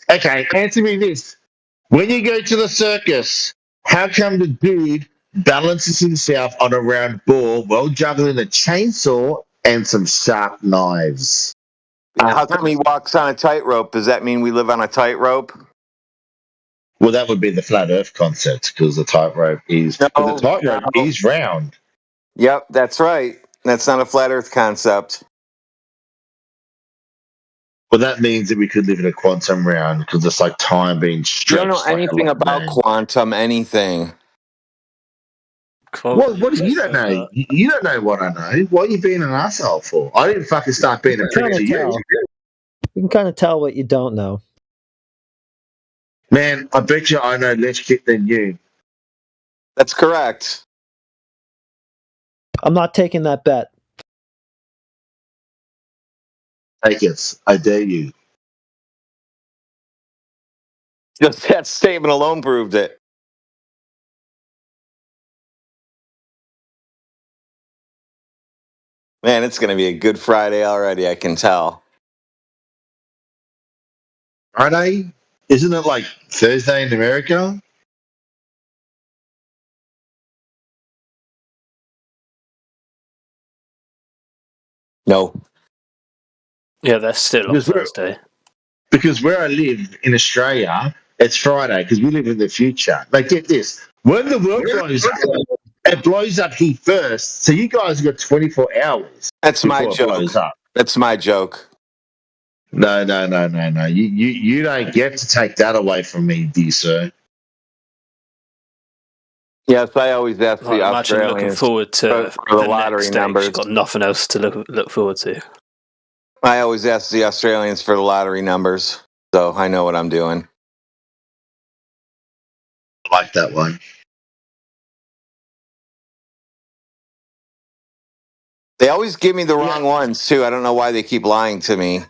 T: Okay, answer me this. When you go to the circus, how come the dude balances himself on a round ball while juggling a chainsaw and some sharp knives?
H: How come he walks on a tightrope? Does that mean we live on a tightrope?
T: Well, that would be the flat Earth concept because the tightrope is round.
H: Yep, that's right. That's not a flat Earth concept.
T: Well, that means that we could live in a quantum realm because it's like time being
H: You
T: stretched.
H: don't know anything about quantum anything.
T: What do you don't know? You don't know what I know. What are you being an asshole for? I didn't fucking start being a prick to you.
E: You can kind of tell what you don't know.
T: Man, I bet you I know less shit than you.
H: That's correct.
E: I'm not taking that bet.
T: Take it. I dare you.
H: Just that statement alone proved it. Man, it's going to be a good Friday already, I can tell.
T: Friday? Isn't it like Thursday in America?
H: No.
I: Yeah, that's still on Thursday.
T: Because where I live in Australia, it's Friday because we live in the future. Like, get this. When the world blows up, it blows up here first. So you guys got 24 hours.
H: That's my
T: before it blows
H: joke.
T: up.
H: That's my joke.
T: No. You don't get to take that away from me, dear sir.
H: Yes, I always ask
J: Like,
H: the
J: imagine looking
H: Australians
J: forward to
H: for the
J: the
H: lottery
J: next stage.
H: numbers.
J: Got nothing else to look forward to.
H: I always ask the Australians for the lottery numbers, so I know what I'm doing.
T: I like that one.
H: They always give me the wrong ones too. I don't know why they keep lying to me.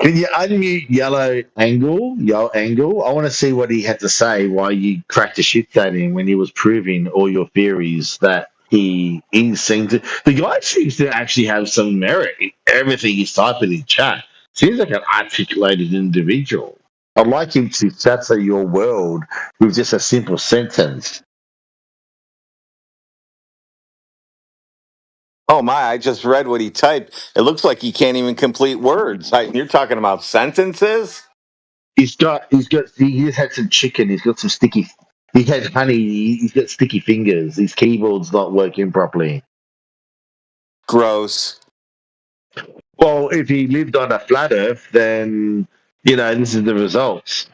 T: Can you unmute Yellow Angle? I want to see what he had to say why you cracked a shit at him when he was proving all your theories that he seems to. The guy seems to actually have some merit in everything he's typing in chat. Seems like an articulated individual. I'd like him to shatter your world with just a simple sentence.
H: Oh my, I just read what he typed. It looks like he can't even complete words. You're talking about sentences?
T: He just had some chicken. He's got some sticky. He had honey. He's got sticky fingers. His keyboard's not working properly.
H: Gross.
T: Well, if he lived on a flat Earth, then this is the results.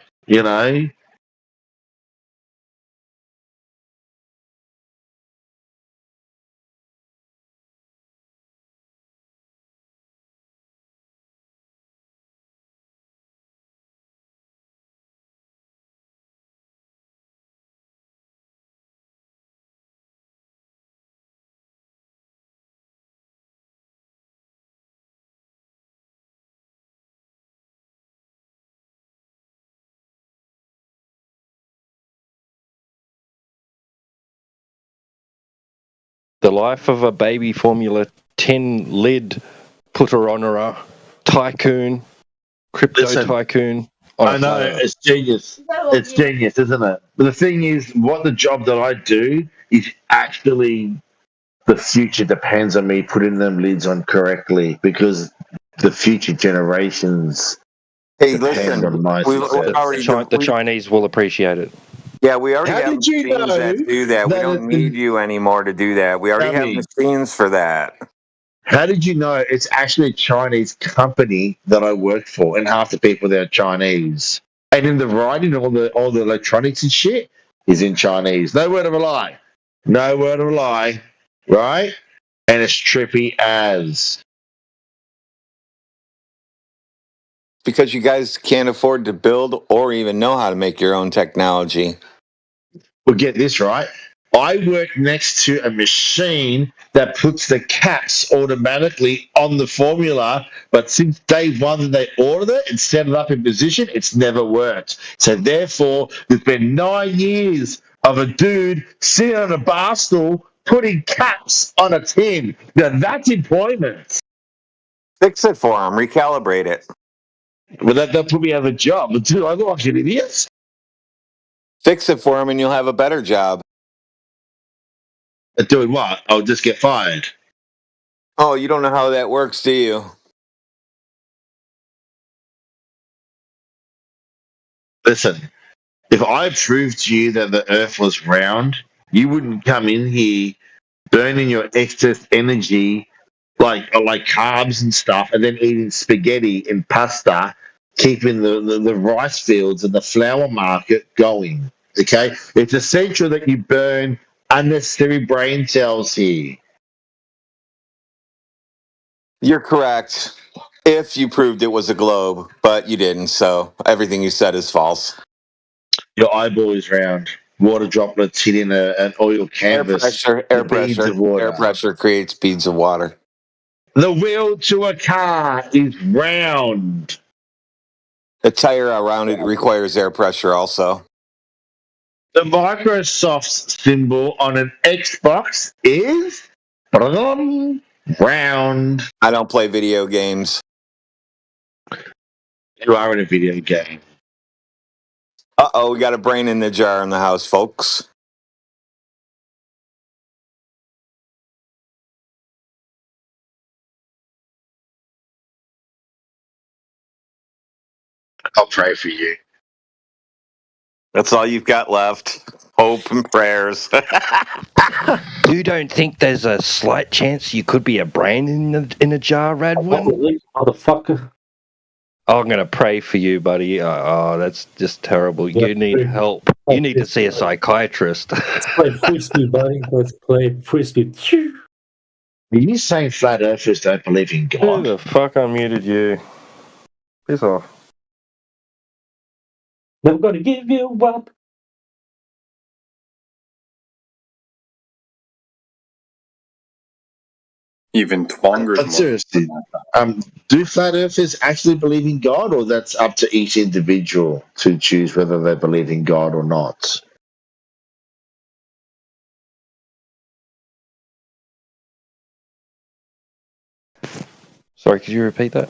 Q: The life of a baby Formula 10 led putter on a tycoon, crypto tycoon.
T: I know it's genius. It's genius, isn't it? But the thing is, what the job that I do is actually the future depends on me putting them lids on correctly because the future generations depend on my success.
Q: The Chinese will appreciate it.
H: Yeah, we already
T: How
H: have
T: did you
H: machines
T: know
H: that do that. We
T: that
H: don't need you anymore to do that. We already have
T: Dummy.
H: machines for that.
T: How did you know it's actually a Chinese company that I work for, and half the people there are Chinese? And in the writing, all the electronics and shit is in Chinese. No word of a lie. No word of a lie. Right? And it's trippy as.
H: Because you guys can't afford to build or even know how to make your own technology.
T: Well, get this right. I work next to a machine that puts the caps automatically on the formula, but since day one that they ordered it and set it up in position, it's never worked. So therefore, there's been 9 years of a dude sitting on a bar stool putting caps on a tin. Now that's employment.
H: Fix it for them. Recalibrate it.
T: Well, that put me out of a job. Dude, I look like an idiot.
H: Fix it for them and you'll have a better job.
T: Doing what? I'll just get fired.
H: Oh, you don't know how that works, do you?
T: Listen, if I proved to you that the Earth was round, you wouldn't come in here burning your excess energy like carbs and stuff, and then eating spaghetti and pasta, keeping the rice fields and the flour market going. Okay, it's essential that you burn unnecessary brain cells here.
H: You're correct. If you proved it was a globe, but you didn't, so everything you said is false.
T: Your eyeball is round. Water droplets hitting an oil canvas.
H: Air pressure creates beads of water.
T: The wheel to a car is round.
H: The tire around it requires air pressure also.
T: The Microsoft symbol on an Xbox is round.
H: I don't play video games.
T: You are in a video game.
H: Uh-oh, we got a brain in the jar in the house, folks.
T: I'll pray for you.
H: That's all you've got left. Hope and prayers.
Q: You don't think there's a slight chance you could be a brain in a jar, Radwin?
O: Motherfucker.
Q: I'm going to pray for you, buddy. Oh, that's just terrible. You need help. You need to see a psychiatrist.
O: Let's play frisbee, buddy. Let's play frisbee.
T: Are you saying flat earthers don't believe in
Q: Who
T: God?
Q: the fuck unmuted you? Piss off.
O: Never gonna give you up.
R: Even Twonger's
T: But seriously, do flat earthers actually believe in God, or that's up to each individual to choose whether they believe in God or not?
Q: Sorry, could you repeat that?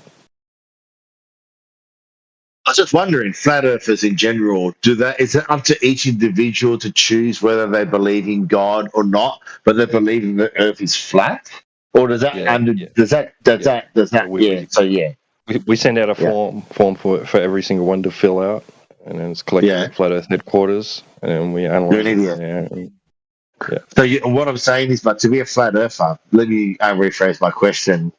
T: I was just wondering, flat earthers in general, is it up to each individual to choose whether they believe in God or not, but they believe the earth is flat? Or does that
Q: We send out a form for every single one to fill out, and then it's collected at Flat Earth headquarters, and then we analyze it.
T: So what I'm saying is, but to be a flat earther, let me rephrase my question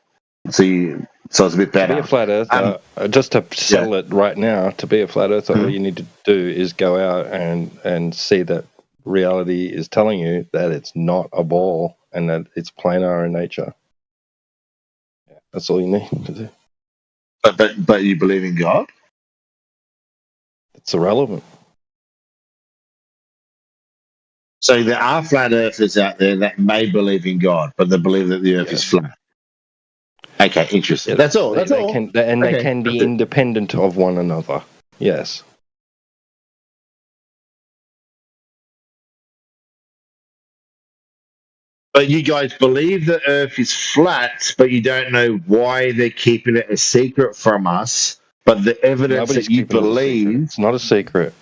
T: so it's a bit better.
Q: To be a flat earther, just to settle it right now, to be a flat earther, all you need to do is go out and see that reality is telling you that it's not a ball and that it's planar in nature. That's all you need to do.
T: But you believe in God?
Q: It's irrelevant.
T: So there are flat earthers out there that may believe in God, but they believe that the earth is flat. Okay, interesting. That's all.
Q: They can be independent of one another. Yes.
T: But you guys believe the earth is flat, but you don't know why they're keeping it a secret from us. But the evidence
Q: Nobody's
T: that you
Q: keeping it a secret.
T: believe...
Q: It's not a secret.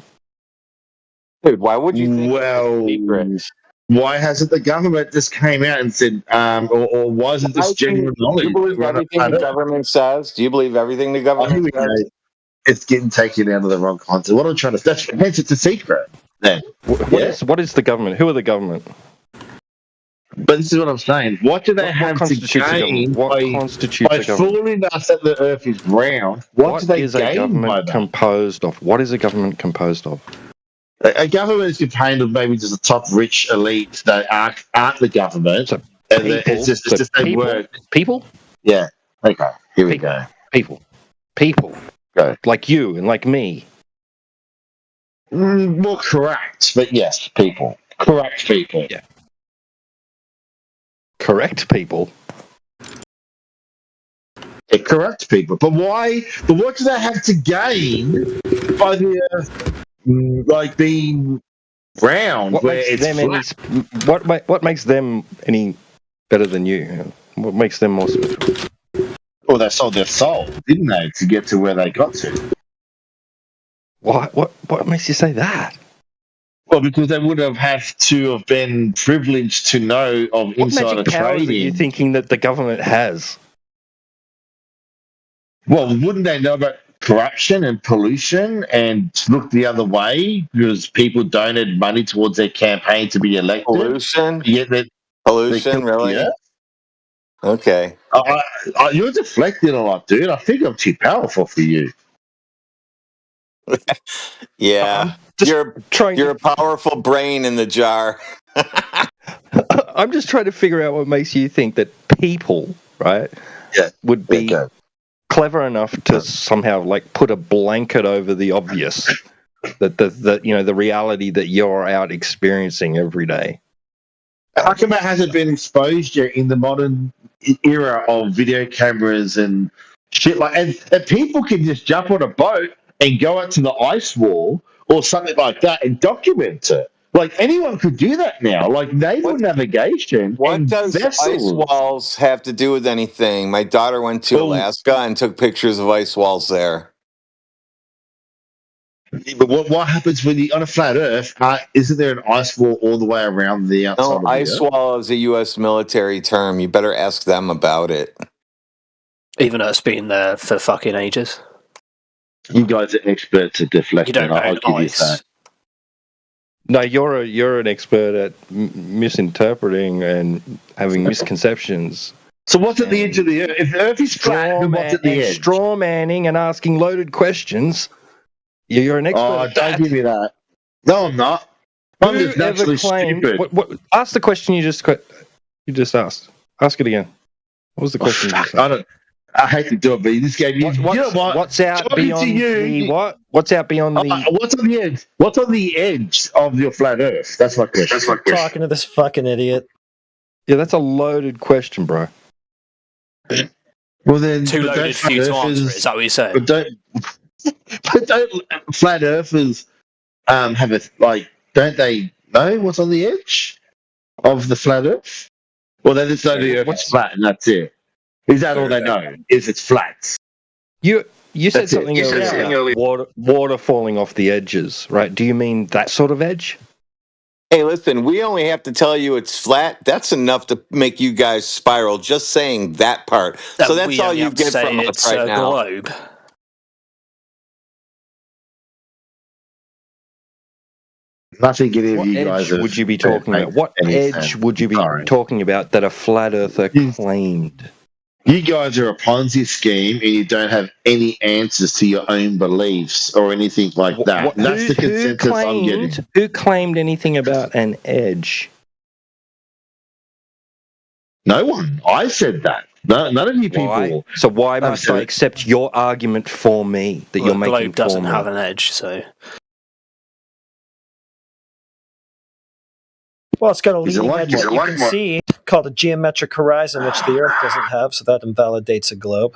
H: Dude, why would you think
T: why hasn't the government just came out and said, or why isn't this general knowledge?
H: Do you believe everything the government says? Do you believe everything the government says?
T: It's getting taken out of the wrong context. What I'm trying to say, hence it's a secret. Then,
Q: What is the government? Who are the government?
T: But this is what I'm saying. What do they have to gain by fooling us that the earth is round? What do they
Q: is a
T: gain
Q: government
T: by that?
Q: composed of? What is a government composed of?
T: A government is composed of maybe just the top rich elite that aren't the government. It's just they work.
Q: People?
T: Yeah. Okay. Here we go.
Q: People.
T: Go.
Q: Like you and like me.
T: More correct, but yes, people. Correct people.
Q: Yeah. Correct people.
T: Yeah, correct people. But why? But what do they have to gain by the earth, like being round,
Q: What
T: where
Q: makes
T: it's
Q: them
T: flat?
Q: what makes them any better than you? What makes them more special?
T: Well, they sold their soul, didn't they, to get to where they got to?
Q: What makes you say that?
T: Well, because they would have to have been privileged to know of
Q: What
T: insider
Q: magic powers are
T: trading.
Q: you thinking that the government has?
T: Well, wouldn't they know about corruption and pollution and look the other way because people donated money towards their campaign to be elected?
H: Pollution?
T: Yet
H: Pollution, really?
T: Yeah.
H: Okay.
T: You're deflecting a lot, dude. I think I'm too powerful for you.
H: Yeah. You're a powerful brain in the jar.
Q: I'm just trying to figure out what makes you think that people, right, would be clever enough to somehow like put a blanket over the obvious, that the reality that you're out experiencing every day.
T: How come it hasn't been exposed yet in the modern era of video cameras and shit and people can just jump on a boat and go out to the ice wall or something like that and document it. Like anyone could do that now. Like naval navigation.
H: What does ice walls have to do with anything? My daughter went to Alaska and took pictures of ice walls there.
T: But what happens when you on a flat Earth? Isn't there an ice wall all the way around the outside of the
H: ice
T: Earth?
H: wall is a U.S. military term. You better ask them about it.
J: Even though it's been there for fucking ages.
T: You guys are experts at deflecting.
J: You don't
T: I'll
J: know
T: give you
J: ice.
T: that.
Q: No, you're an expert at misinterpreting and having misconceptions.
T: So what's at the edge of the Earth? If the Earth is flat, then what's at the edge?
K: Straw manning and asking loaded questions. You're an expert.
T: Oh,
K: at
T: don't
K: that.
T: give me that. No, I'm not. I'm just naturally stupid.
K: Ask the question you just asked. Ask it again. What was the question?
T: I hate to do it, but this game. You know what?
K: What's out beyond the what? What's out beyond the?
T: What's on the edge? What's on the edge of your flat Earth? That's my question.
M: Talking to this fucking idiot.
K: Yeah, that's a loaded question, bro.
T: Well, then
J: Too loaded for you to answer it. Is that what you're saying?
T: But don't flat earthers have a don't they know what's on the edge of the flat Earth? Well, they just know the Earth is flat and that's it. Is that all they know? Is it's flat?
K: You said something earlier about water falling off the edges, right? Do you mean that sort of edge?
H: Hey, listen, we only have to tell you it's flat. That's enough to make you guys spiral, just saying that part. So that's all you get from us right now.
J: Globe.
T: Nothing any of you guys
K: would you be talking about? What edge would you be talking about that a flat earther claimed?
T: You guys are a Ponzi scheme and you don't have any answers to your own beliefs or anything like that. That's the consensus I'm getting.
K: Who claimed anything about an edge?
T: No one. I said that. None of you people.
K: So why must I accept your argument for me that you're making?
J: The globe doesn't
K: for me?
J: have an edge, so.
M: Well, it's got a leading edge that you can see called a geometric horizon, which the Earth doesn't have, so that invalidates a globe.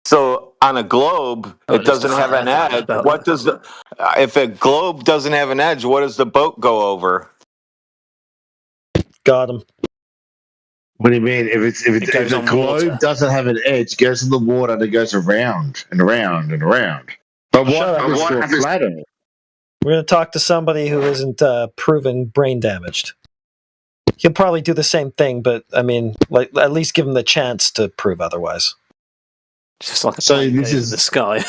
H: So on a globe, it doesn't have an edge. What does if a globe doesn't have an edge? What does the boat go over?
M: Got him.
T: What do you mean? If the globe doesn't have an edge, it goes in the water and it goes around and around and around. But what happens to a flat Earth?
M: We're going to talk to somebody who isn't proven brain damaged. He'll probably do the same thing, but I mean, at least give him the chance to prove otherwise.
J: Just like this is the sky.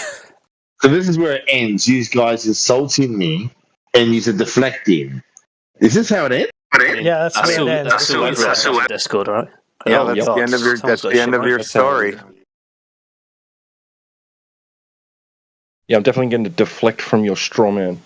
T: So this is where it ends. You guys insulting me and you deflecting. Is this how it ends?
M: Yeah, that's how it ends.
J: That's the Discord, right?
H: Yeah, that's the end of your. That's the end of your story.
K: Yeah, I'm definitely going to deflect from your straw man.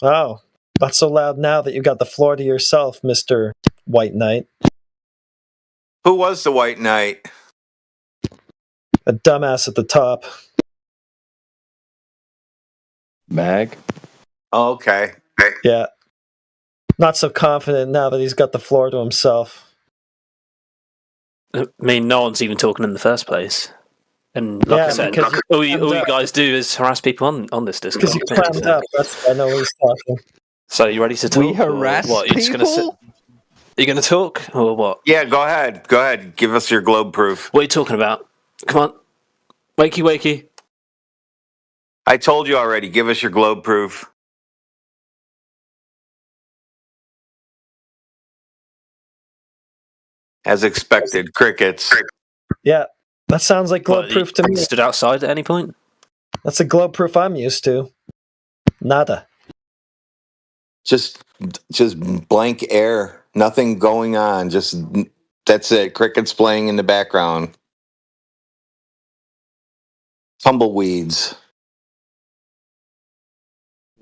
M: Oh, not so loud now that you got the floor to yourself, Mr. White Knight.
H: Who was the White Knight?
M: A dumbass at the top.
K: Mag?
H: Oh, okay.
M: Yeah. Not so confident now that he's got the floor to himself.
J: I mean, no one's even talking in the first place. And like I said, all you guys do is harass people on this Discord.
M: Because you clammed up, that's why nobody's talking.
J: So you ready to talk?
K: We harass
J: what? You're just
K: people?
J: Are you going to talk, or what?
H: Yeah, go ahead. Go ahead. Give us your globe proof.
J: What are you talking about? Come on. Wakey, wakey.
H: I told you already. Give us your globe proof. As expected, crickets.
M: Yeah, that sounds like globe proof to me.
J: Stood outside at any point?
M: That's a globe proof I'm used to. Nada.
H: Just blank air. Nothing going on. Just that's it. Crickets playing in the background. Tumbleweeds.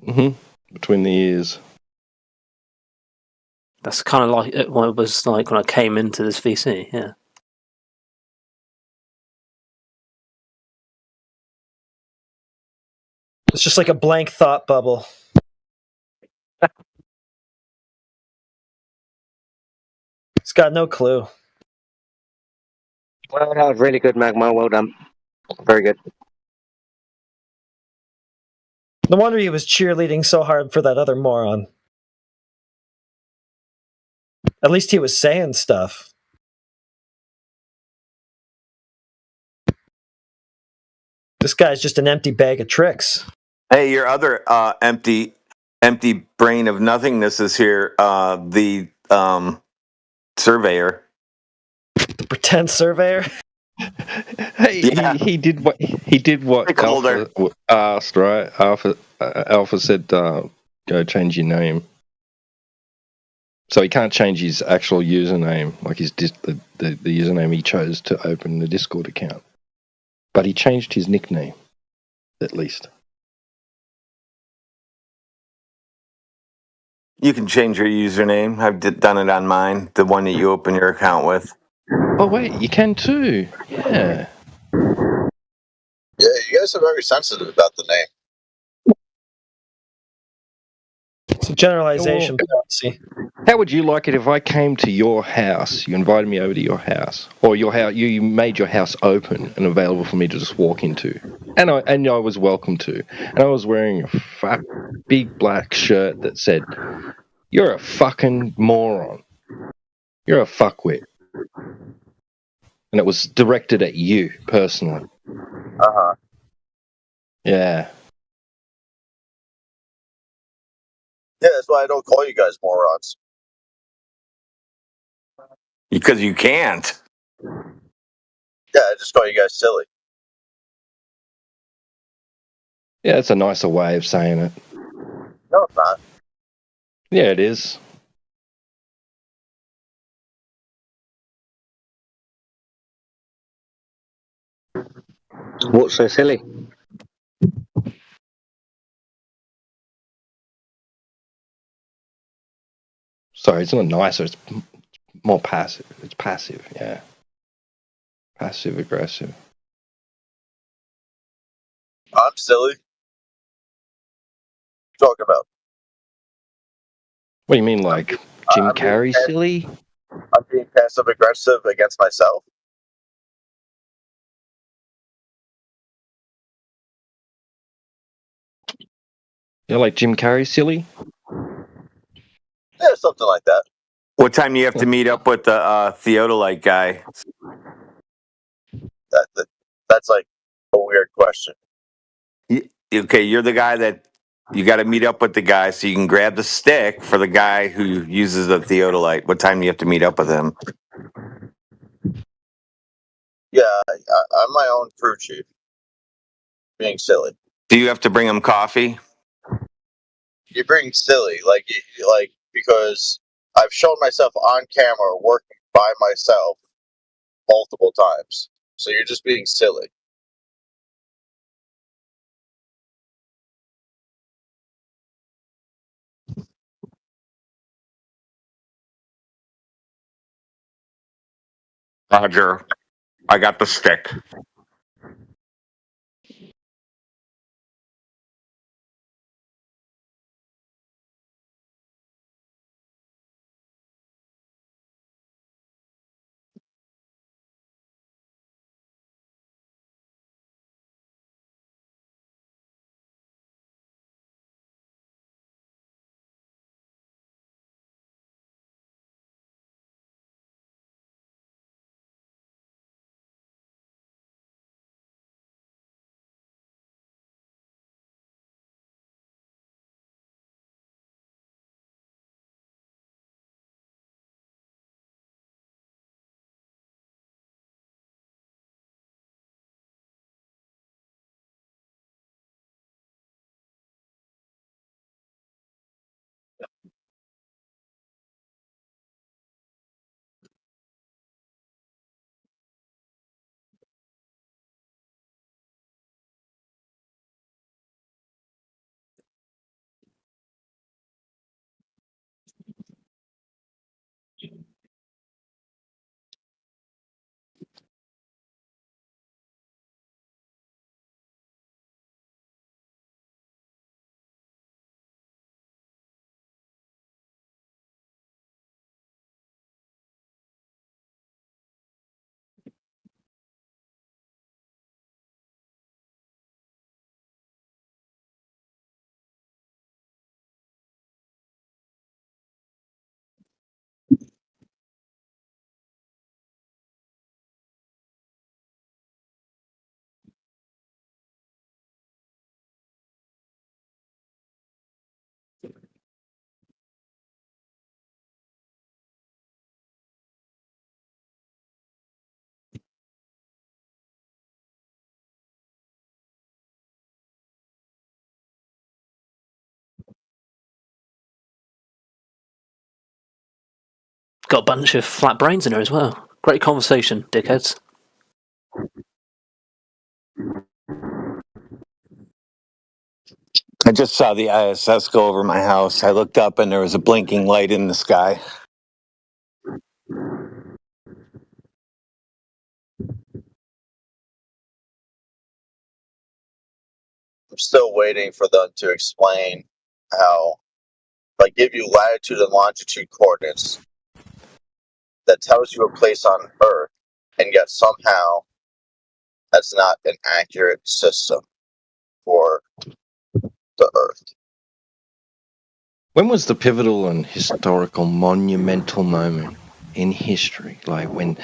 K: Between the ears.
J: That's kind of like what it was like when I came into this VC, yeah.
M: It's just like a blank thought bubble. It's got no clue.
D: Well, that was really good, Magma. Well done. Very good.
M: No wonder he was cheerleading so hard for that other moron. At least he was saying stuff. This guy's just an empty bag of tricks.
H: Hey, your other empty brain of nothingness is here. The surveyor.
M: The pretend surveyor.
K: Hey, he did what Alpha asked, right?
Q: Alpha said, go change your name. So he can't change his actual username, like the username he chose to open the Discord account. But he changed his nickname, at least.
H: You can change your username. I've done it on mine, the one that you open your account with.
Q: Oh wait, you can too. Yeah.
B: Yeah, you guys are very sensitive about the name.
M: It's a generalization policy.
Q: How would you like it if I came to your house? You invited me over to your house, or your house. You made your house open and available for me to just walk into, and I was welcome to. And I was wearing a big black shirt that said, "You're a fucking moron. You're a fuckwit," and it was directed at you personally.
B: Uh-huh.
Q: Yeah.
B: Yeah, that's why I don't call you guys morons.
H: Because you can't.
B: Yeah, I just call you guys silly.
Q: Yeah, it's a nicer way of saying it.
B: No, it's not.
Q: Yeah, it is.
D: What's so silly?
Q: Sorry, it's not nicer. It's more passive. It's passive. Yeah. Passive aggressive.
B: I'm silly. What are you talking about?
Q: What do you mean, like Jim Carrey silly?
B: I'm being passive aggressive against myself.
Q: You're like Jim Carrey silly?
B: Yeah, something like that.
H: What time do you have to meet up with the Theodolite guy?
B: That's like a weird question.
H: Okay, you're the guy that you got to meet up with the guy so you can grab the stick for the guy who uses the Theodolite. What time do you have to meet up with him?
B: Yeah, I'm my own crew chief. Being silly.
H: Do you have to bring him coffee?
B: You're being silly, like because I've shown myself on camera working by myself multiple times. So you're just being silly.
H: Roger, I got the stick.
J: got a bunch of flat brains in her as well. Great conversation, dickheads.
H: I just saw the ISS go over my house. I looked up and there was a blinking light in the sky.
B: I'm still waiting for them to explain how, like, give you latitude and longitude coordinates that tells you a place on Earth, and yet somehow that's not an accurate system for the Earth.
K: When was the pivotal and historical monumental moment in history? Like when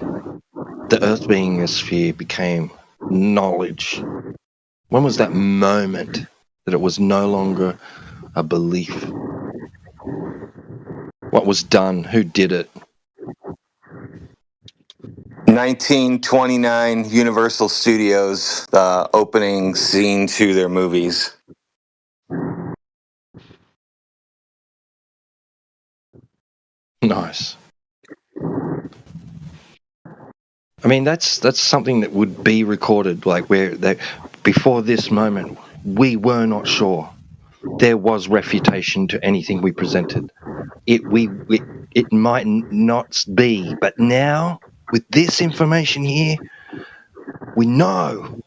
K: the Earth being a sphere became knowledge? When was that moment that it was no longer a belief? What was done? Who did it?
H: 1929 Universal Studios, the opening scene to their movies.
K: Nice. I mean, that's something that would be recorded, like where they, before this moment, we were not sure. There was refutation to anything we presented. It might not be, but now with this information here, we know.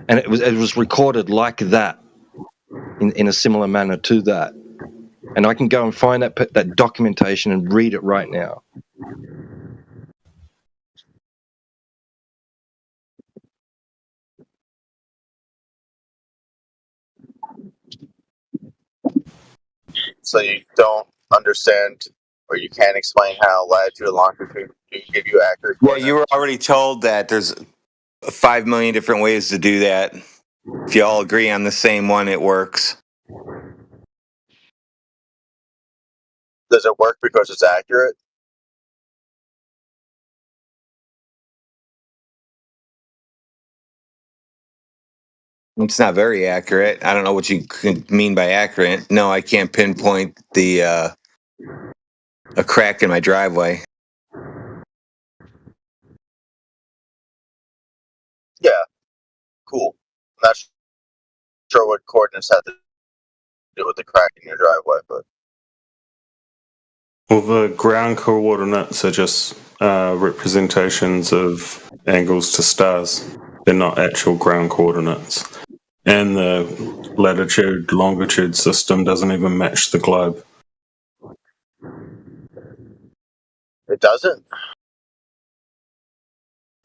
K: And it was recorded like that, in a similar manner to that. And I can go and find that documentation and read it right now.
B: So you don't understand, or you can't explain how latitude and longitude can give you accurate
H: Yeah,
B: coordinates.
H: you were already told that there's 5 million different ways to do that. If you all agree on the same one, it works.
B: Does it work because it's accurate?
H: It's not very accurate. I don't know what you could mean by accurate. No, I can't pinpoint a crack in my driveway.
B: Yeah, cool. I'm not sure what coordinates have to do with the crack in your driveway, but
L: Well, the ground coordinates are just representations of angles to stars. They're not actual ground coordinates. And the latitude, longitude system doesn't even match the globe.
B: it doesn't.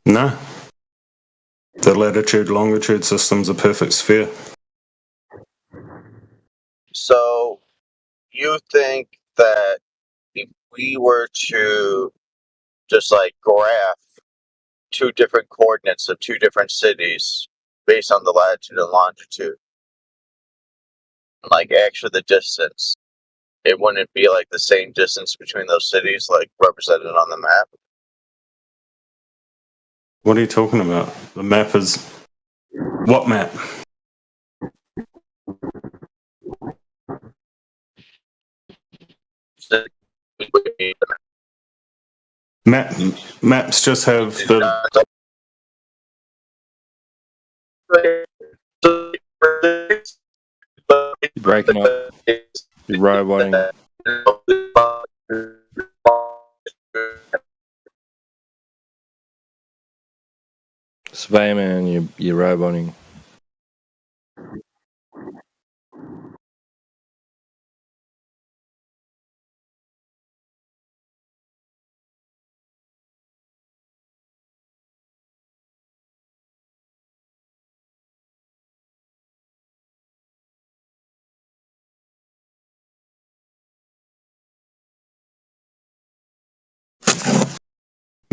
L: No. The latitude, longitude system's a perfect sphere.
B: So you think that if we were to just like graph two different coordinates of two different cities based on the latitude and longitude, like actually the distance, it wouldn't be like the same distance between those cities, like represented on the map?
L: What are you talking about? The map is... What map? Maps just have the...
K: You're breaking up. You're roboting. Surveyor man, you're roboting.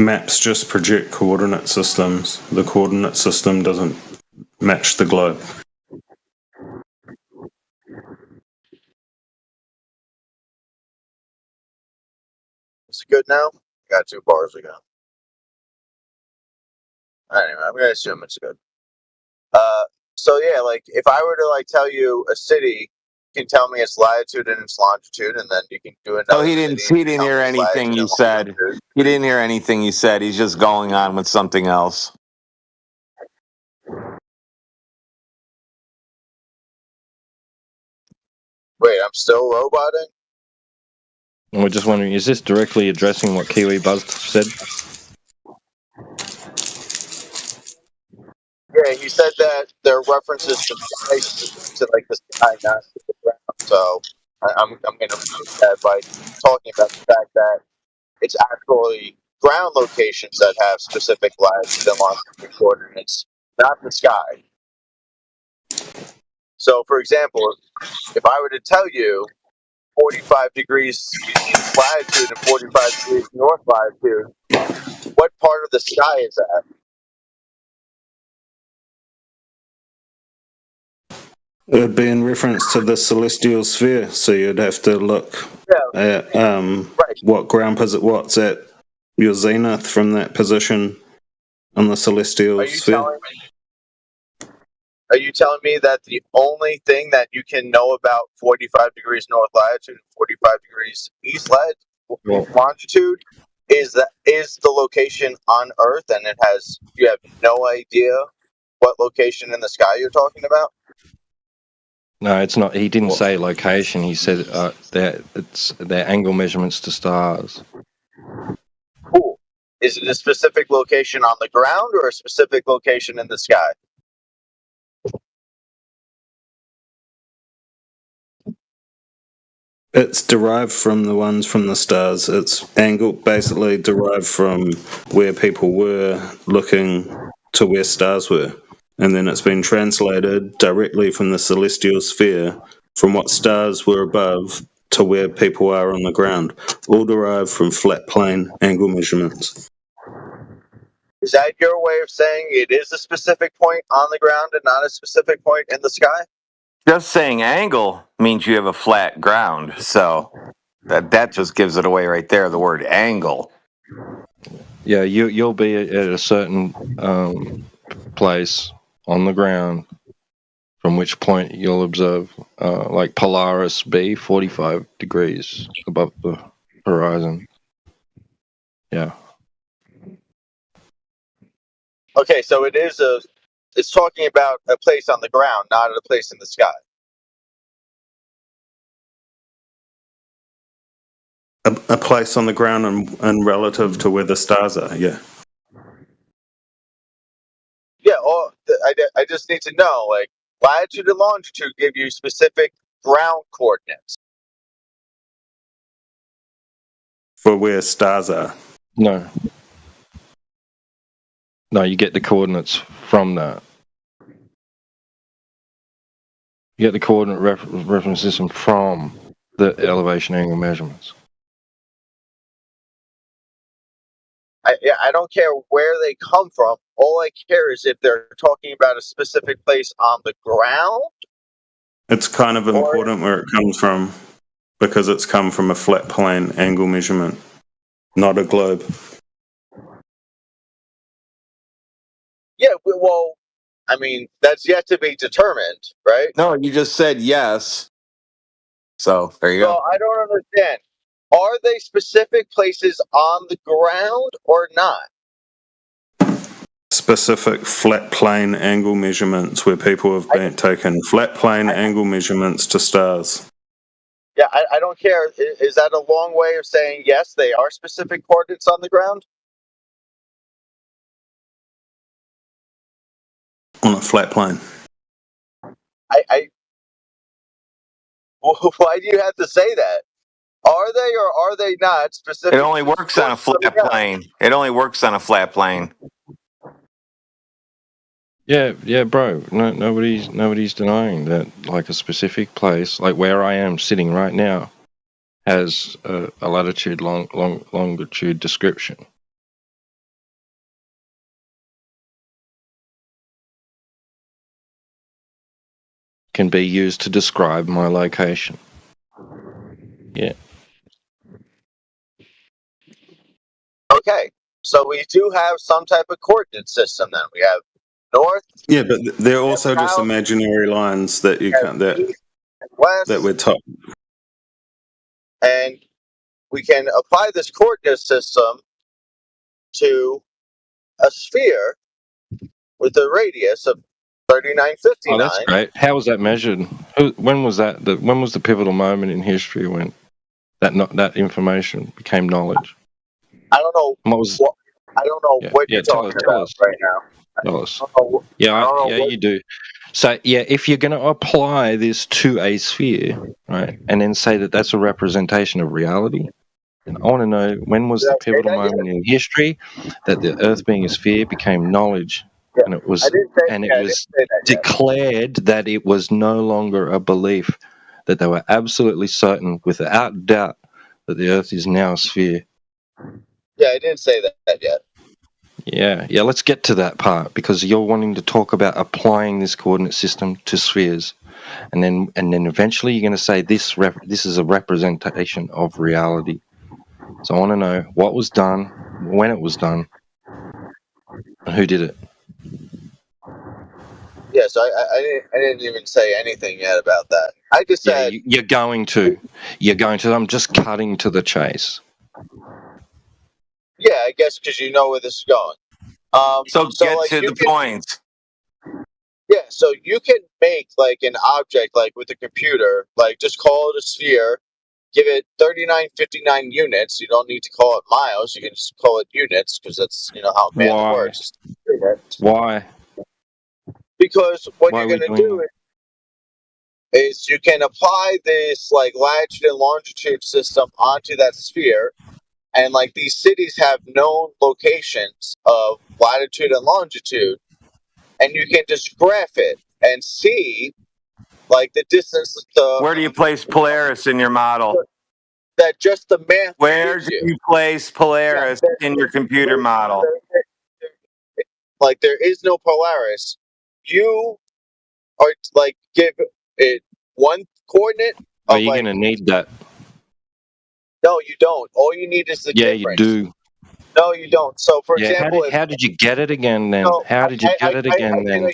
L: Maps just project coordinate systems. The coordinate system doesn't match the globe.
B: Is it good now? Got 2 bars ago. Anyway, I'm gonna assume it's good. So yeah, like if I were to like tell you a city can tell me its latitude and its longitude, and then you can do another.
H: So he didn't hear anything you said. He didn't hear anything you said. He's just going on with something else.
B: Wait, I'm still roboting?
K: And we're just wondering, is this directly addressing what Kiwi Buzz said?
B: Yeah, he said that there are references to like the sky, not to the ground. So I'm going to refute that by talking about the fact that it's actually ground locations that have specific latitude and longitude coordinates, not the sky. So, for example, if I were to tell you 45 degrees east latitude and 45 degrees north latitude, what part of the sky is that?
L: It would be in reference to the celestial sphere, so you'd have to look at what ground what's at your zenith from that position on the celestial sphere.
B: Are you telling me that the only thing that you can know about 45 degrees north latitude and 45 degrees east longitude is the location on Earth, and you have no idea what location in the sky you're talking about?
K: No, it's not. He didn't say location. He said their angle measurements to stars.
B: Cool. Is it a specific location on the ground or a specific location in the sky?
L: It's derived from the ones from the stars. It's angle basically derived from where people were looking to where stars were. And then it's been translated directly from the celestial sphere from what stars were above to where people are on the ground, all derived from flat plane angle measurements.
B: Is that your way of saying it is a specific point on the ground and not a specific point in the sky?
H: Just saying angle means you have a flat ground, so that just gives it away right there, the word angle.
K: Yeah, you'll be at a certain place on the ground from which point you'll observe like Polaris B 45 degrees above the horizon. Yeah.
B: Okay, so it's talking about a place on the ground, not a place in the sky.
L: A place on the ground and relative to where the stars are, yeah.
B: Yeah, I just need to know, like, latitude and longitude give you specific ground coordinates.
L: For where stars are.
K: No, you get the coordinates from that. You get the coordinate reference system from the elevation angle measurements.
B: I don't care where they come from. All I care is if they're talking about a specific place on the ground.
L: It's kind of important where it comes from because it's come from a flat plane angle measurement, not a globe.
B: Yeah, well, I mean, that's yet to be determined, right?
H: No, you just said yes. So there you go.
B: So I don't understand. Are they specific places on the ground or not?
L: Specific flat plane angle measurements where people have been taken flat plane angle measurements to stars.
B: Yeah, I don't care. Is that a long way of saying yes, they are specific coordinates on the ground?
L: On a flat plane.
B: Why do you have to say that? Are they or are they not specific?
H: It only works on a flat plane. It only works on a flat plane.
K: Yeah, bro. No, nobody's denying that. Like a specific place, like where I am sitting right now, has a latitude, longitude description. Can be used to describe my location. Yeah.
B: Okay, so we do have some type of coordinate system then. We have north.
L: Yeah, but they're also just imaginary lines that you can't.
B: west,
L: that we're taught.
B: and we can apply this coordinate system to a sphere with a radius of 3959.
K: Oh, that's great. How was that measured? When was that? When was the pivotal moment in history when that information became knowledge?
B: I don't know.
K: What was?
B: I don't know what you're
K: Tell
B: talking about
K: us.
B: right now.
K: Tell us.
B: I don't know,
K: Yeah, you do. So, yeah, if you're going to apply this to a sphere, right, and then say that that's a representation of reality, and I want to know when was the pivotal moment in history that the Earth being a sphere became knowledge, and it was declared that it was no longer a belief, that they were absolutely certain, without doubt, that the Earth is now a sphere.
B: Yeah, I didn't say that yet.
K: Yeah, let's get to that part, because you're wanting to talk about applying this coordinate system to spheres, and then eventually you're going to say this is a representation of reality. So I want to know what was done, when it was done, and who did it.
B: Yeah, so I didn't even say anything yet about that. I just said
K: you're going to. I'm just cutting to the chase.
B: Yeah, I guess because you know where this is going.
H: So get to the point.
B: Yeah, so you can make like an object like with a computer, like just call it a sphere, give it 3959 units. You don't need to call it miles. You can just call it units because that's how math works.
K: Why?
B: Because what you're going to do is you can apply this like latitude and longitude system onto that sphere, and like these cities have known locations of latitude and longitude, and you can just graph it and see like the distance to
H: Where do you place Polaris in your model?
B: that just the math.
H: Where do you place Polaris in your computer model?
B: Like there is no Polaris. You are like give it one coordinate.
K: Are you going to need that?
B: No, you don't. All you need is the difference.
K: You do.
B: No, you don't. So, for example,
K: how did you get it again then? How did you get it again then?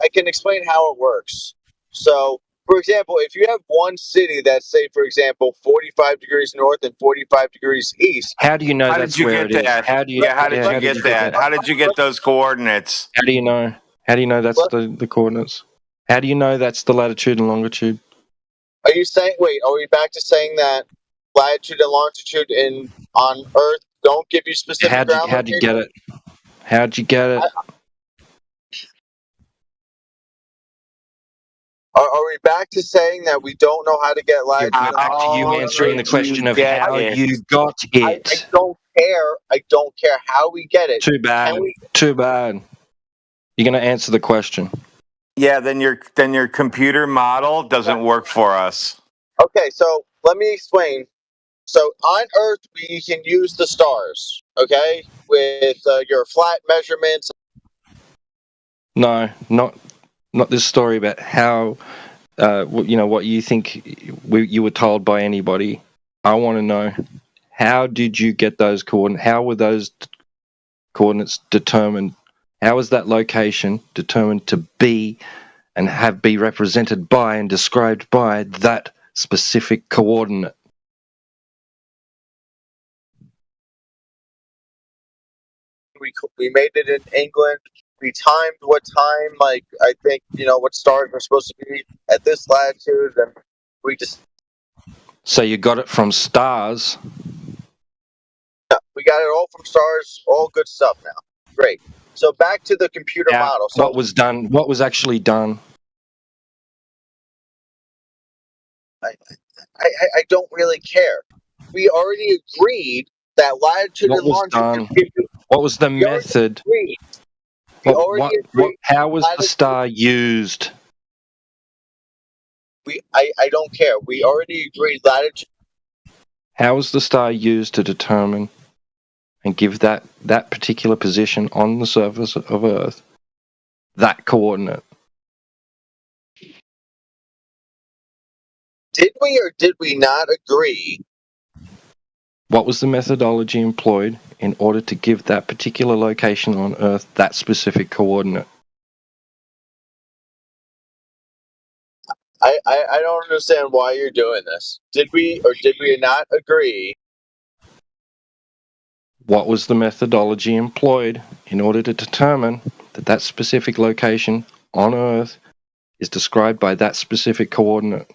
B: I can explain how it works. So, for example, if you have one city that's, say, for example, 45 degrees north and 45 degrees east.
K: How do you know that's where it is?
H: How did you get that? How did you get those coordinates?
K: How do you know? How do you know that's the coordinates? How do you know that's the latitude and longitude?
B: Are you saying? Wait, are we back to saying that latitude and longitude on Earth don't give you specific ground?
K: How'd you get it? How'd you get it?
B: Are we back to saying that we don't know how to get latitude?
K: Back to you answering the question of how you got it.
B: I don't care. I don't care how we get it.
K: Too bad. Too bad. You're going to answer the question.
H: Yeah, then your computer model doesn't work for us.
B: Okay, so let me explain. So on Earth, we can use the stars, okay, with your flat measurements.
K: No, not this story about how, what you think you were told by anybody. I want to know, how did you get those coordinates? How were those coordinates determined? How was that location determined to be and be represented by and described by that specific coordinate?
B: We made it in England. We timed what time, like I think what stars were supposed to be at this latitude, and we just.
K: So you got it from stars.
B: Yeah, we got it all from stars. All good stuff now. Great. So back to the computer model. So
K: what was done? What was actually done?
B: I don't really care. We already agreed that latitude and longitude.
K: What was the method? How was the star used?
B: I don't care. We already agreed latitude.
K: How was the star used to determine and give that particular position on the surface of Earth that coordinate?
B: Did we or did we not agree?
K: What was the methodology employed in order to give that particular location on Earth that specific coordinate?
B: I don't understand why you're doing this. Did we or did we not agree?
K: What was the methodology employed in order to determine that that specific location on Earth is described by that specific coordinate?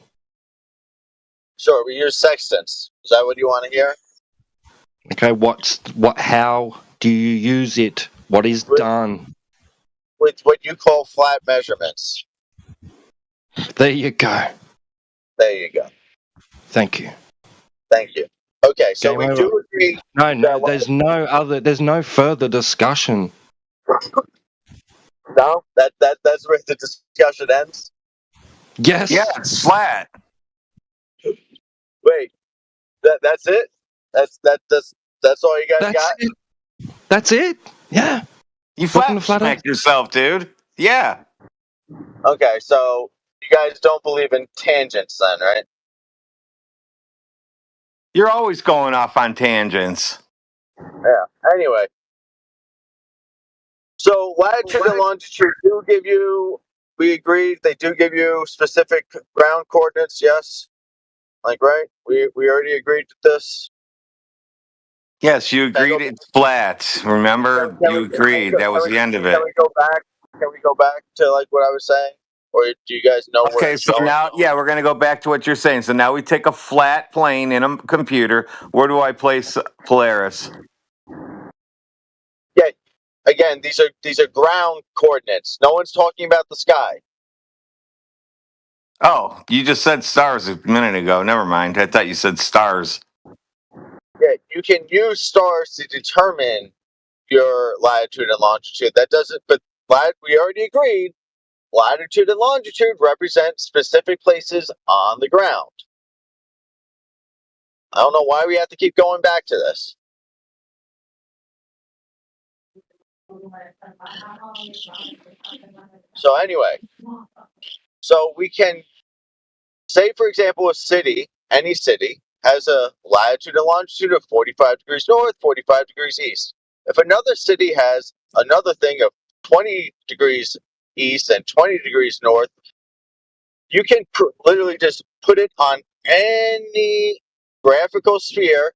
B: Sure, we use sextants. Is that what you want to hear?
K: Okay, how do you use it? What is done?
B: With what you call flat measurements.
K: There you go.
B: There you go.
K: Thank you.
B: Thank you. Okay, so
K: Game
B: we
K: over.
B: do agree.
K: No, there's no further discussion.
B: No, that's where the discussion ends.
K: Yes.
H: Yeah, it's flat.
B: Wait, that's it? That's all you guys got?
K: It. That's it. Yeah.
H: You flat smacked yourself, dude. Yeah.
B: Okay, so you guys don't believe in tangents then, right?
H: You're always going off on tangents.
B: Yeah. Anyway. So latitude and longitude do give you, we agreed, they do give you specific ground coordinates, yes? Like, right? We already agreed with this.
H: Yes, you agreed it's flat. Remember, you agreed. That was the end of it.
B: Can we go back? Can we go back to like what I was saying? Or do you guys know where
H: Okay,
B: it's
H: so
B: going?
H: now, yeah, we're going to go back to what you're saying. So now we take a flat plane in a computer. Where do I place Polaris?
B: Yeah. Again, these are ground coordinates. No one's talking about the sky.
H: Oh, you just said stars a minute ago. Never mind. I thought you said stars.
B: Yeah, you can use stars to determine your latitude and longitude. That doesn't, but we already agreed. Latitude and longitude represent specific places on the ground. I don't know why we have to keep going back to this. So anyway, so we can say, for example, a city, any city, has a latitude and longitude of 45 degrees north, 45 degrees east. If another city has another thing of 20 degrees east and 20 degrees north, you can literally just put it on any graphical sphere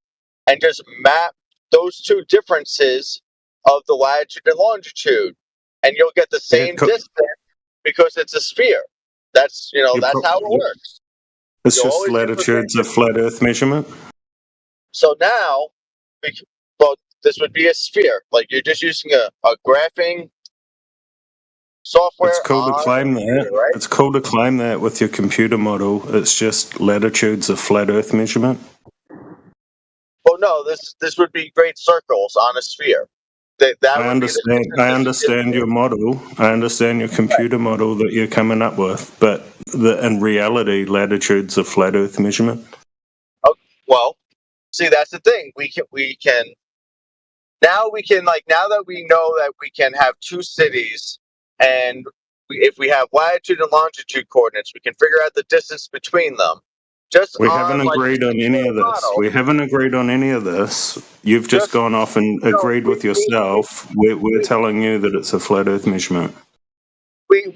B: and just map those two differences of the latitude and longitude, and you'll get the same distance because it's a sphere. That's that's how it works.
L: It's
B: You'll
L: just
B: always get the same
L: latitude's a flat Earth measurement.
B: So now, well, this would be a sphere. Like you're just using a graphing software.
L: It's cool to
B: on
L: claim
B: the computer,
L: that.
B: right?
L: It's cool to claim that with your computer model. It's just latitude's a flat Earth measurement.
B: Well, no, this would be great circles on a sphere.
L: I understand your model. I understand your computer model that you're coming up with, but in reality, latitude's a flat Earth measurement.
B: Oh, well, see, that's the thing. We can now that we know that we can have two cities, and if we have latitude and longitude coordinates, we can figure out the distance between them.
L: We haven't agreed on any of this.
B: model.
L: We haven't agreed on any of this. You've just gone off and agreed with yourself. We're telling you that it's a flat Earth measurement.
B: We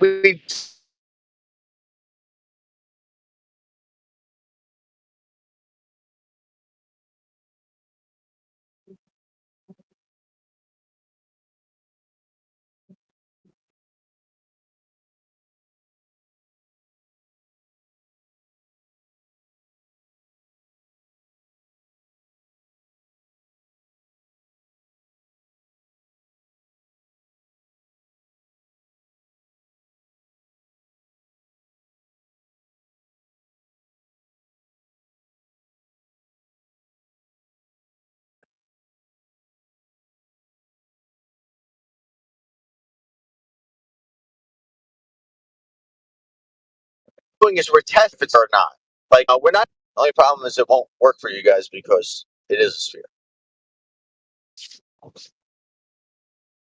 B: doing is we're testing if it's or not. Like we're not. The only problem is it won't work for you guys because it is a sphere.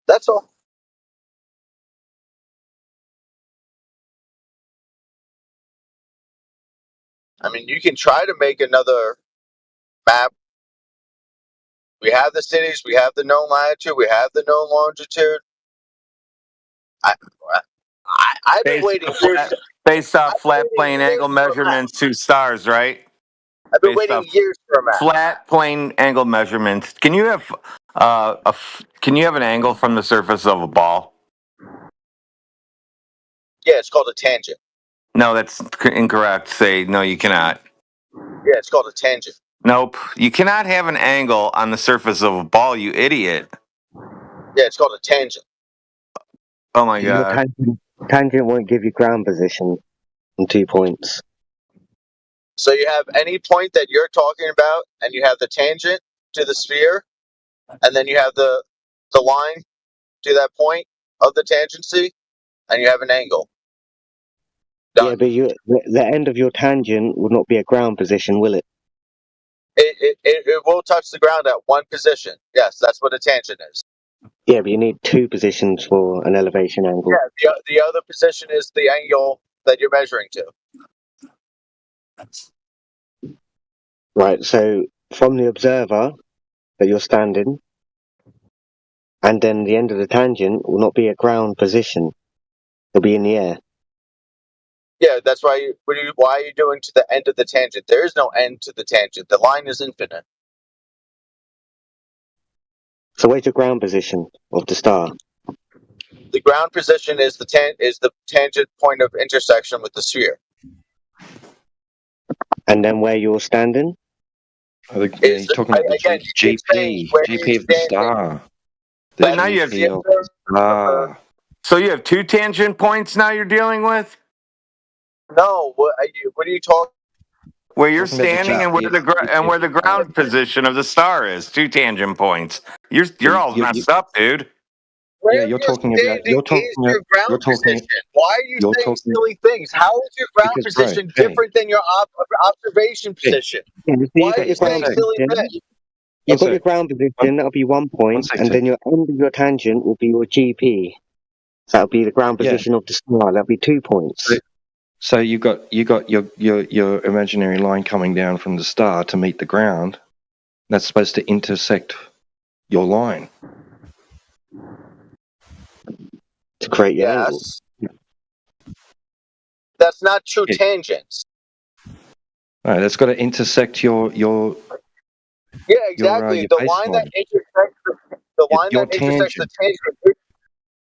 B: That's all. I mean, you can try to make another map. We have the cities, we have the known latitude, we have the known longitude. I've been waiting years.
H: Based off
B: I've been
H: flat
B: waiting
H: plane
B: years
H: angle
B: for a map.
H: measurements to stars, right?
B: I've been
H: Based
B: waiting
H: off
B: years for a map.
H: flat plane angle measurements. Can you have can you have an angle from the surface of a ball?
B: Yeah, it's called a tangent.
H: No, that's incorrect. Say no, you cannot.
B: Yeah, it's called a tangent.
H: Nope, you cannot have an angle on the surface of a ball, you idiot.
B: Yeah, it's called a tangent.
H: Oh my
D: Your
H: god.
D: tangent won't give you ground position on 2 points.
B: So you have any point that you're talking about, and you have the tangent to the sphere, and then you have the line to that point of the tangency, and you have an angle.
D: Yeah, but the end of your tangent will not be a ground position, will it?
B: It will touch the ground at one position. Yes, that's what a tangent is.
D: Yeah, but you need 2 positions for an elevation angle.
B: Yeah, the other position is the angle that you're measuring to.
D: Right, so from the observer that you're standing, and then the end of the tangent will not be a ground position. It'll be in the air.
B: Yeah, that's why. Why are you doing to the end of the tangent? There is no end to the tangent. The line is infinite.
D: So where's your ground position of the star?
B: The ground position is the tangent point of intersection with the sphere.
D: And then where you're standing?
Q: He's talking about the GP of the star.
H: So now you have So you have 2 tangent points now you're dealing with?
B: No, what are you talking?
H: Where you're standing and where the ground position of the star is, 2 tangent points. You're all messed up, dude.
B: Where
Q: you're talking about
B: your ground position. Why are you saying silly things? How is your ground position different than your observation position? Why are you saying silly things?
D: You've got your ground position, that'll be 1 point, and then your end of your tangent will be your GP. So that'll be the ground position of the star, that'll be 2 points.
Q: So you got your imaginary line coming down from the star to meet the ground. That's supposed to intersect your line.
D: To create your angle.
B: That's not true tangents.
Q: All right, that's got to intersect your
B: Yeah, exactly.
Q: your
B: The line that intersects the line that intersects the tangent.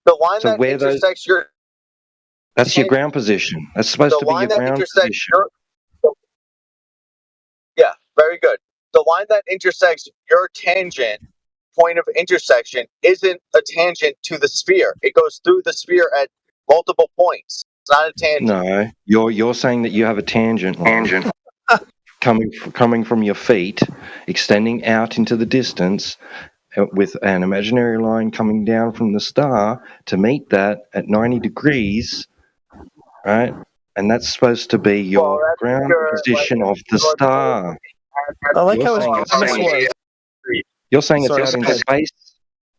B: The line that intersects your.
Q: That's your ground position. That's supposed to be your ground position.
B: Yeah, very good. The line that intersects your tangent point of intersection isn't a tangent to the sphere. It goes through the sphere at multiple points. It's not a tangent.
Q: No, you're saying that you have a tangent line coming from your feet, extending out into the distance, with an imaginary line coming down from the star to meet that at 90 degrees, right? And that's supposed to be your ground position of the star.
M: I like how his premise was.
Q: You're saying it's out in space.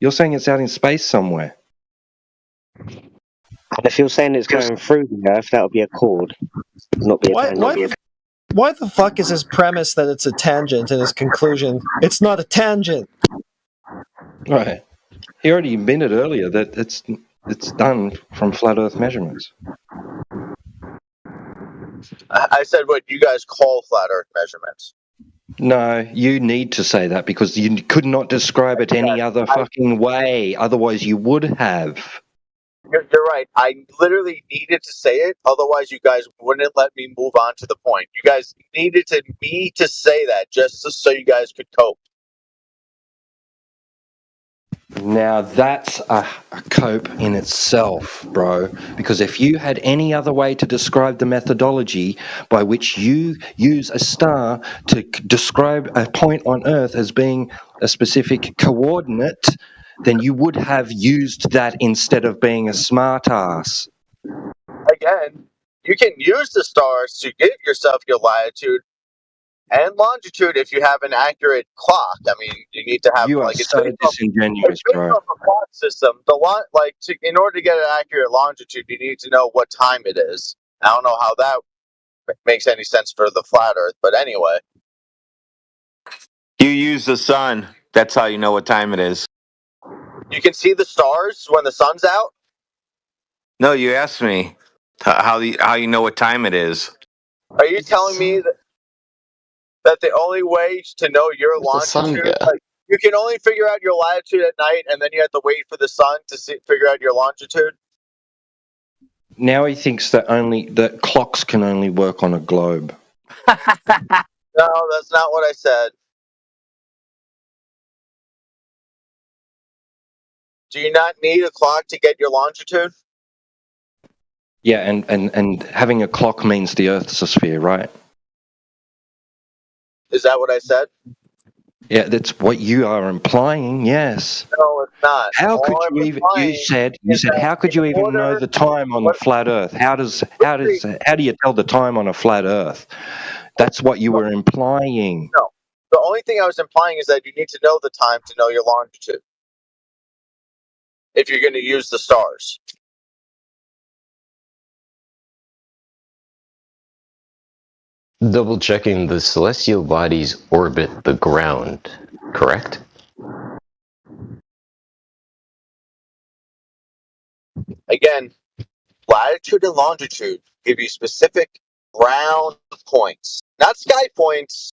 Q: You're saying it's out in space somewhere.
D: And if you're saying it's going through the Earth, that'll be a chord. Not be a tangent.
M: Why the fuck is his premise that it's a tangent and his conclusion it's not a tangent?
Q: Right. He already admitted earlier that it's done from flat Earth measurements.
B: I said what you guys call flat Earth measurements.
Q: No, you need to say that because you could not describe it any other fucking way. Otherwise, you would have.
B: You're right. I literally needed to say it. Otherwise, you guys wouldn't let me move on to the point. You guys needed me to say that just so you guys could cope.
Q: Now that's a cope in itself, bro. Because if you had any other way to describe the methodology by which you use a star to describe a point on Earth as being a specific coordinate, then you would have used that instead of being a smartass.
B: Again, you can use the stars to give yourself your latitude and longitude if you have an accurate clock. I mean, you need to have
Q: it's so disingenuous, bro.
B: Off a clock system. In order to get an accurate longitude, you need to know what time it is. I don't know how that makes any sense for the flat Earth, but anyway.
H: You use the sun. That's how you know what time it is.
B: You can see the stars when the sun's out?
H: No, you asked me. How you know what time it is?
B: Are you telling me that the only way to know your
N: Where's the sun
B: longitude,
N: go?
B: like you can only figure out your latitude at night, and then you have to wait for the sun to figure out your longitude?
K: Now he thinks that clocks can only work on a globe.
B: No, that's not what I said. Do you not need a clock to get your longitude?
K: Yeah, and having a clock means the Earth's a sphere, right?
B: Is that what I said?
K: Yeah, that's what you are implying. Yes.
B: No, it's not.
K: How could
B: All I'm
K: you even? You
B: implying
K: said
B: is that
K: how could
B: in
K: you even know
B: order,
K: the time on the flat Earth? How do you tell the time on a flat Earth? That's what you were implying.
B: no. The only thing I was implying is that you need to know the time to know your longitude. If you're going to use the stars.
N: Double checking, the celestial bodies orbit the ground, correct?
B: Again, latitude and longitude give you specific ground points, not sky points.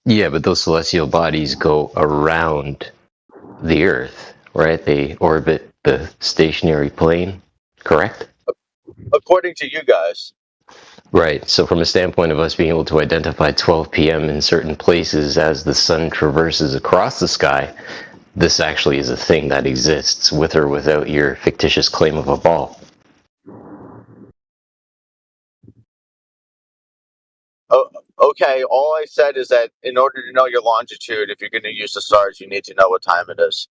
N: Yeah, but those celestial bodies go around the Earth, right? They orbit the stationary plane, correct?
B: According to you guys.
N: Right. So from a standpoint of us being able to identify 12 p.m. in certain places as the sun traverses across the sky, this actually is a thing that exists with or without your fictitious claim of a ball.
B: Oh, okay, all I said is that in order to know your longitude, if you're going to use the stars, you need to know what time it is.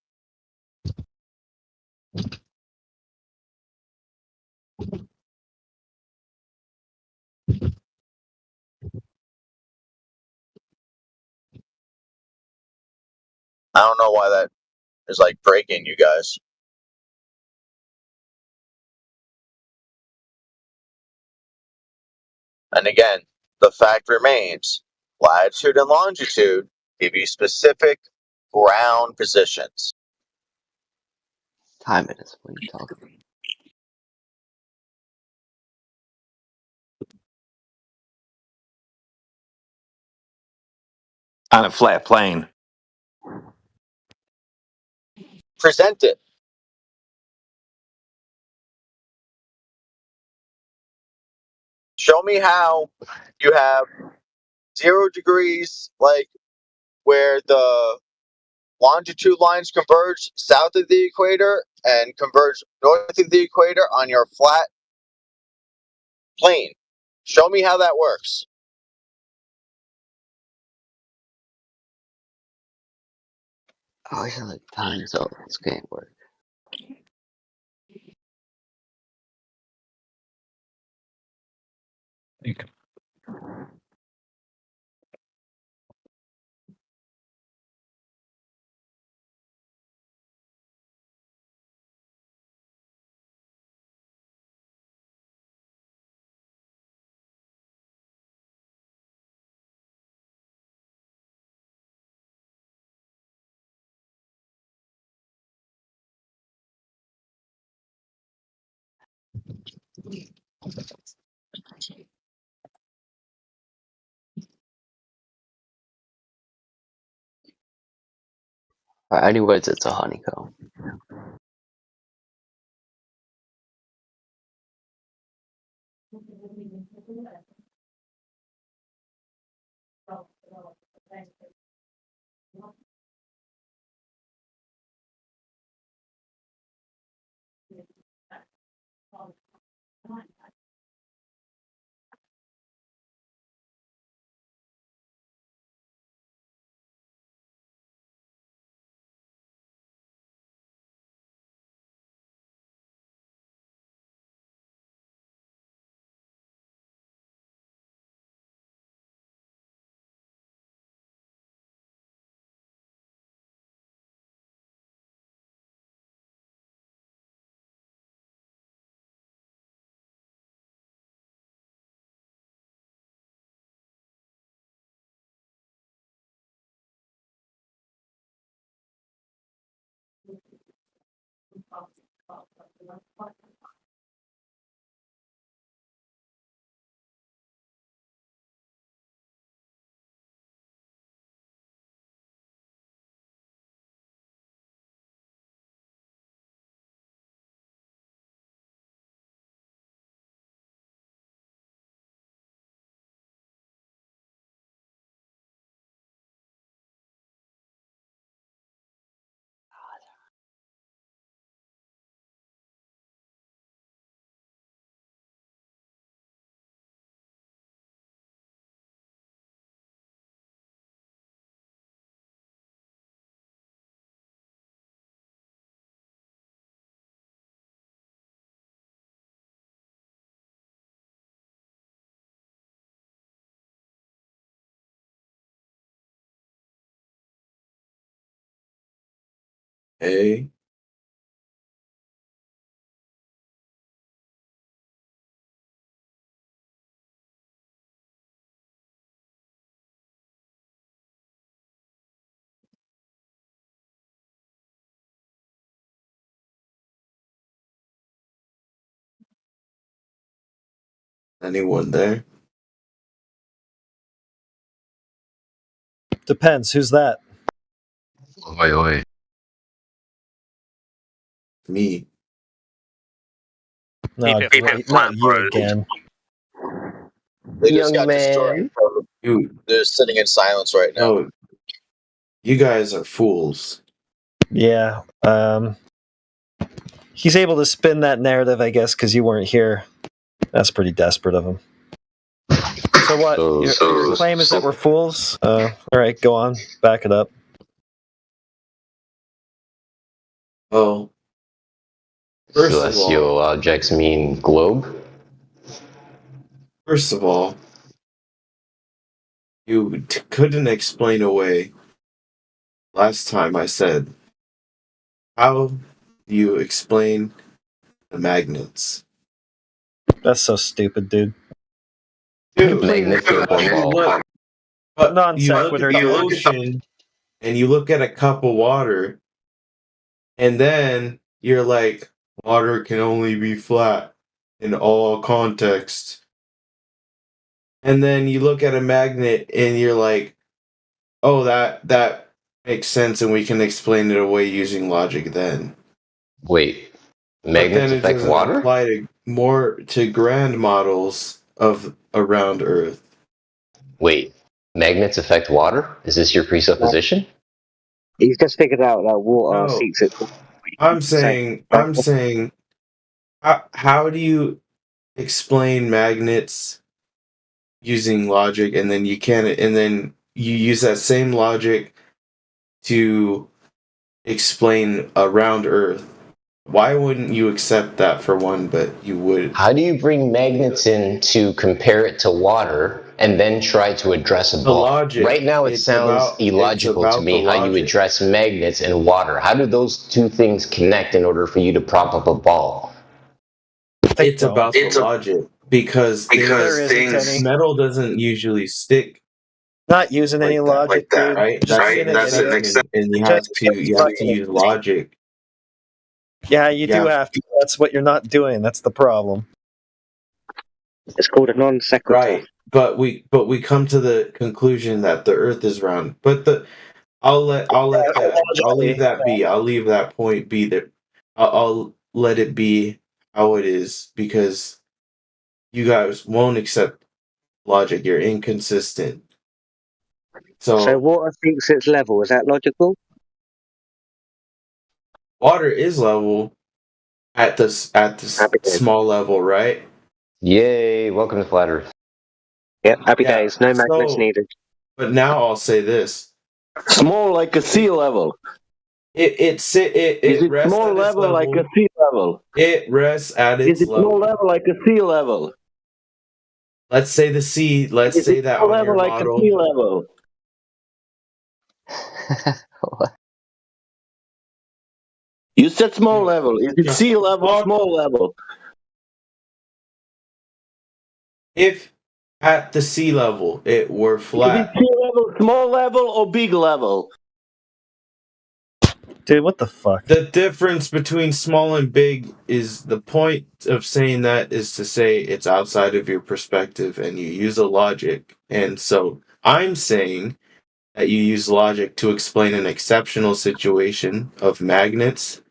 B: I don't know why that is like breaking you guys. And again, the fact remains, latitude and longitude give you specific ground positions.
N: Time it is. What are you talking about?
H: On a flat plane.
B: Present it. Show me how you have 0 degrees, like where the longitude lines converge south of the equator and converge north of the equator on your flat plane. Show me how that works.
N: Oh, I like time zones can't work. Anyways, it's a honeycomb.
F: Hey. Anyone there?
M: Depends. Who's that?
N: Oi, oi.
F: Me.
M: No, not you again.
B: They just
D: Young
B: got
D: man.
B: destroyed. They're sitting in silence right now.
F: No. You guys are fools.
M: Yeah. He's able to spin that narrative, I guess, because you weren't here. That's pretty desperate of him. So what? Your claim is that we're fools? All right, go on. Back it up.
F: Oh. First of all,
N: Celestial objects mean globe?
F: First of all, you couldn't explain away. Last time I said, how do you explain the magnets?
M: That's so stupid, dude.
F: Dude,
N: Magnets go
F: but you look at the ocean and you look at a cup of water, and then you're like, water can only be flat in all contexts. And then you look at a magnet and you're like, oh, that makes sense, and we can explain it away using logic then.
N: Wait, magnets affect water?
F: Apply more to grand models of around Earth.
N: Wait, magnets affect water? Is this your presupposition?
D: He's just figured out that water
F: No.
D: seeks it.
F: I'm saying, how do you explain magnets using logic, and then you use that same logic to explain around Earth? Why wouldn't you accept that for one, but you would?
N: How do you bring magnets in to compare it to water and then try to address a ball?
F: Logic.
N: Right now it
F: It's
N: sounds
F: about-
N: illogical
F: it's
N: to
F: about
N: me
F: the
N: how you
F: logic.
N: address magnets and water. How do those two things connect in order for you to prop up a ball?
F: It's about the logic because
M: things-
F: metal doesn't usually stick.
M: Not using any logic, dude.
F: Right?
M: Just
F: That's
M: being
F: an
M: an
F: exception,
M: idiot.
F: and you have to use logic.
M: Yeah, you do
F: Yeah.
M: have to. That's what you're not doing. That's the problem.
D: It's called a non sequitur.
F: Right, but we come to the conclusion that the Earth is round. But I'll leave that be. I'll leave that point be. That I'll let it be how it is, because you guys won't accept logic. You're inconsistent.
D: So water seeks its level. Is that logical?
F: Water is level at the small level, right?
N: Yay, welcome to Flat Earth.
D: Yep, happy days. No magnets needed.
F: But now I'll say this:
T: Small like a sea level.
F: It
T: Is it
F: rests
T: small
F: at its
T: level like a sea level?
F: It rests at its
T: Is it small level like a sea level?
F: Let's say the sea. Let's
T: Is
F: say
T: it
F: that
T: small
F: on your
T: level like
F: model.
T: a sea level? You said small level. Is it sea level, small level?
F: If at the sea level it were
T: Is it
F: flat,
T: sea level, small level, or big level?
M: Dude, what the fuck?
F: The difference between small and big is the point of saying that is to say it's outside of your perspective and you use a logic. And so I'm saying that you use logic to explain an exceptional situation of magnets,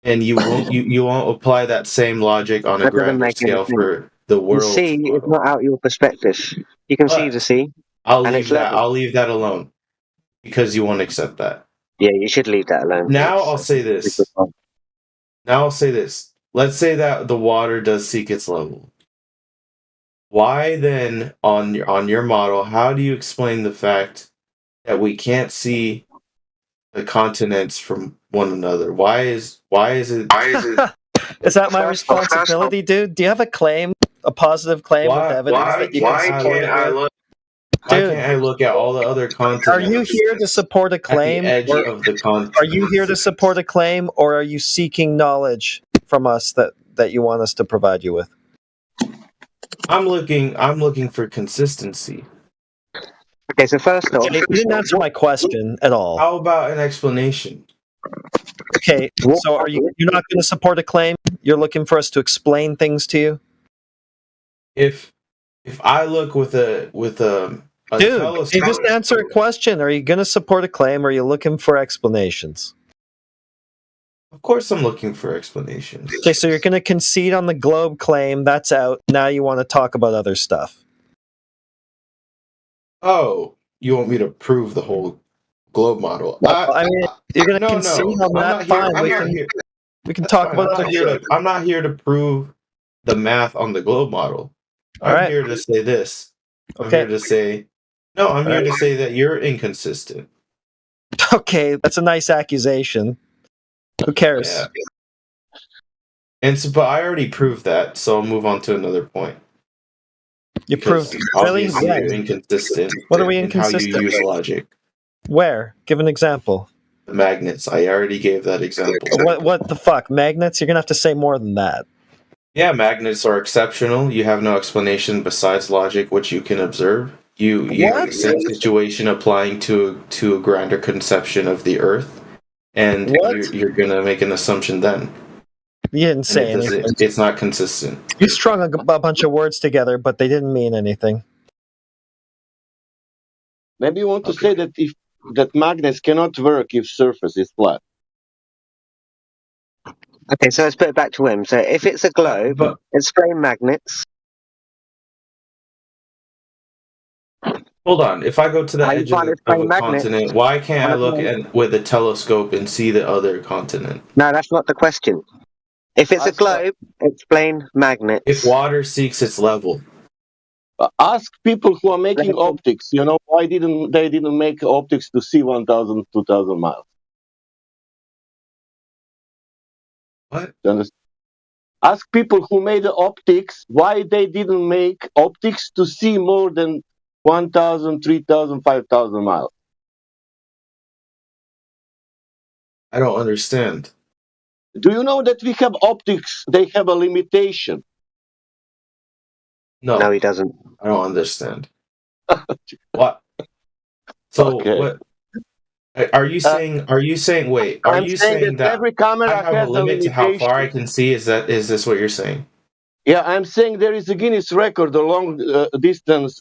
F: and you won't apply that same logic on a
D: That doesn't
F: grander
D: make any
F: scale
D: sense.
F: for the
D: The
F: world.
D: sea is not out your perspective. You can see the sea.
F: I'll
D: and
F: leave
D: it's
F: that.
D: level.
F: I'll leave that alone because you won't accept that.
D: Yeah, you should leave that alone.
F: Now I'll say this. Let's say that the water does seek its level. Why then, on your model, how do you explain the fact that we can't see the continents from one another? Why is it?
M: Is that my responsibility, dude? Do you have a claim, a positive claim with evidence that you can support it with?
F: Why can't I look at all the other continents?
M: Are you here to support a claim?
F: At the edge of the continent.
M: Are you here to support a claim, or are you seeking knowledge from us that you want us to provide you with?
F: I'm looking for consistency.
D: Okay, so first off,
M: you didn't answer my question at all.
F: How about an explanation?
M: Okay, so you're not going to support a claim? You're looking for us to explain things to you?
F: If I look with a
M: dude,
F: telescope,
M: you just answer a question. Are you going to support a claim, or are you looking for explanations?
F: Of course I'm looking for explanations.
M: Okay, so you're going to concede on the globe claim. That's out. Now you want to talk about other stuff.
F: Oh, you want me to prove the whole globe model?
M: I mean, you're going to concede on that. Fine, we can talk about other shit.
F: I'm not here to prove the math on the globe model. I'm here to say this. I'm here to say that you're inconsistent.
M: Okay, that's a nice accusation. Who cares?
F: Yeah. And so, but I already proved that, so I'll move on to another point.
M: You proved really?
F: Yeah. You're inconsistent.
M: What are we inconsistent?
F: In how you use logic.
M: Where? Give an example.
F: The magnets. I already gave that example.
M: What the fuck? Magnets? You're gonna have to say more than that.
F: Yeah, magnets are exceptional. You have no explanation besides logic, which you can observe. You have the same situation applying to a grander conception of the Earth, and you're gonna make an assumption then.
M: You didn't say anything.
F: It's not consistent.
M: You strung a bunch of words together, but they didn't mean anything.
G: Maybe you want to say that magnets cannot work if surface is flat.
D: Okay, so let's put it back to him. So if it's a globe, explain magnets.
F: Hold on. If I go to the edge of a continent, why can't I look with a telescope and see the other continent?
D: No, that's not the question. If it's a globe, explain magnets.
F: If water seeks its level.
G: Ask people who are making optics, why they didn't make optics to see 1,000, 2,000 miles?
F: What?
G: Ask people who made the optics why they didn't make optics to see more than 1,000, 3,000, 5,000 miles.
F: I don't understand.
G: Do you know that we have optics? They have a limitation.
F: No,
D: he doesn't.
F: I don't understand. What? So what? Are you saying? Wait. Are you saying that
G: every camera
F: I have
G: has
F: a limit to how far I can see? Is this what you're saying?
G: Yeah, I'm saying there is a Guinness record, a long distance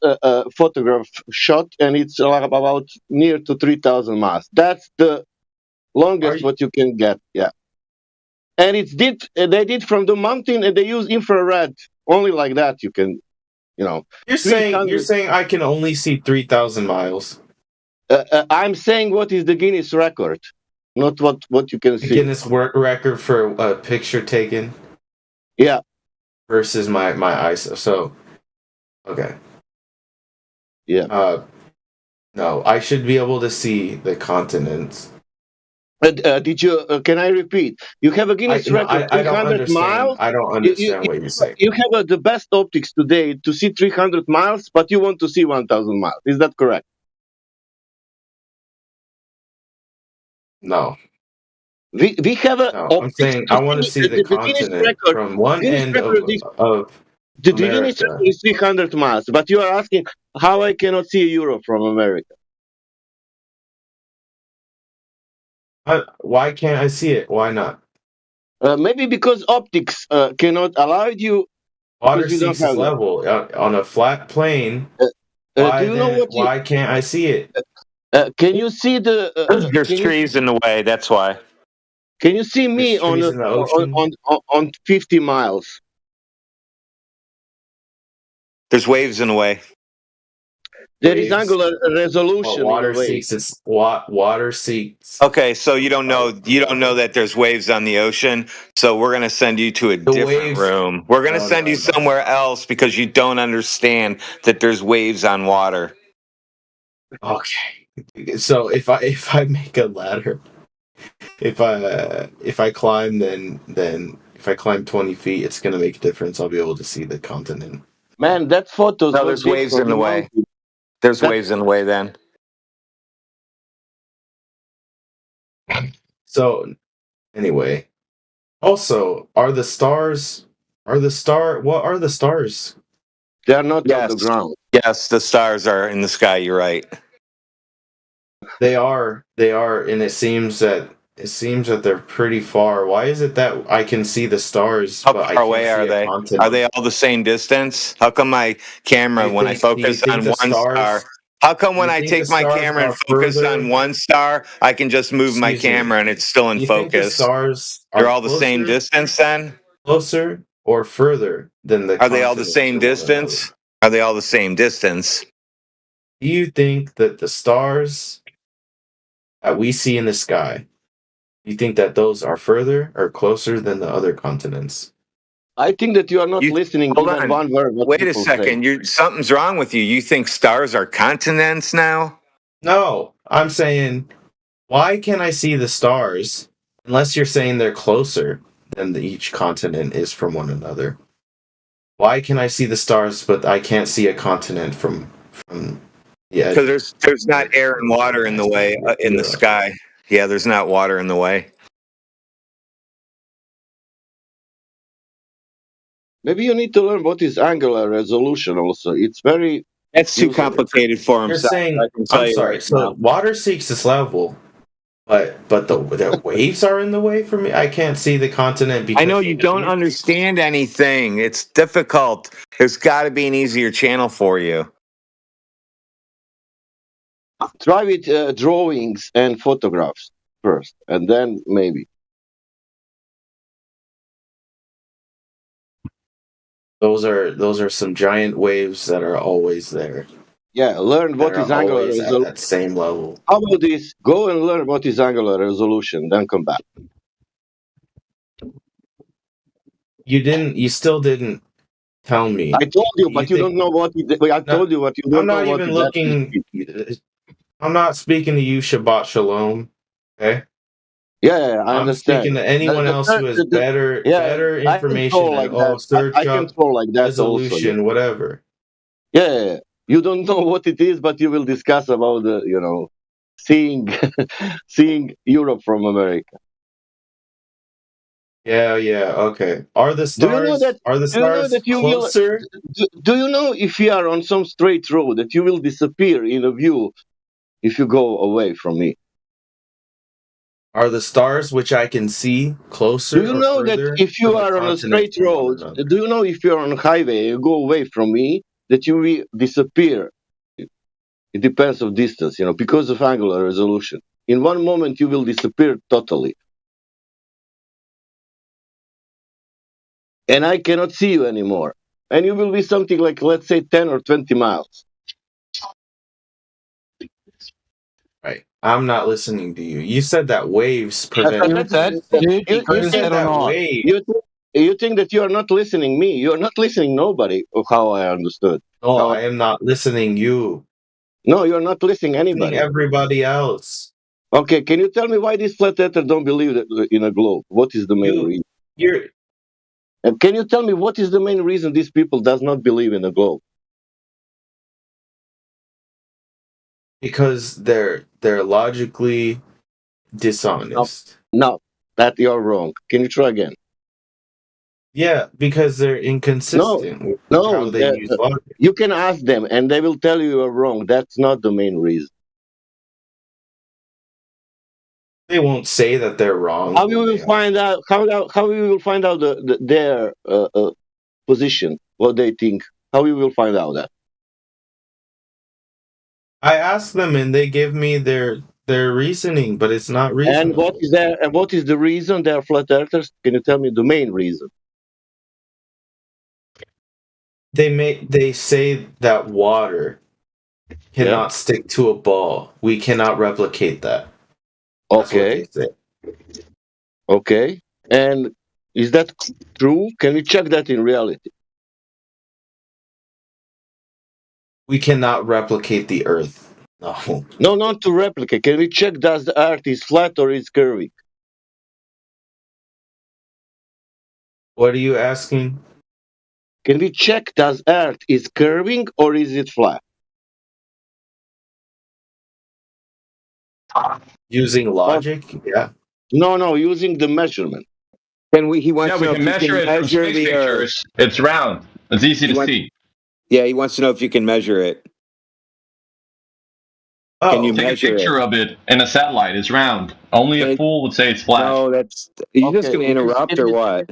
G: photograph shot, and it's about near to 3,000 miles. That's the longest what you can get. Yeah, and they did from the mountain, and they use infrared. Only like that you can,
F: You're saying I can only see 3,000 miles.
G: I'm saying what is the Guinness record, not what you can see.
F: Guinness record for a picture taken.
G: Yeah.
F: Versus my ISO. So, okay.
G: Yeah.
F: No, I should be able to see the continents.
G: Did you? Can I repeat? You have a Guinness record, 300 miles.
F: I don't understand what you're saying.
G: You have the best optics today to see 300 miles, but you want to see 1,000 miles. Is that correct?
F: No.
G: We have a.
F: No, I'm saying I want to see the continent from one end of
G: the Guinness record is 300 miles, but you are asking how I cannot see Europe from America.
F: Why can't I see it? Why not?
G: Maybe because optics cannot allow you
F: Water
G: because you don't
F: seeks its
G: have that.
F: level on a flat plane.
G: Do you know what?
F: Why can't I see it?
G: Can you see the?
H: There's
G: Can you
H: trees in the way. That's why.
G: can you see
F: There's
G: me on
F: trees in the ocean.
G: on 50 miles?
H: There's waves in the way.
G: There is
F: Waves.
G: angular resolution in a
F: Water
G: way.
F: seeks its water seeks.
H: Okay, so you don't know that there's waves on the ocean. So we're gonna send you to a different
F: waves-
H: room. We're gonna send you somewhere else because you don't understand that there's waves on water.
F: Okay. So if I make a ladder, if I climb, then if I climb 20 feet, it's gonna make a difference. I'll be able to see the continent.
G: Man, that photos.
H: No, there's waves in the way. There's waves in the way then.
F: So anyway, also, what are the stars?
G: They are not
H: Yes.
G: on the ground.
H: Yes, the stars are in the sky. You're right.
F: They are, and it seems that they're pretty far. Why is it that I can see the stars,
H: How
F: but I
H: far
F: can't
H: away
F: see
H: are
F: a
H: they?
F: continent?
H: Are they all the same distance? How come my camera, when I focus on one star, how come when I take my camera and focus on one star, I can just move my camera and it's still in
F: Do you think the
H: focus?
F: stars
H: They're
F: are
H: all the same
F: closer-
H: distance then?
F: Closer or further than the
H: Are they all the
F: continents
H: same
F: from one
H: distance? Are they all the same distance?
F: Do you think that the stars that we see in the sky, you think that those are further or closer than the other continents?
G: I think that you are not listening
H: Hold
G: even
H: on.
G: one word. what
H: Wait a
G: people say.
H: second. Something's wrong with you. You think stars are continents now?
F: No, I'm saying, why can't I see the stars unless you're saying they're closer than each continent is from one another? Why can I see the stars, but I can't see a continent from the edge?
H: Because there's not air and water in the way in the sky. Yeah, there's not water in the way.
G: Maybe you need to learn what is angular resolution. Also, it's very.
H: That's too complicated for him.
F: You're
H: Sal.
F: saying,
H: I can tell
F: I'm
H: you
F: sorry.
H: right
F: So
H: now.
F: water seeks its level, but the waves are in the way for me. I can't see the continent because
H: I know you don't understand anything. It's difficult. There's got to be an easier channel for you.
G: Try with drawings and photographs first, and then maybe.
F: Those are some giant waves that are always there.
G: Yeah, learn what
F: That
G: is
F: are
G: angular
F: always at
G: resolution.
F: that same level.
G: How about this? Go and learn what is angular resolution, then come back.
F: You still didn't tell me.
G: I told you, but you don't know what. I told you what you don't
F: I'm not
G: know. What
F: even
G: is
F: looking. I'm not speaking to you, Shabbat Shalom. Okay.
G: Yeah, I
F: I'm
G: understand.
F: speaking to anyone else who has better
G: I
F: information
G: control
F: and
G: like that.
F: search
G: I
F: up
G: control like that
F: resolution,
G: also.
F: whatever.
G: Yeah, you don't know what it is, but you will discuss about the, seeing seeing Europe from America.
F: Yeah, okay. Are the
G: Do you know
F: stars
G: that?
F: are the
G: Do you know
F: stars
G: that you
F: closer?
G: will? Do you know if you are on some straight road that you will disappear in a view if you go away from me?
F: Are the stars which I can see closer?
G: Do you know that if you are on a straight road, do you know if you are on a highway, you go away from me, that you will disappear? It depends on distance, because of angular resolution. In one moment, you will disappear totally. And I cannot see you anymore. And you will be something like, let's say, 10 or 20 miles.
F: Right. I'm not listening to you. You said that waves prevent.
G: You think that you are not listening me. You are not listening nobody, of how I understood.
F: No, I am not listening you.
G: No, you are not listening anybody.
F: Everybody else.
G: Okay, can you tell me why these flat earthers don't believe in a globe? What is the main reason? And can you tell me what is the main reason these people does not believe in a globe?
F: Because they're logically dishonest.
G: No, that you're wrong. Can you try again?
F: Yeah, because they're inconsistent with how they use logic.
G: You can ask them and they will tell you are wrong. That's not the main reason.
F: They won't say that they're wrong.
G: How we will find out? How we will find out their position? What they think? How we will find out that?
F: I asked them and they give me their reasoning, but it's not reasonable.
G: And what is the reason they are flat earthers? Can you tell me the main reason?
F: They say that water cannot stick to a ball. We cannot replicate that. That's
G: Okay.
F: what they say.
G: Okay. And is that true? Can we check that in reality?
F: We cannot replicate the Earth. No.
G: No, not to replicate. Can we check does the Earth is flat or is curving?
F: What are you asking?
G: Can we check does Earth is curving or is it flat?
F: Using logic? Yeah.
G: No, using the measurement.
H: Can we? He wants
P: Yeah,
H: to
P: we
H: know
P: can
H: if you
P: measure
H: can
P: it from
H: measure
P: space
H: the Earth.
P: pictures. It's round. It's easy to see.
H: Yeah, he wants to know if you can measure it.
P: Can
H: you
P: take a
H: measure
P: picture
H: it?
P: of it in a satellite? It's round. Only a fool would say it's flat.
H: No, that's. You just
G: Okay,
H: going to interrupt or what?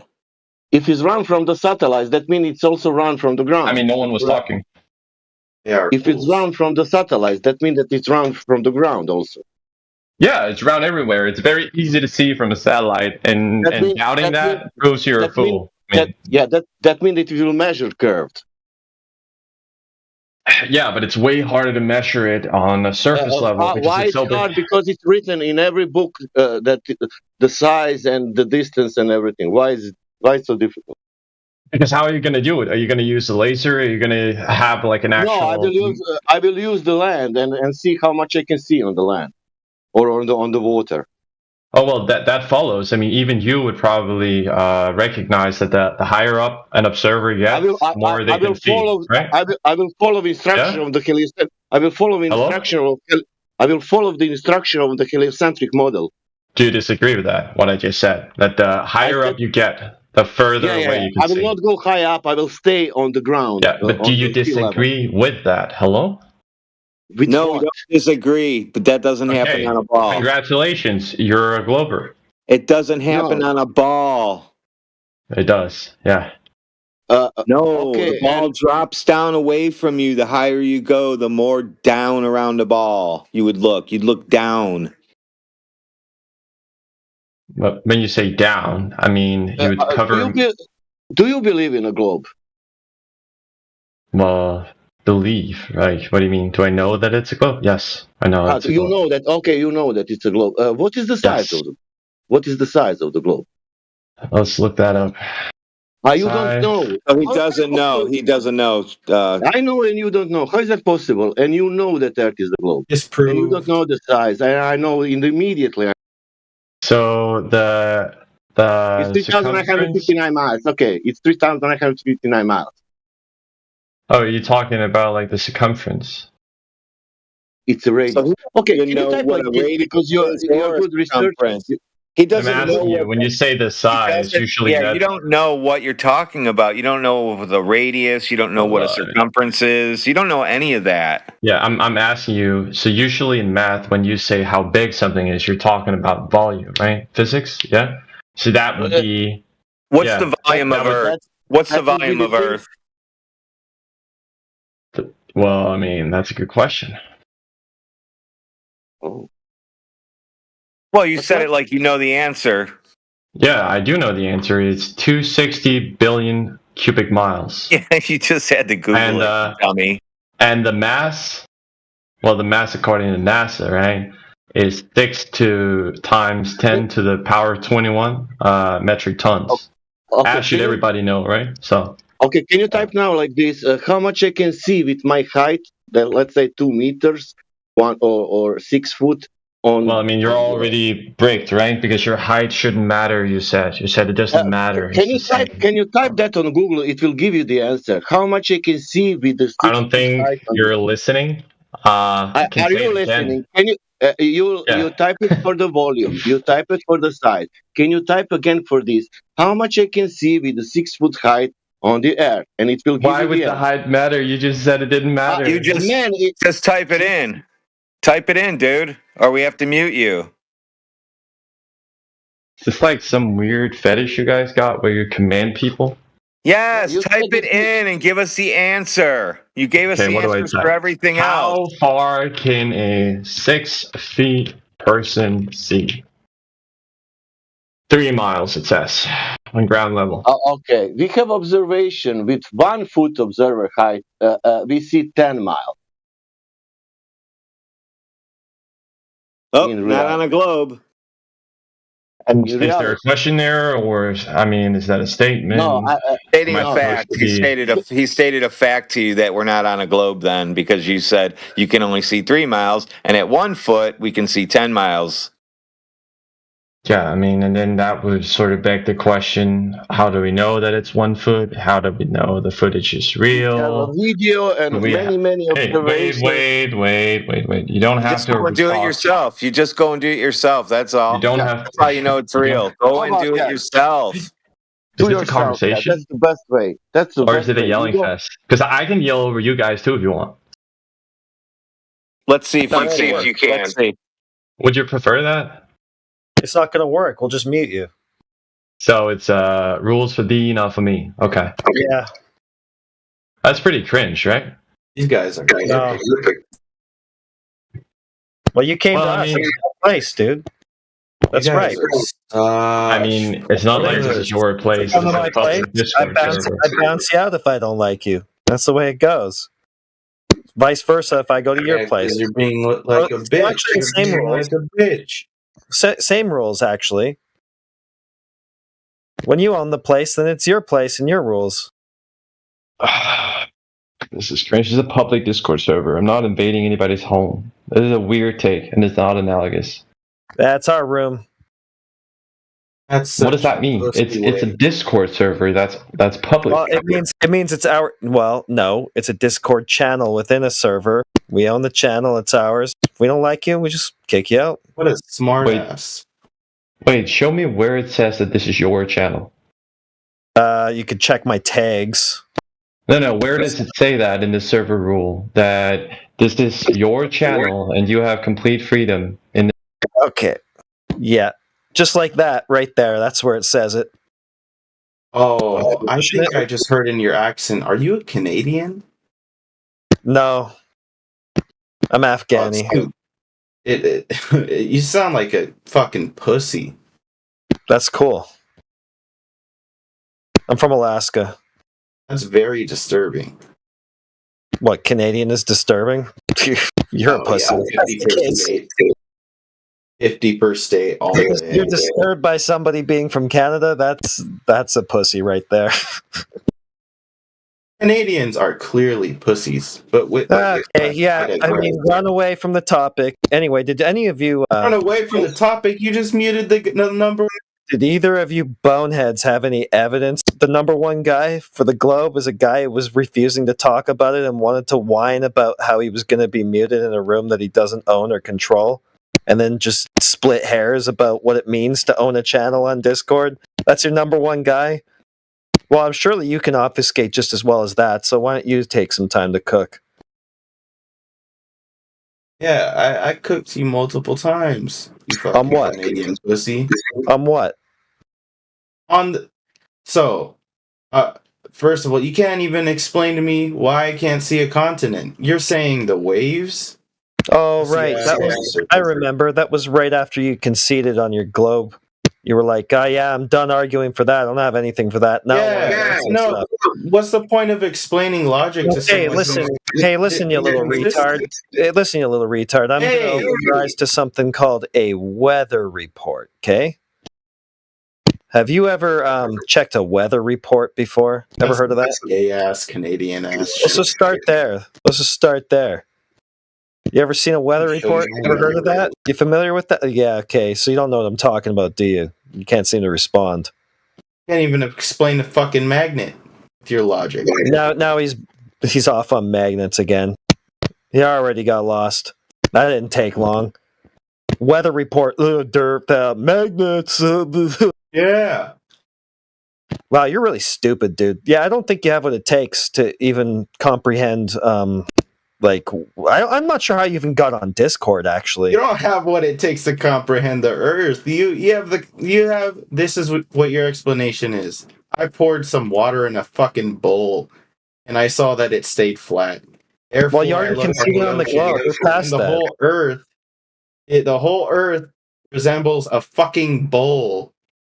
G: If it's run from the satellites, that means it's also run from the ground.
P: I mean, no one was
G: Correct.
P: talking.
F: Yeah.
G: If it's run from the satellites, that means that it's run from the ground also.
P: Yeah, it's round everywhere. It's very easy to see from a satellite, and doubting that proves you're a fool.
G: That means that it will measure curved.
P: Yeah, but it's way harder to measure it on a surface level because
G: Why
P: it's so
G: it's hard?
P: big.
G: Because it's written in every book that the size and the distance and everything. Why is it so difficult?
P: Because how are you going to do it? Are you going to use a laser? Are you going to have like an actual?
G: No, I will use the land and see how much I can see on the land or on the water.
P: Oh well, that follows. I mean, even you would probably recognize that the higher up an observer gets, the more they can see, right?
G: I will follow the instruction of the heliocentric. I will follow the instruction of the heliocentric model.
P: Do you disagree with that? What I just said, that the higher up you get, the further away you can
G: I will
P: see.
G: not go high up. I will stay on the ground.
P: Yeah, but do you disagree with that? Hello?
H: No, we don't disagree, but that doesn't happen on a ball.
P: Congratulations, you're a glober.
H: It doesn't happen on a ball.
P: It does, yeah.
H: No, the ball drops down away from you. The higher you go, the more down around the ball you would look. You'd look down.
P: But when you say down, I mean you would cover.
G: Do you believe in a globe?
P: Well, believe, right? What do you mean? Do I know that it's a globe? Yes, I know. It's a
G: You
P: globe.
G: know that. Okay, you know that it's a globe. What is the size of the? What is the size of the globe?
P: Let's look that up.
G: You don't know.
H: Oh, he doesn't know. He doesn't know.
G: I know, and you don't know. How is that possible? And you know that Earth is the globe. And you don't know the size. I know immediately.
P: So
G: It's 3,959 miles. Okay, it's 3,959 miles.
P: Oh, you're talking about like the circumference.
G: It's a radius. Okay, can you type like this because you're a good researcher.
H: He doesn't
P: I'm
H: know
P: asking you, when you say the size, usually
H: Yeah,
P: that,
H: you don't know what you're talking about. You don't know the radius. You don't know what a circumference is. You don't know any of that.
P: Yeah, I'm asking you. So usually in math, when you say how big something is, you're talking about volume, right? Physics, yeah. So that would be.
H: What's the volume of Earth? What's the volume of Earth?
P: Well, I mean, that's a good question.
G: Oh.
H: Well, you said it like you know the answer.
P: Yeah, I do know the answer. It's 260 billion cubic miles.
H: Yeah, you just had to Google it, dummy.
P: And the mass, well, the mass according to NASA, right, is 6 times 10 to the power of 21 metric tons. That should everybody know, right? So.
G: Okay, can you type now like this? How much I can see with my height? Let's say 2 meters, 1 or 6 foot.
P: Well, I mean, you're already bricked, right? Because your height shouldn't matter. You said it doesn't matter.
G: Can you type that on Google? It will give you the answer. How much I can see with the?
P: I don't think you're listening.
G: Are you listening? Can you? You type it for the volume. You type it for the size. Can you type again for this? How much I can see with the 6 foot height on the Earth, and it will give
P: Why
G: you
P: would
G: the
P: the height matter? You just said it didn't matter.
H: You just type it in. Type it in, dude, or we have to mute you.
P: Is this like some weird fetish you guys got where you command people?
H: Yes, type it in and give us the answer. You gave us
P: Okay,
H: the
P: what do I
H: answers
P: type?
H: for everything
P: How
H: else.
P: far can a 6 feet person see? 3 miles, it says, on ground level.
G: Okay, we have observation with 1 foot observer height. We see 10 miles.
H: Oh,
G: In
H: not on a globe.
P: Is there a question there, or I mean, is that a statement?
G: No,
H: Stating
P: Am I
H: a
P: supposed
H: fact.
P: to
H: He
P: be-
H: stated a fact to you that we're not on a globe then, because you said you can only see 3 miles, and at 1 foot we can see 10 miles.
P: Yeah, I mean, and then that would sort of beg the question: how do we know that it's 1 foot? How do we know the footage is
G: we have a
P: real?
G: video and many
P: Hey,
G: observations.
P: wait. You don't
H: You
P: have
H: just
P: to
H: go and do it
P: talk.
H: yourself. You just go and do it yourself. That's all.
P: You don't have.
H: That's how you know it's
P: you don't-
H: real. Go and
G: How
H: do
G: about
H: it
G: that?
H: yourself.
P: Is
G: Do
P: this a
G: yourself. Yeah,
P: conversation,
G: that's the best way. That's the
P: or
G: best
P: is it a
G: way.
P: yelling
G: You don't-
P: fest? Because I can yell over you guys too if you want.
H: Let's see if
M: Let's see
H: you
M: if
H: can.
M: you can.
H: Let's see.
P: Would you prefer that?
M: It's not going to work. We'll just mute you.
P: So it's rules for thee, not for me. Okay,
M: Yeah.
P: that's pretty cringe, right?
F: These guys are.
M: No. Well, you came
P: Well,
M: to
P: I
M: us
P: mean-
M: in the place, dude. That's
F: You guys
M: right.
P: I mean, it's not like this is your place.
M: Come
P: It's
M: to
P: a
M: my place.
P: public Discord server.
M: I bounce you out if I don't like you. That's the way it goes. Vice versa if I go to your place.
F: You're being like a
M: It's
F: bitch.
M: actually
F: You're
M: the same
F: being
M: rules.
F: like a bitch.
M: Same rules, actually. When you own the place, then it's your place and your rules.
P: This is strange. This is a public Discord server. I'm not invading anybody's home. This is a weird take, and it's not analogous.
M: That's our room.
F: That's
P: What does that mean? It's a Discord server. That's public.
M: Well, it means it's our. Well, no, it's a Discord channel within a server. We own the channel. It's ours. If we don't like you, we just kick you out.
F: What a smart
P: Wait.
F: ass.
P: Wait, show me where it says that this is your channel.
M: You could check my tags.
P: No. Where does it say that in the server rule that this is your channel and you have complete freedom in?
M: Okay. Yeah. Just like that, right there. That's where it says it.
F: Oh, I think I just heard in your accent. Are you a Canadian?
M: No. I'm Afghani.
F: You sound like a fucking pussy.
M: That's cool. I'm from Alaska.
F: That's very disturbing.
M: What, Canadian is disturbing? You're a pussy.
F: Yeah, 50 per state all day.
M: You're disturbed by somebody being from Canada? That's a pussy right there.
F: Canadians are clearly pussies, but with
M: okay, yeah. I mean, run away from the topic. Anyway, did any of you
F: run away from the topic? You just muted the number.
M: Did either of you boneheads have any evidence? The number one guy for the Globe is a guy who was refusing to talk about it and wanted to whine about how he was going to be muted in a room that he doesn't own or control, and then just split hairs about what it means to own a channel on Discord. That's your number one guy? Well, I'm sure that you can obfuscate just as well as that, so why don't you take some time to cook?
F: Yeah, I cooked you multiple times. You fucking
M: what?
F: Canadian pussy.
M: On what?
F: First of all, you can't even explain to me why I can't see a continent. You're saying the waves?
M: Oh, right. I remember. That was right after you conceded on your Globe. You were like, oh, yeah, I'm done arguing for that. I don't have anything for that.
F: No. What's the point of explaining logic to someone?
M: Listen, you little retard. Hey, listen, you little retard. I'm going to open your eyes to something called a weather report, okay? Have you ever checked a weather report before? Ever heard of that?
F: Gay-ass, Canadian-ass shit.
M: Let's just start there. You ever seen a weather report? Ever heard of that? You familiar with that? Yeah, okay. So you don't know what I'm talking about, do you? You can't seem to respond.
F: Can't even explain the fucking magnet with your logic.
M: Now he's off on magnets again. He already got lost. That didn't take long. Weather report. Magnets.
F: Yeah.
M: Wow, you're really stupid, dude. Yeah, I don't think you have what it takes to even comprehend Like, I'm not sure how you even got on Discord, actually.
F: You don't have what it takes to comprehend the Earth. This is what your explanation is. I poured some water in a fucking bowl, and I saw that it stayed flat. Therefore,
M: you already conceded on the globe. We're past
F: the
M: that.
F: whole Earth, the whole Earth resembles a fucking bowl.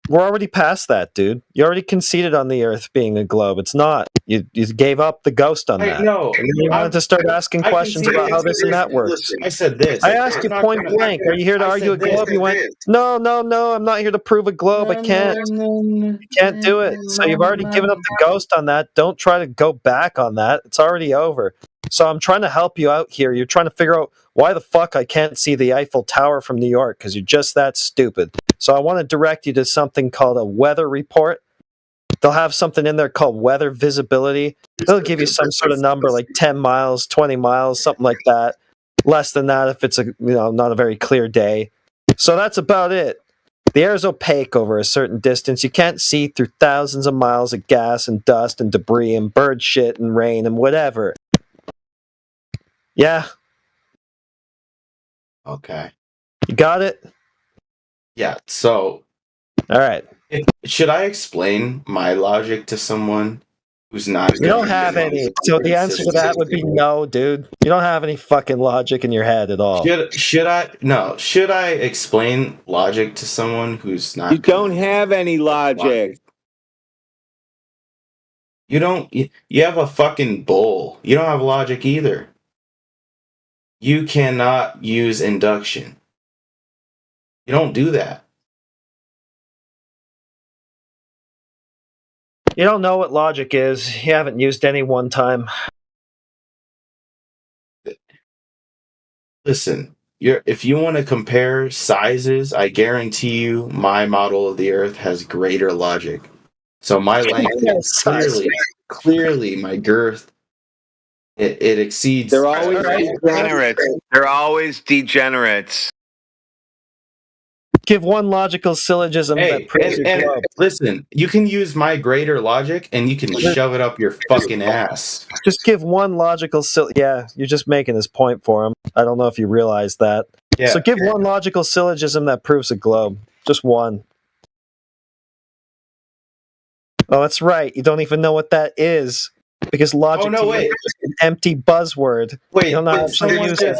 M: We're already past that, dude. You already conceded on the Earth being a globe. It's not. You gave up the ghost on that.
F: No,
M: and you wanted to start asking questions about how this and that works.
F: I said this.
M: I asked you point blank. Are you here to argue a globe? You went, no. I'm not here to prove a globe. I can't. You can't do it. So you've already given up the ghost on that. Don't try to go back on that. It's already over. So I'm trying to help you out here. You're trying to figure out why the fuck I can't see the Eiffel Tower from New York, because you're just that stupid. So I want to direct you to something called a weather report. They'll have something in there called weather visibility. They'll give you some sort of number like 10 miles, 20 miles, something like that. Less than that if it's not a very clear day. So that's about it. The air is opaque over a certain distance. You can't see through thousands of miles of gas and dust and debris and bird shit and rain and whatever. Yeah.
F: Okay.
M: You got it?
F: Yeah, so...
M: Alright.
F: Should I explain my logic to someone who's not...
M: You don't have any. So the answer to that would be no, dude. You don't have any fucking logic in your head at all.
F: Should I explain logic to someone who's not...
H: You don't have any logic.
F: You have a fucking bowl. You don't have logic either. You cannot use induction. You don't do that.
M: You don't know what logic is. You haven't used any one time.
F: Listen, if you want to compare sizes, I guarantee you my model of the Earth has greater logic. So my length is clearly my girth. It exceeds.
H: They're always degenerates. They're always degenerates.
M: Give one logical syllogism that proves your globe.
F: Listen, you can use my greater logic and you can shove it up your fucking ass.
M: Just give one logical Yeah, you're just making his point for him. I don't know if you realize that.
F: Yeah.
M: So give one logical syllogism that proves a globe. Just one. Oh, that's right. You don't even know what that is. Because logic to you is just an empty buzzword.
F: Wait,
M: you don't know how to use it.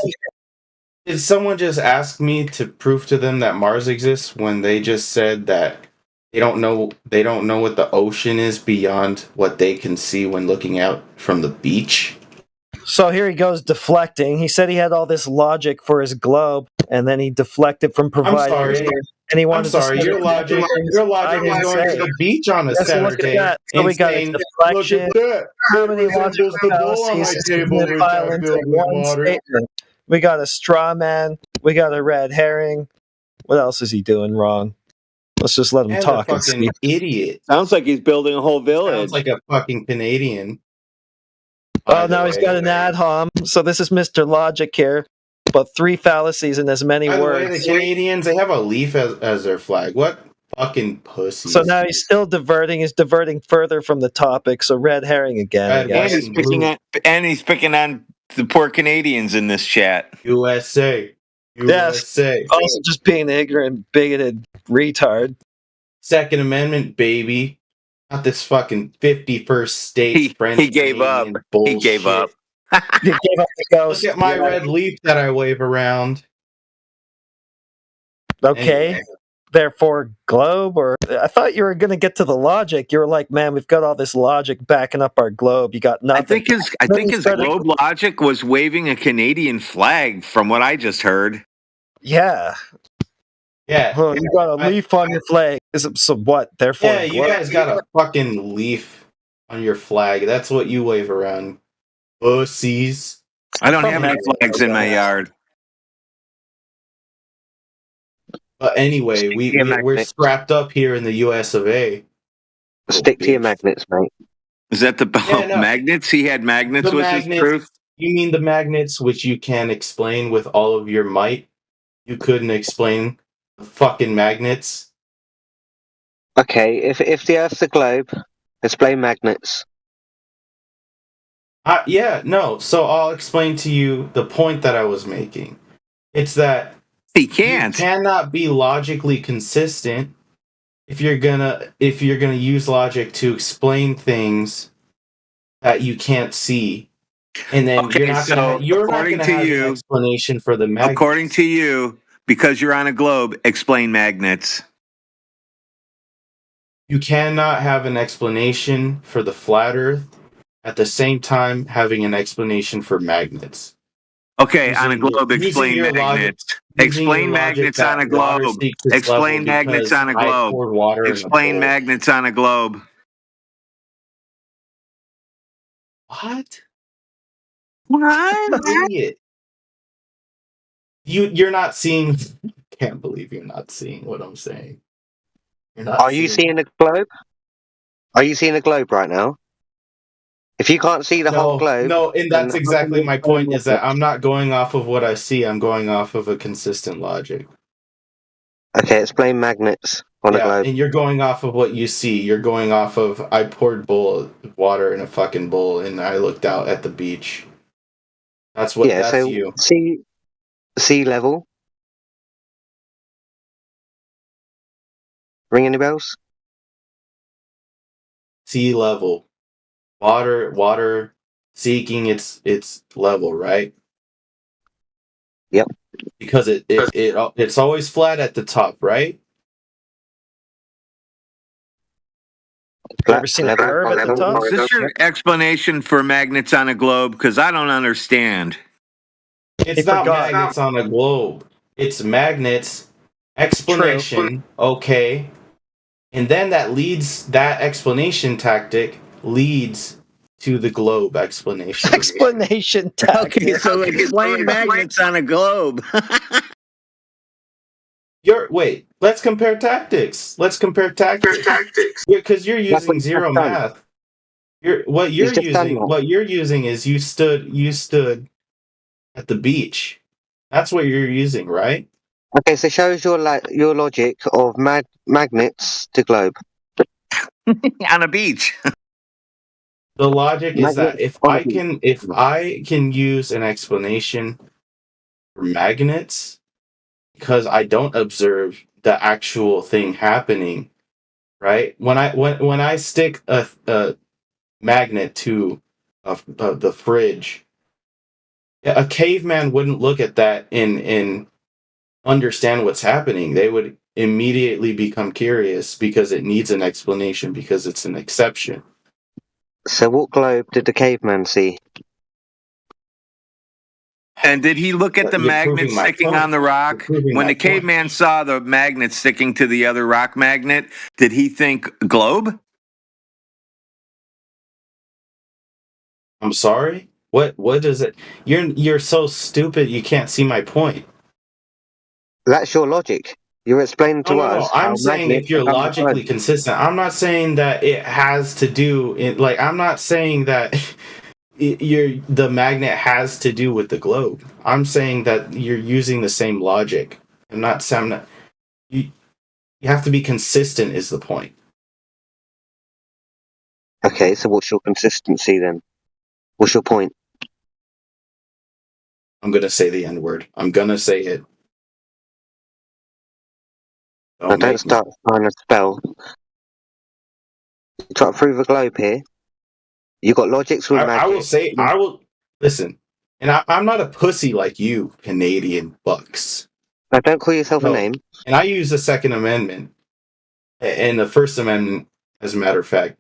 F: Did someone just ask me to prove to them that Mars exists when they just said that they don't know what the ocean is beyond what they can see when looking out from the beach?
M: So here he goes deflecting. He said he had all this logic for his globe, and then he deflected from providing.
F: I'm sorry.
M: And he wanted
F: I'm sorry.
M: to
F: Your logic is going to the beach on a Saturday.
M: So we got a deflection. How many logical fallacies pile into one statement? We got a straw man. We got a red herring. What else is he doing wrong? Let's just let him talk.
F: A fucking idiot.
H: Sounds like he's building a whole village.
F: Sounds like a fucking Canadian.
M: Oh, now he's got an ad hom. So this is Mr. Logic here. But 3 fallacies in as many words.
F: By the way, the Canadians, they have a leaf as their flag. What fucking pussies.
M: So now he's still diverting. He's diverting further from the topic. So red herring again.
H: And he's picking on the poor Canadians in this chat.
F: USA.
M: Yes. Also just being an ignorant, bigoted retard.
F: Second Amendment, baby. Not this fucking 51st state French.
H: He gave up.
F: Bullshit.
H: He gave up.
M: You gave up the ghost.
F: Look at my red leaf that I wave around.
M: Okay.
F: Anyway.
M: Therefore, globe, or I thought you were going to get to the logic. You were like, man, we've got all this logic backing up our globe. You got nothing.
H: I think his globe logic was waving a Canadian flag, from what I just heard.
M: Yeah.
F: Yeah.
M: Well, you got a leaf on your flag. So what? Therefore,
F: yeah, you guys got a fucking leaf on your flag. That's what you wave around. Pussies.
H: I don't have any flags in my yard.
F: But anyway, we're strapped up here in the US of A.
D: Stick to your magnets, mate.
H: Is that the magnets? He had magnets with his proof?
F: You mean the magnets which you can explain with all of your might? You couldn't explain the fucking magnets?
D: Okay, if the Earth's a globe, explain magnets.
F: Yeah, no. So I'll explain to you the point that I was making. It's that
H: he can't.
F: You cannot be logically consistent if you're gonna use logic to explain things that you can't see, and then you're not gonna have an explanation for the magnets.
H: According to you, because you're on a globe, explain magnets.
F: You cannot have an explanation for the flat Earth at the same time having an explanation for magnets.
H: Okay, on a globe, explain magnets. Explain magnets on a globe. Explain magnets on a globe. Explain magnets on a globe.
F: What?
H: What?
F: Idiot. You're not seeing. Can't believe you're not seeing what I'm saying.
D: Are you seeing the globe? Are you seeing the globe right now? If you can't see the whole globe,
F: no, and that's exactly my point. Is that I'm not going off of what I see. I'm going off of a consistent logic.
D: Okay, explain magnets on a globe.
F: And you're going off of what you see. You're going off of I poured water in a fucking bowl and I looked out at the beach. That's what.
D: Yeah,
F: that's
D: so
F: you.
D: Sea level. Ring any bells?
F: Sea level. Water seeking its level, right?
D: Yep.
F: Because it's always flat at the top, right?
A: You ever seen a curve at the top?
H: Is this your explanation for magnets on a globe? Because I don't understand.
F: It's not magnets on a globe. It's magnets. Explanation. Okay. And then that explanation tactic leads to the globe explanation.
A: Explanation tactic.
H: Okay, so explain magnets on a globe.
F: Wait, let's compare tactics. Because you're using zero math. What you're using is you stood at the beach. That's what you're using, right?
D: Okay, so shows your logic of magnets to globe
H: on a beach.
F: The logic is that if I can use an explanation for magnets, because I don't observe the actual thing happening, right? When I stick a magnet to the fridge, a caveman wouldn't look at that and understand what's happening. They would immediately become curious because it needs an explanation because it's an exception.
D: So what globe did the caveman see?
H: And did he look at the magnet sticking on the rock? When the caveman saw the magnet sticking to the other rock magnet, did he think globe?
F: I'm sorry? What is it? You're so stupid you can't see my point.
D: That's your logic. You're explaining to us.
F: I'm saying if you're logically consistent. I'm not saying that it has to do I'm not saying that the magnet has to do with the globe. I'm saying that you're using the same logic. You have to be consistent is the point.
D: Okay, so what's your consistency then? What's your point?
F: I'm gonna say the N-word. I'm gonna say it.
D: Don't start trying to spell. You try to prove a globe here. You got logics with magnets.
F: I will listen. And I'm not a pussy like you, Canadian bucks.
D: Now, don't call yourself a name.
F: And I use the Second Amendment and the First Amendment, as a matter of fact,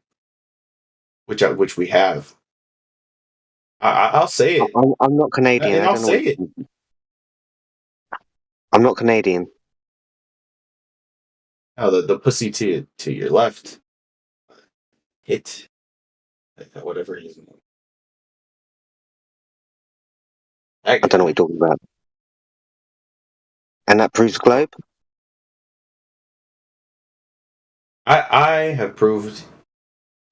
F: which we have. I'll say it.
D: I'm not Canadian.
F: And I'll say it.
D: I'm not Canadian.
F: Oh, the pussy to your left. Hit. Whatever it is.
D: I don't know what you're talking about. And that proves globe?
F: I have proved.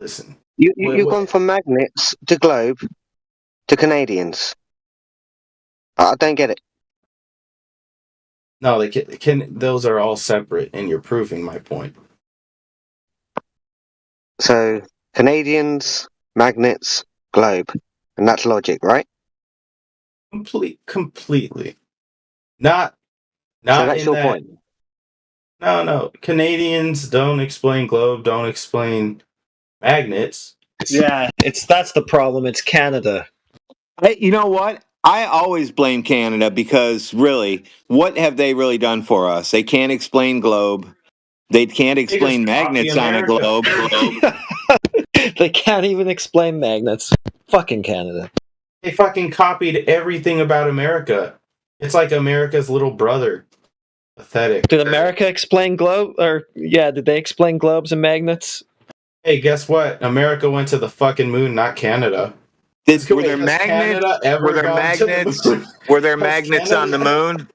F: Listen.
D: You've gone from magnets to globe to Canadians. I don't get it.
F: No, those are all separate, and you're proving my point.
D: So, Canadians, magnets, globe. and that's logic, right?
F: Completely. Not
D: So that's
F: in
D: your
F: that.
D: point.
F: No. Canadians don't explain globe, don't explain magnets.
M: Yeah, that's the problem. It's Canada.
H: You know what? I always blame Canada because really, what have they really done for us? They can't explain globe. They can't explain magnets on a globe.
M: They can't even explain magnets. Fucking Canada.
F: They fucking copied everything about America. It's like America's little brother. Pathetic.
M: Did America explain globe? Did they explain globes and magnets?
F: Hey, guess what? America went to the fucking moon, not Canada.
H: Were there magnets? Were there magnets on the moon?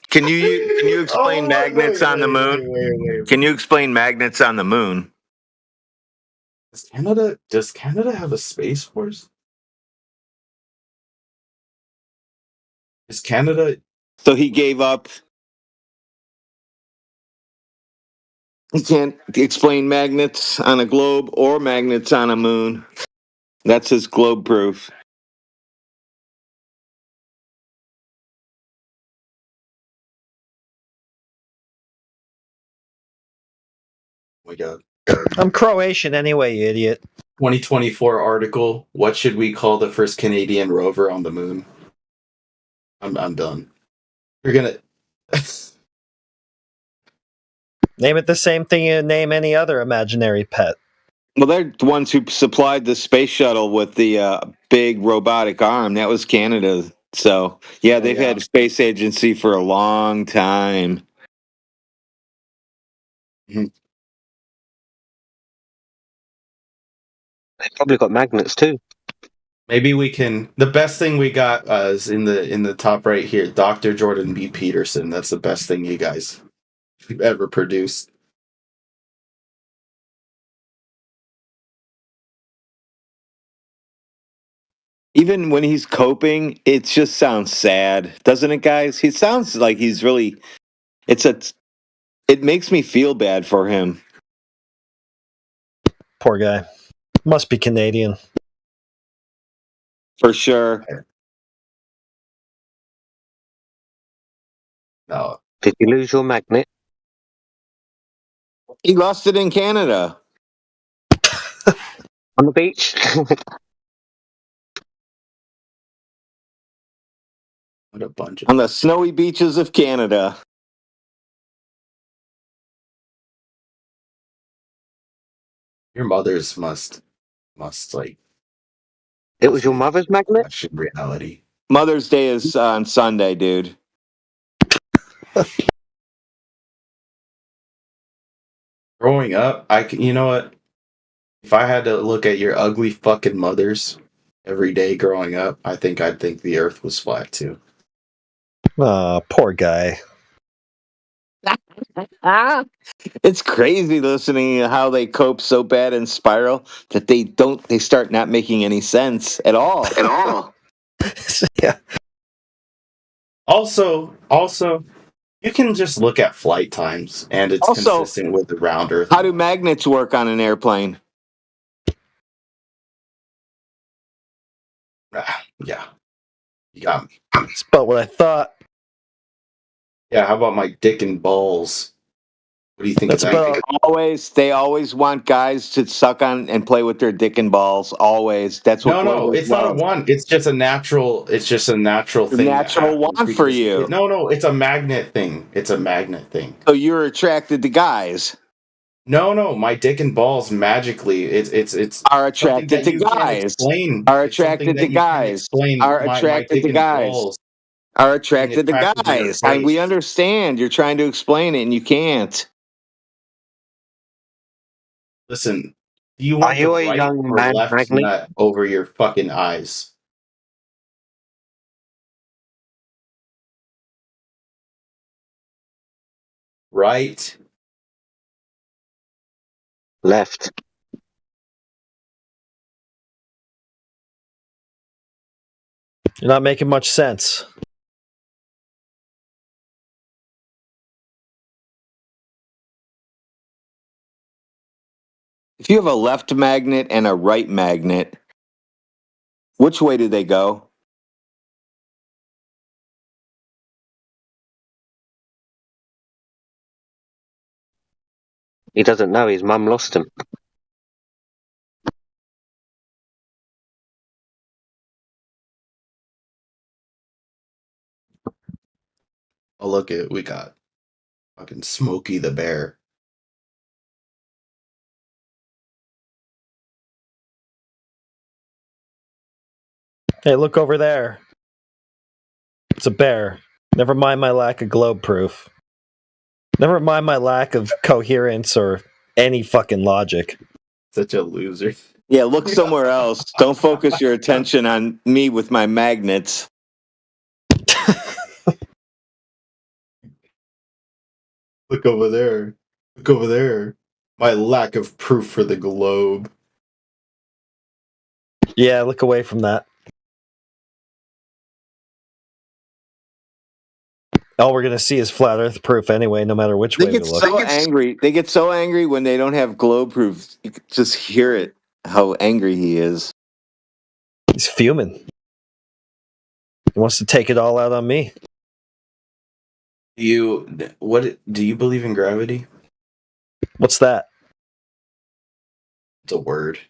H: Can you explain magnets on the moon? Can you explain magnets on the moon?
F: Does Canada have a space force? Is Canada?
H: So he gave up. He can't explain magnets on a globe or magnets on a moon. That's his globe proof.
F: Oh my God.
M: I'm Croatian anyway, you idiot.
F: 2024 article. What should we call the first Canadian rover on the moon? I'm done. You're gonna
M: name it the same thing you name any other imaginary pet.
H: Well, they're the ones who supplied the space shuttle with the big robotic arm. That was Canada. So, yeah, they've had a space agency for a long time.
D: They probably got magnets too.
F: Maybe we can. The best thing we got is in the top right here. Dr. Jordan B. Peterson. That's the best thing you guys ever produced.
H: Even when he's coping, it just sounds sad, doesn't it, guys? He sounds like he's really. It makes me feel bad for him.
M: Poor guy. Must be Canadian.
H: For sure.
F: No.
D: Did you lose your magnet?
H: He lost it in Canada.
D: On the beach?
F: What a bunch of...
H: On the snowy beaches of Canada.
F: Your mother's must like...
D: It was your mother's magnet?
F: Reality.
H: Mother's Day is on Sunday, dude.
F: Growing up, you know what? If I had to look at your ugly fucking mothers every day growing up, I'd think the earth was flat too.
M: Aw, poor guy.
H: It's crazy listening to how they cope so bad in Spiral that they start not making any sense at all.
M: Yeah.
F: Also, you can just look at flight times and it's consistent with the round Earth.
H: How do magnets work on an airplane?
F: Yeah. You got me.
M: That's about what I thought.
F: Yeah, how about my dick and balls? What do you think of that?
H: They always want guys to suck on and play with their dick and balls. Always. That's what.
F: No, it's not a want. It's just a natural. It's just a natural thing.
H: Natural want for you.
F: No, it's a magnet thing. It's a magnet thing.
H: So you're attracted to guys.
F: No, my dick and balls magically. It's
H: are attracted to guys. Are attracted to guys. Are attracted to guys. Are attracted to guys. We understand. You're trying to explain it and you can't.
F: Listen, do you want the right or left nut over your fucking eyes? Right.
D: Left.
M: You're not making much sense.
H: If you have a left magnet and a right magnet, Which way did they go?
D: He doesn't know. His mum lost him.
F: Oh, look it. We got fucking Smokey the Bear.
M: Hey, look over there. It's a bear. Never mind my lack of globe proof. Never mind my lack of coherence or any fucking logic.
F: Such a loser.
H: Yeah, look somewhere else. Don't focus your attention on me with my magnets.
F: Look over there. Look over there. My lack of proof for the globe.
M: Yeah, look away from that. All we're gonna see is flat Earth proof anyway, no matter which
H: They
M: way we
H: get
M: look.
H: so angry. They get so angry when they don't have globe proof. You can just hear it, how angry he is.
M: He's fuming. He wants to take it all out on me.
F: Do you believe in gravity?
M: What's that?
F: It's a word.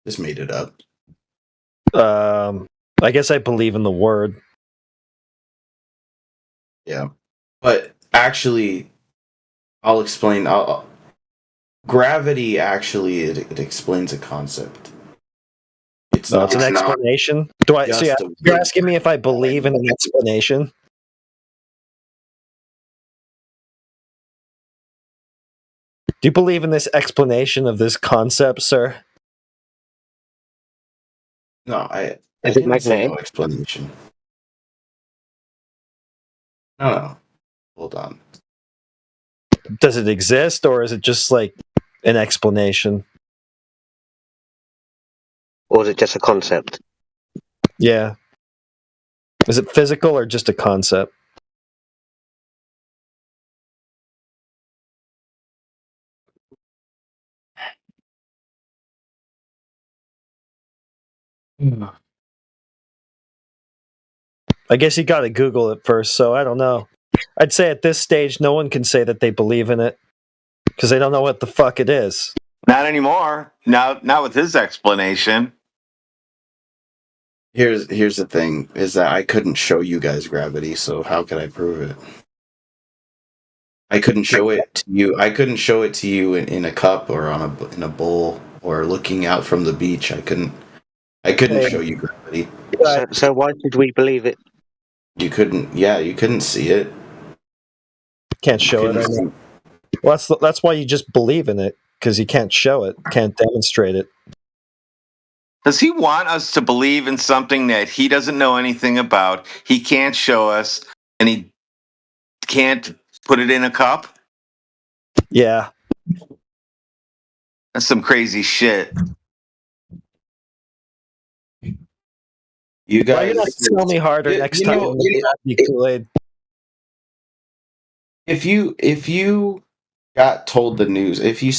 F: Just made it up.
M: I guess I believe in the word.
F: Yeah. But actually, I'll explain. Gravity actually it explains a concept. It's
M: It's an explanation. You're asking me if I believe in an explanation? Do you believe in this explanation of this concept, sir?
F: No, I
D: Is it
F: didn't say
D: magnetic?
F: no explanation. No. Hold on.
M: Does it exist, or is it just like an explanation?
D: Or is it just a concept?
M: Yeah. Is it physical or just a concept? I guess you got to Google it first, so I don't know. I'd say at this stage, no one can say that they believe in it because they don't know what the fuck it is.
H: Not anymore. Not with his explanation.
F: Here's the thing: is that I couldn't show you guys gravity, so how could I prove it? I couldn't show it to you. I couldn't show it to you in a cup or in a bowl or looking out from the beach. I couldn't show you gravity.
D: So why should we believe it?
F: You couldn't. Yeah, you couldn't see it.
M: Can't show it. I mean. Well, that's why you just believe in it, because you can't show it, can't demonstrate it.
H: Does he want us to believe in something that he doesn't know anything about? He can't show us, and he can't put it in a cup?
M: Yeah.
H: That's some crazy shit.
F: You guys,
M: why you not tell me harder next time? Kool-Aid.
F: If you got told the news, if you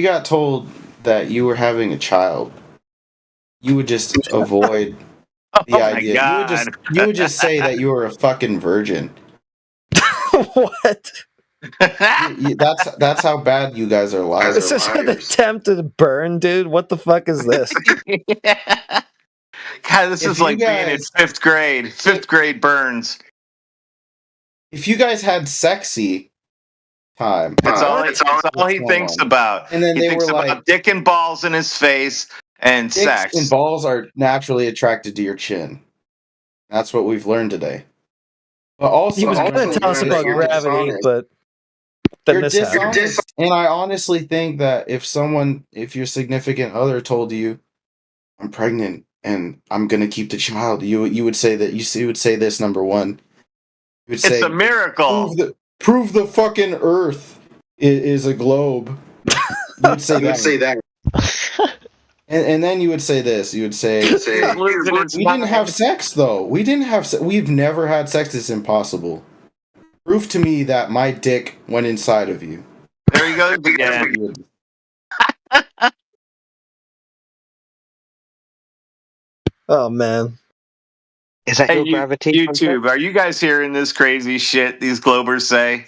F: got told that you were having a child, you would just avoid the idea.
H: God.
F: You would just say that you were a fucking virgin.
M: What?
F: That's how bad you guys are liars.
M: This is an attempt to burn, dude. What the fuck is this?
H: God, this is like being in fifth grade. Fifth grade burns.
F: If you guys had sexy time,
H: That's all he thinks about.
F: And then
H: he thinks
F: were
H: about
F: like,
H: dick and balls in his face and
F: dicks
H: sex.
F: and balls are naturally attracted to your chin. That's what we've learned today. But also,
M: he was going to tell us about gravity, but then
F: you're
M: this
F: dishonest. And I honestly think that if your significant other told you, "I'm pregnant and I'm going to keep the child," you would say that. You would say this, number one. You would say,
H: it's a miracle.
F: Prove the fucking Earth is a globe. You would say that. And then you would say this. You would say, we didn't have sex, though. We've never had sex. It's impossible. Prove to me that my dick went inside of you.
H: There he goes again.
M: Oh man.
D: Is that
H: Hey,
D: your gravity?
H: YouTube, are you guys hearing this crazy shit these Globers say?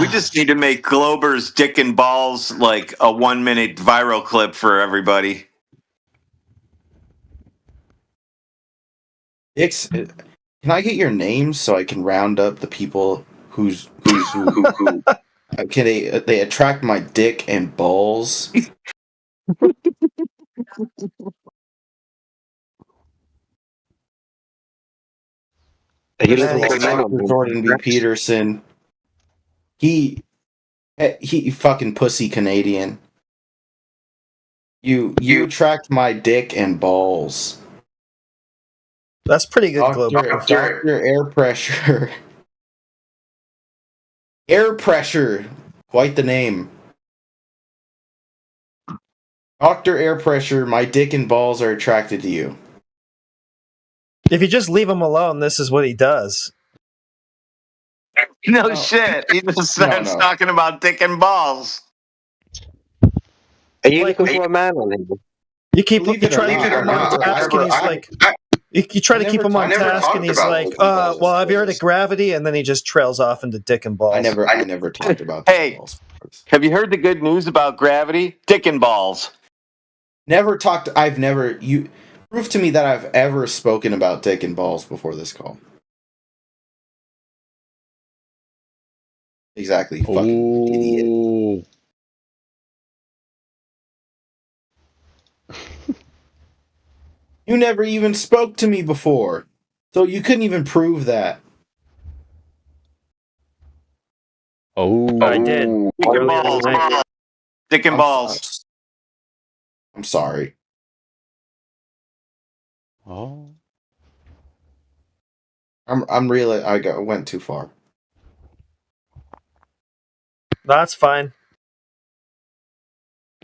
H: We just need to make Glober's dick and balls like a 1-minute viral clip for everybody.
F: Can I get your names so I can round up the people who can they attract my dick and balls?
D: Are you
F: First of
D: looking
F: all,
D: for men
F: Dr. Jordan B. Peterson. He fucking pussy Canadian. You attract my dick and balls.
M: That's pretty good, Glober.
F: Doctor Air Pressure. Air Pressure. Quite the name. Dr. Air Pressure, my dick and balls are attracted to you.
M: If you just leave him alone, this is what he does.
H: No shit. He just starts talking about dick and balls.
D: Are you looking for a man on him?
M: You try to keep him on task, and he's like, you try to keep him on task, and he's like, well, have you heard of gravity? And then he just trails off into dick and balls.
F: I never talked about.
H: Hey, have you heard the good news about gravity? Dick and balls.
F: I've never. You prove to me that I've ever spoken about dick and balls before this call. Exactly. Fucking idiot. You never even spoke to me before, so you couldn't even prove that.
J: Oh, I did.
H: Dick and balls. Dick and balls.
F: I'm sorry.
J: Oh.
F: I'm really. I went too far.
M: That's fine.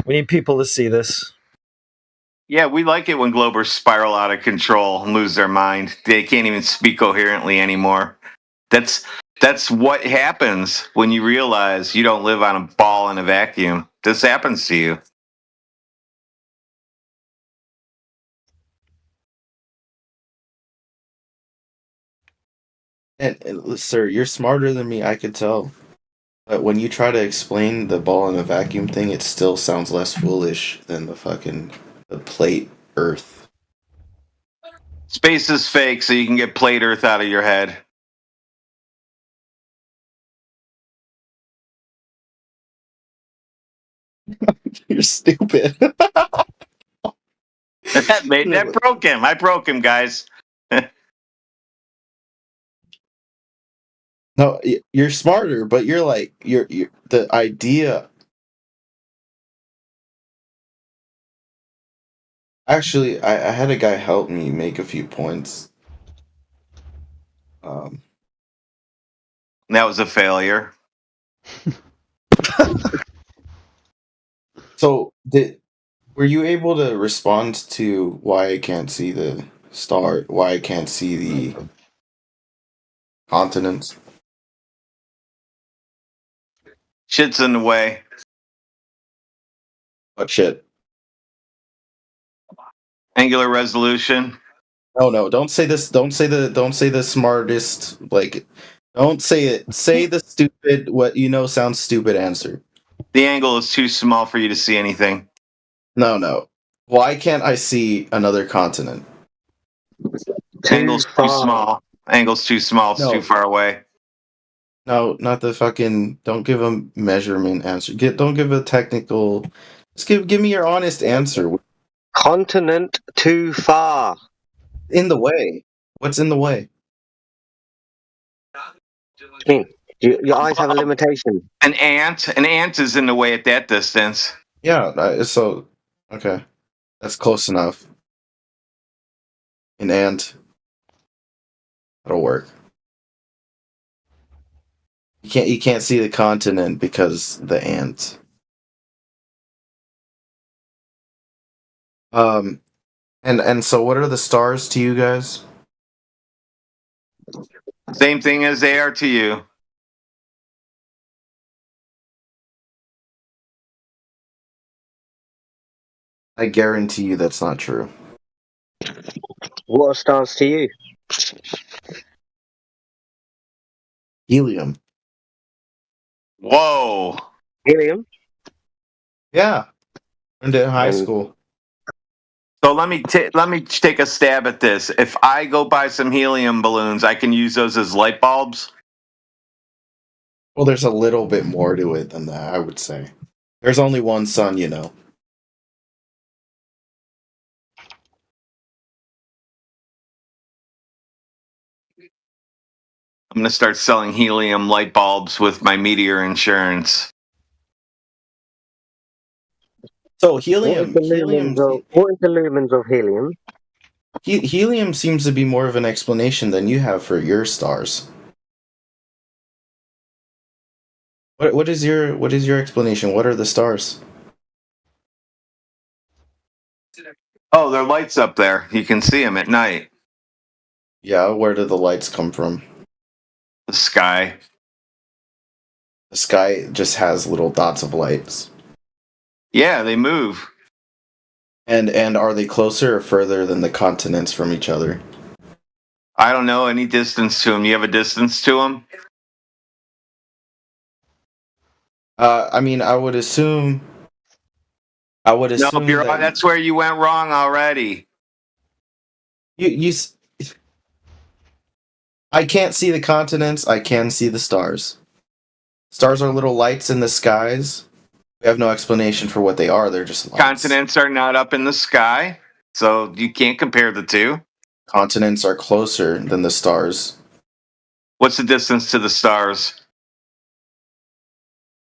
M: We need people to see this.
H: Yeah, we like it when Globers spiral out of control and lose their mind. They can't even speak coherently anymore. That's what happens when you realize you don't live on a ball in a vacuum. This happens to you.
F: And sir, you're smarter than me. I could tell. But when you try to explain the ball in a vacuum thing, it still sounds less foolish than the plate Earth.
H: Space is fake, so you can get plate Earth out of your head.
F: You're stupid.
H: That broke him. I broke him, guys.
F: No, you're smarter, but you're the idea. Actually, I had a guy help me make a few points.
H: That was a failure.
F: So, were you able to respond to why I can't see the star? Why I can't see the continents?
H: Shit's in the way.
F: What shit?
H: Angular resolution.
F: Oh no! Don't say this. Don't say the smartest. Don't say it. Say the stupid. What you know sounds stupid. Answer.
H: The angle is too small for you to see anything.
F: No. Why can't I see another continent?
H: Angle's too small. Angle's too small. It's too far away.
F: No, not the fucking. Don't give a measurement answer. Don't give a technical. Just give me your honest answer.
D: Continent too far.
F: In the way. What's in the way?
D: I mean, your eyes have a limitation.
H: An ant is in the way at that distance.
F: Yeah. Okay, that's close enough. An ant. That'll work. You can't see the continent because the ant. And so what are the stars to you guys?
H: Same thing as they are to you.
F: I guarantee you that's not true.
D: What are stars to you?
F: Helium.
H: Whoa.
D: Helium?
F: Yeah. Learned it in high school.
H: So let me take a stab at this. If I go buy some helium balloons, I can use those as light bulbs.
F: Well, there's a little bit more to it than that, I would say. There's only one sun, you know.
H: I'm going to start selling helium light bulbs with my meteor insurance.
F: So helium.
D: What is the lumens of helium?
F: Helium seems to be more of an explanation than you have for your stars. What is your explanation? What are the stars?
H: Oh, there are lights up there. You can see them at night.
F: Yeah, where do the lights come from?
H: The sky.
F: The sky just has little dots of lights.
H: Yeah, they move.
F: And are they closer or further than the continents from each other?
H: I don't know any distance to them. You have a distance to them?
F: I mean, I would assume.
H: No, that's where you went wrong already.
F: I can't see the continents. I can see the stars. Stars are little lights in the skies. We have no explanation for what they are. They're just lights.
H: Continents are not up in the sky, so you can't compare the two.
F: Continents are closer than the stars.
H: What's the distance to the stars?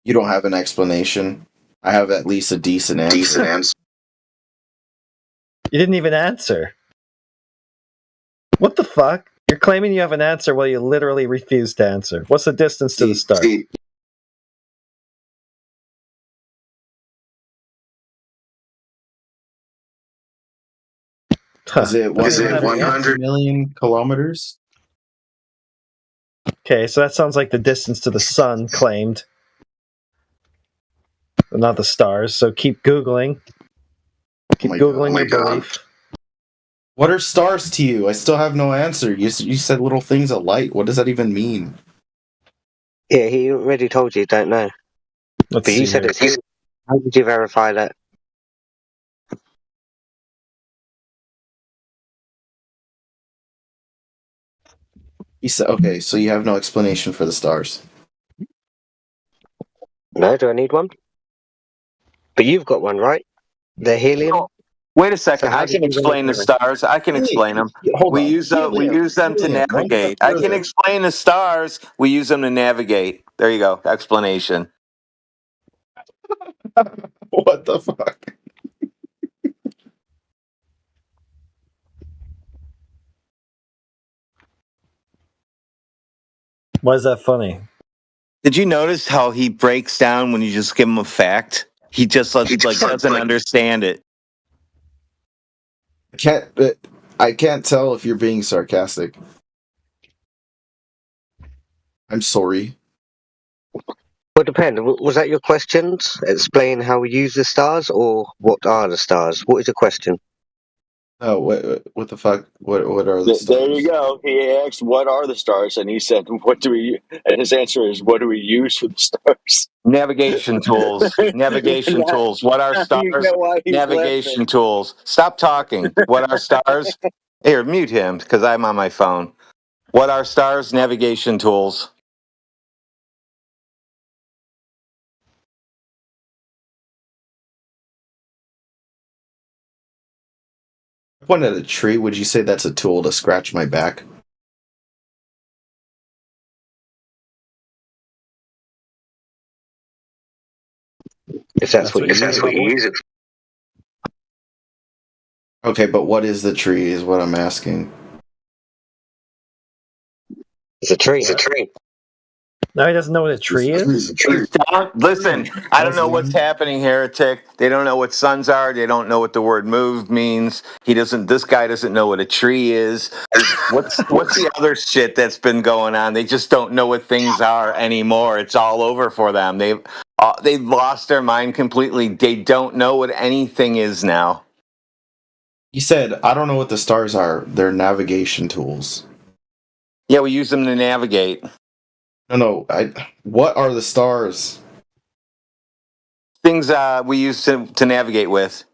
F: You don't have an explanation. I have at least a decent answer.
M: You didn't even answer. What the fuck? You're claiming you have an answer while you literally refuse to answer. What's the distance to the stars?
F: Is it 100 million kilometers?
M: Okay, so that sounds like the distance to the sun claimed. But not the stars, so keep Googling. Keep Googling your belief.
F: What are stars to you? I still have no answer. You said little things of light. What does that even mean?
D: Yeah, he already told you, don't know. But you said it's helium. How did you verify that?
F: You said, okay, so you have no explanation for the stars.
D: No, do I need one? But you've got one, right? The helium?
H: Wait a second.
D: So how
H: I
D: did
H: can
D: you
H: explain the
D: verify
H: stars. I can explain them.
F: Hold
H: We
F: on.
H: use them to navigate. I can explain the stars. We use them to navigate. There you go. Explanation.
F: What the fuck?
M: Why is that funny?
H: Did you notice how he breaks down when you just give him a fact? He just doesn't understand it.
F: I can't tell if you're being sarcastic. I'm sorry.
D: Well, depend. Was that your questions? Explain how we use the stars, or what are the stars? What is your question?
F: Oh, what the fuck? What are the stars?
B: There you go. He asked, "What are the stars?" And he said, "What do we?" And his answer is, "What do we use for the stars?"
H: Navigation tools. Navigation tools. What are stars?
B: You know why he's
H: Navigation
B: laughing.
H: tools. Stop talking. What are stars? Here, mute him because I'm on my phone. What are stars? Navigation tools.
F: I pointed at a tree. Would you say that's a tool to scratch my back?
D: If that's what you use it.
F: Okay, but what is the tree is what I'm asking.
D: It's a tree. It's a tree.
M: Now he doesn't know what a tree is?
H: Listen, I don't know what's happening, heretic. They don't know what suns are. They don't know what the word move means. This guy doesn't know what a tree is. What's the other shit that's been going on? They just don't know what things are anymore. It's all over for them. They've lost their mind completely. They don't know what anything is now.
F: You said, I don't know what the stars are. They're navigation tools.
H: Yeah, we use them to navigate.
F: No, what are the stars?
H: Things we use to navigate with.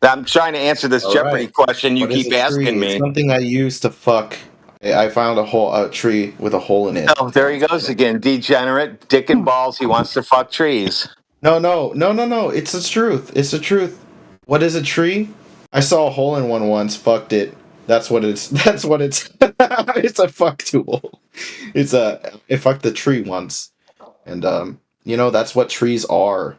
H: I'm trying to answer this
F: All
H: Jeopardy
F: right.
H: question you
F: What is
H: keep
F: a
H: asking
F: tree?
H: me.
F: It's something I use to fuck. I found a tree with a hole in it.
H: Oh, there he goes again. Degenerate, dick and balls. He wants to fuck trees.
F: No. It's the truth. It's the truth. What is a tree? I saw a hole in one once. Fucked it. That's what it's. That's what it's. It's a fuck tool. It fucked the tree once, and that's what trees are.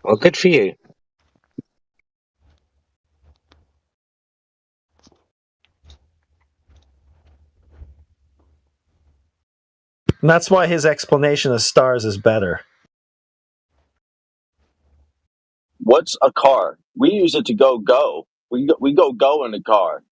D: Well, good for you.
M: And that's why his explanation of stars is better.
B: What's a car? We use it to go. We go in the car.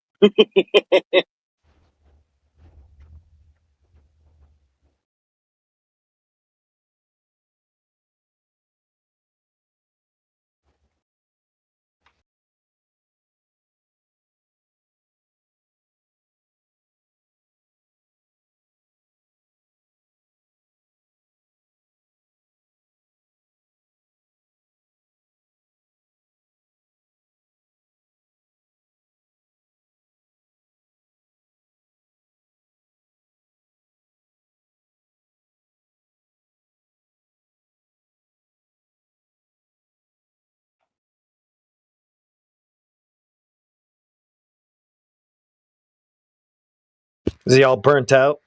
M: Is he all burnt out?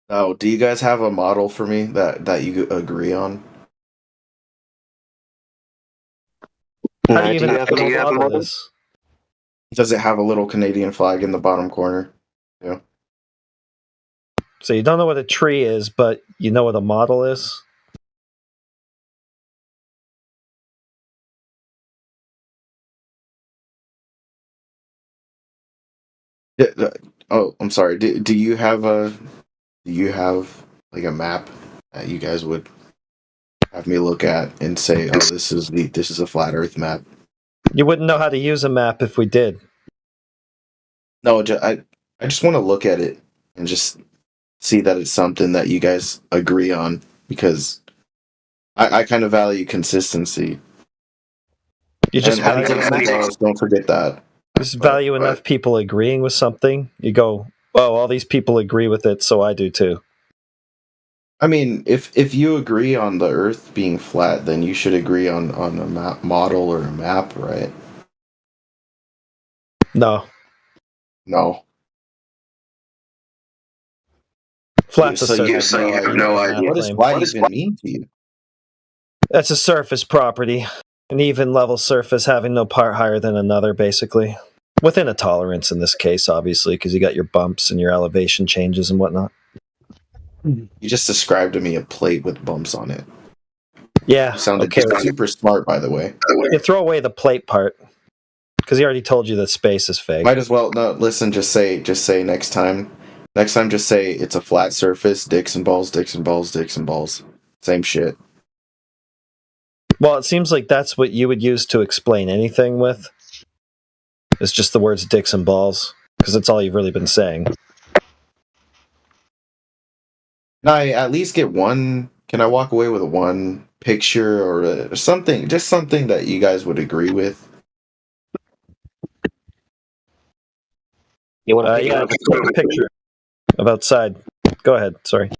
F: Oh, do you guys have a model for me that you agree on?
M: How do you even know what a model is?
F: Does it have a little Canadian flag in the bottom corner? Yeah.
M: So you don't know what a tree is, but you know what a model is?
F: Oh, I'm sorry. Do you have like a map that you guys would have me look at and say, oh, this is a flat Earth map?
M: You wouldn't know how to use a map if we did.
F: No, I just want to look at it and just see that it's something that you guys agree on, because I kind of value consistency.
M: You just
F: and
M: value
F: don't forget that.
M: Just value enough people agreeing with something. You go, oh, all these people agree with it, so I do too.
F: I mean, if you agree on the Earth being flat, then you should agree on a model or a map, right?
M: No. Flat's a surface.
F: So you have no idea. What does flat even mean to you?
M: That's a surface property. An even level surface having no part higher than another, basically. Within a tolerance in this case, obviously, because you got your bumps and your elevation changes and whatnot.
F: You just described to me a plate with bumps on it.
M: Yeah.
F: You sounded super smart, by the way.
M: You throw away the plate part, because he already told you that space is fake.
F: Might as well. No, listen. Just say next time. Next time, just say it's a flat surface. Dicks and balls. Dicks and balls. Dicks and balls. Same shit.
M: Well, it seems like that's what you would use to explain anything with. It's just the words dicks and balls, because that's all you've really been saying.
F: Can I at least get one? Can I walk away with one picture or something? Just something that you guys would agree with?
D: You want
M: to take a picture of outside. Go ahead, sorry.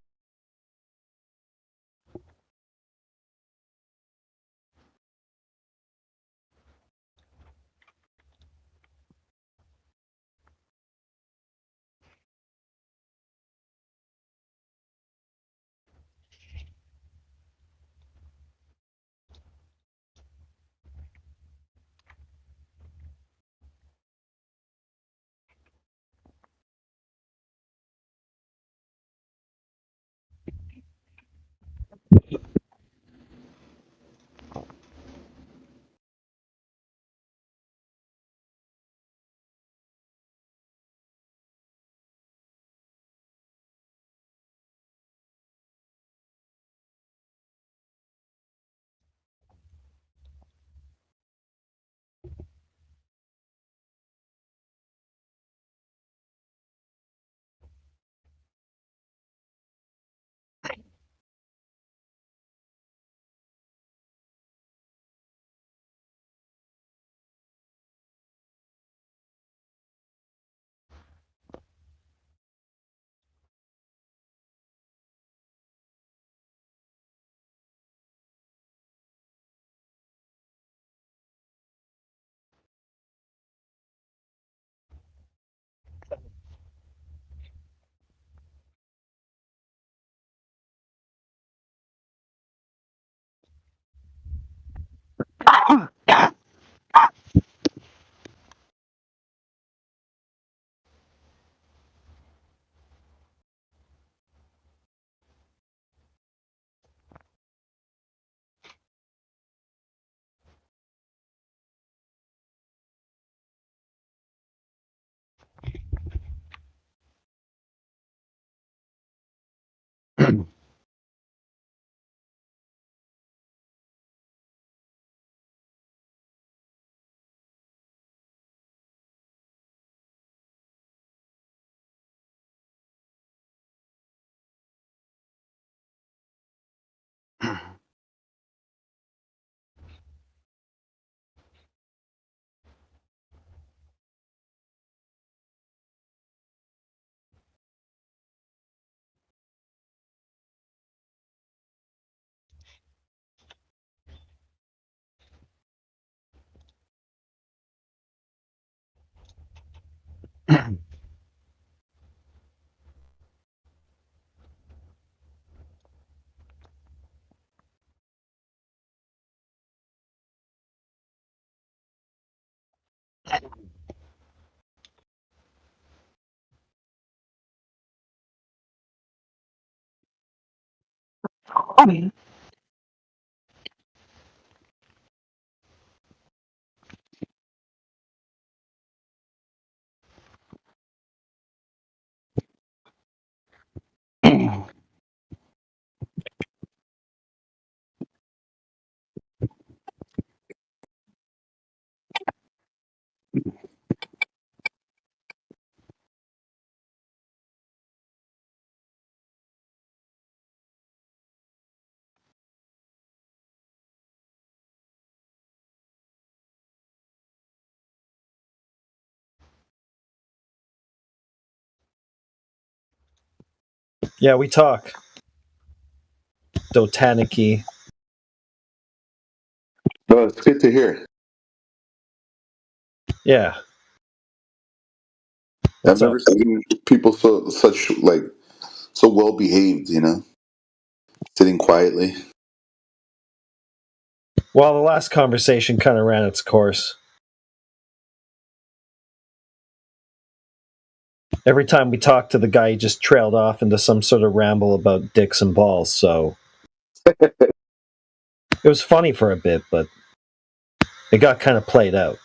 M: Yeah, we talk. Dotaniki.
S: No, it's good to hear.
M: Yeah.
S: I've never seen people so well behaved, sitting quietly.
M: Well, the last conversation kind of ran its course. Every time we talked to the guy, he just trailed off into some sort of ramble about dicks and balls, so. It was funny for a bit, but it got kind of played out.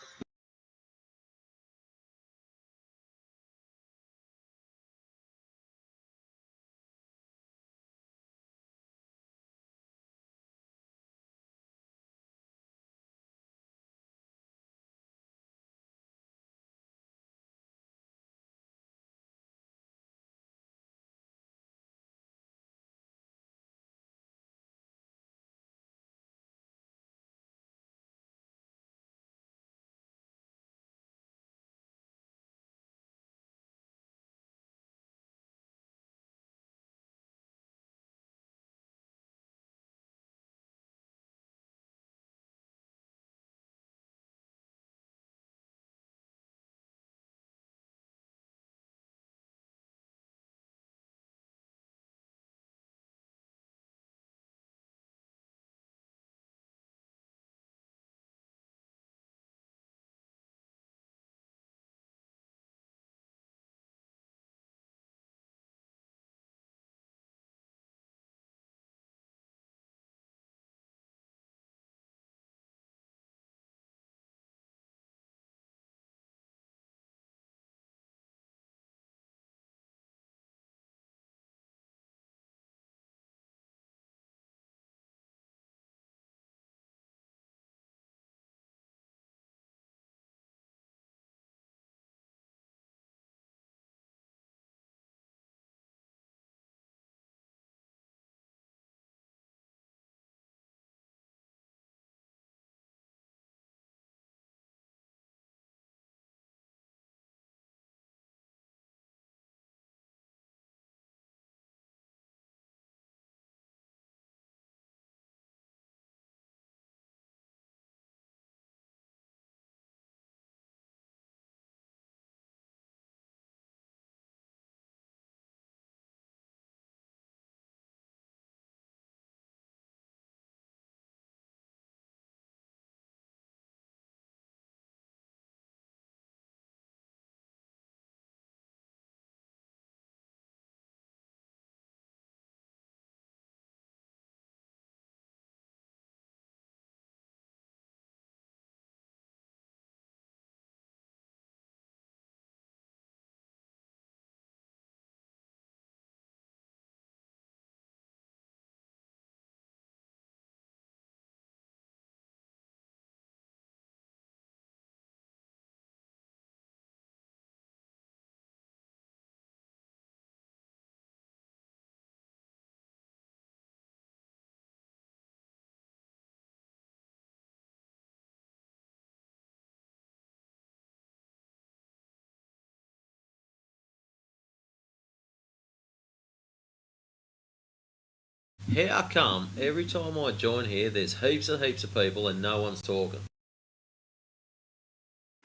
C: How come every time I join here, there's heaps and heaps of people and no one's talking?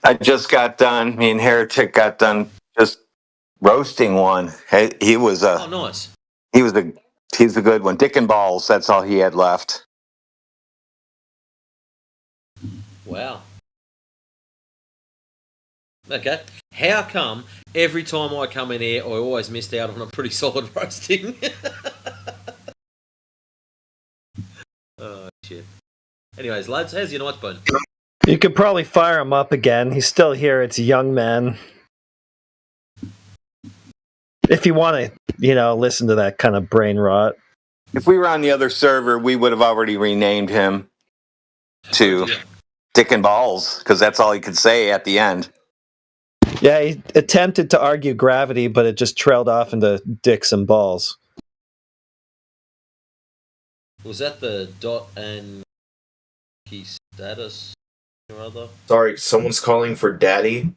H: I just got done. Me and Heretic got done just roasting one. He was a.
C: Oh, nice.
H: He's a good one. Dick and balls. That's all he had left.
C: Wow. Okay. How come every time I come in here, I always missed out on a pretty solid roasting? Oh, shit. Anyways, lads, how's your night been?
M: You could probably fire him up again. He's still here. It's a young man. If you want to, listen to that kind of brain rot.
H: If we were on the other server, we would have already renamed him to Dick and Balls, because that's all he could say at the end.
M: Yeah, he attempted to argue gravity, but it just trailed off into dicks and balls.
C: Was that the dot and key status or other?
F: Sorry, someone's calling for daddy.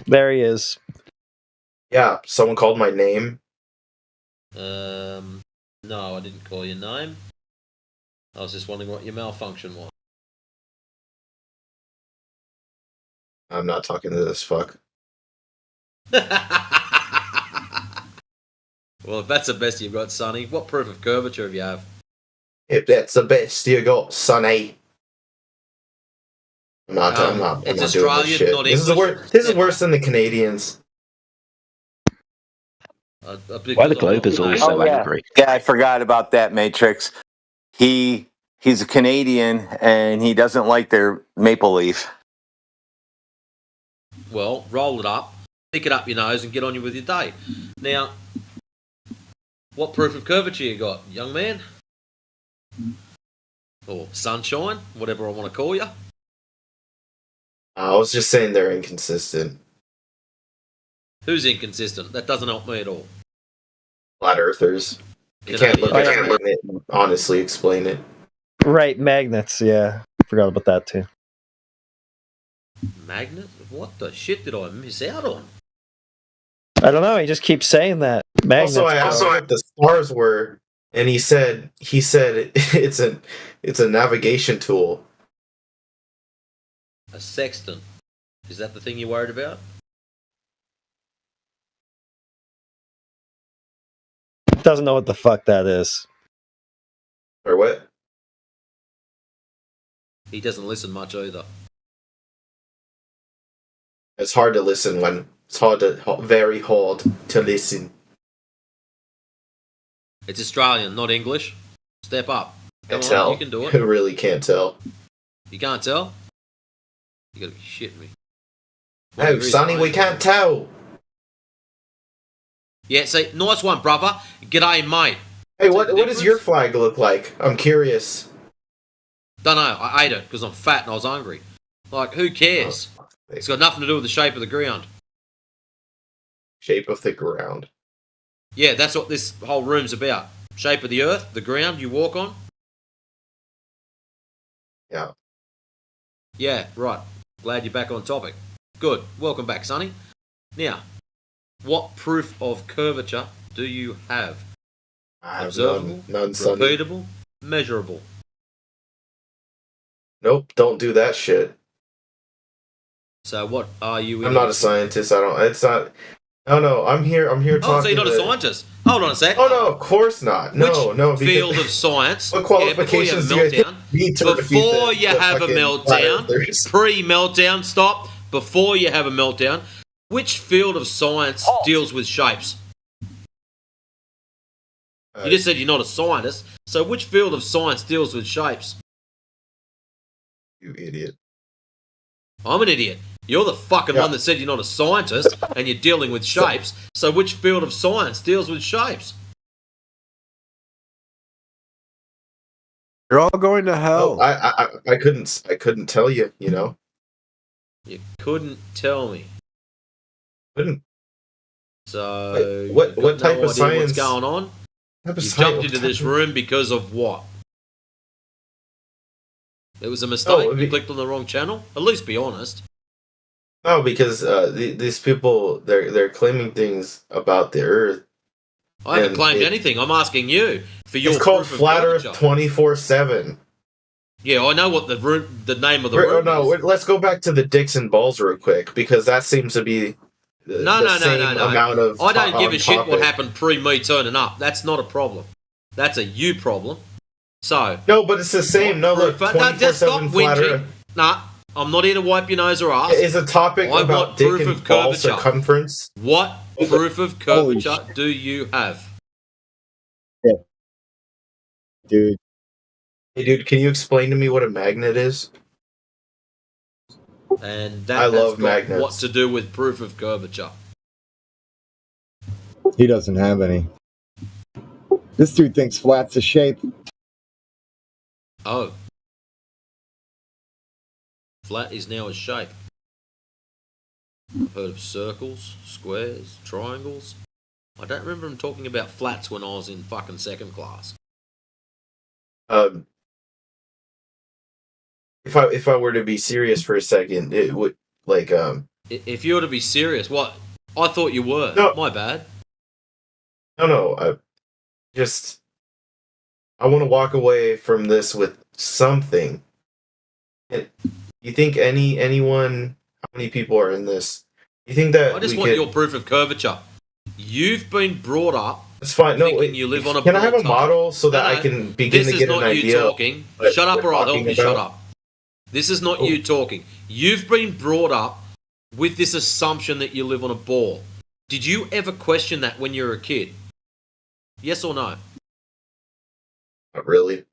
M: There he is.
F: Yeah, someone called my name.
C: No, I didn't call your name. I was just wondering what your malfunction was.
F: I'm not talking to this fuck.
C: Well, if that's the best you've got, Sonny, what proof of curvature have you have?
F: If that's the best you got, Sonny. I'm not doing this shit.
C: Not
F: this is worse than the Canadians.
N: Why the Globe is always so angry?
H: Yeah, I forgot about that, Matrix. He's a Canadian, and he doesn't like their maple leaf.
C: Well, roll it up, stick it up your nose, and get on with your day. Now, what proof of curvature you got, young man? Or sunshine, whatever I want to call you.
F: I was just saying they're inconsistent.
C: Who's inconsistent? That doesn't help me at all.
F: Flat earthers. You can't look at it and honestly explain it.
M: Right, magnets, yeah. Forgot about that too.
C: Magnet? What the shit did I miss out on?
M: I don't know, he just keeps saying that. Magnets.
F: Also, I asked him what the stars were, and he said it's a navigation tool.
C: A sextant. Is that the thing you're worried about?
M: Doesn't know what the fuck that is.
F: Or what?
C: He doesn't listen much either.
F: It's hard to listen when very hard to listen.
C: It's Australian, not English. Step up. Come on,
F: tell.
C: you can do it.
F: I really can't tell.
C: You can't tell? You gotta be shitting me.
F: No, Sonny, we can't tell.
C: Yeah, see, nice one, brother. G'day, mate.
F: Hey, what does your flag look like? I'm curious.
C: Don't know. I ate it because I'm fat and I was hungry. Like, who cares? It's got nothing to do with the shape of the ground.
F: Shape of the ground.
C: Yeah, that's what this whole room's about. Shape of the earth, the ground you walk on.
F: Yeah.
C: Yeah, right. Glad you're back on topic. Good. Welcome back, Sonny. Now, what proof of curvature do you have?
F: I have
C: Observable,
F: none, Sonny.
C: repeatable, measurable.
F: Nope, don't do that shit.
C: So what are you?
F: I'm not a scientist. It's not. No. I'm here talking.
C: Oh, so you're not a scientist? Hold on a sec.
F: Oh no, of course not. No.
C: Which field of science?
F: What qualifications do you need to
C: before you have a meltdown? Pre-meltdown, stop. Before you have a meltdown, which field of science deals with shapes? You just said you're not a scientist. So which field of science deals with shapes?
F: You idiot.
C: I'm an idiot. You're the fucking one that said you're not a scientist and you're dealing with shapes. So which field of science deals with shapes?
V: You're all going to hell.
F: Oh, I couldn't tell you, you know.
C: You couldn't tell me.
F: Couldn't.
C: So
F: what type of science?
C: What's going on? You jumped into this room because of what? It was a mistake. You clicked on the wrong channel. At least be honest.
F: No, because these people they're claiming things about the Earth
C: I haven't
F: And
C: claimed
F: it-
C: anything. I'm asking you for your
F: It's called
C: proof of
F: Flat Earth
C: curvature.
F: 24/7.
C: Yeah, I know what the name of the room
F: No,
C: is.
F: let's go back to the dicks and balls real quick because that seems to be
C: No.
F: amount of.
C: I don't give
F: on
C: a shit what
F: topic.
C: happened pre me turning up. That's not a problem. That's a you problem. So
F: No, but it's the same. No, look,
C: no, just stop
F: 24/7 Flat
C: whinging.
F: Earth.
C: Nah, I'm not here to wipe your nose or ass.
F: Is a topic
C: I
F: about
C: want
F: dick
C: proof
F: and
C: of
F: ball
C: curvature.
F: circumference.
C: What proof of curvature do you have?
F: Dude. Hey, dude, can you explain to me what a magnet is?
C: And that
F: I
C: has
F: love
C: got
F: magnets.
C: what to do with proof of curvature.
U: He doesn't have any. This dude thinks flat's a shape.
C: Oh. Flat is now a shape. I've heard of circles, squares, triangles. I don't remember him talking about flats when I was in fucking second class.
F: If I were to be serious for a second, it would like
C: If you were to be serious, what? I thought you were.
F: No.
C: My bad.
F: No, I want to walk away from this with something. You think anyone? How many people are in this? You think that
C: I just
F: we
C: want
F: could-
C: your proof of curvature. You've been brought up.
F: It's fine. No,
C: thinking you live on a
F: can I have a
C: ball
F: model so that
C: No,
F: I can begin
C: this
F: to get
C: is
F: an
C: not you
F: idea?
C: talking.
F: what
C: Shut up
F: we're
C: or I'll help
F: talking
C: you shut
F: about?
C: up. This is not you talking. You've been brought up with this assumption that you live on a ball. Did you ever question that when you were a kid? Yes or no?
F: Not really.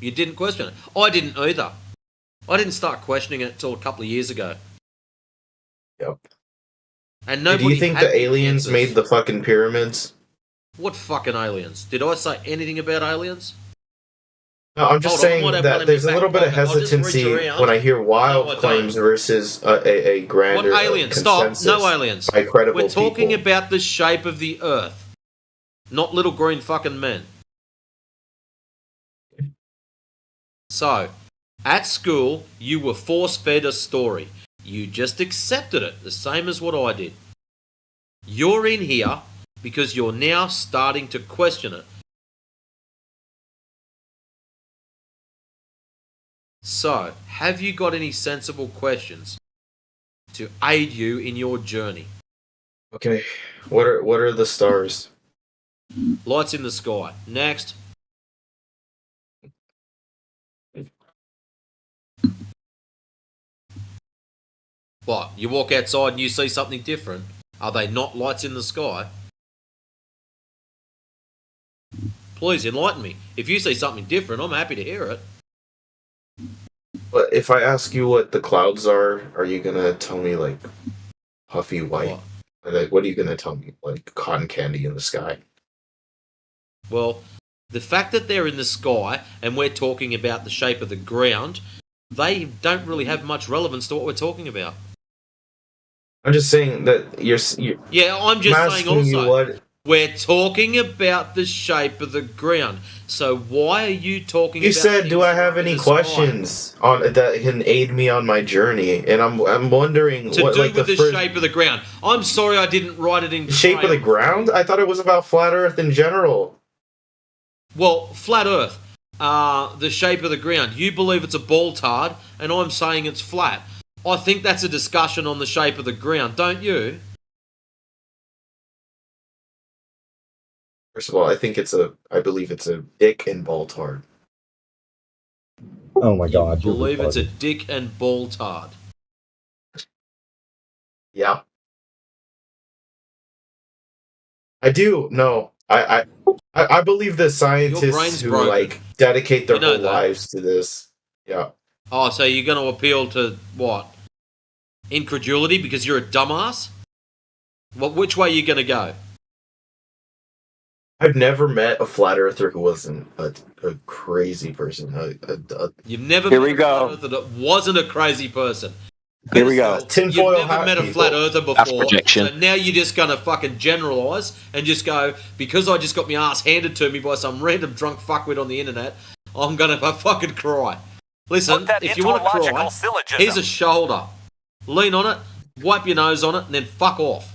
C: You didn't question it. I didn't either. I didn't start questioning it until a couple of years ago.
F: Yep.
C: And
F: Do
C: nobody
F: you think
C: had
F: the aliens
C: answers.
F: made the fucking pyramids?
C: What fucking aliens? Did I say anything about aliens?
F: No, I'm just
C: Hold on, I
F: saying
C: might have one
F: that
C: in
F: there's
C: my
F: a little
C: back
F: bit of
C: pocket. I'll just reach
F: hesitancy
C: around.
F: when I hear wild
C: No, I don't.
F: claims versus a grander
C: What aliens? Stop.
F: consensus
C: No aliens.
F: by credible
C: We're talking
F: people.
C: about the shape of the earth, not little green fucking men. So, at school, you were force-fed a story. You just accepted it, the same as what I did. You're in here because you're now starting to question it. So, have you got any sensible questions to aid you in your journey?
F: Okay, what are the stars?
C: Lights in the sky. Next. What? You walk outside and you see something different? Are they not lights in the sky? Please enlighten me. If you see something different, I'm happy to hear it.
F: But if I ask you what the clouds are you gonna tell me like puffy white? Like, what are you gonna tell me? Like cotton candy in the sky?
C: Well, the fact that they're in the sky and we're talking about the shape of the ground, they don't really have much relevance to what we're talking about.
F: I'm just saying that you're
C: Yeah, I'm just
F: I'm
C: saying
F: asking you
C: also.
F: what-
C: We're talking about the shape of the ground. So why are you talking
F: You
C: about
F: said, "Do I have
C: in
F: any
C: the sky?"
F: questions on that can aid me on my journey?" And I'm wondering
C: To
F: what
C: do
F: like
C: with
F: the
C: the
F: first
C: shape of the ground. I'm sorry I didn't write it in
F: shape of the
C: crayon.
F: ground. I thought it was about flat Earth in general.
C: Well, flat Earth, the shape of the ground. You believe it's a ball tard, and I'm saying it's flat. I think that's a discussion on the shape of the ground, don't you?
F: First of all, I believe it's a dick and ball tard.
U: Oh my god, you're
C: Believe it's a
U: retarded.
C: dick and ball tard.
F: Yeah. I do. No. I believe the
C: brain's
F: scientists who
C: broken.
F: like dedicate their
C: You know
F: whole
C: that.
F: lives to this. Yeah.
C: Oh, so you're going to appeal to what? Incredulity because you're a dumbass? Well, which way are you going to go?
F: I've never met a flat earther who wasn't a crazy person.
C: You've never
H: Here
C: met
H: we
C: a
H: go.
C: flat earther that wasn't a crazy person.
H: Here we go.
C: You've never met a flat earther
H: That's
C: before,
H: projection.
C: so now you're just going to fucking generalise and just go, because I just got my ass handed to me by some random drunk fuckwit on the internet, I'm going to fucking cry. Listen, if you want to cry, here's a shoulder. Lean on it, wipe your nose on it, and then fuck off.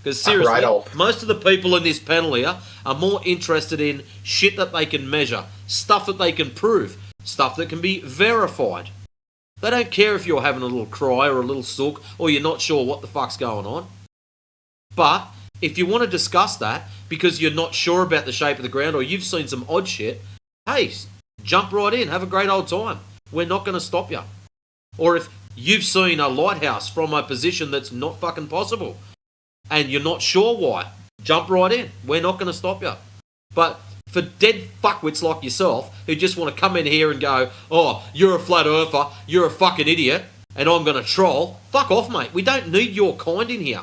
C: Because seriously,
F: Right.
C: most of the people in this panel here are more interested in shit that they can measure, stuff that they can prove, stuff that can be verified. They don't care if you're having a little cry or a little sook or you're not sure what the fuck's going on. But if you want to discuss that because you're not sure about the shape of the ground or you've seen some odd shit, hey, jump right in, have a great old time. We're not going to stop you. Or if you've seen a lighthouse from a position that's not fucking possible and you're not sure why, jump right in. We're not going to stop you. But for dead fuckwits like yourself who just want to come in here and go, oh, you're a flat earther, you're a fucking idiot, and I'm going to troll, fuck off, mate. We don't need your kind in here.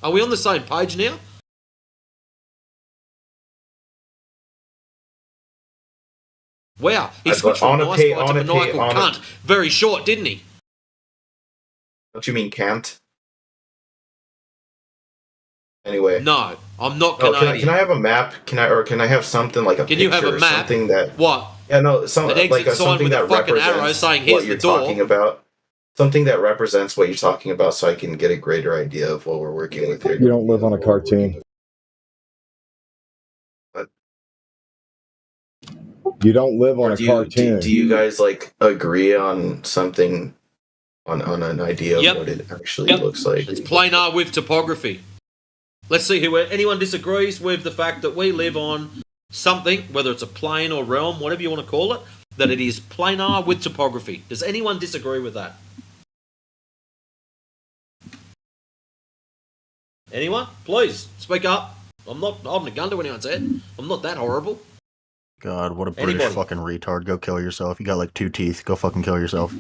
C: Are we on the same page now? Wow, he switched from nice guy to maniacal cunt very short, didn't he?
F: Don't you mean can't? Anyway.
C: No, I'm not Canadian.
F: Can I have a map? Can I have something like a
C: Can
F: picture
C: you have a
F: or
C: map?
F: something that
C: What?
F: Yeah, no, some
C: An exit
F: like
C: sign
F: something
C: with a
F: that
C: fucking
F: represents
C: arrow saying, "Here's
F: what you're
C: the door."
F: talking about. Something that represents what you're talking about, so I can get a greater idea of what we're working with here.
U: You don't live on a cartoon.
F: What?
U: You don't live on a
F: Do
U: cartoon.
F: do you guys like agree on something, on an idea
C: Yep.
F: of what it actually looks like?
C: It's planar with topography. Let's see who anyone disagrees with the fact that we live on something, whether it's a plane or realm, whatever you want to call it, that it is planar with topography. Does anyone disagree with that? Anyone? Please, speak up. I'm not holding a gun to anyone's head. I'm not that horrible.
E: God, what a British
C: Anybody?
E: fucking retard. Go kill yourself. You got like 2 teeth. Go fucking kill yourself.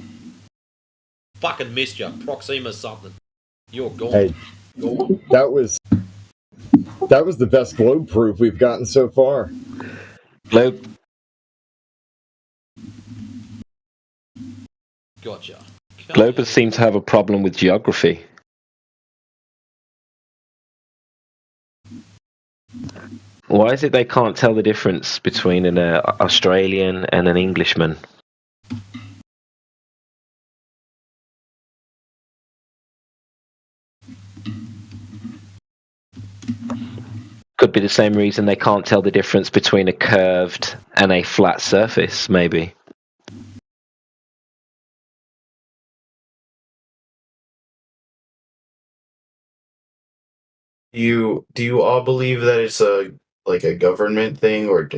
C: Fucking missed you. Proxima something. You're gone.
U: Hey, that was the best globe proof we've gotten so far.
K: Globe.
C: Gotcha.
K: Globers seem to have a problem with geography. Why is it they can't tell the difference between an Australian and an Englishman? Could be the same reason they can't tell the difference between a curved and a flat surface, maybe.
F: Do you all believe that it's a government thing, or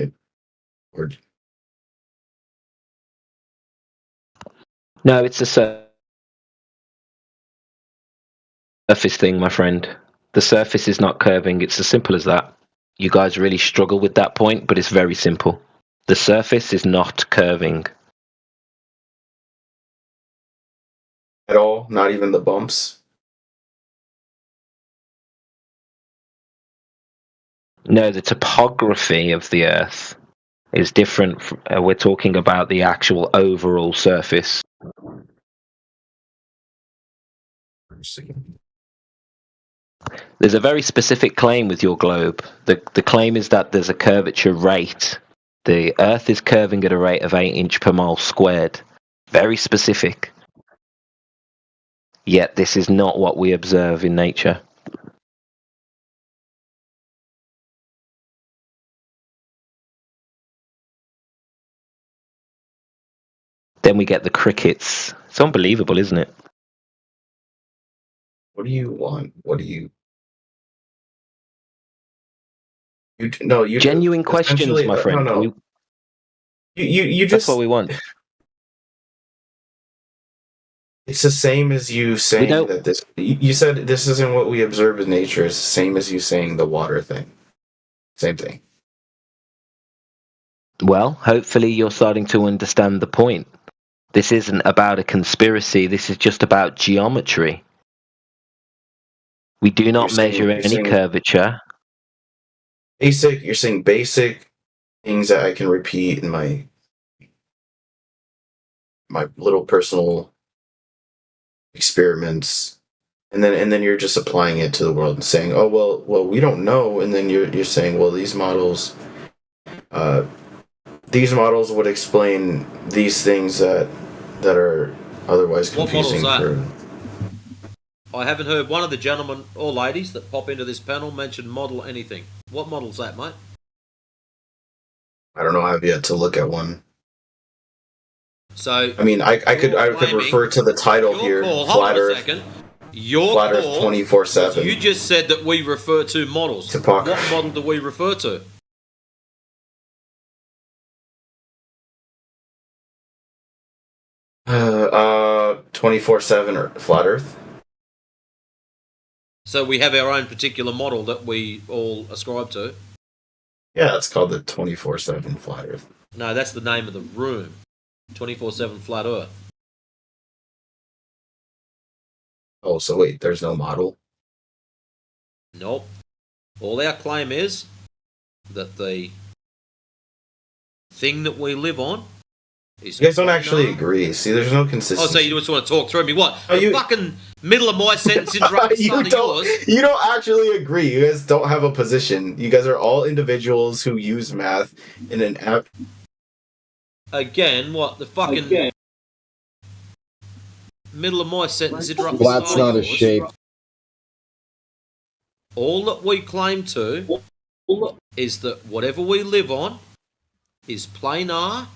K: No, it's a surface thing, my friend. The surface is not curving. It's as simple as that. You guys really struggle with that point, but it's very simple. The surface is not curving.
F: at all? Not even the bumps?
K: No, the topography of the Earth is different. We're talking about the actual overall surface. There's a very specific claim with your globe. The claim is that there's a curvature rate. The Earth is curving at a rate of 8 inches per mile squared. Very specific. Yet this is not what we observe in nature. Then we get the crickets. It's unbelievable, isn't it?
F: What do you want? What do you... You
K: genuine questions, my friend.
F: No. You just...
K: That's what we want.
F: It's the same as you saying that this... You said this isn't what we observe in nature. It's the same as you saying the water thing. Same thing.
K: Well, hopefully you're starting to understand the point. This isn't about a conspiracy. This is just about geometry. We do not measure any curvature.
F: You're saying basic things that I can repeat in my little personal experiments, and then you're just applying it to the world and saying, oh well we don't know, and then you're saying, well, these models would explain these things that are otherwise confusing.
C: What model's that? I haven't heard one of the gentlemen or ladies that pop into this panel mention model anything. What model's that, mate?
F: I don't know. I've yet to look at one.
C: So
F: I mean, I could refer to the title here. Flat Earth. Flat Earth 24/7.
C: You just said that we refer to models. What model do we refer to?
F: Uh, 24/7 or Flat Earth.
C: So we have our own particular model that we all ascribe to.
F: Yeah, it's called the 24/7 Flat Earth.
C: No, that's the name of the room. 24/7 Flat Earth.
F: Oh, so wait, there's no model?
C: Nope. All our claim is that the thing that we live on is...
F: You guys don't actually agree. See, there's no consistency.
C: Oh, so you just want to talk through me? What? The fucking middle of my sentence interrupts
F: you don't actually agree. You guys don't have a position. You guys are all individuals who use math in an app.
C: Again, what? The fucking... middle of my sentence interrupts...
U: Flat's not a shape.
C: All that we claim to is that whatever we live on is planar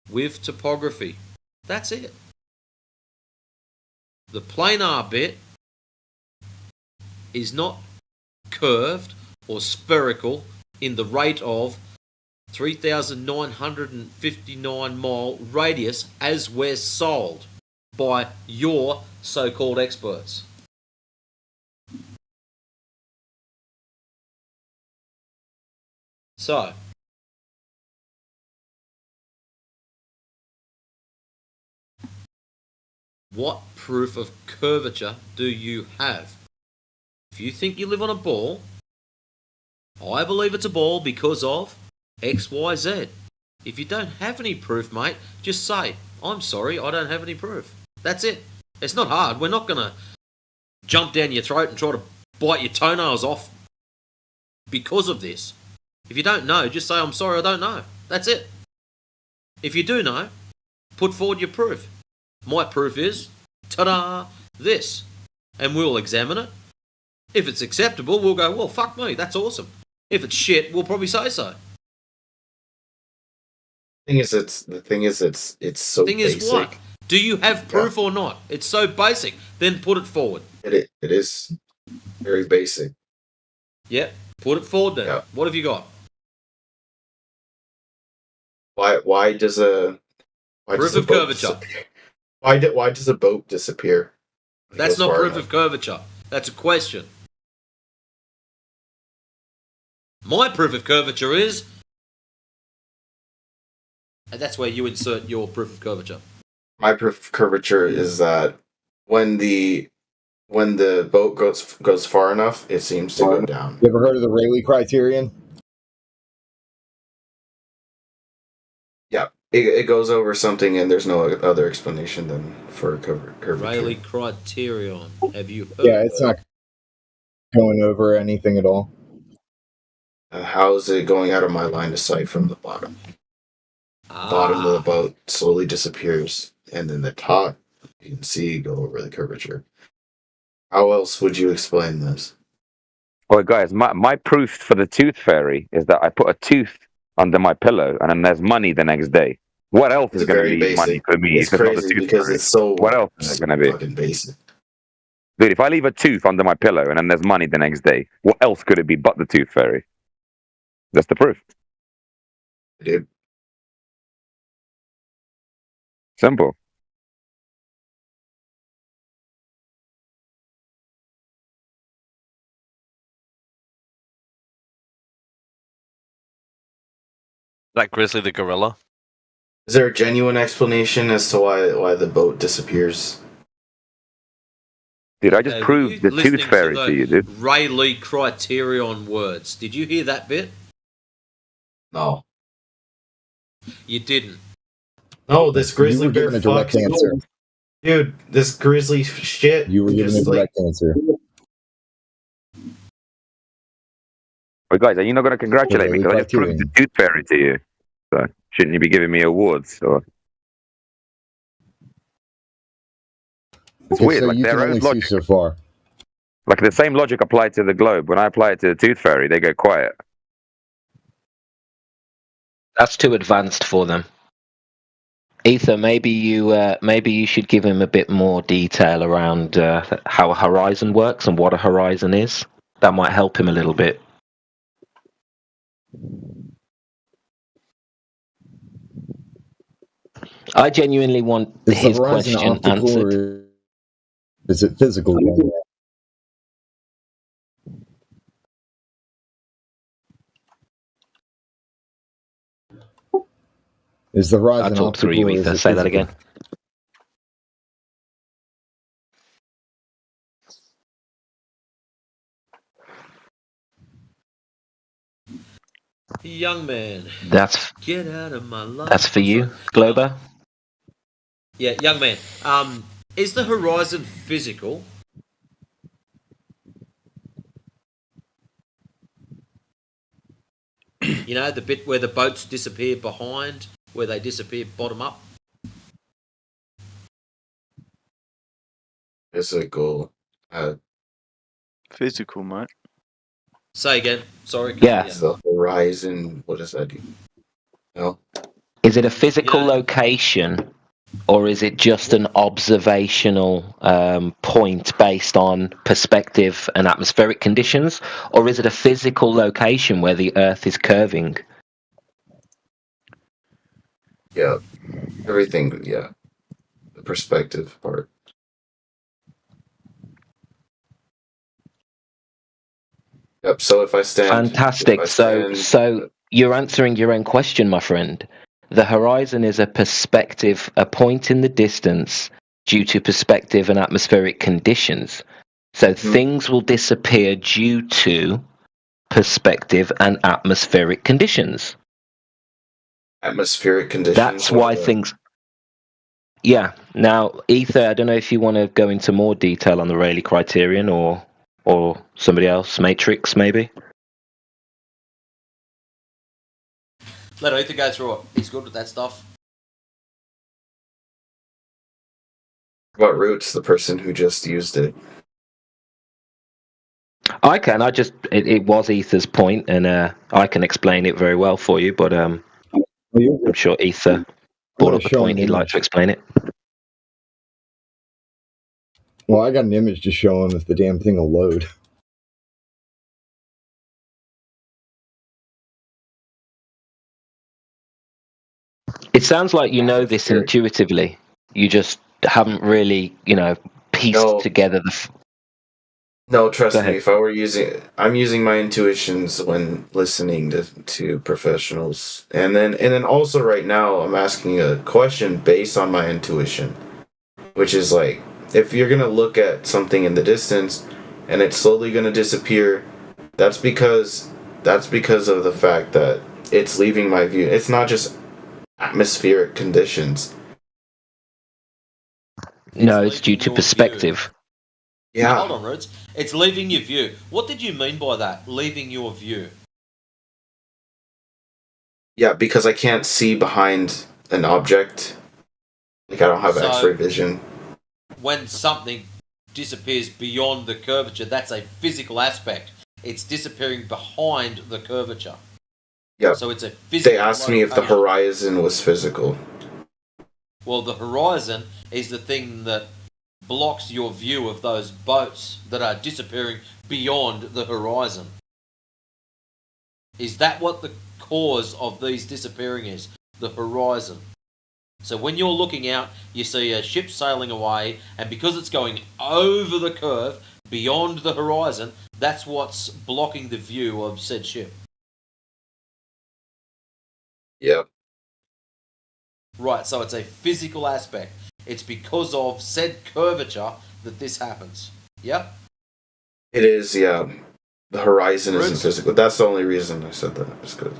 C: with topography. That's it. The planar bit is not curved or spherical in the rate of 3,959 mile radius as we're sold by your so-called experts. So, what proof of curvature do you have? If you think you live on a ball, I believe it's a ball because of X, Y, Z. If you don't have any proof, mate, just say, I'm sorry, I don't have any proof. That's it. It's not hard. We're not going to jump down your throat and try to bite your toenails off because of this. If you don't know, just say, I'm sorry, I don't know. That's it. If you do know, put forward your proof. My proof is, ta-da, this. And we'll examine it. If it's acceptable, we'll go, well, fuck me, that's awesome. If it's shit, we'll probably say so.
F: The thing is, it's so
C: thing
F: basic.
C: Is what? Do you have proof or not? It's so basic. Then put it forward.
F: It is very basic.
C: Yeah, put it forward then. Yeah. What have you got?
F: Why does a
C: proof of curvature?
F: Why does a boat disappear?
C: That's not proof of curvature. That's a question. My proof of curvature is, and that's where you insert your proof of curvature.
F: My proof of curvature is that when the boat goes far enough, it seems to go down.
U: You ever heard of the Rayleigh criterion?
F: Yeah, it goes over something, and there's no other explanation than for curvature.
C: Rayleigh criterion. Have you heard?
U: Yeah, it's not going over anything at all.
F: How is it going out of my line of sight from the bottom? Bottom of the boat slowly disappears, and then the top, you can see, go over the curvature. How else would you explain this?
I: Well, guys, my proof for the tooth fairy is that I put a tooth under my pillow, and then there's money the next day. What else is going to be
F: basic.
I: money for me?
F: It's crazy because it's so
I: what else is it going to be?
F: Fucking basic.
I: Dude, if I leave a tooth under my pillow and then there's money the next day, what else could it be but the tooth fairy? That's the proof.
F: Dude.
I: Simple.
V: Like Grizzly the gorilla?
F: Is there a genuine explanation as to why the boat disappears?
I: Dude, I just proved the tooth fairy to you, dude.
C: Rayleigh criterion words. Did you hear that bit?
F: No.
C: You didn't.
F: No, this grizzly bear
U: a direct answer.
F: Dude, this grizzly shit.
U: You were given a direct answer.
I: Well, guys, are you not going to congratulate me? Because I just proved the tooth fairy to you. So, shouldn't you be giving me awards? Or... It's weird.
U: So
I: like
U: you
I: their
U: can
I: own
U: only
I: logic.
U: see so far.
I: Like the same logic applied to the globe. When I apply it to the tooth fairy, they go quiet.
N: That's too advanced for them. Ether, maybe you should give him a bit more detail around how a horizon works and what a horizon is. That might help him a little bit. I genuinely want
U: Is the
N: his
U: horizon
N: question
U: optical
N: answered.
U: or is it physical? Is the horizon
N: I'll talk
U: optical
N: through you,
U: or is
N: Ether.
U: it
N: Say that
U: physical?
N: again.
C: Young man.
N: That's
C: Get out of my life.
N: That's for you, Glober.
C: Yeah, young man. Is the horizon physical? You know, the bit where the boats disappear behind, where they disappear bottom up?
F: Physical.
O: Physical, mate.
C: Say again. Sorry.
F: It's the horizon. What does that do? No.
N: Is it a physical location, or is it just an observational point based on perspective and atmospheric conditions, or is it a physical location where the Earth is curving?
F: Yeah. Everything. Yeah. The perspective part. Yep. So if I stand.
N: Fantastic. So you're answering your own question, my friend. The horizon is a perspective, a point in the distance due to perspective and atmospheric conditions. So things will disappear due to perspective and atmospheric conditions.
F: Atmospheric conditions.
N: That's why things. Yeah. Now, Ether, I don't know if you want to go into more detail on the Rayleigh criterion or somebody else, Matrix, maybe.
C: Let Ether go through it. He's good with that stuff.
F: What Roots, the person who just used it?
N: I can. It was Ether's point, and I can explain it very well for you. But I'm sure Ether brought up the point. He'd like to explain it.
U: Well, I got an image just showing if the damn thing will load.
N: It sounds like you know this intuitively. You just haven't really, pieced together the.
F: No, trust me. If I were I'm using my intuitions when listening to professionals, and then also right now I'm asking a question based on my intuition, which is like, if you're gonna look at something in the distance, and it's slowly gonna disappear, that's because of the fact that it's leaving my view. It's not just atmospheric conditions.
N: No, it's due to perspective.
F: Yeah.
C: Hold on, Roots. It's leaving your view. What did you mean by that? Leaving your view?
F: Yeah, because I can't see behind an object. Like, I don't have X-ray vision.
C: When something disappears beyond the curvature, that's a physical aspect. It's disappearing behind the curvature.
F: Yeah.
C: So it's a physical.
F: They asked me if the horizon was physical.
C: Well, the horizon is the thing that blocks your view of those boats that are disappearing beyond the horizon. Is that what the cause of these disappearing is? The horizon. So when you're looking out, you see a ship sailing away, and because it's going over the curve, beyond the horizon, that's what's blocking the view of said ship.
F: Yeah.
C: Right, so it's a physical aspect. It's because of said curvature that this happens. Yep?
F: It is, yeah. The horizon isn't physical. That's the only reason I said that. It's good.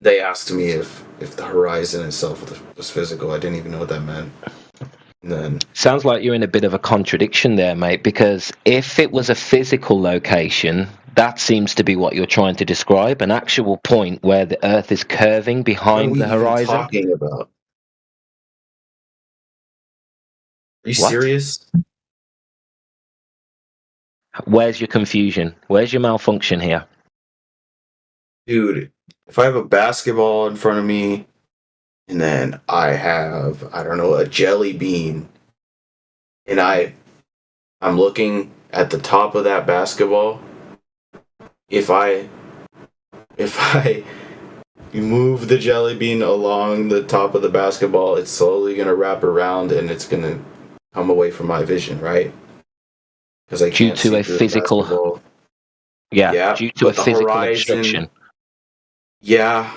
F: They asked me if the horizon itself was physical. I didn't even know what that meant. And then
N: Sounds like you're in a bit of a contradiction there, mate, because if it was a physical location, that seems to be what you're trying to describe, an actual point where the Earth is curving behind the horizon.
F: What are we even talking about? Are you
N: What?
F: serious?
O: Where's your confusion? Where's your malfunction here?
F: Dude, if I have a basketball in front of me, and then I have, I don't know, a jelly bean, and I'm looking at the top of that basketball, if I move the jelly bean along the top of the basketball, it's slowly going to wrap around and it's going to come away from my vision, right? Because I
O: Due
F: can't
O: to
F: see
O: a
F: through the
O: physical,
F: basketball.
O: yeah, due to a
F: but the
O: physical
F: horizon,
O: obstruction.
F: Yeah.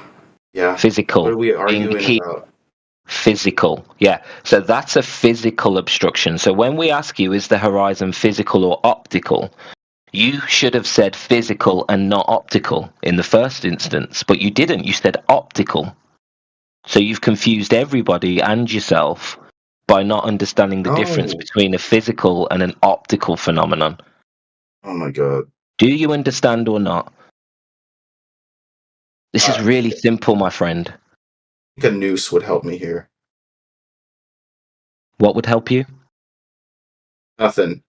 O: Physical.
F: What are we
O: being the
F: arguing
O: key.
F: about?
O: Physical, yeah. So that's a physical obstruction. So when we ask you, is the horizon physical or optical? You should have said physical and not optical in the first instance, but you didn't. You said optical. So you've confused everybody and yourself by not understanding the difference
F: No.
O: between a physical and an optical phenomenon.
F: Oh my god.
O: Do you understand or not? This is really simple, my friend.
F: I think a noose would help me here.
O: What would help you?
F: Nothing.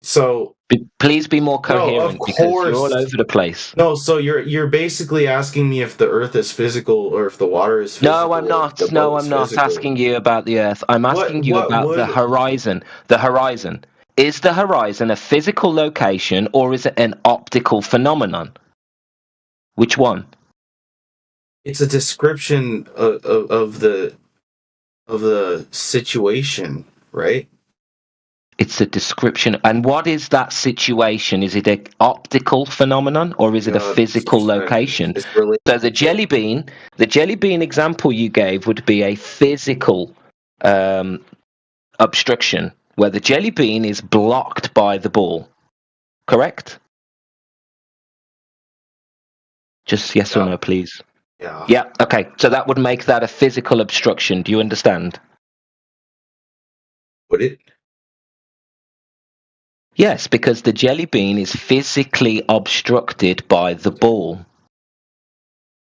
F: So
O: Please be more
F: no, of
O: coherent because you're all
F: course.
O: over the place.
F: No, so you're basically asking me if the Earth is physical or if the water is physical.
O: No, I'm
F: or if
O: not.
F: the
O: No,
F: boat
O: I'm
F: is
O: not
F: physical.
O: asking you about the Earth. I'm asking you
F: what
O: about the
F: would-
O: horizon. The horizon. Is the horizon a physical location or is it an optical phenomenon? Which one?
F: It's a description of the situation, right?
O: It's a description. And what is that situation? Is it an optical phenomenon or is it a physical location? So the jelly bean example you gave would be a physical obstruction where the jelly bean is blocked by the ball. Correct? Just yes or no, please.
F: Yeah.
O: Yeah, okay. So that would make that a physical obstruction. Do you understand?
F: Would it?
O: Yes, because the jelly bean is physically obstructed by the ball.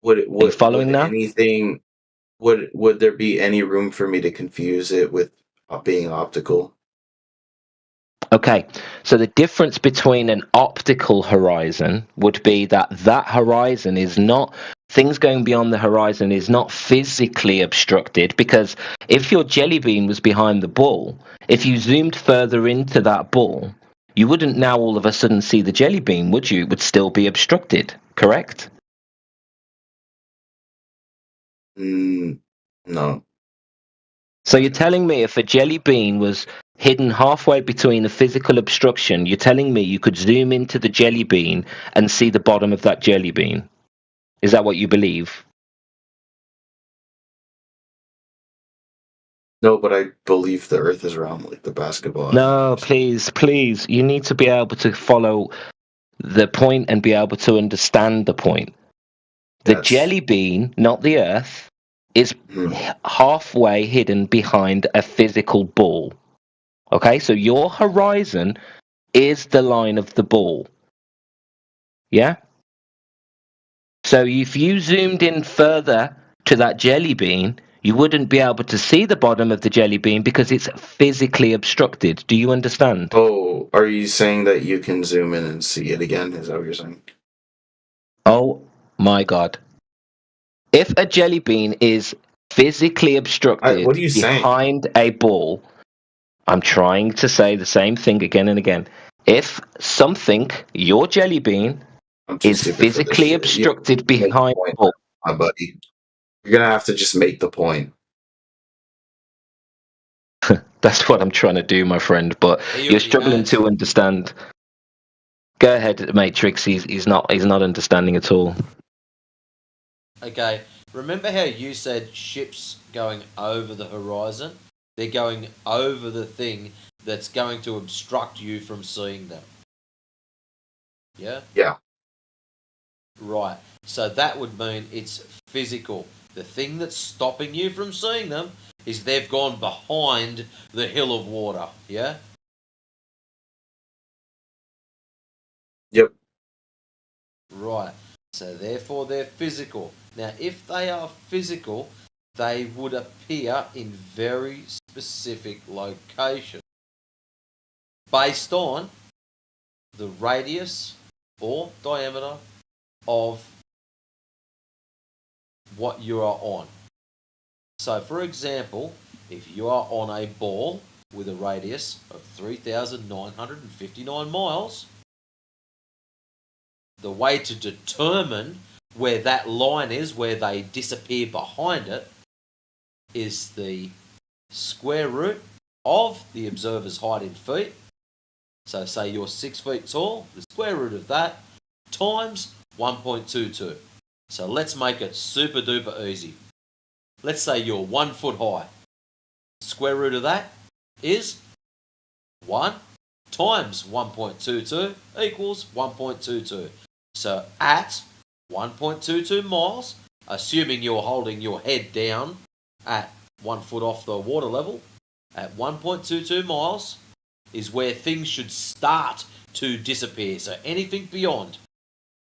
F: Would
O: Are you following now?
F: anything? Would there be any room for me to confuse it with being optical?
O: Okay, so the difference between an optical horizon would be that horizon is not, things going beyond the horizon is not physically obstructed, because if your jelly bean was behind the ball, if you zoomed further into that ball, you wouldn't now all of a sudden see the jelly bean, would you? It would still be obstructed, correct?
F: No.
O: So you're telling me if a jelly bean was hidden halfway between a physical obstruction, you're telling me you could zoom into the jelly bean and see the bottom of that jelly bean? Is that what you believe?
F: No, but I believe the Earth is round like the basketball.
O: No, please, please. You need to be able to follow the point and be able to understand the point. The jelly bean, not the Earth, is halfway hidden behind a physical ball. Okay, so your horizon is the line of the ball. Yeah? So if you zoomed in further to that jelly bean, you wouldn't be able to see the bottom of the jelly bean because it's physically obstructed. Do you understand?
F: Oh, are you saying that you can zoom in and see it again? Is that what you're saying?
O: Oh my god. If a jelly bean is physically obstructed
F: what are you saying?
O: behind a ball, I'm trying to say the same thing again and again. If something, your jelly bean, is physically obstructed behind a ball.
F: My buddy. You're gonna have to just make the point.
O: That's what I'm trying to do, my friend, but you're struggling to understand. Go ahead, Matrix. He's not understanding at all.
C: Okay, remember how you said ships going over the horizon? They're going over the thing that's going to obstruct you from seeing them. Yeah?
F: Yeah.
C: Right. So that would mean it's physical. The thing that's stopping you from seeing them is they've gone behind the hill of water. Yeah?
F: Yep.
C: Right. So therefore they're physical. Now if they are physical, they would appear in very specific locations. Based on the radius or diameter of what you are on. So, for example, if you are on a ball with a radius of 3,959 miles, the way to determine where that line is, where they disappear behind it, is the square root of the observer's height in feet. So say you're 6 feet tall, the square root of that times 1.22. So let's make it super duper easy. Let's say you're 1 foot high. Square root of that is 1 times 1.22 equals 1.22. So at 1.22 miles, assuming you're holding your head down at 1 foot off the water level, at 1.22 miles is where things should start to disappear. So anything beyond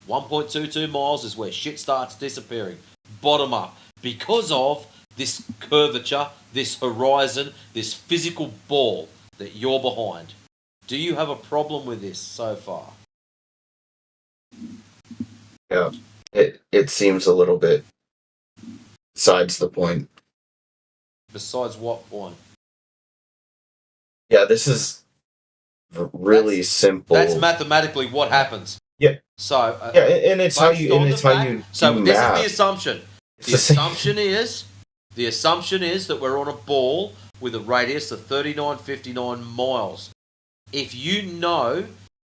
C: 1.22 miles is where shit starts disappearing, bottom up, because of this curvature, this horizon, this physical ball that you're behind. Do you have a problem with this so far?
F: Yeah, it seems a little bit besides the point.
C: Besides what point?
F: Yeah, this is really simple.
C: That's mathematically what happens.
F: Yeah.
C: So
F: yeah, and it's how you
C: So
F: do
C: this
F: math.
C: is the assumption. The assumption is that we're on a ball with a radius of 3959 miles. If you know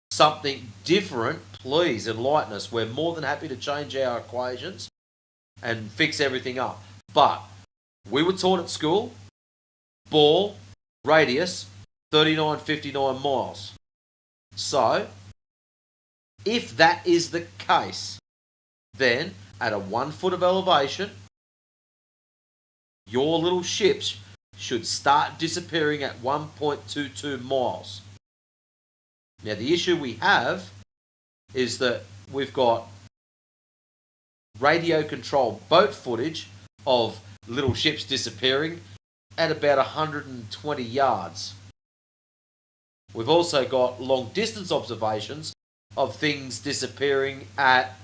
C: something different, please enlighten us. We're more than happy to change our equations and fix everything up. But we were taught at school, ball, radius, 3959 miles. So, if that is the case, then at a 1 foot of elevation, your little ships should start disappearing at 1.22 miles. Now, the issue we have is that we've got radio-controlled boat footage of little ships disappearing at about 120 yards. We've also got long-distance observations of things disappearing at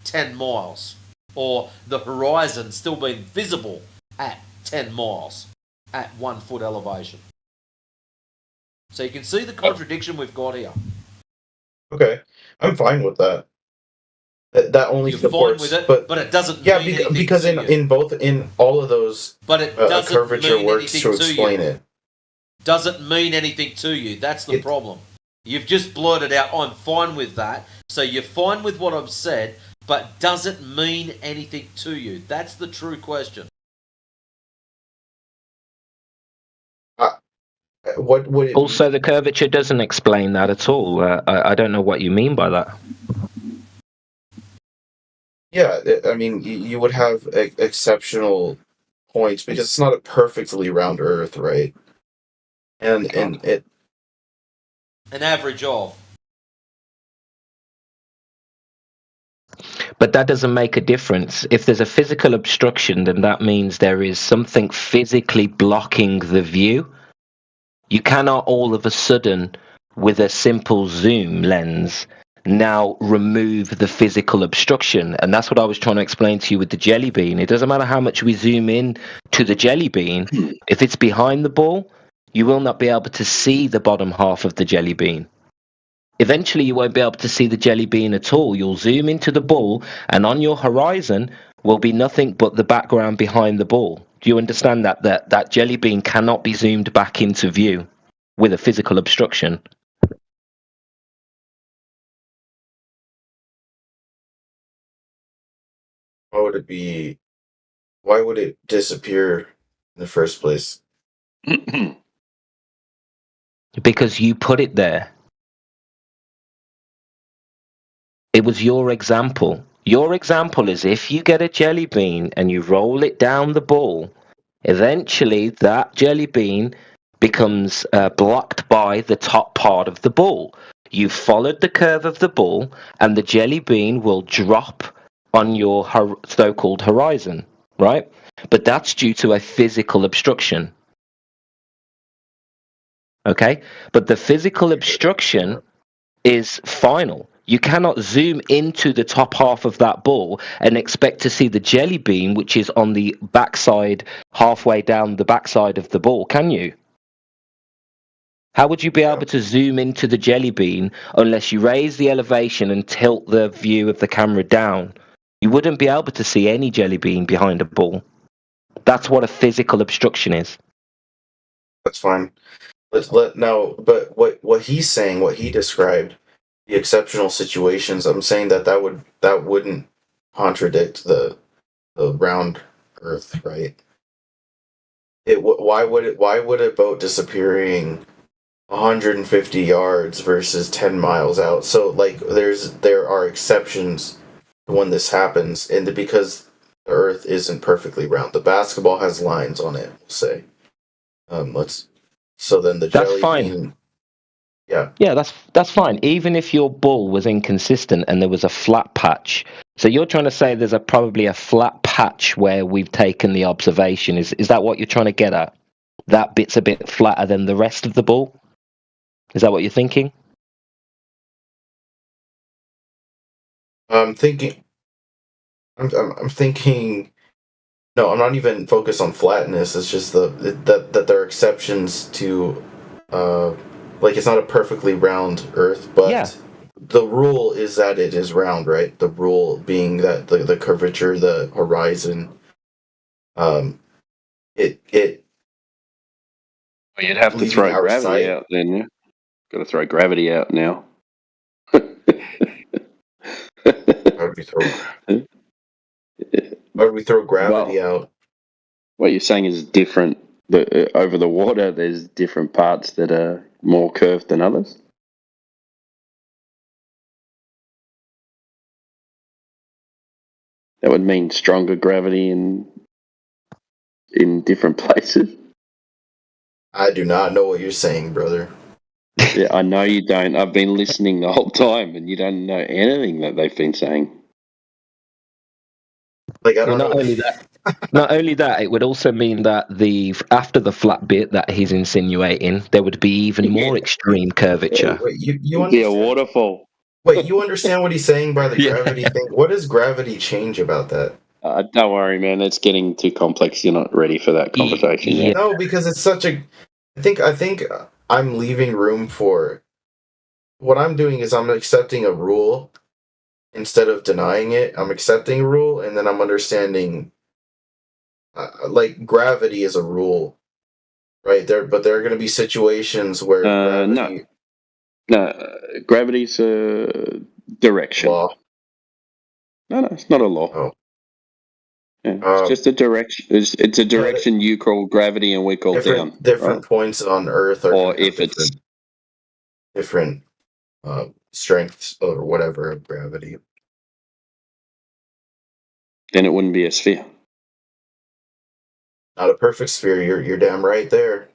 C: 10 miles, or the horizon still being visible at 10 miles at 1 foot elevation. So you can see the contradiction we've got here.
F: Okay, I'm fine with that. That only
C: You're
F: supports,
C: fine with it, but it doesn't mean anything
F: because
C: to you.
F: in all of those,
C: But it doesn't
F: curvature
C: mean
F: works
C: anything
F: to
C: to
F: explain
C: you.
F: it.
C: Doesn't mean anything to you. That's the problem. You've just blurted out, I'm fine with that. So you're fine with what I've said, but does it mean anything to you? That's the true question.
F: What would it
O: Also, the curvature doesn't explain that at all. I don't know what you mean by that.
F: Yeah, I mean, you would have exceptional points because it's not a perfectly round Earth, right? And it
C: An average of.
O: But that doesn't make a difference. If there's a physical obstruction, then that means there is something physically blocking the view. You cannot all of a sudden, with a simple zoom lens, now remove the physical obstruction. And that's what I was trying to explain to you with the jelly bean. It doesn't matter how much we zoom in to the jelly bean. If it's behind the ball, you will not be able to see the bottom half of the jelly bean. Eventually, you won't be able to see the jelly bean at all. You'll zoom into the ball, and on your horizon will be nothing but the background behind the ball. Do you understand that jelly bean cannot be zoomed back into view with a physical obstruction?
F: why would it disappear in the first place?
O: Because you put it there. It was your example. Your example is if you get a jelly bean and you roll it down the ball, eventually that jelly bean becomes blocked by the top part of the ball. You followed the curve of the ball and the jelly bean will drop on your so-called horizon, right? But that's due to a physical obstruction. Okay? But the physical obstruction is final. You cannot zoom into the top half of that ball and expect to see the jelly bean, which is on the backside, halfway down the backside of the ball, can you? How would you be able to zoom into the jelly bean unless you raise the elevation and tilt the view of the camera down? You wouldn't be able to see any jelly bean behind a ball. That's what a physical obstruction is.
F: That's fine. But what he's saying, what he described, the exceptional situations. I'm saying that wouldn't contradict the round Earth, right? Why would a boat disappearing 150 yards versus 10 miles out? So like there are exceptions when this happens, and because the Earth isn't perfectly round. The basketball has lines on it, we'll say. So then the jelly
O: That's fine.
F: bean, yeah,
O: that's fine. Even if your ball was inconsistent and there was a flat patch, so you're trying to say there's probably a flat patch where we've taken the observation. Is that what you're trying to get at? That bit's a bit flatter than the rest of the ball. Is that what you're thinking?
F: I'm thinking. I'm thinking. No, I'm not even focused on flatness. It's just that there are exceptions to, like it's not a perfectly round Earth, but the rule is that it is round, right? The rule being that the curvature, the horizon, it.
Q: Well, you'd have to
F: leaving
Q: throw
F: our
Q: gravity
F: sight-
Q: out then, yeah. Got to throw gravity out now.
F: Why would we throw gravity out?
Q: What you're saying is different. Over the water, there's different parts that are more curved than others. That would mean stronger gravity in different places.
F: I do not know what you're saying, brother.
Q: Yeah, I know you don't. I've been listening the whole time, and you don't know anything that they've been saying.
F: Like I
O: Well,
F: don't know.
O: Not only that, it would also mean that after the flat bit that he's insinuating, there would be even more extreme curvature.
F: Wait, you
Q: It'd be a waterfall.
F: Wait, you understand what he's saying by the gravity thing? What does gravity change about that?
Q: Don't worry, man. It's getting too complex. You're not ready for that conversation yet.
F: No, because it's such a. I think I'm leaving room for. What I'm doing is I'm accepting a rule instead of denying it. I'm accepting a rule, and then I'm understanding. Like gravity is a rule, right? But there are going to be situations where gravity.
Q: No, gravity's a direction.
F: Law.
Q: No, it's not a law.
F: Oh.
Q: Yeah, it's just a direction. It's a direction you call gravity and we call down.
F: Different points on Earth are
Q: or if it's
F: different strengths or whatever of gravity.
Q: Then it wouldn't be a sphere.
F: Not a perfect sphere. You're damn right there.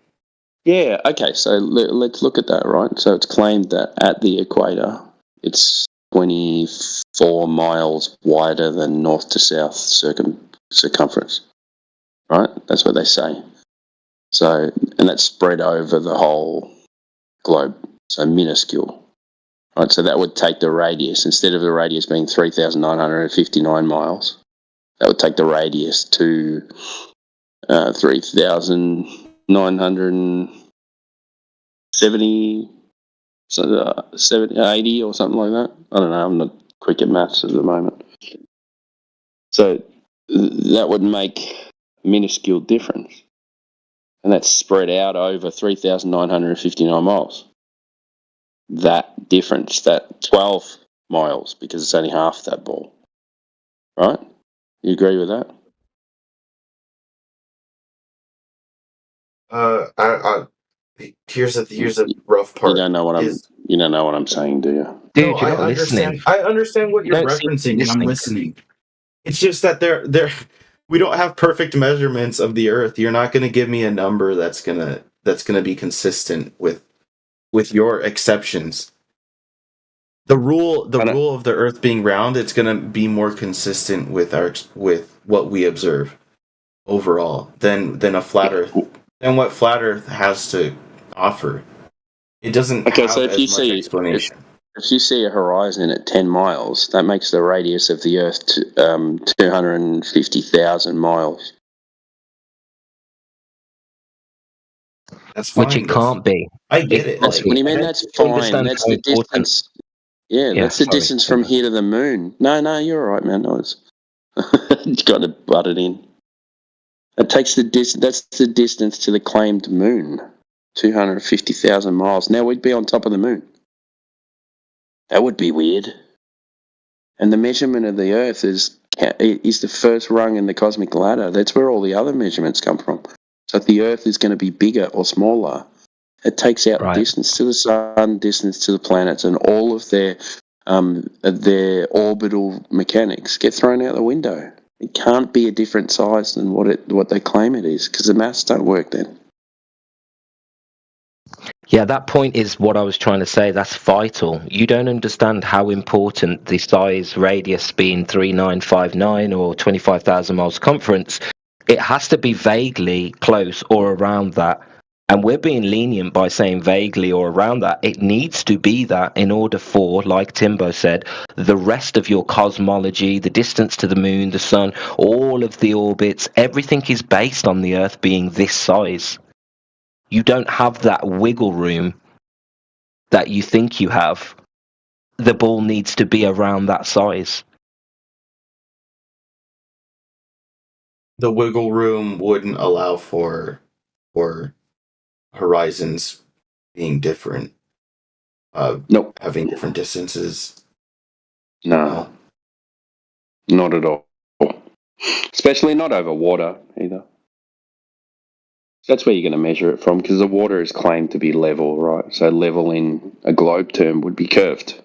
Q: Yeah. Okay. So let's look at that. Right. So it's claimed that at the equator, it's 24 miles wider than north to south circumference. Right. That's what they say. So, and that's spread over the whole globe. So minuscule. Right. So that would take the radius, instead of the radius being 3,959 miles, that would take the radius to 3,970, 80 or something like that. I don't know. I'm not quick at maths at the moment. So that would make a minuscule difference. And that's spread out over 3,959 miles. That difference, that 12 miles, because it's only half that ball. Right? You agree with that?
F: Here's the rough part.
Q: You don't know what I'm saying, do you?
F: Dude, no, I understand. I understand what you're referencing, and I'm listening. It's just that we don't have perfect measurements of the Earth. You're not going to give me a number that's gonna be consistent with your exceptions. The rule of the Earth being round, it's going to be more consistent with what we observe overall than a flat Earth. Than what flat Earth has to offer. It doesn't have as much explanation.
Q: if you see a horizon at 10 miles, that makes the radius of the Earth 250,000 miles.
F: That's fine.
O: Which it can't be.
F: I get it.
Q: That's,
F: Like,
Q: what do you mean that's fine? That's the distance. Yeah, that's the distance from here to the moon. No, you're all right, man. I was got to butt it in. It takes the that's the distance to the claimed moon, 250,000 miles. Now we'd be on top of the moon. That would be weird. And the measurement of the Earth is the first rung in the cosmic ladder. That's where all the other measurements come from. So if the Earth is going to be bigger or smaller, it takes out distance to the sun, distance to the planets, and all of their orbital mechanics get thrown out the window. It can't be a different size than what they claim it is, because the maths don't work then.
O: Yeah, that point is what I was trying to say. That's vital. You don't understand how important the size radius being 3959 or 25,000 miles circumference. It has to be vaguely close or around that. And we're being lenient by saying vaguely or around that. It needs to be that in order for, like Timbo said, the rest of your cosmology, the distance to the moon, the sun, all of the orbits, everything is based on the Earth being this size. You don't have that wiggle room that you think you have. The ball needs to be around that size.
F: the wiggle room wouldn't allow for horizons being different.
Q: Nope.
F: Having different distances.
Q: No. Not at all. Especially not over water either. That's where you're going to measure it from, because the water is claimed to be level, right? So level in a globe term would be curved.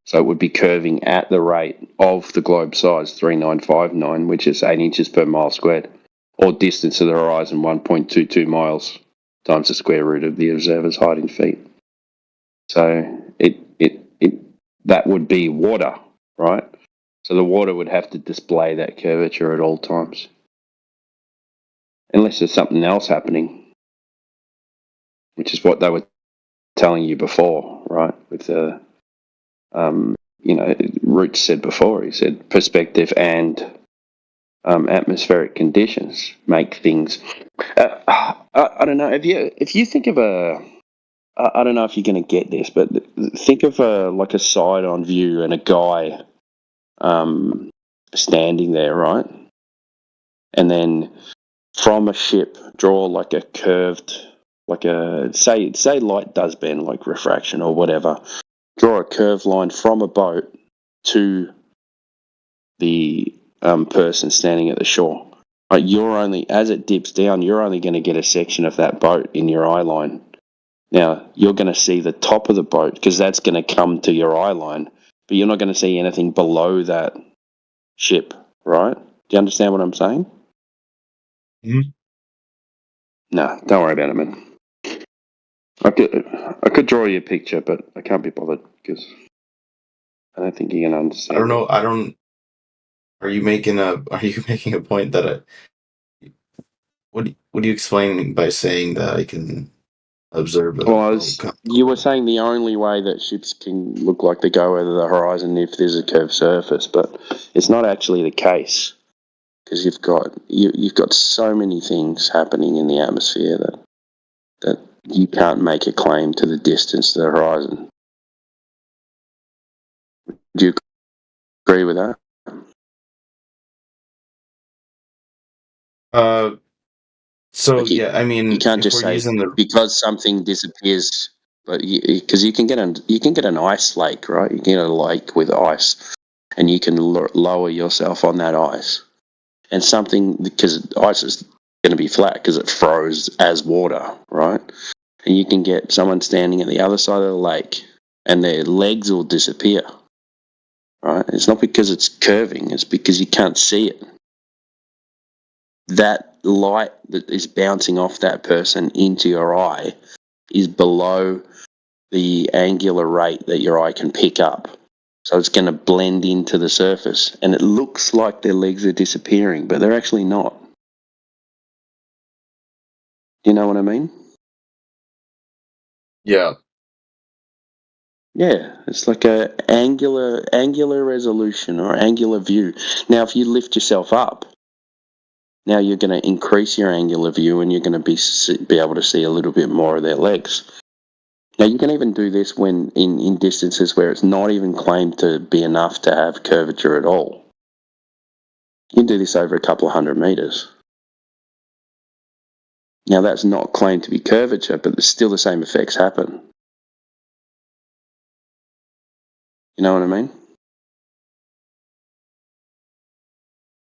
Q: So it would be curving at the rate of the globe size, 3959, which is 8 inches per mile squared, or distance to the horizon, 1.22 miles times the square root of the observer's height in feet. So that would be water, right? So the water would have to display that curvature at all times. Unless there's something else happening, which is what they were telling you before, right? With the, Root said before, he said perspective and atmospheric conditions make things. I don't know. If you think of I don't know if you're going to get this, but think of like a side-on view and a guy standing there, right? And then from a ship, draw like a curved, like a say light does bend, like refraction or whatever. Draw a curved line from a boat to the person standing at the shore. You're only, as it dips down, you're only going to get a section of that boat in your eye line. Now, you're going to see the top of the boat because that's going to come to your eye line, but you're not going to see anything below that ship, right? Do you understand what I'm saying?
F: Mm-hmm.
Q: No, don't worry about it, man. I could draw you a picture, but I can't be bothered because I don't think you're going to understand.
F: I don't know. Are you making a point that what do you explain by saying that I can observe
Q: you were saying the only way that ships can look like they go over the horizon if there's a curved surface, but it's not actually the case because you've got so many things happening in the atmosphere that you can't make a claim to the distance to the horizon. Do you agree with that?
F: Yeah, I mean,
Q: you can't just say because something disappears, but because you can get an ice lake, right? You can get a lake with ice, and you can lower yourself on that ice, and something because ice is going to be flat because it froze as water, right? And you can get someone standing at the other side of the lake, and their legs will disappear, right? It's not because it's curving; it's because you can't see it. That light that is bouncing off that person into your eye is below the angular rate that your eye can pick up. So it's going to blend into the surface, and it looks like their legs are disappearing, but they're actually not. You know what I mean?
F: Yeah.
L: Yeah, it's like a angular resolution or angular view. Now, if you lift yourself up, now you're going to increase your angular view, and you're going to be able to see a little bit more of their legs. Now, you can even do this when in distances where it's not even claimed to be enough to have curvature at all. You can do this over a couple of 100 meters. Now, that's not claimed to be curvature, but still the same effects happen. You know what I mean?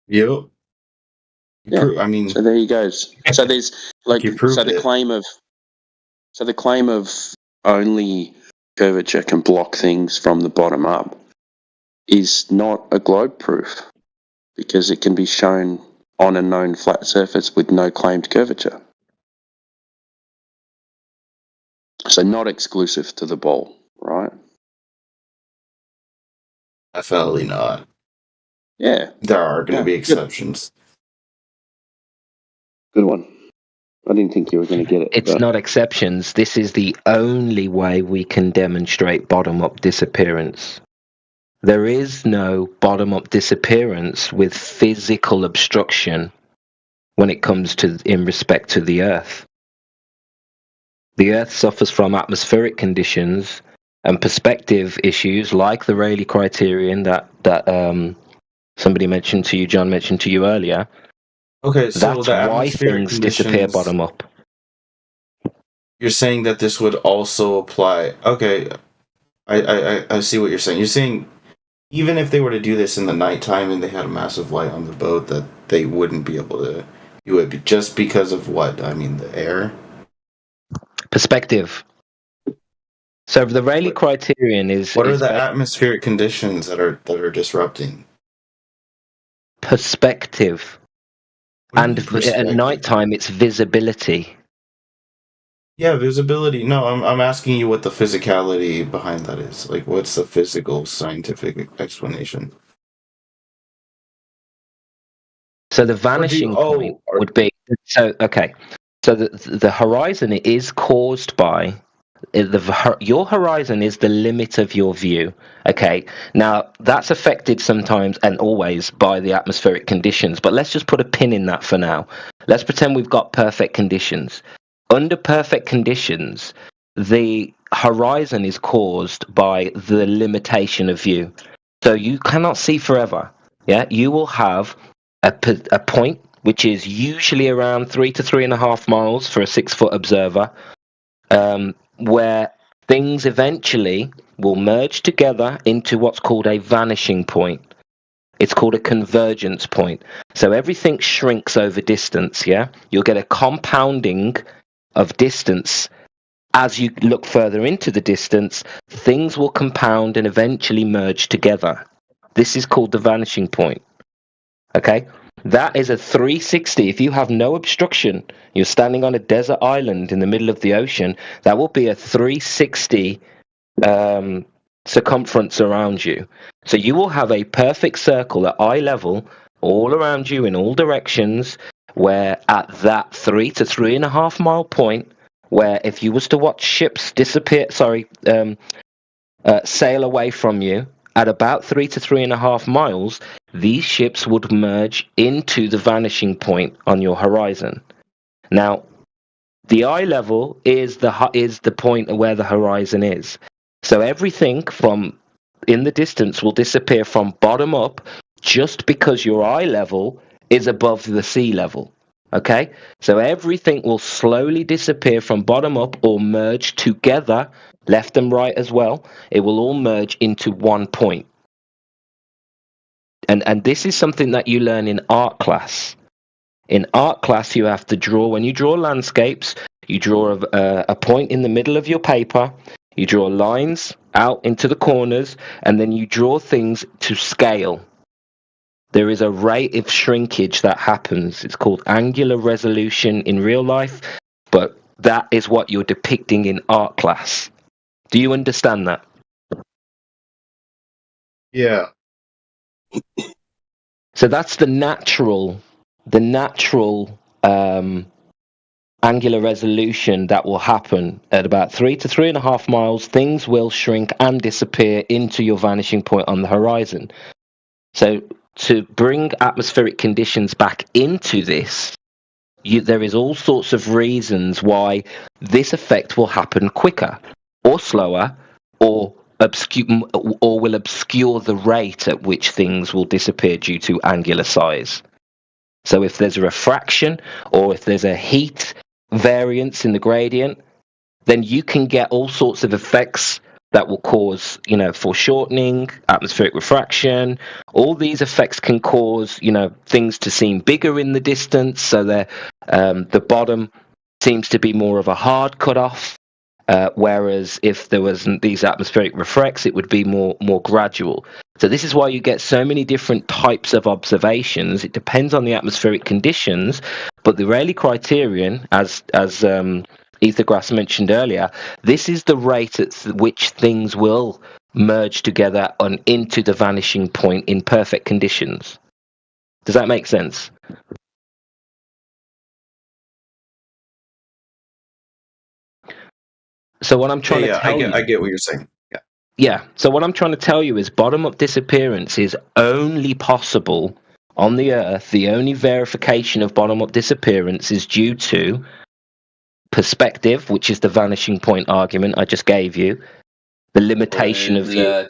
F: Yep.
L: Yeah.
F: I mean,
L: so there you go. So there's like
F: you proved
L: the
F: it.
L: claim of only curvature can block things from the bottom up is not a globe proof, because it can be shown on a known flat surface with no claimed curvature. So not exclusive to the ball, right?
F: Definitely not.
L: Yeah.
F: There are going to be
L: Good.
F: exceptions.
L: Good one. I didn't think you were going to get it.
O: It's not exceptions. This is the only way we can demonstrate bottom-up disappearance. There is no bottom-up disappearance with physical obstruction when it comes to in respect to the Earth. The Earth suffers from atmospheric conditions and perspective issues like the Rayleigh criterion that somebody mentioned to you, John mentioned to you earlier.
F: Okay, so
O: that's
F: the
O: why
F: atmospheric
O: things disappear
F: conditions-
O: bottom up.
F: You're saying that this would also apply. Okay, I see what you're saying. You're saying even if they were to do this in the nighttime and they had a massive light on the boat, that they wouldn't be able to. You would be just because of what? I mean, the air.
O: Perspective. So the Rayleigh criterion is.
F: What are the atmospheric conditions that are disrupting?
O: Perspective. And at nighttime, it's visibility.
F: Yeah, visibility. No, I'm asking you what the physicality behind that is. Like, what's the physical scientific explanation?
O: So the vanishing point would be so okay. So the horizon is caused by your horizon is the limit of your view. Okay, now that's affected sometimes and always by the atmospheric conditions. But let's just put a pin in that for now. Let's pretend we've got perfect conditions. Under perfect conditions, the horizon is caused by the limitation of view. So you cannot see forever. Yeah, you will have a point which is usually around 3 to 3.5 miles for a 6-foot observer, where things eventually will merge together into what's called a vanishing point. It's called a convergence point. So everything shrinks over distance, yeah? You'll get a compounding of distance. As you look further into the distance, things will compound and eventually merge together. This is called the vanishing point. Okay? That is a 360. If you have no obstruction, you're standing on a desert island in the middle of the ocean, that will be a 360 circumference around you. So you will have a perfect circle at eye level all around you in all directions, where at that 3 to 3.5 mile point, where if you was to watch ships sail away from you at about 3 to 3.5 miles, these ships would merge into the vanishing point on your horizon. Now, the eye level is the point where the horizon is. So everything from in the distance will disappear from bottom up, just because your eye level is above the sea level. Okay? So everything will slowly disappear from bottom up or merge together, left and right as well. It will all merge into one point. And this is something that you learn in art class. In art class, you have to draw, when you draw landscapes, you draw a point in the middle of your paper, you draw lines out into the corners, and then you draw things to scale. There is a rate of shrinkage that happens. It's called angular resolution in real life, but that is what you're depicting in art class. Do you understand that?
F: Yeah.
O: So that's the natural angular resolution that will happen at about 3 to 3.5 miles. Things will shrink and disappear into your vanishing point on the horizon. So to bring atmospheric conditions back into this, there is all sorts of reasons why this effect will happen quicker or slower, or will obscure the rate at which things will disappear due to angular size. So if there's a refraction, or if there's a heat variance in the gradient, then you can get all sorts of effects that will cause, foreshortening, atmospheric refraction. All these effects can cause, things to seem bigger in the distance, so the bottom seems to be more of a hard cutoff, whereas if there wasn't these atmospheric refracts, it would be more gradual. So this is why you get so many different types of observations. It depends on the atmospheric conditions, but the Rayleigh criterion, as Ethergrass mentioned earlier, this is the rate at which things will merge together into the vanishing point in perfect conditions. Does that make sense? So what I'm trying to tell you...
F: I get what you're saying.
O: Yeah, so what I'm trying to tell you is bottom-up disappearance is only possible on the Earth. The only verification of bottom-up disappearance is due to perspective, which is the vanishing point argument I just gave you, the limitation of view,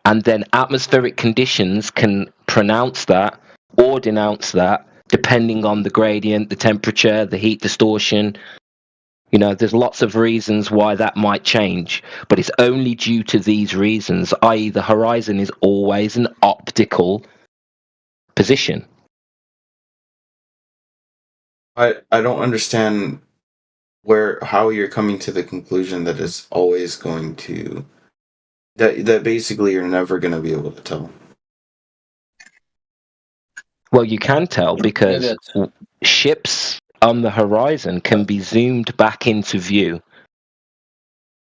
O: and then atmospheric conditions can pronounce that or denounce that depending on the gradient, the temperature, the heat distortion. There's lots of reasons why that might change, but it's only due to these reasons, i.e. the horizon is always an optical position.
F: I don't understand how you're coming to the conclusion that it's always going to... That basically you're never going to be able to tell.
O: Well, you can tell because ships on the horizon can be zoomed back into view.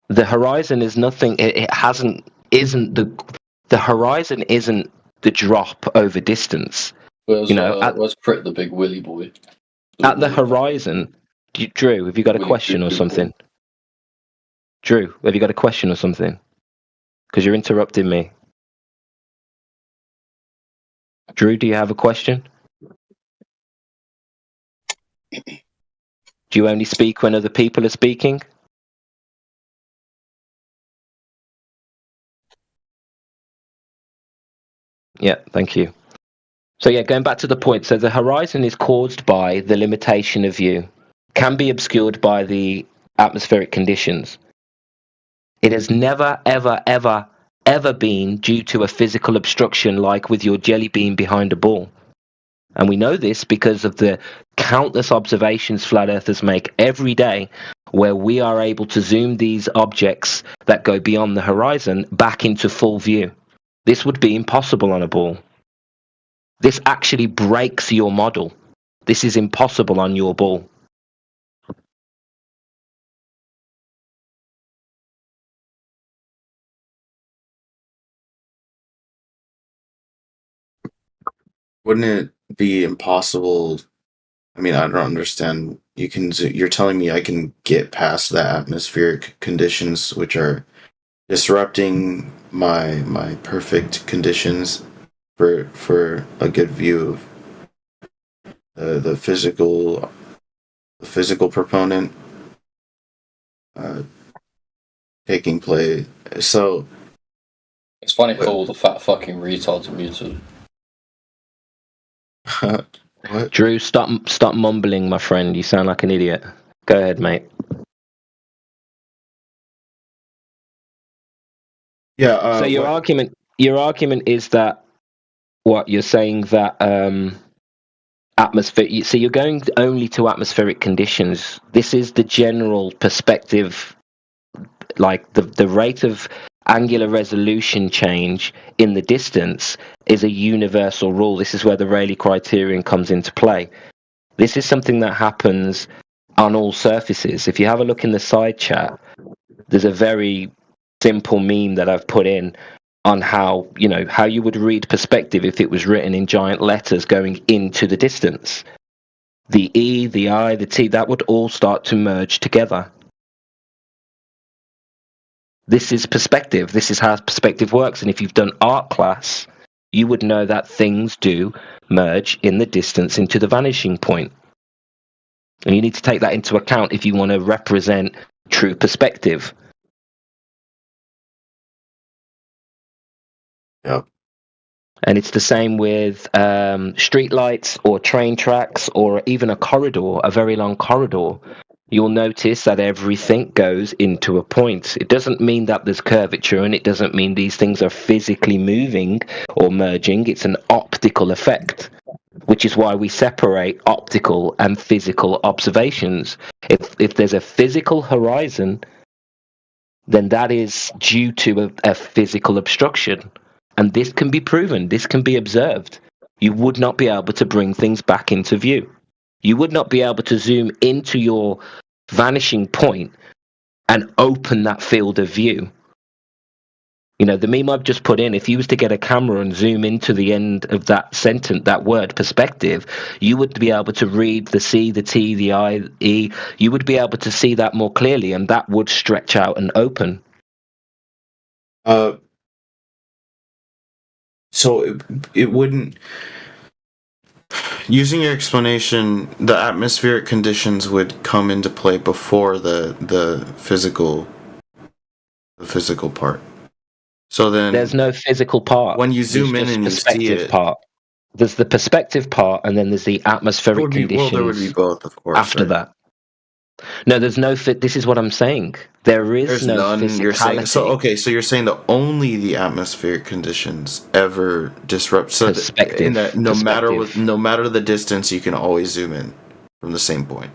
O: The horizon is nothing. The horizon isn't the drop over distance.
R: Let's prick the big willy boy.
O: At the horizon, Drew, have you got a question or something? Drew, have you got a question or something? Because you're interrupting me. Drew, do you have a question? Do you only speak when other people are speaking? Yeah, thank you. So yeah, going back to the point, so the horizon is caused by the limitation of view, can be obscured by the atmospheric conditions. It has never, ever, ever, ever been due to a physical obstruction like with your jelly bean behind a ball. And we know this because of the countless observations flat earthers make every day where we are able to zoom these objects that go beyond the horizon back into full view. This would be impossible on a ball. This actually breaks your model. This is impossible on your ball.
F: Wouldn't it be impossible? I mean, I don't understand. You're telling me I can get past the atmospheric conditions, which are disrupting my perfect conditions for a good view of the physical proponent taking place. So
R: it's funny how all the fat fucking retards are muted.
F: What?
O: Drew, stop mumbling, my friend. You sound like an idiot. Go ahead, mate.
F: Yeah.
O: So your argument is that what you're saying that atmosphere. So you're going only to atmospheric conditions. This is the general perspective, like the rate of angular resolution change in the distance is a universal rule. This is where the Rayleigh criterion comes into play. This is something that happens on all surfaces. If you have a look in the side chat, there's a very simple meme that I've put in on how you would read perspective if it was written in giant letters going into the distance. the E, the I, the T, that would all start to merge together. This is perspective. This is how perspective works. And if you've done art class, you would know that things do merge in the distance into the vanishing point. And you need to take that into account if you want to represent true perspective.
F: Yep.
O: And it's the same with street lights or train tracks or even a corridor, a very long corridor. You'll notice that everything goes into a point. It doesn't mean that there's curvature, and it doesn't mean these things are physically moving or merging. It's an optical effect, which is why we separate optical and physical observations. If there's a physical horizon, then that is due to a physical obstruction. And this can be proven. This can be observed. You would not be able to bring things back into view. You would not be able to zoom into your vanishing point and open that field of view. You know, the meme I've just put in, if you was to get a camera and zoom into the end of that sentence, that word perspective, you would be able to read the C, the T, the I, the E. You would be able to see that more clearly, and that would stretch out and open.
F: So it wouldn't. Using your explanation, the atmospheric conditions would come into play before the physical part. So then
O: there's no physical part.
F: When you zoom in and you see it,
O: part. There's the perspective part, and then there's the atmospheric conditions.
F: Well, there would be both, of course.
O: After that, no, there's no fit. This is what I'm saying. There's no
F: none.
O: physicality.
F: You're saying so you're saying that only the atmospheric conditions ever disrupt. So
O: perspective.
F: No matter the distance, you can always zoom in from the same point.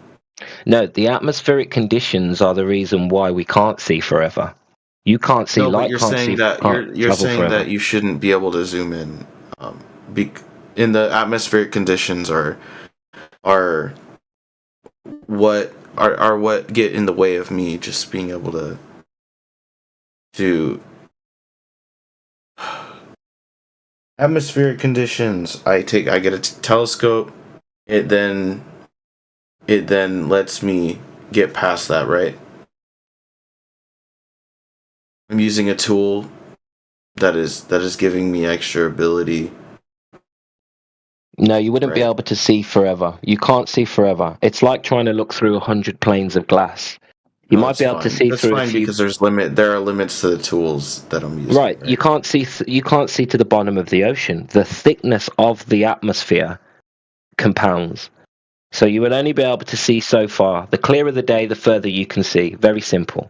O: No, the atmospheric conditions are the reason why we can't see forever. You can't see light.
F: You're saying that you shouldn't be able to zoom in. In the atmospheric conditions are what get in the way of me just being able to atmospheric conditions. I get a telescope. It then lets me get past that, right? I'm using a tool that is giving me extra ability.
O: No, you wouldn't be able to see forever. You can't see forever. It's like trying to look through 100 planes of glass. You might be able to see through.
F: That's fine because there are limits to the tools that I'm using.
O: Right. You can't see to the bottom of the ocean. The thickness of the atmosphere compounds. So you would only be able to see so far. The clearer the day, the further you can see. Very simple.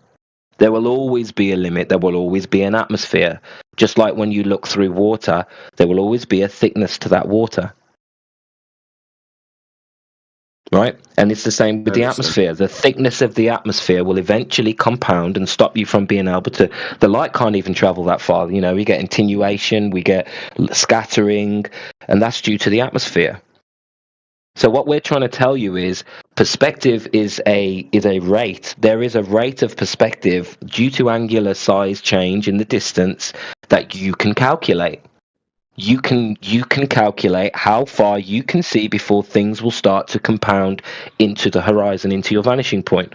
O: There will always be a limit. There will always be an atmosphere. Just like when you look through water, there will always be a thickness to that water. Right? And it's the same with the atmosphere. The thickness of the atmosphere will eventually compound and stop you from being able to... The light can't even travel that far. You know, we get attenuation, we get scattering, and that's due to the atmosphere. So what we're trying to tell you is perspective is a rate. There is a rate of perspective due to angular size change in the distance that you can calculate. You can calculate how far you can see before things will start to compound into the horizon, into your vanishing point.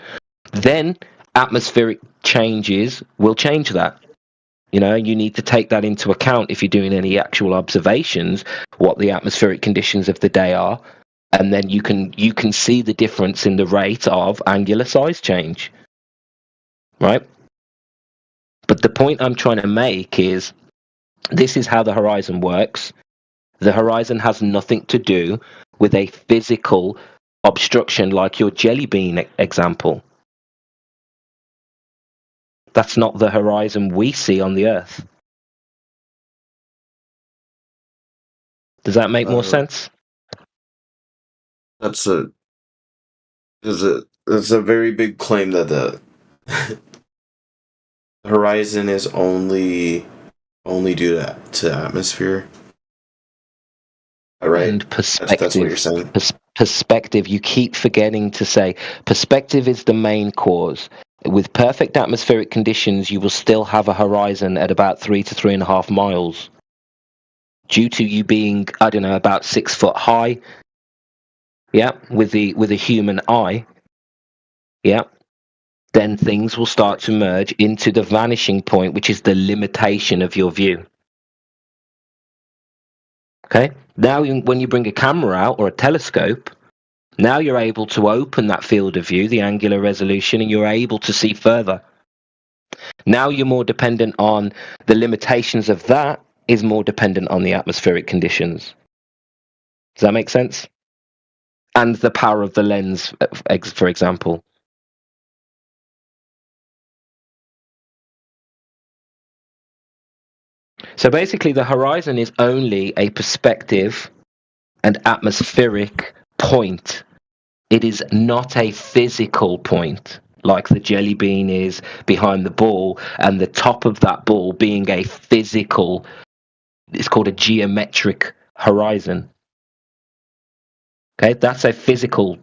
O: Then atmospheric changes will change that. You know, you need to take that into account if you're doing any actual observations, what the atmospheric conditions of the day are, and then you can see the difference in the rate of angular size change. Right? But the point I'm trying to make is this is how the horizon works. The horizon has nothing to do with a physical obstruction like your jelly bean example. That's not the horizon we see on the Earth. Does that make more sense?
F: That's a very big claim that the horizon is only due to atmosphere. Right.
O: And perspective.
F: That's what you're saying.
O: Perspective. You keep forgetting to say perspective is the main cause. With perfect atmospheric conditions, you will still have a horizon at about 3 to 3.5 miles. Due to you being, I don't know, about 6 foot high, yeah, with a human eye, yeah, then things will start to merge into the vanishing point, which is the limitation of your view. Okay? Now, when you bring a camera out or a telescope, now you're able to open that field of view, the angular resolution, and you're able to see further. Now you're more dependent on the limitations of that is more dependent on the atmospheric conditions. Does that make sense? And the power of the lens, for example. So basically, the horizon is only a perspective and atmospheric point. It is not a physical point, like the jelly bean is behind the ball, and the top of that ball being a physical, it's called a geometric horizon. Okay, that's a physical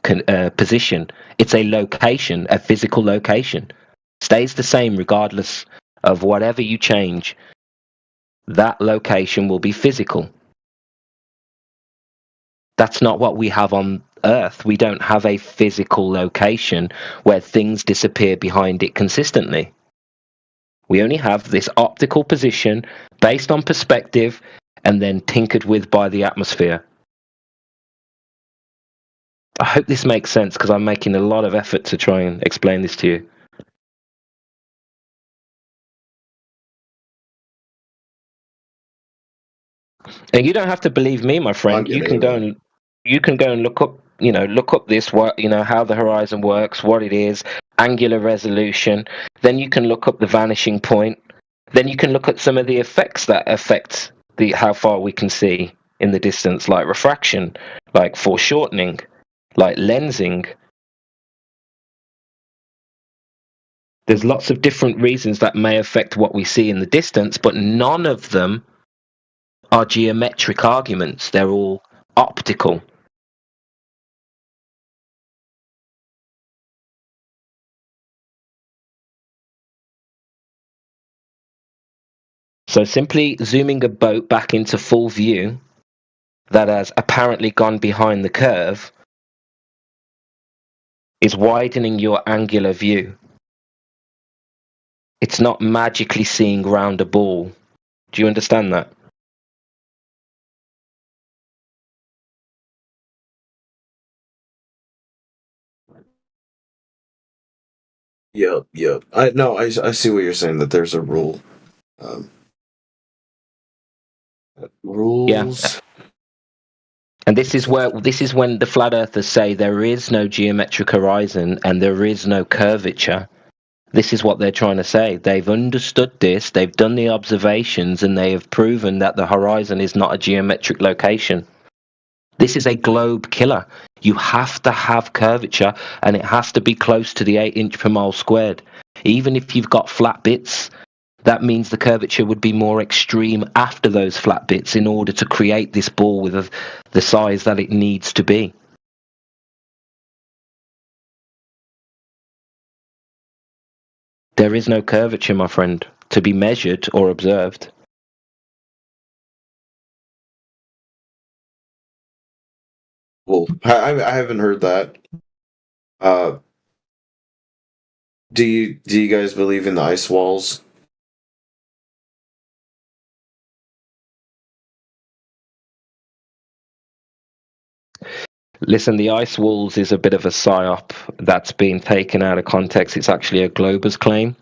O: position. It's a location, a physical location. Stays the same regardless of whatever you change. That location will be physical. That's not what we have on Earth. We don't have a physical location where things disappear behind it consistently. We only have this optical position based on perspective and then tinkered with by the atmosphere. I hope this makes sense because I'm making a lot of effort to try and explain this to you. And you don't have to believe me, my friend. You can go and look up, look up this, how the horizon works, what it is, angular resolution. Then you can look up the vanishing point. Then you can look at some of the effects that affect how far we can see in the distance, like refraction, like foreshortening, like lensing. There's lots of different reasons that may affect what we see in the distance, but none of them are geometric arguments. They're all optical. So simply zooming a boat back into full view that has apparently gone behind the curve is widening your angular view. It's not magically seeing round a ball. Do you understand that?
F: Yep. I see what you're saying, that there's a rule. Rules.
O: Yeah. And this is when the flat earthers say there is no geometric horizon and there is no curvature. This is what they're trying to say. They've understood this, they've done the observations, and they have proven that the horizon is not a geometric location. This is a globe killer. You have to have curvature, and it has to be close to the 8 inch per mile squared. Even if you've got flat bits, that means the curvature would be more extreme after those flat bits in order to create this ball with the size that it needs to be. There is no curvature, my friend, to be measured or observed.
F: Well, I haven't heard that. Do you guys believe in the ice walls?
O: Listen, the ice walls is a bit of a psyop that's been taken out of context. It's actually a Glober's claim.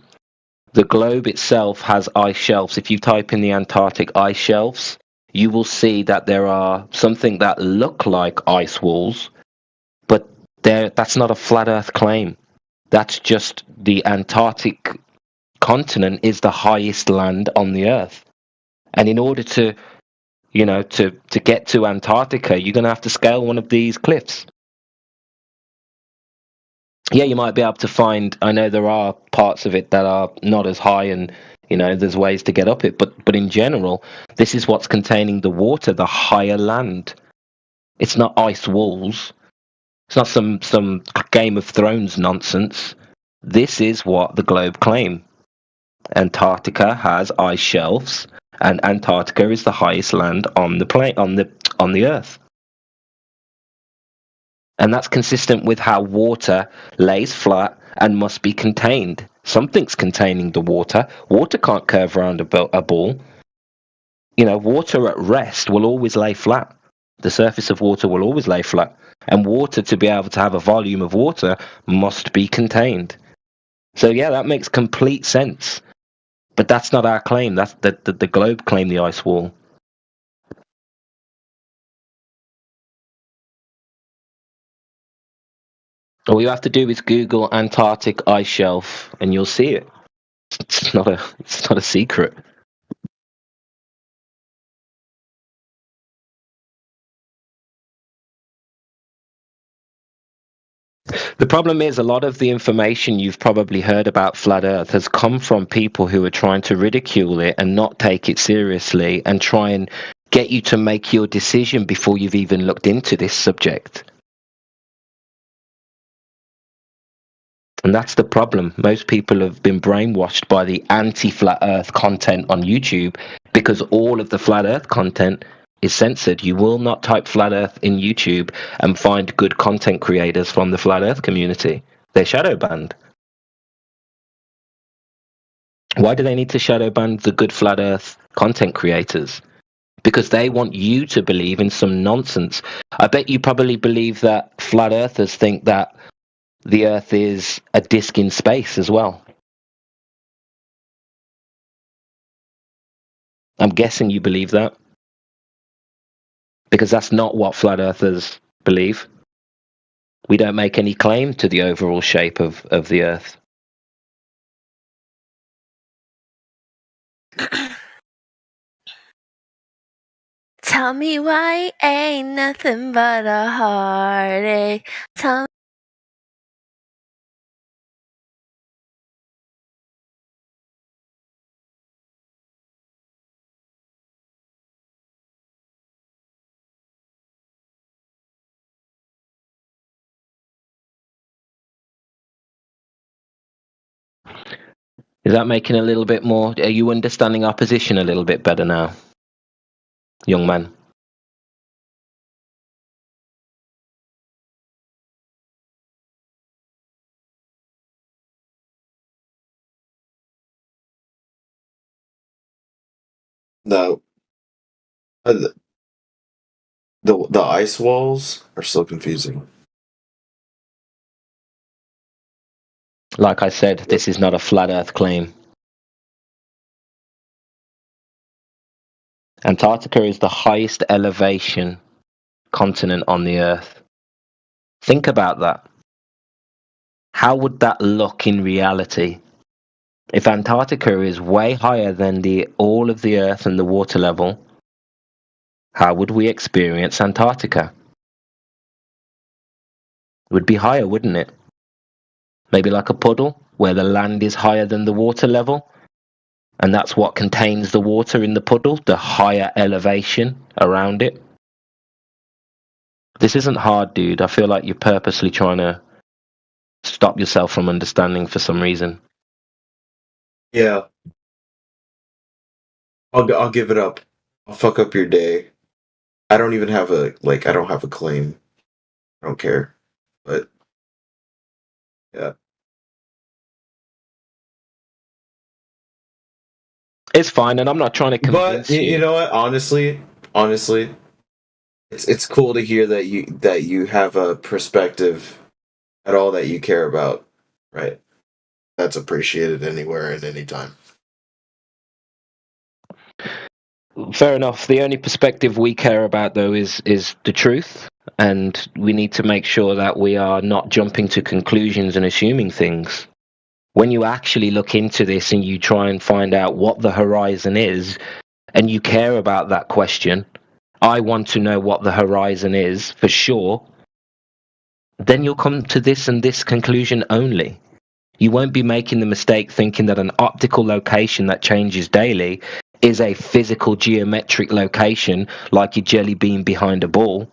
O: The globe itself has ice shelves. If you type in the Antarctic ice shelves, you will see that there are something that look like ice walls, but that's not a flat Earth claim. That's just the Antarctic continent is the highest land on the Earth. And in order to get to Antarctica, you're going to have to scale one of these cliffs. Yeah, you might be able to find, I know there are parts of it that are not as high and, there's ways to get up it, but in general, this is what's containing the water, the higher land. It's not ice walls. It's not some Game of Thrones nonsense. This is what the globe claim. Antarctica has ice shelves, and Antarctica is the highest land on the Earth. And that's consistent with how water lays flat and must be contained. Something's containing the water. Water can't curve around a ball. You know, water at rest will always lay flat. The surface of water will always lay flat. And water, to be able to have a volume of water, must be contained. So yeah, that makes complete sense. But that's not our claim. That's the globe claimed the ice wall. All you have to do is Google Antarctic ice shelf, and you'll see it. It's not a secret. The problem is a lot of the information you've probably heard about Flat Earth has come from people who are trying to ridicule it and not take it seriously and try and get you to make your decision before you've even looked into this subject. And that's the problem. Most people have been brainwashed by the anti-Flat Earth content on YouTube because all of the Flat Earth content is censored. You will not type Flat Earth in YouTube and find good content creators from the Flat Earth community. They're shadow banned. Why do they need to shadow ban the good Flat Earth content creators? Because they want you to believe in some nonsense. I bet you probably believe that Flat Earthers think that the Earth is a disc in space as well. I'm guessing you believe that. Because that's not what Flat Earthers believe. We don't make any claim to the overall shape of the Earth.
G: Tell me why ain't nothing but a heartache. Tell
O: Is that making a little bit more? Are you understanding our position a little bit better now, young man?
F: The the ice walls are so confusing.
O: Like I said, this is not a flat Earth claim. Antarctica is the highest elevation continent on the Earth. Think about that. How would that look in reality? If Antarctica is way higher than all of the Earth and the water level, how would we experience Antarctica? It would be higher, wouldn't it? Maybe like a puddle, where the land is higher than the water level, and that's what contains the water in the puddle, the higher elevation around it. This isn't hard, dude. I feel like you're purposely trying to stop yourself from understanding for some reason.
F: Yeah. I'll give it up. I'll fuck up your day. I don't even have I don't have a claim. I don't care. But yeah.
O: It's fine, and I'm not trying to convince
F: But you know what? Honestly, it's cool to hear that you have a perspective at all that you care about, right? That's appreciated anywhere and anytime.
O: Fair enough. The only perspective we care about, though, is the truth, and we need to make sure that we are not jumping to conclusions and assuming things. When you actually look into this and you try and find out what the horizon is, and you care about that question, I want to know what the horizon is for sure, then you'll come to this and this conclusion only. You won't be making the mistake thinking that an optical location that changes daily is a physical geometric location like your jelly bean behind a ball.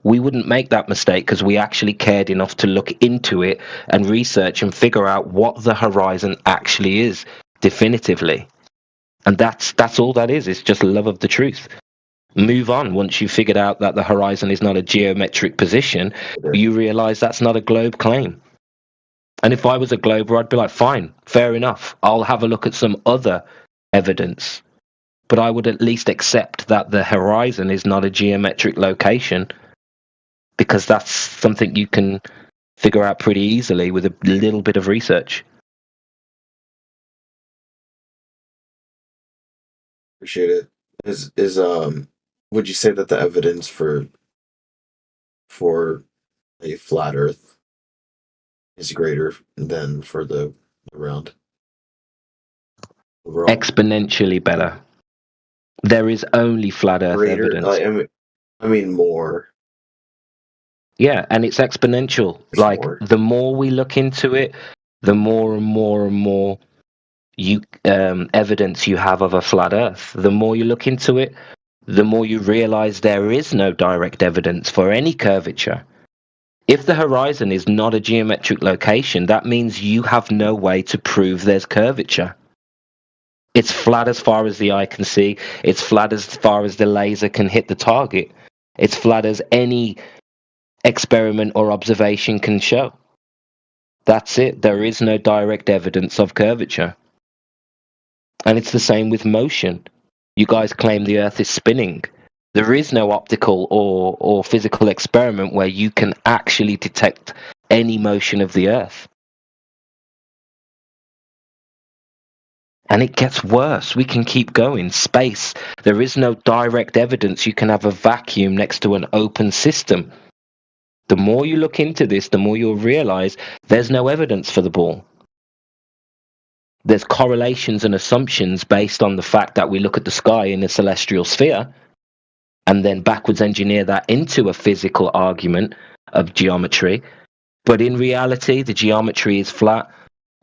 O: We wouldn't make that mistake because we actually cared enough to look into it and research and figure out what the horizon actually is definitively. And that's all that is. It's just love of the truth. Move on. Once you've figured out that the horizon is not a geometric position, you realize that's not a globe claim. And if I was a glober, I'd be like, fine, fair enough. I'll have a look at some other evidence. But I would at least accept that the horizon is not a geometric location, because that's something you can figure out pretty easily with a little bit of research.
F: Appreciate it. Would you say that the evidence for a flat Earth is greater than for the round? Overall?
O: Exponentially better. There is only flat Earth
F: Greater?
O: evidence.
F: I mean more.
O: Yeah, and it's exponential. The more we look into it, the more and more and more evidence you have of a flat Earth. The more you look into it, the more you realize there is no direct evidence for any curvature. If the horizon is not a geometric location, that means you have no way to prove there's curvature. It's flat as far as the eye can see. It's flat as far as the laser can hit the target. It's flat as any experiment or observation can show. That's it. There is no direct evidence of curvature. And it's the same with motion. You guys claim the Earth is spinning. There is no optical or physical experiment where you can actually detect any motion of the Earth. And it gets worse. We can keep going. Space. There is no direct evidence you can have a vacuum next to an open system. The more you look into this, the more you'll realize there's no evidence for the ball. There's correlations and assumptions based on the fact that we look at the sky in a celestial sphere and then backwards engineer that into a physical argument of geometry. But in reality, the geometry is flat.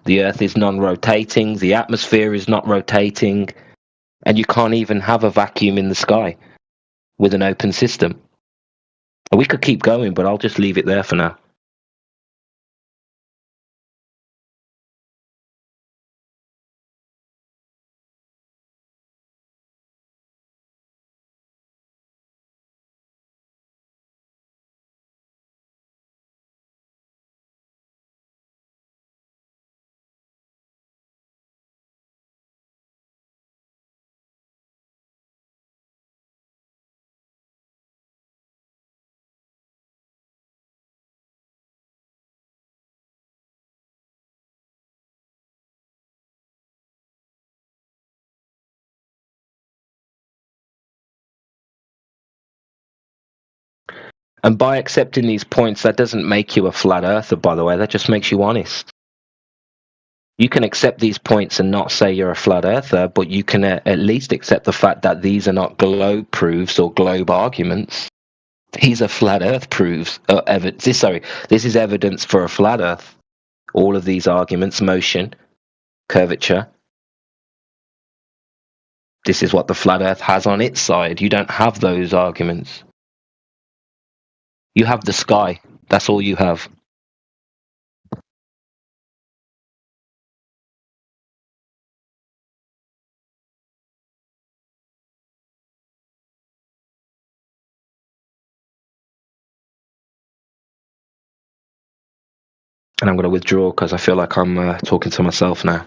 O: The Earth is non-rotating. The atmosphere is not rotating. And you can't even have a vacuum in the sky with an open system. We could keep going, but I'll just leave it there for now. And by accepting these points, that doesn't make you a flat earther, by the way. That just makes you honest. You can accept these points and not say you're a flat earther, but you can at least accept the fact that these are not globe proofs or globe arguments. These are flat earth proofs. This is evidence for a flat earth. All of these arguments, motion, curvature. This is what the flat earth has on its side. You don't have those arguments. You have the sky. That's all you have. And I'm going to withdraw because I feel like I'm talking to myself now.